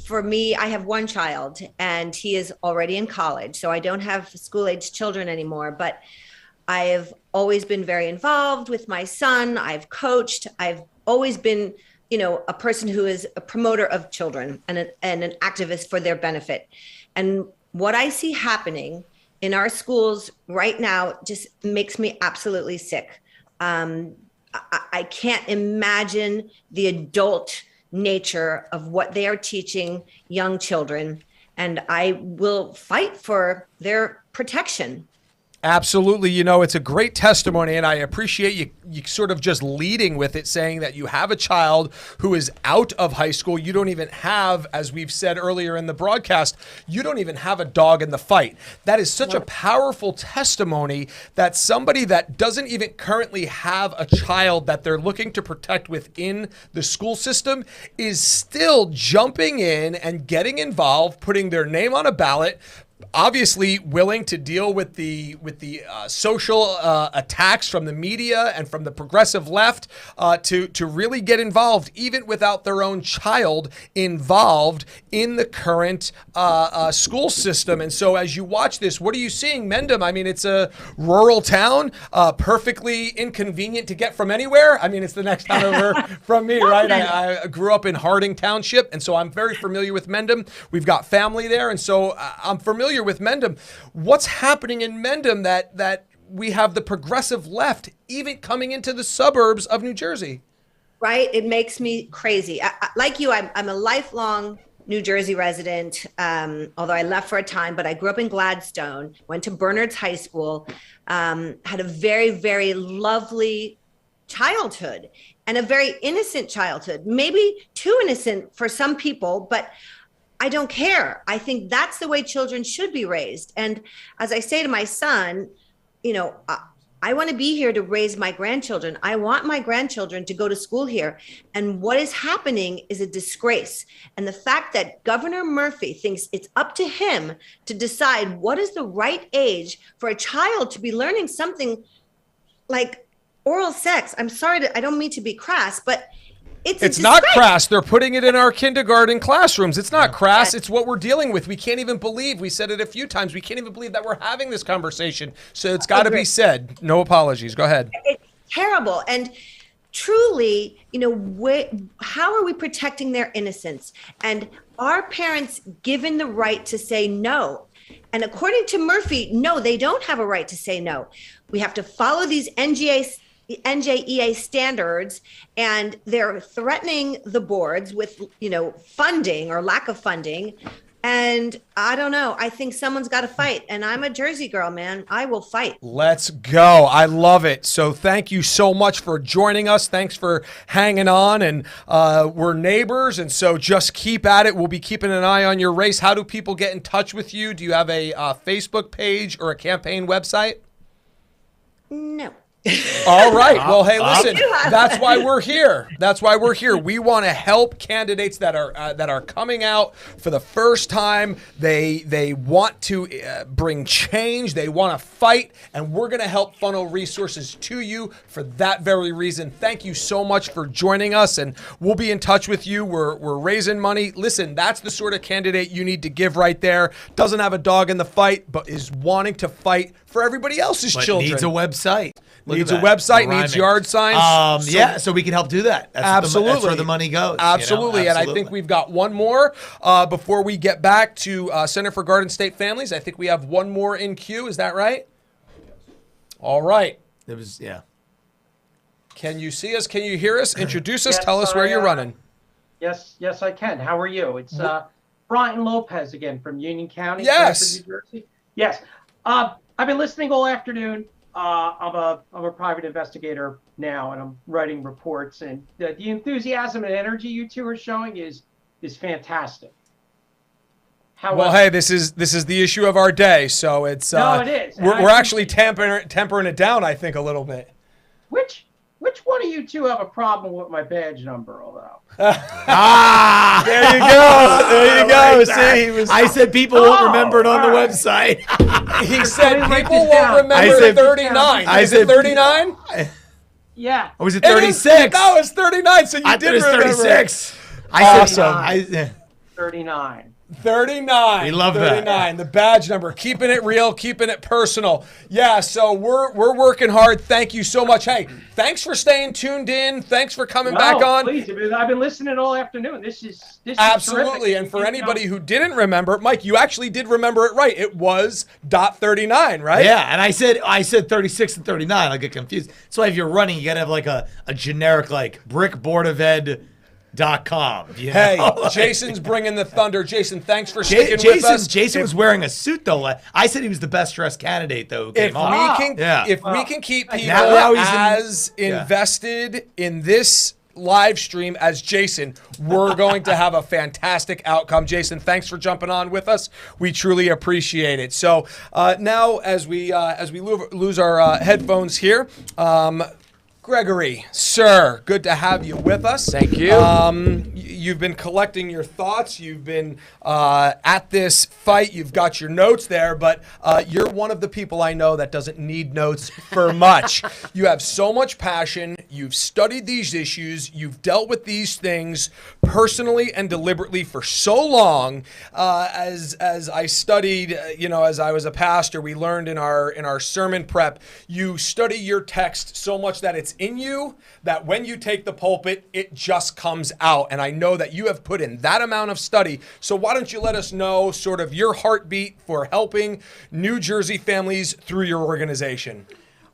Speaker 15: for me, I have one child, and he is already in college. So I don't have school-age children anymore. But I have always been very involved with my son. I've coached. I've always been a person who is a promoter of children and an activist for their benefit. And what I see happening in our schools right now just makes me absolutely sick. I can't imagine the adult nature of what they are teaching young children, and I will fight for their protection.
Speaker 1: Absolutely. You know, it's a great testimony, and I appreciate you sort of just leading with it, saying that you have a child who is out of high school. You don't even have, as we've said earlier in the broadcast, you don't even have a dog in the fight. That is such a powerful testimony that somebody that doesn't even currently have a child that they're looking to protect within the school system is still jumping in and getting involved, putting their name on a ballot, obviously willing to deal with the social attacks from the media and from the progressive left to really get involved, even without their own child involved in the current school system. And so as you watch this, what are you seeing, Mendham? I mean, it's a rural town, perfectly inconvenient to get from anywhere. I mean, it's the next town over from me, right? I grew up in Harding Township, and so I'm very familiar with Mendham. We've got family there, and so I'm familiar with Mendham. What's happening in Mendham that we have the progressive left even coming into the suburbs of New Jersey?
Speaker 15: Right? It makes me crazy. Like you, I'm a lifelong New Jersey resident, although I left for a time, but I grew up in Gladstone, went to Bernard's High School, had a very, very lovely childhood and a very innocent childhood, maybe too innocent for some people, but I don't care. I think that's the way children should be raised. And as I say to my son, you know, I want to be here to raise my grandchildren. I want my grandchildren to go to school here. And what is happening is a disgrace. And the fact that Governor Murphy thinks it's up to him to decide what is the right age for a child to be learning something like oral sex. I'm sorry, I don't mean to be crass, but it's
Speaker 1: not crass. They're putting it in our kindergarten classrooms. It's not crass. It's what we're dealing with. We can't even believe, we said it a few times, we can't even believe that we're having this conversation. So it's got to be said. No apologies. Go ahead.
Speaker 15: It's terrible. And truly, you know, how are we protecting their innocence? And are parents given the right to say no? And according to Murphy, no, they don't have a right to say no. We have to follow these NJEA standards, and they're threatening the boards with, you know, funding or lack of funding. And I don't know. I think someone's got to fight. And I'm a Jersey girl, man. I will fight.
Speaker 1: Let's go. I love it. So thank you so much for joining us. Thanks for hanging on. And we're neighbors. And so just keep at it. We'll be keeping an eye on your race. How do people get in touch with you? Do you have a Facebook page or a campaign website?
Speaker 15: No.
Speaker 1: All right. Well, hey, listen, that's why we're here. That's why we're here. We want to help candidates that are coming out for the first time. They want to bring change. They want to fight, and we're going to help funnel resources to you for that very reason. Thank you so much for joining us, and we'll be in touch with you. We're raising money. Listen, that's the sort of candidate you need to give right there. Doesn't have a dog in the fight, but is wanting to fight for everybody else's children.
Speaker 23: Needs a website.
Speaker 1: Needs a website, needs yard signs.
Speaker 23: So we can help do that.
Speaker 1: Absolutely.
Speaker 23: That's where the money goes.
Speaker 1: Absolutely.
Speaker 23: You know?
Speaker 1: And I think we've got one more before we get back to Center for Garden State Families. I think we have one more in queue. Is that right? All right.
Speaker 23: It was, yeah.
Speaker 1: Can you see us? Can you hear us? Introduce us. Tell us where you're running.
Speaker 14: Yes, I can. How are you? It's Brian Lopez again from Union County,
Speaker 1: yes,
Speaker 14: New Jersey. Yes. I've been listening all afternoon. I'm a private investigator now, and I'm writing reports. And the enthusiasm and energy you two are showing is fantastic. However,
Speaker 1: well, hey, this is the issue of our day, so it's
Speaker 14: no, it is.
Speaker 1: We're actually tempering it down, I think, a little bit.
Speaker 14: Which one of you two have a problem with my badge number, although?
Speaker 1: There you go. There you go. See,
Speaker 23: I said people won't remember it on the website.
Speaker 1: He said people won't remember 39.
Speaker 23: I
Speaker 1: said 39.
Speaker 14: Yeah.
Speaker 23: Or was it 36?
Speaker 1: No, it's 39. So you did remember.
Speaker 23: 36.
Speaker 1: I
Speaker 14: said 39.
Speaker 1: 39.
Speaker 23: We love
Speaker 1: 39,
Speaker 23: that.
Speaker 1: The badge number. Keeping it real, keeping it personal. Yeah, so we're working hard. Thank you so much. Hey, thanks for staying tuned in. Thanks for coming back on.
Speaker 14: Please, I've been listening all afternoon. This is
Speaker 1: absolutely.
Speaker 14: Terrific.
Speaker 1: And for anybody who didn't remember, Mike, you actually did remember it right. It was .39, right?
Speaker 23: Yeah, and I said 36 and 39. I get confused. So if you're running, you gotta have like a generic like Brick Board of Ed
Speaker 2: .com.
Speaker 1: Hey, Jason's bringing the thunder. Jason, thanks for sticking with us.
Speaker 2: Jason was wearing a suit, though. I said he was the best dressed candidate, though. If
Speaker 1: we can keep people as invested in this live stream as Jason, we're going to have a fantastic outcome. Jason, thanks for jumping on with us. We truly appreciate it. So now, as we lose our headphones here. Gregory, sir, good to have you with us.
Speaker 12: Thank you.
Speaker 1: You've been collecting your thoughts. You've been at this fight. You've got your notes there, but you're one of the people I know that doesn't need notes for much. You have so much passion. You've studied these issues. You've dealt with these things personally and deliberately for so long. As I studied, as I was a pastor, we learned in our sermon prep, you study your text so much that it's in you, that when you take the pulpit, it just comes out. And I know that you have put in that amount of study. So why don't you let us know sort of your heartbeat for helping New Jersey families through your organization?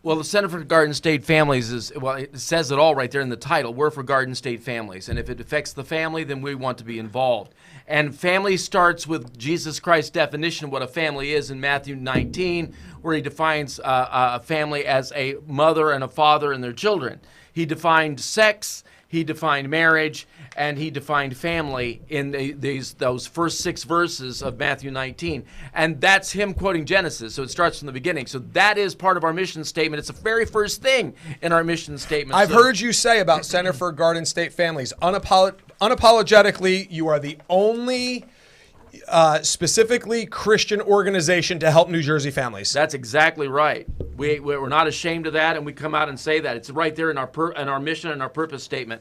Speaker 12: Well, the Center for Garden State Families it says it all right there in the title. We're for Garden State families. And if it affects the family, then we want to be involved. And family starts with Jesus Christ's definition of what a family is in Matthew 19, where he defines a family as a mother and a father and their children. He defined sex, he defined marriage, and he defined family in those first 6 verses of Matthew 19. And that's him quoting Genesis, so it starts from the beginning. So that is part of our mission statement. It's the very first thing in our mission statement.
Speaker 1: I've heard you say about Center for Garden State Families, unapologetically, you are the only specifically Christian organization to help New Jersey families.
Speaker 12: That's exactly right. We're not ashamed of that, and we come out and say that. It's right there in our mission and our purpose statement.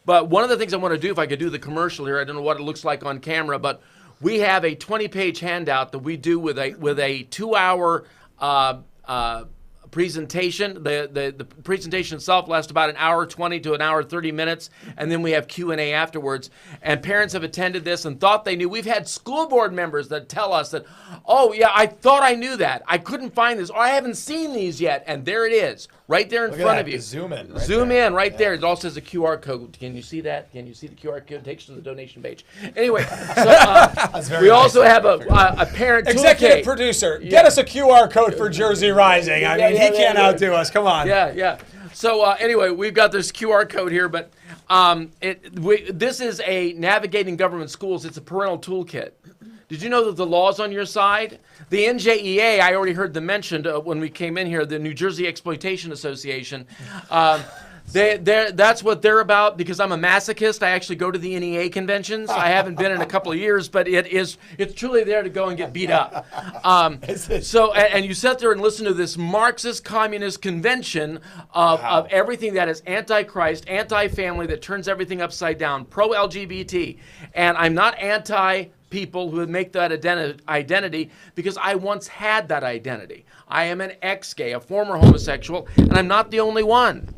Speaker 12: But one of the things I want to do, if I could do the commercial here, I don't know what it looks like on camera, but we have a 20-page handout that we do with a 2-hour presentation. The presentation itself lasts about an hour 20 to an hour 30 minutes, and then we have Q&A afterwards. And parents have attended this and thought they knew. We've had school board members that tell us that, oh yeah, I thought I knew that. I couldn't find this, or I haven't seen these yet. And there it is, right there in front of you.
Speaker 2: Zoom in.
Speaker 12: Right there. It also has a QR code. Can you see that? Can you see the QR code? It takes you to the donation page. Anyway, so we also have a parent
Speaker 1: executive producer. Get us a QR code for Jersey Rising. I mean, he can't outdo us. Come on.
Speaker 12: Yeah. So anyway, we've got this QR code here, but this is a Navigating Government Schools. It's a parental toolkit. Did you know that the law's on your side? The NJEA, I already heard them mentioned when we came in here, the New Jersey Exploitation Association. That's what they're about. Because I'm a masochist, I actually go to the NEA conventions. I haven't been in a couple of years, but it's truly there to go and get beat up. And you sit there and listen to this Marxist communist convention of everything that is anti-Christ, anti-family, that turns everything upside down, pro-LGBT. And I'm not anti-people who would make that identity, because I once had that identity. I am an ex-gay, a former homosexual, and I'm not the only one,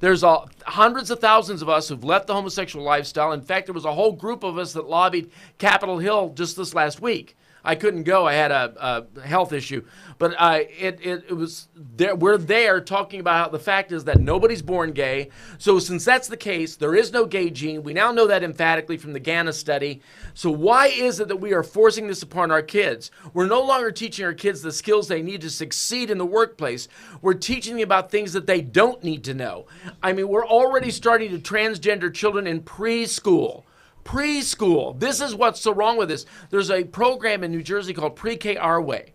Speaker 12: There's hundreds of thousands of us who've left the homosexual lifestyle. In fact, there was a whole group of us that lobbied Capitol Hill just this last week. I couldn't go. I had a health issue. But it was there. We're there talking about how the fact is that nobody's born gay. So since that's the case, there is no gay gene. We now know that emphatically from the Ghana study. So why is it that we are forcing this upon our kids? We're no longer teaching our kids the skills they need to succeed in the workplace. We're teaching them about things that they don't need to know. I mean, we're already starting to transgender children in preschool. Preschool. This is what's so wrong with this. There's a program in New Jersey called Pre-K Our Way.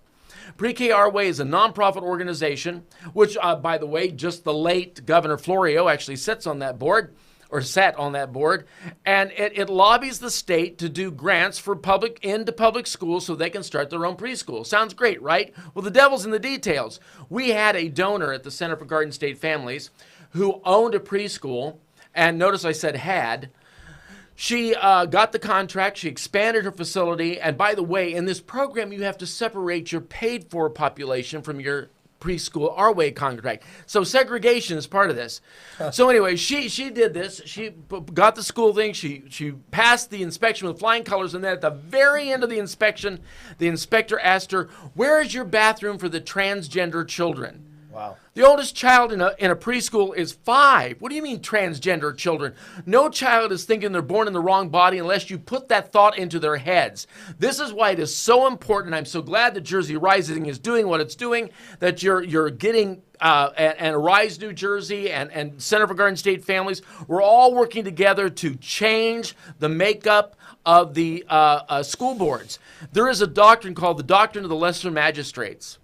Speaker 12: Pre-K Our Way is a nonprofit organization, which, by the way, just the late Governor Florio actually sat on that board, and it lobbies the state to do grants for into public schools so they can start their own preschool. Sounds great, right? Well, the devil's in the details. We had a donor at the Center for Garden State Families who owned a preschool, and notice I said had. She got the contract, she expanded her facility, and by the way, in this program, you have to separate your paid-for population from your preschool Our Way contract. So segregation is part of this. So anyway, she did this. She got the school thing. She passed the inspection with flying colors, and then at the very end of the inspection, the inspector asked her, "Where is your bathroom for the transgender children?"
Speaker 2: Wow.
Speaker 12: The oldest child in a preschool is 5. What do you mean transgender children? No child is thinking they're born in the wrong body unless you put that thought into their heads. This is why it is so important. I'm so glad that Jersey Rising is doing what it's doing, that you're getting and Rise New Jersey and Center for Garden State Families, we're all working together to change the makeup of the school boards. There is a doctrine called the doctrine of the lesser magistrates.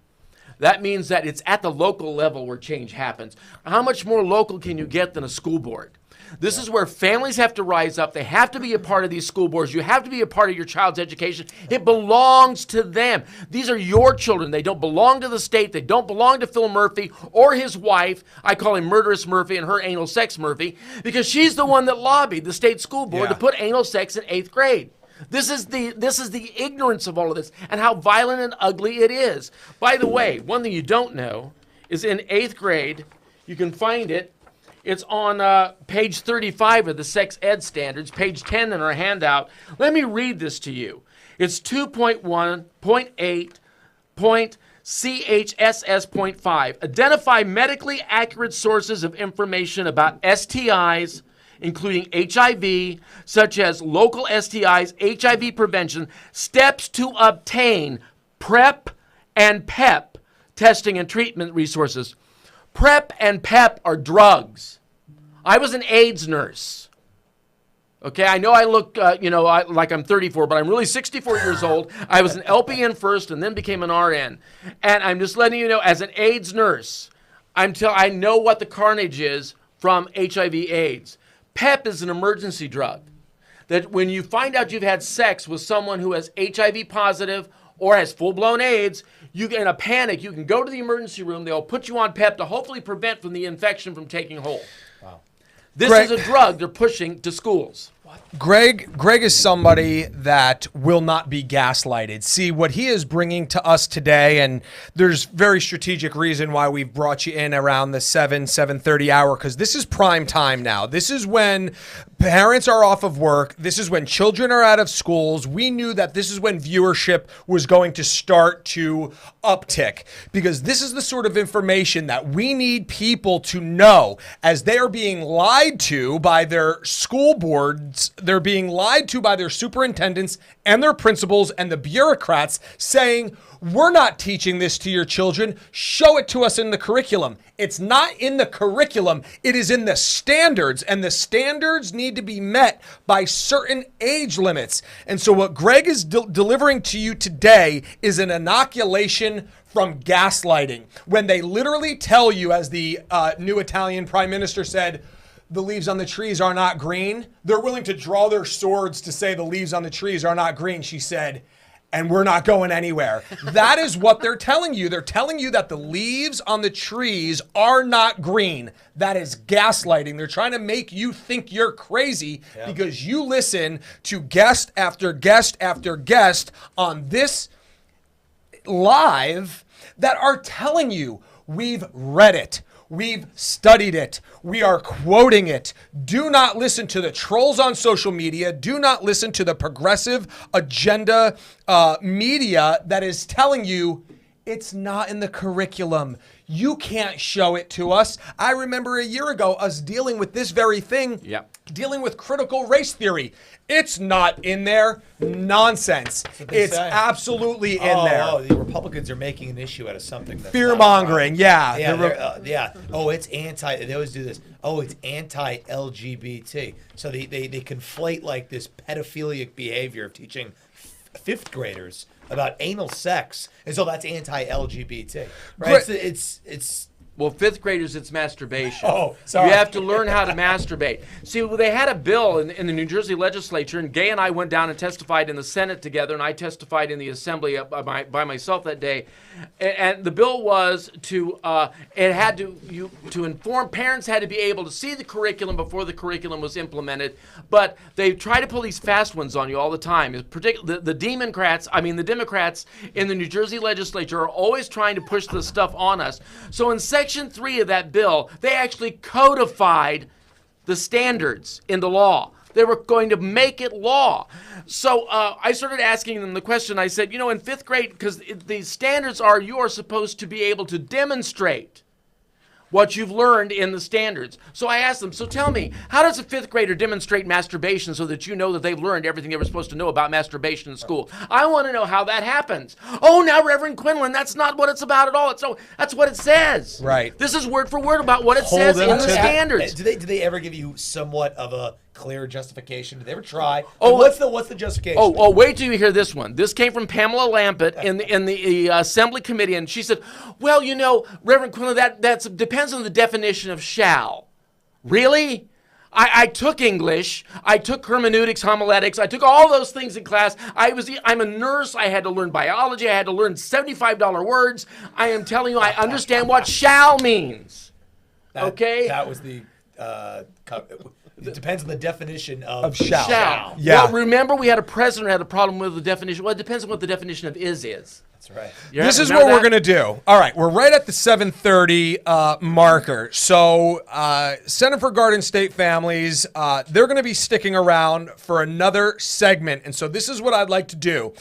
Speaker 12: That means that it's at the local level where change happens. How much more local can you get than a school board? This is where families have to rise up. They have to be a part of these school boards. You have to be a part of your child's education. It belongs to them. These are your children. They don't belong to the state. They don't belong to Phil Murphy or his wife. I call him Murderous Murphy and her Anal Sex Murphy, because she's the one that lobbied the state school board to put anal sex in 8th grade. This is the ignorance of all of this and how violent and ugly it is. By the way, one thing you don't know is in 8th grade, you can find it. It's on page 35 of the sex ed standards, page 10 in our handout. Let me read this to you. It's 2.1.8.CHSS.5. Identify medically accurate sources of information about STIs, including HIV, such as local STIs, HIV prevention, steps to obtain PrEP and PEP testing and treatment resources. PrEP and PEP are drugs. I was an AIDS nurse. Okay, I know I look, like I'm 34, but I'm really 64 years old. I was an LPN first and then became an RN. And I'm just letting you know, as an AIDS nurse, I know what the carnage is from HIV/AIDS. PEP is an emergency drug that when you find out you've had sex with someone who has HIV positive or has full-blown AIDS, you get in a panic. You can go to the emergency room. They'll put you on PEP to hopefully prevent from the infection from taking hold.
Speaker 2: Wow.
Speaker 12: This is a drug they're pushing to schools.
Speaker 1: Greg is somebody that will not be gaslighted. See, what he is bringing to us today, and there's very strategic reason why we've brought you in around the 7:30 hour, because this is prime time now. This is when parents are off of work. This is when children are out of schools. We knew that this is when viewership was going to start to uptick, because this is the sort of information that we need people to know as they are being lied to by their school boards. They're being lied to by their superintendents and their principals and the bureaucrats saying, we're not teaching this to your children. Show it to us in the curriculum. It's not in the curriculum. It is in the standards, and the standards need to be met by certain age limits. And so what Greg is delivering to you today is an inoculation from gaslighting, when they literally tell you, as the new Italian prime minister said, the leaves on the trees are not green. They're willing to draw their swords to say the leaves on the trees are not green, she said, and we're not going anywhere. That is what they're telling you. They're telling you that the leaves on the trees are not green. That is gaslighting. They're trying to make you think you're crazy because you listen to guest after guest after guest on this live that are telling you, we've read it. We've studied it. We are quoting it. Do not listen to the trolls on social media. Do not listen to the progressive agenda media that is telling you it's not in the curriculum. You can't show it to us. I remember a year ago us dealing with this very thing, dealing with critical race theory. It's not in there. Nonsense. It's absolutely in there.
Speaker 2: Oh, the Republicans are making an issue out of something that's
Speaker 1: fear-mongering,
Speaker 2: yeah. Oh, it's anti. They always do this. Oh, it's anti-LGBT. So they conflate like this pedophilic behavior of teaching fifth graders about anal sex, and so that's anti-LGBT. Right? It's
Speaker 12: well, fifth graders, it's masturbation.
Speaker 2: Oh, sorry.
Speaker 12: You have to learn how to masturbate. See, well, they had a bill in the New Jersey legislature, and Gay and I went down and testified in the Senate together, and I testified in the Assembly by myself that day. And the bill was to inform parents had to be able to see the curriculum before the curriculum was implemented. But they try to pull these fast ones on you all the time. The Democrats in the New Jersey legislature are always trying to push this stuff on us. So in Section 3 of that bill, they actually codified the standards in the law. They were going to make it law. So I started asking them the question. I said, in fifth grade, because the standards are you are supposed to be able to demonstrate what you've learned in the standards. So I asked them, so tell me, how does a 5th grader demonstrate masturbation so that you know that they've learned everything they were supposed to know about masturbation in school? I want to know how that happens. Oh, now Reverend Quinlan, that's not what it's about at all. That's what it says.
Speaker 1: Right.
Speaker 12: This is word for word about what it says in the standards.
Speaker 2: Do they ever give you somewhat of a clear justification? Did they ever try? What's the justification?
Speaker 12: Oh, wait till you hear this one. This came from Pamela Lampett in the Assembly Committee, and she said, well, you know, Reverend Quinlan, that depends on the definition of shall. Really? I took English, I took hermeneutics, homiletics, I took all those things in class. I'm a nurse, I had to learn biology, I had to learn $75 words. I am telling you, I understand what shall means. Okay?
Speaker 2: That was the... It depends on the definition of
Speaker 1: shall.
Speaker 12: Yeah. Well, remember we had a president who had a problem with the definition. Well, it depends on what the definition of is.
Speaker 2: That's right.
Speaker 1: This is what we're going to do. All right, we're right at the 7:30 marker. So Center for Garden State Families, they're going to be sticking around for another segment. And so this is what I'd like to do.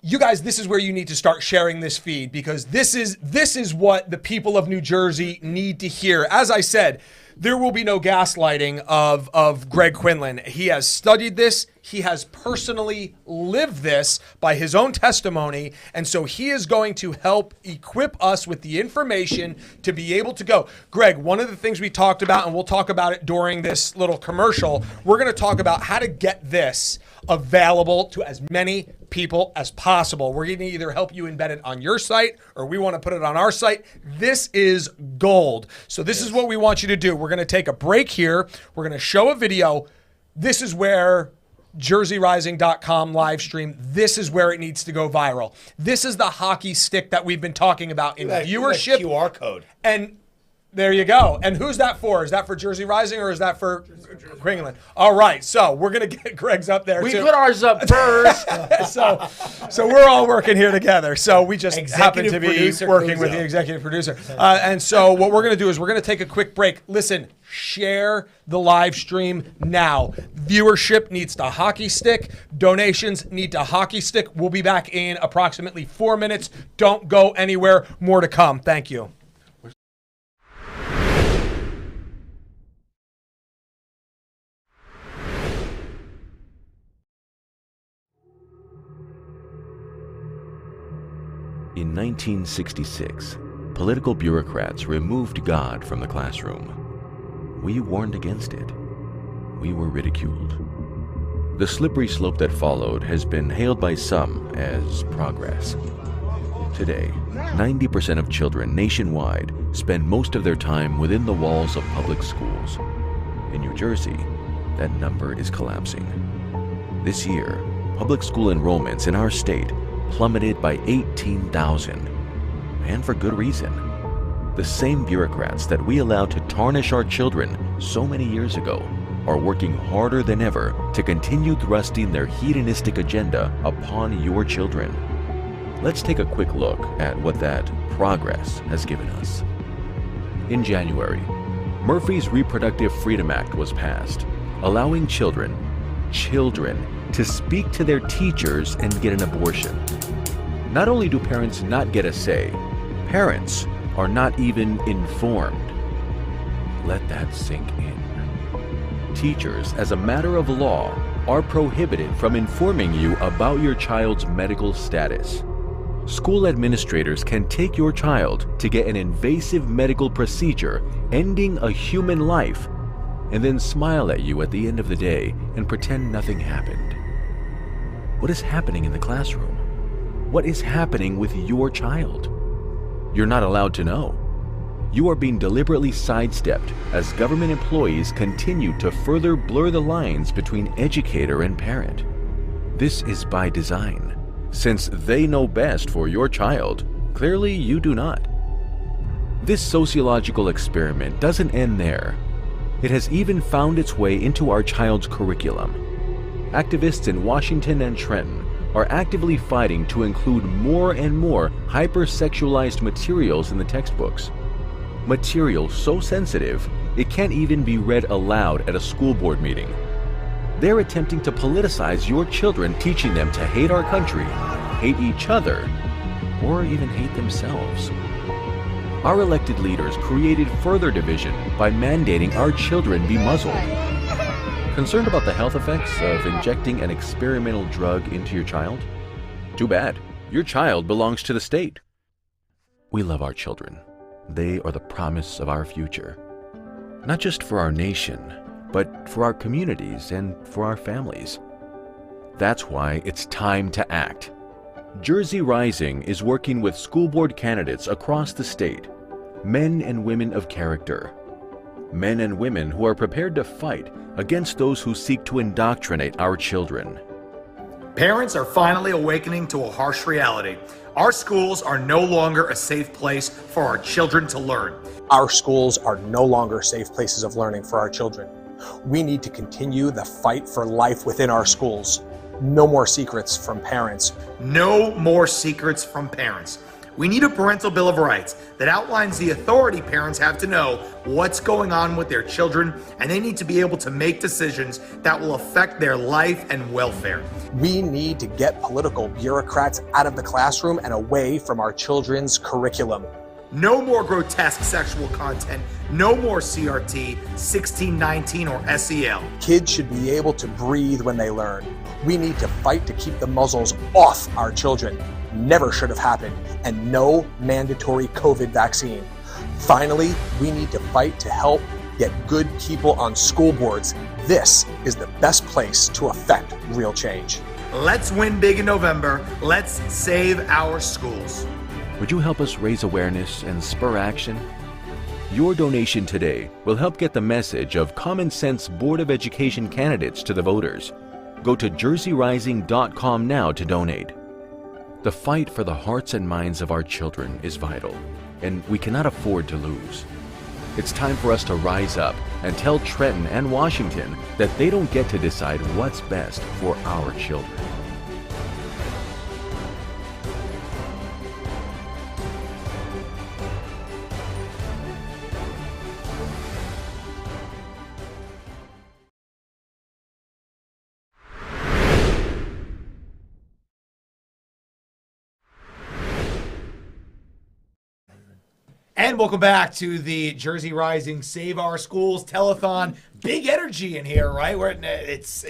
Speaker 1: You guys, this is where you need to start sharing this feed, because this is what the people of New Jersey need to hear. As I said, there will be no gaslighting of Greg Quinlan. He has studied this. He has personally lived this by his own testimony. And so he is going to help equip us with the information to be able to go. Greg, one of the things we talked about, and we'll talk about it during this little commercial, we're going to talk about how to get this available to as many people as possible. We're going to either help you embed it on your site, or we want to put it on our site. This is gold. So this is what we want you to do. We're going to take a break here. We're going to show a video. This is where JerseyRising.com live stream. This is where it needs to go viral. This is the hockey stick that we've been talking about in viewership.
Speaker 2: QR code.
Speaker 1: And there you go. And who's that for? Is that for Jersey Rising, or is that for Quinlan? All right. So we're going to get Greg's up there,
Speaker 12: We
Speaker 1: too.
Speaker 12: put ours up first.
Speaker 1: So we're all working here together. So we just happen to be
Speaker 2: producer
Speaker 1: working
Speaker 2: Cuso.
Speaker 1: with the executive producer. And so what we're going to do is we're going to take a quick break. Listen, share the live stream now. Viewership needs to hockey stick. Donations need to hockey stick. We'll be back in approximately 4 minutes. Don't go anywhere. More to come. Thank you.
Speaker 4: In 1966, political bureaucrats removed God from the classroom. We warned against it. We were ridiculed. The slippery slope that followed has been hailed by some as progress. Today, 90% of children nationwide spend most of their time within the walls of public schools. In New Jersey, that number is collapsing. This year, public school enrollments in our state plummeted by 18,000, and for good reason. The same bureaucrats that we allowed to tarnish our children so many years ago are working harder than ever to continue thrusting their hedonistic agenda upon your children. Let's take a quick look at what that progress has given us. In January, Murphy's Reproductive Freedom Act was passed, allowing children to speak to their teachers and get an abortion. Not only do parents not get a say, parents are not even informed. Let that sink in. Teachers, as a matter of law, are prohibited from informing you about your child's medical status. School administrators can take your child to get an invasive medical procedure ending a human life, and then smile at you at the end of the day and pretend nothing happened. What is happening in the classroom? What is happening with your child? You're not allowed to know. You are being deliberately sidestepped as government employees continue to further blur the lines between educator and parent. This is by design, since they know best for your child. Clearly, you do not. This sociological experiment doesn't end there. It has even found its way into our child's curriculum. Activists in Washington and Trenton are actively fighting to include more and more hypersexualized materials in the textbooks. Material so sensitive, it can't even be read aloud at a school board meeting. They're attempting to politicize your children, teaching them to hate our country, hate each other, or even hate themselves. Our elected leaders created further division by mandating our children be muzzled. Concerned about the health effects of injecting an experimental drug into your child? Too bad. Your child belongs to the state. We love our children. They are the promise of our future. Not just for our nation, but for our communities and for our families. That's why it's time to act. Jersey Rising is working with school board candidates across the state, men and women of character, men and women who are prepared to fight against those who seek to indoctrinate our children.
Speaker 2: Parents are finally awakening to a harsh reality. Our schools are no longer a safe place for our children to learn.
Speaker 3: Our schools are no longer safe places of learning for our children. We need to continue the fight for life within our schools. No more secrets from parents.
Speaker 2: No more secrets from parents. We need a parental bill of rights that outlines the authority parents have to know what's going on with their children, and they need to be able to make decisions that will affect their life and welfare.
Speaker 3: We need to get political bureaucrats out of the classroom and away from our children's curriculum.
Speaker 2: No more grotesque sexual content. No more CRT, 1619, or SEL.
Speaker 3: Kids should be able to breathe when they learn. We need to fight to keep the muzzles off our children. Never should have happened, and no mandatory COVID vaccine. Finally, we need to fight to help get good people on school boards. This is the best place to affect real change.
Speaker 2: Let's win big in November. Let's save our schools.
Speaker 4: Would you help us raise awareness and spur action? Your donation today will help get the message of common sense Board of Education candidates to the voters. Go to jerseyrising.com now to donate. The fight for the hearts and minds of our children is vital, and we cannot afford to lose. It's time for us to rise up and tell Trenton and Washington that they don't get to decide what's best for our children.
Speaker 2: And welcome back to the Jersey Rising Save Our Schools Telethon. Big energy in here, right? If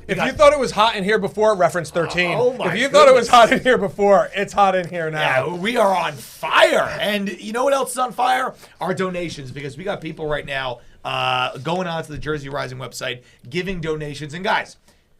Speaker 1: you thought it was hot in here before, reference 13.
Speaker 2: Oh my
Speaker 1: If you thought it was hot in here before, it's hot in here now.
Speaker 2: Yeah, we are on fire. And you know what else is on fire? Our donations, because we got people right now going on to the Jersey Rising website, giving donations. And guys,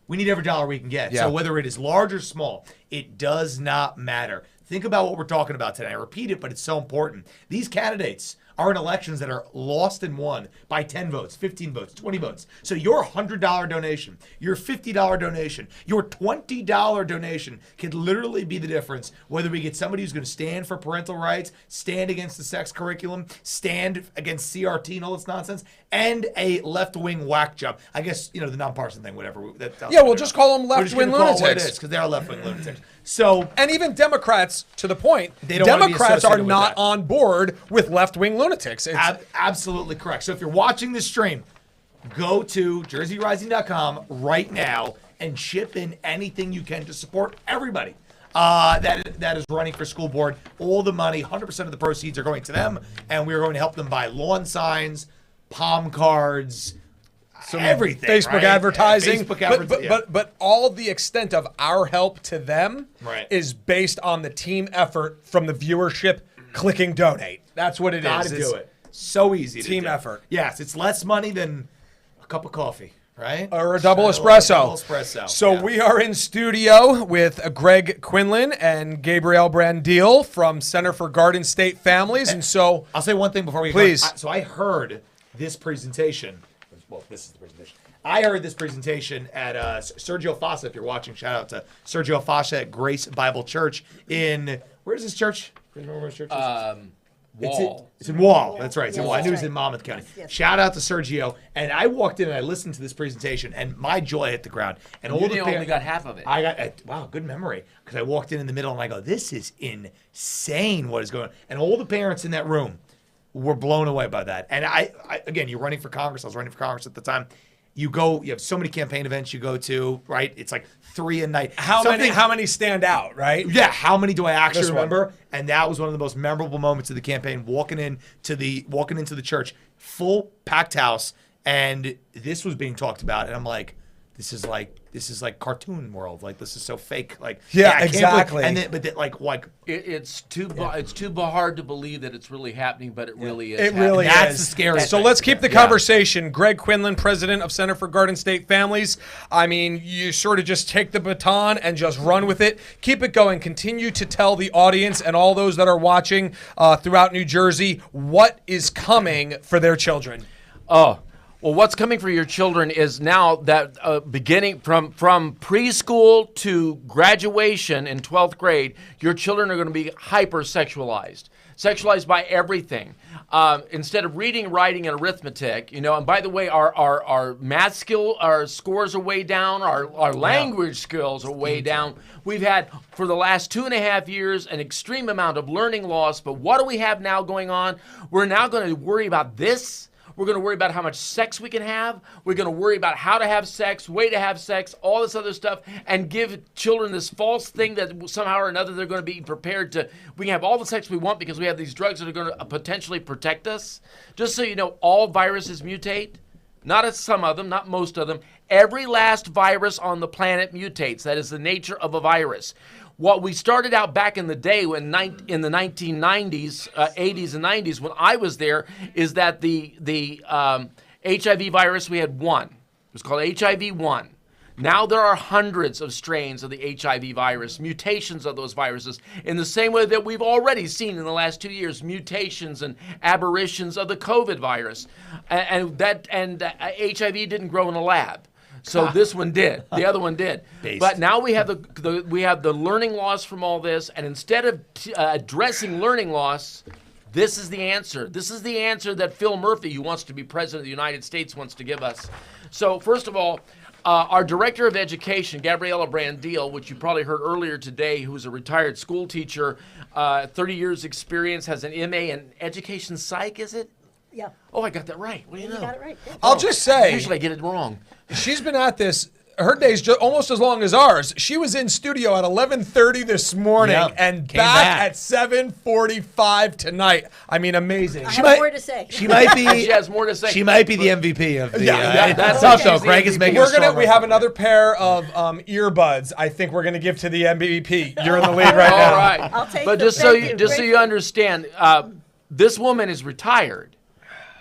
Speaker 2: we need every dollar we can get.
Speaker 1: Yeah.
Speaker 2: So whether it is large or small, it does not matter. Think about what we're talking about today. I repeat it, but it's so important. These candidates are in elections that are lost and won by 10 votes, 15 votes, 20 votes. So your $100 donation, your $50 donation, your $20 donation could literally be the difference whether we get somebody who's going to stand for parental rights, stand against the sex curriculum, stand against CRT and all this nonsense, and a left-wing whack job. I guess, the nonpartisan thing, whatever.
Speaker 1: We'll just call them left-wing lunatics.
Speaker 2: Because they're left-wing lunatics. So,
Speaker 1: and even Democrats, to the point, Democrats are not on board with left-wing lunatics.
Speaker 2: Absolutely correct. So if you're watching this stream, go to jerseyrising.com right now and chip in anything you can to support everybody that is running for school board. All the money, 100% of the proceeds are going to them, and we are going to help them buy lawn signs, palm cards, everything.
Speaker 1: Facebook
Speaker 2: right?
Speaker 1: advertising.
Speaker 2: Facebook
Speaker 1: but all the extent of our help to them
Speaker 2: Right.
Speaker 1: is based on the team effort from the viewership clicking donate. That's what it is.
Speaker 2: Gotta do it. So easy to
Speaker 1: Team
Speaker 2: do.
Speaker 1: effort.
Speaker 2: Yes, it's less money than a cup of coffee, right?
Speaker 1: Or a double espresso.
Speaker 2: Double espresso.
Speaker 1: So we are in studio with Greg Quinlan and Gabrielle Brandil from Center for Garden State Families. And so
Speaker 2: I'll say one thing before we
Speaker 1: Please.
Speaker 2: go. So I heard this presentation. Well, this is the presentation. I heard this presentation at Sergio Fossa. If you're watching, shout out to Sergio Fossa at Grace Bible Church in, where is this church? Do you remember where this church is?
Speaker 12: Wall.
Speaker 2: It's in Wall. That's right. It's in
Speaker 12: Yes,
Speaker 2: Wall. I knew it
Speaker 12: that's
Speaker 2: was in
Speaker 12: right.
Speaker 2: Monmouth County.
Speaker 12: Yes.
Speaker 2: Shout out to Sergio. And I walked in and I listened to this presentation, and my joy hit the ground. And
Speaker 12: You
Speaker 2: all the
Speaker 12: only
Speaker 2: parents-
Speaker 12: got half of it.
Speaker 2: I got wow, good memory. Because I walked in the middle and I go, this is insane. What is going on? And all the parents in that room were blown away by that. And I again, you're running for Congress. I was running for Congress at the time. You have so many campaign events you go to, right? It's like 3 a night.
Speaker 1: How many stand out, right?
Speaker 2: Yeah, how many do I actually
Speaker 1: This one.
Speaker 2: remember? And that was one of the most memorable moments of the campaign, walking into the church, full packed house, and this was being talked about, and I'm like, this is like cartoon world. Like, this is so fake. Like,
Speaker 1: yeah,
Speaker 2: I can't
Speaker 1: exactly.
Speaker 2: believe, and then like
Speaker 12: it's too hard to believe that it's really happening, but it really is.
Speaker 1: It really is.
Speaker 2: That's the scary
Speaker 1: So
Speaker 2: thing.
Speaker 1: let's keep the conversation. Greg Quinlan, president of Center for Garden State Families. I mean, you sort of just take the baton and just run with it. Keep it going. Continue to tell the audience and all those that are watching throughout New Jersey what is coming for their children.
Speaker 12: Oh. Well, what's coming for your children is now that beginning from preschool to graduation in 12th grade, your children are going to be hyper-sexualized by everything. Instead of reading, writing, and arithmetic, and by the way, our math our scores are way down, our language skills are way down. We've had, for the last 2.5 years, an extreme amount of learning loss, but what do we have now going on? We're now going to worry about this. We're going to worry about how much sex we can have. We're going to worry about how to have sex, way to have sex, all this other stuff, and give children this false thing that somehow or another they're going to be prepared to. We can have all the sex we want because we have these drugs that are going to potentially protect us. Just so you know, all viruses mutate. Not some of them, not most of them. Every last virus on the planet mutates. That is the nature of a virus. What we started out back in the day in the 1990s, 80s and 90s, when I was there, is that the HIV virus, we had one. It was called HIV-1. Now there are hundreds of strains of the HIV virus, mutations of those viruses, in the same way that we've already seen in the last 2 years, mutations and aberrations of the COVID virus. And HIV didn't grow in a lab. So this one did. The other one did. But now we have the learning loss from all this, and instead of addressing learning loss, this is the answer. This is the answer that Phil Murphy, who wants to be president of the United States, wants to give us. So first of all, our director of education, Gabriella Brandil, which you probably heard earlier today, who's a retired school teacher, 30 years experience, has an MA in education psych, is it?
Speaker 19: Yeah.
Speaker 12: Oh, I got that right. What do you know?
Speaker 19: You got it right. Yeah.
Speaker 1: I'll just say,
Speaker 12: usually I get it wrong.
Speaker 1: She's been at this. Her day's almost as long as ours. She was in studio at 11:30 this morning and back at 7:45 tonight. I mean, amazing.
Speaker 19: I have more to say.
Speaker 2: She might be.
Speaker 12: She has more to say.
Speaker 2: She might be the MVP of the.
Speaker 1: That's
Speaker 2: tough though. Greg is making.
Speaker 1: We have another pair of earbuds. I think we're gonna give to the MVP. You're in the lead right now.
Speaker 12: All right.
Speaker 19: I'll take
Speaker 12: but
Speaker 19: them.
Speaker 12: just so you understand, this woman is retired.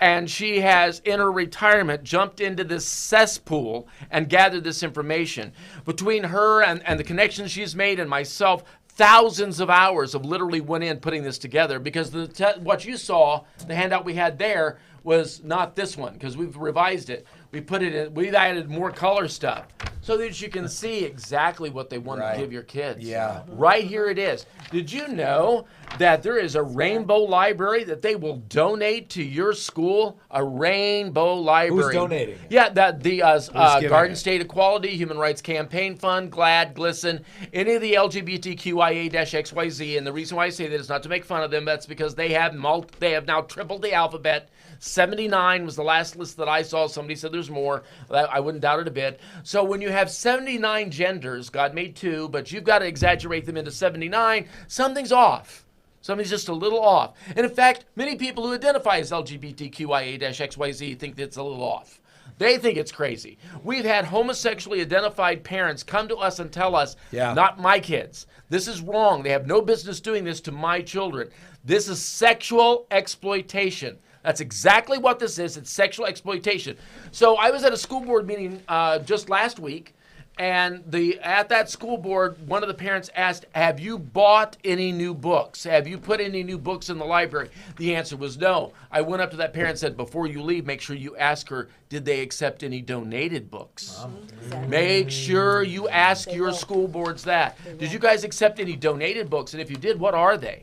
Speaker 12: And she has, in her retirement, jumped into this cesspool and gathered this information. Between her and the connections she's made and myself, thousands of hours of literally went in putting this together, because what you saw, the handout we had there, was not this one, because we've revised it. We put it in, we've added more color stuff so that you can see exactly what they want to give your kids.
Speaker 1: Yeah.
Speaker 12: Right here it is. Did you know that there is a rainbow library that they will donate to your school? A rainbow library.
Speaker 2: Who's donating?
Speaker 12: Yeah, the
Speaker 2: giving
Speaker 12: Garden
Speaker 2: it?
Speaker 12: State Equality, Human Rights Campaign Fund, GLAD, GLSEN, any of the LGBTQIA-XYZ. And the reason why I say that is not to make fun of them. That's because they have now tripled the alphabet. 79 was the last list that I saw. Somebody said there's more. I wouldn't doubt it a bit. So when you have 79 genders, God made 2, but you've got to exaggerate them into 79, something's off. Something's just a little off. And in fact, many people who identify as LGBTQIA-XYZ think that it's a little off. They think it's crazy. We've had homosexually identified parents come to us and tell us, not my kids. This is wrong. They have no business doing this to my children. This is sexual exploitation. That's exactly what this is. It's sexual exploitation. So I was at a school board meeting just last week, and at that school board, one of the parents asked, have you bought any new books? Have you put any new books in the library? The answer was no. I went up to that parent and said, before you leave, make sure you ask her, did they accept any donated books? Exactly. Make sure you ask your school boards that. Did you guys accept any donated books? And if you did, what are they?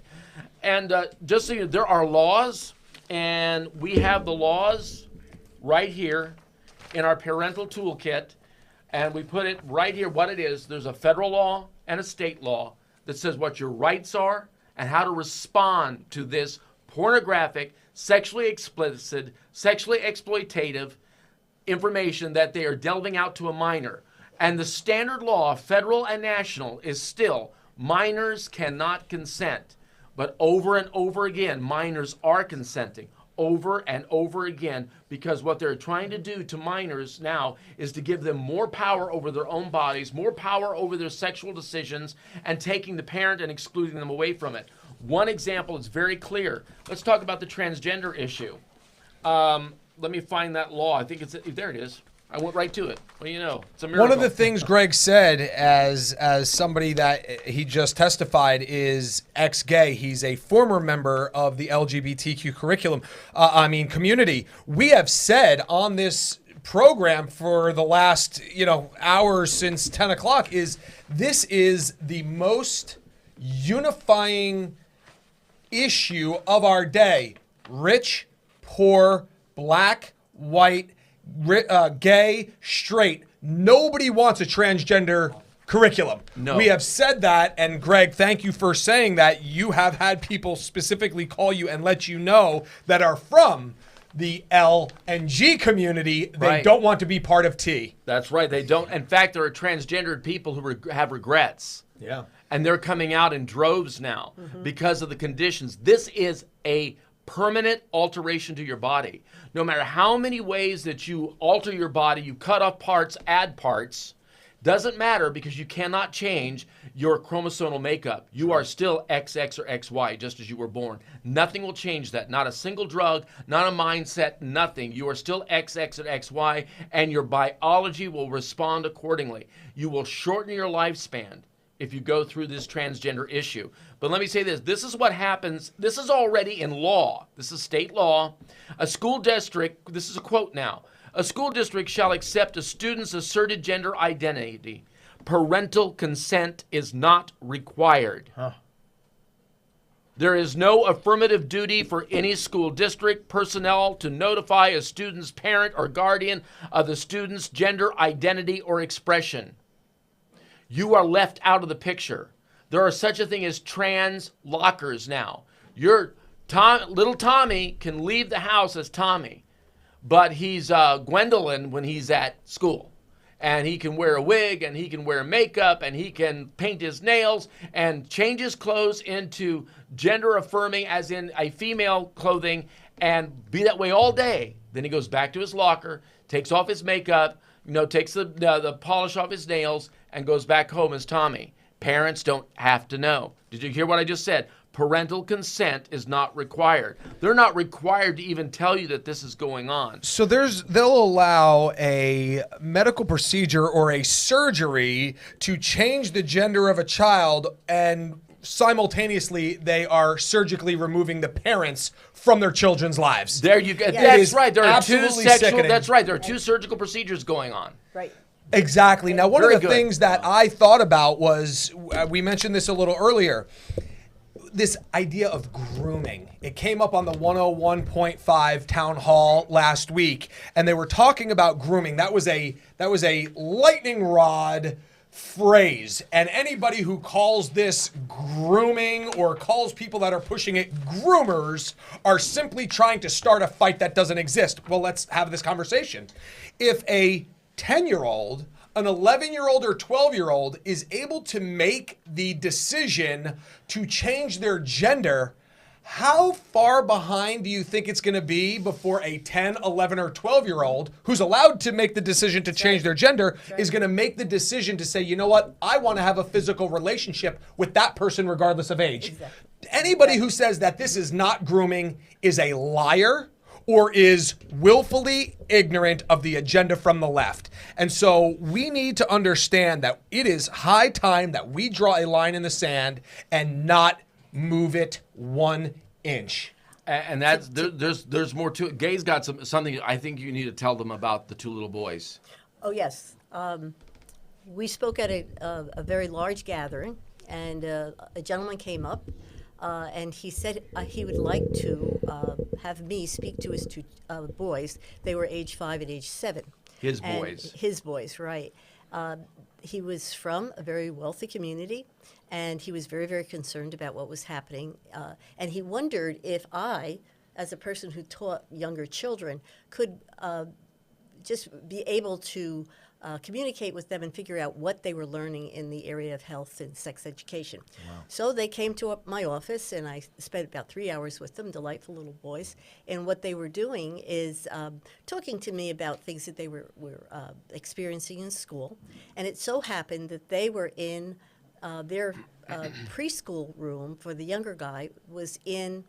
Speaker 12: And just so you know, there are laws. And we have the laws right here in our parental toolkit, and we put it right here what it is. There's a federal law and a state law that says what your rights are and how to respond to this pornographic, sexually explicit, sexually exploitative information that they are delving out to a minor. And the standard law, federal and national, is still minors cannot consent. But over and over again, minors are consenting. Over and over again, because what they're trying to do to minors now is to give them more power over their own bodies, more power over their sexual decisions, and taking the parent and excluding them away from it. One example is very clear. Let's talk about the transgender issue. Let me find that law. I think there it is. I went right to it. What do you know? It's a miracle.
Speaker 1: One of the things Greg said as somebody that he just testified is ex-gay. He's a former member of the LGBTQ community. We have said on this program for the last, hours since 10 o'clock this is the most unifying issue of our day. Rich, poor, black, white, gay, straight. Nobody wants a transgender curriculum.
Speaker 12: No.
Speaker 1: We have said that, and Greg, thank you for saying that. You have had people specifically call you and let you know that are from the L and G community. They
Speaker 12: Right.
Speaker 1: don't want to be part of T.
Speaker 12: That's right. They don't. In fact, there are transgendered people who have regrets.
Speaker 2: Yeah.
Speaker 12: And they're coming out in droves now because of the conditions. This is a permanent alteration to your body. No matter how many ways that you alter your body, you cut off parts, add parts, doesn't matter because you cannot change your chromosomal makeup. You are still XX or XY just as you were born. Nothing will change that. Not a single drug, not a mindset, nothing. You are still XX and XY, and your biology will respond accordingly. You will shorten your lifespan if you go through this transgender issue. But let me say this. This is what happens. This is already in law. This is state law. A school district, this is a quote now, a school district shall accept a student's asserted gender identity. Parental consent is not required. There is no affirmative duty for any school district personnel to notify a student's parent or guardian of the student's gender identity or expression. You are left out of the picture. There are such a thing as trans lockers now. Little Tommy can leave the house as Tommy, but he's Gwendolyn when he's at school. And he can wear a wig, and he can wear makeup, and he can paint his nails, and change his clothes into gender affirming, as in a female clothing, and be that way all day. Then he goes back to his locker, takes off his makeup, takes the polish off his nails, and goes back home as Tommy. Parents don't have to know. Did you hear what I just said? Parental consent is not required. They're not required to even tell you that this is going on.
Speaker 1: So they'll allow a medical procedure or a surgery to change the gender of a child, and simultaneously they are surgically removing the parents from their children's lives.
Speaker 12: There you go.
Speaker 1: It
Speaker 12: That's
Speaker 1: is
Speaker 12: right. There are two
Speaker 1: absolutely
Speaker 12: sexual.
Speaker 1: sickening.
Speaker 12: That's right. There are two surgical procedures going on.
Speaker 15: Right.
Speaker 1: Exactly. Now, one
Speaker 12: Very
Speaker 1: of the
Speaker 12: good.
Speaker 1: things that I thought about was, we mentioned this a little earlier, this idea of grooming. It came up on the 101.5 town hall last week, and they were talking about grooming. That was a lightning rod phrase, and anybody who calls this grooming or calls people that are pushing it groomers are simply trying to start a fight that doesn't exist. Well, let's have this conversation. If a 10-year-old, an 11-year-old or 12-year-old is able to make the decision to change their gender, how far behind do you think it's going to be before a 10, 11, or 12-year-old who's allowed to make the decision to change their gender is going to make the decision to say, you know what, I want to have a physical relationship with that person regardless of age? Anybody who says that this is not grooming is a liar or is willfully ignorant of the agenda from the left. And so we need to understand that it is high time that we draw a line in the sand and not move it 1 inch.
Speaker 12: And that's there's more to it. Gay's got something I think you need to tell them about the two little boys.
Speaker 19: Oh, yes. We spoke at a very large gathering, and a gentleman came up, and he said he would like to have me speak to his two boys. They were age 5 and age 7.
Speaker 12: His boys.
Speaker 19: His boys, right. He was from a very wealthy community, and he was very, very concerned about what was happening. And he wondered if I, as a person who taught younger children, could just be able to communicate with them and figure out what they were learning in the area of health and sex education.
Speaker 23: Wow.
Speaker 19: So they came to my office, and I spent about 3 hours with them, delightful little boys. And what they were doing is talking to me about things that they were experiencing in school. And it so happened that they were in their preschool room for the younger guy was in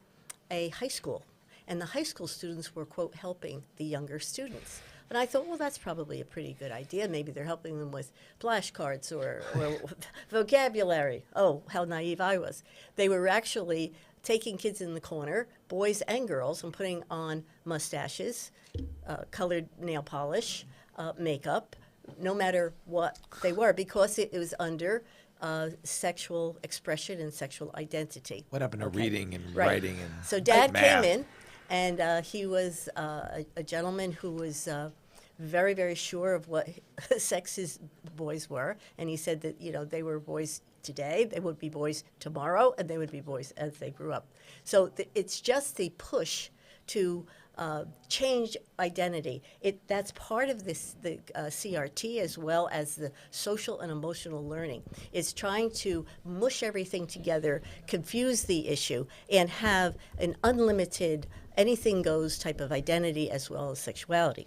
Speaker 19: a high school. And the high school students were, quote, helping the younger students. And I thought, well, that's probably a pretty good idea. Maybe they're helping them with flashcards or vocabulary. Oh, how naive I was. They were actually taking kids in the corner, boys and girls, and putting on mustaches, colored nail polish, makeup, no matter what they were, because it was under sexual expression and sexual identity.
Speaker 23: What happened to reading and
Speaker 19: Right.
Speaker 23: writing and
Speaker 19: So Dad
Speaker 23: math?
Speaker 19: came in, and he was a gentleman who was very, very sure of what sex his boys were, and he said that they were boys today, they would be boys tomorrow, and they would be boys as they grew up. So it's just the push to change identity. That's part of the CRT as well as the social and emotional learning. It's trying to mush everything together, confuse the issue, and have an unlimited, anything goes type of identity as well as sexuality.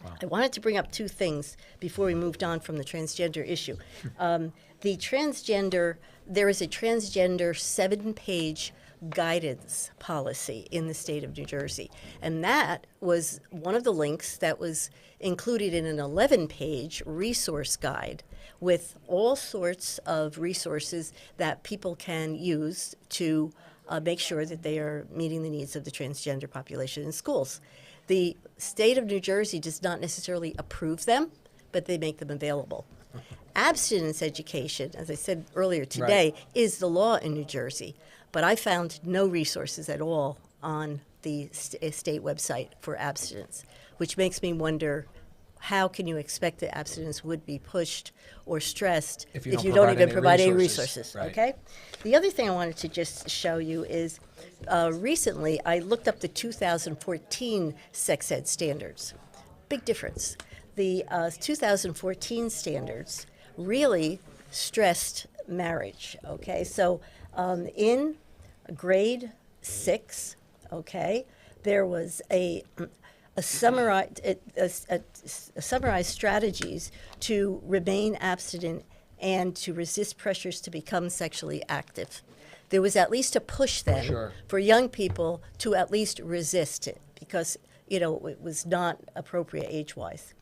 Speaker 19: Wow. I wanted to bring up two things before we moved on from the transgender issue. There is a transgender 7-page guidance policy in the state of New Jersey. And that was one of the links that was included in an 11-page resource guide with all sorts of resources that people can use to make sure that they are meeting the needs of the transgender population in schools. The state of New Jersey does not necessarily approve them, but they make them available. Abstinence education, as I said earlier today, is the law in New Jersey, but I found no resources at all on the state website for abstinence, which makes me wonder, how can you expect that abstinence would be pushed or stressed if you don't even provide any resources?
Speaker 1: Right.
Speaker 19: Okay. The other thing I wanted to just show you is recently I looked up the 2014 sex ed standards. Big difference. The 2014 standards really stressed marriage. Okay, so in grade 6, okay, there was a summarized strategies to remain abstinent and to resist pressures to become sexually active. There was at least a push then for young people to at least resist it because, it was not appropriate age-wise.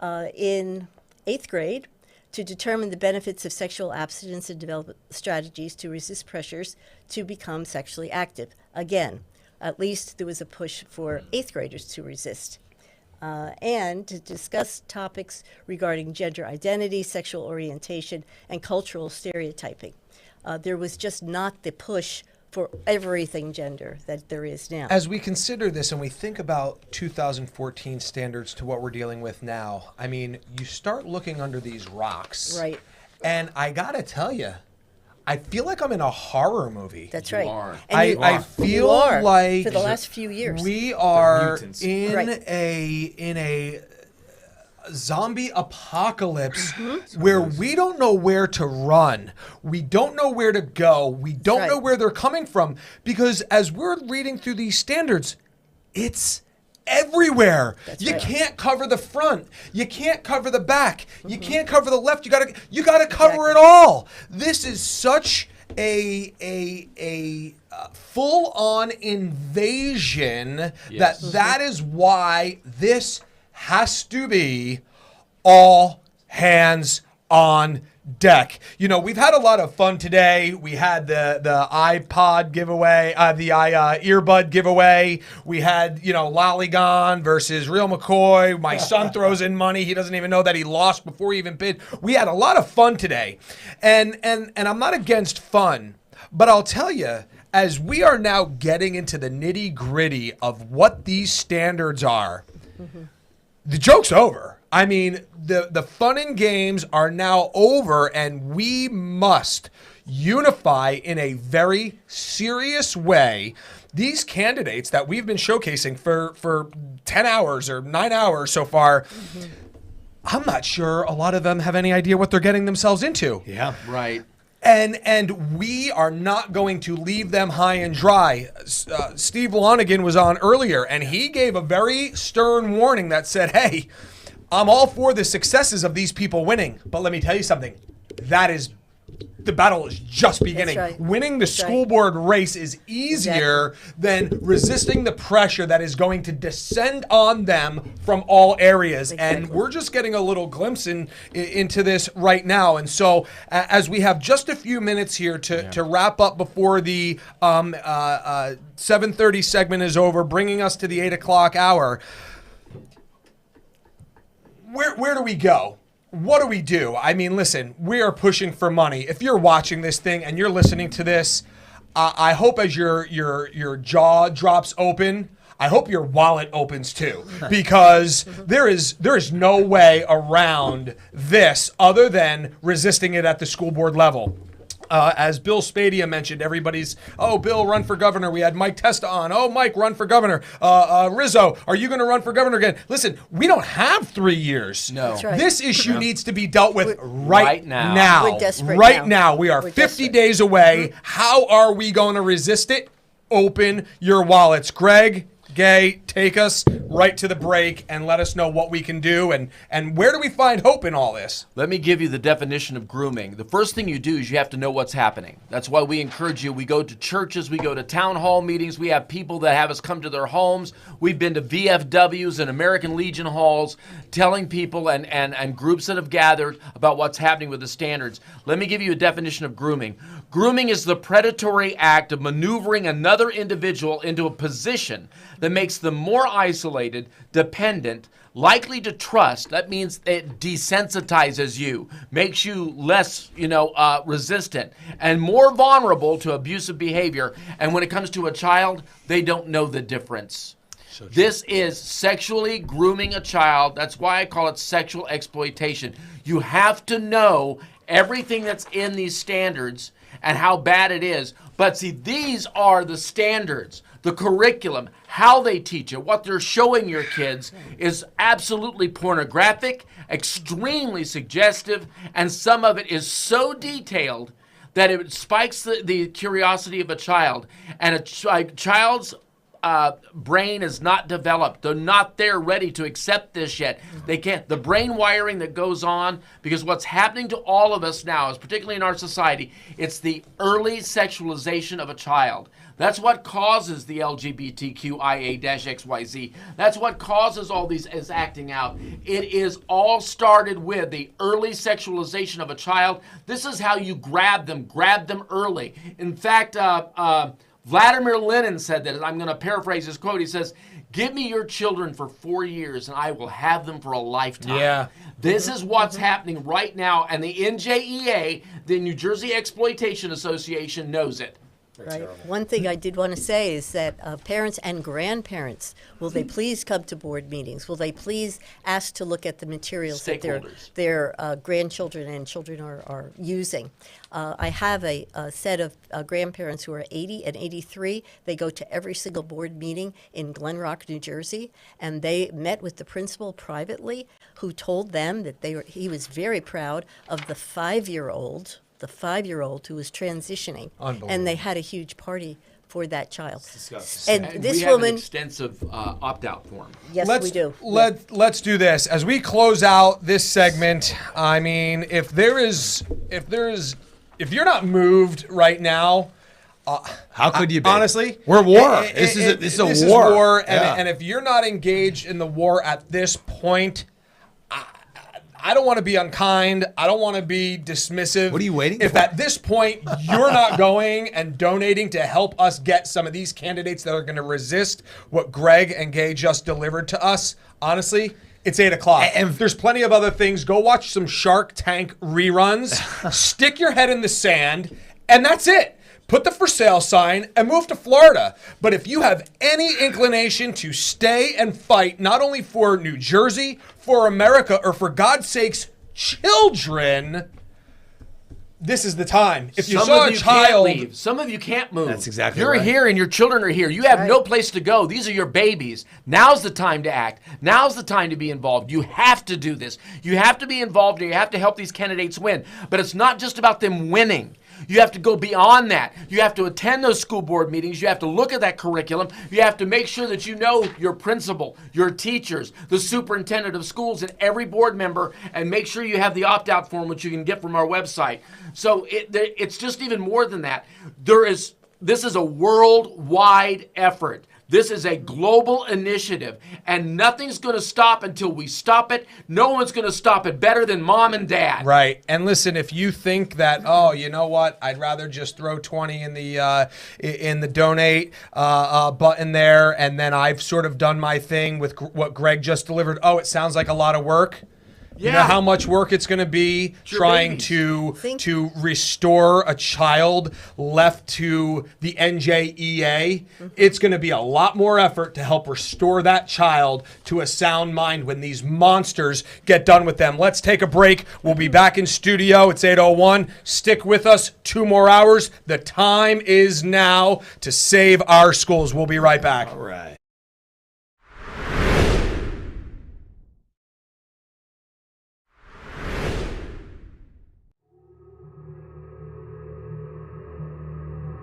Speaker 19: In 8th grade, to determine the benefits of sexual abstinence and develop strategies to resist pressures to become sexually active. Again, at least there was a push for 8th graders to resist. And to discuss topics regarding gender identity, sexual orientation, and cultural stereotyping. There was just not the push for everything gender that there is now.
Speaker 1: As we consider this and we think about 2014 standards to what we're dealing with now, I mean, you start looking under these rocks.
Speaker 19: Right.
Speaker 1: And I gotta tell you, I feel like I'm in a horror movie.
Speaker 19: That's right.
Speaker 1: I feel like
Speaker 19: for the last few years
Speaker 1: we are in
Speaker 19: Right.
Speaker 1: a zombie apocalypse where we don't know where to run. We don't know where to go. We don't know where they're coming from because as we're reading through these standards, it's everywhere. You can't cover the front. You can't cover the back. You can't cover the left. You gotta cover it all. This is such a full-on invasion that is why this has to be all hands on deck. We've had a lot of fun today. We had the iPod giveaway, the earbud giveaway. We had, Lollygon versus Real McCoy. My son throws in money. He doesn't even know that he lost before he even bid. We had a lot of fun today. And I'm not against fun, but I'll tell you, as we are now getting into the nitty-gritty of what these standards are, the joke's over. I mean, the fun and games are now over, and we must unify in a very serious way these candidates that we've been showcasing for 10 hours or 9 hours so far. I'm not sure a lot of them have any idea what they're getting themselves into.
Speaker 12: Yeah, right.
Speaker 1: And we are not going to leave them high and dry. Steve Lonigan was on earlier, and he gave a very stern warning that said, hey, I'm all for the successes of these people winning, but let me tell you something. The battle is just beginning.
Speaker 19: That's right.
Speaker 1: Winning the school board race is easier than resisting the pressure that is going to descend on them from all areas. And we're just getting a little glimpse into this right now. And so as we have just a few minutes here to wrap up before the 7:30 segment is over, bringing us to the 8 o'clock hour, where do we go? What do we do? I mean, listen, we are pushing for money. If you're watching this thing and you're listening to this, I hope as your jaw drops open, I hope your wallet opens too, because there is no way around this other than resisting it at the school board level. As Bill Spadia mentioned, everybody's, Bill, run for governor. We had Mike Testa on. Mike, run for governor. Rizzo, are you going to run for governor again? Listen, we don't have 3 years.
Speaker 12: No.
Speaker 19: That's right.
Speaker 1: This issue needs to be dealt with right now.
Speaker 19: We're desperate
Speaker 1: right
Speaker 19: now.
Speaker 1: now. We are
Speaker 19: We're
Speaker 1: 50
Speaker 19: desperate.
Speaker 1: days away. How are we going to resist it? Open your wallets. Greg, Gay, take us right to the break and let us know what we can do and where do we find hope in all this?
Speaker 12: Let me give you the definition of grooming. The first thing you do is you have to know what's happening. That's why we encourage you. We go to churches, we go to town hall meetings, we have people that have us come to their homes. We've been to VFWs and American Legion halls telling people and groups that have gathered about what's happening with the standards. Let me give you a definition of grooming. Grooming is the predatory act of maneuvering another individual into a position that makes them more isolated, dependent, likely to trust. That means it desensitizes you, makes you less, resistant, and more vulnerable to abusive behavior. And when it comes to a child, they don't know the difference. This is sexually grooming a child. That's why I call it sexual exploitation. You have to know everything that's in these standards and how bad it is. But see, these are the standards. The curriculum, how they teach it, what they're showing your kids is absolutely pornographic, extremely suggestive, and some of it is so detailed that it spikes the curiosity of a child. And a child's brain is not developed. They're not there ready to accept this yet. They can't. The brain wiring that goes on, because what's happening to all of us now is, particularly in our society, it's the early sexualization of a child. That's what causes the LGBTQIA-XYZ. That's what causes all these is acting out. It is all started with the early sexualization of a child. This is how you grab them early. In fact, Vladimir Lenin said that, and I'm going to paraphrase his quote. He says, "Give me your children for 4 years and I will have them for a lifetime."
Speaker 1: Yeah.
Speaker 12: This is what's happening right now, and the NJEA, the New Jersey Exploitation Association, knows it.
Speaker 19: Right. One thing I did want to say is that parents and grandparents, will they please come to board meetings? Will they please ask to look at the materials that their grandchildren and children are using? I have a set of grandparents who are 80 and 83. They go to every single board meeting in Glen Rock, New Jersey, and they met with the principal privately, who told them that he was very proud of the 5-year-old who was transitioning, and they had a huge party for that child.
Speaker 12: And
Speaker 19: this
Speaker 12: we have
Speaker 19: woman,
Speaker 12: an extensive opt-out form.
Speaker 19: Yes, we do.
Speaker 1: Let's do this as we close out this segment. I mean, if you're not moved right now,
Speaker 2: how could you be?
Speaker 1: Honestly,
Speaker 2: we're at war. This is a war.
Speaker 1: And if you're not engaged in the war at this point, I don't want to be unkind. I don't want to be dismissive.
Speaker 2: What are you waiting
Speaker 1: for? If at this point you're not going and donating to help us get some of these candidates that are going to resist what Greg and Gay just delivered to us, honestly, it's 8 o'clock. And there's plenty of other things. Go watch some Shark Tank reruns. Stick your head in the sand, and that's it. Put the for sale sign and move to Florida. But if you have any inclination to stay and fight, not only for New Jersey, for America, or for God's sakes, children, this is the time. If you
Speaker 12: Some
Speaker 1: saw
Speaker 12: of
Speaker 1: a
Speaker 12: you
Speaker 1: child,
Speaker 12: can't leave. Some of you can't move.
Speaker 2: That's exactly
Speaker 12: You're
Speaker 2: right.
Speaker 12: here and your children are here. You have no place to go. These are your babies. Now's the time to act. Now's the time to be involved. You have to do this. You have to be involved, or you have to help these candidates win. But it's not just about them winning. You have to go beyond that. You have to attend those school board meetings. You have to look at that curriculum. You have to make sure that you know your principal, your teachers, the superintendent of schools, and every board member, and make sure you have the opt-out form, which you can get from our website. So it's just even more than that. This is a worldwide effort. This is a global initiative, and nothing's going to stop until we stop it. No one's going to stop it better than mom and dad.
Speaker 1: Right. And listen, if you think that, oh, you know what, I'd rather just throw 20 in the donate button there, and then I've sort of done my thing with what Greg just delivered. Oh, it sounds like a lot of work. You know how much work it's going to be trying to restore a child left to the NJEA. It's going to be a lot more effort to help restore that child to a sound mind when these monsters get done with them. Let's take a break. We'll be back in studio. It's 8:01. Stick with us 2 more hours. The time is now to save our schools. We'll be right back.
Speaker 2: All right.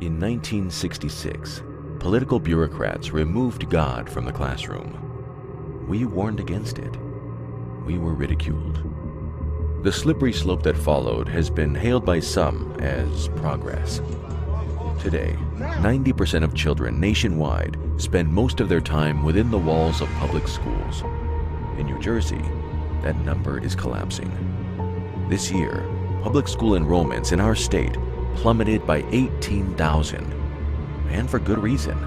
Speaker 4: In 1966, political bureaucrats removed God from the classroom. We warned against it. We were ridiculed. The slippery slope that followed has been hailed by some as progress. Today, 90% of children nationwide spend most of their time within the walls of public schools. In New Jersey, that number is collapsing. This year, public school enrollments in our state plummeted by 18,000, and for good reason.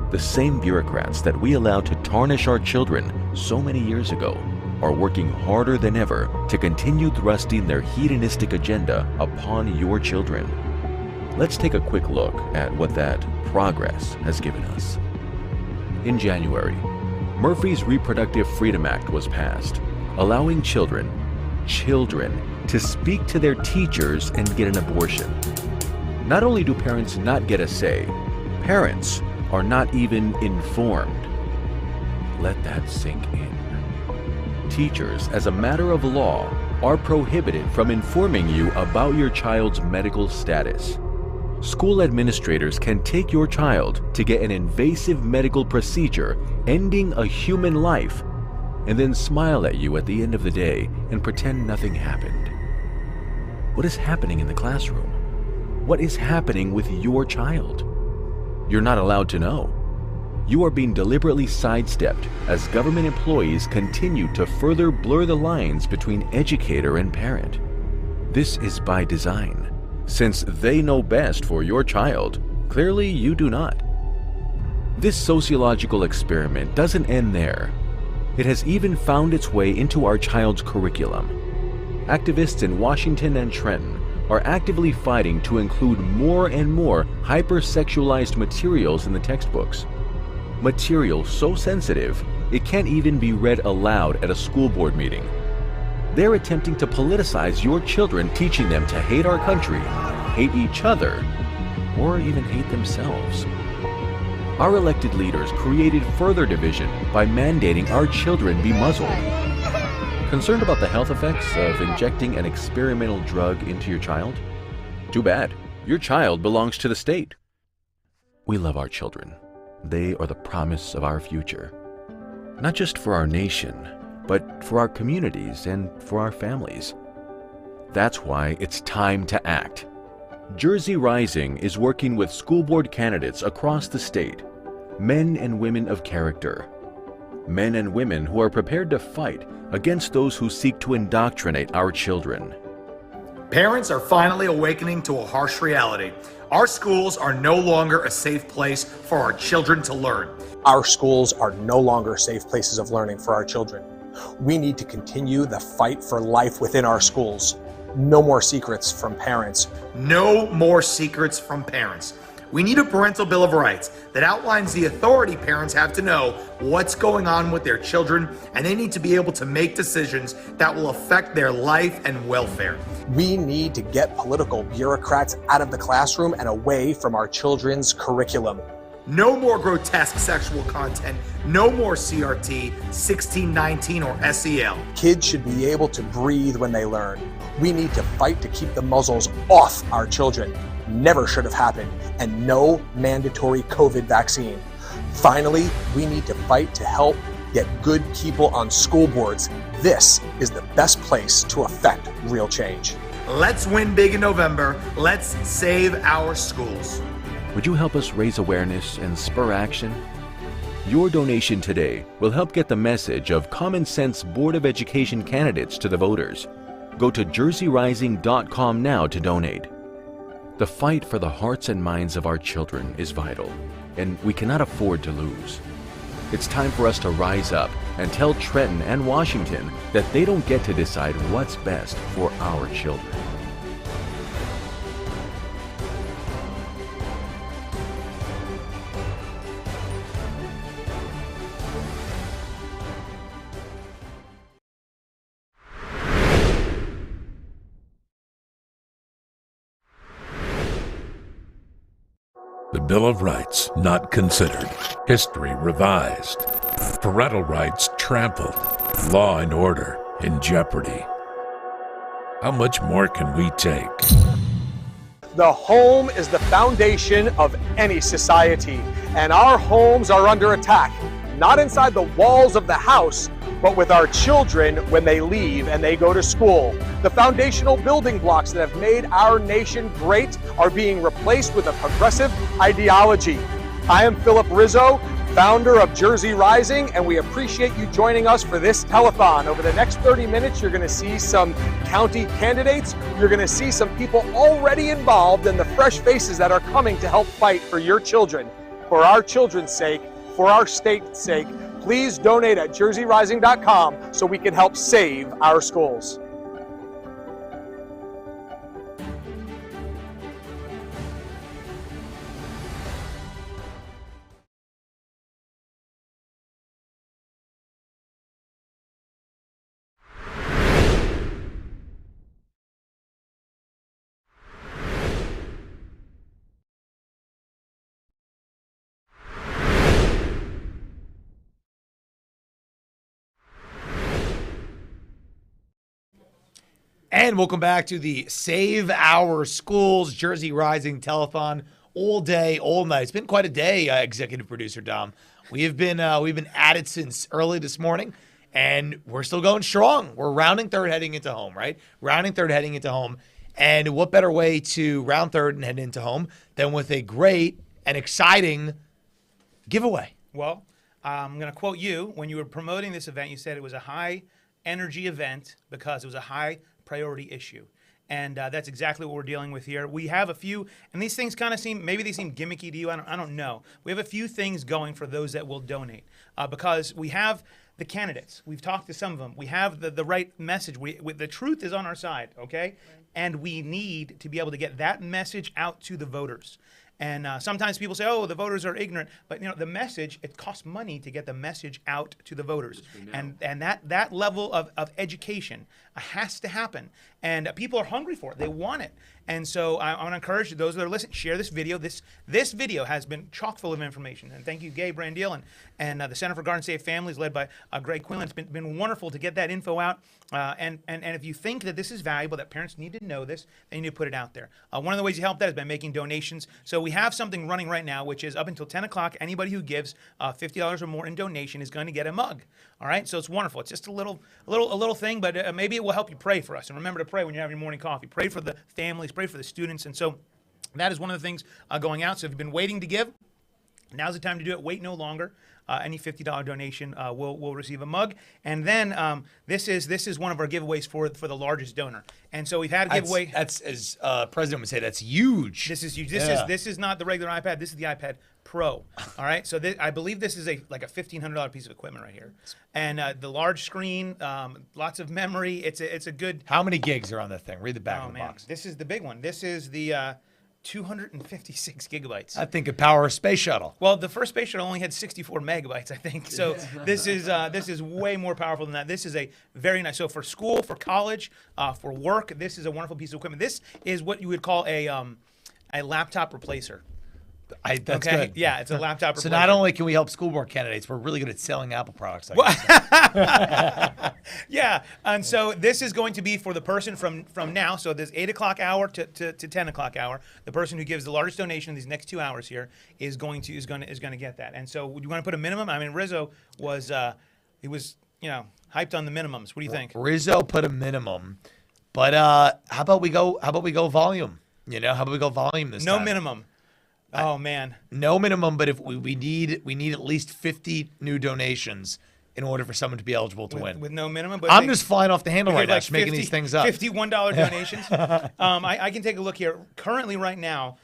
Speaker 4: The same bureaucrats that we allowed to tarnish our children so many years ago are working harder than ever to continue thrusting their hedonistic agenda upon your children. Let's take a quick look at what that progress has given us. In January, Murphy's Reproductive Freedom Act was passed, allowing children to speak to their teachers and get an abortion. Not only do parents not get a say, parents are not even informed. Let that sink in. Teachers, as a matter of law, are prohibited from informing you about your child's medical status. School administrators can take your child to get an invasive medical procedure ending a human life, and then smile at you at the end of the day and pretend nothing happened. What is happening in the classroom? What is happening with your child? You're not allowed to know. You are being deliberately sidestepped as government employees continue to further blur the lines between educator and parent. This is by design, since they know best for your child. Clearly, you do not. This sociological experiment doesn't end there. It has even found its way into our child's curriculum. Activists in Washington and Trenton are actively fighting to include more and more hypersexualized materials in the textbooks. Material so sensitive, it can't even be read aloud at a school board meeting. They're attempting to politicize your children, teaching them to hate our country, hate each other, or even hate themselves. Our elected leaders created further division by mandating our children be muzzled. Concerned about the health effects of injecting an experimental drug into your child? Too bad. Your child belongs to the state. We love our children. They are the promise of our future. Not just for our nation, but for our communities and for our families. That's why it's time to act. Jersey Rising is working with school board candidates across the state, men and women of character, men and women who are prepared to fight against those who seek to indoctrinate our children.
Speaker 2: Parents are finally awakening to a harsh reality. Our schools are no longer a safe place for our children to learn.
Speaker 3: Our schools are no longer safe places of learning for our children. We need to continue the fight for life within our schools. No more secrets from parents.
Speaker 2: No more secrets from parents. We need a parental bill of rights that outlines the authority parents have to know what's going on with their children, and they need to be able to make decisions that will affect their life and welfare.
Speaker 3: We need to get political bureaucrats out of the classroom and away from our children's curriculum.
Speaker 2: No more grotesque sexual content, no more CRT, 1619, or SEL.
Speaker 3: Kids should be able to breathe when they learn. We need to fight to keep the muzzles off our children. Never should have happened, and no mandatory COVID vaccine. Finally, we need to fight to help get good people on school boards. This is the best place to affect real change.
Speaker 2: Let's win big in November. Let's save our schools.
Speaker 4: Would you help us raise awareness and spur action? Your donation today will help get the message of common sense Board of Education candidates to the voters. Go to jerseyrising.com now to donate. The fight for the hearts and minds of our children is vital, and we cannot afford to lose. It's time for us to rise up and tell Trenton and Washington that they don't get to decide what's best for our children.
Speaker 6: The Bill of Rights not considered. History revised. Parental rights trampled. Law and order in jeopardy. How much more can we take?
Speaker 3: The home is the foundation of any society, and our homes are under attack, not inside the walls of the house, but with our children when they leave and they go to school. The foundational building blocks that have made our nation great are being replaced with a progressive ideology. I am Philip Rizzo, founder of Jersey Rising, and we appreciate you joining us for this telethon. Over the next 30 minutes, you're going to see some county candidates. You're going to see some people already involved and the fresh faces that are coming to help fight for your children. For our children's sake, for our state's sake, please donate at jerseyrising.com so we can help save our schools.
Speaker 2: And welcome back to the Save Our Schools Jersey Rising Telethon, all day, all night. It's been quite a day, executive producer Dom. We've been at it since early this morning, and we're still going strong. We're rounding third, heading into home, right? Rounding third, heading into home. And what better way to round third and head into home than with a great and exciting giveaway?
Speaker 18: Well, I'm going to quote you. When you were promoting this event, you said it was a high energy event because it was a high priority issue. And that's exactly what we're dealing with here. We have a few, and these things kind of seem, maybe they seem gimmicky to you. I don't know. We have a few things going for those that will donate because we have the candidates. We've talked to some of them. We have the right message. The truth is on our side, okay? Right. And we need to be able to get that message out to the voters. And sometimes people say, oh, the voters are ignorant. But, you know, the message, it costs money to get the message out to the voters. And that level of education has to happen. And people are hungry for it. They want it. And so I want to encourage those that are listening, share this video. This video has been chock full of information. And thank you, Gabe Brandeal and the Center for Garden State Families led by Greg Quinlan. It's been wonderful to get that info out. And if you think that this is valuable, that parents need to know this, then you need to put it out there. One of the ways you help that is by making donations. So we have something running right now, which is up until 10 o'clock. Anybody who gives $50 or more in donation is going to get a mug. All right, so it's wonderful. It's just a little thing, but maybe it will help you pray for us. And remember to pray when you're having your morning coffee. Pray for the families, pray for the students. And so that is one of the things going out. So if you've been waiting to give, now's the time to do it. Wait no longer. Any $50 donation will receive a mug. And then this is one of our giveaways for the largest donor. And so we've had a giveaway.
Speaker 2: That's as President would say, that's huge.
Speaker 18: This is huge.
Speaker 2: Yeah.
Speaker 18: This is not the regular iPad. This is the iPad Pro. All right. So I believe this is like a $1,500 piece of equipment right here. And the large screen, lots of memory. It's a good.
Speaker 2: How many gigs are on that thing? Read the back of the
Speaker 18: man.
Speaker 2: box.
Speaker 18: This is the big one. This is the 256 gigabytes.
Speaker 23: I think it power a space shuttle.
Speaker 18: Well, the first space shuttle only had 64 megabytes, I think. So this is way more powerful than that. This is a very nice. So for school, for college, for work, this is a wonderful piece of equipment. This is what you would call a laptop replacer.
Speaker 23: That's
Speaker 18: okay?
Speaker 23: good.
Speaker 18: Yeah, it's a laptop replacer.
Speaker 23: So not only can we help school board candidates, we're really good at selling Apple products.
Speaker 18: Yeah, and so this is going to be for the person from now. So there's 8 o'clock hour to 10 o'clock hour. The person who gives the largest donation these next 2 hours here is going to get that. And so you want to put a minimum? I mean, Rizzo was he was hyped on the minimums. What do you think?
Speaker 23: Rizzo put a minimum, but how about we go volume? How about we go volume this time?
Speaker 18: No minimum. Oh man.
Speaker 23: No minimum, but if we need at least 50 new donations in order for someone to be eligible to win.
Speaker 18: With no minimum, but
Speaker 23: I'm just flying off the handle right now,
Speaker 18: like
Speaker 23: making these things up.
Speaker 18: $51 donations. I can take a look here. Currently, right now,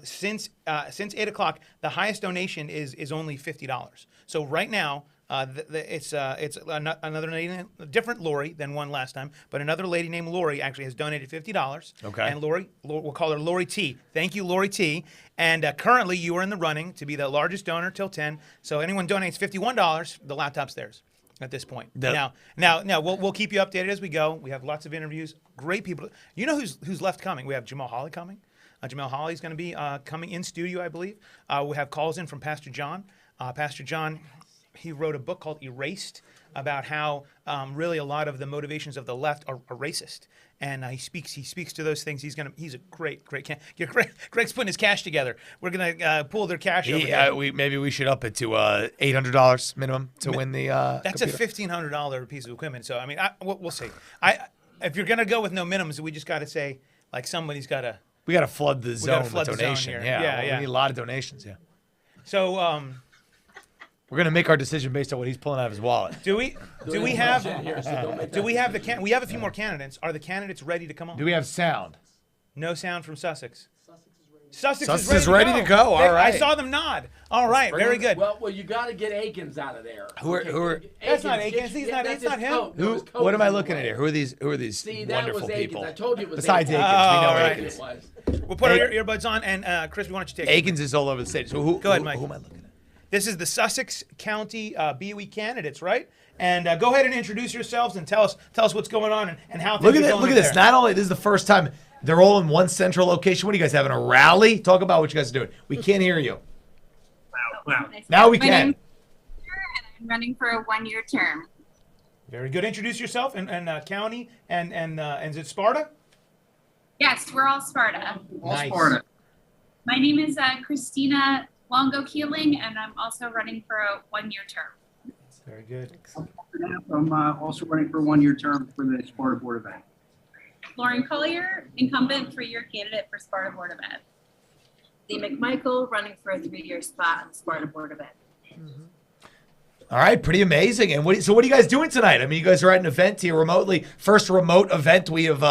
Speaker 18: since 8 o'clock, the highest donation is only $50. So right now, it's another lady, different Lori than one last time, but another lady named Lori actually has donated $50.
Speaker 23: Okay.
Speaker 18: And Lori, we'll call her Lori T. Thank you, Lori T. And currently, you are in the running to be the largest donor till 10. So anyone donates $51, the laptop's theirs at this point. Now, we'll keep you updated as we go. We have lots of interviews, great people. You know who's left coming? We have Jamal Holly coming. Jamal Holly is going to be coming in studio, I believe. We have calls in from Pastor John. Pastor John, he wrote a book called Erased about how really a lot of the motivations of the left are racist, and he speaks to those things. He's a great Greg's putting his cash together. We're gonna pull their cash over.
Speaker 23: Maybe we should up it to $800 minimum to win the.
Speaker 18: That's
Speaker 23: computer.
Speaker 18: a $1,500 piece of equipment. So I mean, we'll see. If you're gonna go with no minimums, we just got to say like somebody's got to.
Speaker 23: We got to flood the zone with
Speaker 18: the
Speaker 23: donation.
Speaker 18: zone
Speaker 23: here.
Speaker 18: Yeah.
Speaker 23: We need a lot of donations. Yeah.
Speaker 18: So
Speaker 23: we're gonna make our decision based on what he's pulling out of his wallet.
Speaker 18: Do we have we have a few more candidates. Are the candidates ready to come on?
Speaker 23: Do we have sound?
Speaker 18: No sound from Sussex. Sussex
Speaker 23: is ready to go. All right.
Speaker 18: I saw them nod. All right, very good.
Speaker 12: Well, you got to get Akins out of there.
Speaker 23: Who are?
Speaker 18: That's not Akins. It's not him.
Speaker 23: What am I looking at here? Who are these?
Speaker 12: See, that
Speaker 23: wonderful
Speaker 12: was Akins.
Speaker 23: people?
Speaker 12: I told you it was
Speaker 23: Besides
Speaker 12: Akins.
Speaker 23: Akins, we know
Speaker 18: right.
Speaker 23: Akins.
Speaker 18: We'll put our earbuds on, and Chris, why don't you take it?
Speaker 23: Akins is all over the stage. So
Speaker 18: Go ahead, Mike.
Speaker 23: Who am I looking at?
Speaker 18: This is the Sussex County BOE candidates, right? And go ahead and introduce yourselves and tell us what's going on and how things are going.
Speaker 23: Look at this. Not only this is the first time they're all in one central location. What are you guys having, a rally? Talk about what you guys are doing. We can't hear you.
Speaker 7: Wow.
Speaker 23: Now we
Speaker 7: My
Speaker 23: can.
Speaker 7: name's Sarah, and I'm running for a one-year term.
Speaker 18: Very good. Introduce yourself and county and is it Sparta?
Speaker 7: Yes, we're all Sparta.
Speaker 18: Nice.
Speaker 7: My name is Christina Longo Keeling, and I'm also running for a one-year term.
Speaker 18: Very good.
Speaker 20: I'm also running for a one-year term for the Sparta Board of Ed.
Speaker 7: Lauren Collier, incumbent three-year candidate for Sparta Board of Ed.
Speaker 5: Lee McMichael, running for a 3-year spot on Sparta Board of Ed.
Speaker 23: All right, pretty amazing. And what are you guys doing tonight? I mean, you guys are at an event here remotely. First remote event we have,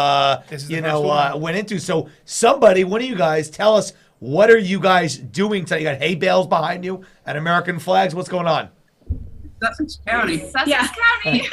Speaker 23: went into. So somebody, one of you guys, tell us, what are you guys doing tonight? You got hay bales behind you and American flags. What's going on?
Speaker 20: Sussex County.
Speaker 7: Sussex County.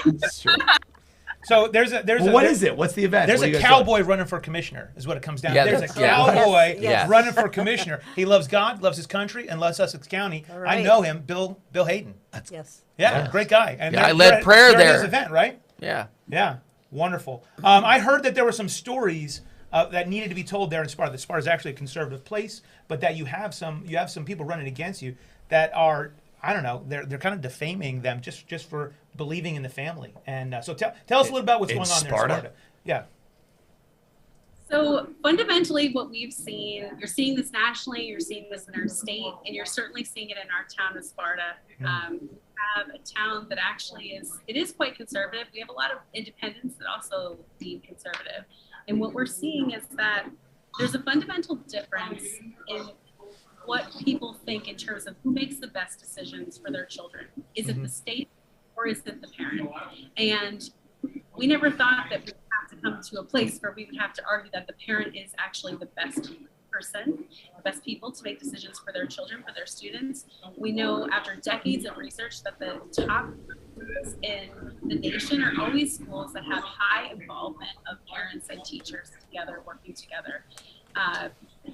Speaker 18: So there's
Speaker 23: what is it? What's the event?
Speaker 18: There's
Speaker 23: What are
Speaker 18: a
Speaker 23: you guys
Speaker 18: cowboy running for commissioner, is what it comes down to.
Speaker 23: Yeah,
Speaker 18: There's a cowboy running for commissioner. He loves God, loves his country, and loves Sussex County.
Speaker 19: All right.
Speaker 18: I know him, Bill Hayden.
Speaker 19: Yes.
Speaker 18: Yeah, great guy. And
Speaker 12: Yeah, I led prayer
Speaker 18: they're at
Speaker 12: there.
Speaker 18: This event, right?
Speaker 12: Yeah.
Speaker 18: Yeah, wonderful. I heard that there were some stories that needed to be told there in Sparta. That Sparta is actually a conservative place, but that you have some people running against you that are, I don't know, they're kind of defaming them just for believing in the family. And so tell us a little about what's going on there in Sparta. Yeah.
Speaker 7: So fundamentally what we've seen, you're seeing this nationally, you're seeing this in our state, and you're certainly seeing it in our town of Sparta. We have a town that actually is quite conservative. We have a lot of independents that also lean conservative. And what we're seeing is that there's a fundamental difference in what people think in terms of who makes the best decisions for their children. Is it the state or is it the parent? And we never thought that we would have to come to a place where we would have to argue that the parent is actually the best person, the best people to make decisions for their children, for their students. We know after decades of research that the top schools in the nation are always schools that have high involvement of parents and teachers together, working together.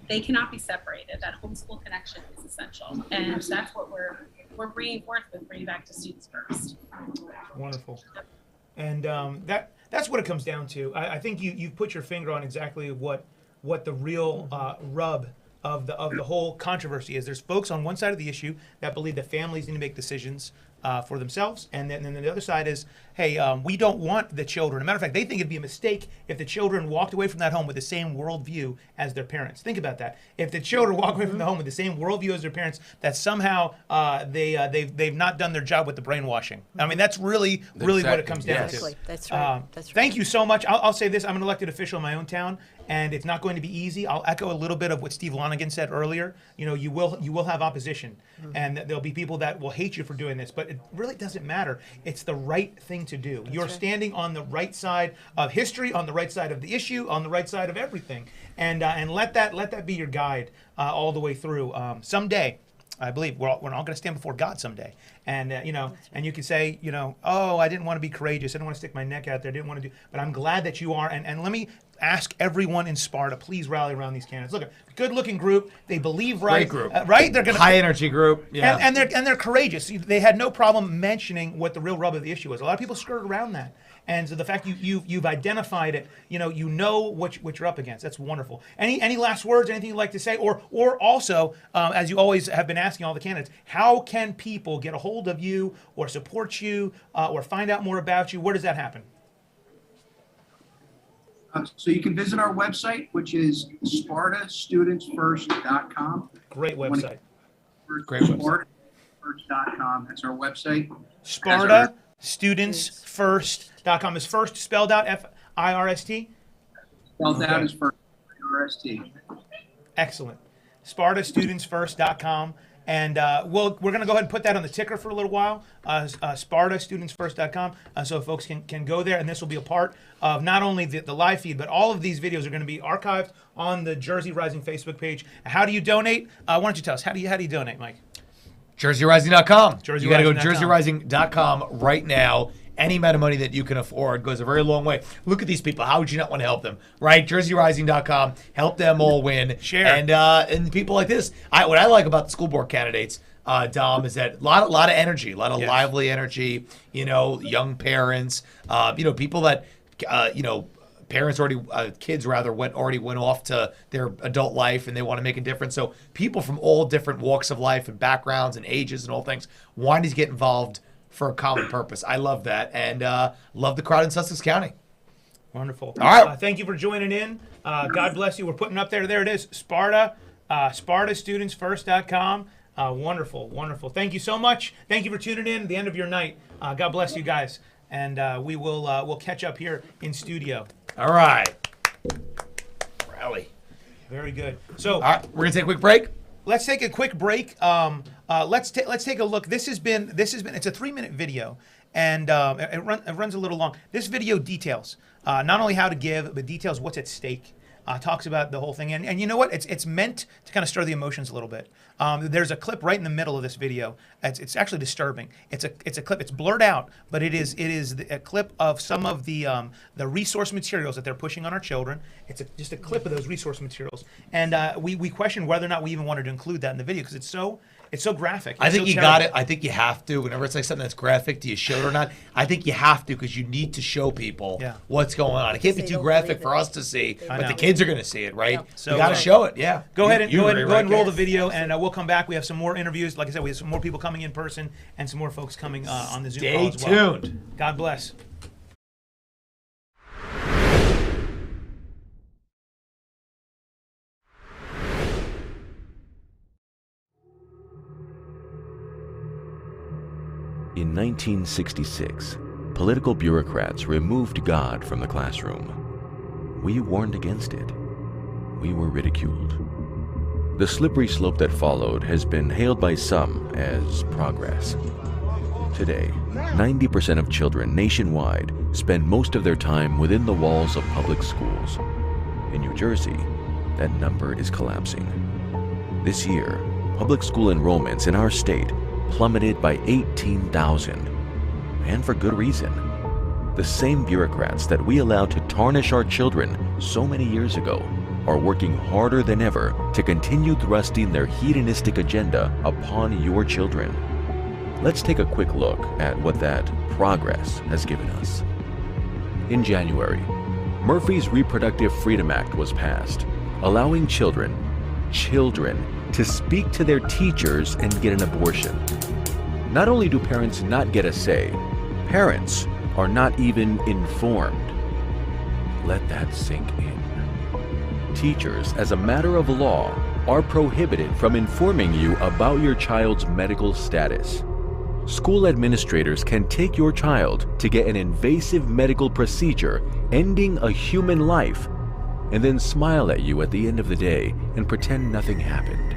Speaker 7: they cannot be separated. That homeschool connection is essential, and that's what we're bringing forth with Bring Back to Students First.
Speaker 18: Wonderful. And that's what it comes down to. I think you put your finger on exactly what the real rub of the whole controversy is. There's folks on one side of the issue that believe that families need to make decisions for themselves, and then the other side is, hey, we don't want the children. As a matter of fact, they think it'd be a mistake if the children walked away from that home with the same worldview as their parents. Think about that. If the children walk away from the home with the same worldview as their parents, that somehow they've not done their job with the brainwashing. I mean, that's really what it comes down to.
Speaker 19: That's right. That's right.
Speaker 18: Thank you so much. I'll say this: I'm an elected official in my own town, and it's not going to be easy. I'll echo a little bit of what Steve Lonigan said earlier. You know, you will have opposition, and there'll be people that will hate you for doing this, but it really doesn't matter. It's the right thing to do. You're standing on the right side of history, on the right side of the issue, on the right side of everything, and let that be your guide all the way through. Someday, I believe we're all going to stand before God someday, and and you can say, oh, I didn't want to be courageous, I didn't want to stick my neck out there, I didn't want to do, but I'm glad that you are. And let me ask everyone in Sparta, please rally around these candidates. Look, good-looking group. They believe right.
Speaker 2: Great group.
Speaker 18: Right? They're gonna
Speaker 2: high energy group. Yeah.
Speaker 18: And they're courageous. They had no problem mentioning what the real rub of the issue was. A lot of people skirt around that. And so the fact you've identified it, you know what you're up against. That's wonderful. Any last words? Anything you'd like to say? Or also, as you always have been asking all the candidates, how can people get a hold of you or support you or find out more about you? Where does that happen?
Speaker 20: So you can visit our website, which is spartastudentsfirst.com.
Speaker 18: Great website.
Speaker 20: Great website. Spartastudentsfirst.com. That's our website.
Speaker 18: Spartastudentsfirst.com. Is first spelled out F-I-R-S-T?
Speaker 20: Spelled out as first, I-R-S-T.
Speaker 18: Excellent. Spartastudentsfirst.com. And we're going to go ahead and put that on the ticker for a little while, SpartaStudentsFirst.com, so folks can go there, and this will be a part of not only the live feed, but all of these videos are going to be archived on the Jersey Rising Facebook page. How do you donate? Why don't you tell us, how do you donate, Mike?
Speaker 2: JerseyRising.com. You got to go to
Speaker 18: JerseyRising.com.
Speaker 2: JerseyRising.com right now. Any amount of money that you can afford goes a very long way. Look at these people. How would you not want to help them? Right? JerseyRising.com. Help them all win.
Speaker 18: Share.
Speaker 2: And people like this. What I like about the school board candidates, Dom, is that a lot of energy, a lot of lively energy. Young parents. People that parents kids already went off to their adult life and they want to make a difference. So people from all different walks of life and backgrounds and ages and all things wanting to get involved for a common purpose. I love that, and love the crowd in Sussex County.
Speaker 18: Wonderful.
Speaker 2: All right.
Speaker 18: Thank you for joining in. God bless you. We're putting up there. There it is. SpartaStudentsFirst.com. Wonderful, wonderful. Thank you so much. Thank you for tuning in at the end of your night. God bless you guys, and we'll catch up here in studio.
Speaker 2: All right. Rally.
Speaker 18: Very good. So
Speaker 2: all right, we're gonna take a quick break.
Speaker 18: Let's take a quick break. Let's take a look. This has been it's a 3-minute video, and it runs a little long. This video details not only how to give, but details what's at stake. Talks about the whole thing, and you know what? It's meant to kind of stir the emotions a little bit. There's a clip right in the middle of this video. It's actually disturbing. It's a clip. It's blurred out, but it is a clip of some of the resource materials that they're pushing on our children. It's just a clip of those resource materials, and we question whether or not we even wanted to include that in the video because it's so graphic.
Speaker 2: I think you got it. I think you have to. Whenever it's like something that's graphic, do you show it or not? I think you have to because you need to show people what's going on. It can't be too graphic for us to see, but the kids are going to see it, right? Yep. So you got to show it. Yeah.
Speaker 18: Go ahead and roll the video, and we'll come back. We have some more interviews. Like I said, we have some more people coming in person and some more folks coming on the Zoom call as well.
Speaker 2: Stay tuned.
Speaker 18: God bless.
Speaker 4: In 1966, political bureaucrats removed God from the classroom. We warned against it. We were ridiculed. The slippery slope that followed has been hailed by some as progress. Today, 90% of children nationwide spend most of their time within the walls of public schools. In New Jersey, that number is collapsing. This year, public school enrollments in our state plummeted by 18,000, and for good reason. The same bureaucrats that we allowed to tarnish our children so many years ago are working harder than ever to continue thrusting their hedonistic agenda upon your children. Let's take a quick look at what that progress has given us. In January, Murphy's Reproductive Freedom Act was passed, allowing children to speak to their teachers and get an abortion. Not only do parents not get a say, parents are not even informed. Let that sink in. Teachers, as a matter of law, are prohibited from informing you about your child's medical status. School administrators can take your child to get an invasive medical procedure ending a human life and then smile at you at the end of the day and pretend nothing happened.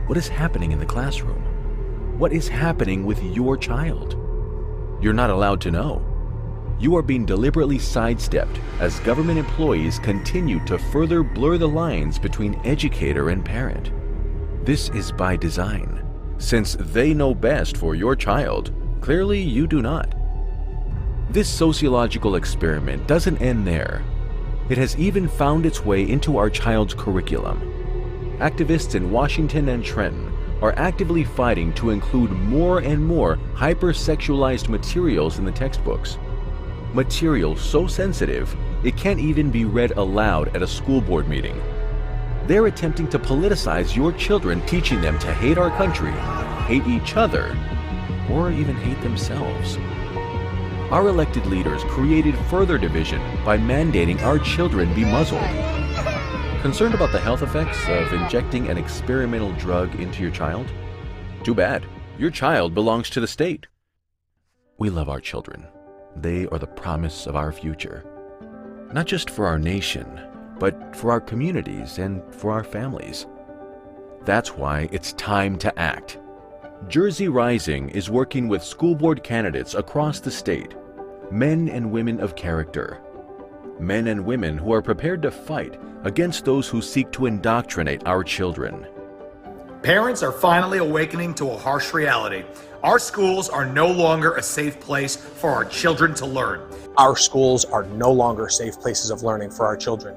Speaker 4: What is happening in the classroom? What is happening with your child? You're not allowed to know. You are being deliberately sidestepped as government employees continue to further blur the lines between educator and parent. This is by design, since they know best for your child. Clearly, you do not. This sociological experiment doesn't end there. It has even found its way into our child's curriculum. Activists in Washington and Trenton are actively fighting to include more and more hypersexualized materials in the textbooks. Material so sensitive, it can't even be read aloud at a school board meeting. They're attempting to politicize your children, teaching them to hate our country, hate each other, or even hate themselves. Our elected leaders created further division by mandating our children be muzzled. Concerned about the health effects of injecting an experimental drug into your child? Too bad. Your child belongs to the state. We love our children. They are the promise of our future. Not just for our nation, but for our communities and for our families. That's why it's time to act. Jersey Rising is working with school board candidates across the state, men and women of character, men and women who are prepared to fight against those who seek to indoctrinate our children.
Speaker 2: Parents are finally awakening to a harsh reality. Our schools are no longer a safe place for our children to learn.
Speaker 3: Our schools are no longer safe places of learning for our children.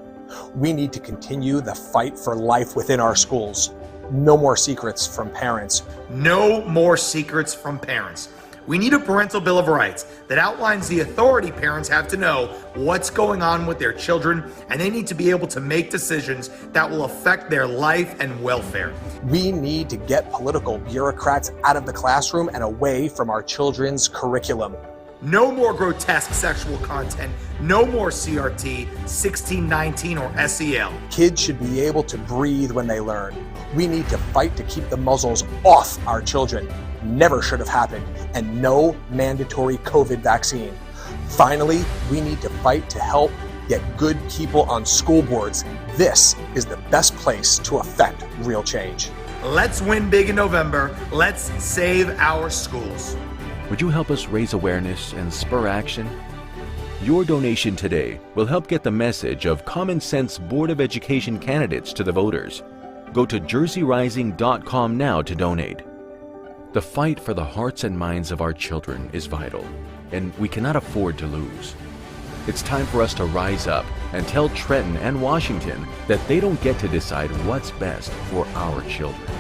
Speaker 3: We need to continue the fight for life within our schools. No more secrets from parents.
Speaker 2: No more secrets from parents. We need a parental bill of rights that outlines the authority parents have to know what's going on with their children, and they need to be able to make decisions that will affect their life and welfare.
Speaker 3: We need to get political bureaucrats out of the classroom and away from our children's curriculum.
Speaker 2: No more grotesque sexual content. No more CRT, 1619, or SEL.
Speaker 3: Kids should be able to breathe when they learn. We need to fight to keep the muzzles off our children. Never should have happened, and no mandatory COVID vaccine. Finally, we need to fight to help get good people on school boards. This is the best place to affect real change.
Speaker 2: Let's win big in November. Let's save our schools.
Speaker 4: Would you help us raise awareness and spur action? Your donation today will help get the message of common sense Board of Education candidates to the voters. Go to jerseyrising.com now to donate. The fight for the hearts and minds of our children is vital, and we cannot afford to lose. It's time for us to rise up and tell Trenton and Washington that they don't get to decide what's best for our children.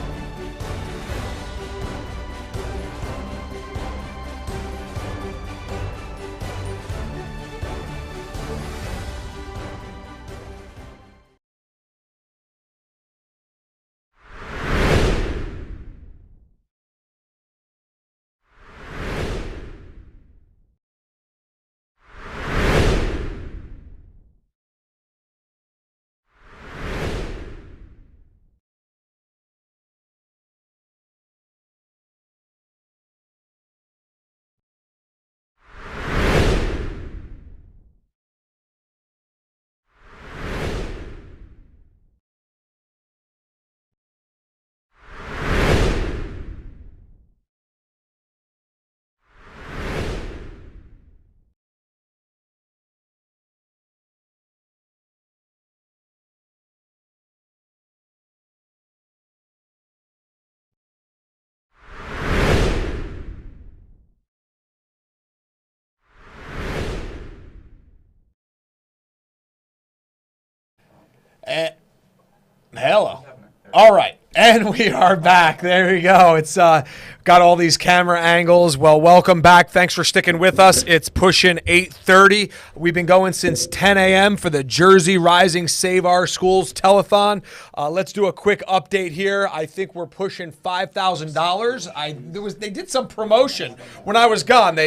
Speaker 1: Hello. All right. And we are back. There we go. It's got all these camera angles. Well, welcome back. Thanks for sticking with us. It's pushing 8:30. We've been going since 10 a.m. for the Jersey Rising Save Our Schools Telethon. Let's do a quick update here. I think we're pushing $5,000. They did some promotion when I was gone.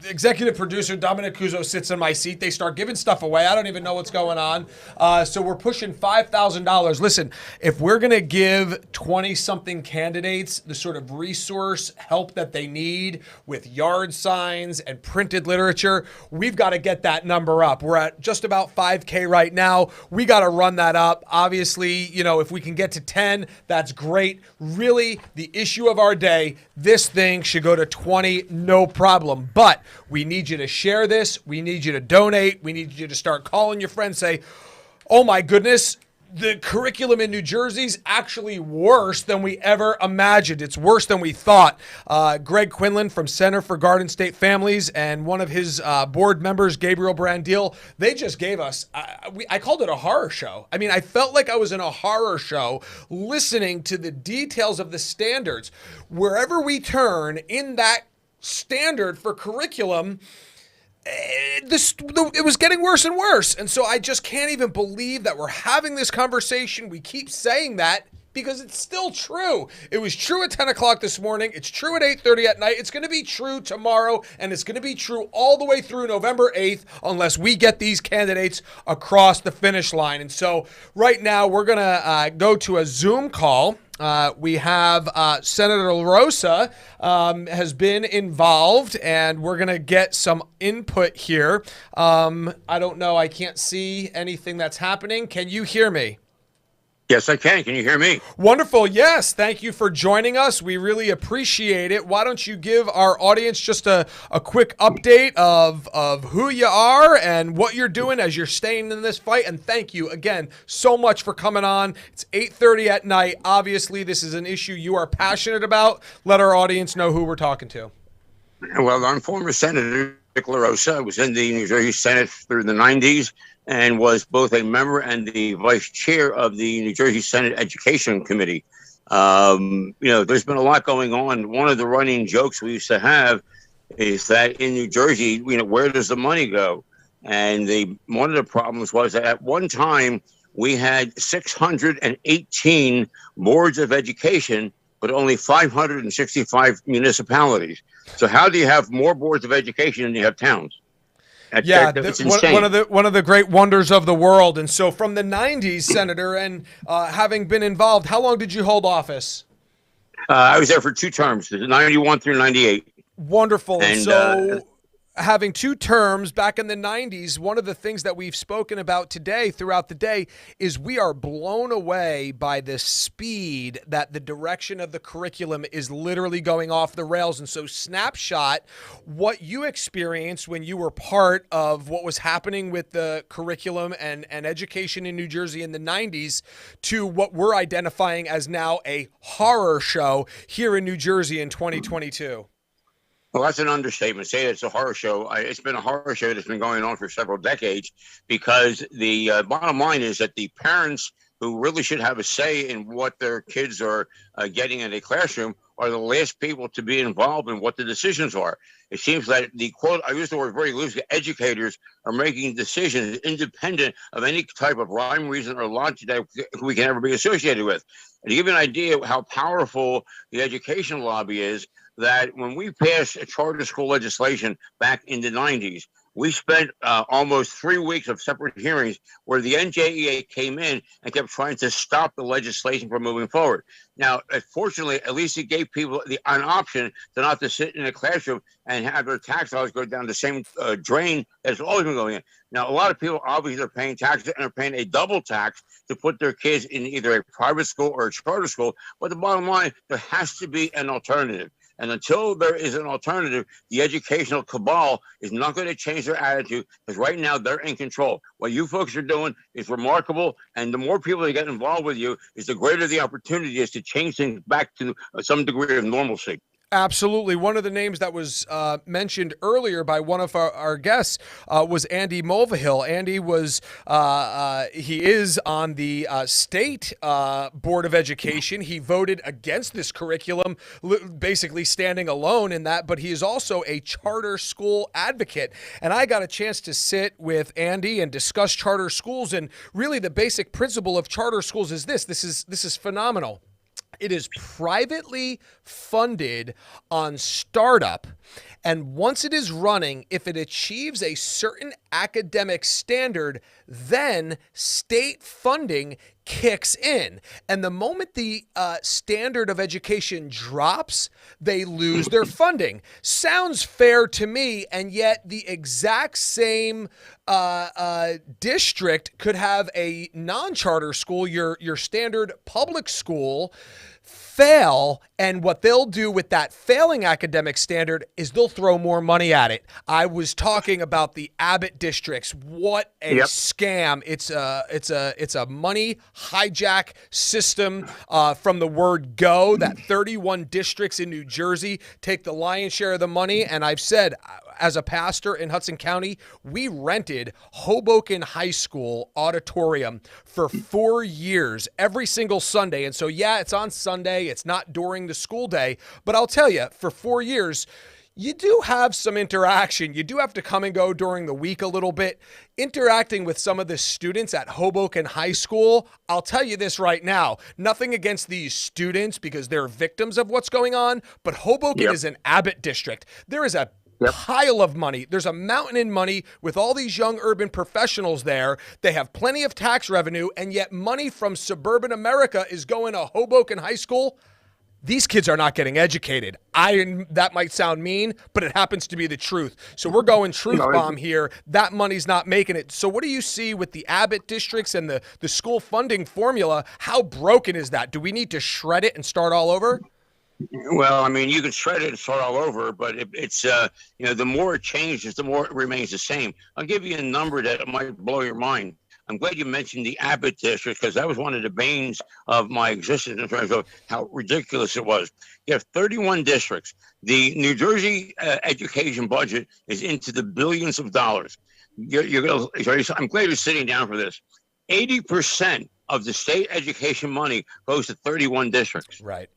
Speaker 1: Executive producer Dominic Cuso sits in my seat. They start giving stuff away. I don't even know what's going on. So we're pushing $5,000. Listen, if we're going to give 20-something candidates the sort of resource help that they need with yard signs and printed literature, we've got to get that number up. We're at just about 5K right now. We got to run that up. Obviously, if we can get to 10, that's great. Really, the issue of our day, this thing should go to 20, no problem. But we need you to share this. We need you to donate. We need you to start calling your friends, say, oh my goodness, the curriculum in New Jersey is actually worse than we ever imagined. It's worse than we thought. Greg Quinlan from Center for Garden State Families and one of his board members, Gabriel Brandil, they just gave us, I called it a horror show. I mean, I felt like I was in a horror show listening to the details of the standards. Wherever we turn in that standard for curriculum, it was getting worse and worse. And so I just can't even believe that we're having this conversation. We keep saying that because it's still true. It was true at 10 o'clock this morning. It's true at 8:30 at night. It's going to be true tomorrow, and it's going to be true all the way through November 8th unless we get these candidates across the finish line. And so right now we're going to go to a Zoom call. We have Senator LaRosa has been involved, and we're going to get some input here. I don't know. I can't see anything that's happening. Can you hear me?
Speaker 9: Yes, I can. Can you hear me?
Speaker 1: Wonderful. Yes. Thank you for joining us. We really appreciate it. Why don't you give our audience just a quick update of who you are and what you're doing as you're staying in this fight. And thank you again so much for coming on. It's 8:30 at night. Obviously, this is an issue you are passionate about. Let our audience know who we're talking to.
Speaker 9: Well, I'm former Senator Dick LaRosa. I was in the New Jersey Senate through the 90s. And was both a member and the vice chair of the New Jersey Senate Education Committee. There's been a lot going on. One of the running jokes we used to have is that in New Jersey, where does the money go? And one of the problems was that at one time we had 618 boards of education, but only 565 municipalities. So how do you have more boards of education than you have towns? It's insane.
Speaker 1: One of the great wonders of the world. And so from the 90s, Senator, and having been involved, how long did you hold office?
Speaker 9: I was there for 2 terms, 91 through 98.
Speaker 1: Wonderful.
Speaker 9: And
Speaker 1: so having 2 terms back in the 90s, one of the things that we've spoken about today throughout the day is we are blown away by the speed that the direction of the curriculum is literally going off the rails. And so snapshot what you experienced when you were part of what was happening with the curriculum and education in New Jersey in the 90s to what we're identifying as now a horror show here in New Jersey in 2022.
Speaker 9: Well, that's an understatement. Say it's a horror show. It's been a horror show that's been going on for several decades because the bottom line is that the parents who really should have a say in what their kids are getting in a classroom are the last people to be involved in what the decisions are. It seems that the quote, I use the word very loosely, educators are making decisions independent of any type of rhyme, reason, or logic that we can ever be associated with. And to give you an idea of how powerful the education lobby is, that when we passed a charter school legislation back in the 90s, we spent almost 3 weeks of separate hearings where the NJEA came in and kept trying to stop the legislation from moving forward. Now, fortunately, at least it gave people an option to not to sit in a classroom and have their tax dollars go down the same drain that's always been going in. Now, a lot of people obviously are paying taxes and are paying a double tax to put their kids in either a private school or a charter school. But the bottom line, there has to be an alternative. And until there is an alternative, the educational cabal is not going to change their attitude because right now they're in control. What you folks are doing is remarkable. And the more people that get involved with you is the greater the opportunity is to change things back to some degree of normalcy.
Speaker 1: Absolutely. One of the names that was mentioned earlier by one of our guests was Andy Mulvihill. Andy he is on the state Board of Education. He voted against this curriculum, basically standing alone in that, but he is also a charter school advocate. And I got a chance to sit with Andy and discuss charter schools. And really the basic principle of charter schools is this. This is phenomenal. It is privately funded on startup, and once it is running, if it achieves a certain academic standard, then state funding kicks in. And the moment the standard of education drops, they lose their funding. Sounds fair to me, and yet the exact same district could have a non-charter school, your standard public school, fail, and what they'll do with that failing academic standard is they'll throw more money at it. I was talking about the Abbott districts. What a scam. It's a money hijack system from the word go, that 31 districts in New Jersey take the lion's share of the money. And I've said, as a pastor in Hudson County, we rented Hoboken High School auditorium for 4 years, every single Sunday. And so, yeah, it's on Sunday. It's not during the school day. But I'll tell you, for 4 years, you do have some interaction. You do have to come and go during the week a little bit. Interacting with some of the students at Hoboken High School, I'll tell you this right now, nothing against these students because they're victims of what's going on, but Hoboken is an Abbott district. There is a pile of money. There's a mountain in money with all these young urban professionals there. They have plenty of tax revenue, and yet money from suburban America is going to Hoboken High School. These kids are not getting educated. That might sound mean, but it happens to be the truth. So we're going truth bomb here. That money's not making it. So what do you see with the Abbott districts and the school funding formula? How broken is that? Do we need to shred it and start all over?
Speaker 9: Well, I mean, you can shred it and start all over, but it's the more it changes, the more it remains the same. I'll give you a number that might blow your mind. I'm glad you mentioned the Abbott district because that was one of the banes of my existence in terms of how ridiculous it was. You have 31 districts. The New Jersey education budget is into the billions of dollars. I'm glad you're sitting down for this. 80% of the state education money goes to 31 districts.
Speaker 1: Right.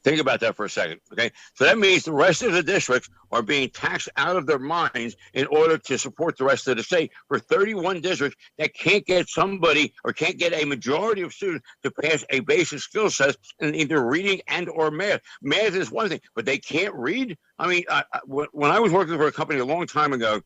Speaker 9: Think about that for a second, okay? So that means the rest of the districts are being taxed out of their minds in order to support the rest of the state. For 31 districts that can't get somebody or can't get a majority of students to pass a basic skill set in either reading and or math. Math is one thing, but they can't read. I mean, when I was working for a company a long time ago,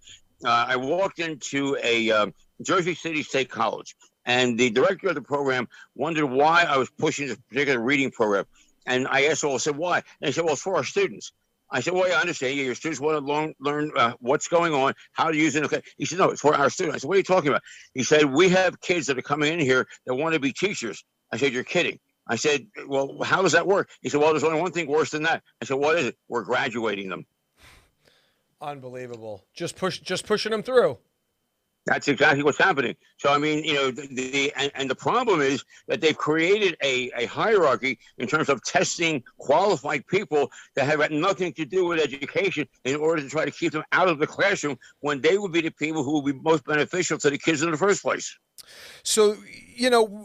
Speaker 9: I walked into a Jersey City State College, and the director of the program wondered why I was pushing this particular reading program. And I asked, I said, why? And they said, well, it's for our students. I said, well, yeah, I understand. Your students want to learn what's going on, how to use it. Okay. He said, no, it's for our students. I said, what are you talking about? He said, we have kids that are coming in here that want to be teachers. I said, you're kidding. I said, well, how does that work? He said, well, there's only one thing worse than that. I said, what is it? We're graduating them.
Speaker 1: Unbelievable. Just pushing them through.
Speaker 9: That's exactly what's happening. So, I mean, the problem is that they've created a hierarchy in terms of testing qualified people that have nothing to do with education in order to try to keep them out of the classroom when they would be the people who would be most beneficial to the kids in the first place.
Speaker 1: So,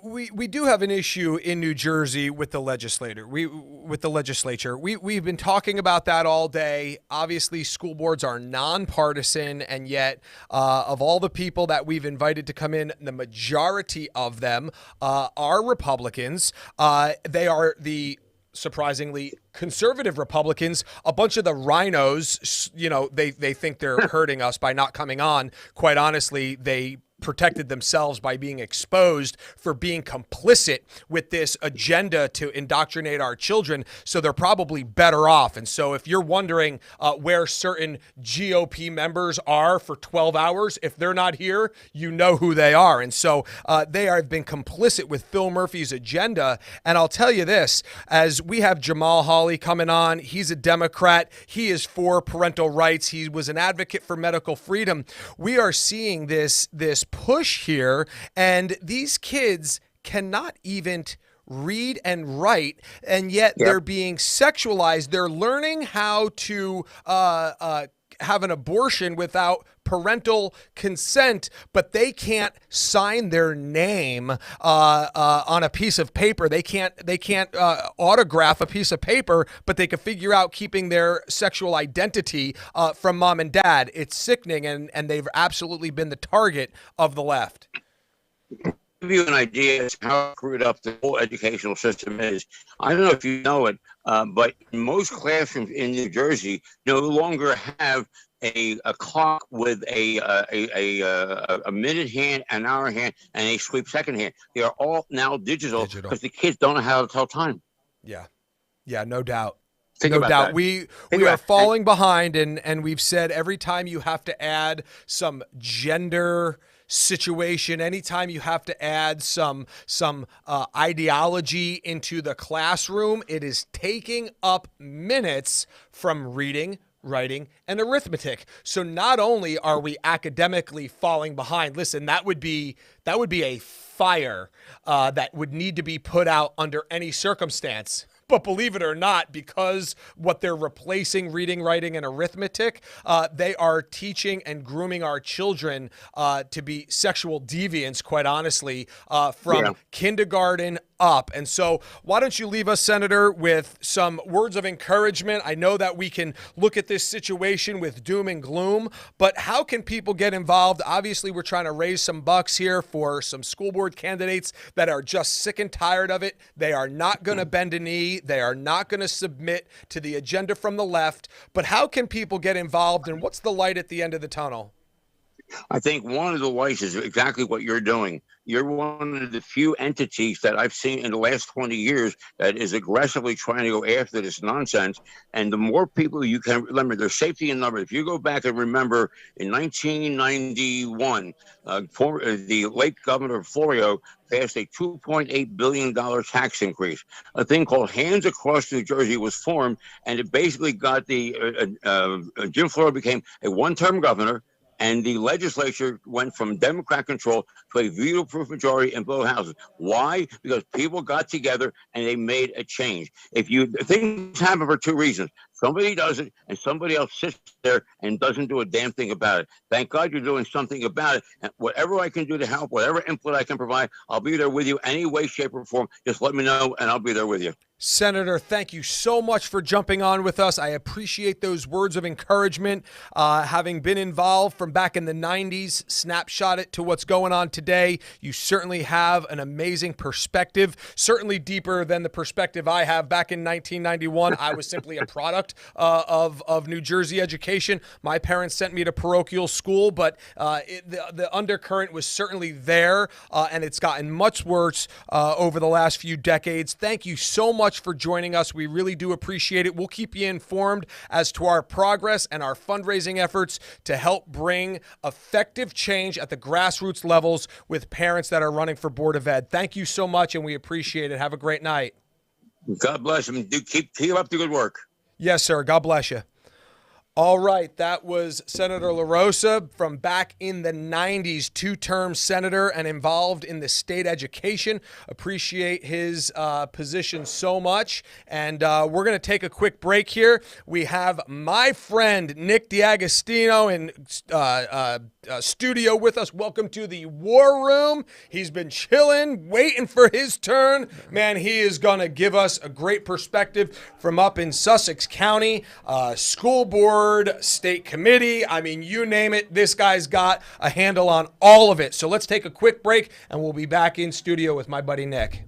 Speaker 1: we do have an issue in New Jersey with the legislature. We've been talking about that all day. Obviously, school boards are nonpartisan, and yet of all the people that we've invited to come in, the majority of them are Republicans. They are the surprisingly conservative Republicans. A bunch of the rhinos, they think they're hurting us by not coming on. Quite honestly, they protected themselves by being exposed for being complicit with this agenda to indoctrinate our children. So they're probably better off. And so if you're wondering where certain GOP members are for 12 hours, if they're not here, you know who they are. And so they have been complicit with Phil Murphy's agenda. And I'll tell you this, as we have Jamal Hawley coming on, he's a Democrat. He is for parental rights. He was an advocate for medical freedom. We are seeing this push here, and these kids cannot even read and write, and yet they're being sexualized. They're learning how to have an abortion without parental consent, but they can't sign their name on a piece of paper. They can't autograph a piece of paper, but they can figure out keeping their sexual identity from mom and dad. It's sickening, and they've absolutely been the target of the left.
Speaker 9: Give you an idea of how screwed up the whole educational system is. I don't know if you know it, but most classrooms in New Jersey no longer have a clock with a minute hand, an hour hand, and a sweep second hand. They are all now digital because the kids don't know how to tell time.
Speaker 1: Yeah, no doubt.
Speaker 9: Think
Speaker 1: no
Speaker 9: about
Speaker 1: doubt.
Speaker 9: that.
Speaker 1: We
Speaker 9: Think
Speaker 1: are
Speaker 9: about-
Speaker 1: falling behind, and we've said every time you have to add some gender situation, anytime you have to add some ideology into the classroom, it is taking up minutes from reading, writing, and arithmetic. So not only are we academically falling behind, listen, that would be a fire that would need to be put out under any circumstance. But believe it or not, because what they're replacing reading, writing, and arithmetic, they are teaching and grooming our children to be sexual deviants, quite honestly, from kindergarten up. And so why don't you leave us, Senator, with some words of encouragement? I know that we can look at this situation with doom and gloom, but how can people get involved? Obviously, we're trying to raise some bucks here for some school board candidates that are just sick and tired of it. They are not going to bend a knee. They are not going to submit to the agenda from the left. But how can people get involved, and what's the light at the end of the tunnel?
Speaker 9: I think one of the lights is exactly what you're doing. You're one of the few entities that I've seen in the last 20 years that is aggressively trying to go after this nonsense. And the more people you can remember, there's safety in numbers. If you go back and remember in 1991, the late Governor Florio passed a $2.8 billion tax increase. A thing called Hands Across New Jersey was formed, and it basically got Jim Florio became a one-term governor. And the legislature went from Democrat control to a veto-proof majority in both houses. Why? Because people got together and they made a change. Things happen for two reasons. Somebody does it, and somebody else sits there and doesn't do a damn thing about it. Thank God you're doing something about it. And whatever I can do to help, whatever input I can provide, I'll be there with you any way, shape, or form. Just let me know, and I'll be there with you.
Speaker 1: Senator, thank you so much for jumping on with us. I appreciate those words of encouragement. Having been involved from back in the 90s, snapshot it to what's going on today. You certainly have an amazing perspective, certainly deeper than the perspective I have back in 1991. I was simply a product of New Jersey education. My parents sent me to parochial school, but the undercurrent was certainly there, and it's gotten much worse over the last few decades. Thank you so much for joining us. We really do appreciate it. We'll keep you informed as to our progress and our fundraising efforts to help bring effective change at the grassroots levels with parents that are running for Board of Ed. Thank you so much, and we appreciate it. Have a great night.
Speaker 9: God bless them. Keep up the good work.
Speaker 1: Yes, sir. God bless you. All right, that was Senator LaRosa from back in the 90s, two-term senator and involved in the state education. Appreciate his position so much. And we're going to take a quick break here. We have my friend Nick D'Agostino in studio with us. Welcome to the War Room. He's been chilling, waiting for his turn. Man, he is going to give us a great perspective from up in Sussex County, school board, state committee. I mean, you name it. This guy's got a handle on all of it. So let's take a quick break, and we'll be back in studio with my buddy Nick.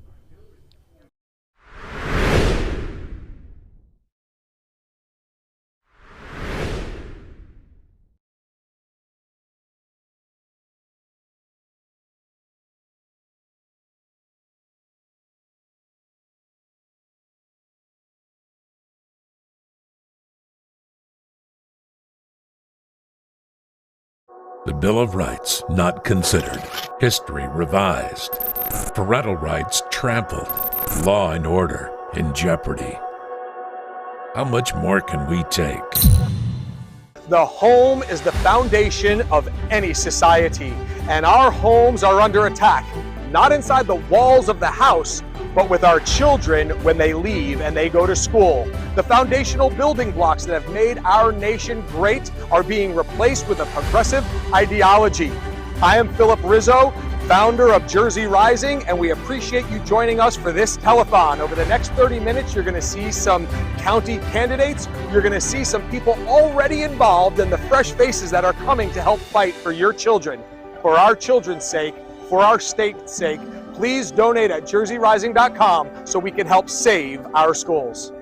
Speaker 6: The Bill of Rights not considered. History revised. Parental rights trampled. Law and order in jeopardy. How much more can we take?
Speaker 3: The home is the foundation of any society, and our homes are under attack. not inside the walls of the house, but with our children when they leave and they go to school. The foundational building blocks that have made our nation great are being replaced with a progressive ideology. I am Philip Rizzo, founder of Jersey Rising, and we appreciate you joining us for this telethon. Over the next 30 minutes, you're going to see some county candidates. You're going to see some people already involved and the fresh faces that are coming to help fight for your children. For our children's sake, for our state's sake, please donate at jerseyrising.com so we can help save our schools.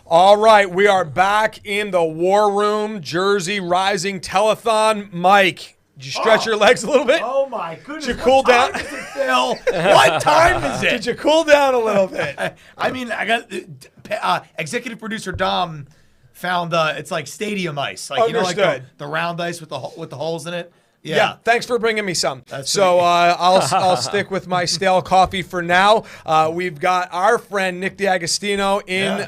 Speaker 1: All right, we are back in the War Room, Jersey Rising Telethon. Mike, did you stretch your legs a little bit?
Speaker 2: Oh my goodness!
Speaker 1: Did you cool down?
Speaker 2: Time is it, Phil? What time is it?
Speaker 1: Did you cool down a little bit?
Speaker 2: I mean, I got executive producer Dom found it's like stadium ice, like you know, like the round ice with the holes in it.
Speaker 1: Yeah, thanks for bringing me some. So I'll stick with my stale coffee for now. We've got our friend Nick D'Agostino in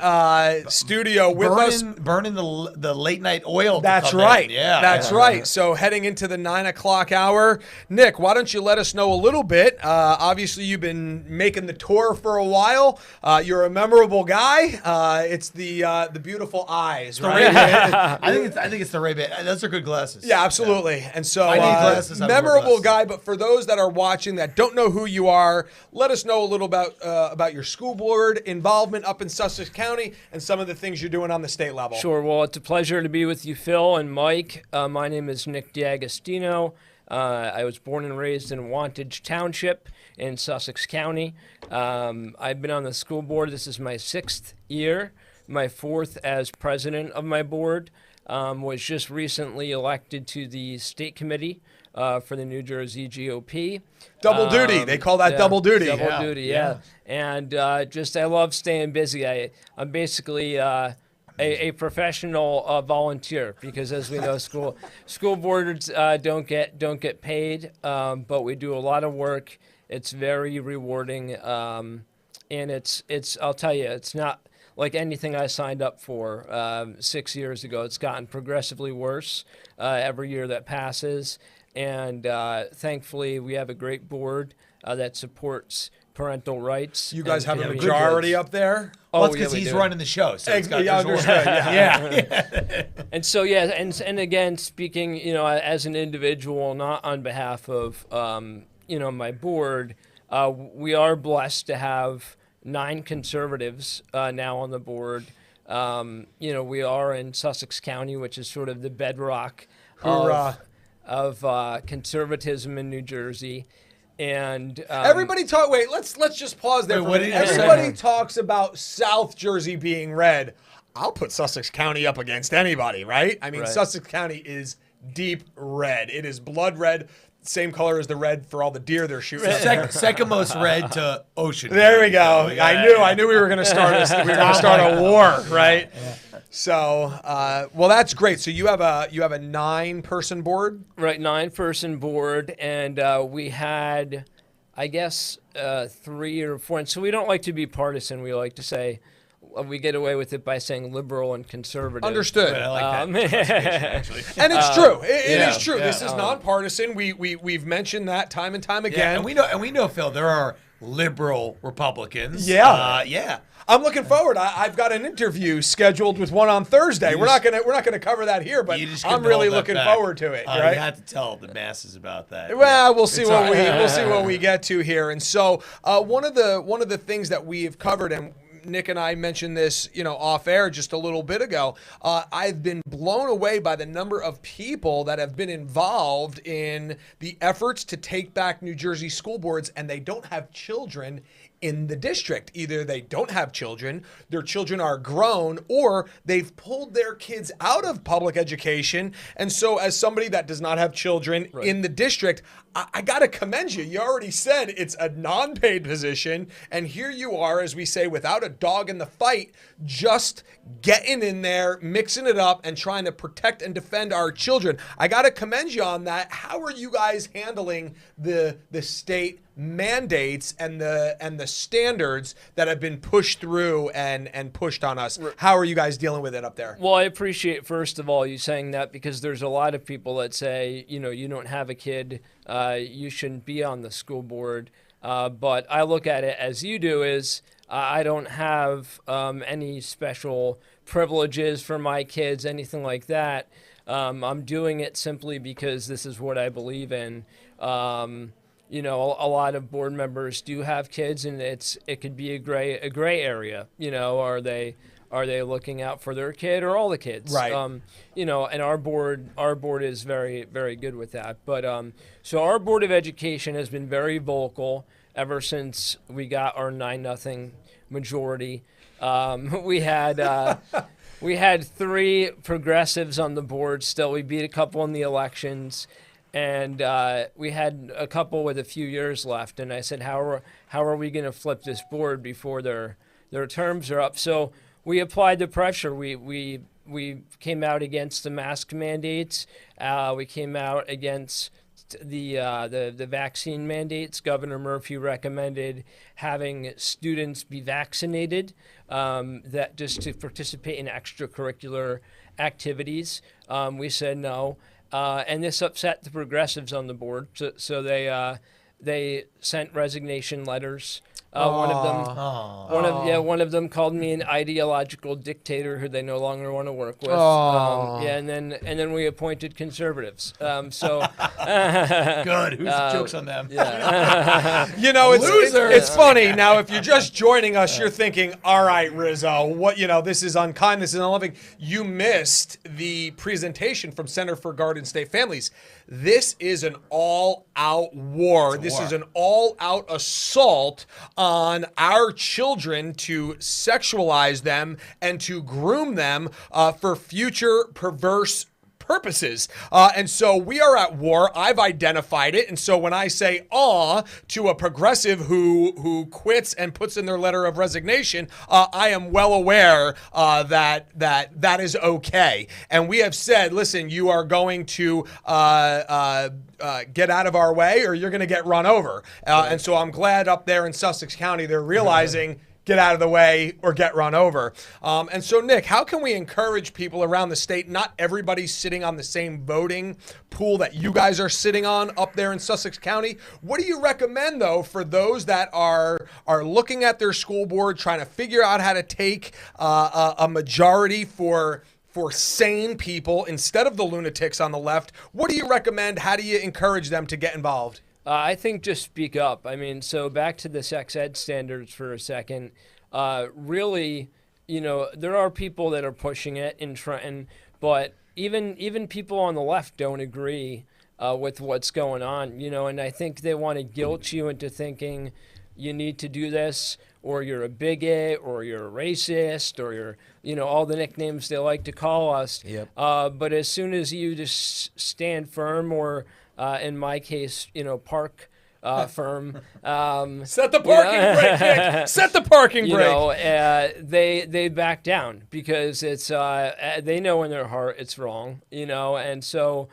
Speaker 1: studio with us.
Speaker 2: Burning the late night oil.
Speaker 1: That's right. Yeah, that's right. So heading into the 9 o'clock hour, Nick, why don't you let us know a little bit? Obviously, you've been making the tour for a while. You're a memorable guy. It's the beautiful eyes, right?
Speaker 2: I think it's the Ray-Ban. Those are good glasses.
Speaker 1: Yeah, absolutely. Yeah. And so. Memorable guy, but for those that are watching that don't know who you are, let us know a little about your school board involvement up in Sussex County and some of the things you're doing on the state level.
Speaker 10: Sure. Well, it's a pleasure to be with you, Phil and Mike. My name is Nick D'Agostino. I was born and raised in Wantage Township in Sussex County. I've been on the school board. This is my 6th year, my 4th as president of my board. Was just recently elected to the state committee for the New Jersey GOP.
Speaker 1: Double duty. They call that double duty.
Speaker 10: Double duty, yeah. And I love staying busy. I'm basically a professional volunteer because, as we know, school boards don't get paid, but we do a lot of work. It's very rewarding, and it's I'll tell you, it's not like anything I signed up for 6 years ago. It's gotten progressively worse every year that passes. And thankfully, we have a great board that supports parental rights.
Speaker 1: You guys have a majority up there?
Speaker 2: Well, that's because he's running the show. So it's got
Speaker 1: yeah.
Speaker 10: And so, and again, speaking, as an individual, not on behalf of, my board, we are blessed to have 9 conservatives now on the board. We are in Sussex County, which is sort of the bedrock of conservatism in New Jersey. And
Speaker 1: everybody talk. Wait, let's just pause there. Everybody talks about South Jersey being red. I'll put Sussex County up against anybody, right? I mean, Sussex County is deep red. It is blood red. Same color as the red for all the deer they're shooting.
Speaker 2: Second most red to ocean.
Speaker 1: There we go. I knew we were going to start a war, right? Yeah. So, well, that's great. So you have a 9-person board,
Speaker 10: right? 9-person board, and we had, I guess, 3 or 4. And so we don't like to be partisan. We like to say. We get away with it by saying liberal and conservative.
Speaker 1: Understood.
Speaker 2: I like that. Actually.
Speaker 1: And it's true. It is true. Yeah. This is nonpartisan. We've mentioned that time and time again.
Speaker 2: Yeah, and we know, Phil, there are liberal Republicans.
Speaker 1: Yeah. I'm looking forward. I've got an interview scheduled with one on Thursday. We're not gonna cover that here, but I'm really looking forward to it. Right?
Speaker 2: You have to tell the masses about that.
Speaker 1: Well, we'll see what we get to here. And so one of the things that we have covered, and Nick and I mentioned this, off air just a little bit ago. I've been blown away by the number of people that have been involved in the efforts to take back New Jersey school boards, and they don't have children in the district. Either they don't have children, their children are grown, or they've pulled their kids out of public education. And so as somebody that does not have children in the district, I got to commend you. You already said it's a non-paid position. And here you are, as we say, without a dog in the fight, just getting in there, mixing it up, and trying to protect and defend our children. I got to commend you on that. How are you guys handling the state mandates and the standards that have been pushed through and pushed on us? How are you guys dealing with it up there?
Speaker 10: Well, I appreciate, first of all, you saying that, because there's a lot of people that say, you don't have a kid, you shouldn't be on the school board. But I look at it as you do, is I don't have any special privileges for my kids, anything like that. I'm doing it simply because this is what I believe in. A lot of board members do have kids, and it could be a gray area. Are they looking out for their kid or all the kids?
Speaker 1: Right.
Speaker 10: And our board is very, very good with that. But so our Board of Education has been very vocal ever since we got our 9-0 majority. We had 3 progressives on the board still. We beat a couple in the elections. And we had a couple with a few years left. And I said, how are we going to flip this board before their terms are up? So we applied the pressure. We came out against the mask mandates. We came out against the vaccine mandates. Governor Murphy recommended having students be vaccinated, that just to participate in extracurricular activities. We said no. And this upset the progressives on the board, so they sent resignation letters. One of them called me an ideological dictator who they no longer want to work with. And then we appointed conservatives.
Speaker 2: Good. Who's the jokes on them?
Speaker 1: Yeah. It's funny. Now, if you're just joining us, you're thinking, all right, Rizzo, this is unkind, this is unloving. You missed the presentation from Center for Garden State Families. This is an all-out war. This is an all-out assault on our children to sexualize them and to groom them for future perverse purposes. And so we are at war. I've identified it. And so when I say to a progressive who quits and puts in their letter of resignation, I am well aware that is okay. And we have said, listen, you are going to get out of our way or you're going to get run over. And so I'm glad up there in Sussex County they're realizing get out of the way or get run over. And so, Nick, how can we encourage people around the state? Not everybody's sitting on the same voting pool that you guys are sitting on up there in Sussex County. What do you recommend, though, for those that are looking at their school board, trying to figure out how to take a majority for sane people instead of the lunatics on the left? What do you recommend? How do you encourage them to get involved?
Speaker 10: I think just speak up. I mean, so back to the sex ed standards for a second. Really, there are people that are pushing it in Trenton, but even people on the left don't agree with what's going on, and I think they want to guilt you into thinking you need to do this, or you're a bigot, or you're a racist, or you're, all the nicknames they like to call us.
Speaker 1: Yep.
Speaker 10: But as soon as you just stand firm, or in my case, park firm.
Speaker 1: Set the parking brake, Nick. Set the parking brake.
Speaker 10: They back down because it's they know in their heart it's wrong, and so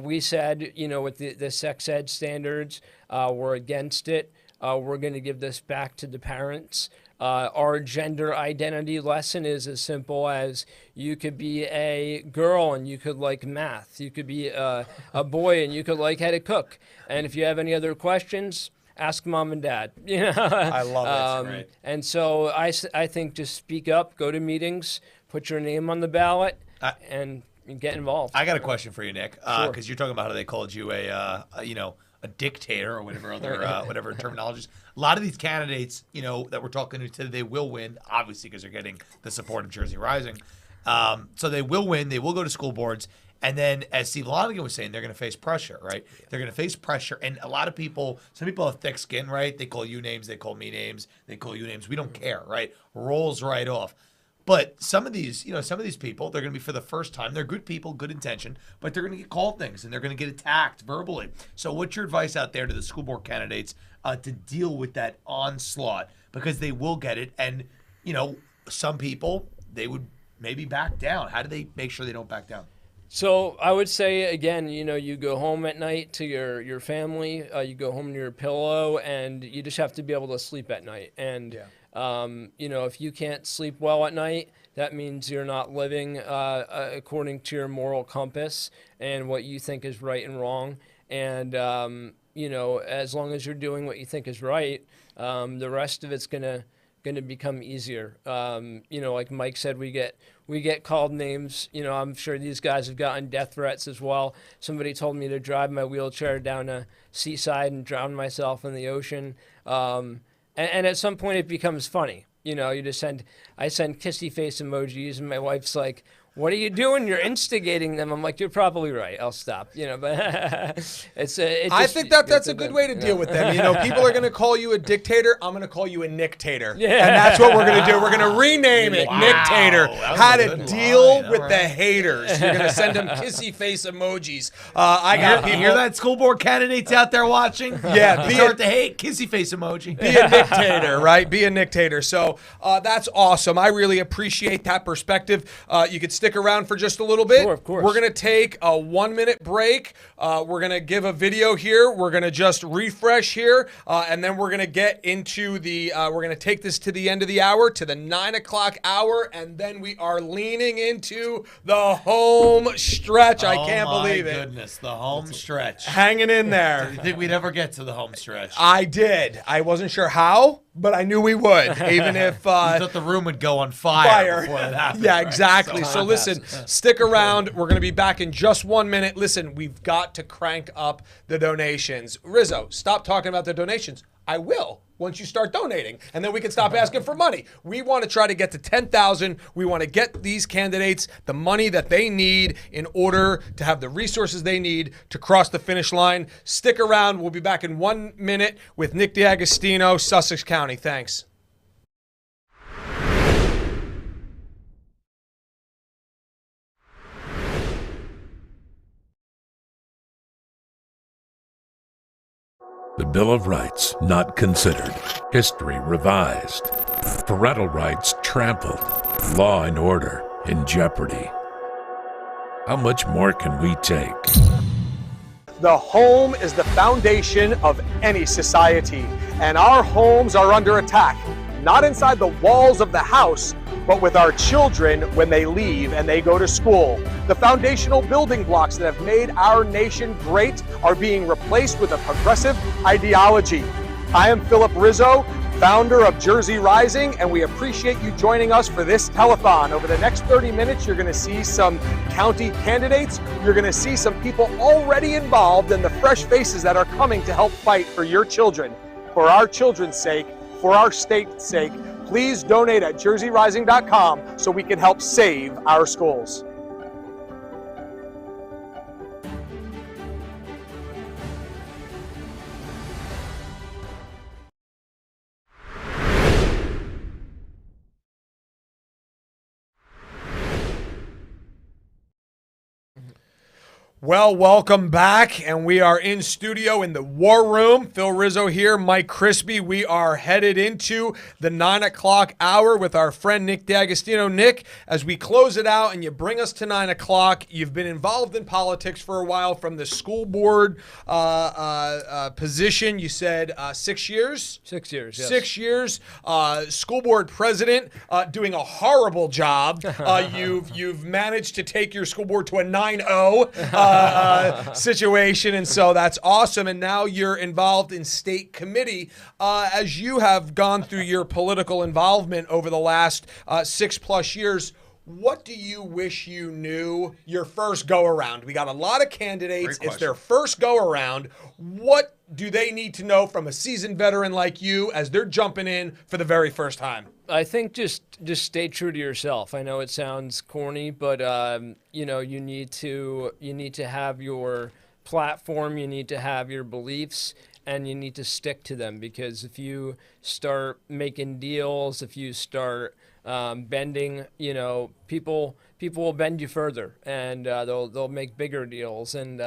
Speaker 10: we said, with the sex ed standards, we're against it. We're going to give this back to the parents. Our gender identity lesson is as simple as you could be a girl and you could like math. You could be a boy and you could like how to cook. And if you have any other questions, ask mom and dad.
Speaker 1: I love it. Right.
Speaker 10: And so I think just speak up, go to meetings, put your name on the ballot, and get involved.
Speaker 2: I got a question for you, Nick,
Speaker 10: Sure.
Speaker 2: because you're talking about how they called you a dictator or whatever other whatever terminologies. A lot of these candidates, that we're talking to today, they will win, obviously, because they're getting the support of Jersey Rising. So they will win. They will go to school boards. And then, as Steve Lonigan was saying, they're going to face pressure, right? They're going to face pressure. And a lot of people, some people have thick skin, right? They call you names, they call me names, they call you names. We don't care, right? Rolls right off. But some of these people, they're going to be for the first time. They're good people, good intention, but they're going to get called things and they're going to get attacked verbally. So what's your advice out there to the school board candidates to deal with that onslaught? Because they will get it. And, some people, they would maybe back down. How do they make sure they don't back down?
Speaker 10: So I would say, again, you go home at night to your family, you go home to your pillow, and you just have to be able to sleep at night. And, if you can't sleep well at night, that means you're not living according to your moral compass and what you think is right and wrong. And, as long as you're doing what you think is right, the rest of it's going to become easier. Like Mike said, we get called names. I'm sure these guys have gotten death threats as well. Somebody told me to drive my wheelchair down a seaside and drown myself in the ocean. And at some point it becomes funny. I send kissy face emojis, and my wife's like, "What are you doing? You're instigating them." I'm like, "You're probably right. I'll stop." But
Speaker 1: I think that's a good way to deal with them. People are going to call you a dictator. I'm going to call you a Nicktator. Yeah. And that's what we're going to do. We're going to rename it Nicktator. How to deal with the haters. You're going to send them kissy face emojis. I got people.
Speaker 2: Hear that, school board candidates out there watching?
Speaker 1: Yeah.
Speaker 2: Start to hate kissy face emoji.
Speaker 1: Be a Nicktator, right? Be a Nicktator. So that's awesome. I really appreciate that perspective. You could stick around for just a little bit.
Speaker 10: Sure, of course.
Speaker 1: We're going to take a 1-minute break. We're going to give a video here. We're going to just refresh here. And then we're going to get into we're going to take this to the end of the hour, to the 9 o'clock hour. And then we are leaning into the home stretch. I can't believe it.
Speaker 2: Oh, my goodness. The home stretch.
Speaker 1: Hanging in there.
Speaker 2: Did you think we'd ever get to the home stretch?
Speaker 1: I did. I wasn't sure how, but I knew we would, even if...
Speaker 2: you thought the room would go on fire before that happened.
Speaker 1: Yeah,
Speaker 2: right?
Speaker 1: exactly. So listen, stick around. We're going to be back in just 1 minute. Listen, we've got to crank up the donations. Rizzo, stop talking about the donations. I will once you start donating, and then we can stop asking for money. We want to try to get to 10,000. We want to get these candidates the money that they need in order to have the resources they need to cross the finish line. Stick around. We'll be back in 1 minute with Nick D'Agostino, Sussex County. Thanks.
Speaker 6: The Bill of Rights not considered. History revised. Parental rights trampled. Law and order in jeopardy. How much more can we take?
Speaker 3: The home is the foundation of any society, and our homes are under attack, not inside the walls of the house, but with our children when they leave and they go to school. The foundational building blocks that have made our nation great are being replaced with a progressive ideology. I am Philip Rizzo, founder of Jersey Rising, and we appreciate you joining us for this telethon. Over the next 30 minutes, you're going to see some county candidates. You're going to see some people already involved and the fresh faces that are coming to help fight for your children. For our children's sake, for our state's sake, please donate at jerseyrising.com so we can help save our schools.
Speaker 1: Well, welcome back, and we are in studio in the War Room. Phil Rizzo here, Mike Crispy. We are headed into the 9 o'clock hour with our friend Nick D'Agostino. Nick, as we close it out and you bring us to 9 o'clock, you've been involved in politics for a while from the school board position. You said 6 years?
Speaker 10: 6 years, yes.
Speaker 1: 6 years. School board president, doing a horrible job. You've managed to take your school board to a 9-0. Situation, and so that's awesome. And now you're involved in state committee. As you have gone through your political involvement over the last 6+ years, what do you wish you knew your first go around? We got a lot of candidates. It's their first go around. What do they need to know from a seasoned veteran like you as they're jumping in for the very first time?
Speaker 10: I think just stay true to yourself. I know it sounds corny, but you know, you need to have your platform, you need to have your beliefs, and you need to stick to them, because if you start making deals, if you start bending, you know, people will bend you further, and they'll make bigger deals, and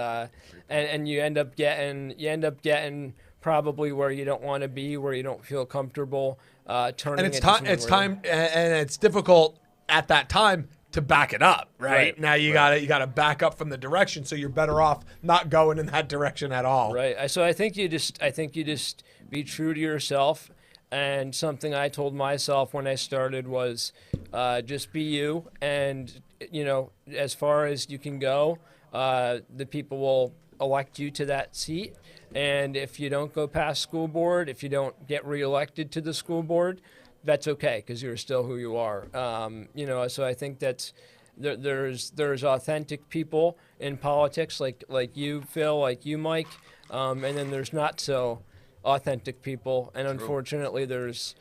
Speaker 10: you end up getting probably where you don't want to be, where you don't feel comfortable. Turning
Speaker 1: and it's time, and it's difficult at that time to back it up, right? Now you gotta back up from the direction, so you're better off not going in that direction at all.
Speaker 10: Right. So I think you just be true to yourself. And something I told myself when I started was just be you, and you know, as far as you can go, the people will elect you to that seat. And if you don't go past school board, if you don't get reelected to the school board, that's okay, because you're still who you are. You know, so I think that's there's authentic people in politics, like you, Phil, like you, Mike, and then there's not so authentic people, and unfortunately, there's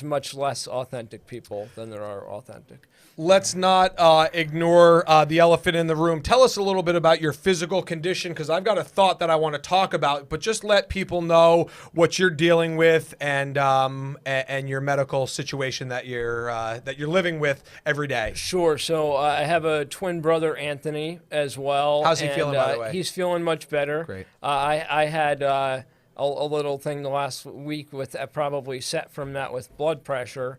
Speaker 10: much less authentic people than there are authentic.
Speaker 1: Let's not ignore the elephant in the room. Tell us a little bit about your physical condition, because I've got a thought that I want to talk about, but just let people know what you're dealing with and your medical situation that you're living with every day.
Speaker 10: Sure. So I have a twin brother, Anthony, as well.
Speaker 1: How's he feeling, by the way?
Speaker 10: He's feeling much better.
Speaker 1: Great.
Speaker 10: I had a little thing the last week with probably set from that with blood pressure.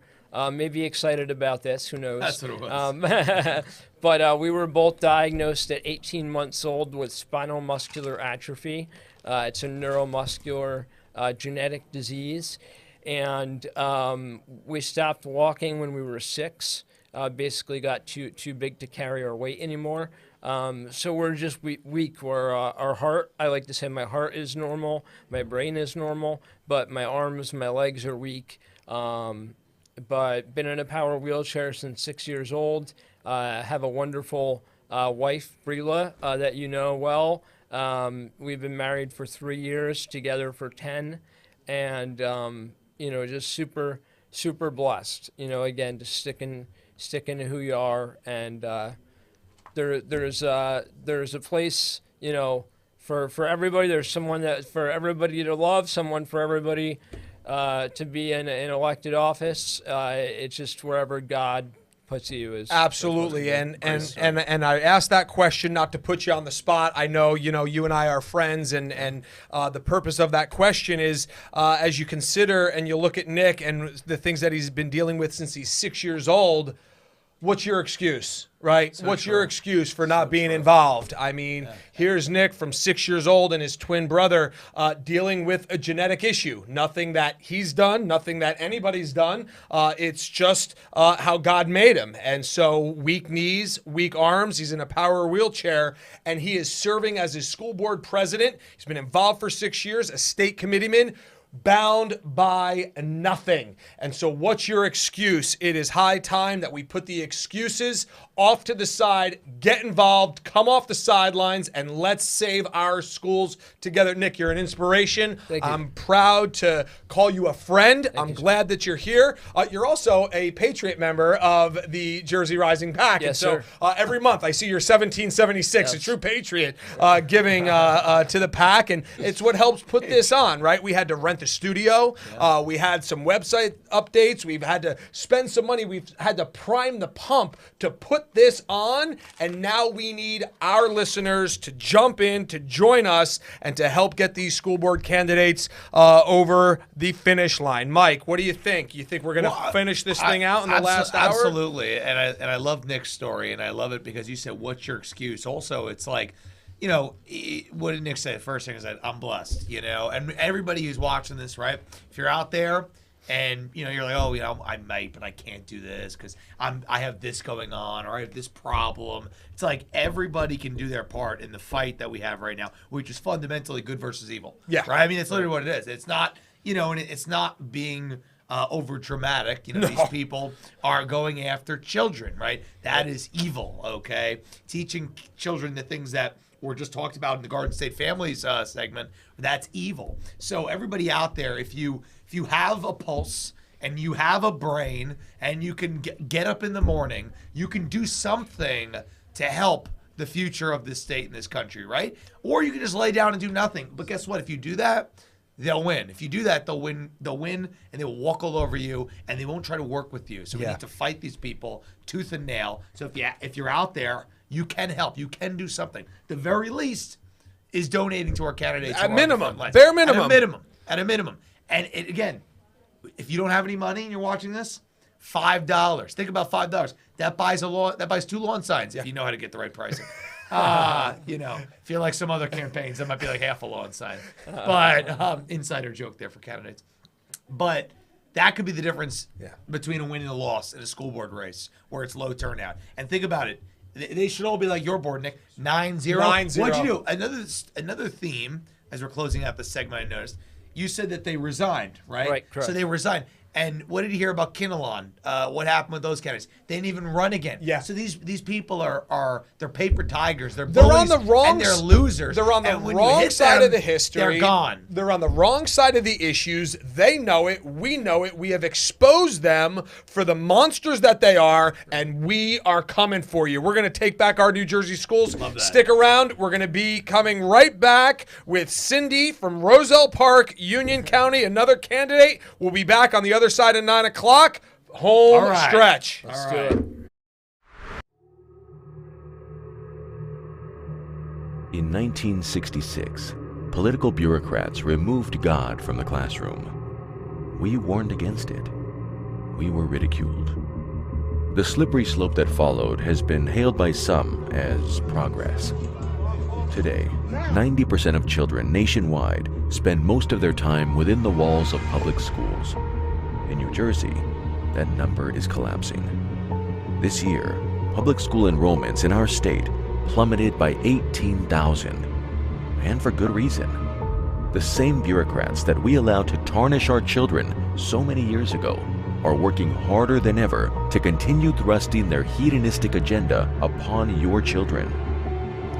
Speaker 10: Maybe excited about this, who knows?
Speaker 23: That's what it was.
Speaker 10: But we were both diagnosed at 18 months old with spinal muscular atrophy. It's a neuromuscular genetic disease. And we stopped walking when we were 6. Basically got too big to carry our weight anymore. So we're just weak. Where our heart, I like to say my heart is normal, my brain is normal, but my arms, my legs are weak. But been in a power wheelchair since 6 years old. Have a wonderful wife, Brila, that you know well. We've been married for 3 years, together for 10, and you know, just super blessed. You know, again, just sticking to who you are, and there's a place, you know, for everybody. There's someone for everybody to love, someone for everybody to be in an elected office. It's just wherever God puts you is
Speaker 1: absolutely. And I asked that question not to put you on the spot. I know, you and I are friends, and the purpose of that question is as you consider and you look at Nick and the things that he's been dealing with since he's 6 years old, what's your excuse, right? What's your excuse for not being involved? I mean, here's Nick from 6 years old and his twin brother dealing with a genetic issue. Nothing that he's done, nothing that anybody's done. It's just how God made him. And so weak knees, weak arms. He's in a power wheelchair, and he is serving as his school board president. He's been involved for 6 years, a state committeeman, bound by nothing. And so what's your excuse? It is high time that we put the excuses off to the side, get involved, come off the sidelines, and let's save our schools together. Nick, you're an inspiration.
Speaker 10: Thank you.
Speaker 1: I'm proud to call you a friend. I'm glad that you're here. You're also a Patriot member of the Jersey Rising Pack.
Speaker 10: Yes,
Speaker 1: and so every month I see your 1776, a true Patriot, giving to the pack, and it's what helps put this on, right? We had to rent the studio. We had some website updates. We've had to spend some money. We've had to prime the pump to put this on, and now we need our listeners to jump in, to join us, and to help get these school board candidates over the finish line. Mike, what do you think? You think we're going to finish this thing out in the last hour?
Speaker 2: Absolutely, and I love Nick's story, and I love it because you said, what's your excuse? Also, it's like, what did Nick say? First thing is that I'm blessed, and everybody who's watching this, right? If you're out there and, you're like, I might, but I can't do this because I have this going on, or I have this problem. It's like everybody can do their part in the fight that we have right now, which is fundamentally good versus evil.
Speaker 1: Yeah.
Speaker 2: Right? I mean, it's literally what it is. It's not, and it's not being over dramatic. These people are going after children, right? That is evil, okay? Teaching children the things that were just talked about in the Garden State Families segment, that's evil. So everybody out there, if you have a pulse and you have a brain and you can get up in the morning, you can do something to help the future of this state and this country, right? Or you can just lay down and do nothing. But guess what? If you do that, they'll win. If you do that, they'll win, and they will walk all over you, and they won't try to work with you. So we need to fight these people tooth and nail. So if you're out there, you can help. You can do something. The very least is donating to our candidates.
Speaker 1: At minimum. Bare minimum.
Speaker 2: At a minimum. And again, if you don't have any money and you're watching this, $5. Think about $5. That buys 2 lawn signs if you know how to get the right pricing. If you like some other campaigns, that might be like half a lawn sign. But insider joke there for candidates. But that could be the difference between a win and a loss in a school board race where it's low turnout. And think about it. They should all be like your board, Nick. 9-0.
Speaker 1: 9-0.
Speaker 2: What'd you do? Another theme, as we're closing out this segment, I noticed, you said that they resigned, right?
Speaker 10: Right, correct.
Speaker 2: So they resigned. And what did you hear about Kinnelon? What happened with those candidates? They didn't even run again.
Speaker 1: Yeah.
Speaker 2: So these people they're paper tigers. They're
Speaker 1: on
Speaker 2: bullies,
Speaker 1: the wrong
Speaker 2: and they're losers.
Speaker 1: They're on the
Speaker 2: And when you
Speaker 1: wrong
Speaker 2: hit
Speaker 1: side
Speaker 2: them,
Speaker 1: of the history.
Speaker 2: They're gone.
Speaker 1: They're on the wrong side of the issues. They know it. We know it. We have exposed them for the monsters that they are, and we are coming for you. We're going to take back our New Jersey schools.
Speaker 2: Love that.
Speaker 1: Stick around. We're going to be coming right back with Cindy from Roselle Park, Union County, another candidate. We'll be back on the other side of 9 o'clock. Home
Speaker 2: All right.
Speaker 1: stretch.
Speaker 2: All
Speaker 1: Let's
Speaker 2: right.
Speaker 1: do it.
Speaker 4: In 1966, political bureaucrats removed God from the classroom. We warned against it. We were ridiculed. The slippery slope that followed has been hailed by some as progress. Today, 90% of children nationwide spend most of their time within the walls of public schools. In New Jersey, that number is collapsing. This year, public school enrollments in our state plummeted by 18,000, and for good reason. The same bureaucrats that we allowed to tarnish our children so many years ago are working harder than ever to continue thrusting their hedonistic agenda upon your children.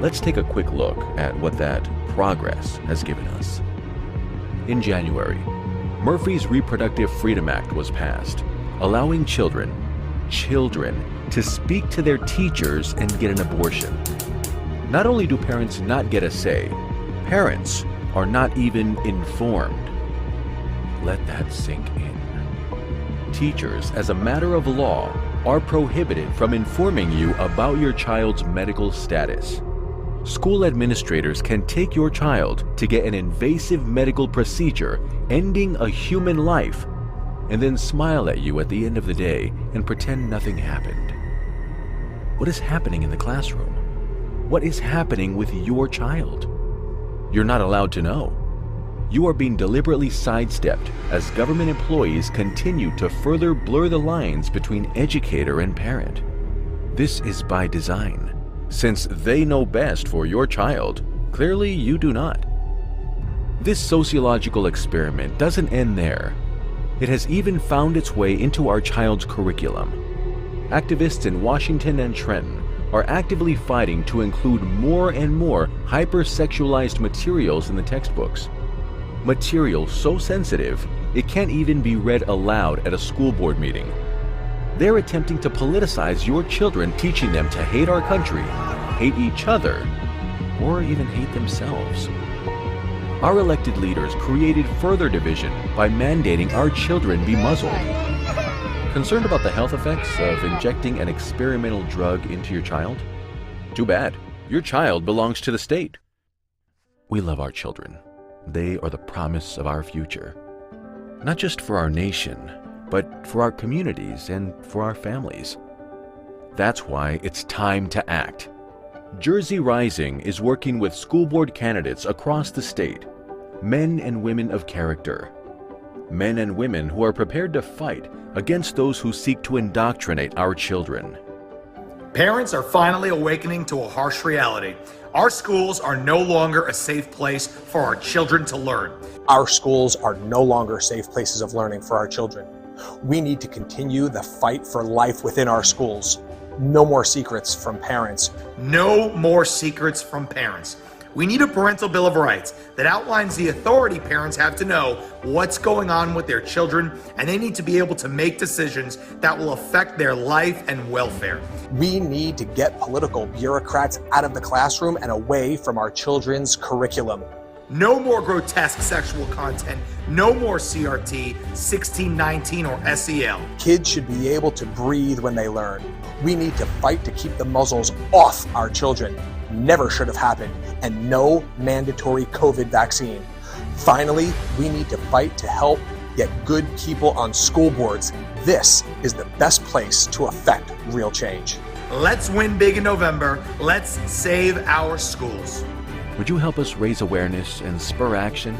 Speaker 4: Let's take a quick look at what that progress has given us. In January, Murphy's Reproductive Freedom Act was passed, allowing children to speak to their teachers and get an abortion. Not only do parents not get a say, parents are not even informed. Let that sink in. Teachers, as a matter of law, are prohibited from informing you about your child's medical status. School administrators can take your child to get an invasive medical procedure ending a human life, and then smile at you at the end of the day and pretend nothing happened. What is happening in the classroom? What is happening with your child? You're not allowed to know. You are being deliberately sidestepped as government employees continue to further blur the lines between educator and parent. This is by design. Since they know best for your child, clearly you do not. This sociological experiment doesn't end there. It has even found its way into our child's curriculum. Activists in Washington and Trenton are actively fighting to include more and more hypersexualized materials in the textbooks. Material so sensitive, it can't even be read aloud at a school board meeting. They're attempting to politicize your children, teaching them to hate our country, hate each other, or even hate themselves. Our elected leaders created further division by mandating our children be muzzled. Concerned about the health effects of injecting an experimental drug into your child? Too bad. Your child belongs to the state. We love our children. They are the promise of our future. Not just for our nation, but for our communities and for our families. That's why it's time to act. Jersey Rising is working with school board candidates across the state, men and women of character, men and women who are prepared to fight against those who seek to indoctrinate our children.
Speaker 2: Parents are finally awakening to a harsh reality. Our schools are no longer a safe place for our children to learn.
Speaker 3: Our schools are no longer safe places of learning for our children. We need to continue the fight for life within our schools. No more secrets from parents.
Speaker 2: No more secrets from parents. We need a parental bill of rights that outlines the authority parents have to know what's going on with their children, and they need to be able to make decisions that will affect their life and welfare.
Speaker 3: We need to get political bureaucrats out of the classroom and away from our children's curriculum.
Speaker 2: No more grotesque sexual content. No more CRT, 1619, or SEL.
Speaker 3: Kids should be able to breathe when they learn. We need to fight to keep the muzzles off our children. Never should have happened. And no mandatory COVID vaccine. Finally, we need to fight to help get good people on school boards. This is the best place to affect real change.
Speaker 2: Let's win big in November. Let's save our schools.
Speaker 4: Would you help us raise awareness and spur action?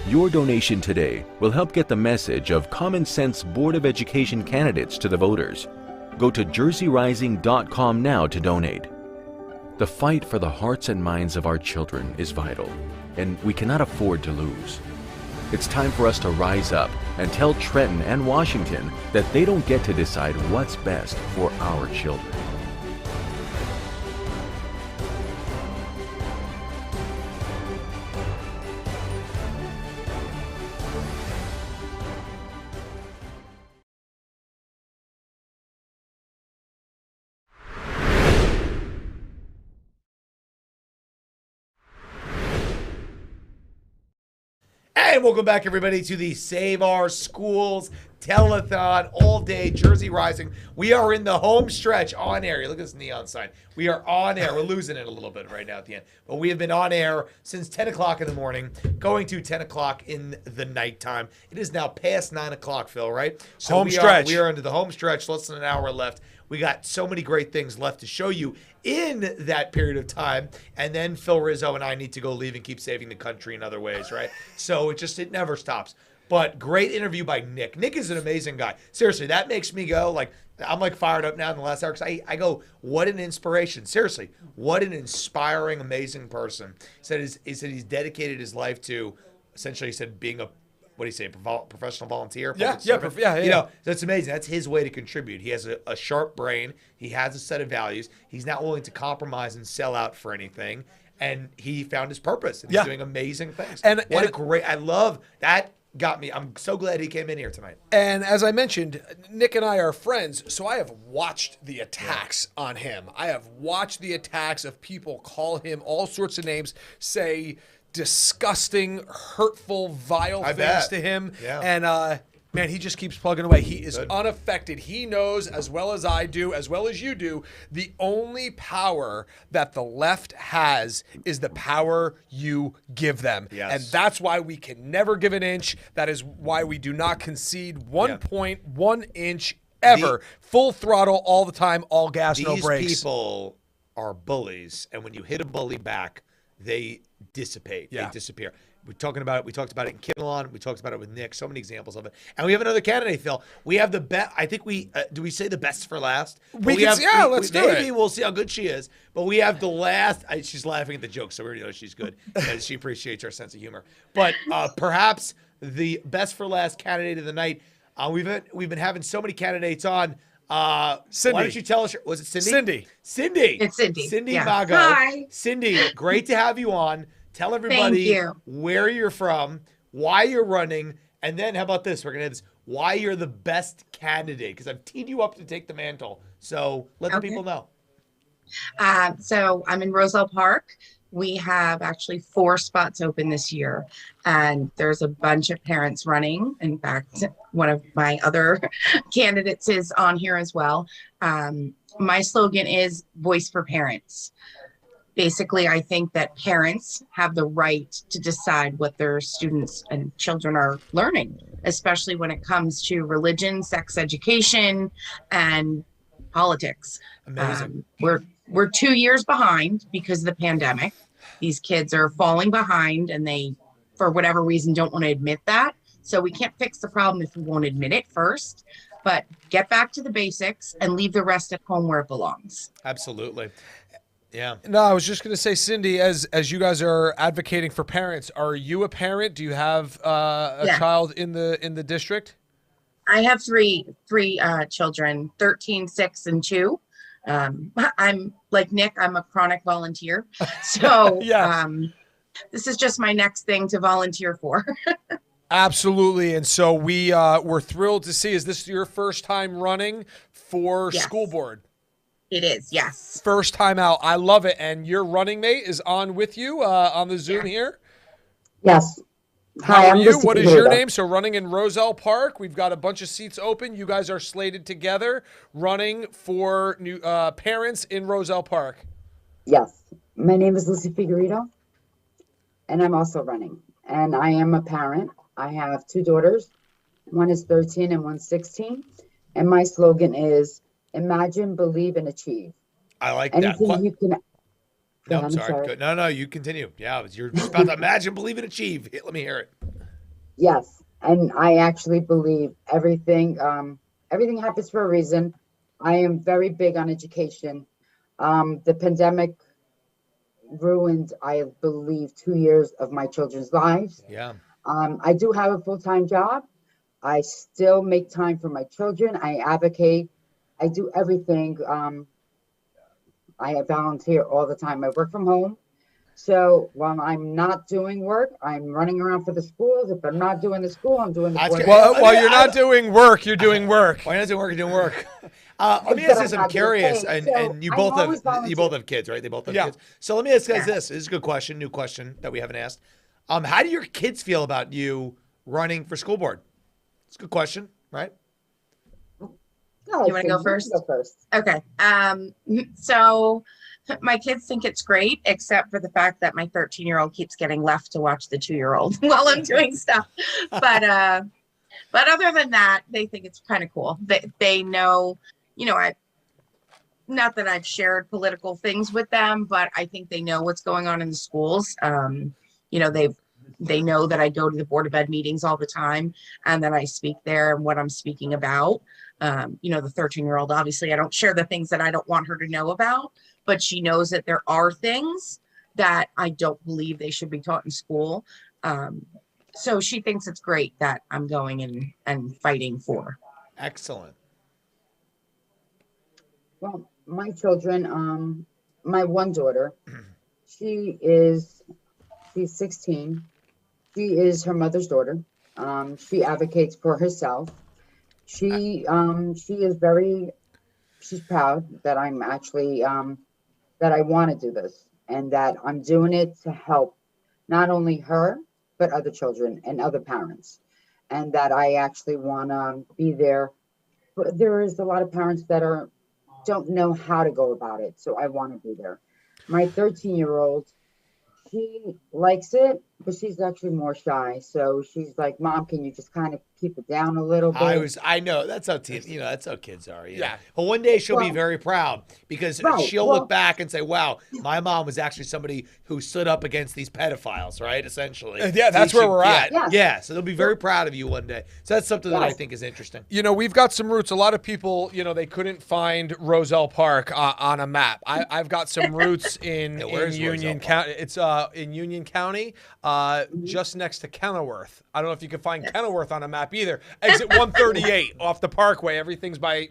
Speaker 4: Your donation today will help get the message of Common Sense Board of Education candidates to the voters. Go to jerseyrising.com now to donate. The fight for the hearts and minds of our children is vital, and we cannot afford to lose. It's time for us to rise up and tell Trenton and Washington that they don't get to decide what's best for our children.
Speaker 2: And welcome back, everybody, to the Save Our Schools Telethon all day Jersey Rising. We are in the home stretch on air. Look at this neon sign. We are on air. We're losing it a little bit right now at the end. But we have been on air since 10 o'clock in the morning, going to 10 o'clock in the nighttime. It is now past 9 o'clock, Phil, right? So
Speaker 1: Home stretch.
Speaker 2: We are into the home stretch, less than an hour left. We got so many great things left to show you in that period of time. And then Phil Rizzo and I need to go leave and keep saving the country in other ways, right? So it never stops. But great interview by Nick. Nick is an amazing guy. Seriously, that makes me go, like, I'm like fired up now in the last hour because I go, what an inspiration. Seriously, what an inspiring, amazing person. He said he's dedicated his life to, essentially, he said being a, what do you say, professional volunteer?
Speaker 1: Yeah.
Speaker 2: You know, that's amazing. That's his way to contribute. He has a sharp brain. He has a set of values. He's not willing to compromise and sell out for anything. And he found his purpose. And he's doing amazing things. I love that. Got me. I'm so glad he came in here tonight.
Speaker 1: And as I mentioned, Nick and I are friends, so I have watched the attacks on him. I have watched the attacks of people call him all sorts of names, say disgusting, hurtful, vile things to him.
Speaker 2: Yeah.
Speaker 1: And man, he just keeps plugging away. He is unaffected. He knows, as well as I do, as well as you do, the only power that the left has is the power you give them.
Speaker 2: Yes.
Speaker 1: And that's why we can never give an inch. That is why we do not concede 1.1 inch ever. Full throttle all the time, all gas, no brakes.
Speaker 2: These people are bullies, and when you hit a bully back, they dissipate. They disappear. We're talking about it. We talked about it in Kinnelon. We talked about it with Nick. So many examples of it. And we have another candidate, Phil. We have the best. I think we do. We say the best for last.
Speaker 1: Let's do it.
Speaker 2: Maybe we'll see how good she is. But we have the last. She's laughing at the joke, so we already know she's good. She appreciates our sense of humor. But perhaps the best for last candidate of the night. We've been having so many candidates on.
Speaker 1: Cindy.
Speaker 2: Why don't you tell us? Was it Cindy?
Speaker 1: Cindy.
Speaker 8: It's Cindy.
Speaker 2: Cindy
Speaker 8: Yeah.
Speaker 2: Mago.
Speaker 8: Hi.
Speaker 2: Cindy, great to have you on. Tell everybody where you're from, why you're running, and then how about this? We're going to have this, why you're the best candidate, because I've teed you up to take the mantle. So let the people know.
Speaker 8: So I'm in Roselle Park. We have actually 4 spots open this year, and there's a bunch of parents running. In fact, one of my other candidates is on here as well. My slogan is Voice for Parents. Basically, I think that parents have the right to decide what their students and children are learning, especially when it comes to religion, sex education, and politics.
Speaker 2: Amazing.
Speaker 8: We're 2 years behind because of the pandemic. These kids are falling behind, and they, for whatever reason, don't want to admit that. So we can't fix the problem if we won't admit it first. But get back to the basics and leave the rest at home where it belongs.
Speaker 2: Absolutely. Yeah.
Speaker 1: No, I was just going to say, Cindy, as you guys are advocating for parents, are you a parent? Do you have a child in the district?
Speaker 8: I have three children, 13, 6, and 2. I'm like Nick, I'm a chronic volunteer. So
Speaker 1: Yes.
Speaker 8: this is just my next thing to volunteer for.
Speaker 1: Absolutely. And so we're thrilled to see. Is this your first time running for
Speaker 8: Yes.
Speaker 1: school board?
Speaker 8: It is, yes.
Speaker 1: First time out. I love it. And your running mate is on with you on the Zoom here?
Speaker 16: Yes.
Speaker 1: How
Speaker 16: Hi,
Speaker 1: are
Speaker 16: I'm
Speaker 1: you?
Speaker 16: Lucy
Speaker 1: What is your
Speaker 16: Figueredo.
Speaker 1: name? So running in Roselle Park. We've got a bunch of seats open. You guys are slated together running for new parents in Roselle Park.
Speaker 16: Yes. My name is Lucy Figueredo, and I'm also running. And I am a parent. I have 2 daughters. One is 13 and one's 16. And my slogan is imagine, believe, and achieve.
Speaker 2: I like
Speaker 16: Anything
Speaker 2: that.
Speaker 16: you can.
Speaker 2: No,
Speaker 16: Go
Speaker 2: I'm
Speaker 16: ahead,
Speaker 2: sorry. Good. No, you continue. Yeah, you're just about to imagine, believe, and achieve. Let me hear it.
Speaker 16: Yes. And I actually believe everything happens for a reason. I am very big on education. The pandemic ruined, I believe, 2 years of my children's lives.
Speaker 2: Yeah.
Speaker 16: I do have a full-time job. I still make time for my children. I advocate. I do everything. I volunteer all the time. I work from home. So while I'm not doing work, I'm running around for the schools. If I'm not doing the school, I'm doing the board.
Speaker 1: While you're not doing work, you're doing work.
Speaker 2: Why not doing work? You're doing work. Let me ask this. I'm curious, and you both have kids, right? They both have kids. So let me ask you guys this. This is a good question, new question that we haven't asked. How do your kids feel about you running for school board? It's a good question, right?
Speaker 8: You want to go first?
Speaker 16: Go first.
Speaker 8: Okay. So my kids think it's great, except for the fact that my 13-year-old keeps getting left to watch the 2-year-old while I'm doing stuff. But other than that, they think it's kind of cool. They know, not that I've shared political things with them, but I think they know what's going on in the schools. They know that I go to the Board of Ed meetings all the time and that I speak there and what I'm speaking about. The 13-year-old, obviously, I don't share the things that I don't want her to know about, but she knows that there are things that I don't believe they should be taught in school. So she thinks it's great that I'm going in and fighting for.
Speaker 2: Excellent.
Speaker 16: Well, my children, my one daughter, she's 16. She is her mother's daughter. She advocates for herself. She's proud that I'm actually, that I want to do this and that I'm doing it to help not only her, but other children and other parents. And that I actually want to be there. But there is a lot of parents that don't know how to go about it. So I want to be there. My 13-year-old, she likes it, but she's actually more shy. So she's like, Mom, can you just kind of keep it down a little bit?
Speaker 2: I know that's how that's how kids are. Yeah. But one day she'll be very proud because she'll look back and say, wow, my mom was actually somebody who stood up against these pedophiles, right? Essentially.
Speaker 1: Yeah, that's where we're at.
Speaker 2: Yeah. So they'll be very proud of you one day. So that's something that I think is interesting.
Speaker 1: We've got some roots. A lot of people, they couldn't find Roselle Park on a map. I've got some roots in Union County. It's in Union County, just next to Kenilworth. I don't know if you can find Kenilworth on a map either. Exit 138 off the Parkway. Everything's by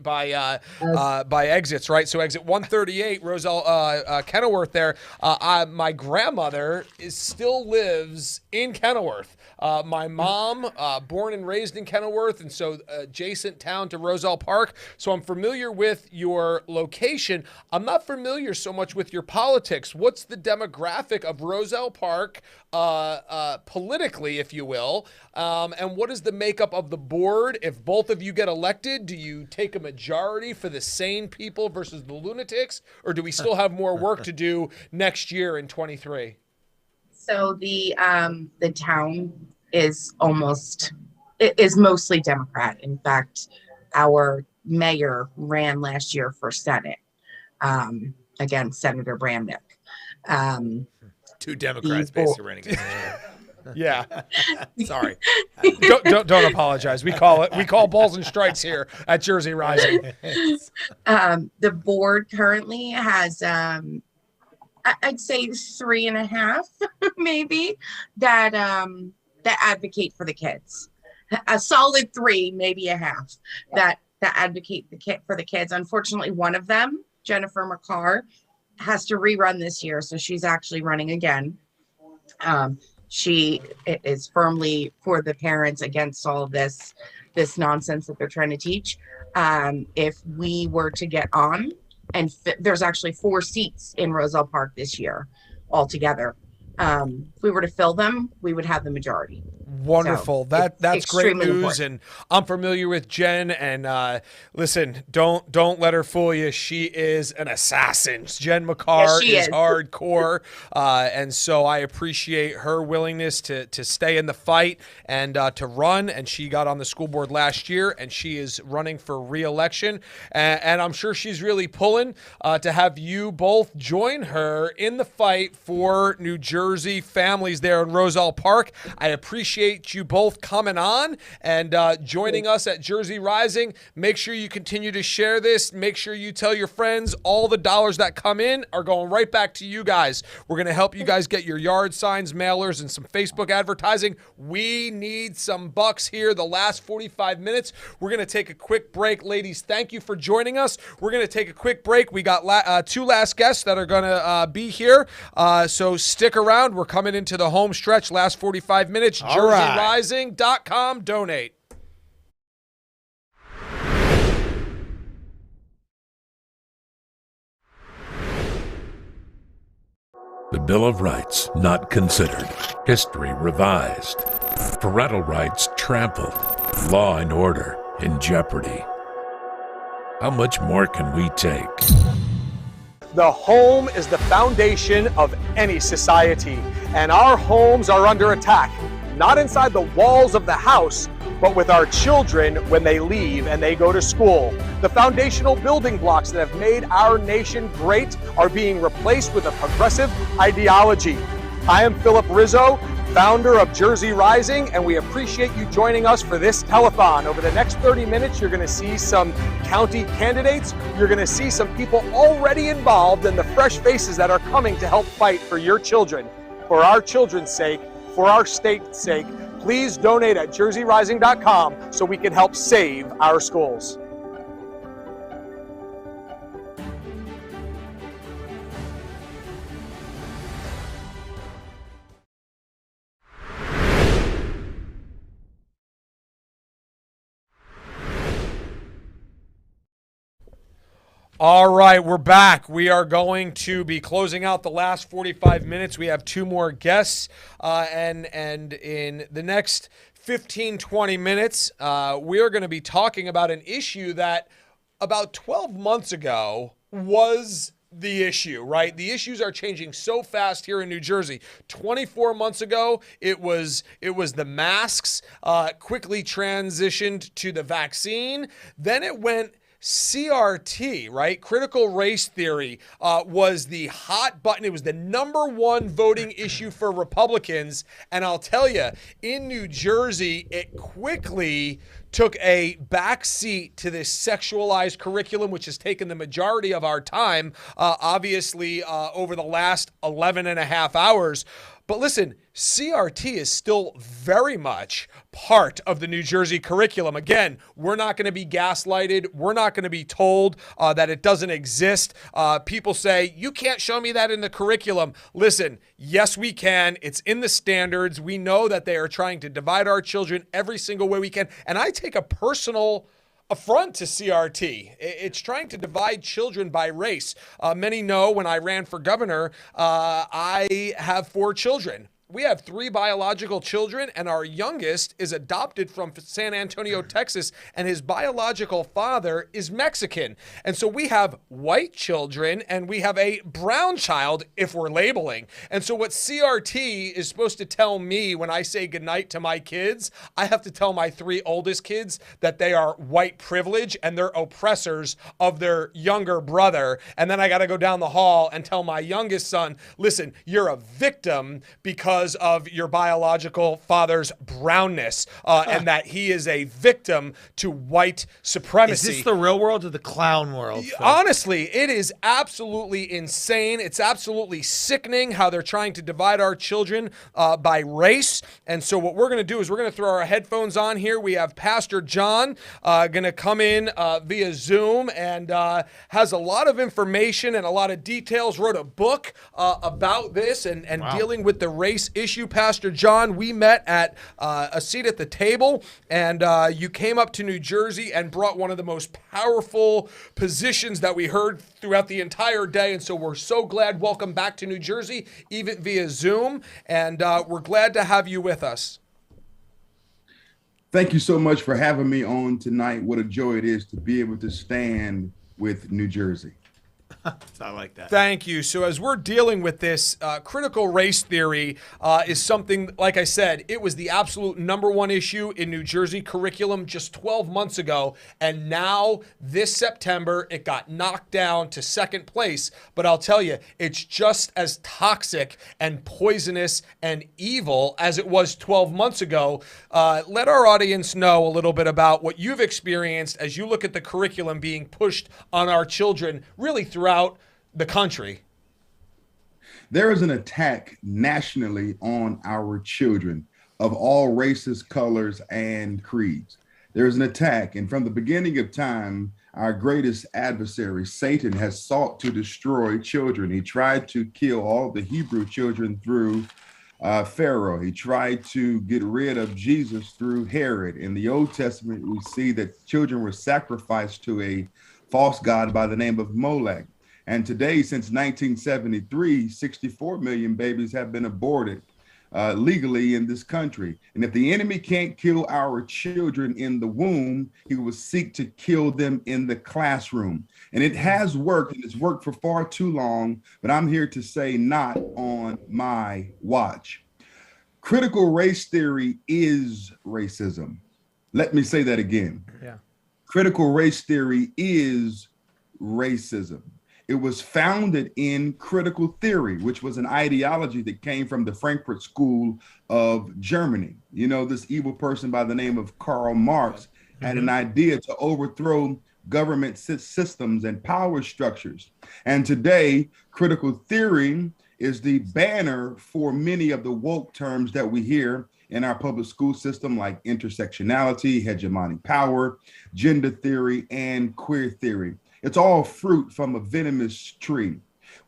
Speaker 1: exits, right? So exit 138, Roselle, Kenilworth. There, my grandmother still lives in Kenilworth. My mom, born and raised in Kenilworth, and so adjacent town to Roselle Park. So I'm familiar with your location. I'm not familiar so much with your politics. What's the demographic of Roselle Park, politically, if you will? And what is the makeup of the board? If both of you get elected, do you take a majority for the sane people versus the lunatics? Or do we still have more work to do next year in 23?
Speaker 8: So the town is mostly Democrat. In fact, our mayor ran last year for Senate against Senator Bramnick.
Speaker 2: Two Democrats basically running against each other.
Speaker 1: Yeah.
Speaker 2: Sorry.
Speaker 1: Don't apologize. We call balls and strikes here at Jersey Rising.
Speaker 8: The board currently has I'd say 3.5 maybe that advocate for the kids. a solid 3, maybe a half, that advocate for the kids. Unfortunately, one of them, Jennifer McCarr, has to rerun this year, so she's actually running again. She is firmly for the parents against all of this nonsense that they're trying to teach. If we were to get on, and there's actually 4 seats in Roselle Park this year altogether. If we were to fill them, we would have the majority.
Speaker 1: Wonderful.
Speaker 8: So
Speaker 1: That's great
Speaker 8: extremely
Speaker 1: news.
Speaker 8: important.
Speaker 1: And I'm familiar with Jen. And listen, don't let her fool you. She is an assassin. Jen McCarr
Speaker 8: Yes, she
Speaker 1: is
Speaker 8: is.
Speaker 1: hardcore. And so I appreciate her willingness to stay in the fight and to run. And she got on the school board last year, and she is running for re-election. And I'm sure she's really pulling to have you both join her in the fight for New Jersey families there in Roselle Park. I appreciate you both coming on and joining us at Jersey Rising. Make sure you continue to share this. Make sure you tell your friends. All the dollars that come in are going right back to you guys. We're going to help you guys get your yard signs, mailers, and some Facebook advertising. We need some bucks here the last 45 minutes. We're going to take a quick break. Ladies, thank you for joining us. We're going to take a quick break. We got 2 last guests that are going to be here. So stick around. We're coming into the home stretch, last 45 minutes.
Speaker 23: All right.
Speaker 1: JerseyRising.com. Donate.
Speaker 6: The Bill of Rights not considered. History revised. Parental rights trampled. Law and order in jeopardy. How much more can we take?
Speaker 3: The home is the foundation of any society, and our homes are under attack, not inside the walls of the house, but with our children when they leave and they go to school. The foundational building blocks that have made our nation great are being replaced with a progressive ideology. I am Philip Rizzo, founder of Jersey Rising, and we appreciate you joining us for this telethon. Over the next 30 minutes, you're going to see some county candidates. You're going to see some people already involved and the fresh faces that are coming to help fight for your children. For our children's sake, for our state's sake, please donate at jerseyrising.com so we can help save our schools.
Speaker 1: All right, we're back. We are going to be closing out the last 45 minutes. We have 2 more guests, and in the next 15, 20 minutes, we are going to be talking about an issue that about 12 months ago was the issue, right? The issues are changing so fast here in New Jersey. 24 months ago, it was the masks, quickly transitioned to the vaccine. Then it went CRT, right? Critical race theory was the hot button. It was the #1 voting issue for Republicans. And I'll tell you, in New Jersey, it quickly took a back seat to this sexualized curriculum, which has taken the majority of our time, obviously, over the last 11 and a half hours. But listen, CRT is still very much part of the New Jersey curriculum. Again, we're not going to be gaslighted. We're not going to be told that it doesn't exist. People say, you can't show me that in the curriculum. Listen, yes, we can. It's in the standards. We know that they are trying to divide our children every single way we can. And I take a personal affront to CRT. It's trying to divide children by race. Many know when I ran for governor, I have 4 children. We have 3 biological children, and our youngest is adopted from San Antonio, Texas, and his biological father is Mexican. And so we have white children, and we have a brown child if we're labeling. And so what CRT is supposed to tell me when I say goodnight to my kids, I have to tell my 3 oldest kids that they are white privilege and they're oppressors of their younger brother. And then I got to go down the hall and tell my youngest son, listen, you're a victim because because of your biological father's brownness, and that he is a victim to white supremacy.
Speaker 2: Is this the real world or the clown world?
Speaker 1: Honestly, it is absolutely insane. It's absolutely sickening how they're trying to divide our children by race. And so what we're going to do is we're going to throw our headphones on here. We have Pastor John going to come in via Zoom and has a lot of information and a lot of details, wrote a book about this and dealing with the race issue. Pastor John, we met at a seat at the table, and you came up to New Jersey and brought one of the most powerful positions that we heard throughout the entire day. And so we're so glad. Welcome back to New Jersey, even via Zoom. And we're glad to have you with us.
Speaker 11: Thank you so much for having me on tonight. What a joy it is to be able to stand with New Jersey.
Speaker 2: I like that.
Speaker 1: Thank you. So as we're dealing with this, critical race theory is something, like I said, it was the absolute #1 issue in New Jersey curriculum just 12 months ago. And now this September, it got knocked down to second place. But I'll tell you, it's just as toxic and poisonous and evil as it was 12 months ago. Let our audience know a little bit about what you've experienced as you look at the curriculum being pushed on our children, really throughout the country.
Speaker 11: There is an attack nationally on our children of all races, colors, and creeds. There is an attack, and from the beginning of time, our greatest adversary, Satan, has sought to destroy children. He tried to kill all the Hebrew children through Pharaoh. He tried to get rid of Jesus through Herod. In the Old Testament, we see that children were sacrificed to a false god by the name of Molech. And today, since 1973, 64 million babies have been aborted legally in this country. And if the enemy can't kill our children in the womb, he will seek to kill them in the classroom. And it has worked, and it's worked for far too long, but I'm here to say not on my watch. Critical race theory is racism. Let me say that again.
Speaker 18: Yeah.
Speaker 11: Critical race theory is racism. It was founded in critical theory, which was an ideology that came from the Frankfurt School of Germany. You know, this evil person by the name of Karl Marx had an idea to overthrow government systems and power structures. And today, critical theory is the banner for many of the woke terms that we hear in our public school system, like intersectionality, hegemonic power, gender theory, and queer theory. It's all fruit from a venomous tree.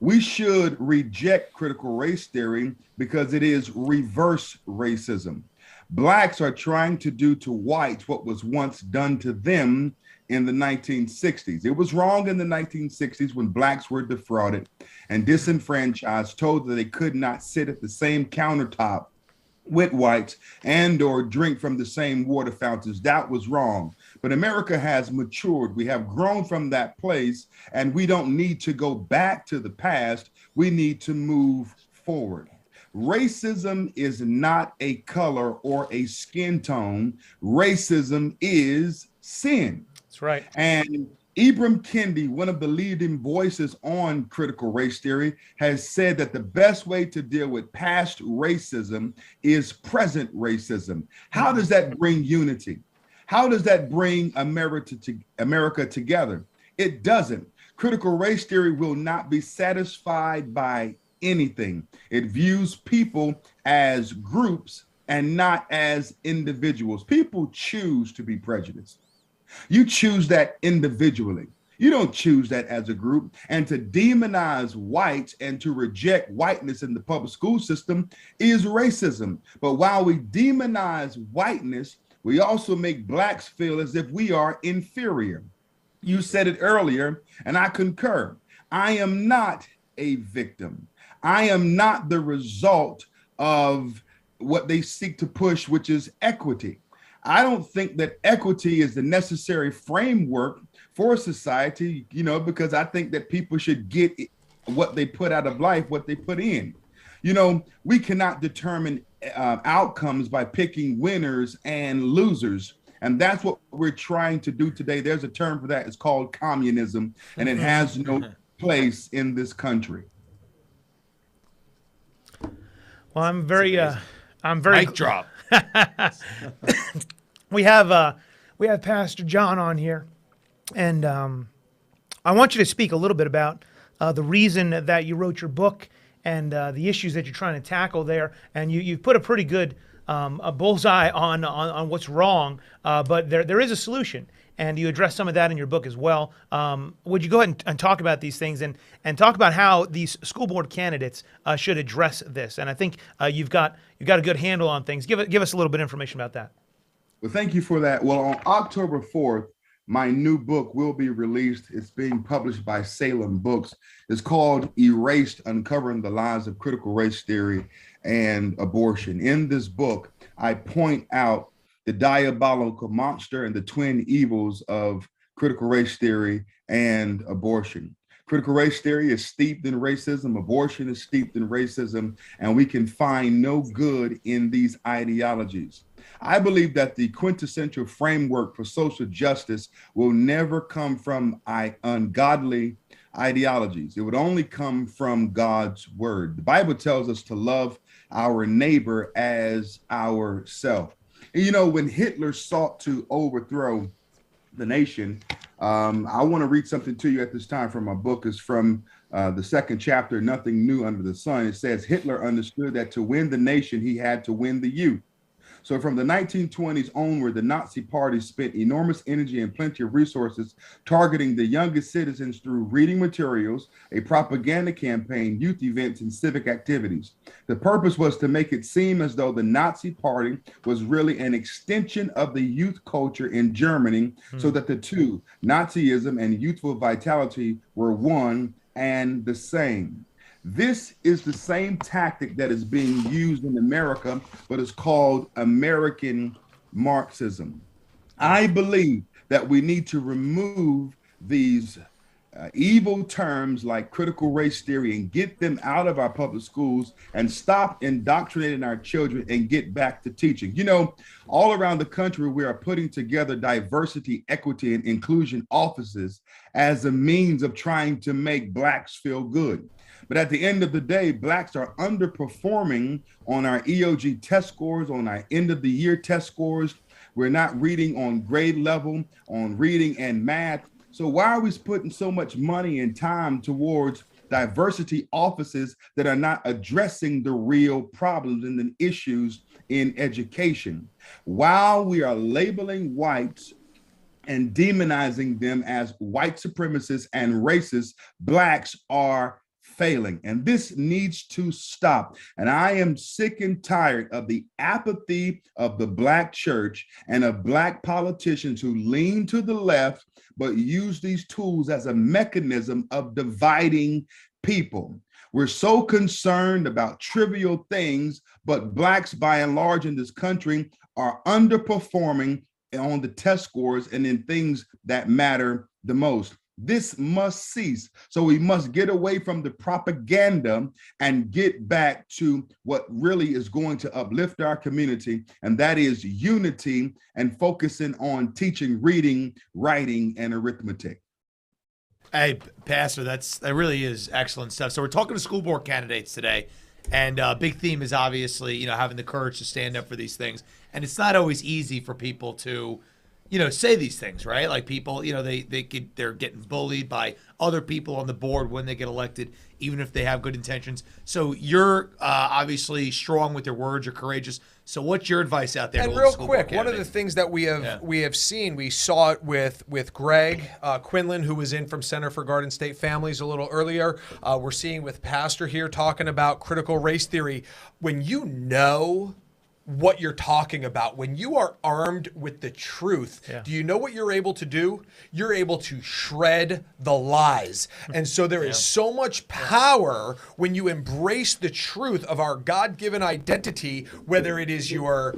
Speaker 11: We should reject critical race theory because it is reverse racism. Blacks are trying to do to whites what was once done to them in the 1960s. It was wrong in the 1960s when blacks were defrauded and disenfranchised, told that they could not sit at the same countertop with whites and or drink from the same water fountains. That was wrong. But America has matured. We have grown from that place, and we don't need to go back to the past. We need to move forward. Racism is not a color or a skin tone. Racism is sin.
Speaker 18: That's right.
Speaker 11: And Ibram Kendi, one of the leading voices on critical race theory, has said that the best way to deal with past racism is present racism. How does that bring unity? How does that bring America together? It doesn't. Critical race theory will not be satisfied by anything. It views people as groups and not as individuals. People choose to be prejudiced. You choose that individually. You don't choose that as a group. And to demonize whites and to reject whiteness in the public school system is racism. But while we demonize whiteness, we also make blacks feel as if we are inferior. You said it earlier, and I concur. I am not a victim. I am not the result of what they seek to push, which is equity. I don't think that equity is the necessary framework for society, you know, because I think that people should get what they put out of life, what they put in. You know, we cannot determine outcomes by picking winners and losers. And that's what we're trying to do today. There's a term for that. It's called communism, and it has no place in this country.
Speaker 18: Well, I'm very
Speaker 23: Mic drop.
Speaker 18: we have Pastor John on here, and I want you to speak a little bit about the reason that you wrote your book and the issues that you're trying to tackle there. And you've put a pretty good a bullseye on what's wrong, but there is a solution. And you address some of that in your book as well. Would you go ahead and talk about these things and talk about how these school board candidates should address this? And I think you've got a good handle on things. Give us a little bit of information about that.
Speaker 11: Well, thank you for that. Well, on October 4th, my new book will be released. It's being published by Salem Books. It's called Erased: Uncovering the Lies of Critical Race Theory and Abortion. In this book, I point out the diabolical monster and the twin evils of critical race theory and abortion. Critical race theory is steeped in racism, abortion is steeped in racism, and we can find no good in these ideologies. I believe that the quintessential framework for social justice will never come from ungodly ideologies. It would only come from God's word. The Bible tells us to love our neighbor as ourselves. You know, when Hitler sought to overthrow the nation, I want to read something to you at this time from my book. It's from the second chapter, Nothing New Under the Sun. It says, Hitler understood that to win the nation, he had to win the youth. So from the 1920s onward, the Nazi Party spent enormous energy and plenty of resources targeting the youngest citizens through reading materials, a propaganda campaign, youth events, and civic activities. The purpose was to make it seem as though the Nazi Party was really an extension of the youth culture in Germany, so that the two, Nazism and youthful vitality, were one and the same. This is the same tactic that is being used in America, but it's called American Marxism. I believe that we need to remove these evil terms like critical race theory and get them out of our public schools and stop indoctrinating our children and get back to teaching. You know, all around the country, we are putting together diversity, equity, and inclusion offices as a means of trying to make Blacks feel good. But at the end of the day, Blacks are underperforming on our EOG test scores, on our end of the year test scores. We're not reading on grade level, on reading and math. So why are we putting so much money and time towards diversity offices that are not addressing the real problems and the issues in education? While we are labeling whites and demonizing them as white supremacists and racists, Blacks are failing, and this needs to stop. And I am sick and tired of the apathy of the Black church and of Black politicians who lean to the left but use these tools as a mechanism of dividing people. We're so concerned about trivial things, but Blacks by and large in this country are underperforming on the test scores and in things that matter the most. This must cease. So we must get away from the propaganda and get back to what really is going to uplift our community, and that is unity and focusing on teaching reading, writing, and arithmetic.
Speaker 23: Hey, Pastor, that really is excellent stuff. So we're talking to school board candidates today, and a big theme is obviously, having the courage to stand up for these things. And it's not always easy for people to say these things, right? Like people, they're getting bullied by other people on the board when they get elected, even if they have good intentions. So you're obviously strong with your words, you're courageous. So what's your advice out there?
Speaker 1: And real quick, one of the things that we have seen, we saw it with Greg Quinlan, who was in from Center for Garden State Families a little earlier. We're seeing with Pastor here talking about critical race theory. When you know what you're talking about, when you are armed with the truth, do you know what you're able to do? You're able to shred the lies. And so there is so much power when you embrace the truth of our God-given identity, whether it is your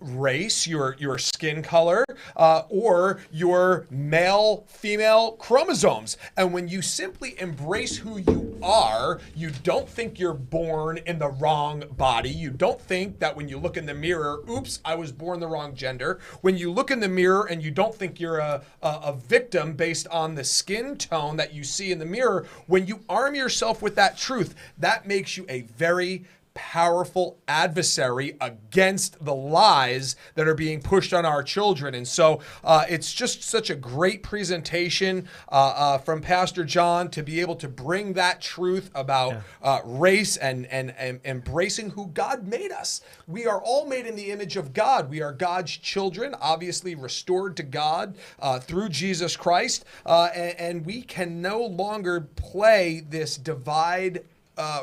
Speaker 1: race, your skin color, or your male-female chromosomes. And when you simply embrace who you are, you don't think you're born in the wrong body. You don't think that when you look in the mirror, oops, I was born the wrong gender. When you look in the mirror and you don't think you're a victim based on the skin tone that you see in the mirror, when you arm yourself with that truth, that makes you a very powerful adversary against the lies that are being pushed on our children. And so it's just such a great presentation from Pastor John to be able to bring that truth about race and embracing who God made us. We are all made in the image of God. We are God's children, obviously restored to God through Jesus Christ. And we can no longer play this divide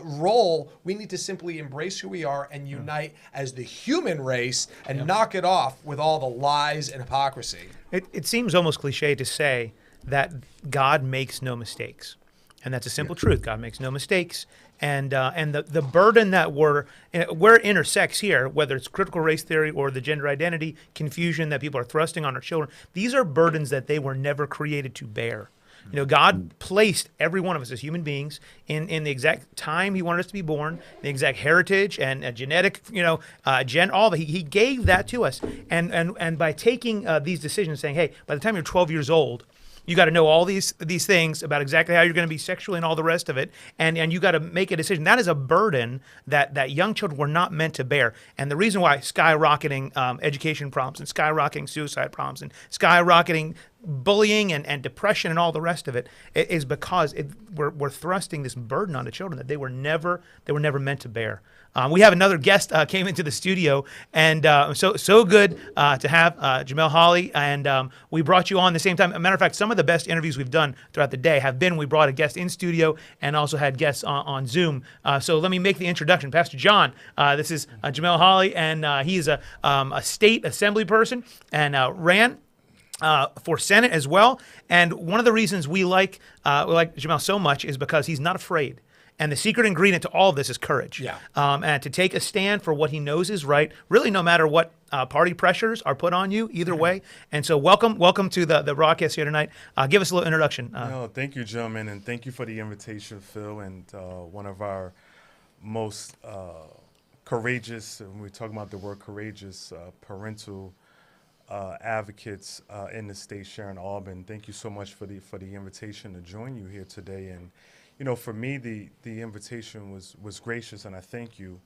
Speaker 1: role. We need to simply embrace who we are and unite as the human race and knock it off with all the lies and hypocrisy.
Speaker 18: It seems almost cliche to say that God makes no mistakes. And that's a simple truth. God makes no mistakes. And the burden that where it intersects here, whether it's critical race theory or the gender identity confusion that people are thrusting on our children, these are burdens that they were never created to bear. You know, God placed every one of us as human beings in the exact time He wanted us to be born, the exact heritage and genetic, all that He gave that to us. And by taking these decisions, saying, hey, by the time you're 12 years old, you got to know all these things about exactly how you're going to be sexually and all the rest of it, and you got to make a decision. That is a burden that young children were not meant to bear. And the reason why skyrocketing education problems and skyrocketing suicide problems and skyrocketing bullying and depression and all the rest of it is because we're thrusting this burden onto children that they were never meant to bear. We have another guest came into the studio, and so good to have Jamel Holly, and we brought you on the same time. As a matter of fact, some of the best interviews we've done throughout the day have been we brought a guest in studio and also had guests on Zoom. So let me make the introduction. Pastor John, this is Jamel Holly, and he is a state assembly person and ran for Senate as well. And one of the reasons we like Jamel so much is because he's not afraid. And the secret ingredient to all of this is courage. Yeah. And to take a stand for what he knows is right, really no matter what party pressures are put on you, either way. And so welcome to the broadcast here tonight. Give us a little introduction.
Speaker 13: No, thank you, gentlemen, and thank you for the invitation, Phil, and one of our most courageous, and we're talking about the word courageous, parental advocates in the state, Sharon Albin. Thank you so much for the invitation to join you here today. And for me, the invitation was gracious, and I thank you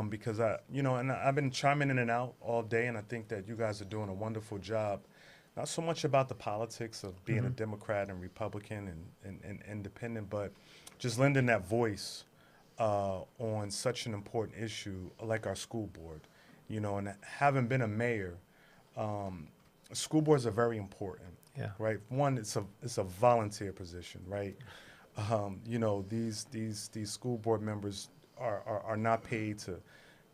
Speaker 13: because I've been chiming in and out all day, and I think that you guys are doing a wonderful job. Not so much about the politics of being a Democrat and Republican and independent, but just lending that voice on such an important issue like our school board. And having been a mayor, school boards are very important. Yeah. Right. One, it's a volunteer position, right? These school board members are not paid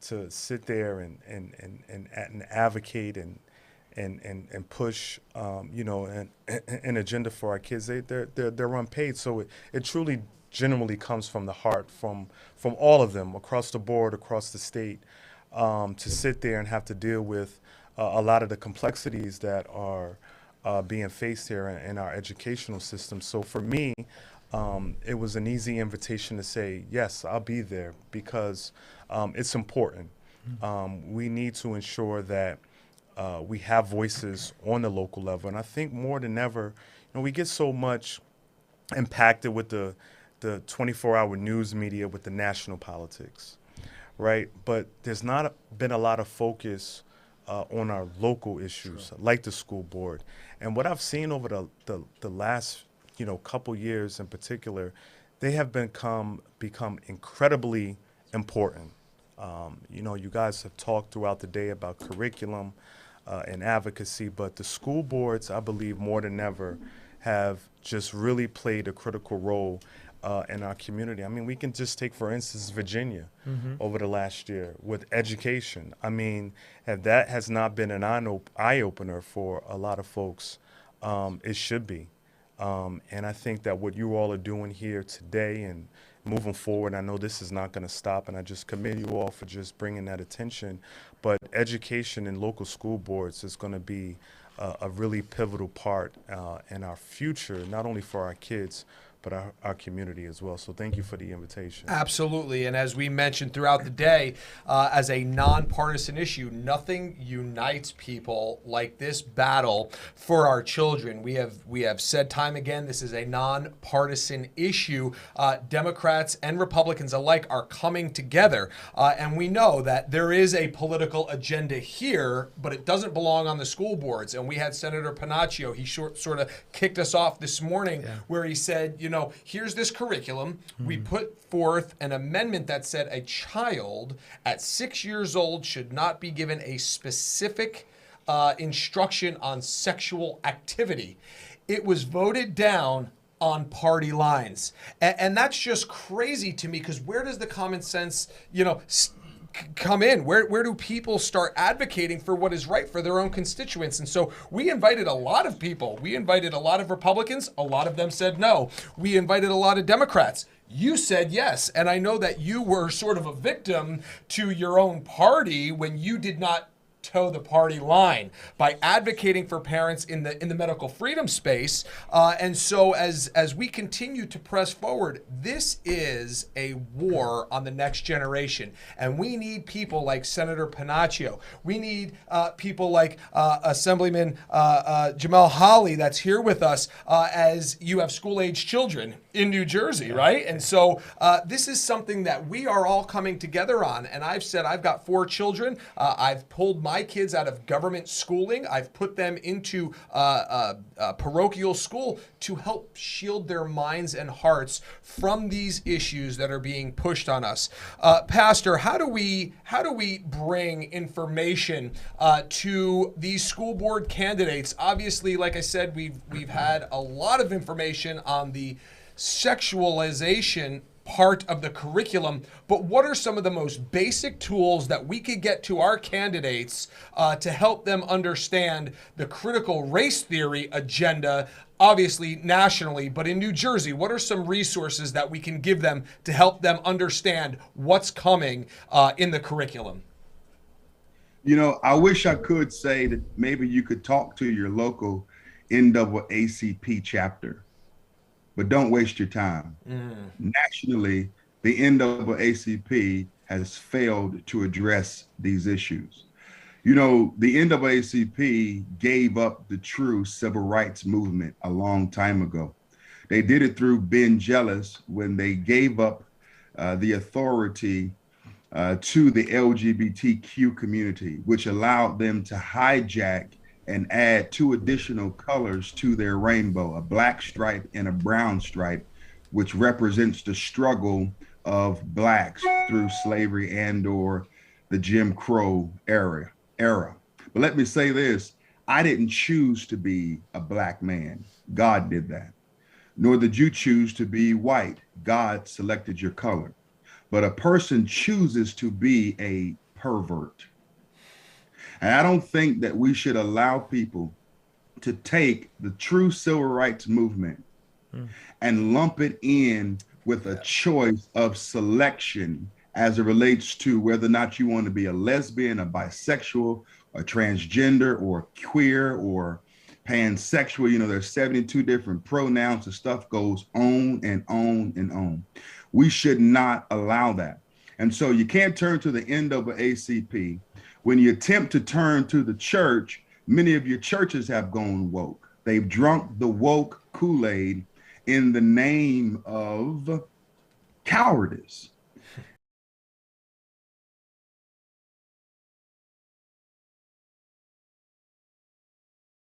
Speaker 13: to sit there and advocate and push an agenda for our kids. They're unpaid, so it truly genuinely comes from the heart from all of them across the board, across the state, to sit there and have to deal with a lot of the complexities that are being faced here in our educational system. So for me, it was an easy invitation to say, yes, I'll be there because it's important. We need to ensure that we have voices on the local level. And I think more than ever, we get so much impacted with the 24-hour news media with the national politics, right? But there's not been a lot of focus on our local issues, like the school board. And what I've seen over the last couple years in particular, they have become incredibly important. You guys have talked throughout the day about curriculum and advocacy, but the school boards, I believe, more than ever, have just really played a critical role in our community. I mean, we can just take, for instance, Virginia over the last year with education. I mean, if that has not been an eye-opener for a lot of folks, it should be. And I think that what you all are doing here today and moving forward, I know this is not going to stop, and I just commend you all for just bringing that attention. But education in local school boards is going to be a really pivotal part in our future, not only for our kids, but our community as well. So thank you for the invitation.
Speaker 1: Absolutely. And as we mentioned throughout the day, as a nonpartisan issue, nothing unites people like this battle for our children. We have said time again, this is a nonpartisan issue. Democrats and Republicans alike are coming together. And we know that there is a political agenda here, but it doesn't belong on the school boards. And we had Senator Panaccio, he sort of kicked us off this morning where he said, you know, here's this curriculum. We put forth an amendment that said a child at 6 years old should not be given a specific instruction on sexual activity. It was voted down on party lines. And that's just crazy to me, because where does the common sense, you know, come in? Where do people start advocating for what is right for their own constituents? And so we invited a lot of people. We invited a lot of Republicans. A lot of them said no. We invited a lot of Democrats. You said yes. And I know that you were sort of a victim to your own party when you did not toe the party line by advocating for parents in the medical freedom space. And so as we continue to press forward, this is a war on the next generation. And we need people like Senator Panaccio. We need people like Assemblyman Jamel Holly that's here with us as you have school-age children in New Jersey, right? And so this is something that we are all coming together on. And I've said I've got 4 children. I've pulled my kids out of government schooling. I've put them into parochial school to help shield their minds and hearts from these issues that are being pushed on us. Pastor, how do we bring information to these school board candidates? Obviously, like I said, we've had a lot of information on the sexualization part of the curriculum, but what are some of the most basic tools that we could get to our candidates to help them understand the critical race theory agenda, obviously nationally, but in New Jersey? What are some resources that we can give them to help them understand what's coming in the curriculum?
Speaker 11: You know, I wish I could say that maybe you could talk to your local NAACP chapter, but don't waste your time. Nationally, the NAACP has failed to address these issues. You know, the NAACP gave up the true civil rights movement a long time ago. They did it through Ben Jealous when they gave up the authority to the LGBTQ community, which allowed them to hijack and add 2 additional colors to their rainbow, a black stripe and a brown stripe, which represents the struggle of blacks through slavery and or the Jim Crow era. But let me say this, I didn't choose to be a black man. God did that. Nor did you choose to be white. God selected your color. But a person chooses to be a pervert. And I don't think that we should allow people to take the true civil rights movement and lump it in with a choice of selection as it relates to whether or not you want to be a lesbian, a bisexual, a transgender, or queer, or pansexual. You know, there's 72 different pronouns. The stuff goes on and on and on. We should not allow that. And so you can't turn to the NAACP. When you attempt to turn to the church, many of your churches have gone woke. They've drunk the woke Kool-Aid in the name of cowardice.